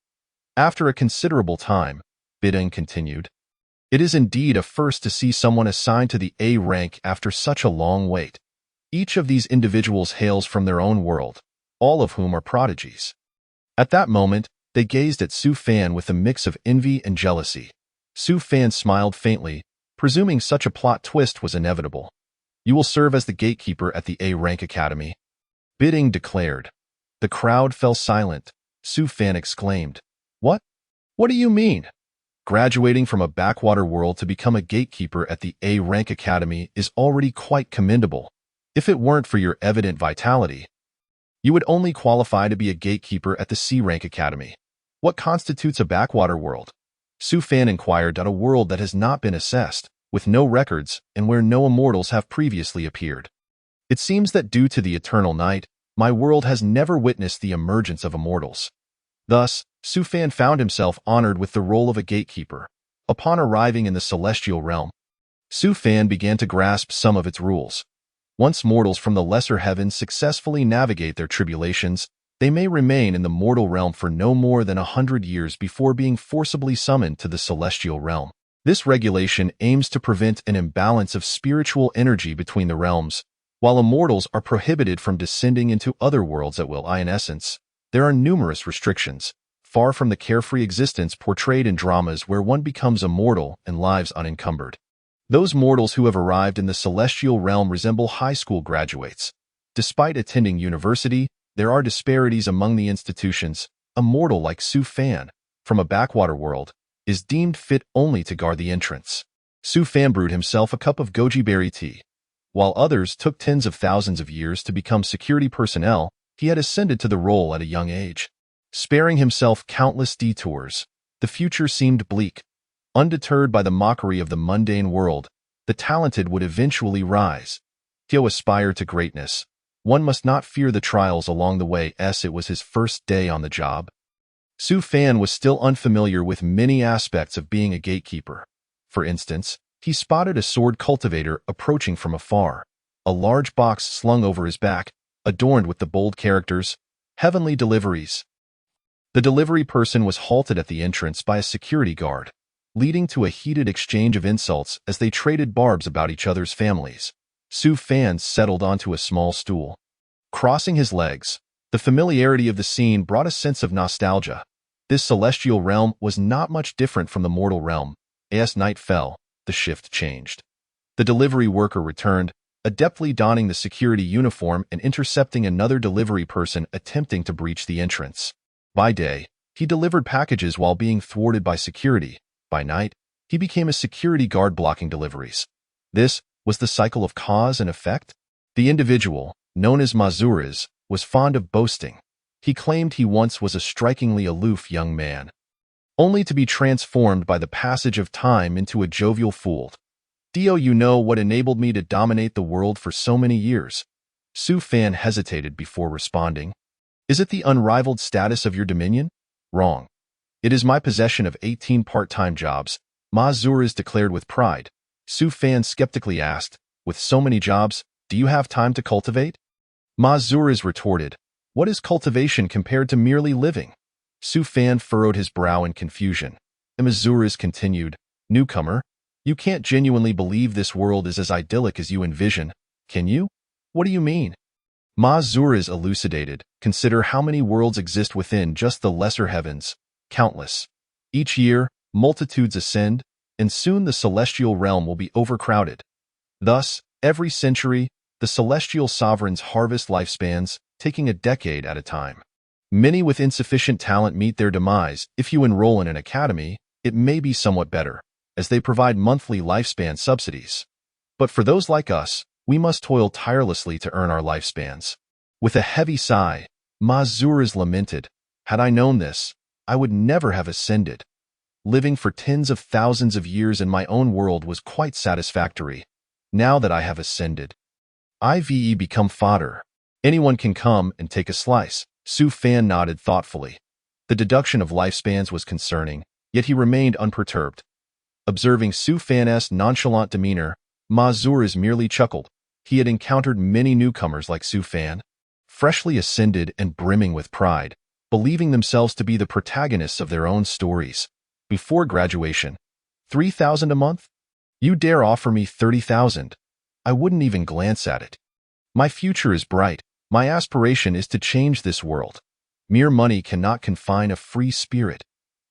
After a considerable time, Bidding continued, It is indeed a first to see someone assigned to the A rank after such a long wait. Each of these individuals hails from their own world, all of whom are prodigies. At that moment, they gazed at Su Fan with a mix of envy and jealousy. Su Fan smiled faintly, presuming such a plot twist was inevitable. You will serve as the gatekeeper at the A rank academy, Bidding declared. The crowd fell silent. Su Fan exclaimed, What? What do you mean? Graduating from a backwater world to become a gatekeeper at the A rank academy is already quite commendable. If it weren't for your evident vitality, you would only qualify to be a gatekeeper at the C rank academy. What constitutes a backwater world? Su Fan inquired. A world that has not been assessed, with no records, and where no immortals have previously appeared. It seems that due to the eternal night, my world has never witnessed the emergence of immortals. Thus, Su Fan found himself honored with the role of a gatekeeper. Upon arriving in the Celestial Realm, Su Fan began to grasp some of its rules. Once mortals from the lesser heavens successfully navigate their tribulations, they may remain in the mortal realm for no more than 100 years before being forcibly summoned to the Celestial Realm. This regulation aims to prevent an imbalance of spiritual energy between the realms. While immortals are prohibited from descending into other worlds at will, in essence, there are numerous restrictions, far from the carefree existence portrayed in dramas where one becomes immortal and lives unencumbered. Those mortals who have arrived in the Celestial Realm resemble high school graduates. Despite attending university, there are disparities among the institutions. A mortal like Su Fan, from a backwater world, is deemed fit only to guard the entrance. Su Fan brewed himself a cup of goji berry tea. While others took tens of thousands of years to become security personnel, he had ascended to the role at a young age. Sparing himself countless detours, the future seemed bleak. Undeterred by the mockery of the mundane world, the talented would eventually rise. To aspire to greatness, one must not fear the trials along the way. It was his first day on the job. Su Fan was still unfamiliar with many aspects of being a gatekeeper. For instance, he spotted a sword cultivator approaching from afar, a large box slung over his back, adorned with the bold characters, Heavenly Deliveries. The delivery person was halted at the entrance by a security guard, leading to a heated exchange of insults as they traded barbs about each other's families. Su Fan settled onto a small stool. Crossing his legs, the familiarity of the scene brought a sense of nostalgia. This celestial realm was not much different from the mortal realm. As night fell, the shift changed. The delivery worker returned, adeptly donning the security uniform and intercepting another delivery person attempting to breach the entrance. By day, he delivered packages while being thwarted by security. By night, he became a security guard blocking deliveries. This was the cycle of cause and effect? The individual, known as Mazuriz, was fond of boasting. He claimed he once was a strikingly aloof young man, only to be transformed by the passage of time into a jovial fool. "Do you know what enabled me to dominate the world for so many years?" Su Fan hesitated before responding. "Is it the unrivaled status of your dominion?" "Wrong. It is my possession of 18 part-time jobs," Ma Zuriz declared with pride. Su Fan skeptically asked, "With so many jobs, do you have time to cultivate?" Ma Zuriz retorted, "What is cultivation compared to merely living?" Su Fan furrowed his brow in confusion. Ma Zuriz continued, "Newcomer, you can't genuinely believe this world is as idyllic as you envision, can you?" "What do you mean?" Ma Zuriz elucidated. "Consider how many worlds exist within just the lesser heavens. Countless. Each year, multitudes ascend, and soon the celestial realm will be overcrowded. Thus, every century, the celestial sovereigns harvest lifespans, taking a decade at a time. Many with insufficient talent meet their demise. If you enroll in an academy, it may be somewhat better, as they provide monthly lifespan subsidies. But for those like us, we must toil tirelessly to earn our lifespans." With a heavy sigh, Ma Zuriz lamented, "Had I known this, I would never have ascended. Living for tens of thousands of years in my own world was quite satisfactory. Now that I have ascended, I've become fodder. Anyone can come and take a slice." Su Fan nodded thoughtfully. The deduction of lifespans was concerning, yet he remained unperturbed. Observing Su Fan's nonchalant demeanor, Ma Zuriz merely chuckled. He had encountered many newcomers like Su Fan, freshly ascended and brimming with pride, believing themselves to be the protagonists of their own stories. Before graduation, 3,000 a month? You dare offer me 30,000? I wouldn't even glance at it. My future is bright. My aspiration is to change this world. Mere money cannot confine a free spirit.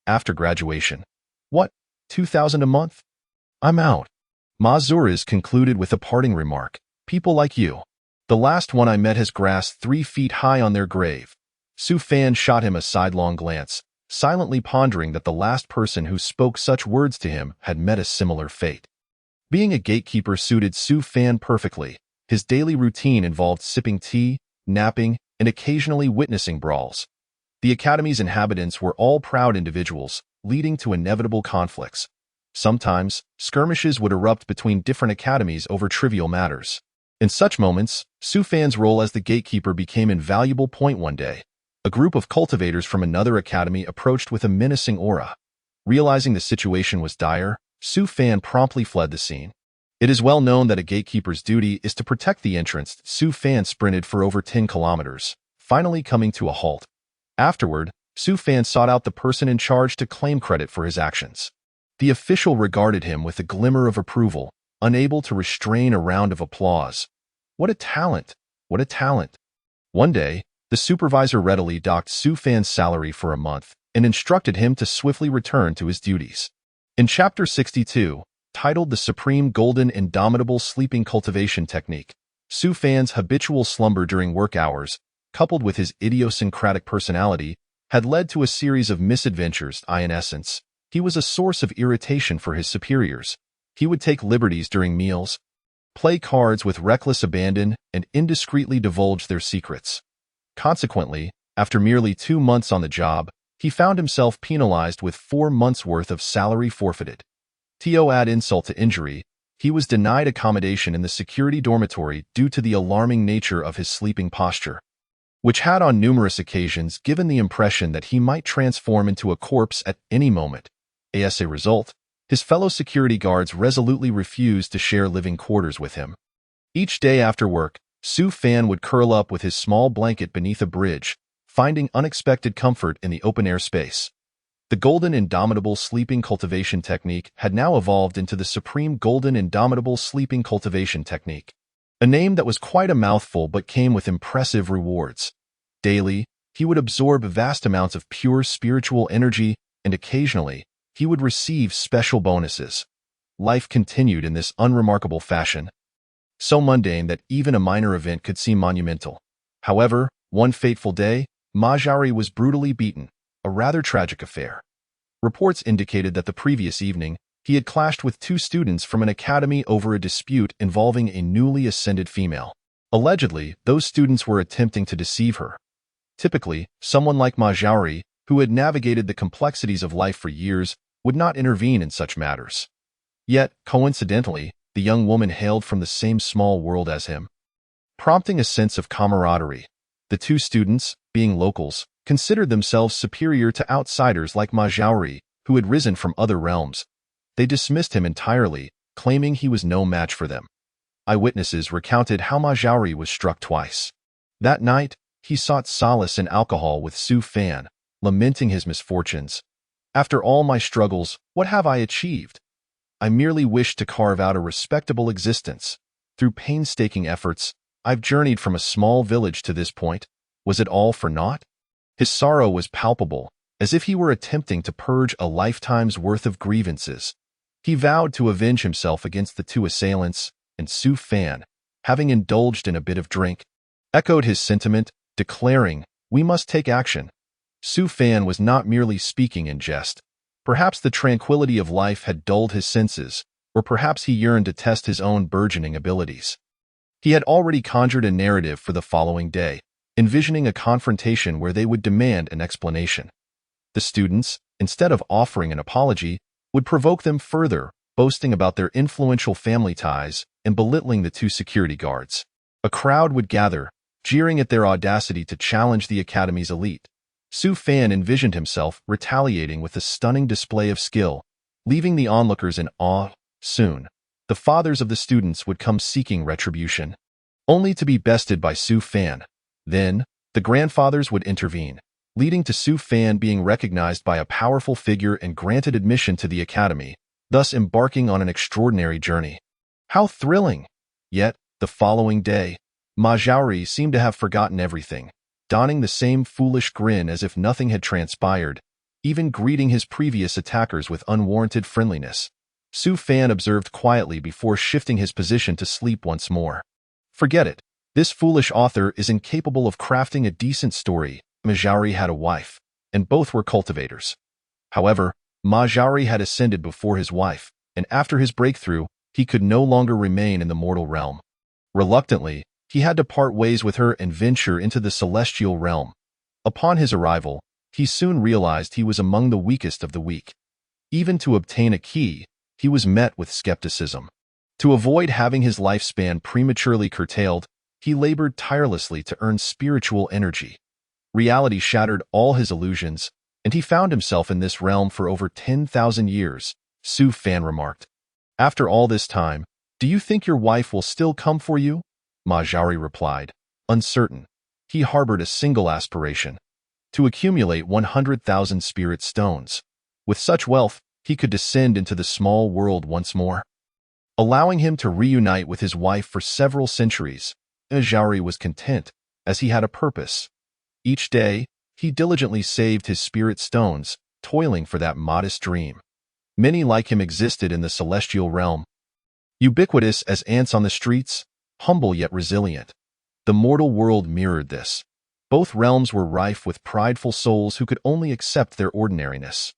After graduation, what, 2,000 a month? I'm out." Ma Zuriz concluded with a parting remark. "People like you. The last one I met has grass 3 feet high on their grave." Su Fan shot him a sidelong glance, silently pondering that the last person who spoke such words to him had met a similar fate. Being a gatekeeper suited Su Fan perfectly. His daily routine involved sipping tea, napping, and occasionally witnessing brawls. The academy's inhabitants were all proud individuals, leading to inevitable conflicts. Sometimes, skirmishes would erupt between different academies over trivial matters. In such moments, Su Fan's role as the gatekeeper became invaluable. One day, a group of cultivators from another academy approached with a menacing aura. Realizing the situation was dire, Su Fan promptly fled the scene. It is well known that a gatekeeper's duty is to protect the entrance. Su Fan sprinted for over 10 kilometers, finally coming to a halt. Afterward, Su Fan sought out the person in charge to claim credit for his actions. The official regarded him with a glimmer of approval, unable to restrain a round of applause. What a talent! What a talent! One day, the supervisor readily docked Su Fan's salary for a month and instructed him to swiftly return to his duties. In Chapter 62, titled The Supreme Golden Indomitable Sleeping Cultivation Technique, Su Fan's habitual slumber during work hours, coupled with his idiosyncratic personality, had led to a series of misadventures. In essence, he was a source of irritation for his superiors. He would take liberties during meals, play cards with reckless abandon, and indiscreetly divulge their secrets. Consequently, after merely 2 months on the job, he found himself penalized with 4 months' worth of salary forfeited. To add insult to injury, he was denied accommodation in the security dormitory due to the alarming nature of his sleeping posture, which had on numerous occasions given the impression that he might transform into a corpse at any moment. As a result, his fellow security guards resolutely refused to share living quarters with him. Each day after work, Su Fan would curl up with his small blanket beneath a bridge, finding unexpected comfort in the open-air space. The Golden Indomitable Sleeping Cultivation Technique had now evolved into the Supreme Golden Indomitable Sleeping Cultivation Technique, a name that was quite a mouthful but came with impressive rewards. Daily, he would absorb vast amounts of pure spiritual energy, and occasionally, he would receive special bonuses. Life continued in this unremarkable fashion, so mundane that even a minor event could seem monumental. However, one fateful day, Majari was brutally beaten, a rather tragic affair. Reports indicated that the previous evening, he had clashed with 2 students from an academy over a dispute involving a newly ascended female. Allegedly, those students were attempting to deceive her. Typically, someone like Ma Xiaori, who had navigated the complexities of life for years, would not intervene in such matters. Yet, coincidentally, the young woman hailed from the same small world as him, prompting a sense of camaraderie. The two students, being locals, considered themselves superior to outsiders like Ma Xiaori, who had risen from other realms. They dismissed him entirely, claiming he was no match for them. Eyewitnesses recounted how Ma Xiaori was struck twice. That night, he sought solace in alcohol with Su Fan, lamenting his misfortunes. After all my struggles, what have I achieved? I merely wish to carve out a respectable existence. Through painstaking efforts, I've journeyed from a small village to this point. Was it all for naught? His sorrow was palpable, as if he were attempting to purge a lifetime's worth of grievances. He vowed to avenge himself against the two assailants, and Su Fan, having indulged in a bit of drink, echoed his sentiment, declaring, "We must take action." Su Fan was not merely speaking in jest. Perhaps the tranquility of life had dulled his senses, or perhaps he yearned to test his own burgeoning abilities. He had already conjured a narrative for the following day, envisioning a confrontation where they would demand an explanation. The students, instead of offering an apology, would provoke them further, boasting about their influential family ties and belittling the two security guards. A crowd would gather, jeering at their audacity to challenge the academy's elite. Su Fan envisioned himself retaliating with a stunning display of skill, leaving the onlookers in awe. Soon, the fathers of the students would come seeking retribution, only to be bested by Su Fan. Then, the grandfathers would intervene, leading to Su Fan being recognized by a powerful figure and granted admission to the academy, thus embarking on an extraordinary journey. How thrilling! Yet, the following day, Ma Xiaori seemed to have forgotten everything, donning the same foolish grin as if nothing had transpired, even greeting his previous attackers with unwarranted friendliness. Su Fan observed quietly before shifting his position to sleep once more. Forget it. This foolish author is incapable of crafting a decent story. Ma Xiaori had a wife, and both were cultivators. However, Ma Xiaori had ascended before his wife, and after his breakthrough, he could no longer remain in the mortal realm. Reluctantly, he had to part ways with her and venture into the celestial realm. Upon his arrival, he soon realized he was among the weakest of the weak. Even to obtain a key, he was met with skepticism. To avoid having his lifespan prematurely curtailed, he labored tirelessly to earn spiritual energy. Reality shattered all his illusions, and he found himself in this realm for over 10,000 years, Su Fan remarked. After all this time, do you think your wife will still come for you? Ma Xiaori replied, uncertain. He harbored a single aspiration, to accumulate 100,000 spirit stones. With such wealth, he could descend into the small world once more, allowing him to reunite with his wife for several centuries. Ma Xiaori was content, as he had a purpose. Each day, he diligently saved his spirit stones, toiling for that modest dream. Many like him existed in the celestial realm, ubiquitous as ants on the streets, humble yet resilient. The mortal world mirrored this. Both realms were rife with prideful souls who could only accept their ordinariness.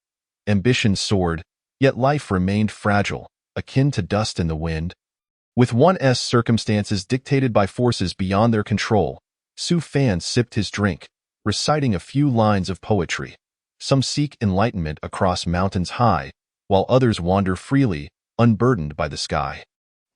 Ambition soared, yet life remained fragile, akin to dust in the wind. With one's circumstances dictated by forces beyond their control, Su Fan sipped his drink, reciting a few lines of poetry. Some seek enlightenment across mountains high, while others wander freely, unburdened by the sky.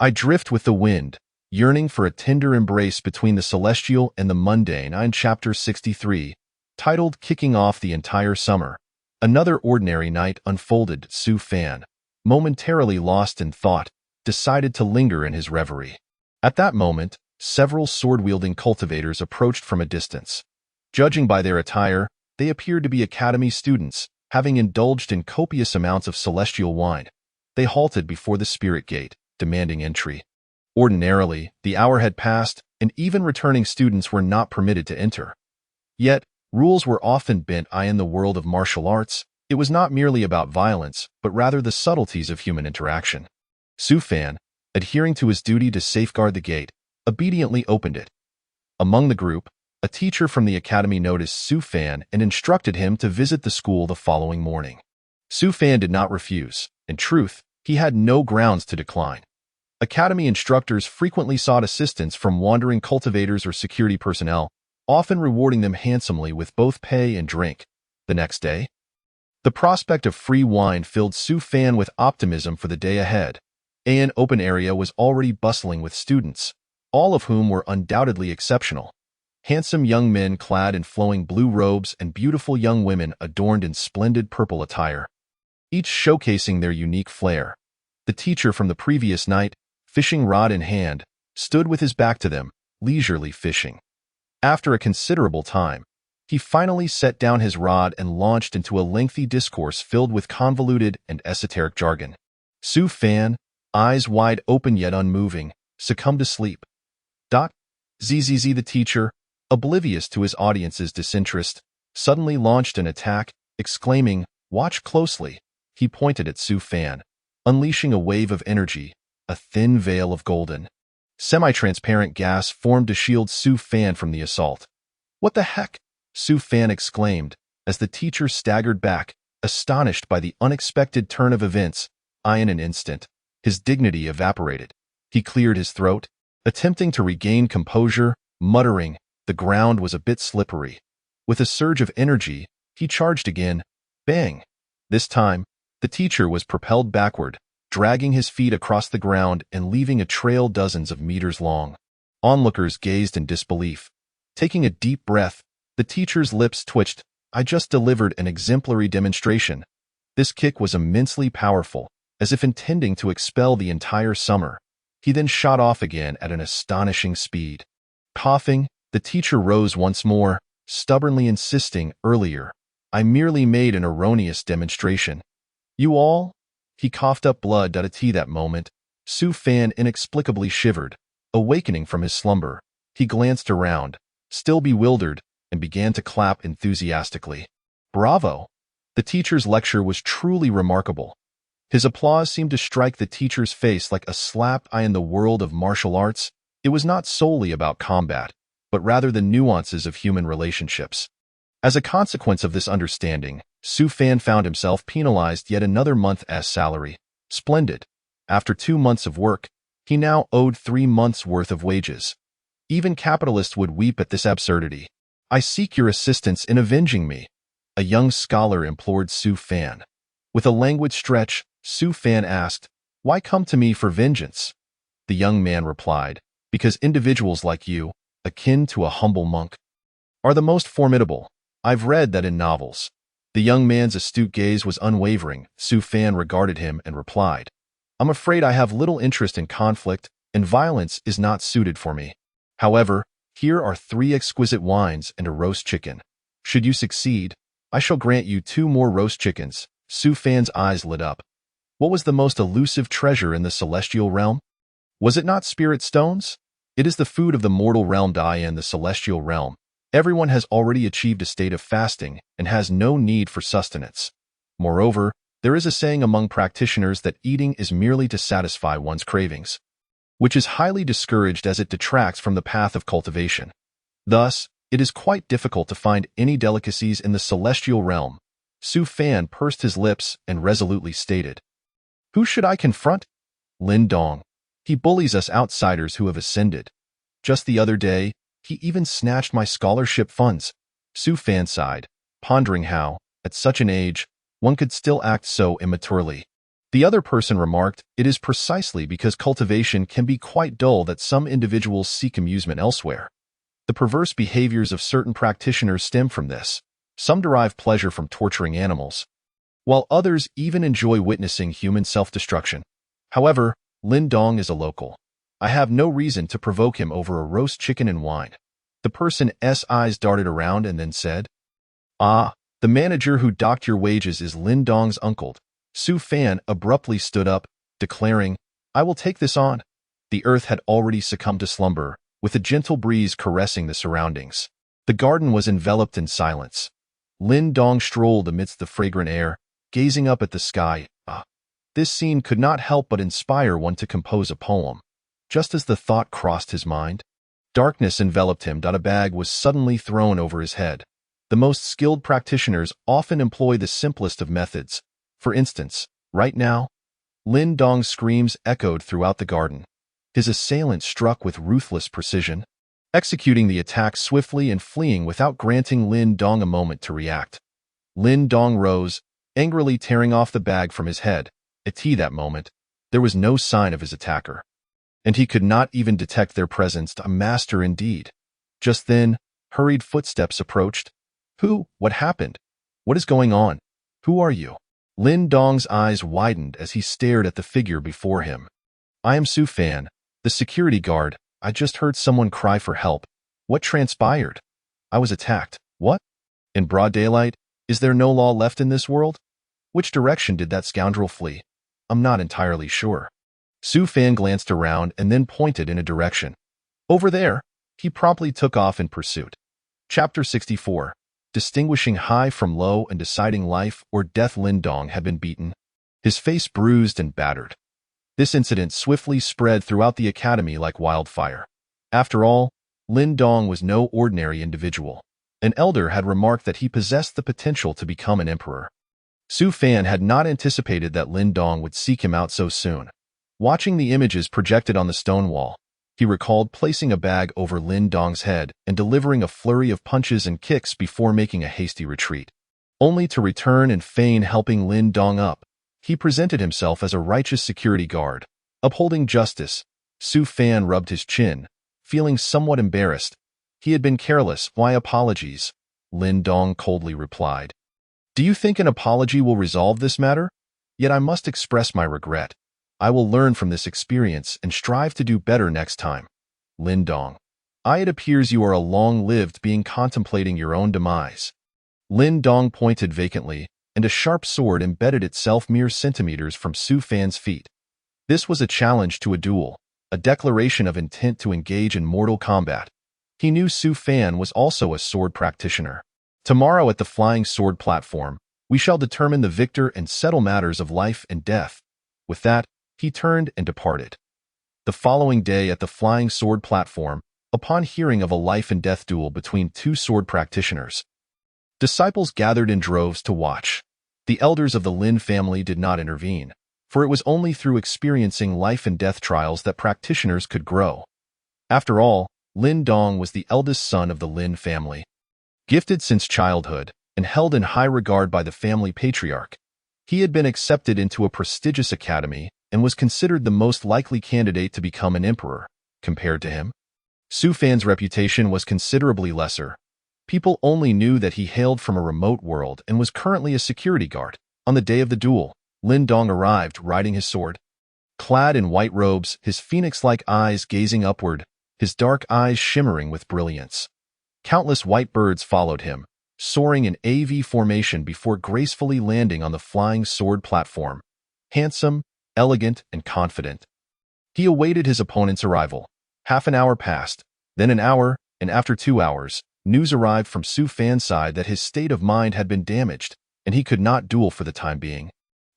I drift with the wind, yearning for a tender embrace between the celestial and the mundane. In Chapter 63, titled Kicking Off the Entire Summer, another ordinary night unfolded. Su Fan, momentarily lost in thought, decided to linger in his reverie. At that moment, several sword-wielding cultivators approached from a distance. Judging by their attire, they appeared to be academy students, having indulged in copious amounts of celestial wine. They halted before the spirit gate, demanding entry. Ordinarily, the hour had passed, and even returning students were not permitted to enter. Yet, rules were often bent in the world of martial arts. It was not merely about violence, but rather the subtleties of human interaction. Su Fan, adhering to his duty to safeguard the gate, obediently opened it. Among the group, a teacher from the academy noticed Su Fan and instructed him to visit the school the following morning. Su Fan did not refuse. In truth, he had no grounds to decline. Academy instructors frequently sought assistance from wandering cultivators or security personnel, often rewarding them handsomely with both pay and drink. The next day, the prospect of free wine filled Su Fan with optimism for the day ahead. An open area was already bustling with students, all of whom were undoubtedly exceptional. Handsome young men clad in flowing blue robes and beautiful young women adorned in splendid purple attire, each showcasing their unique flair. The teacher from the previous night, fishing rod in hand, stood with his back to them, leisurely fishing. After a considerable time, he finally set down his rod and launched into a lengthy discourse filled with convoluted and esoteric jargon. Su Fan, eyes wide open yet unmoving, succumbed to sleep. Zzz, the teacher, oblivious to his audience's disinterest, suddenly launched an attack, exclaiming, "Watch closely." He pointed at Su Fan, unleashing a wave of energy, a thin veil of golden, semi-transparent gas formed to shield Su Fan from the assault. "What the heck?" Su Fan exclaimed, as the teacher staggered back, astonished by the unexpected turn of events. In an instant, his dignity evaporated. He cleared his throat, attempting to regain composure, muttering, "The ground was a bit slippery." With a surge of energy, he charged again. Bang! This time, the teacher was propelled backward, dragging his feet across the ground and leaving a trail dozens of meters long. Onlookers gazed in disbelief. Taking a deep breath, the teacher's lips twitched. "I just delivered an exemplary demonstration." This kick was immensely powerful, as if intending to expel the entire summer. He then shot off again at an astonishing speed. Coughing, the teacher rose once more, stubbornly insisting, "Earlier, I merely made an erroneous demonstration. You all?" He coughed up blood. At that moment, Su Fan inexplicably shivered, awakening from his slumber. He glanced around, still bewildered, and began to clap enthusiastically. Bravo! The teacher's lecture was truly remarkable. His applause seemed to strike the teacher's face like a slap. In the world of martial arts, it was not solely about combat, but rather the nuances of human relationships. As a consequence of this understanding, Su Fan found himself penalized yet another month's salary. Splendid. After 2 months of work, he now owed 3 months' worth of wages. Even capitalists would weep at this absurdity. "I seek your assistance in avenging me," a young scholar implored Su Fan. With a languid stretch, Su Fan asked, "Why come to me for vengeance?" The young man replied, "Because individuals like you, akin to a humble monk, are the most formidable. I've read that in novels." The young man's astute gaze was unwavering. Su Fan regarded him and replied, "I'm afraid I have little interest in conflict, and violence is not suited for me. However, here are 3 exquisite wines and a roast chicken. Should you succeed, I shall grant you 2 more roast chickens." Su Fan's eyes lit up. What was the most elusive treasure in the celestial realm? Was it not spirit stones? It is the food of the mortal realm. In the celestial realm, everyone has already achieved a state of fasting and has no need for sustenance. Moreover, there is a saying among practitioners that eating is merely to satisfy one's cravings, which is highly discouraged as it detracts from the path of cultivation. Thus, it is quite difficult to find any delicacies in the celestial realm. Su Fan pursed his lips and resolutely stated, "Who should I confront? Lin Dong. He bullies us outsiders who have ascended. Just the other day, he even snatched my scholarship funds." Su Fan sighed, pondering how, at such an age, one could still act so immaturely. The other person remarked, "It is precisely because cultivation can be quite dull that some individuals seek amusement elsewhere. The perverse behaviors of certain practitioners stem from this. Some derive pleasure from torturing animals, while others even enjoy witnessing human self-destruction. However, Lin Dong is a local. I have no reason to provoke him over a roast chicken and wine." The person's eyes darted around and then said, "Ah, the manager who docked your wages is Lin Dong's uncle." Su Fan abruptly stood up, declaring, "I will take this on." The earth had already succumbed to slumber, with a gentle breeze caressing the surroundings. The garden was enveloped in silence. Lin Dong strolled amidst the fragrant air, gazing up at the sky. This scene could not help but inspire one to compose a poem. Just as the thought crossed his mind, darkness enveloped him. A bag was suddenly thrown over his head. The most skilled practitioners often employ the simplest of methods. For instance, right now, Lin Dong's screams echoed throughout the garden. His assailant struck with ruthless precision. executing the attack swiftly and fleeing without granting Lin Dong a moment to react. Lin Dong rose, angrily tearing off the bag from his head. At that moment, there was no sign of his attacker, and he could not even detect their presence. A master indeed. Just then, hurried footsteps approached. Who? What happened? What is going on? Who are you? Lin Dong's eyes widened as he stared at the figure before him. I am Su Fan, the security guard. I just heard someone cry for help. What transpired? I was attacked. What? In broad daylight? Is there no law left in this world? Which direction did that scoundrel flee? I'm not entirely sure. Su Fan glanced around and then pointed in a direction. Over there. He promptly took off in pursuit. Chapter 64. Distinguishing high from low and deciding life or death. Lin Dong had been beaten, his face bruised and battered. This incident swiftly spread throughout the academy like wildfire. After all, Lin Dong was no ordinary individual. An elder had remarked that he possessed the potential to become an emperor. Su Fan had not anticipated that Lin Dong would seek him out so soon. Watching the images projected on the stone wall, he recalled placing a bag over Lin Dong's head and delivering a flurry of punches and kicks before making a hasty retreat. Only to return and feign helping Lin Dong up, he presented himself as a righteous security guard, upholding justice. Su Fan rubbed his chin, feeling somewhat embarrassed. He had been careless. Why apologies? Lin Dong coldly replied. Do you think an apology will resolve this matter? Yet I must express my regret. I will learn from this experience and strive to do better next time. Lin Dong. It appears you are a long-lived being contemplating your own demise. Lin Dong pointed vacantly, and a sharp sword embedded itself mere centimeters from Su Fan's feet. This was a challenge to a duel, a declaration of intent to engage in mortal combat. He knew Su Fan was also a sword practitioner. Tomorrow at the Flying Sword platform, we shall determine the victor and settle matters of life and death. With that, he turned and departed. The following day at the Flying Sword platform, upon hearing of a life-and-death duel between two sword practitioners, disciples gathered in droves to watch. The elders of the Lin family did not intervene, for it was only through experiencing life-and-death trials that practitioners could grow. After all, Lin Dong was the eldest son of the Lin family. Gifted since childhood and held in high regard by the family patriarch, he had been accepted into a prestigious academy and was considered the most likely candidate to become an emperor. Compared to him, Su Fan's reputation was considerably lesser. People only knew that he hailed from a remote world and was currently a security guard. On the day of the duel, Lin Dong arrived riding his sword. Clad in white robes, his phoenix-like eyes gazing upward, his dark eyes shimmering with brilliance. Countless white birds followed him, soaring in AV formation before gracefully landing on the Flying Sword platform. Handsome, elegant, and confident, he awaited his opponent's arrival. Half an hour passed, then an hour, and after 2 hours, news arrived from Su Fan's side that his state of mind had been damaged, and he could not duel for the time being.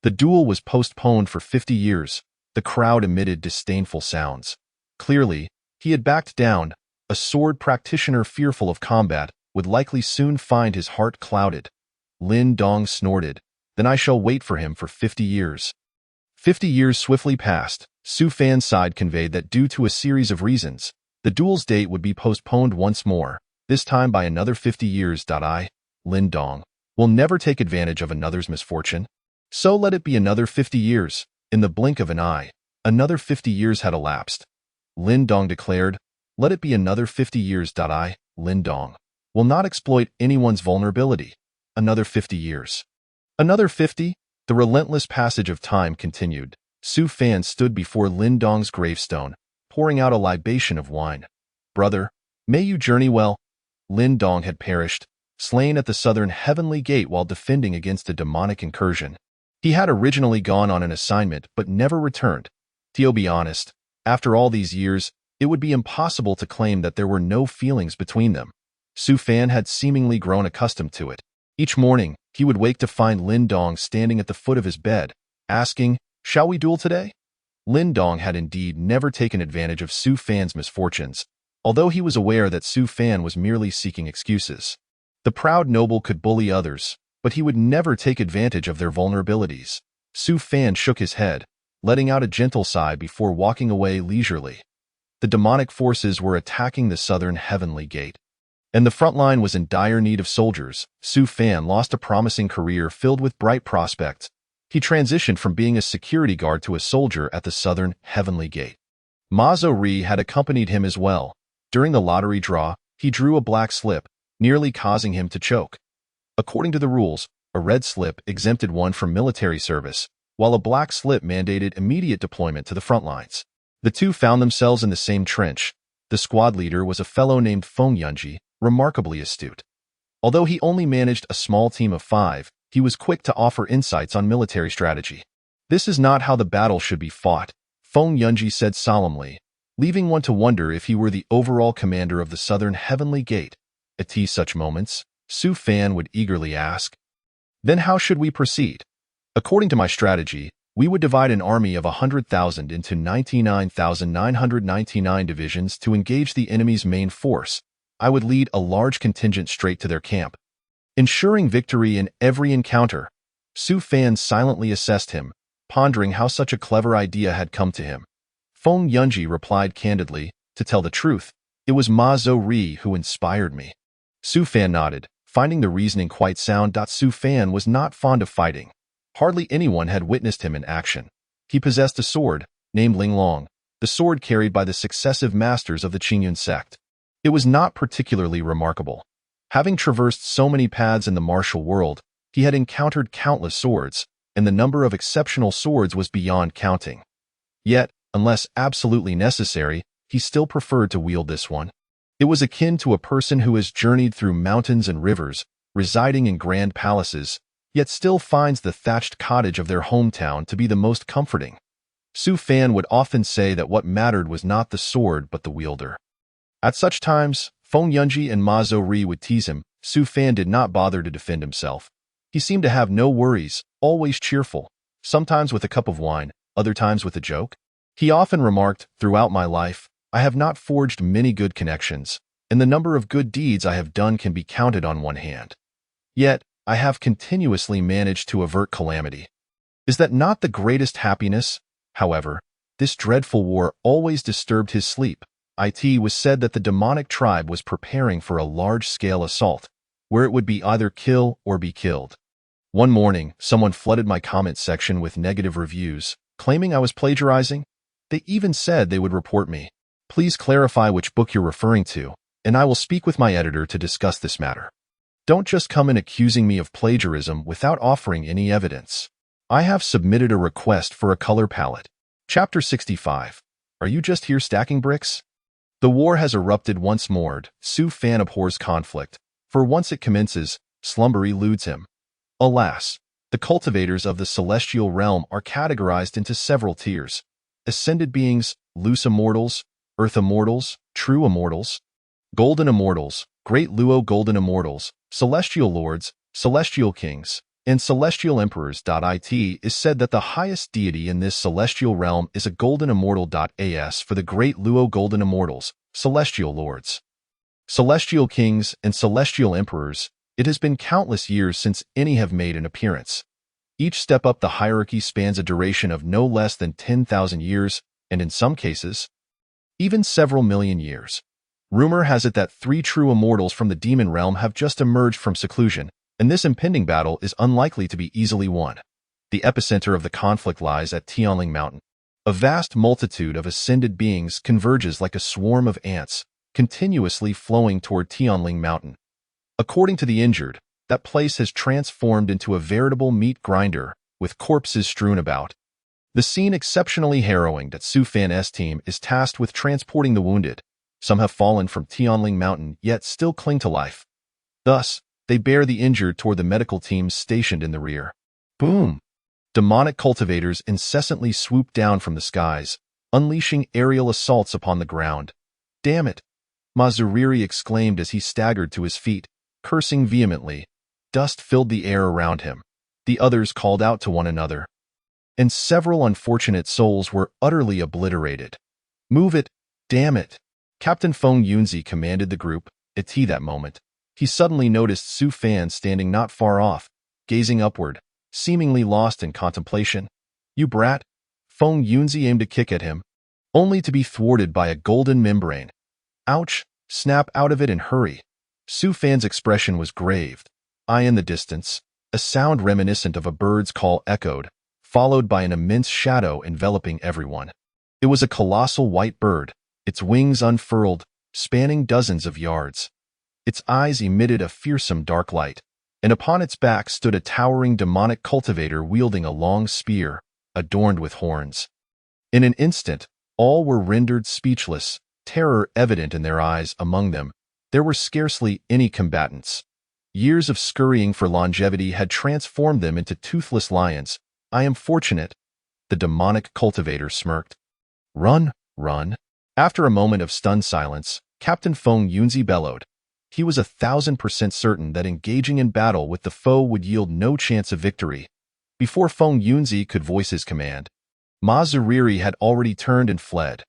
The duel was postponed for 50 years. The crowd emitted disdainful sounds. Clearly, he had backed down. A sword practitioner fearful of combat would likely soon find his heart clouded. Lin Dong snorted. Then I shall wait for him for 50 years. 50 years swiftly passed. Su Fan's side conveyed that due to a series of reasons, the duel's date would be postponed once more, this time by another 50 years. Lin Dong will never take advantage of another's misfortune. So let it be another 50 years. In the blink of an eye, another 50 years had elapsed. Lin Dong declared, let it be another 50 years. Lin Dong will not exploit anyone's vulnerability. Another 50 years. Another 50? The relentless passage of time continued. Su Fan stood before Lin Dong's gravestone, pouring out a libation of wine. Brother, may you journey well. Lin Dong had perished, slain at the southern heavenly gate while defending against a demonic incursion. He had originally gone on an assignment but never returned. To be honest, after all these years, it would be impossible to claim that there were no feelings between them. Su Fan had seemingly grown accustomed to it. Each morning, he would wake to find Lin Dong standing at the foot of his bed, asking, shall we duel today? Lin Dong had indeed never taken advantage of Su Fan's misfortunes, although he was aware that Su Fan was merely seeking excuses. The proud noble could bully others, but he would never take advantage of their vulnerabilities. Su Fan shook his head, letting out a gentle sigh before walking away leisurely. The demonic forces were attacking the southern heavenly gate, and the front line was in dire need of soldiers. Su Fan lost a promising career filled with bright prospects. He transitioned from being a security guard to a soldier at the southern heavenly gate. Ma Zhou had accompanied him as well. During the lottery draw, he drew a black slip, nearly causing him to choke. According to the rules, a red slip exempted one from military service, while a black slip mandated immediate deployment to the front lines. The two found themselves in the same trench. The squad leader was a fellow named Feng Yunji, remarkably astute. Although he only managed a small team of 5, he was quick to offer insights on military strategy. "This is not how the battle should be fought," Feng Yunji said solemnly, leaving one to wonder if he were the overall commander of the southern heavenly gate. At such moments, Su Fan would eagerly ask, "Then how should we proceed?" "According to my strategy, we would divide an army of 100,000 into 99,999 divisions to engage the enemy's main force. I would lead a large contingent straight to their camp, ensuring victory in every encounter." Su Fan silently assessed him, pondering how such a clever idea had come to him. Feng Yunji replied candidly, "To tell the truth, it was Ma Zhou who inspired me." Su Fan nodded, finding the reasoning quite sound. Su Fan was not fond of fighting. Hardly anyone had witnessed him in action. He possessed a sword, named Linglong, the sword carried by the successive masters of the Qingyun sect. It was not particularly remarkable. Having traversed so many paths in the martial world, he had encountered countless swords, and the number of exceptional swords was beyond counting. Yet, unless absolutely necessary, he still preferred to wield this one. It was akin to a person who has journeyed through mountains and rivers, residing in grand palaces, yet still finds the thatched cottage of their hometown to be the most comforting. Su Fan would often say that what mattered was not the sword but the wielder. At such times, Feng Yunji and Ma Zhou would tease him. Su Fan did not bother to defend himself. He seemed to have no worries, always cheerful, sometimes with a cup of wine, other times with a joke. He often remarked, "Throughout my life, I have not forged many good connections, and the number of good deeds I have done can be counted on one hand. Yet, I have continuously managed to avert calamity. Is that not the greatest happiness?" However, this dreadful war always disturbed his sleep. It was said that the demonic tribe was preparing for a large-scale assault, where it would be either kill or be killed. One morning, someone flooded my comment section with negative reviews, claiming I was plagiarizing. They even said they would report me. "Please clarify which book you're referring to, and I will speak with my editor to discuss this matter. Don't just come in accusing me of plagiarism without offering any evidence. I have submitted a request for a color palette." Chapter 65. Are you just here stacking bricks? The war has erupted once more. Su Fan abhors conflict, for once it commences, slumber eludes him. Alas, the cultivators of the celestial realm are categorized into several tiers: ascended beings, loose immortals, earth immortals, true immortals, golden immortals, great Luo golden immortals, celestial lords, celestial kings, and celestial emperors. It is said that the highest deity in this celestial realm is a golden immortal. As for the great Luo golden immortals, celestial lords, celestial kings, and celestial emperors, it has been countless years since any have made an appearance. Each step up the hierarchy spans a duration of no less than 10,000 years, and in some cases, even several million years. Rumor has it that 3 true immortals from the demon realm have just emerged from seclusion, and this impending battle is unlikely to be easily won. The epicenter of the conflict lies at Tianling Mountain. A vast multitude of ascended beings converges like a swarm of ants, continuously flowing toward Tianling Mountain. According to the injured, that place has transformed into a veritable meat grinder, with corpses strewn about. The scene exceptionally harrowing. Su Fan's team is tasked with transporting the wounded. Some have fallen from Tianling Mountain, yet still cling to life. Thus, they bear the injured toward the medical teams stationed in the rear. Boom! Demonic cultivators incessantly swoop down from the skies, unleashing aerial assaults upon the ground. "Damn it!" Ma Zhou exclaimed as he staggered to his feet, cursing vehemently. Dust filled the air around him. The others called out to one another, and several unfortunate souls were utterly obliterated. "Move it! Damn it!" Captain Feng Yunzi commanded the group. At that moment, he suddenly noticed Su Fan standing not far off, gazing upward, seemingly lost in contemplation. "You brat!" Feng Yunzi aimed a kick at him. only to be thwarted by a golden membrane. Ouch! Snap out of it and hurry. Su Fan's expression was grave. Eye in the distance, a sound reminiscent of a bird's call echoed, followed by an immense shadow enveloping everyone. It was a colossal white bird, its wings unfurled, spanning dozens of yards. Its eyes emitted a fearsome dark light, and upon its back stood a towering demonic cultivator wielding a long spear, adorned with horns. In an instant, all were rendered speechless, terror evident in their eyes. Among them, there were scarcely any combatants. Years of scurrying for longevity had transformed them into toothless lions. I am fortunate. The demonic cultivator smirked. Run, run. After a moment of stunned silence, Captain Feng Yunzi bellowed. He was 1,000% certain that engaging in battle with the foe would yield no chance of victory. Before Feng Yunzi could voice his command, Ma Zuriri had already turned and fled.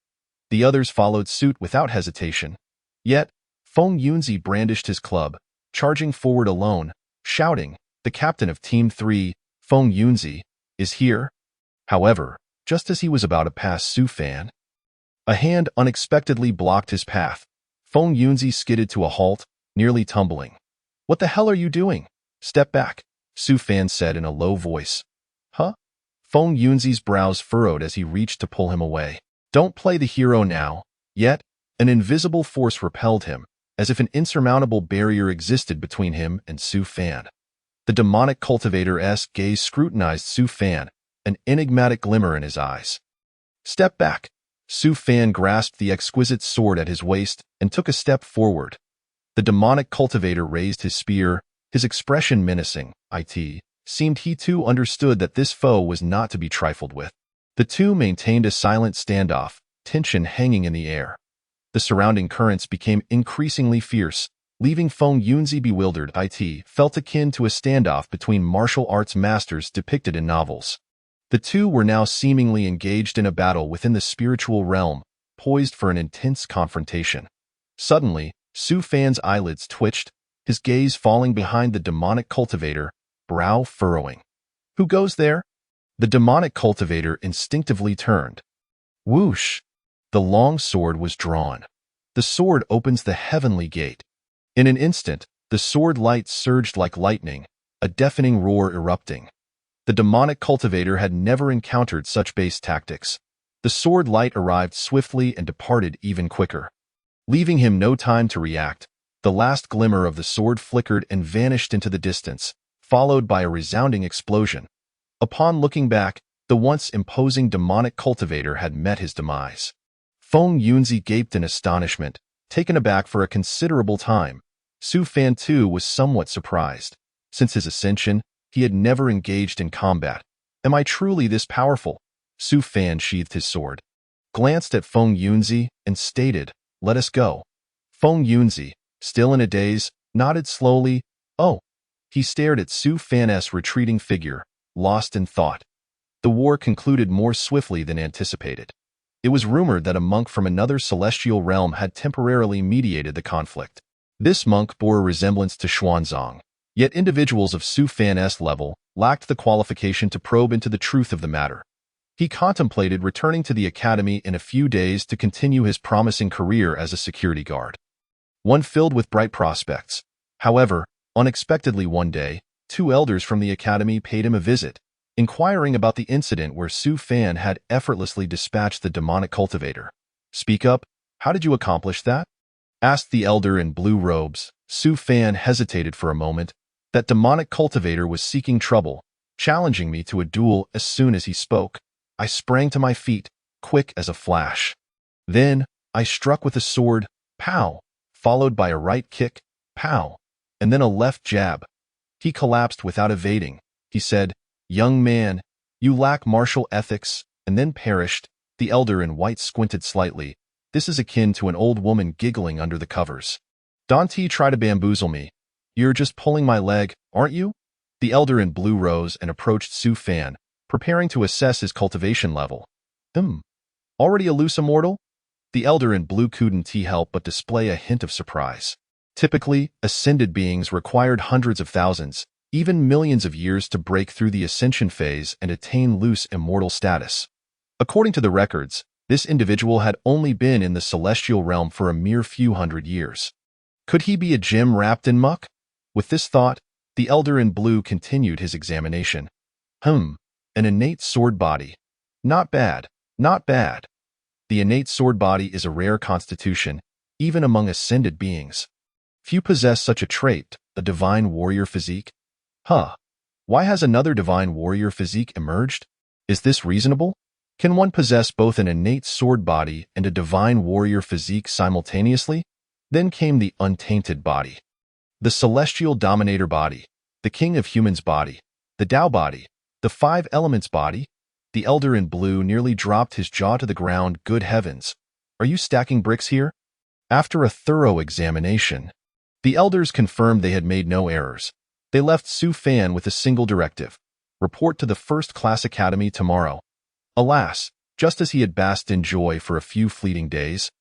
The others followed suit without hesitation. Yet, Feng Yunzi brandished his club, charging forward alone, shouting, "The captain of Team 3, Feng Yunzi, is here." However, just as he was about to pass Su Fan, a hand unexpectedly blocked his path. Feng Yunzi skidded to a halt, nearly tumbling. "What the hell are you doing? Step back," Su Fan said in a low voice. "Huh?" Feng Yunzi's brows furrowed as he reached to pull him away. "Don't play the hero now." Yet, an invisible force repelled him, as if an insurmountable barrier existed between him and Su Fan. The demonic cultivator's gaze scrutinized Su Fan, an enigmatic glimmer in his eyes. "Step back." Su Fan grasped the exquisite sword at his waist and took a step forward. The demonic cultivator raised his spear, his expression menacing. It seemed he too understood that this foe was not to be trifled with. The two maintained a silent standoff, tension hanging in the air. The surrounding currents became increasingly fierce, leaving Feng Yunzi bewildered. It felt akin to a standoff between martial arts masters depicted in novels. The two were now seemingly engaged in a battle within the spiritual realm, poised for an intense confrontation. Suddenly, Su Fan's eyelids twitched, his gaze falling behind the demonic cultivator, brow furrowing. "Who goes there?" The demonic cultivator instinctively turned. Whoosh! The long sword was drawn. The sword opens the heavenly gate. In an instant, the sword light surged like lightning, a deafening roar erupting. The demonic cultivator had never encountered such base tactics. The sword light arrived swiftly and departed even quicker. Leaving him no time to react, the last glimmer of the sword flickered and vanished into the distance, followed by a resounding explosion. Upon looking back, the once imposing demonic cultivator had met his demise. Feng Yunzi gaped in astonishment, taken aback for a considerable time. Su Fan too was somewhat surprised. Since his ascension, he had never engaged in combat. "Am I truly this powerful?" Su Fan sheathed his sword, glanced at Feng Yunzi, and stated, "Let us go." Feng Yunzi, still in a daze, nodded slowly. "Oh." He stared at Su Fan's retreating figure, lost in thought. The war concluded more swiftly than anticipated. It was rumored that a monk from another celestial realm had temporarily mediated the conflict. This monk bore a resemblance to Xuanzang, yet individuals of Su Fan's level lacked the qualification to probe into the truth of the matter. He contemplated returning to the academy in a few days to continue his promising career as a security guard, one filled with bright prospects. However, unexpectedly one day, two elders from the academy paid him a visit, inquiring about the incident where Su Fan had effortlessly dispatched the demonic cultivator. "Speak up, how did you accomplish that?" asked the elder in blue robes. Su Fan hesitated for a moment. "That demonic cultivator was seeking trouble, challenging me to a duel. As soon as he spoke, I sprang to my feet, quick as a flash. Then, I struck with a sword, pow, followed by a right kick, pow, and then a left jab. He collapsed without evading. He said, 'Young man, you lack martial ethics,' and then perished." The elder in white squinted slightly. "This is akin to an old woman giggling under the covers. Don't try to bamboozle me. You're just pulling my leg, aren't you?" The elder in blue rose and approached Su Fan, preparing to assess his cultivation level. Already a loose immortal?" The elder in blue couldn't help but display a hint of surprise. Typically, ascended beings required hundreds of thousands, even millions of years to break through the ascension phase and attain loose immortal status. According to the records, This individual had only been in the celestial realm for a mere few hundred years. Could he be a gem wrapped in muck? With this thought, the elder in blue continued his examination. An innate sword body. Not bad, not bad. The innate sword body is a rare constitution, even among ascended beings. Few possess such a trait, a divine warrior physique. Why has another divine warrior physique emerged? Is this reasonable? Can one possess both an innate sword body and a divine warrior physique simultaneously? Then came the untainted body. The celestial dominator body, the king of humans body, the Tao body, the five elements body. The elder in blue nearly dropped his jaw to the ground. Good heavens! Are you stacking bricks here? After a thorough examination, the elders confirmed they had made no errors. They left Su Fan with a single directive: report to the first-class academy tomorrow. Alas, just as he had basked in joy for a few fleeting days,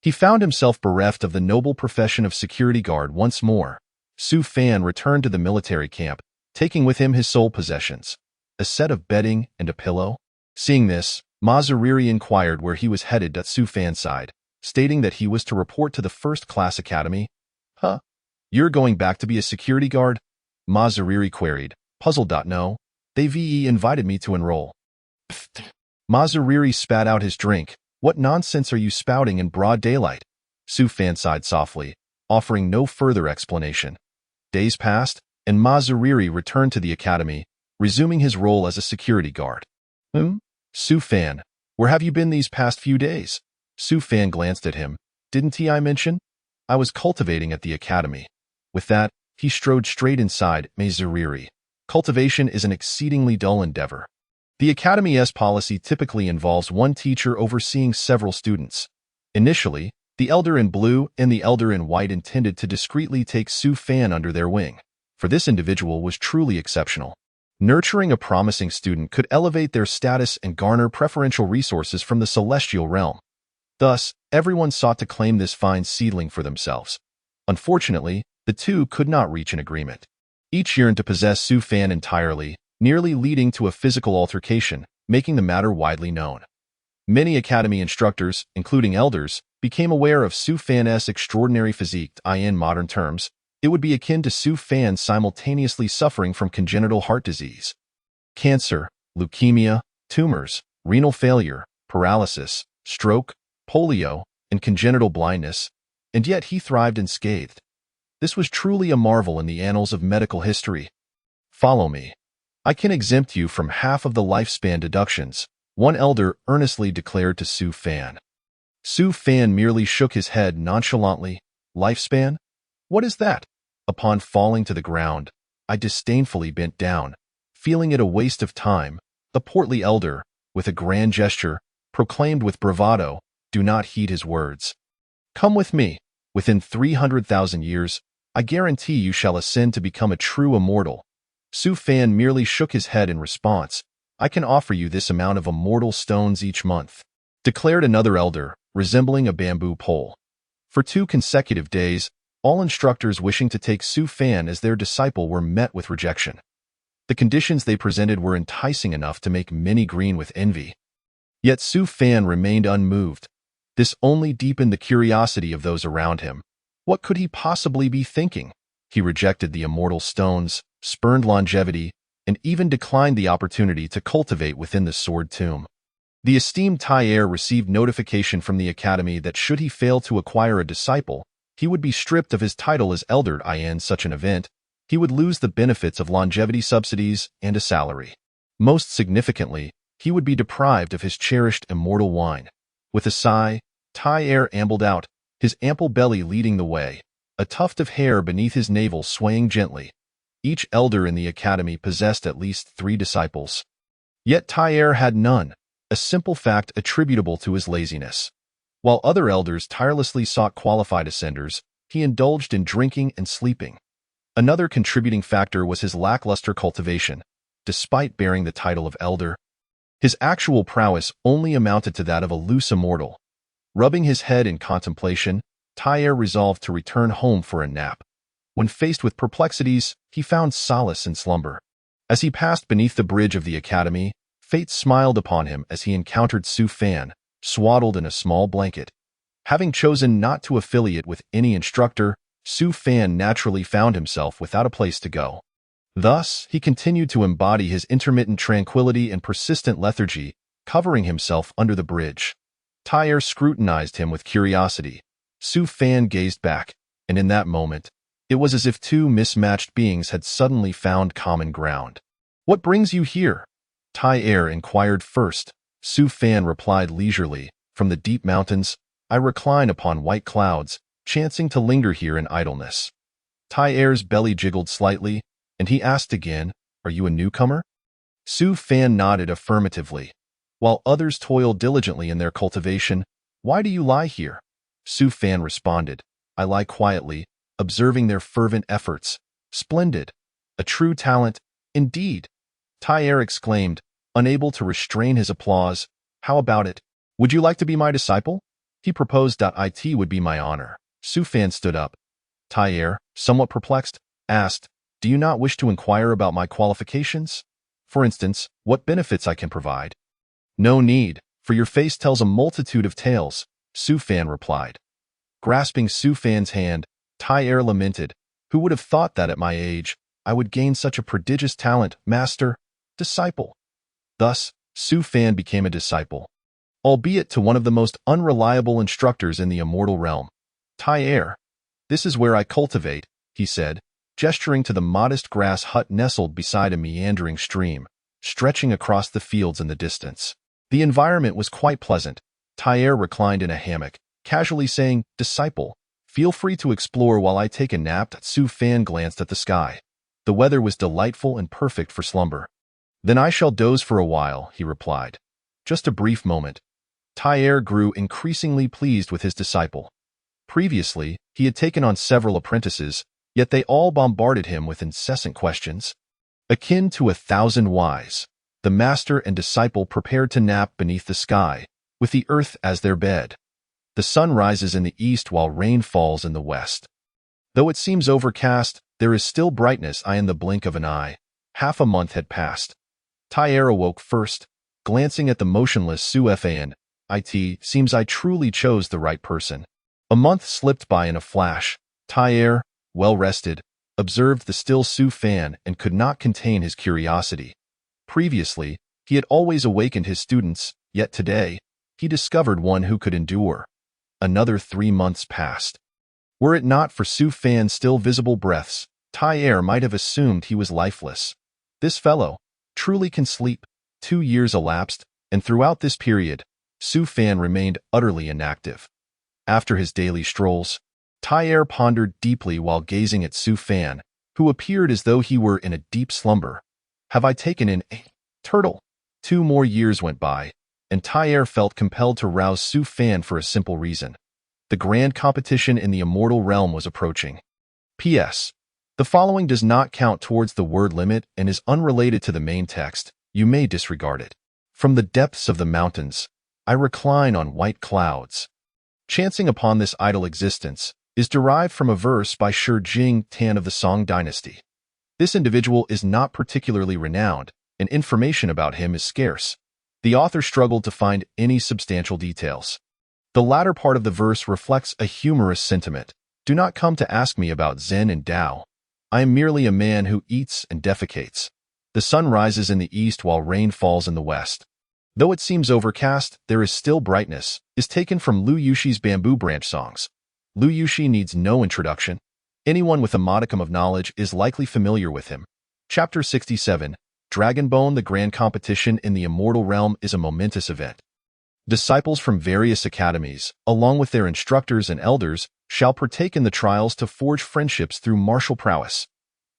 he found himself bereft of the noble profession of security guard once more. Su Fan returned to the military camp, taking with him his sole possessions, a set of bedding and a pillow. Seeing this, Mazariri inquired where he was headed at Su Fan's side, stating that he was to report to the first-class academy. You're going back to be a security guard? Mazariri queried, puzzled. No, they invited me to enroll. Pfft. Mazariri spat out his drink. What nonsense are you spouting in broad daylight? Su Fan sighed softly, offering no further explanation. Days passed, and Mazariri returned to the academy, resuming his role as a security guard. Su Fan, where have you been these past few days? Su Fan glanced at him. Didn't I mention? I was cultivating at the academy. With that, he strode straight inside. Mazariri. Cultivation is an exceedingly dull endeavor. The academy's policy typically involves one teacher overseeing several students. Initially, the elder in blue and the elder in white intended to discreetly take Su Fan under their wing, for this individual was truly exceptional. Nurturing a promising student could elevate their status and garner preferential resources from the celestial realm. Thus, everyone sought to claim this fine seedling for themselves. Unfortunately, the two could not reach an agreement. Each yearned to possess Su Fan entirely, nearly leading to a physical altercation, making the matter widely known. Many academy instructors, including elders, became aware of Su Fan's extraordinary physique. In modern terms, it would be akin to Su Fan simultaneously suffering from congenital heart disease, cancer, leukemia, tumors, renal failure, paralysis, stroke, polio, and congenital blindness, and yet he thrived unscathed. This was truly a marvel in the annals of medical history. Follow me. I can exempt you from half of the lifespan deductions, one elder earnestly declared to Su Fan. Su Fan merely shook his head nonchalantly. Lifespan? What is that? Upon falling to the ground, I disdainfully bent down, feeling it a waste of time. The portly elder, with a grand gesture, proclaimed with bravado, do not heed his words. Come with me. Within 300,000 years, I guarantee you shall ascend to become a true immortal. Su Fan merely shook his head in response. I can offer you this amount of immortal stones each month, declared another elder, resembling a bamboo pole. For 2 consecutive days, all instructors wishing to take Su Fan as their disciple were met with rejection. The conditions they presented were enticing enough to make many green with envy. Yet Su Fan remained unmoved. This only deepened the curiosity of those around him. What could he possibly be thinking? He rejected the immortal stones, spurned longevity, and even declined the opportunity to cultivate within the sword tomb. The esteemed Tyre received notification from the academy that should he fail to acquire a disciple, he would be stripped of his title as elder. In such an event, he would lose the benefits of longevity subsidies and a salary. Most significantly, he would be deprived of his cherished immortal wine. With a sigh, Tyre ambled out, his ample belly leading the way, a tuft of hair beneath his navel swaying gently. Each elder in the academy possessed at least 3 disciples. Yet Tyre had none, a simple fact attributable to his laziness. While other elders tirelessly sought qualified ascenders, he indulged in drinking and sleeping. Another contributing factor was his lackluster cultivation. Despite bearing the title of elder, his actual prowess only amounted to that of a loose immortal. Rubbing his head in contemplation, Tyre resolved to return home for a nap. When faced with perplexities, he found solace in slumber. As he passed beneath the bridge of the academy, fate smiled upon him as he encountered Su Fan, swaddled in a small blanket. Having chosen not to affiliate with any instructor, Su Fan naturally found himself without a place to go. Thus, he continued to embody his intermittent tranquility and persistent lethargy, covering himself under the bridge. Tyre scrutinized him with curiosity. Su Fan gazed back, and in that moment, it was as if two mismatched beings had suddenly found common ground. "What brings you here?" Tyre inquired first. Su Fan replied leisurely, "From the deep mountains, I recline upon white clouds, chancing to linger here in idleness." Tyre's belly jiggled slightly, and he asked again, "Are you a newcomer?" Su Fan nodded affirmatively. "While others toil diligently in their cultivation, why do you lie here?" Su Fan responded, "I lie quietly, observing their fervent efforts. Splendid! A true talent, indeed!" Tyre exclaimed, unable to restrain his applause. "How about it? Would you like to be my disciple?" He proposed. "It would be my honor." Su Fan stood up. Tyre, somewhat perplexed, asked, "Do you not wish to inquire about my qualifications? For instance, what benefits I can provide?" "No need, for your face tells a multitude of tales," Su Fan replied. Grasping Su Fan's hand, Tyre lamented, "Who would have thought that at my age, I would gain such a prodigious talent, master, disciple?" Thus, Su Fan became a disciple, albeit to one of the most unreliable instructors in the immortal realm. "Tyre, this is where I cultivate," he said, gesturing to the modest grass hut nestled beside a meandering stream, stretching across the fields in the distance. The environment was quite pleasant. Tyre reclined in a hammock, casually saying, "Disciple, feel free to explore while I take a nap." Su Fan glanced at the sky. The weather was delightful and perfect for slumber. "Then I shall doze for a while," he replied. Just a brief moment. Tyre grew increasingly pleased with his disciple. Previously, he had taken on several apprentices, yet they all bombarded him with incessant questions. Akin to 1,000 whys, the master and disciple prepared to nap beneath the sky, with the earth as their bed. The sun rises in the east while rain falls in the west. Though it seems overcast, there is still brightness in the blink of an eye. Half a month had passed. Tyre awoke first, glancing at the motionless Su Fan. "It seems I truly chose the right person." A month slipped by in a flash. Tyre, well rested, observed the still Su Fan and could not contain his curiosity. Previously, he had always awakened his students, yet today, he discovered one who could endure. Another 3 months passed. Were it not for Su Fan's still visible breaths, Tyre might have assumed he was lifeless. This fellow truly can sleep. 2 years elapsed, and throughout this period, Su Fan remained utterly inactive. After his daily strolls, Tyre pondered deeply while gazing at Su Fan, who appeared as though he were in a deep slumber. "Have I taken in a turtle?" 2 more years went by, and Tyre felt compelled to rouse Su Fan for a simple reason. The grand competition in the immortal realm was approaching. P.S. The following does not count towards the word limit and is unrelated to the main text. You may disregard it. "From the depths of the mountains, I recline on white clouds." Chancing upon this idle existence is derived from a verse by Shi Jing Tan of the Song dynasty. This individual is not particularly renowned, and information about him is scarce. The author struggled to find any substantial details. The latter part of the verse reflects a humorous sentiment. "Do not come to ask me about Zen and Tao. I am merely a man who eats and defecates. The sun rises in the east while rain falls in the west. Though it seems overcast, there is still brightness," is taken from Liu Yushi's Bamboo Branch songs. Liu Yushi needs no introduction. Anyone with a modicum of knowledge is likely familiar with him. Chapter 67, Dragonbone. The grand competition in the immortal realm is a momentous event. Disciples from various academies, along with their instructors and elders, shall partake in the trials to forge friendships through martial prowess.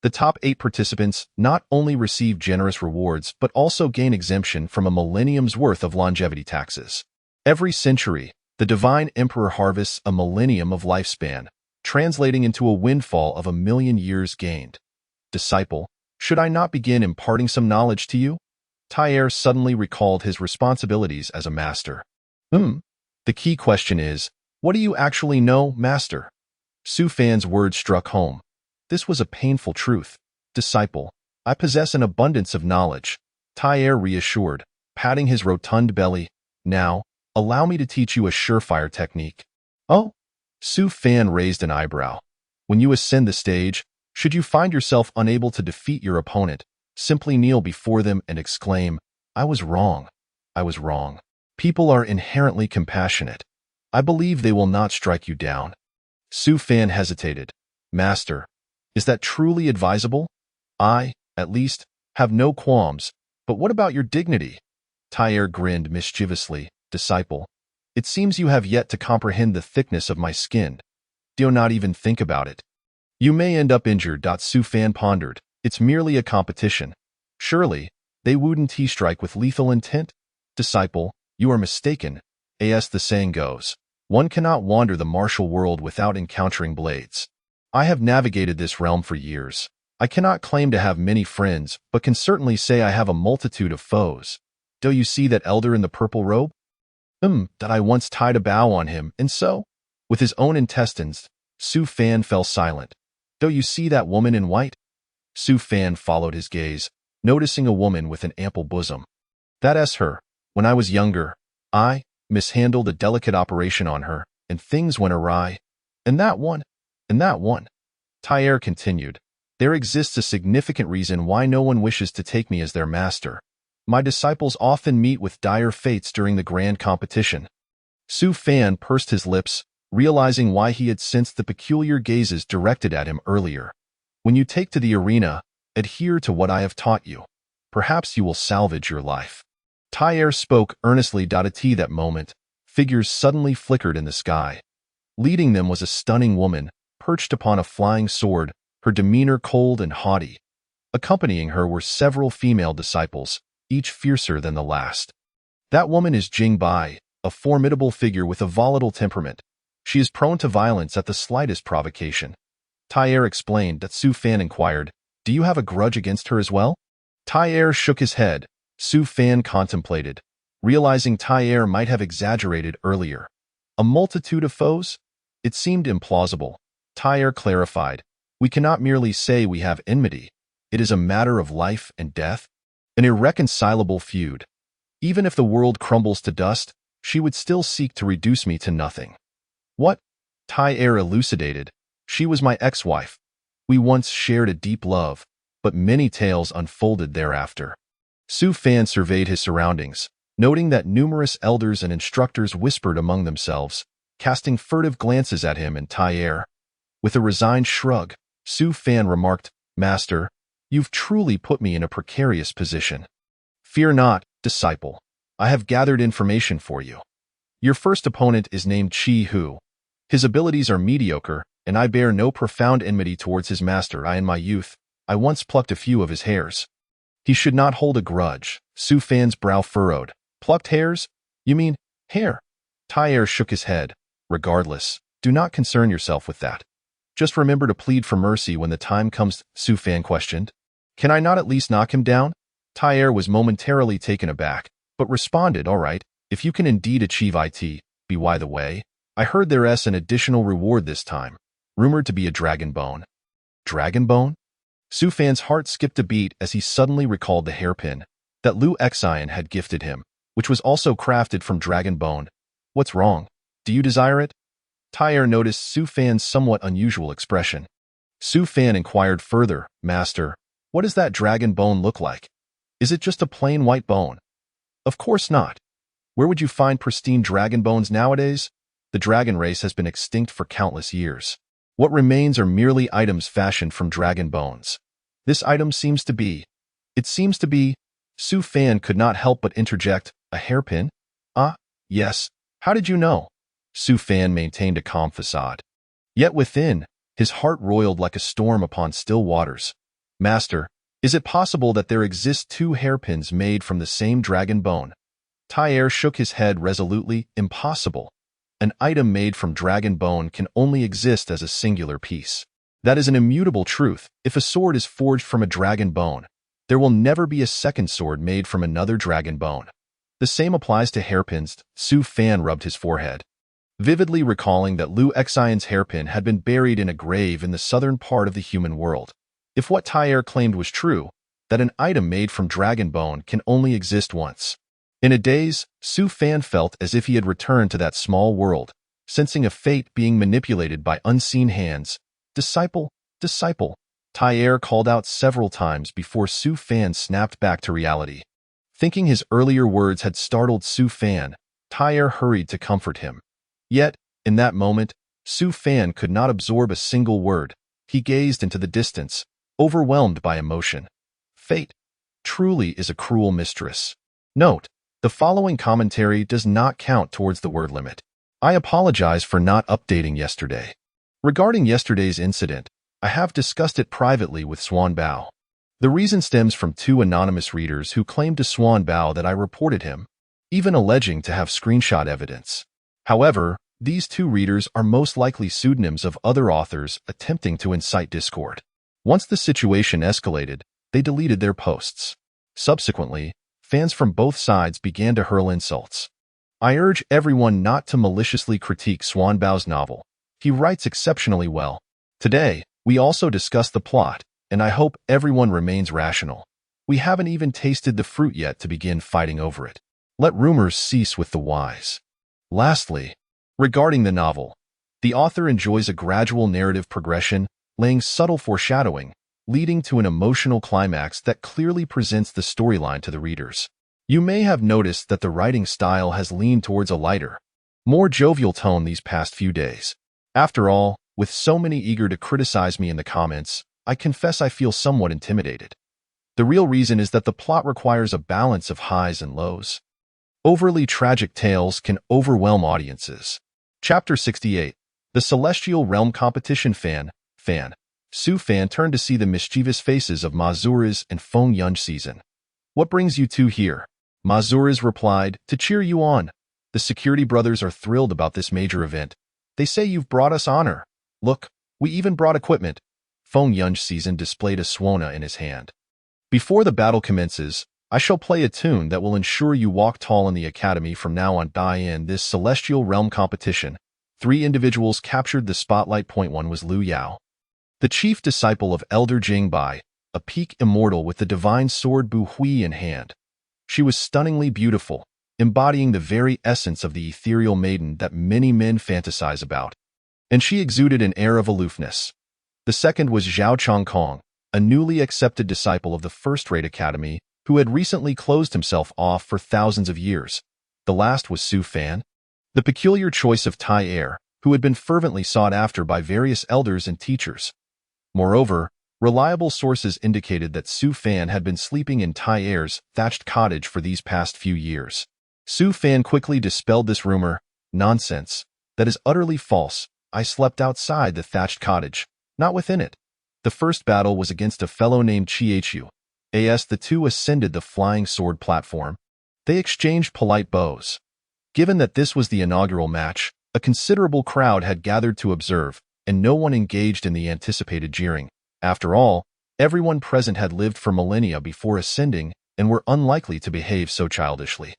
The top 8 participants not only receive generous rewards but also gain exemption from a millennium's worth of longevity taxes. Every century, the Divine Emperor harvests a millennium of lifespan, translating into a windfall of 1,000,000 years gained. "Disciple, should I not begin imparting some knowledge to you?" Tyre suddenly recalled his responsibilities as a master. The key question is, what do you actually know, master?" Su Fan's words struck home. This was a painful truth. "Disciple, I possess an abundance of knowledge," Tyre reassured, patting his rotund belly. "Now, Allow me to teach you a surefire technique. Oh? Su Fan raised an eyebrow. When you ascend the stage, should you find yourself unable to defeat your opponent, simply kneel before them and exclaim, "I was wrong. I was wrong." People are inherently compassionate. I believe they will not strike you down. Su Fan hesitated. Master, is that truly advisable? I, at least, have no qualms, but what about your dignity? Tyr grinned mischievously. Disciple, it seems you have yet to comprehend the thickness of my skin. Do not even think about it. You may end up injured. Su Fan pondered. It's merely a competition. Surely, they wouldn't strike with lethal intent? Disciple, you are mistaken. As the saying goes, one cannot wander the martial world without encountering blades. I have navigated this realm for years. I cannot claim to have many friends, but can certainly say I have a multitude of foes. Do you see that elder in the purple robe? That I once tied a bow on him, and so, with his own intestines, Su Fan fell silent. Do you see that woman in white? Su Fan followed his gaze, noticing a woman with an ample bosom. That's her. When I was younger, I mishandled a delicate operation on her, and things went awry. And that one. Tyr continued. There exists a significant reason why no one wishes to take me as their master. My disciples often meet with dire fates during the grand competition. Su Fan pursed his lips, realizing why he had sensed the peculiar gazes directed at him earlier. When you take to the arena, adhere to what I have taught you. Perhaps you will salvage your life. Tyr spoke earnestly. At that moment, figures suddenly flickered in the sky. Leading them was a stunning woman, perched upon a flying sword, her demeanor cold and haughty. Accompanying her were several female disciples, each fiercer than the last. That woman is Jing Bai, a formidable figure with a volatile temperament. She is prone to violence at the slightest provocation. Tyr explained. Su Fan inquired, do you have a grudge against her as well? Tyr shook his head. Su Fan contemplated, realizing Tyr might have exaggerated earlier. A multitude of foes? It seemed implausible. Tyr clarified, we cannot merely say we have enmity. It is a matter of life and death. An irreconcilable feud. Even if the world crumbles to dust, she would still seek to reduce me to nothing. What? Tyr elucidated. She was my ex-wife. We once shared a deep love, but many tales unfolded thereafter. Su Fan surveyed his surroundings, noting that numerous elders and instructors whispered among themselves, casting furtive glances at him and Tyr. With a resigned shrug, Su Fan remarked, Master, you've truly put me in a precarious position. Fear not, disciple. I have gathered information for you. Your first opponent is named Chi Hu. His abilities are mediocre, and I bear no profound enmity towards his master. In my youth, I once plucked a few of his hairs. He should not hold a grudge. Su Fan's brow furrowed. Plucked hairs? You mean hair? Tyr shook his head. Regardless, do not concern yourself with that. Just remember to plead for mercy when the time comes, Su Fan questioned. Can I not at least knock him down? Tyr was momentarily taken aback, but responded, all right, if you can indeed achieve it. By the way, I heard there's an additional reward this time, rumored to be a dragon bone. Dragon bone? Su Fan's heart skipped a beat as he suddenly recalled the hairpin that Liu Xian had gifted him, which was also crafted from dragon bone. What's wrong? Do you desire it? Tyr noticed Su Fan's somewhat unusual expression. Su Fan inquired further, Master, what does that dragon bone look like? Is it just a plain white bone? Of course not. Where would you find pristine dragon bones nowadays? The dragon race has been extinct for countless years. What remains are merely items fashioned from dragon bones. This item seems to be. Su Fan could not help but interject, a hairpin? Ah, yes. How did you know? Su Fan maintained a calm facade. Yet within, his heart roiled like a storm upon still waters. Master, is it possible that there exist two hairpins made from the same dragon bone? Tyr shook his head resolutely. Impossible. An item made from dragon bone can only exist as a singular piece. That is an immutable truth. If a sword is forged from a dragon bone, there will never be a second sword made from another dragon bone. The same applies to hairpins. Su Fan rubbed his forehead, vividly recalling that Liu Xian's hairpin had been buried in a grave in the southern part of the human world. If what Tyr claimed was true, that an item made from dragon bone can only exist once, In a daze, Su Fan felt as if he had returned to that small world, sensing a fate being manipulated by unseen hands. Disciple, disciple, Tai called out several times before Su Fan snapped back to reality. Thinking his earlier words had startled Su Fan, Tai hurried to comfort him. Yet, in that moment, Su Fan could not absorb a single word. He gazed into the distance, overwhelmed by emotion. Fate truly is a cruel mistress. Note: the following commentary does not count towards the word limit. I apologize for not updating yesterday. Regarding yesterday's incident, I have discussed it privately with Swan Bao. The reason stems from two anonymous readers who claimed to Swan Bao that I reported him, even alleging to have screenshot evidence. However, these two readers are most likely pseudonyms of other authors attempting to incite discord. Once the situation escalated, they deleted their posts. Subsequently, fans from both sides began to hurl insults. I urge everyone not to maliciously critique Swan Bao's novel. He writes exceptionally well. Today, we also discuss the plot, and I hope everyone remains rational. We haven't even tasted the fruit yet to begin fighting over it. Let rumors cease with the wise. Lastly, regarding the novel, the author enjoys a gradual narrative progression, laying subtle foreshadowing, leading to an emotional climax that clearly presents the storyline to the readers. You may have noticed that the writing style has leaned towards a lighter, more jovial tone these past few days. After all, with so many eager to criticize me in the comments, I confess I feel somewhat intimidated. The real reason is that the plot requires a balance of highs and lows. Overly tragic tales can overwhelm audiences. Chapter 68. The Celestial Realm Competition Fan. Su Fan turned to see the mischievous faces of Mazuriz and Feng Yunj season. What brings you two here? Mazuriz replied, to cheer you on. The security brothers are thrilled about this major event. They say you've brought us honor. Look, we even brought equipment. Feng Yunj season displayed a suona in his hand. Before the battle commences, I shall play a tune that will ensure you walk tall in the academy from now on. In this Celestial Realm competition, 3 individuals captured the spotlight. Point 1 was Liu Yao, the chief disciple of Elder Jingbai, a peak immortal with the divine sword Bu Hui in hand. She was stunningly beautiful, embodying the very essence of the ethereal maiden that many men fantasize about. And she exuded an air of aloofness. The second was Zhao Chongkong, a newly accepted disciple of the first-rate academy who had recently closed himself off for thousands of years. The last was Su Fan, the peculiar choice of Tai who had been fervently sought after by various elders and teachers. Moreover, reliable sources indicated that Su Fan had been sleeping in Tai thatched cottage for these past few years. Su Fan quickly dispelled this rumor. Nonsense. That is utterly false. I slept outside the thatched cottage, not within it. The first battle was against a fellow named Chihu. The two ascended the flying sword platform. They exchanged polite bows. Given that this was the inaugural match, a considerable crowd had gathered to observe, and no one engaged in the anticipated jeering. After all, everyone present had lived for millennia before ascending and were unlikely to behave so childishly.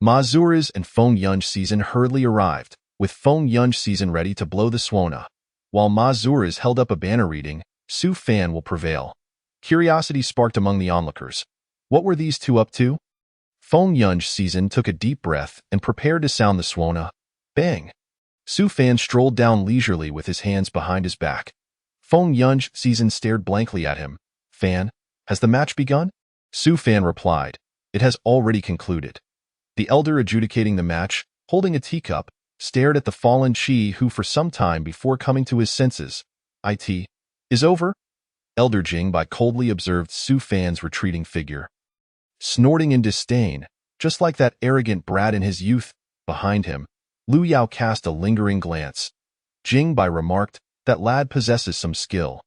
Mazuriz and Feng Yunj season hurriedly arrived, with Feng Yunj season ready to blow the suona. While Mazuriz held up a banner reading, Su Fan will prevail. Curiosity sparked among the onlookers. What were these two up to? Feng Yunj season took a deep breath and prepared to sound the suona. Bang! Su Fan strolled down leisurely with his hands behind his back. Feng Yunj season stared blankly at him. Fan, has the match begun? Su Fan replied, it has already concluded. The elder adjudicating the match, holding a teacup, stared at the fallen Chi who for some time before coming to his senses. It is over? Elder Jingbai coldly observed Su Fan's retreating figure. Snorting in disdain, just like that arrogant brat in his youth, behind him, Liu Yao cast a lingering glance. Jingbai remarked, that lad possesses some skill.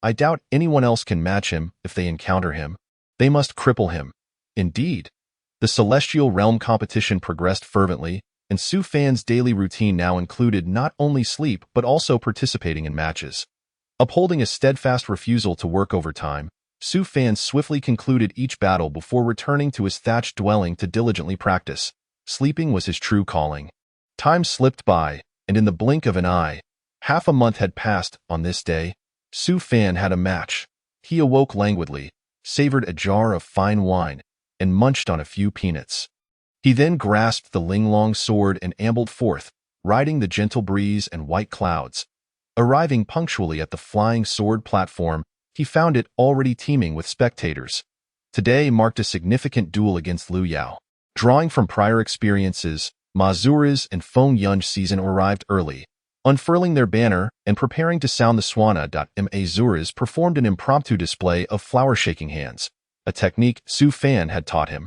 I doubt anyone else can match him if they encounter him. They must cripple him. Indeed. The Celestial Realm competition progressed fervently, and Su Fan's daily routine now included not only sleep but also participating in matches. Upholding a steadfast refusal to work overtime, Su Fan swiftly concluded each battle before returning to his thatched dwelling to diligently practice. Sleeping was his true calling. Time slipped by, and in the blink of an eye, half a month had passed. On this day, Su Fan had a match. He awoke languidly, savored a jar of fine wine, and munched on a few peanuts. He then grasped the Linglong sword and ambled forth, riding the gentle breeze and white clouds. Arriving punctually at the flying sword platform, he found it already teeming with spectators. Today marked a significant duel against Liu Yao. Drawing from prior experiences, Ma Zuri's and Feng Yun's season arrived early. Unfurling their banner and preparing to sound the swana. Ma Zuri's performed an impromptu display of flower-shaking hands, a technique Su Fan had taught him.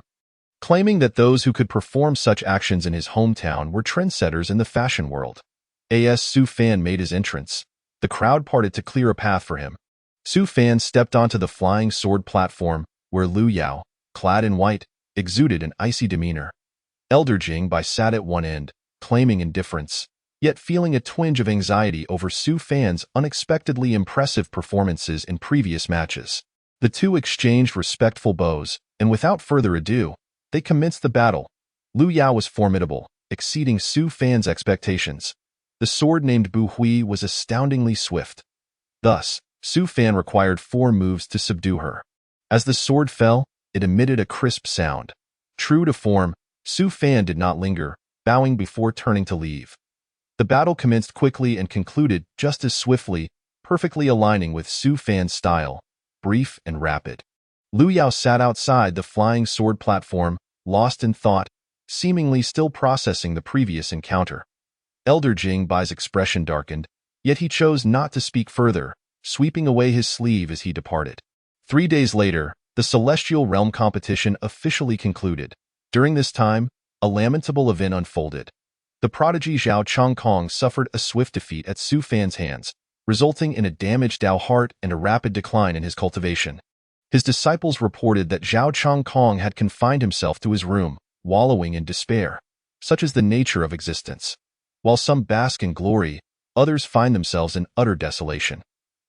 Claiming that those who could perform such actions in his hometown were trendsetters in the fashion world. As Su Fan made his entrance, the crowd parted to clear a path for him. Su Fan stepped onto the flying sword platform, where Liu Yao, clad in white, exuded an icy demeanor. Elder Jingbai sat at one end, claiming indifference, yet feeling a twinge of anxiety over Su Fan's unexpectedly impressive performances in previous matches. The two exchanged respectful bows, and without further ado, they commenced the battle. Liu Yao was formidable, exceeding Su Fan's expectations. The sword named Bu Hui was astoundingly swift. Thus, Su Fan required 4 moves to subdue her. As the sword fell, it emitted a crisp sound. True to form, Su Fan did not linger, bowing before turning to leave. The battle commenced quickly and concluded just as swiftly, perfectly aligning with Su Fan's style, brief and rapid. Liu Yao sat outside the flying sword platform, lost in thought, seemingly still processing the previous encounter. Elder Jingbai's expression darkened, yet he chose not to speak further, sweeping away his sleeve as he departed. 3 days later, the Celestial Realm competition officially concluded. During this time, a lamentable event unfolded. The prodigy Zhao Chongkong suffered a swift defeat at Su Fan's hands, resulting in a damaged Dao heart and a rapid decline in his cultivation. His disciples reported that Zhao Chongkong had confined himself to his room, wallowing in despair. Such is the nature of existence. While some bask in glory, others find themselves in utter desolation.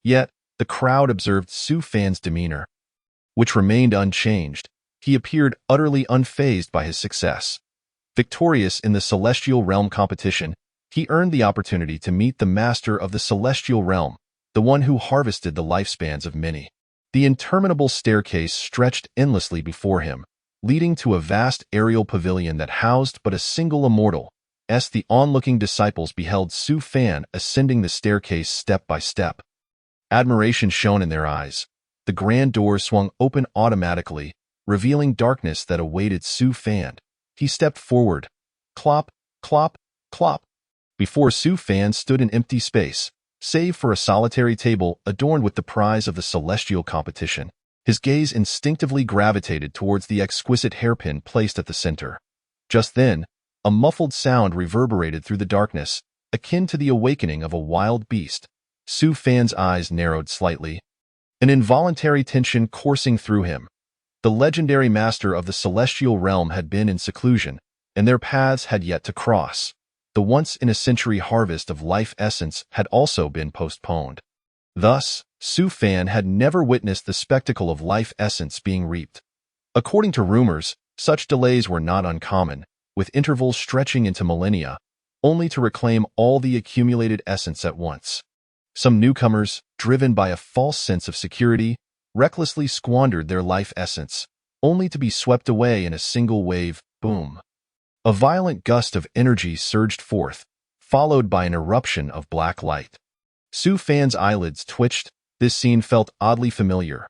Yet, the crowd observed Su Fan's demeanor, which remained unchanged. He appeared utterly unfazed by his success. Victorious in the Celestial Realm competition, he earned the opportunity to meet the master of the Celestial Realm, the one who harvested the lifespans of many. The interminable staircase stretched endlessly before him, leading to a vast aerial pavilion that housed but a single immortal. As the onlooking disciples beheld Su Fan ascending the staircase step by step, admiration shone in their eyes. The grand door swung open automatically, revealing darkness that awaited Su Fan. He stepped forward. Clop, clop, clop. Before Su Fan stood an empty space, save for a solitary table adorned with the prize of the celestial competition. His gaze instinctively gravitated towards the exquisite hairpin placed at the center. Just then, a muffled sound reverberated through the darkness, akin to the awakening of a wild beast. Su Fan's eyes narrowed slightly, an involuntary tension coursing through him. The legendary master of the Celestial Realm had been in seclusion, and their paths had yet to cross. The once-in-a-century harvest of life essence had also been postponed. Thus, Su Fan had never witnessed the spectacle of life essence being reaped. According to rumors, such delays were not uncommon, with intervals stretching into millennia, only to reclaim all the accumulated essence at once. Some newcomers, driven by a false sense of security, recklessly squandered their life essence, only to be swept away in a single wave, boom. A violent gust of energy surged forth, followed by an eruption of black light. Su Fan's eyelids twitched. This scene felt oddly familiar.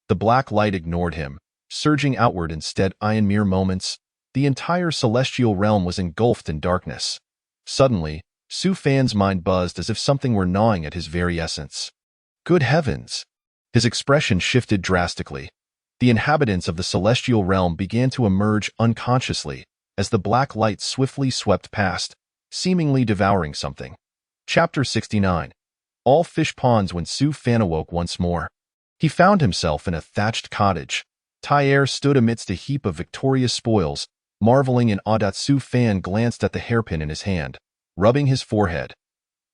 The black light ignored him, surging outward instead. In mere moments, the entire celestial realm was engulfed in darkness. Suddenly, Su Fan's mind buzzed as if something were gnawing at his very essence. Good heavens! His expression shifted drastically. The inhabitants of the celestial realm began to emerge unconsciously as the black light swiftly swept past, seemingly devouring something. Chapter 69. All fish ponds. When Su Fan awoke once more, he found himself in a thatched cottage. Tai'er stood amidst a heap of victorious spoils, marveling in awe. Su Fan glanced at the hairpin in his hand, rubbing his forehead.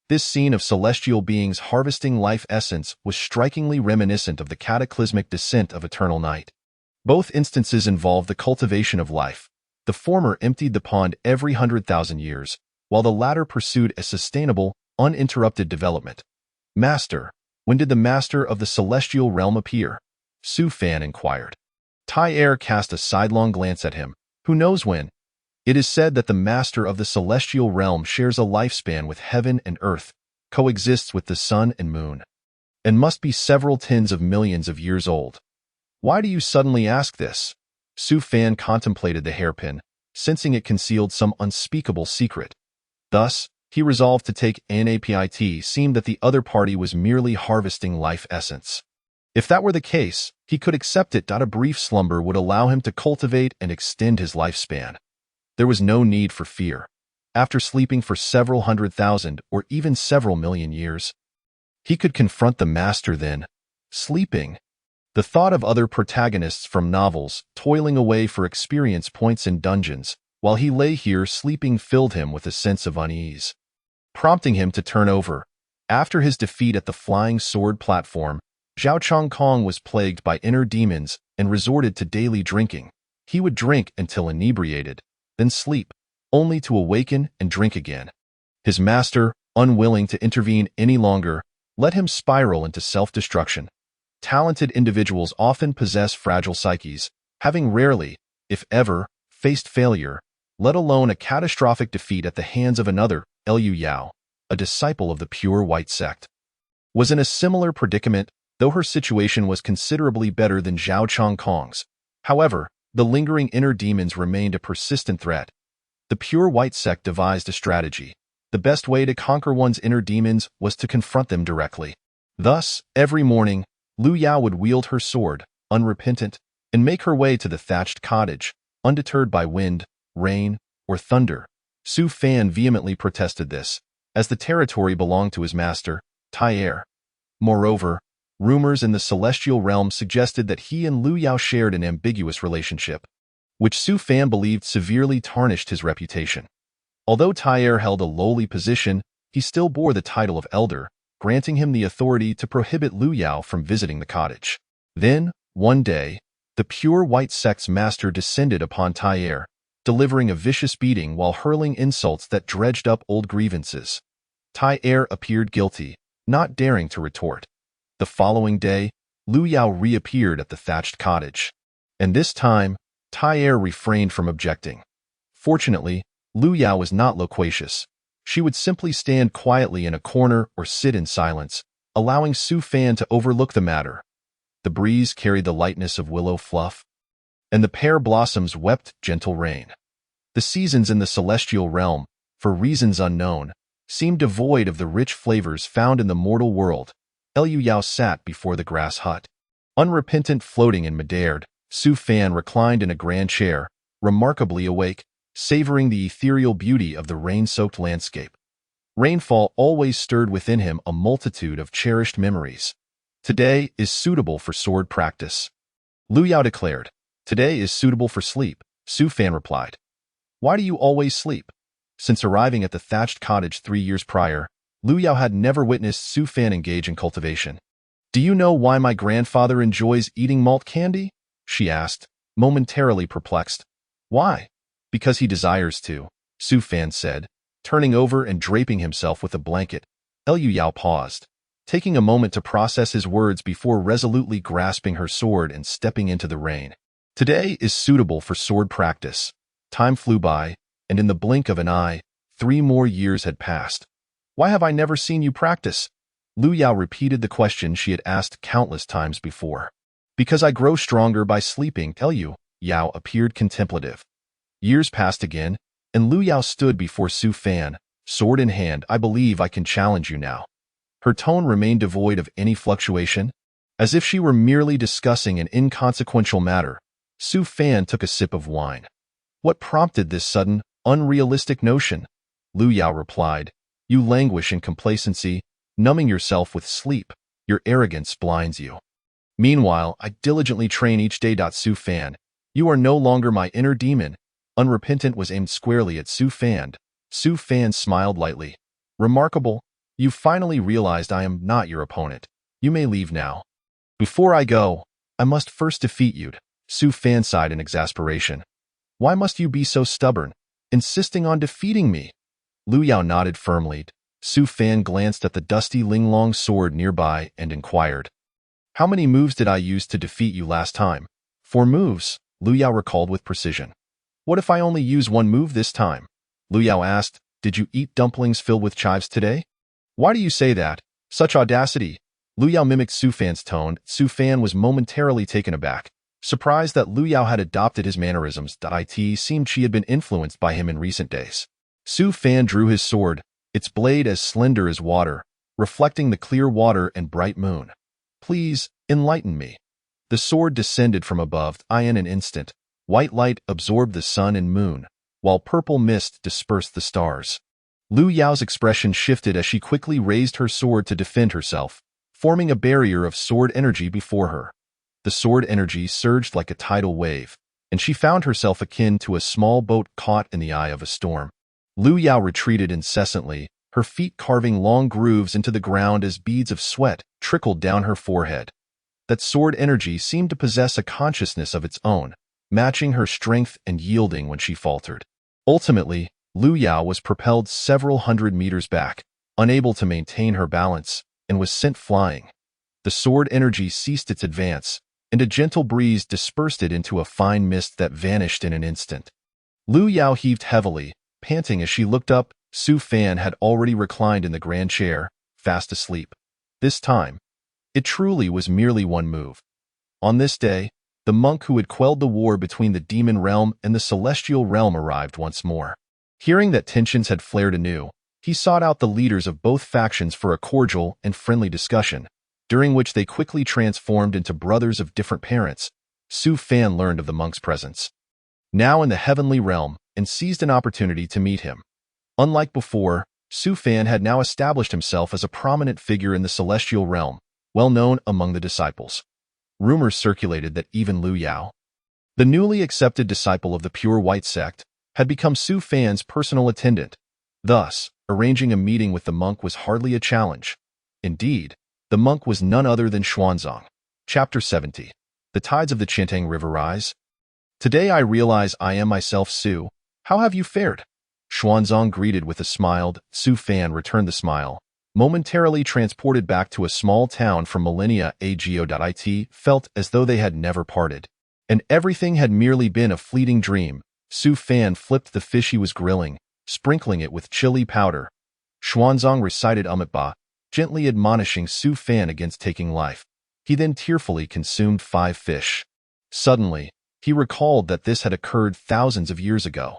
This scene of celestial beings harvesting life essence was strikingly reminiscent of the cataclysmic descent of eternal night. Both instances involved the cultivation of life. The former emptied the pond every 100,000 years, while the latter pursued a sustainable, uninterrupted development. Master, when did the master of the celestial realm appear? Su Fan inquired. Tai'er cast a sidelong glance at him. Who knows when? It is said that the master of the celestial realm shares a lifespan with heaven and earth, coexists with the sun and moon, and must be several tens of millions of years old. Why do you suddenly ask this? Su Fan contemplated the hairpin, sensing it concealed some unspeakable secret. Thus, he resolved to take NAPIT. Seemed that the other party was merely harvesting life essence. If that were the case, he could accept it. A brief slumber would allow him to cultivate and extend his lifespan. There was no need for fear. After sleeping for several 100,000 or even several million years, he could confront the master then. Sleeping. The thought of other protagonists from novels toiling away for experience points in dungeons, while he lay here sleeping, filled him with a sense of unease, prompting him to turn over. After his defeat at the Flying Sword platform, Zhao Chongkong was plagued by inner demons and resorted to daily drinking. He would drink until inebriated, then sleep, only to awaken and drink again. His master, unwilling to intervene any longer, let him spiral into self-destruction. Talented individuals often possess fragile psyches, having rarely, if ever, faced failure, let alone a catastrophic defeat at the hands of another. Liu Yao, a disciple of the pure white sect, was in a similar predicament, though her situation was considerably better than Zhao Chongkong's. However, the lingering inner demons remained a persistent threat. The pure white sect devised a strategy. The best way to conquer one's inner demons was to confront them directly. Thus, every morning, Liu Yao would wield her sword, unrepentant, and make her way to the thatched cottage, undeterred by wind, rain, or thunder. Su Fan vehemently protested this, as the territory belonged to his master, Tai. Moreover, rumors in the celestial realm suggested that he and Liu Yao shared an ambiguous relationship, which Su Fan believed severely tarnished his reputation. Although Tai held a lowly position, he still bore the title of elder, granting him the authority to prohibit Liu Yao from visiting the cottage. Then, one day, the pure white sect's master descended upon Tai, delivering a vicious beating while hurling insults that dredged up old grievances. Tai appeared guilty, not daring to retort. The following day, Liu Yao reappeared at the thatched cottage, and this time, Tai refrained from objecting. Fortunately, Liu Yao was not loquacious. She would simply stand quietly in a corner or sit in silence, allowing Su Fan to overlook the matter. The breeze carried the lightness of willow fluff, and the pear blossoms wept gentle rain. The seasons in the celestial realm, for reasons unknown, seemed devoid of the rich flavors found in the mortal world. Liu Yao sat before the grass hut, unrepentant, floating in midair. Su Fan reclined in a grand chair, remarkably awake, savoring the ethereal beauty of the rain-soaked landscape. Rainfall always stirred within him a multitude of cherished memories. Today is suitable for sword practice, Liu Yao declared. Today is suitable for sleep, Su Fan replied. Why do you always sleep? Since arriving at the thatched cottage 3 years prior, Liu Yao had never witnessed Su Fan engage in cultivation. Do you know why my grandfather enjoys eating malt candy? She asked, momentarily perplexed. Why? Because he desires to, Su Fan said, turning over and draping himself with a blanket. Liu Yao paused, taking a moment to process his words before resolutely grasping her sword and stepping into the rain. Today is suitable for sword practice. Time flew by, and in the blink of an eye, 3 more years had passed. Why have I never seen you practice? Liu Yao repeated the question she had asked countless times before. Because I grow stronger by sleeping, Liu Yao appeared contemplative. Years passed again, and Liu Yao stood before Su Fan, sword in hand. I believe I can challenge you now. Her tone remained devoid of any fluctuation, as if she were merely discussing an inconsequential matter. Su Fan took a sip of wine. What prompted this sudden, unrealistic notion? Liu Yao replied, You languish in complacency, numbing yourself with sleep. Your arrogance blinds you. Meanwhile, I diligently train each day. Su Fan, you are no longer my inner demon. Unrepentant was aimed squarely at Su Fan. Su Fan smiled lightly. Remarkable. You finally realized I am not your opponent. You may leave now. Before I go, I must first defeat you. Su Fan sighed in exasperation. Why must you be so stubborn, insisting on defeating me? Liu Yao nodded firmly. Su Fan glanced at the dusty Linglong sword nearby and inquired. How many moves did I use to defeat you last time? 4 moves, Liu Yao recalled with precision. What if I only use one move this time? Lu Yao asked, Did you eat dumplings filled with chives today? Why do you say that? Such audacity. Lu Yao mimicked Su Fan's tone. Su Fan was momentarily taken aback, surprised that Lu Yao had adopted his mannerisms. It seemed she had been influenced by him in recent days. Su Fan drew his sword, its blade as slender as water, reflecting the clear water and bright moon. Please, enlighten me. The sword descended from above. In an instant, white light absorbed the sun and moon, while purple mist dispersed the stars. Lu Yao's expression shifted as she quickly raised her sword to defend herself, forming a barrier of sword energy before her. The sword energy surged like a tidal wave, and she found herself akin to a small boat caught in the eye of a storm. Lu Yao retreated incessantly, her feet carving long grooves into the ground as beads of sweat trickled down her forehead. That sword energy seemed to possess a consciousness of its own, matching her strength and yielding when she faltered. Ultimately, Lu Yao was propelled several hundred meters back, unable to maintain her balance, and was sent flying. The sword energy ceased its advance, and a gentle breeze dispersed it into a fine mist that vanished in an instant. Lu Yao heaved heavily, panting as she looked up. Su Fan had already reclined in the grand chair, fast asleep. This time, it truly was merely one move. On this day, the monk who had quelled the war between the demon realm and the celestial realm arrived once more. Hearing that tensions had flared anew, he sought out the leaders of both factions for a cordial and friendly discussion, during which they quickly transformed into brothers of different parents. Su Fan learned of the monk's presence, now in the heavenly realm, and seized an opportunity to meet him. Unlike before, Su Fan had now established himself as a prominent figure in the celestial realm, well known among the disciples. Rumors circulated that even Lu Yao, the newly accepted disciple of the pure white sect, had become Su Fan's personal attendant. Thus, arranging a meeting with the monk was hardly a challenge. Indeed, the monk was none other than Xuanzang. Chapter 70. The tides of the Qiantang River rise. Today I realize I am myself Su. How have you fared? Xuanzang greeted with a smile. Su Fan returned the smile, momentarily transported back to a small town from millennia ago. It felt as though they had never parted, and everything had merely been a fleeting dream. Su Fan flipped the fish he was grilling, sprinkling it with chili powder. Xuanzang recited Amitabha, gently admonishing Su Fan against taking life. He then tearfully consumed 5 fish. Suddenly, he recalled that this had occurred thousands of years ago.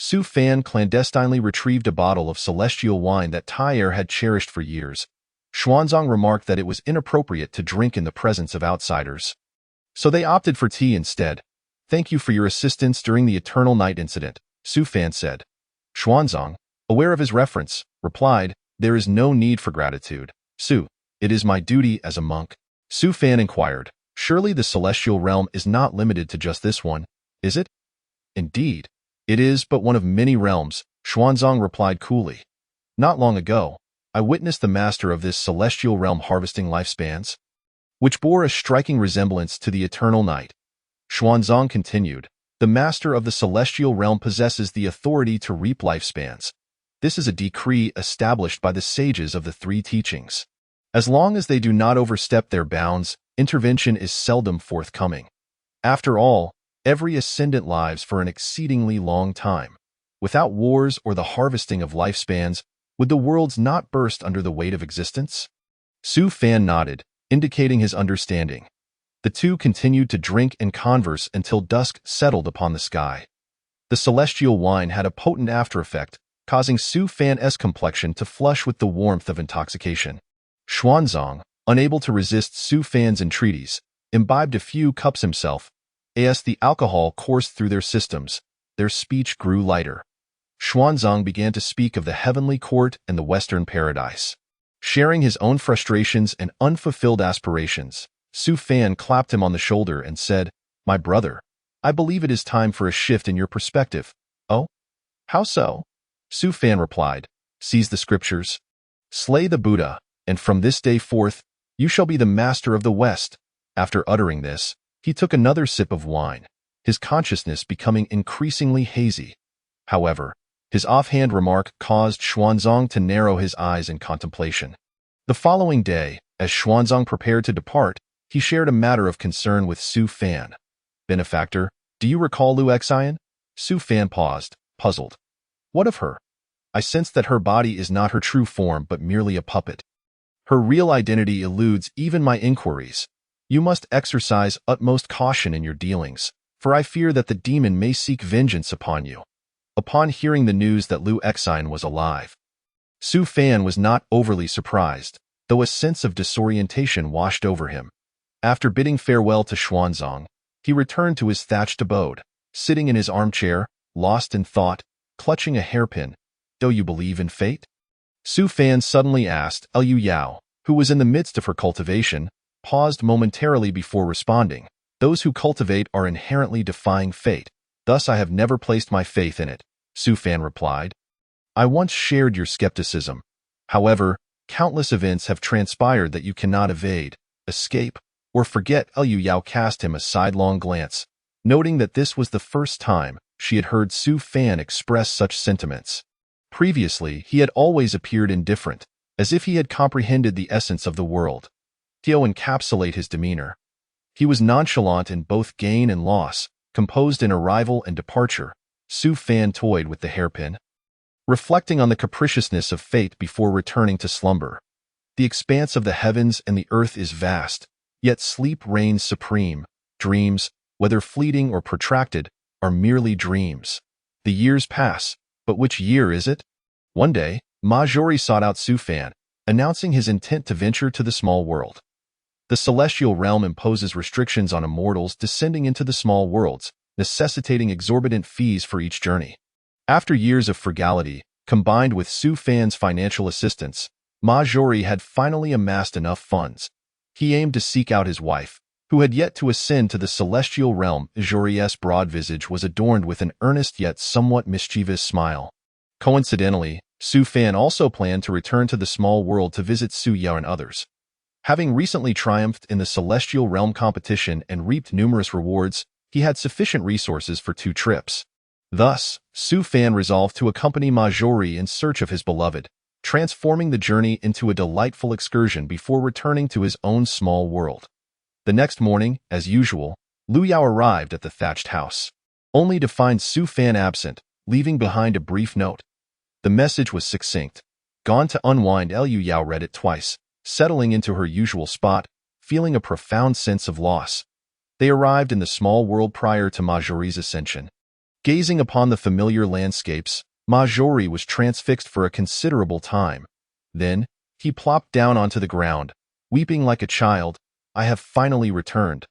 Su Fan clandestinely retrieved a bottle of celestial wine that Tyre had cherished for years. Xuanzang remarked that it was inappropriate to drink in the presence of outsiders, so they opted for tea instead. Thank you for your assistance during the Eternal Night incident, Su Fan said. Xuanzang, aware of his reference, replied, There is no need for gratitude, Su. It is my duty as a monk. Su Fan inquired, Surely the celestial realm is not limited to just this one, is it? Indeed, it is but one of many realms, Xuanzang replied coolly. Not long ago, I witnessed the master of this celestial realm harvesting lifespans, which bore a striking resemblance to the Eternal Night. Xuanzang continued, The master of the celestial realm possesses the authority to reap lifespans. This is a decree established by the sages of the 3 teachings. As long as they do not overstep their bounds, intervention is seldom forthcoming. After all, every ascendant lives for an exceedingly long time. Without wars or the harvesting of lifespans, would the worlds not burst under the weight of existence? Su Fan nodded, indicating his understanding. The two continued to drink and converse until dusk settled upon the sky. The celestial wine had a potent after-effect, causing Su Fan's complexion to flush with the warmth of intoxication. Xuanzang, unable to resist Su Fan's entreaties, imbibed a few cups himself. As the alcohol coursed through their systems, their speech grew lighter. Xuanzang began to speak of the heavenly court and the western paradise. Sharing his own frustrations and unfulfilled aspirations, Su Fan clapped him on the shoulder and said, My brother, I believe it is time for a shift in your perspective. Oh? How so? Su Fan replied, Seize the scriptures, slay the Buddha, and from this day forth, you shall be the master of the West. After uttering this, he took another sip of wine, his consciousness becoming increasingly hazy. However, his offhand remark caused Xuanzang to narrow his eyes in contemplation. The following day, as Xuanzang prepared to depart, he shared a matter of concern with Su Fan. Benefactor, do you recall Lu Xian? Su Fan paused, puzzled. What of her? I sense that her body is not her true form but merely a puppet. Her real identity eludes even my inquiries. You must exercise utmost caution in your dealings, for I fear that the demon may seek vengeance upon you. Upon hearing the news that Liu Exine was alive, Su Fan was not overly surprised, though a sense of disorientation washed over him. After bidding farewell to Xuanzang, he returned to his thatched abode, sitting in his armchair, lost in thought, clutching a hairpin. Do you believe in fate? Su Fan suddenly asked. Liu Yao, who was in the midst of her cultivation, paused momentarily before responding. Those who cultivate are inherently defying fate. Thus I have never placed my faith in it, Su Fan replied. I once shared your skepticism. However, countless events have transpired that you cannot evade, escape, or forget. Liu Yao cast him a sidelong glance, noting that this was the first time she had heard Su Fan express such sentiments. Previously, he had always appeared indifferent, as if he had comprehended the essence of the world. Tio encapsulate his demeanor. He was nonchalant in both gain and loss, composed in arrival and departure. Su Fan toyed with the hairpin, reflecting on the capriciousness of fate before returning to slumber. The expanse of the heavens and the earth is vast, yet sleep reigns supreme. Dreams, whether fleeting or protracted, are merely dreams. The years pass, but which year is it? One day, Ma Zhori sought out Su Fan, announcing his intent to venture to the small world. The celestial realm imposes restrictions on immortals descending into the small worlds, necessitating exorbitant fees for each journey. After years of frugality, combined with Su Fan's financial assistance, Ma Zhori had finally amassed enough funds. He aimed to seek out his wife, who had yet to ascend to the celestial realm. Zhori's broad visage was adorned with an earnest yet somewhat mischievous smile. Coincidentally, Su Fan also planned to return to the small world to visit Su Yao and others. Having recently triumphed in the celestial realm competition and reaped numerous rewards, he had sufficient resources for 2 trips. Thus, Su Fan resolved to accompany Ma Zhori in search of his beloved, transforming the journey into a delightful excursion before returning to his own small world. The next morning, as usual, Liu Yao arrived at the thatched house, only to find Su Fan absent, leaving behind a brief note. The message was succinct. Gone to unwind. Liu Yao read it twice, settling into her usual spot, feeling a profound sense of loss. They arrived in the small world prior to Ma Zhori's ascension. Gazing upon the familiar landscapes, Ma Zhori was transfixed for a considerable time. Then, he plopped down onto the ground, weeping like a child. I have finally returned.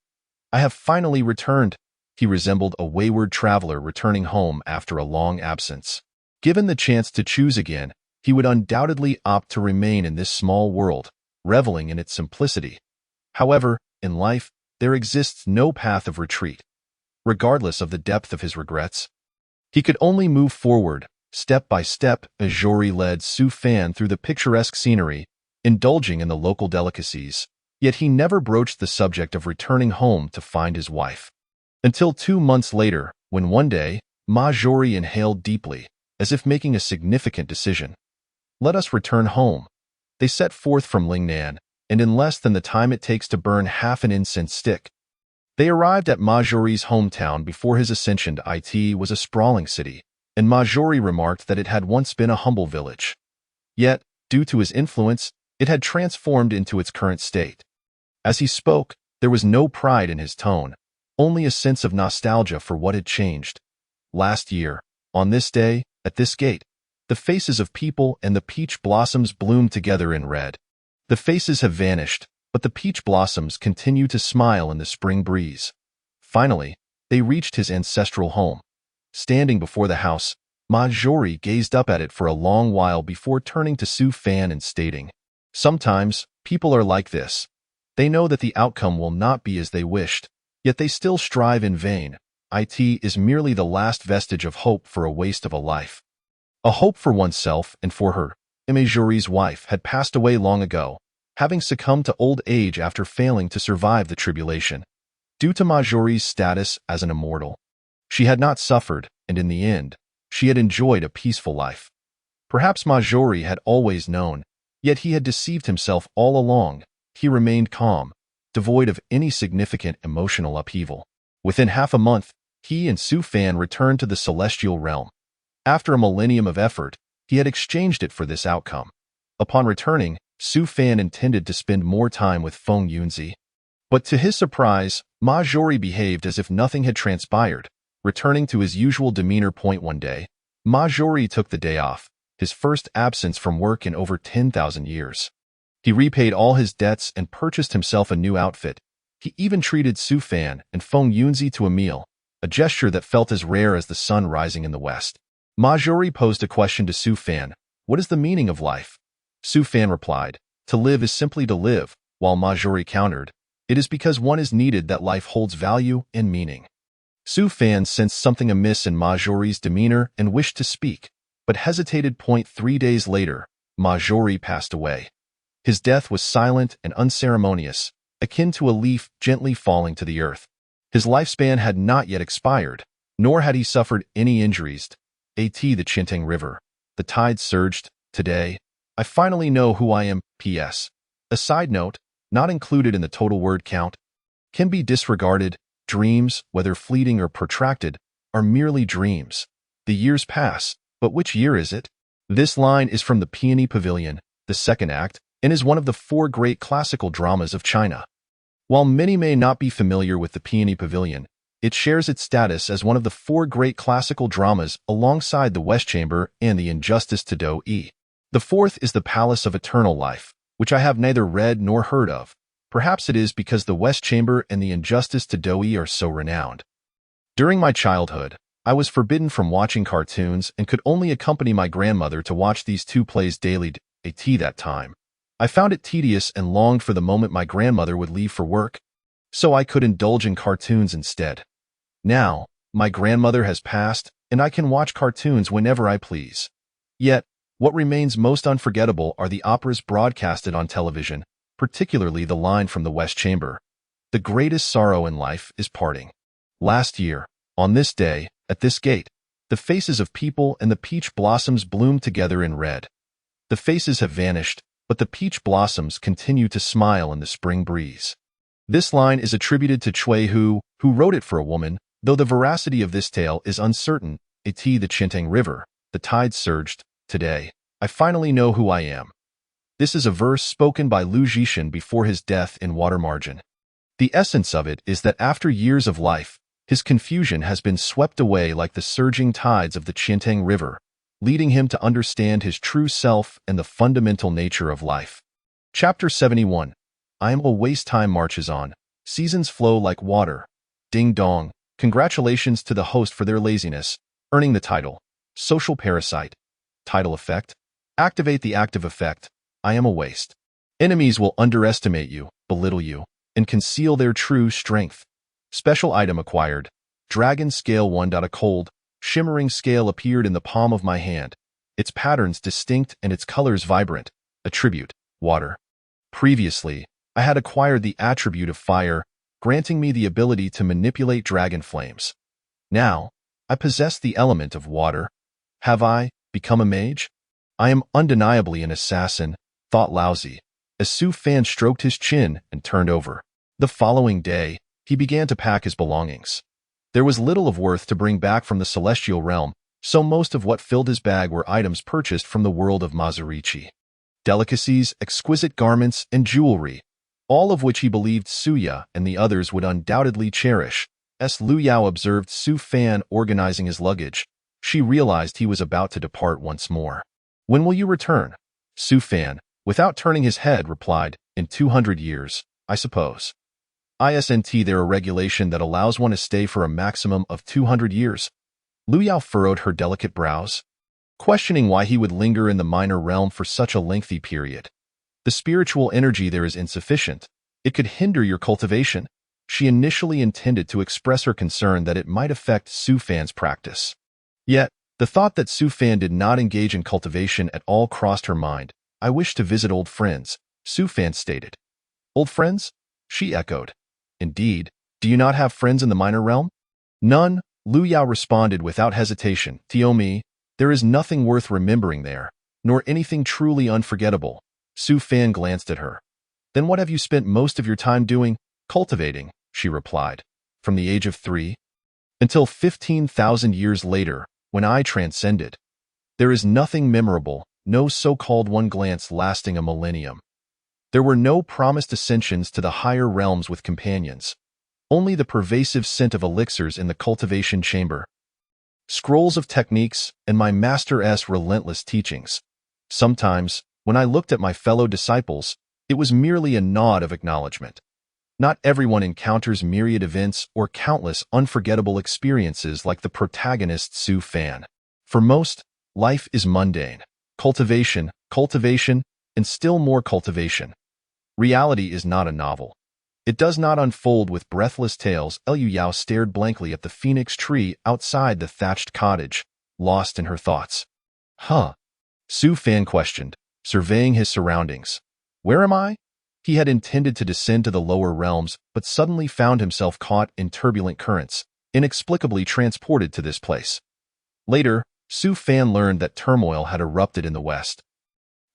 I have finally returned. He resembled a wayward traveler returning home after a long absence. Given the chance to choose again, he would undoubtedly opt to remain in this small world, reveling in its simplicity. However, in life, there exists no path of retreat. Regardless of the depth of his regrets, he could only move forward, step by step. Zhori led Su Fan through the picturesque scenery, indulging in the local delicacies, yet he never broached the subject of returning home to find his wife. Until 2 months later, when one day, Ma Zhori inhaled deeply, as if making a significant decision. Let us return home. They set forth from Lingnan, and in less than the time it takes to burn half an incense stick, they arrived at Ma Zhori's hometown before his ascension. It was a sprawling city, and Ma Zhori remarked that it had once been a humble village. Yet, due to his influence, it had transformed into its current state. As he spoke, there was no pride in his tone, only a sense of nostalgia for what had changed. Last year, on this day, at this gate, the faces of people and the peach blossoms bloomed together in red. The faces have vanished, but the peach blossoms continue to smile in the spring breeze. Finally, they reached his ancestral home. Standing before the house, Ma Zhori gazed up at it for a long while before turning to Su Fan and stating, "Sometimes, people are like this. They know that the outcome will not be as they wished, yet they still strive in vain. It is merely the last vestige of hope for a waste of a life." A hope for oneself and for her, Ma Zhori's wife, had passed away long ago, having succumbed to old age after failing to survive the tribulation. Due to Ma Zhori's status as an immortal, she had not suffered, and in the end, she had enjoyed a peaceful life. Perhaps Ma Zhori had always known, yet he had deceived himself all along. He remained calm, devoid of any significant emotional upheaval. Within half a month, he and Su Fan returned to the celestial realm. After a millennium of effort, he had exchanged it for this outcome. Upon returning, Su Fan intended to spend more time with Feng Yunzi. But to his surprise, Ma Zhori behaved as if nothing had transpired. Returning to his usual demeanor point one day, Ma Zhori took the day off, his first absence from work in over 10,000 years. He repaid all his debts and purchased himself a new outfit. He even treated Su Fan and Feng Yunzi to a meal, a gesture that felt as rare as the sun rising in the west. Ma Zhori posed a question to Su Fan. What is the meaning of life? Su Fan replied, to live is simply to live, while Ma Zhori countered, it is because one is needed that life holds value and meaning. Su Fan sensed something amiss in Ma Zhori's demeanor and wished to speak, but hesitated. 3 days later, Ma Zhori passed away. His death was silent and unceremonious, akin to a leaf gently falling to the earth. His lifespan had not yet expired, nor had he suffered any injuries. The Qintang River. The tide surged. Today, I finally know who I am. P.S. A side note, not included in the total word count, can be disregarded. Dreams, whether fleeting or protracted, are merely dreams. The years pass, but which year is it? This line is from the Peony Pavilion, the second act, and is one of the 4 great classical dramas of China. While many may not be familiar with the Peony Pavilion, it shares its status as one of the 4 great classical dramas alongside the West Chamber and the Injustice to Do-yi. The fourth is the Palace of Eternal Life, which I have neither read nor heard of. Perhaps it is because the West Chamber and the Injustice to Do-yi are so renowned. During my childhood, I was forbidden from watching cartoons and could only accompany my grandmother to watch these 2 plays daily. At that time, I found it tedious and longed for the moment my grandmother would leave for work, so I could indulge in cartoons instead. Now, my grandmother has passed, and I can watch cartoons whenever I please. Yet, what remains most unforgettable are the operas broadcasted on television, particularly the line from the West Chamber. The greatest sorrow in life is parting. Last year, on this day, at this gate, the faces of people and the peach blossoms bloomed together in red. The faces have vanished, but the peach blossoms continue to smile in the spring breeze. This line is attributed to Cui Hu, who wrote it for a woman, though the veracity of this tale is uncertain. The Qintang River. The tide surged. Today, I finally know who I am. This is a verse spoken by Liu Zhishan before his death in Water Margin. The essence of it is that after years of life, his confusion has been swept away like the surging tides of the Qintang River, leading him to understand his true self and the fundamental nature of life. Chapter 71. I am a waste. Time marches on. Seasons flow like water. Ding dong. Congratulations to the host for their laziness, earning the title. Social parasite. Title effect. Activate the active effect. I am a waste. Enemies will underestimate you, belittle you, and conceal their true strength. Special item acquired. Dragon Scale 1. A cold, shimmering scale appeared in the palm of my hand, its patterns distinct and its colors vibrant. Attribute, water. Previously, I had acquired the attribute of fire, granting me the ability to manipulate dragon flames. Now, I possess the element of water. Have I become a mage? I am undeniably an assassin, thought Laozi, as Su Fan stroked his chin and turned over. The following day, he began to pack his belongings. There was little of worth to bring back from the celestial realm, so most of what filled his bag were items purchased from the world of Mazurichi. Delicacies, exquisite garments, and jewelry, all of which he believed Suya and the others would undoubtedly cherish. As Liu Yao observed Su Fan organizing his luggage, she realized he was about to depart once more. When will you return? Su Fan, without turning his head, replied, in 200 years, I suppose. Isn't there a regulation that allows one to stay for a maximum of 200 years? Liu Yao furrowed her delicate brows, questioning why he would linger in the minor realm for such a lengthy period. The spiritual energy there is insufficient. It could hinder your cultivation. She initially intended to express her concern that it might affect Su Fan's practice. Yet, the thought that Su Fan did not engage in cultivation at all crossed her mind. I wish to visit old friends, Su Fan stated. Old friends? She echoed. Indeed, do you not have friends in the minor realm? None, Liu Yao responded without hesitation. Tiomi, there is nothing worth remembering there, nor anything truly unforgettable. Su Fan glanced at her. Then what have you spent most of your time doing? Cultivating, she replied. From the age of 3? Until 15,000 years later, when I transcended. There is nothing memorable, no so-called one glance lasting a millennium. There were no promised ascensions to the higher realms with companions. Only the pervasive scent of elixirs in the cultivation chamber. Scrolls of techniques and my master's relentless teachings. Sometimes, when I looked at my fellow disciples, it was merely a nod of acknowledgement. Not everyone encounters myriad events or countless unforgettable experiences like the protagonist Su Fan. For most, life is mundane. Cultivation, and still more cultivation. Reality is not a novel. It does not unfold with breathless tales. Liu Yao stared blankly at the phoenix tree outside the thatched cottage, lost in her thoughts. Huh? Su Fan questioned, surveying his surroundings. Where am I? He had intended to descend to the lower realms, but suddenly found himself caught in turbulent currents, inexplicably transported to this place. Later, Su Fan learned that turmoil had erupted in the west.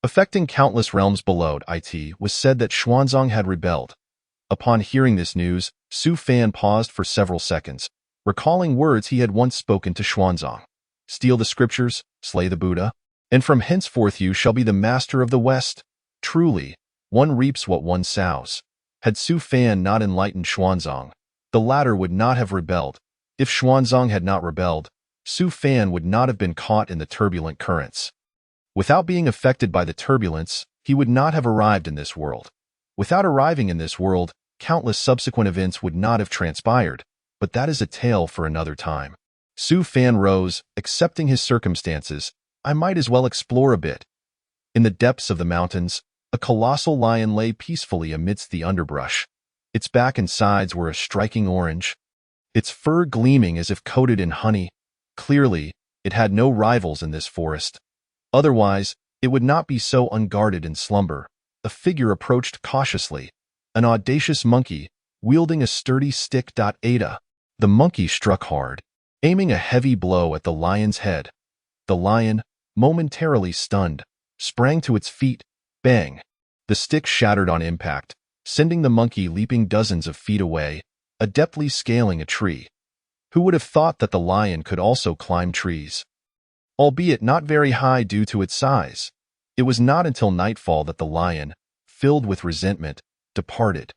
Affecting countless realms below, it was said that Xuanzang had rebelled. Upon hearing this news, Su Fan paused for several seconds, recalling words he had once spoken to Xuanzang. Steal the scriptures, slay the Buddha, and from henceforth you shall be the master of the West. Truly, one reaps what one sows. Had Su Fan not enlightened Xuanzang, the latter would not have rebelled. If Xuanzang had not rebelled, Su Fan would not have been caught in the turbulent currents. Without being affected by the turbulence, he would not have arrived in this world. Without arriving in this world, countless subsequent events would not have transpired, but that is a tale for another time. Su Fan rose, accepting his circumstances. I might as well explore a bit. In the depths of the mountains, a colossal lion lay peacefully amidst the underbrush. Its back and sides were a striking orange, its fur gleaming as if coated in honey. Clearly, it had no rivals in this forest. Otherwise, it would not be so unguarded in slumber. A figure approached cautiously, an audacious monkey, wielding a sturdy stick. Ada. The monkey struck hard, aiming a heavy blow at the lion's head. The lion, momentarily stunned, sprang to its feet. Bang! The stick shattered on impact, sending the monkey leaping dozens of feet away, adeptly scaling a tree. Who would have thought that the lion could also climb trees? Albeit not very high due to its size. It was not until nightfall that the lion, filled with resentment, departed.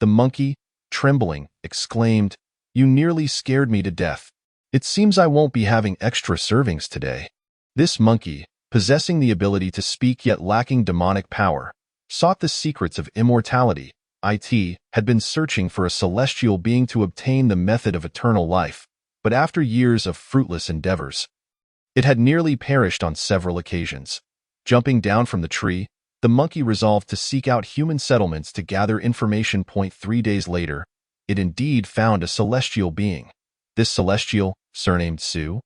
The monkey, trembling, exclaimed, "You nearly scared me to death. It seems I won't be having extra servings today." This monkey, possessing the ability to speak yet lacking demonic power, sought the secrets of immortality. It had been searching for a celestial being to obtain the method of eternal life, but after years of fruitless endeavors, it had nearly perished on several occasions. Jumping down from the tree, the monkey resolved to seek out human settlements to gather information. 3 days later, it indeed found a celestial being. This celestial, surnamed Su,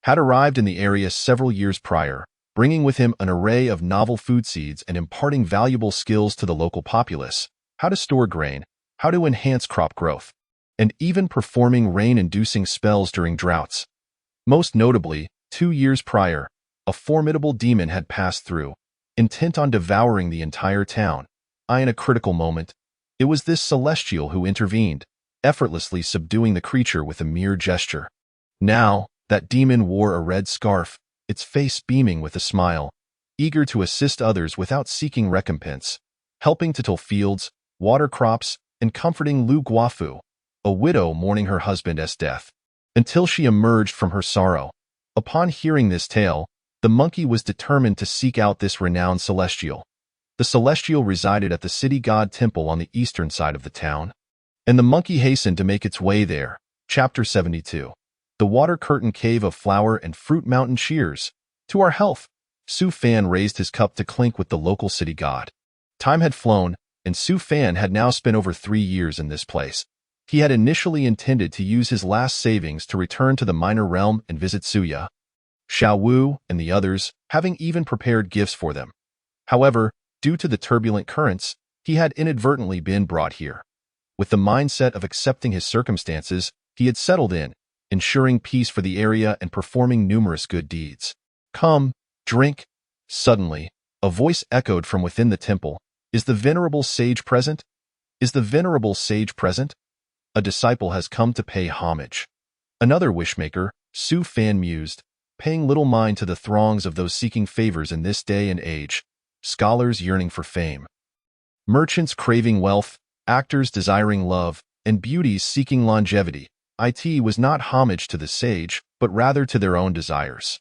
had arrived in the area several years prior, bringing with him an array of novel food seeds and imparting valuable skills to the local populace: how to store grain, how to enhance crop growth, and even performing rain-inducing spells during droughts. Most notably, 2 years prior, a formidable demon had passed through, intent on devouring the entire town. In a critical moment, it was this celestial who intervened, effortlessly subduing the creature with a mere gesture. Now, that demon wore a red scarf, its face beaming with a smile, eager to assist others without seeking recompense, helping to till fields, water crops, and comforting Lu Guafu, a widow mourning her husband's death, until she emerged from her sorrow. Upon hearing this tale, the monkey was determined to seek out this renowned celestial. The celestial resided at the city god temple on the eastern side of the town, and the monkey hastened to make its way there. Chapter 72. The Water Curtain Cave of Flower and Fruit Mountain. Cheers to our health. Su Fan raised his cup to clink with the local city god. Time had flown, and Su Fan had now spent over 3 years in this place. He had initially intended to use his last savings to return to the minor realm and visit Suya, Xiao Wu, and the others, having even prepared gifts for them. However, due to the turbulent currents, he had inadvertently been brought here. With the mindset of accepting his circumstances, he had settled in, ensuring peace for the area and performing numerous good deeds. Come, drink. Suddenly, a voice echoed from within the temple. Is the venerable sage present? Is the venerable sage present? A disciple has come to pay homage. Another wishmaker, Su Fan mused, paying little mind to the throngs of those seeking favors in this day and age, scholars yearning for fame, merchants craving wealth, actors desiring love, and beauties seeking longevity. It was not homage to the sage, but rather to their own desires.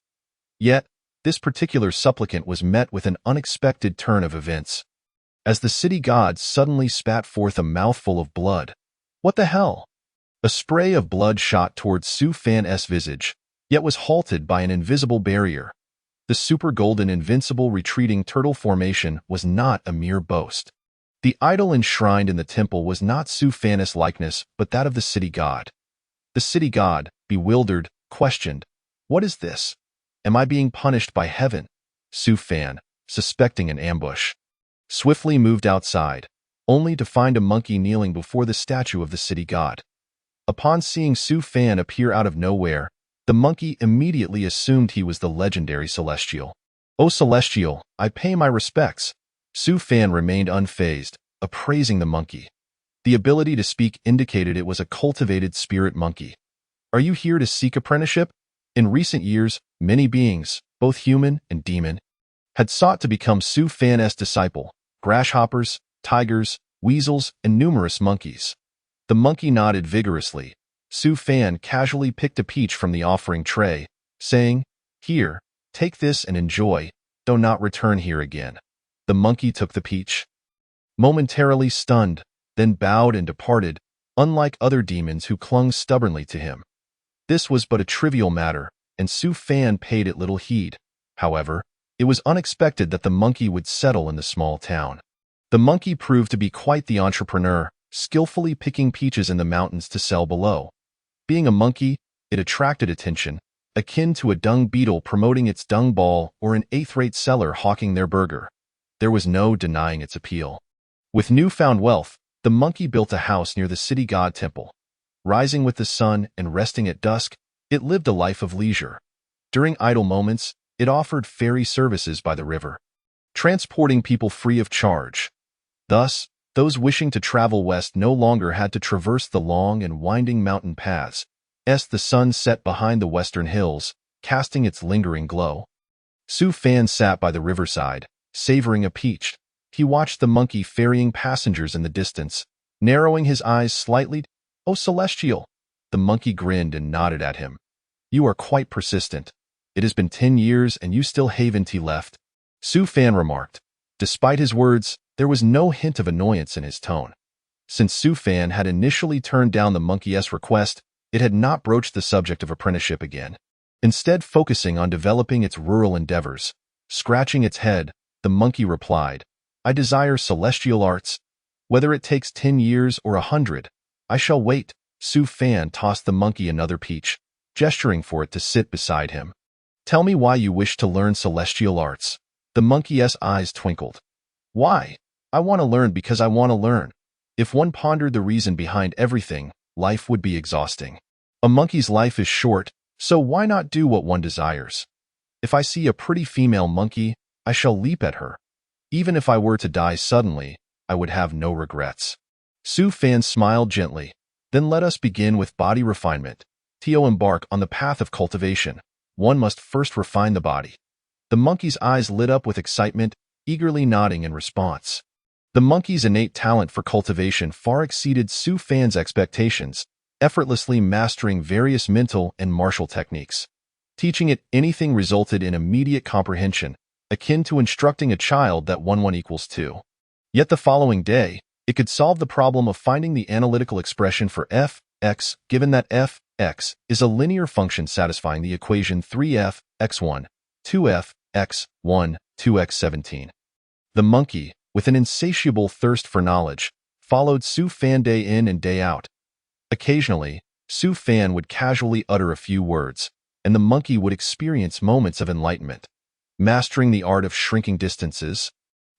Yet, this particular supplicant was met with an unexpected turn of events. As the city god suddenly spat forth a mouthful of blood. What the hell? A spray of blood shot towards Su Fan's visage, yet was halted by an invisible barrier. The super golden invincible retreating turtle formation was not a mere boast. The idol enshrined in the temple was not Su Fan's likeness, but that of the city god. The city god, bewildered, questioned, "What is this? Am I being punished by heaven?" Su Fan, suspecting an ambush, swiftly moved outside, only to find a monkey kneeling before the statue of the city god. Upon seeing Su Fan appear out of nowhere, the monkey immediately assumed he was the legendary Celestial. "O Celestial, I pay my respects." Su Fan remained unfazed, appraising the monkey. The ability to speak indicated it was a cultivated spirit monkey. "Are you here to seek apprenticeship?" In recent years, many beings, both human and demon, had sought to become Su Fan's disciple: grasshoppers, tigers, weasels, and numerous monkeys. The monkey nodded vigorously. Su Fan casually picked a peach from the offering tray, saying, "Here, take this and enjoy, do not return here again." The monkey took the peach, momentarily stunned, then bowed and departed, unlike other demons who clung stubbornly to him. This was but a trivial matter, and Su Fan paid it little heed. However, it was unexpected that the monkey would settle in the small town. The monkey proved to be quite the entrepreneur, skillfully picking peaches in the mountains to sell below. Being a monkey, it attracted attention, akin to a dung beetle promoting its dung ball or an eighth-rate seller hawking their burger. There was no denying its appeal. With newfound wealth, the monkey built a house near the city god temple. Rising with the sun and resting at dusk, it lived a life of leisure. During idle moments, it offered ferry services by the river, transporting people free of charge. Thus, those wishing to travel west no longer had to traverse the long and winding mountain paths, as the sun set behind the western hills, casting its lingering glow. Su Fan sat by the riverside, savoring a peach. He watched the monkey ferrying passengers in the distance, narrowing his eyes slightly. "O Celestial!" The monkey grinned and nodded at him. "You are quite persistent. It has been 10 years and you still haven't left," Su Fan remarked. Despite his words, there was no hint of annoyance in his tone. Since Su Fan had initially turned down the monkey's request, it had not broached the subject of apprenticeship again, instead focusing on developing its rural endeavors. Scratching its head, the monkey replied, "I desire celestial arts. Whether it takes 10 years or 100, I shall wait." Su Fan tossed the monkey another peach, gesturing for it to sit beside him. "Tell me why you wish to learn celestial arts." The monkey's eyes twinkled. "Why? I want to learn because I want to learn." If one pondered the reason behind everything, life would be exhausting. A monkey's life is short, so why not do what one desires? If I see a pretty female monkey, I shall leap at her. Even if I were to die suddenly, I would have no regrets. Su Fan smiled gently. "Then let us begin with body refinement. To embark on the path of cultivation, one must first refine the body." The monkey's eyes lit up with excitement, eagerly nodding in response. The monkey's innate talent for cultivation far exceeded Su Fan's expectations, effortlessly mastering various mental and martial techniques. Teaching it anything resulted in immediate comprehension, akin to instructing a child that 1 = 2. Yet the following day, it could solve the problem of finding the analytical expression for f(x), given that f(x) is a linear function satisfying the equation 3f(x1), 2f(x1), 2x17. The monkey, with an insatiable thirst for knowledge, followed Su Fan day in and day out. Occasionally, Su Fan would casually utter a few words, and the monkey would experience moments of enlightenment. Mastering the art of shrinking distances,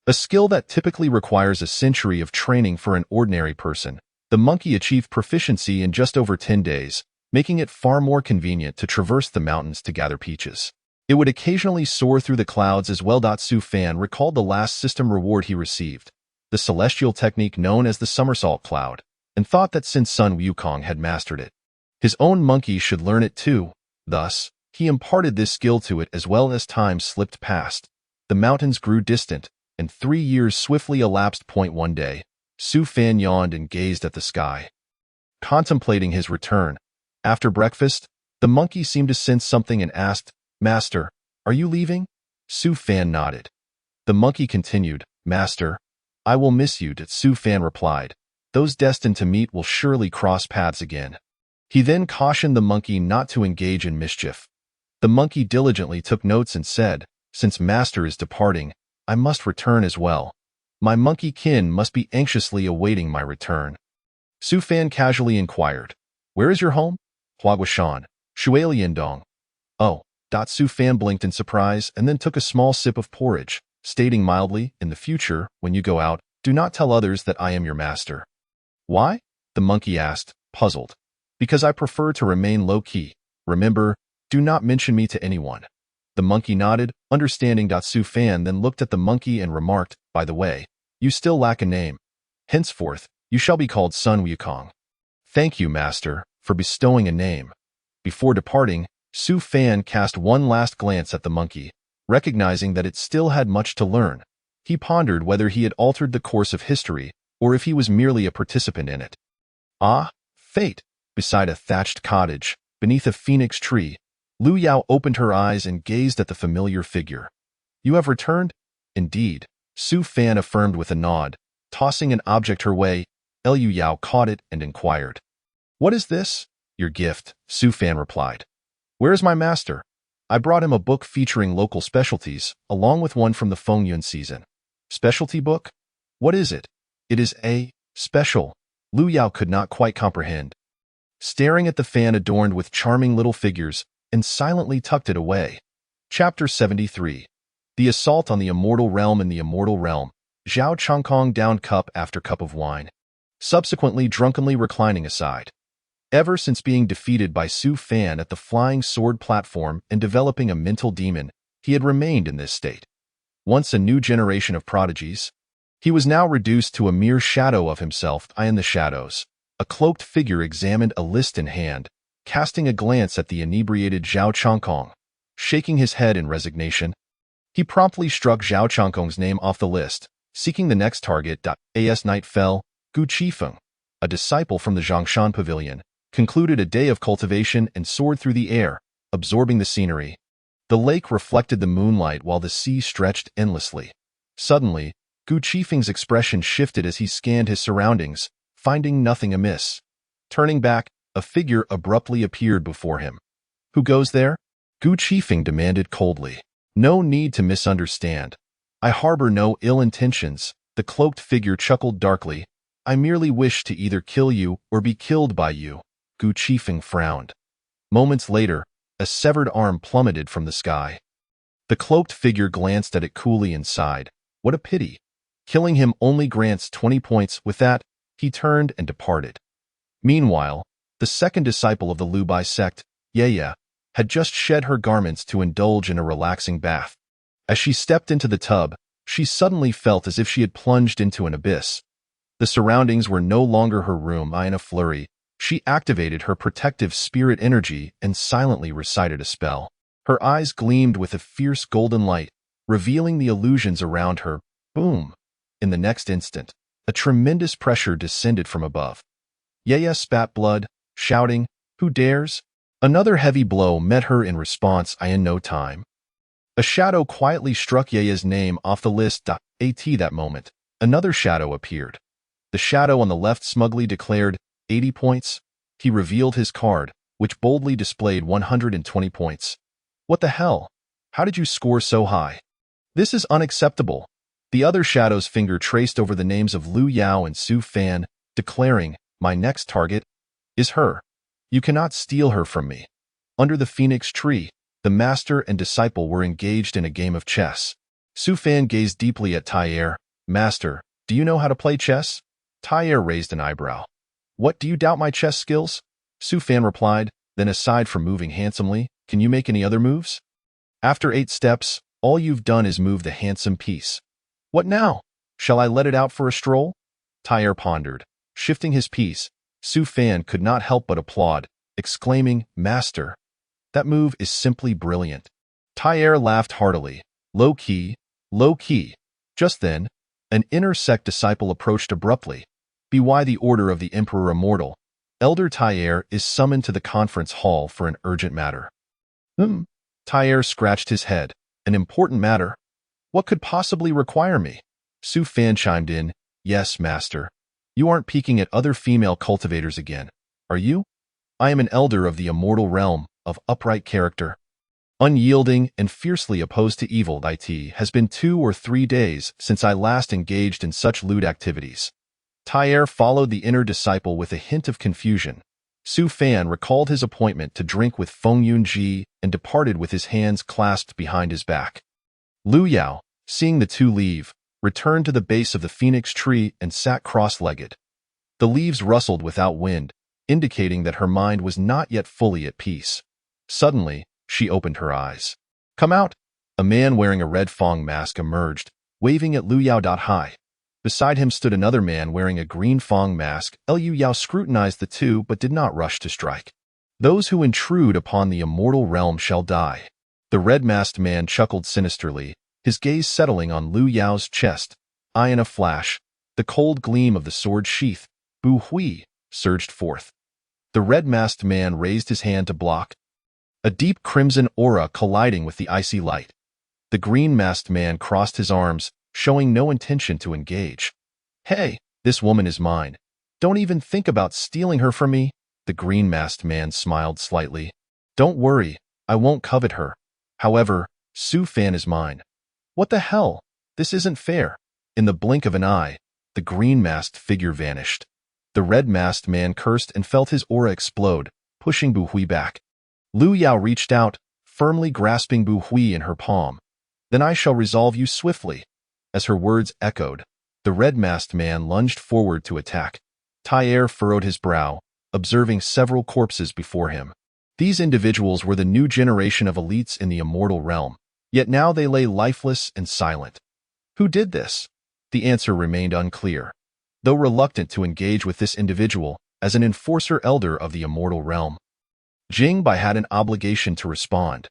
a skill that typically requires a century of training for an ordinary person, the monkey achieved proficiency in just over 10 days, making it far more convenient to traverse the mountains to gather peaches. It would occasionally soar through the clouds as well. Su Fan recalled the last system reward he received, the celestial technique known as the somersault cloud, and thought that since Sun Wukong had mastered it, His own monkey should learn it too. Thus, he imparted this skill to it. As well as time slipped past, the mountains grew distant, and 3 years swiftly elapsed. One day, Su Fan yawned and gazed at the sky, contemplating his return. After breakfast, the monkey seemed to sense something and asked, "Master, are you leaving?" Su Fan nodded. The monkey continued, "Master, I will miss you." Su Fan replied, "Those destined to meet will surely cross paths again." He then cautioned the monkey not to engage in mischief. The monkey diligently took notes and said, "Since Master is departing, I must return as well. My monkey kin must be anxiously awaiting my return." Su Fan casually inquired, "Where is your home?" "Huaguashan, Shualiandong." "Oh." Su Fan blinked in surprise and then took a small sip of porridge, stating mildly, "In the future, when you go out, do not tell others that I am your master." "Why?" the monkey asked, puzzled. "Because I prefer to remain low-key. Remember, do not mention me to anyone." The monkey nodded, understanding. Su Fan then looked at the monkey and remarked, "By the way, you still lack a name. Henceforth, you shall be called Sun Wukong." "Thank you, master, for bestowing a name." Before departing, Su Fan cast one last glance at the monkey, recognizing that it still had much to learn. He pondered whether he had altered the course of history or if he was merely a participant in it. Ah, fate! Beside a thatched cottage, beneath a phoenix tree, Lu Yao opened her eyes and gazed at the familiar figure. "You have returned?" "Indeed," Su Fan affirmed with a nod. Tossing an object her way, Lu Yao caught it and inquired, "What is this?" "Your gift," Su Fan replied. "Where is my master?" "I brought him a book featuring local specialties, along with one from the Fengyun season." "Specialty book? What is it?" "It is a special." Lu Yao could not quite comprehend. Staring at the fan adorned with charming little figures, and silently tucked it away. Chapter 73. The Assault on the Immortal Realm. In the Immortal Realm, Zhao Chongkong downed cup after cup of wine, subsequently drunkenly reclining aside. Ever since being defeated by Su Fan at the Flying Sword platform and developing a mental demon, he had remained in this state. Once a new generation of prodigies, he was now reduced to a mere shadow of himself. In the shadows, a cloaked figure examined a list in hand, casting a glance at the inebriated Zhao Chongkong. Shaking his head in resignation, he promptly struck Zhao Chongkong's name off the list, seeking the next target. As night fell, Gu Qifeng, a disciple from the Zhongshan Pavilion, concluded a day of cultivation and soared through the air, absorbing the scenery. The lake reflected the moonlight while the sea stretched endlessly. Suddenly, Gu Qifeng's expression shifted as he scanned his surroundings, finding nothing amiss. Turning back, a figure abruptly appeared before him. "Who goes there?" Gu Qifeng demanded coldly. "No need to misunderstand. I harbor no ill intentions," the cloaked figure chuckled darkly. "I merely wish to either kill you or be killed by you." Gu Qifeng frowned. Moments later, a severed arm plummeted from the sky. The cloaked figure glanced at it coolly and sighed. "What a pity. Killing him only grants 20 points." With that, he turned and departed. Meanwhile, the second disciple of the Lu Bai sect, Ye, had just shed her garments to indulge in a relaxing bath. As she stepped into the tub, she suddenly felt as if she had plunged into an abyss. The surroundings were no longer her room. In a flurry, she activated her protective spirit energy and silently recited a spell. Her eyes gleamed with a fierce golden light, revealing the illusions around her. Boom! In the next instant, a tremendous pressure descended from above. Ye spat blood, shouting, "Who dares?" Another heavy blow met her in response. In no time, a shadow quietly struck Ye's name off the list. At that moment, another shadow appeared. The shadow on the left smugly declared, 80 points. He revealed his card, which boldly displayed 120 points. "What the hell? How did you score so high? This is unacceptable." The other shadow's finger traced over the names of Lu Yao and Su Fan, declaring, "My next target is her. You cannot steal her from me." Under the phoenix tree, the master and disciple were engaged in a game of chess. Su Fan gazed deeply at Taier. "Master, do you know how to play chess?" Taier raised an eyebrow. "What, do you doubt my chess skills?" Su Fan replied, "Then aside from moving handsomely, can you make any other moves?" "After 8 steps, all you've done is move the handsome piece." "What now? Shall I let it out for a stroll?" Taier pondered. Shifting his piece, Su Fan could not help but applaud. exclaiming, "Master, that move is simply brilliant." Tyre laughed heartily. Low key, low key. Just then, an inner sect disciple approached abruptly. "By the order of the Emperor Immortal, Elder Tyre is summoned to the conference hall for an urgent matter." Tyre scratched his head. "An important matter? What could possibly require me?" Su Fan chimed in. "Yes, master. You aren't peeking at other female cultivators again, are you? I am an elder of the immortal realm, of upright character, unyielding and fiercely opposed to evil. It has been 2 or 3 days since I last engaged in such lewd activities." Tyre followed the inner disciple with a hint of confusion. Su Fan recalled his appointment to drink with Feng Yunji and departed with his hands clasped behind his back. Lu Yao, seeing the two leave, returned to the base of the phoenix tree and sat cross-legged. The leaves rustled without wind, indicating that her mind was not yet fully at peace. Suddenly, she opened her eyes. "Come out!" A man wearing a red Fong mask emerged, waving at Lu Yao. Hi. Beside him stood another man wearing a green Fong mask. Lu Yao scrutinized the two but did not rush to strike. "Those who intrude upon the immortal realm shall die." The red-masked man chuckled sinisterly, his gaze settling on Lu Yao's chest. Eye in a flash, the cold gleam of the sword sheath, Bu Hui, surged forth. The red-masked man raised his hand to block, a deep crimson aura colliding with the icy light. The green-masked man crossed his arms, showing no intention to engage. "Hey, this woman is mine. Don't even think about stealing her from me." The green-masked man smiled slightly. "Don't worry, I won't covet her. However, Su Fan is mine." "What the hell? This isn't fair." In the blink of an eye, the green-masked figure vanished. The red-masked man cursed and felt his aura explode, pushing Bu Hui back. Lu Yao reached out, firmly grasping Bu Hui in her palm. "Then I shall resolve you swiftly." As her words echoed, the red-masked man lunged forward to attack. Tyre furrowed his brow, observing several corpses before him. These individuals were the new generation of elites in the immortal realm, yet now they lay lifeless and silent. Who did this? The answer remained unclear. Though reluctant to engage with this individual as an enforcer elder of the immortal realm, Jing Bai had an obligation to respond.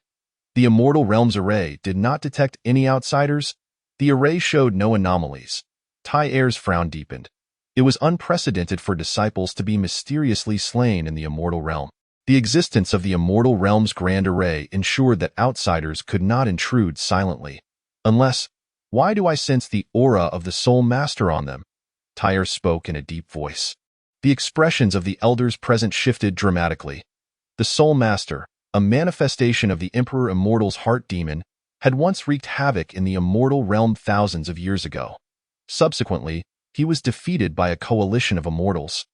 The immortal realm's array did not detect any outsiders. The array showed no anomalies. Tyre's frown deepened. It was unprecedented for disciples to be mysteriously slain in the immortal realm. The existence of the immortal realm's grand array ensured that outsiders could not intrude silently. Unless, why do I sense the aura of the Soul Master on them? Tyre spoke in a deep voice. The expressions of the elders present shifted dramatically. The Soul Master, a manifestation of the Emperor Immortal's heart demon, had once wreaked havoc in the immortal realm thousands of years ago. Subsequently, he was defeated by a coalition of immortals.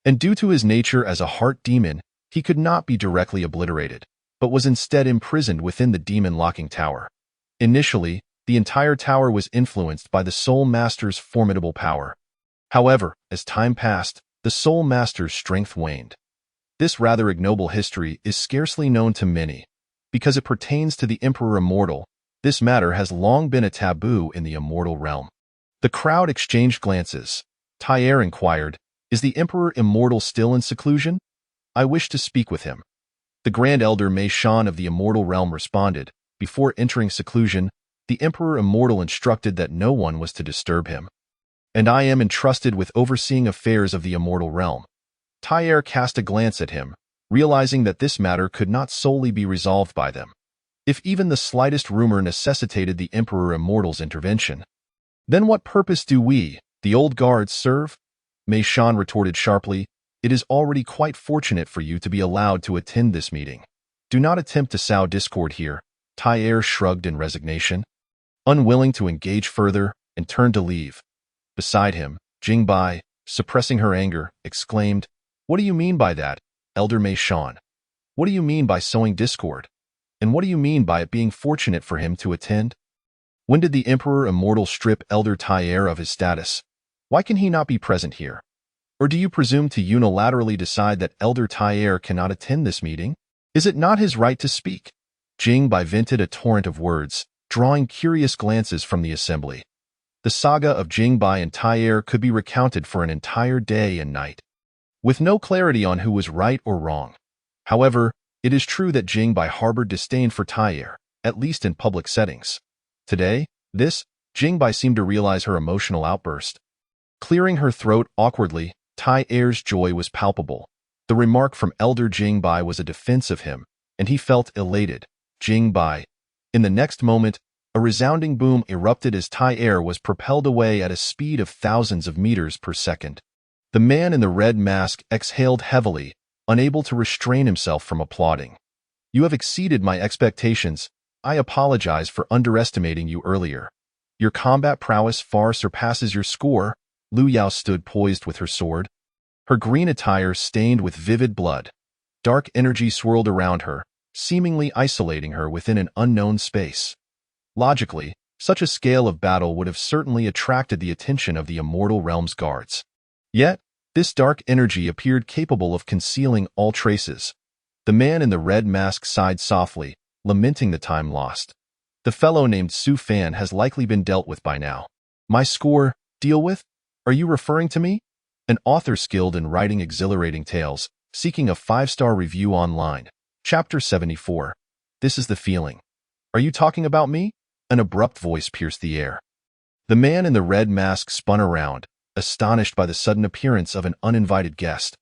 And due to his nature as a heart demon, he could not be directly obliterated, but was instead imprisoned within the demon-locking tower. Initially, the entire tower was influenced by the Soul Master's formidable power. However, as time passed, the Soul Master's strength waned. This rather ignoble history is scarcely known to many. Because it pertains to the Emperor Immortal, this matter has long been a taboo in the immortal realm. The crowd exchanged glances. Tyre inquired, "Is the Emperor Immortal still in seclusion? I wish to speak with him." The Grand Elder Mei Shan of the immortal realm responded. Before entering seclusion, the Emperor Immortal instructed that no one was to disturb him. "And I am entrusted with overseeing affairs of the immortal realm." Tyre cast a glance at him, realizing that this matter could not solely be resolved by them. If even the slightest rumor necessitated the Emperor Immortal's intervention, then what purpose do we, the old guards, serve? Mei Shan retorted sharply, "It is already quite fortunate for you to be allowed to attend this meeting. Do not attempt to sow discord here." Tyre shrugged in resignation, unwilling to engage further, and turned to leave. Beside him, Jing Bai, suppressing her anger, exclaimed, "What do you mean by that, Elder Mei Shan? What do you mean by sowing discord? And what do you mean by it being fortunate for him to attend? When did the Emperor Immortal strip Elder Tyre of his status? Why can he not be present here? Or do you presume to unilaterally decide that Elder Tyre cannot attend this meeting? Is it not his right to speak?" Jing Bai vented a torrent of words, drawing curious glances from the assembly. The saga of Jing Bai and Tyre could be recounted for an entire day and night, with no clarity on who was right or wrong. However, it is true that Jingbai harbored disdain for Tai, at least in public settings. Today, Jingbai seemed to realize her emotional outburst. Clearing her throat awkwardly, Tai-Er's joy was palpable. The remark from Elder Jingbai was a defense of him, and he felt elated. Jingbai. In the next moment, a resounding boom erupted as Tai-Er was propelled away at a speed of thousands of meters per second. The man in the red mask exhaled heavily, unable to restrain himself from applauding. You have exceeded my expectations. I apologize for underestimating you earlier. Your combat prowess far surpasses your score. Lu Yao stood poised with her sword. Her green attire stained with vivid blood. Dark energy swirled around her, seemingly isolating her within an unknown space. Logically, such a scale of battle would have certainly attracted the attention of the Immortal Realm's guards. Yet, this dark energy appeared capable of concealing all traces. The man in the red mask sighed softly, lamenting the time lost. The fellow named Su Fan has likely been dealt with by now. My score, deal with? Are you referring to me? An author skilled in writing exhilarating tales, seeking a 5-star review online. Chapter 74. This is the feeling. Are you talking about me? An abrupt voice pierced the air. The man in the red mask spun around, astonished by the sudden appearance of an uninvited guest.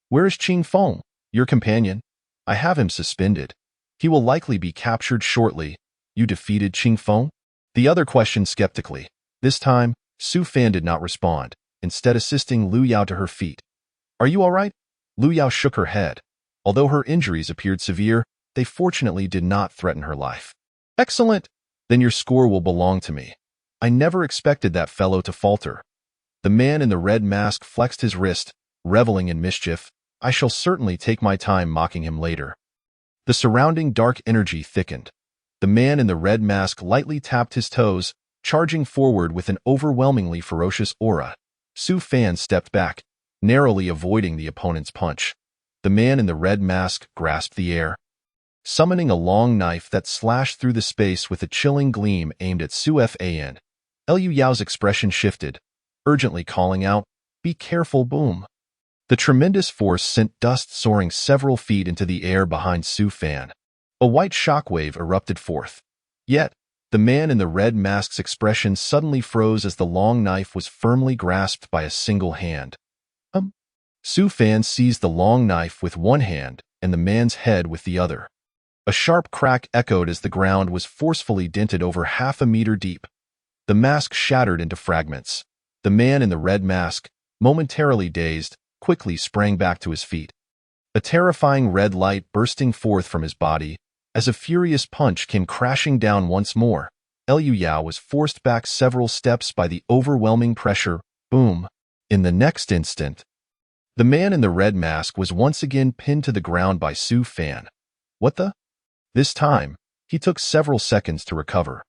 Where is Qing Feng, your companion? I have him suspended. He will likely be captured shortly. You defeated Qing Feng? The other questioned skeptically. This time, Su Fan did not respond, instead assisting Lu Yao to her feet. Are you all right? Lu Yao shook her head. Although her injuries appeared severe, they fortunately did not threaten her life. Excellent! Then your score will belong to me. I never expected that fellow to falter. The man in the red mask flexed his wrist, reveling in mischief. I shall certainly take my time mocking him later. The surrounding dark energy thickened. The man in the red mask lightly tapped his toes, charging forward with an overwhelmingly ferocious aura. Su Fan stepped back, narrowly avoiding the opponent's punch. The man in the red mask grasped the air, summoning a long knife that slashed through the space with a chilling gleam aimed at Su Fan. Lu Yao's expression shifted, urgently calling out, "Be careful, boom." The tremendous force sent dust soaring several feet into the air behind Su Fan. A white shockwave erupted forth. Yet, the man in the red mask's expression suddenly froze as the long knife was firmly grasped by a single hand. Su Fan seized the long knife with one hand and the man's head with the other. A sharp crack echoed as the ground was forcefully dented over half a meter deep. The mask shattered into fragments. The man in the red mask, momentarily dazed, quickly sprang back to his feet. A terrifying red light bursting forth from his body, as a furious punch came crashing down once more. Lu Yao was forced back several steps by the overwhelming pressure. Boom! In the next instant, the man in the red mask was once again pinned to the ground by Su Fan. What the? This time, he took several seconds to recover.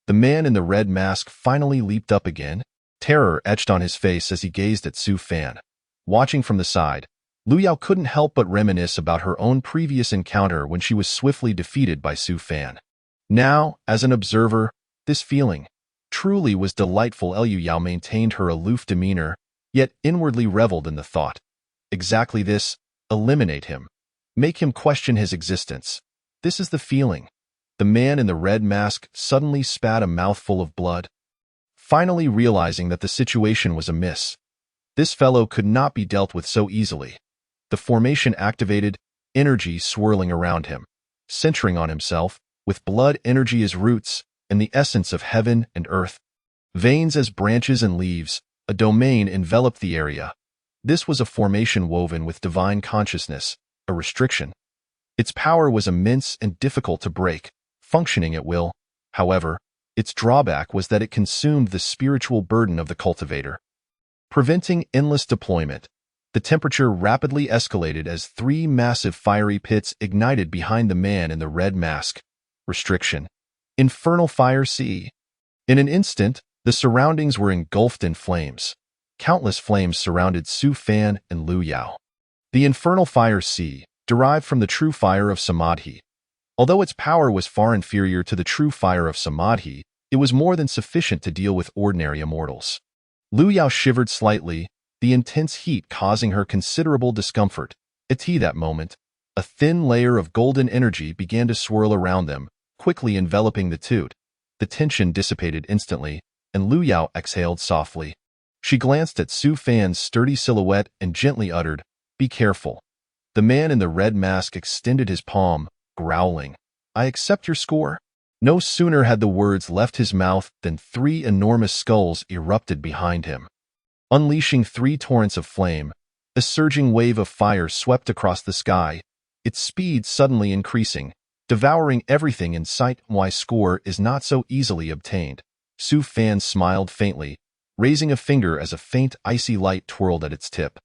The man in the red mask finally leaped up again, terror etched on his face as he gazed at Su Fan. Watching from the side, Lu Yao couldn't help but reminisce about her own previous encounter when she was swiftly defeated by Su Fan. Now, as an observer, this feeling truly was delightful. Lu Yao maintained her aloof demeanor, yet inwardly reveled in the thought. Exactly this, eliminate him. Make him question his existence. This is the feeling. The man in the red mask suddenly spat a mouthful of blood, finally realizing that the situation was amiss. This fellow could not be dealt with so easily. The formation activated, energy swirling around him, centering on himself, with blood energy as roots and the essence of heaven and earth. Veins as branches and leaves, a domain enveloped the area. This was a formation woven with divine consciousness, a restriction. Its power was immense and difficult to break, functioning at will. However, its drawback was that it consumed the spiritual burden of the cultivator. Preventing endless deployment, the temperature rapidly escalated as 3 massive fiery pits ignited behind the man in the red mask. Restriction. Infernal fire sea. In an instant, the surroundings were engulfed in flames. Countless flames surrounded Su Fan and Lu Yao. The infernal fire sea, derived from the true fire of Samadhi. Although its power was far inferior to the true fire of Samadhi, it was more than sufficient to deal with ordinary immortals. Lu Yao shivered slightly, the intense heat causing her considerable discomfort. At that moment, A thin layer of golden energy began to swirl around them, quickly enveloping the two. The tension dissipated instantly, and Lu Yao exhaled softly. She glanced at Su Fan's sturdy silhouette and gently uttered, "Be careful." The man in the red mask extended his palm, growling, "I accept your score." No sooner had the words left his mouth than 3 enormous skulls erupted behind him. Unleashing 3 torrents of flame, a surging wave of fire swept across the sky, its speed suddenly increasing, devouring everything in sight. Why score is not so easily obtained. Su Fan smiled faintly, raising a finger as a faint icy light twirled at its tip.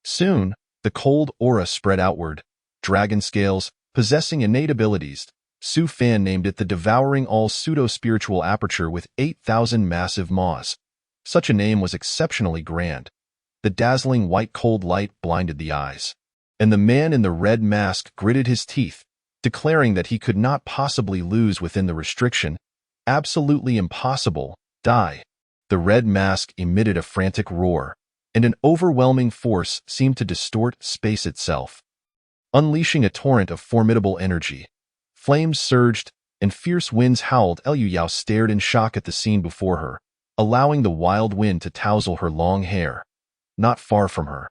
Soon, the cold aura spread outward. Dragon scales, possessing innate abilities, Su Fan named it the Devouring All Pseudo-Spiritual Aperture with 8,000 massive maws. Such a name was exceptionally grand. The dazzling white cold light blinded the eyes, and the man in the red mask gritted his teeth, declaring that he could not possibly lose within the restriction. Absolutely impossible. Die. The red mask emitted a frantic roar, and an overwhelming force seemed to distort space itself, unleashing a torrent of formidable energy. Flames surged, and fierce winds howled. Liu Yao stared in shock at the scene before her, allowing the wild wind to touzle her long hair. Not far from her,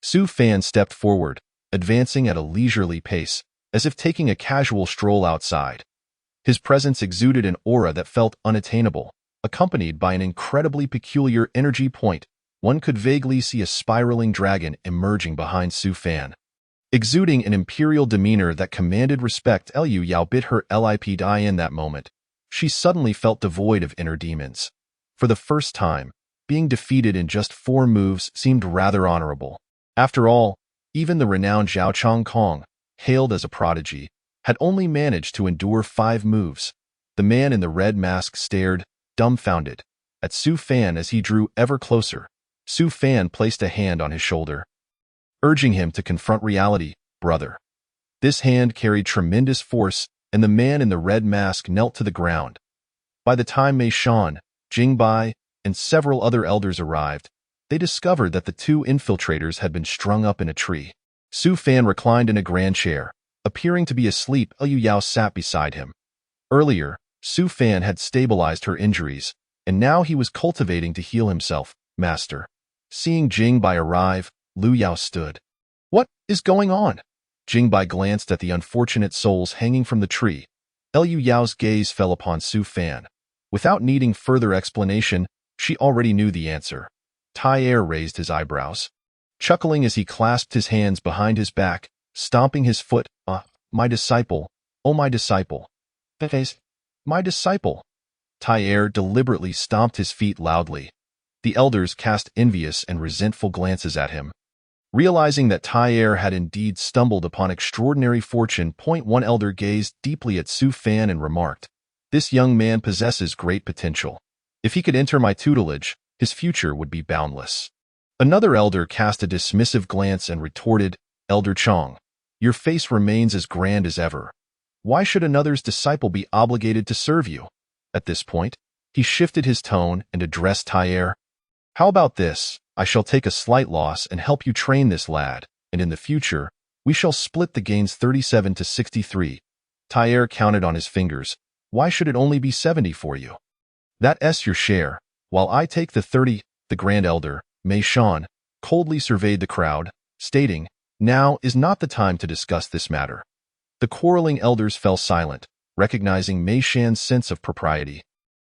Su Fan stepped forward, advancing at a leisurely pace, as if taking a casual stroll outside. His presence exuded an aura that felt unattainable, accompanied by an incredibly peculiar energy point. One could vaguely see a spiraling dragon emerging behind Su Fan, exuding an imperial demeanor that commanded respect. Liu Yao bit her lip in that moment. She suddenly felt devoid of inner demons. For the first time, being defeated in just 4 moves seemed rather honorable. After all, even the renowned Zhao Chongkong, hailed as a prodigy, had only managed to endure 5 moves. The man in the red mask stared, dumbfounded, at Su Fan as he drew ever closer. Su Fan placed a hand on his shoulder, urging him to confront reality. "Brother." This hand carried tremendous force, and the man in the red mask knelt to the ground. By the time Mei Shan, Jing Bai, and several other elders arrived, they discovered that the 2 infiltrators had been strung up in a tree. Su Fan reclined in a grand chair, appearing to be asleep. Liu Yao sat beside him. Earlier, Su Fan had stabilized her injuries, and now he was cultivating to heal himself. "Master." Seeing Jing Bai arrive, Liu Yao stood. "What is going on?" Jing Bai glanced at the unfortunate souls hanging from the tree. Liu Yao's gaze fell upon Su Fan. Without needing further explanation, she already knew the answer. Tai Er raised his eyebrows, chuckling as he clasped his hands behind his back, stomping his foot. My disciple, oh my disciple. My disciple." Tai Er deliberately stomped his feet loudly. The elders cast envious and resentful glances at him. Realizing that Tai Er had indeed stumbled upon extraordinary fortune, one elder gazed deeply at Su Fan and remarked, "This young man possesses great potential. If he could enter my tutelage, his future would be boundless." Another elder cast a dismissive glance and retorted, "Elder Chong, your face remains as grand as ever. Why should another's disciple be obligated to serve you?" At this point, he shifted his tone and addressed Tai Er. "How about this? I shall take a slight loss and help you train this lad, and in the future, we shall split the gains 37 to 63. Tai Er counted on his fingers. "Why should it only be 70 for you? That's your share, while I take the 30. The Grand Elder, Mei Shan, coldly surveyed the crowd, stating, "Now is not the time to discuss this matter." The quarreling elders fell silent, recognizing Mei Shan's sense of propriety.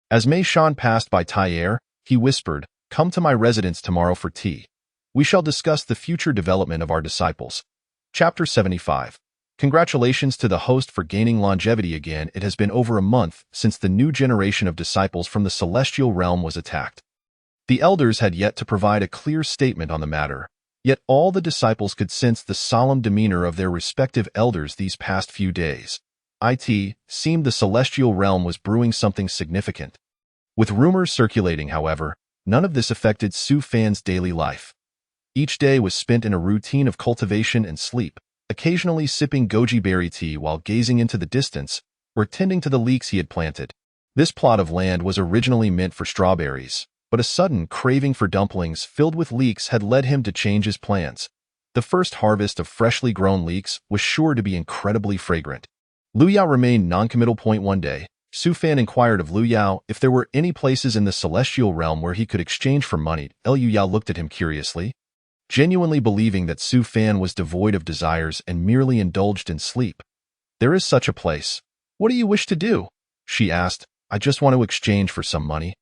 As Mei Shan passed by Tai Er, he whispered, "Come to my residence tomorrow for tea. We shall discuss the future development of our disciples." Chapter 75. Congratulations to the host for gaining longevity again. It has been over a month since the new generation of disciples from the celestial realm was attacked. The elders had yet to provide a clear statement on the matter, yet all the disciples could sense the solemn demeanor of their respective elders these past few days. It seemed the celestial realm was brewing something significant. With rumors circulating, however, none of this affected Su Fan's daily life. Each day was spent in a routine of cultivation and sleep, occasionally sipping goji berry tea while gazing into the distance or tending to the leeks he had planted. This plot of land was originally meant for strawberries, but a sudden craving for dumplings filled with leeks had led him to change his plans. The first harvest of freshly grown leeks was sure to be incredibly fragrant. Lu Yao remained noncommittal. One day, Su Fan inquired of Lu Yao if there were any places in the celestial realm where he could exchange for money. Lu Yao looked at him curiously, genuinely believing that Su Fan was devoid of desires and merely indulged in sleep. There is such a place. What do you wish to do? She asked. I just want to exchange for some money.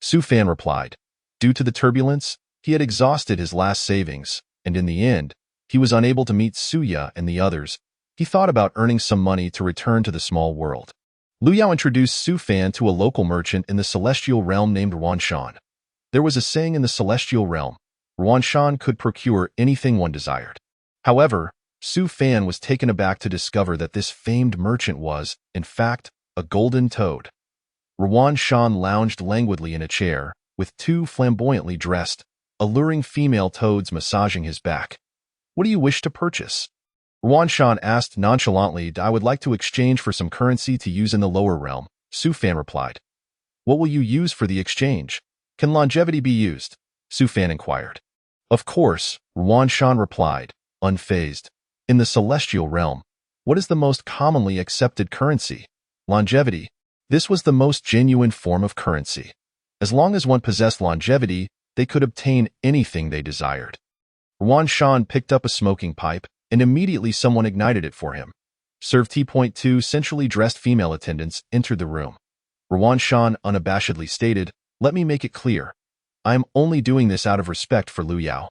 Su Fan replied. Due to the turbulence, he had exhausted his last savings, and in the end, he was unable to meet Suya and the others. He thought about earning some money to return to the small world. Lu Yao introduced Su Fan to a local merchant in the celestial realm named Ruan Shan. There was a saying in the celestial realm, Ruan Shan could procure anything one desired. However, Su Fan was taken aback to discover that this famed merchant was, in fact, a golden toad. Ruan Shan lounged languidly in a chair, with two flamboyantly dressed, alluring female toads massaging his back. What do you wish to purchase? Ruan Shan asked nonchalantly. I would like to exchange for some currency to use in the lower realm, Su Fan replied. What will you use for the exchange? Can longevity be used? Su Fan inquired. Of course, Ruan Shan replied, unfazed. In the celestial realm, what is the most commonly accepted currency? Longevity. This was the most genuine form of currency. As long as one possessed longevity, they could obtain anything they desired. Ruan Shan picked up a smoking pipe, and immediately someone ignited it for him. Serve tea. Two sensually dressed female attendants entered the room. Ruan Shan unabashedly stated, let me make it clear. I am only doing this out of respect for Lu Yao.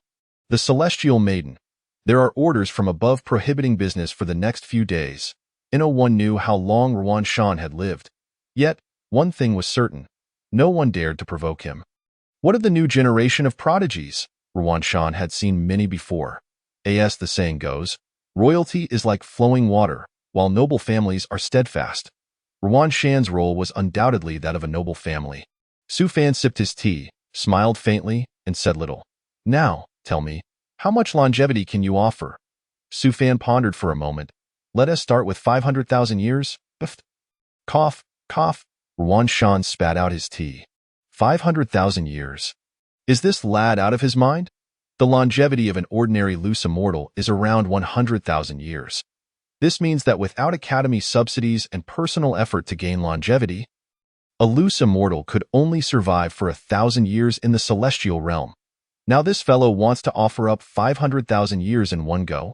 The celestial maiden. There are orders from above prohibiting business for the next few days. No one knew how long Ruan Shan had lived. Yet, one thing was certain. No one dared to provoke him. What of the new generation of prodigies? Ruan Shan had seen many before. As the saying goes, royalty is like flowing water, while noble families are steadfast. Ruan Shan's role was undoubtedly that of a noble family. Su Fan sipped his tea, smiled faintly, and said little. Now, tell me, how much longevity can you offer? Su Fan pondered for a moment. Let us start with 500,000 years. Cough, cough. Ruan Shan spat out his tea. 500,000 years. Is this lad out of his mind? The longevity of an ordinary loose immortal is around 100,000 years. This means that without academy subsidies and personal effort to gain longevity, a loose immortal could only survive for 1,000 years in the celestial realm. Now this fellow wants to offer up 500,000 years in one go.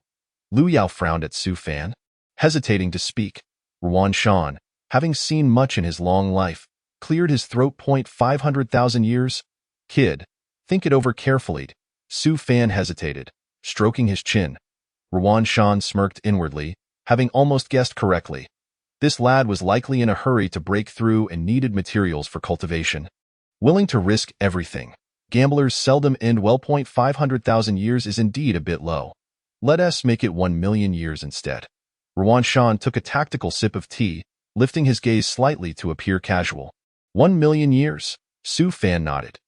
Lu Yao frowned at Su Fan, hesitating to speak. Ruan Shan, having seen much in his long life, cleared his throat. 500,000 years? Kid, think it over carefully. Su Fan hesitated, stroking his chin. Ruan Shan smirked inwardly, having almost guessed correctly. This lad was likely in a hurry to break through and needed materials for cultivation. Willing to risk everything. Gamblers seldom end well. 500,000 years is indeed a bit low. Let us make it 1,000,000 years instead. Ruan Shan took a tactical sip of tea, lifting his gaze slightly to appear casual. 1,000,000 years. Su Fan nodded.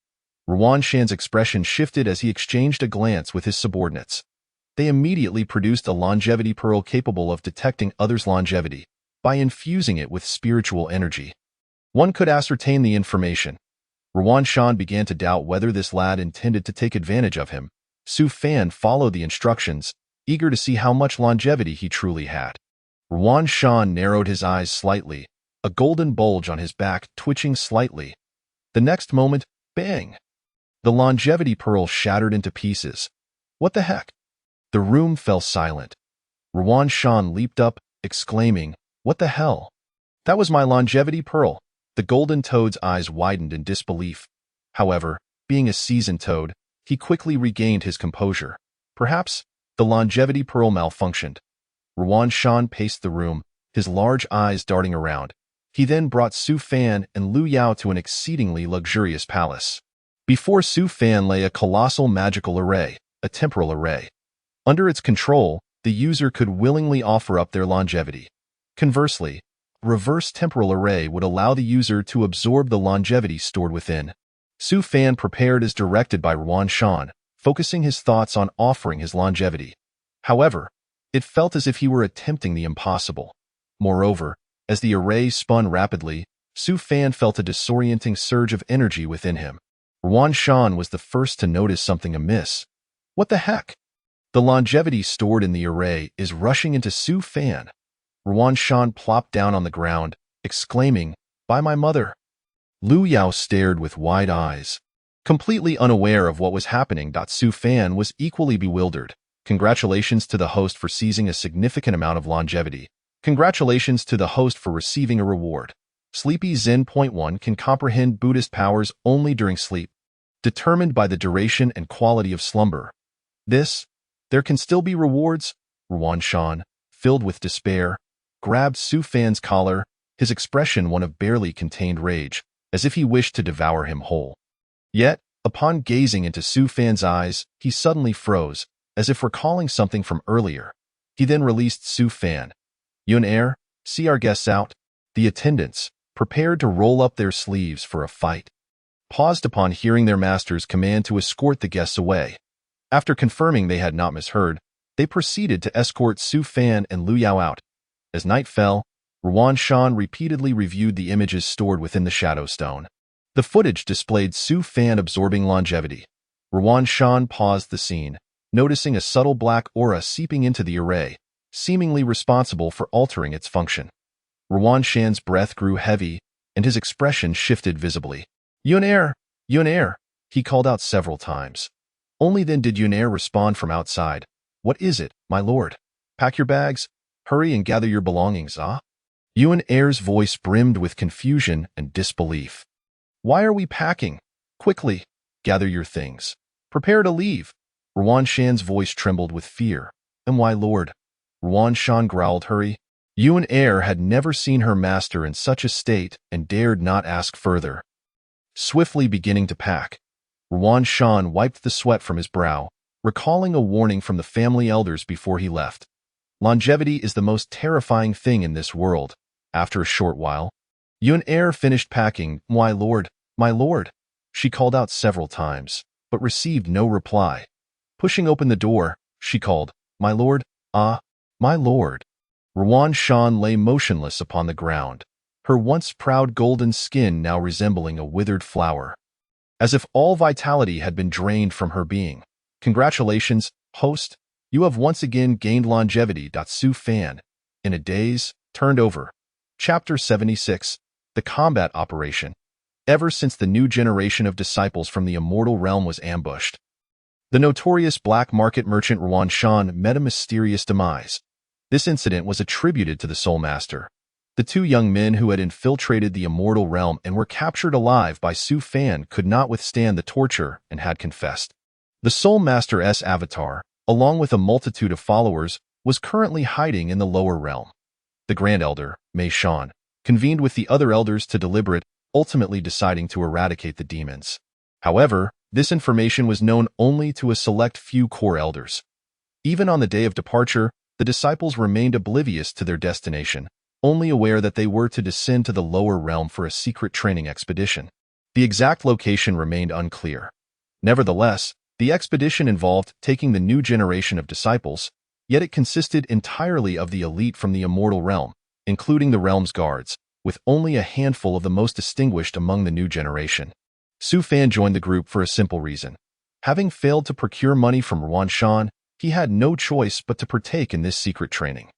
Ruan Shan's expression shifted as he exchanged a glance with his subordinates. They immediately produced a longevity pearl capable of detecting others' longevity by infusing it with spiritual energy. One could ascertain the information. Ruan Shan began to doubt whether this lad intended to take advantage of him. Su Fan followed the instructions, eager to see how much longevity he truly had. Ruan Shan narrowed his eyes slightly, a golden bulge on his back twitching slightly. The next moment, bang! The longevity pearl shattered into pieces. What the heck? The room fell silent. Ruan Shan leaped up, exclaiming, What the hell? That was my longevity pearl. The golden toad's eyes widened in disbelief. However, being a seasoned toad, he quickly regained his composure. Perhaps the longevity pearl malfunctioned. Ruan Shan paced the room, his large eyes darting around. He then brought Su Fan and Lu Yao to an exceedingly luxurious palace. Before Su Fan lay a colossal magical array, a temporal array. Under its control, the user could willingly offer up their longevity. Conversely, reverse temporal array would allow the user to absorb the longevity stored within. Su Fan prepared as directed by Ruan Shan, focusing his thoughts on offering his longevity. However, it felt as if he were attempting the impossible. Moreover, as the array spun rapidly, Su Fan felt a disorienting surge of energy within him. Ruan Shan was the first to notice something amiss. What the heck? The longevity stored in the array is rushing into Su Fan. Ruan Shan plopped down on the ground, exclaiming, "By my mother!" Lu Yao stared with wide eyes. Completely unaware of what was happening, Su Fan was equally bewildered. Congratulations to the host for seizing a significant amount of longevity. Congratulations to the host for receiving a reward. Sleepy Zen.1 can comprehend Buddhist powers only during sleep, determined by the duration and quality of slumber. There can still be rewards. Ruan Shan, filled with despair, grabbed Su Fan's collar, his expression one of barely contained rage, as if he wished to devour him whole. Yet, upon gazing into Su Fan's eyes, he suddenly froze, as if recalling something from earlier. He then released Su Fan. "Yun Er, see our guests out." The attendants, prepared to roll up their sleeves for a fight, paused upon hearing their master's command to escort the guests away. After confirming they had not misheard, they proceeded to escort Su Fan and Lu Yao out. As night fell, Ruan Shan repeatedly reviewed the images stored within the Shadow Stone. The footage displayed Su Fan absorbing longevity. Ruan Shan paused the scene, noticing a subtle black aura seeping into the array, seemingly responsible for altering its function. Ruan Shan's breath grew heavy, and his expression shifted visibly. "Yun Er! Yun Er!" he called out several times. Only then did Yun Er respond from outside. "What is it, my lord? Pack your bags. Hurry and gather your belongings, ah?" Yun Er's voice brimmed with confusion and disbelief. "Why are we packing? Quickly, gather your things. Prepare to leave." Ruan Shan's voice trembled with fear. "And why, lord?" Ruan Shan growled, "Hurry." Yun Er had never seen her master in such a state and dared not ask further. Swiftly beginning to pack, Ruan Shan wiped the sweat from his brow, recalling a warning from the family elders before he left. Longevity is the most terrifying thing in this world. After a short while, Yun Er finished packing. My lord, she called out several times, but received no reply. Pushing open the door, she called, "My lord, ah, my lord." Ruan Shan lay motionless upon the ground, her once proud golden skin now resembling a withered flower, as if all vitality had been drained from her being. "Congratulations, host. You have once again gained longevity." Su Fan, in a daze, turned over. Chapter 76. The Combat Operation. Ever since the new generation of disciples from the immortal realm was ambushed, the notorious black market merchant Ruan Shan met a mysterious demise. This incident was attributed to the Soul Master. The two young men who had infiltrated the immortal realm and were captured alive by Su Fan could not withstand the torture and had confessed. The Soul Master's avatar, along with a multitude of followers, was currently hiding in the lower realm. The Grand Elder, Mei Shan, convened with the other elders to deliberate, ultimately deciding to eradicate the demons. However, this information was known only to a select few core elders. Even on the day of departure, the disciples remained oblivious to their destination, only aware that they were to descend to the lower realm for a secret training expedition. The exact location remained unclear. Nevertheless, the expedition involved taking the new generation of disciples, yet it consisted entirely of the elite from the immortal realm, including the realm's guards, with only a handful of the most distinguished among the new generation. Su Fan joined the group for a simple reason. Having failed to procure money from Ruan Shan, he had no choice but to partake in this secret training.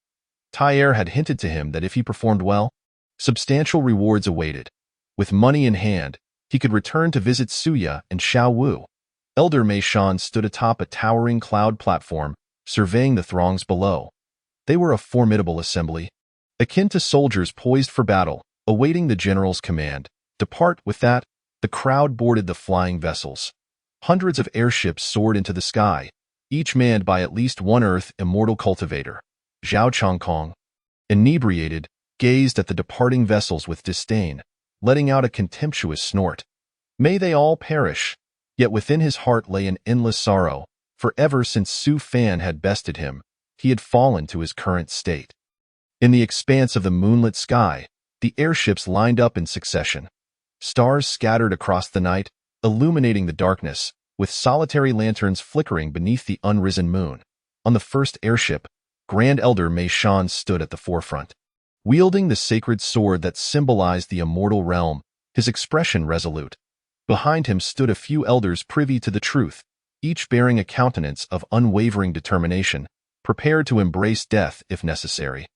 Tyre had hinted to him that if he performed well, substantial rewards awaited. With money in hand, he could return to visit Suya and Xiao Wu. Elder Mei Shan stood atop a towering cloud platform, surveying the throngs below. They were a formidable assembly, akin to soldiers poised for battle, awaiting the general's command. Depart. With that, the crowd boarded the flying vessels. Hundreds of airships soared into the sky, each manned by at least one Earth immortal cultivator. Zhao Chongkong, inebriated, gazed at the departing vessels with disdain, letting out a contemptuous snort. May they all perish! Yet within his heart lay an endless sorrow, for ever since Su Fan had bested him, he had fallen to his current state. In the expanse of the moonlit sky, the airships lined up in succession. Stars scattered across the night, illuminating the darkness, with solitary lanterns flickering beneath the unrisen moon. On the first airship, Grand Elder Mei Shan stood at the forefront. Wielding the sacred sword that symbolized the immortal realm, his expression resolute. Behind him stood a few elders privy to the truth, each bearing a countenance of unwavering determination, prepared to embrace death if necessary.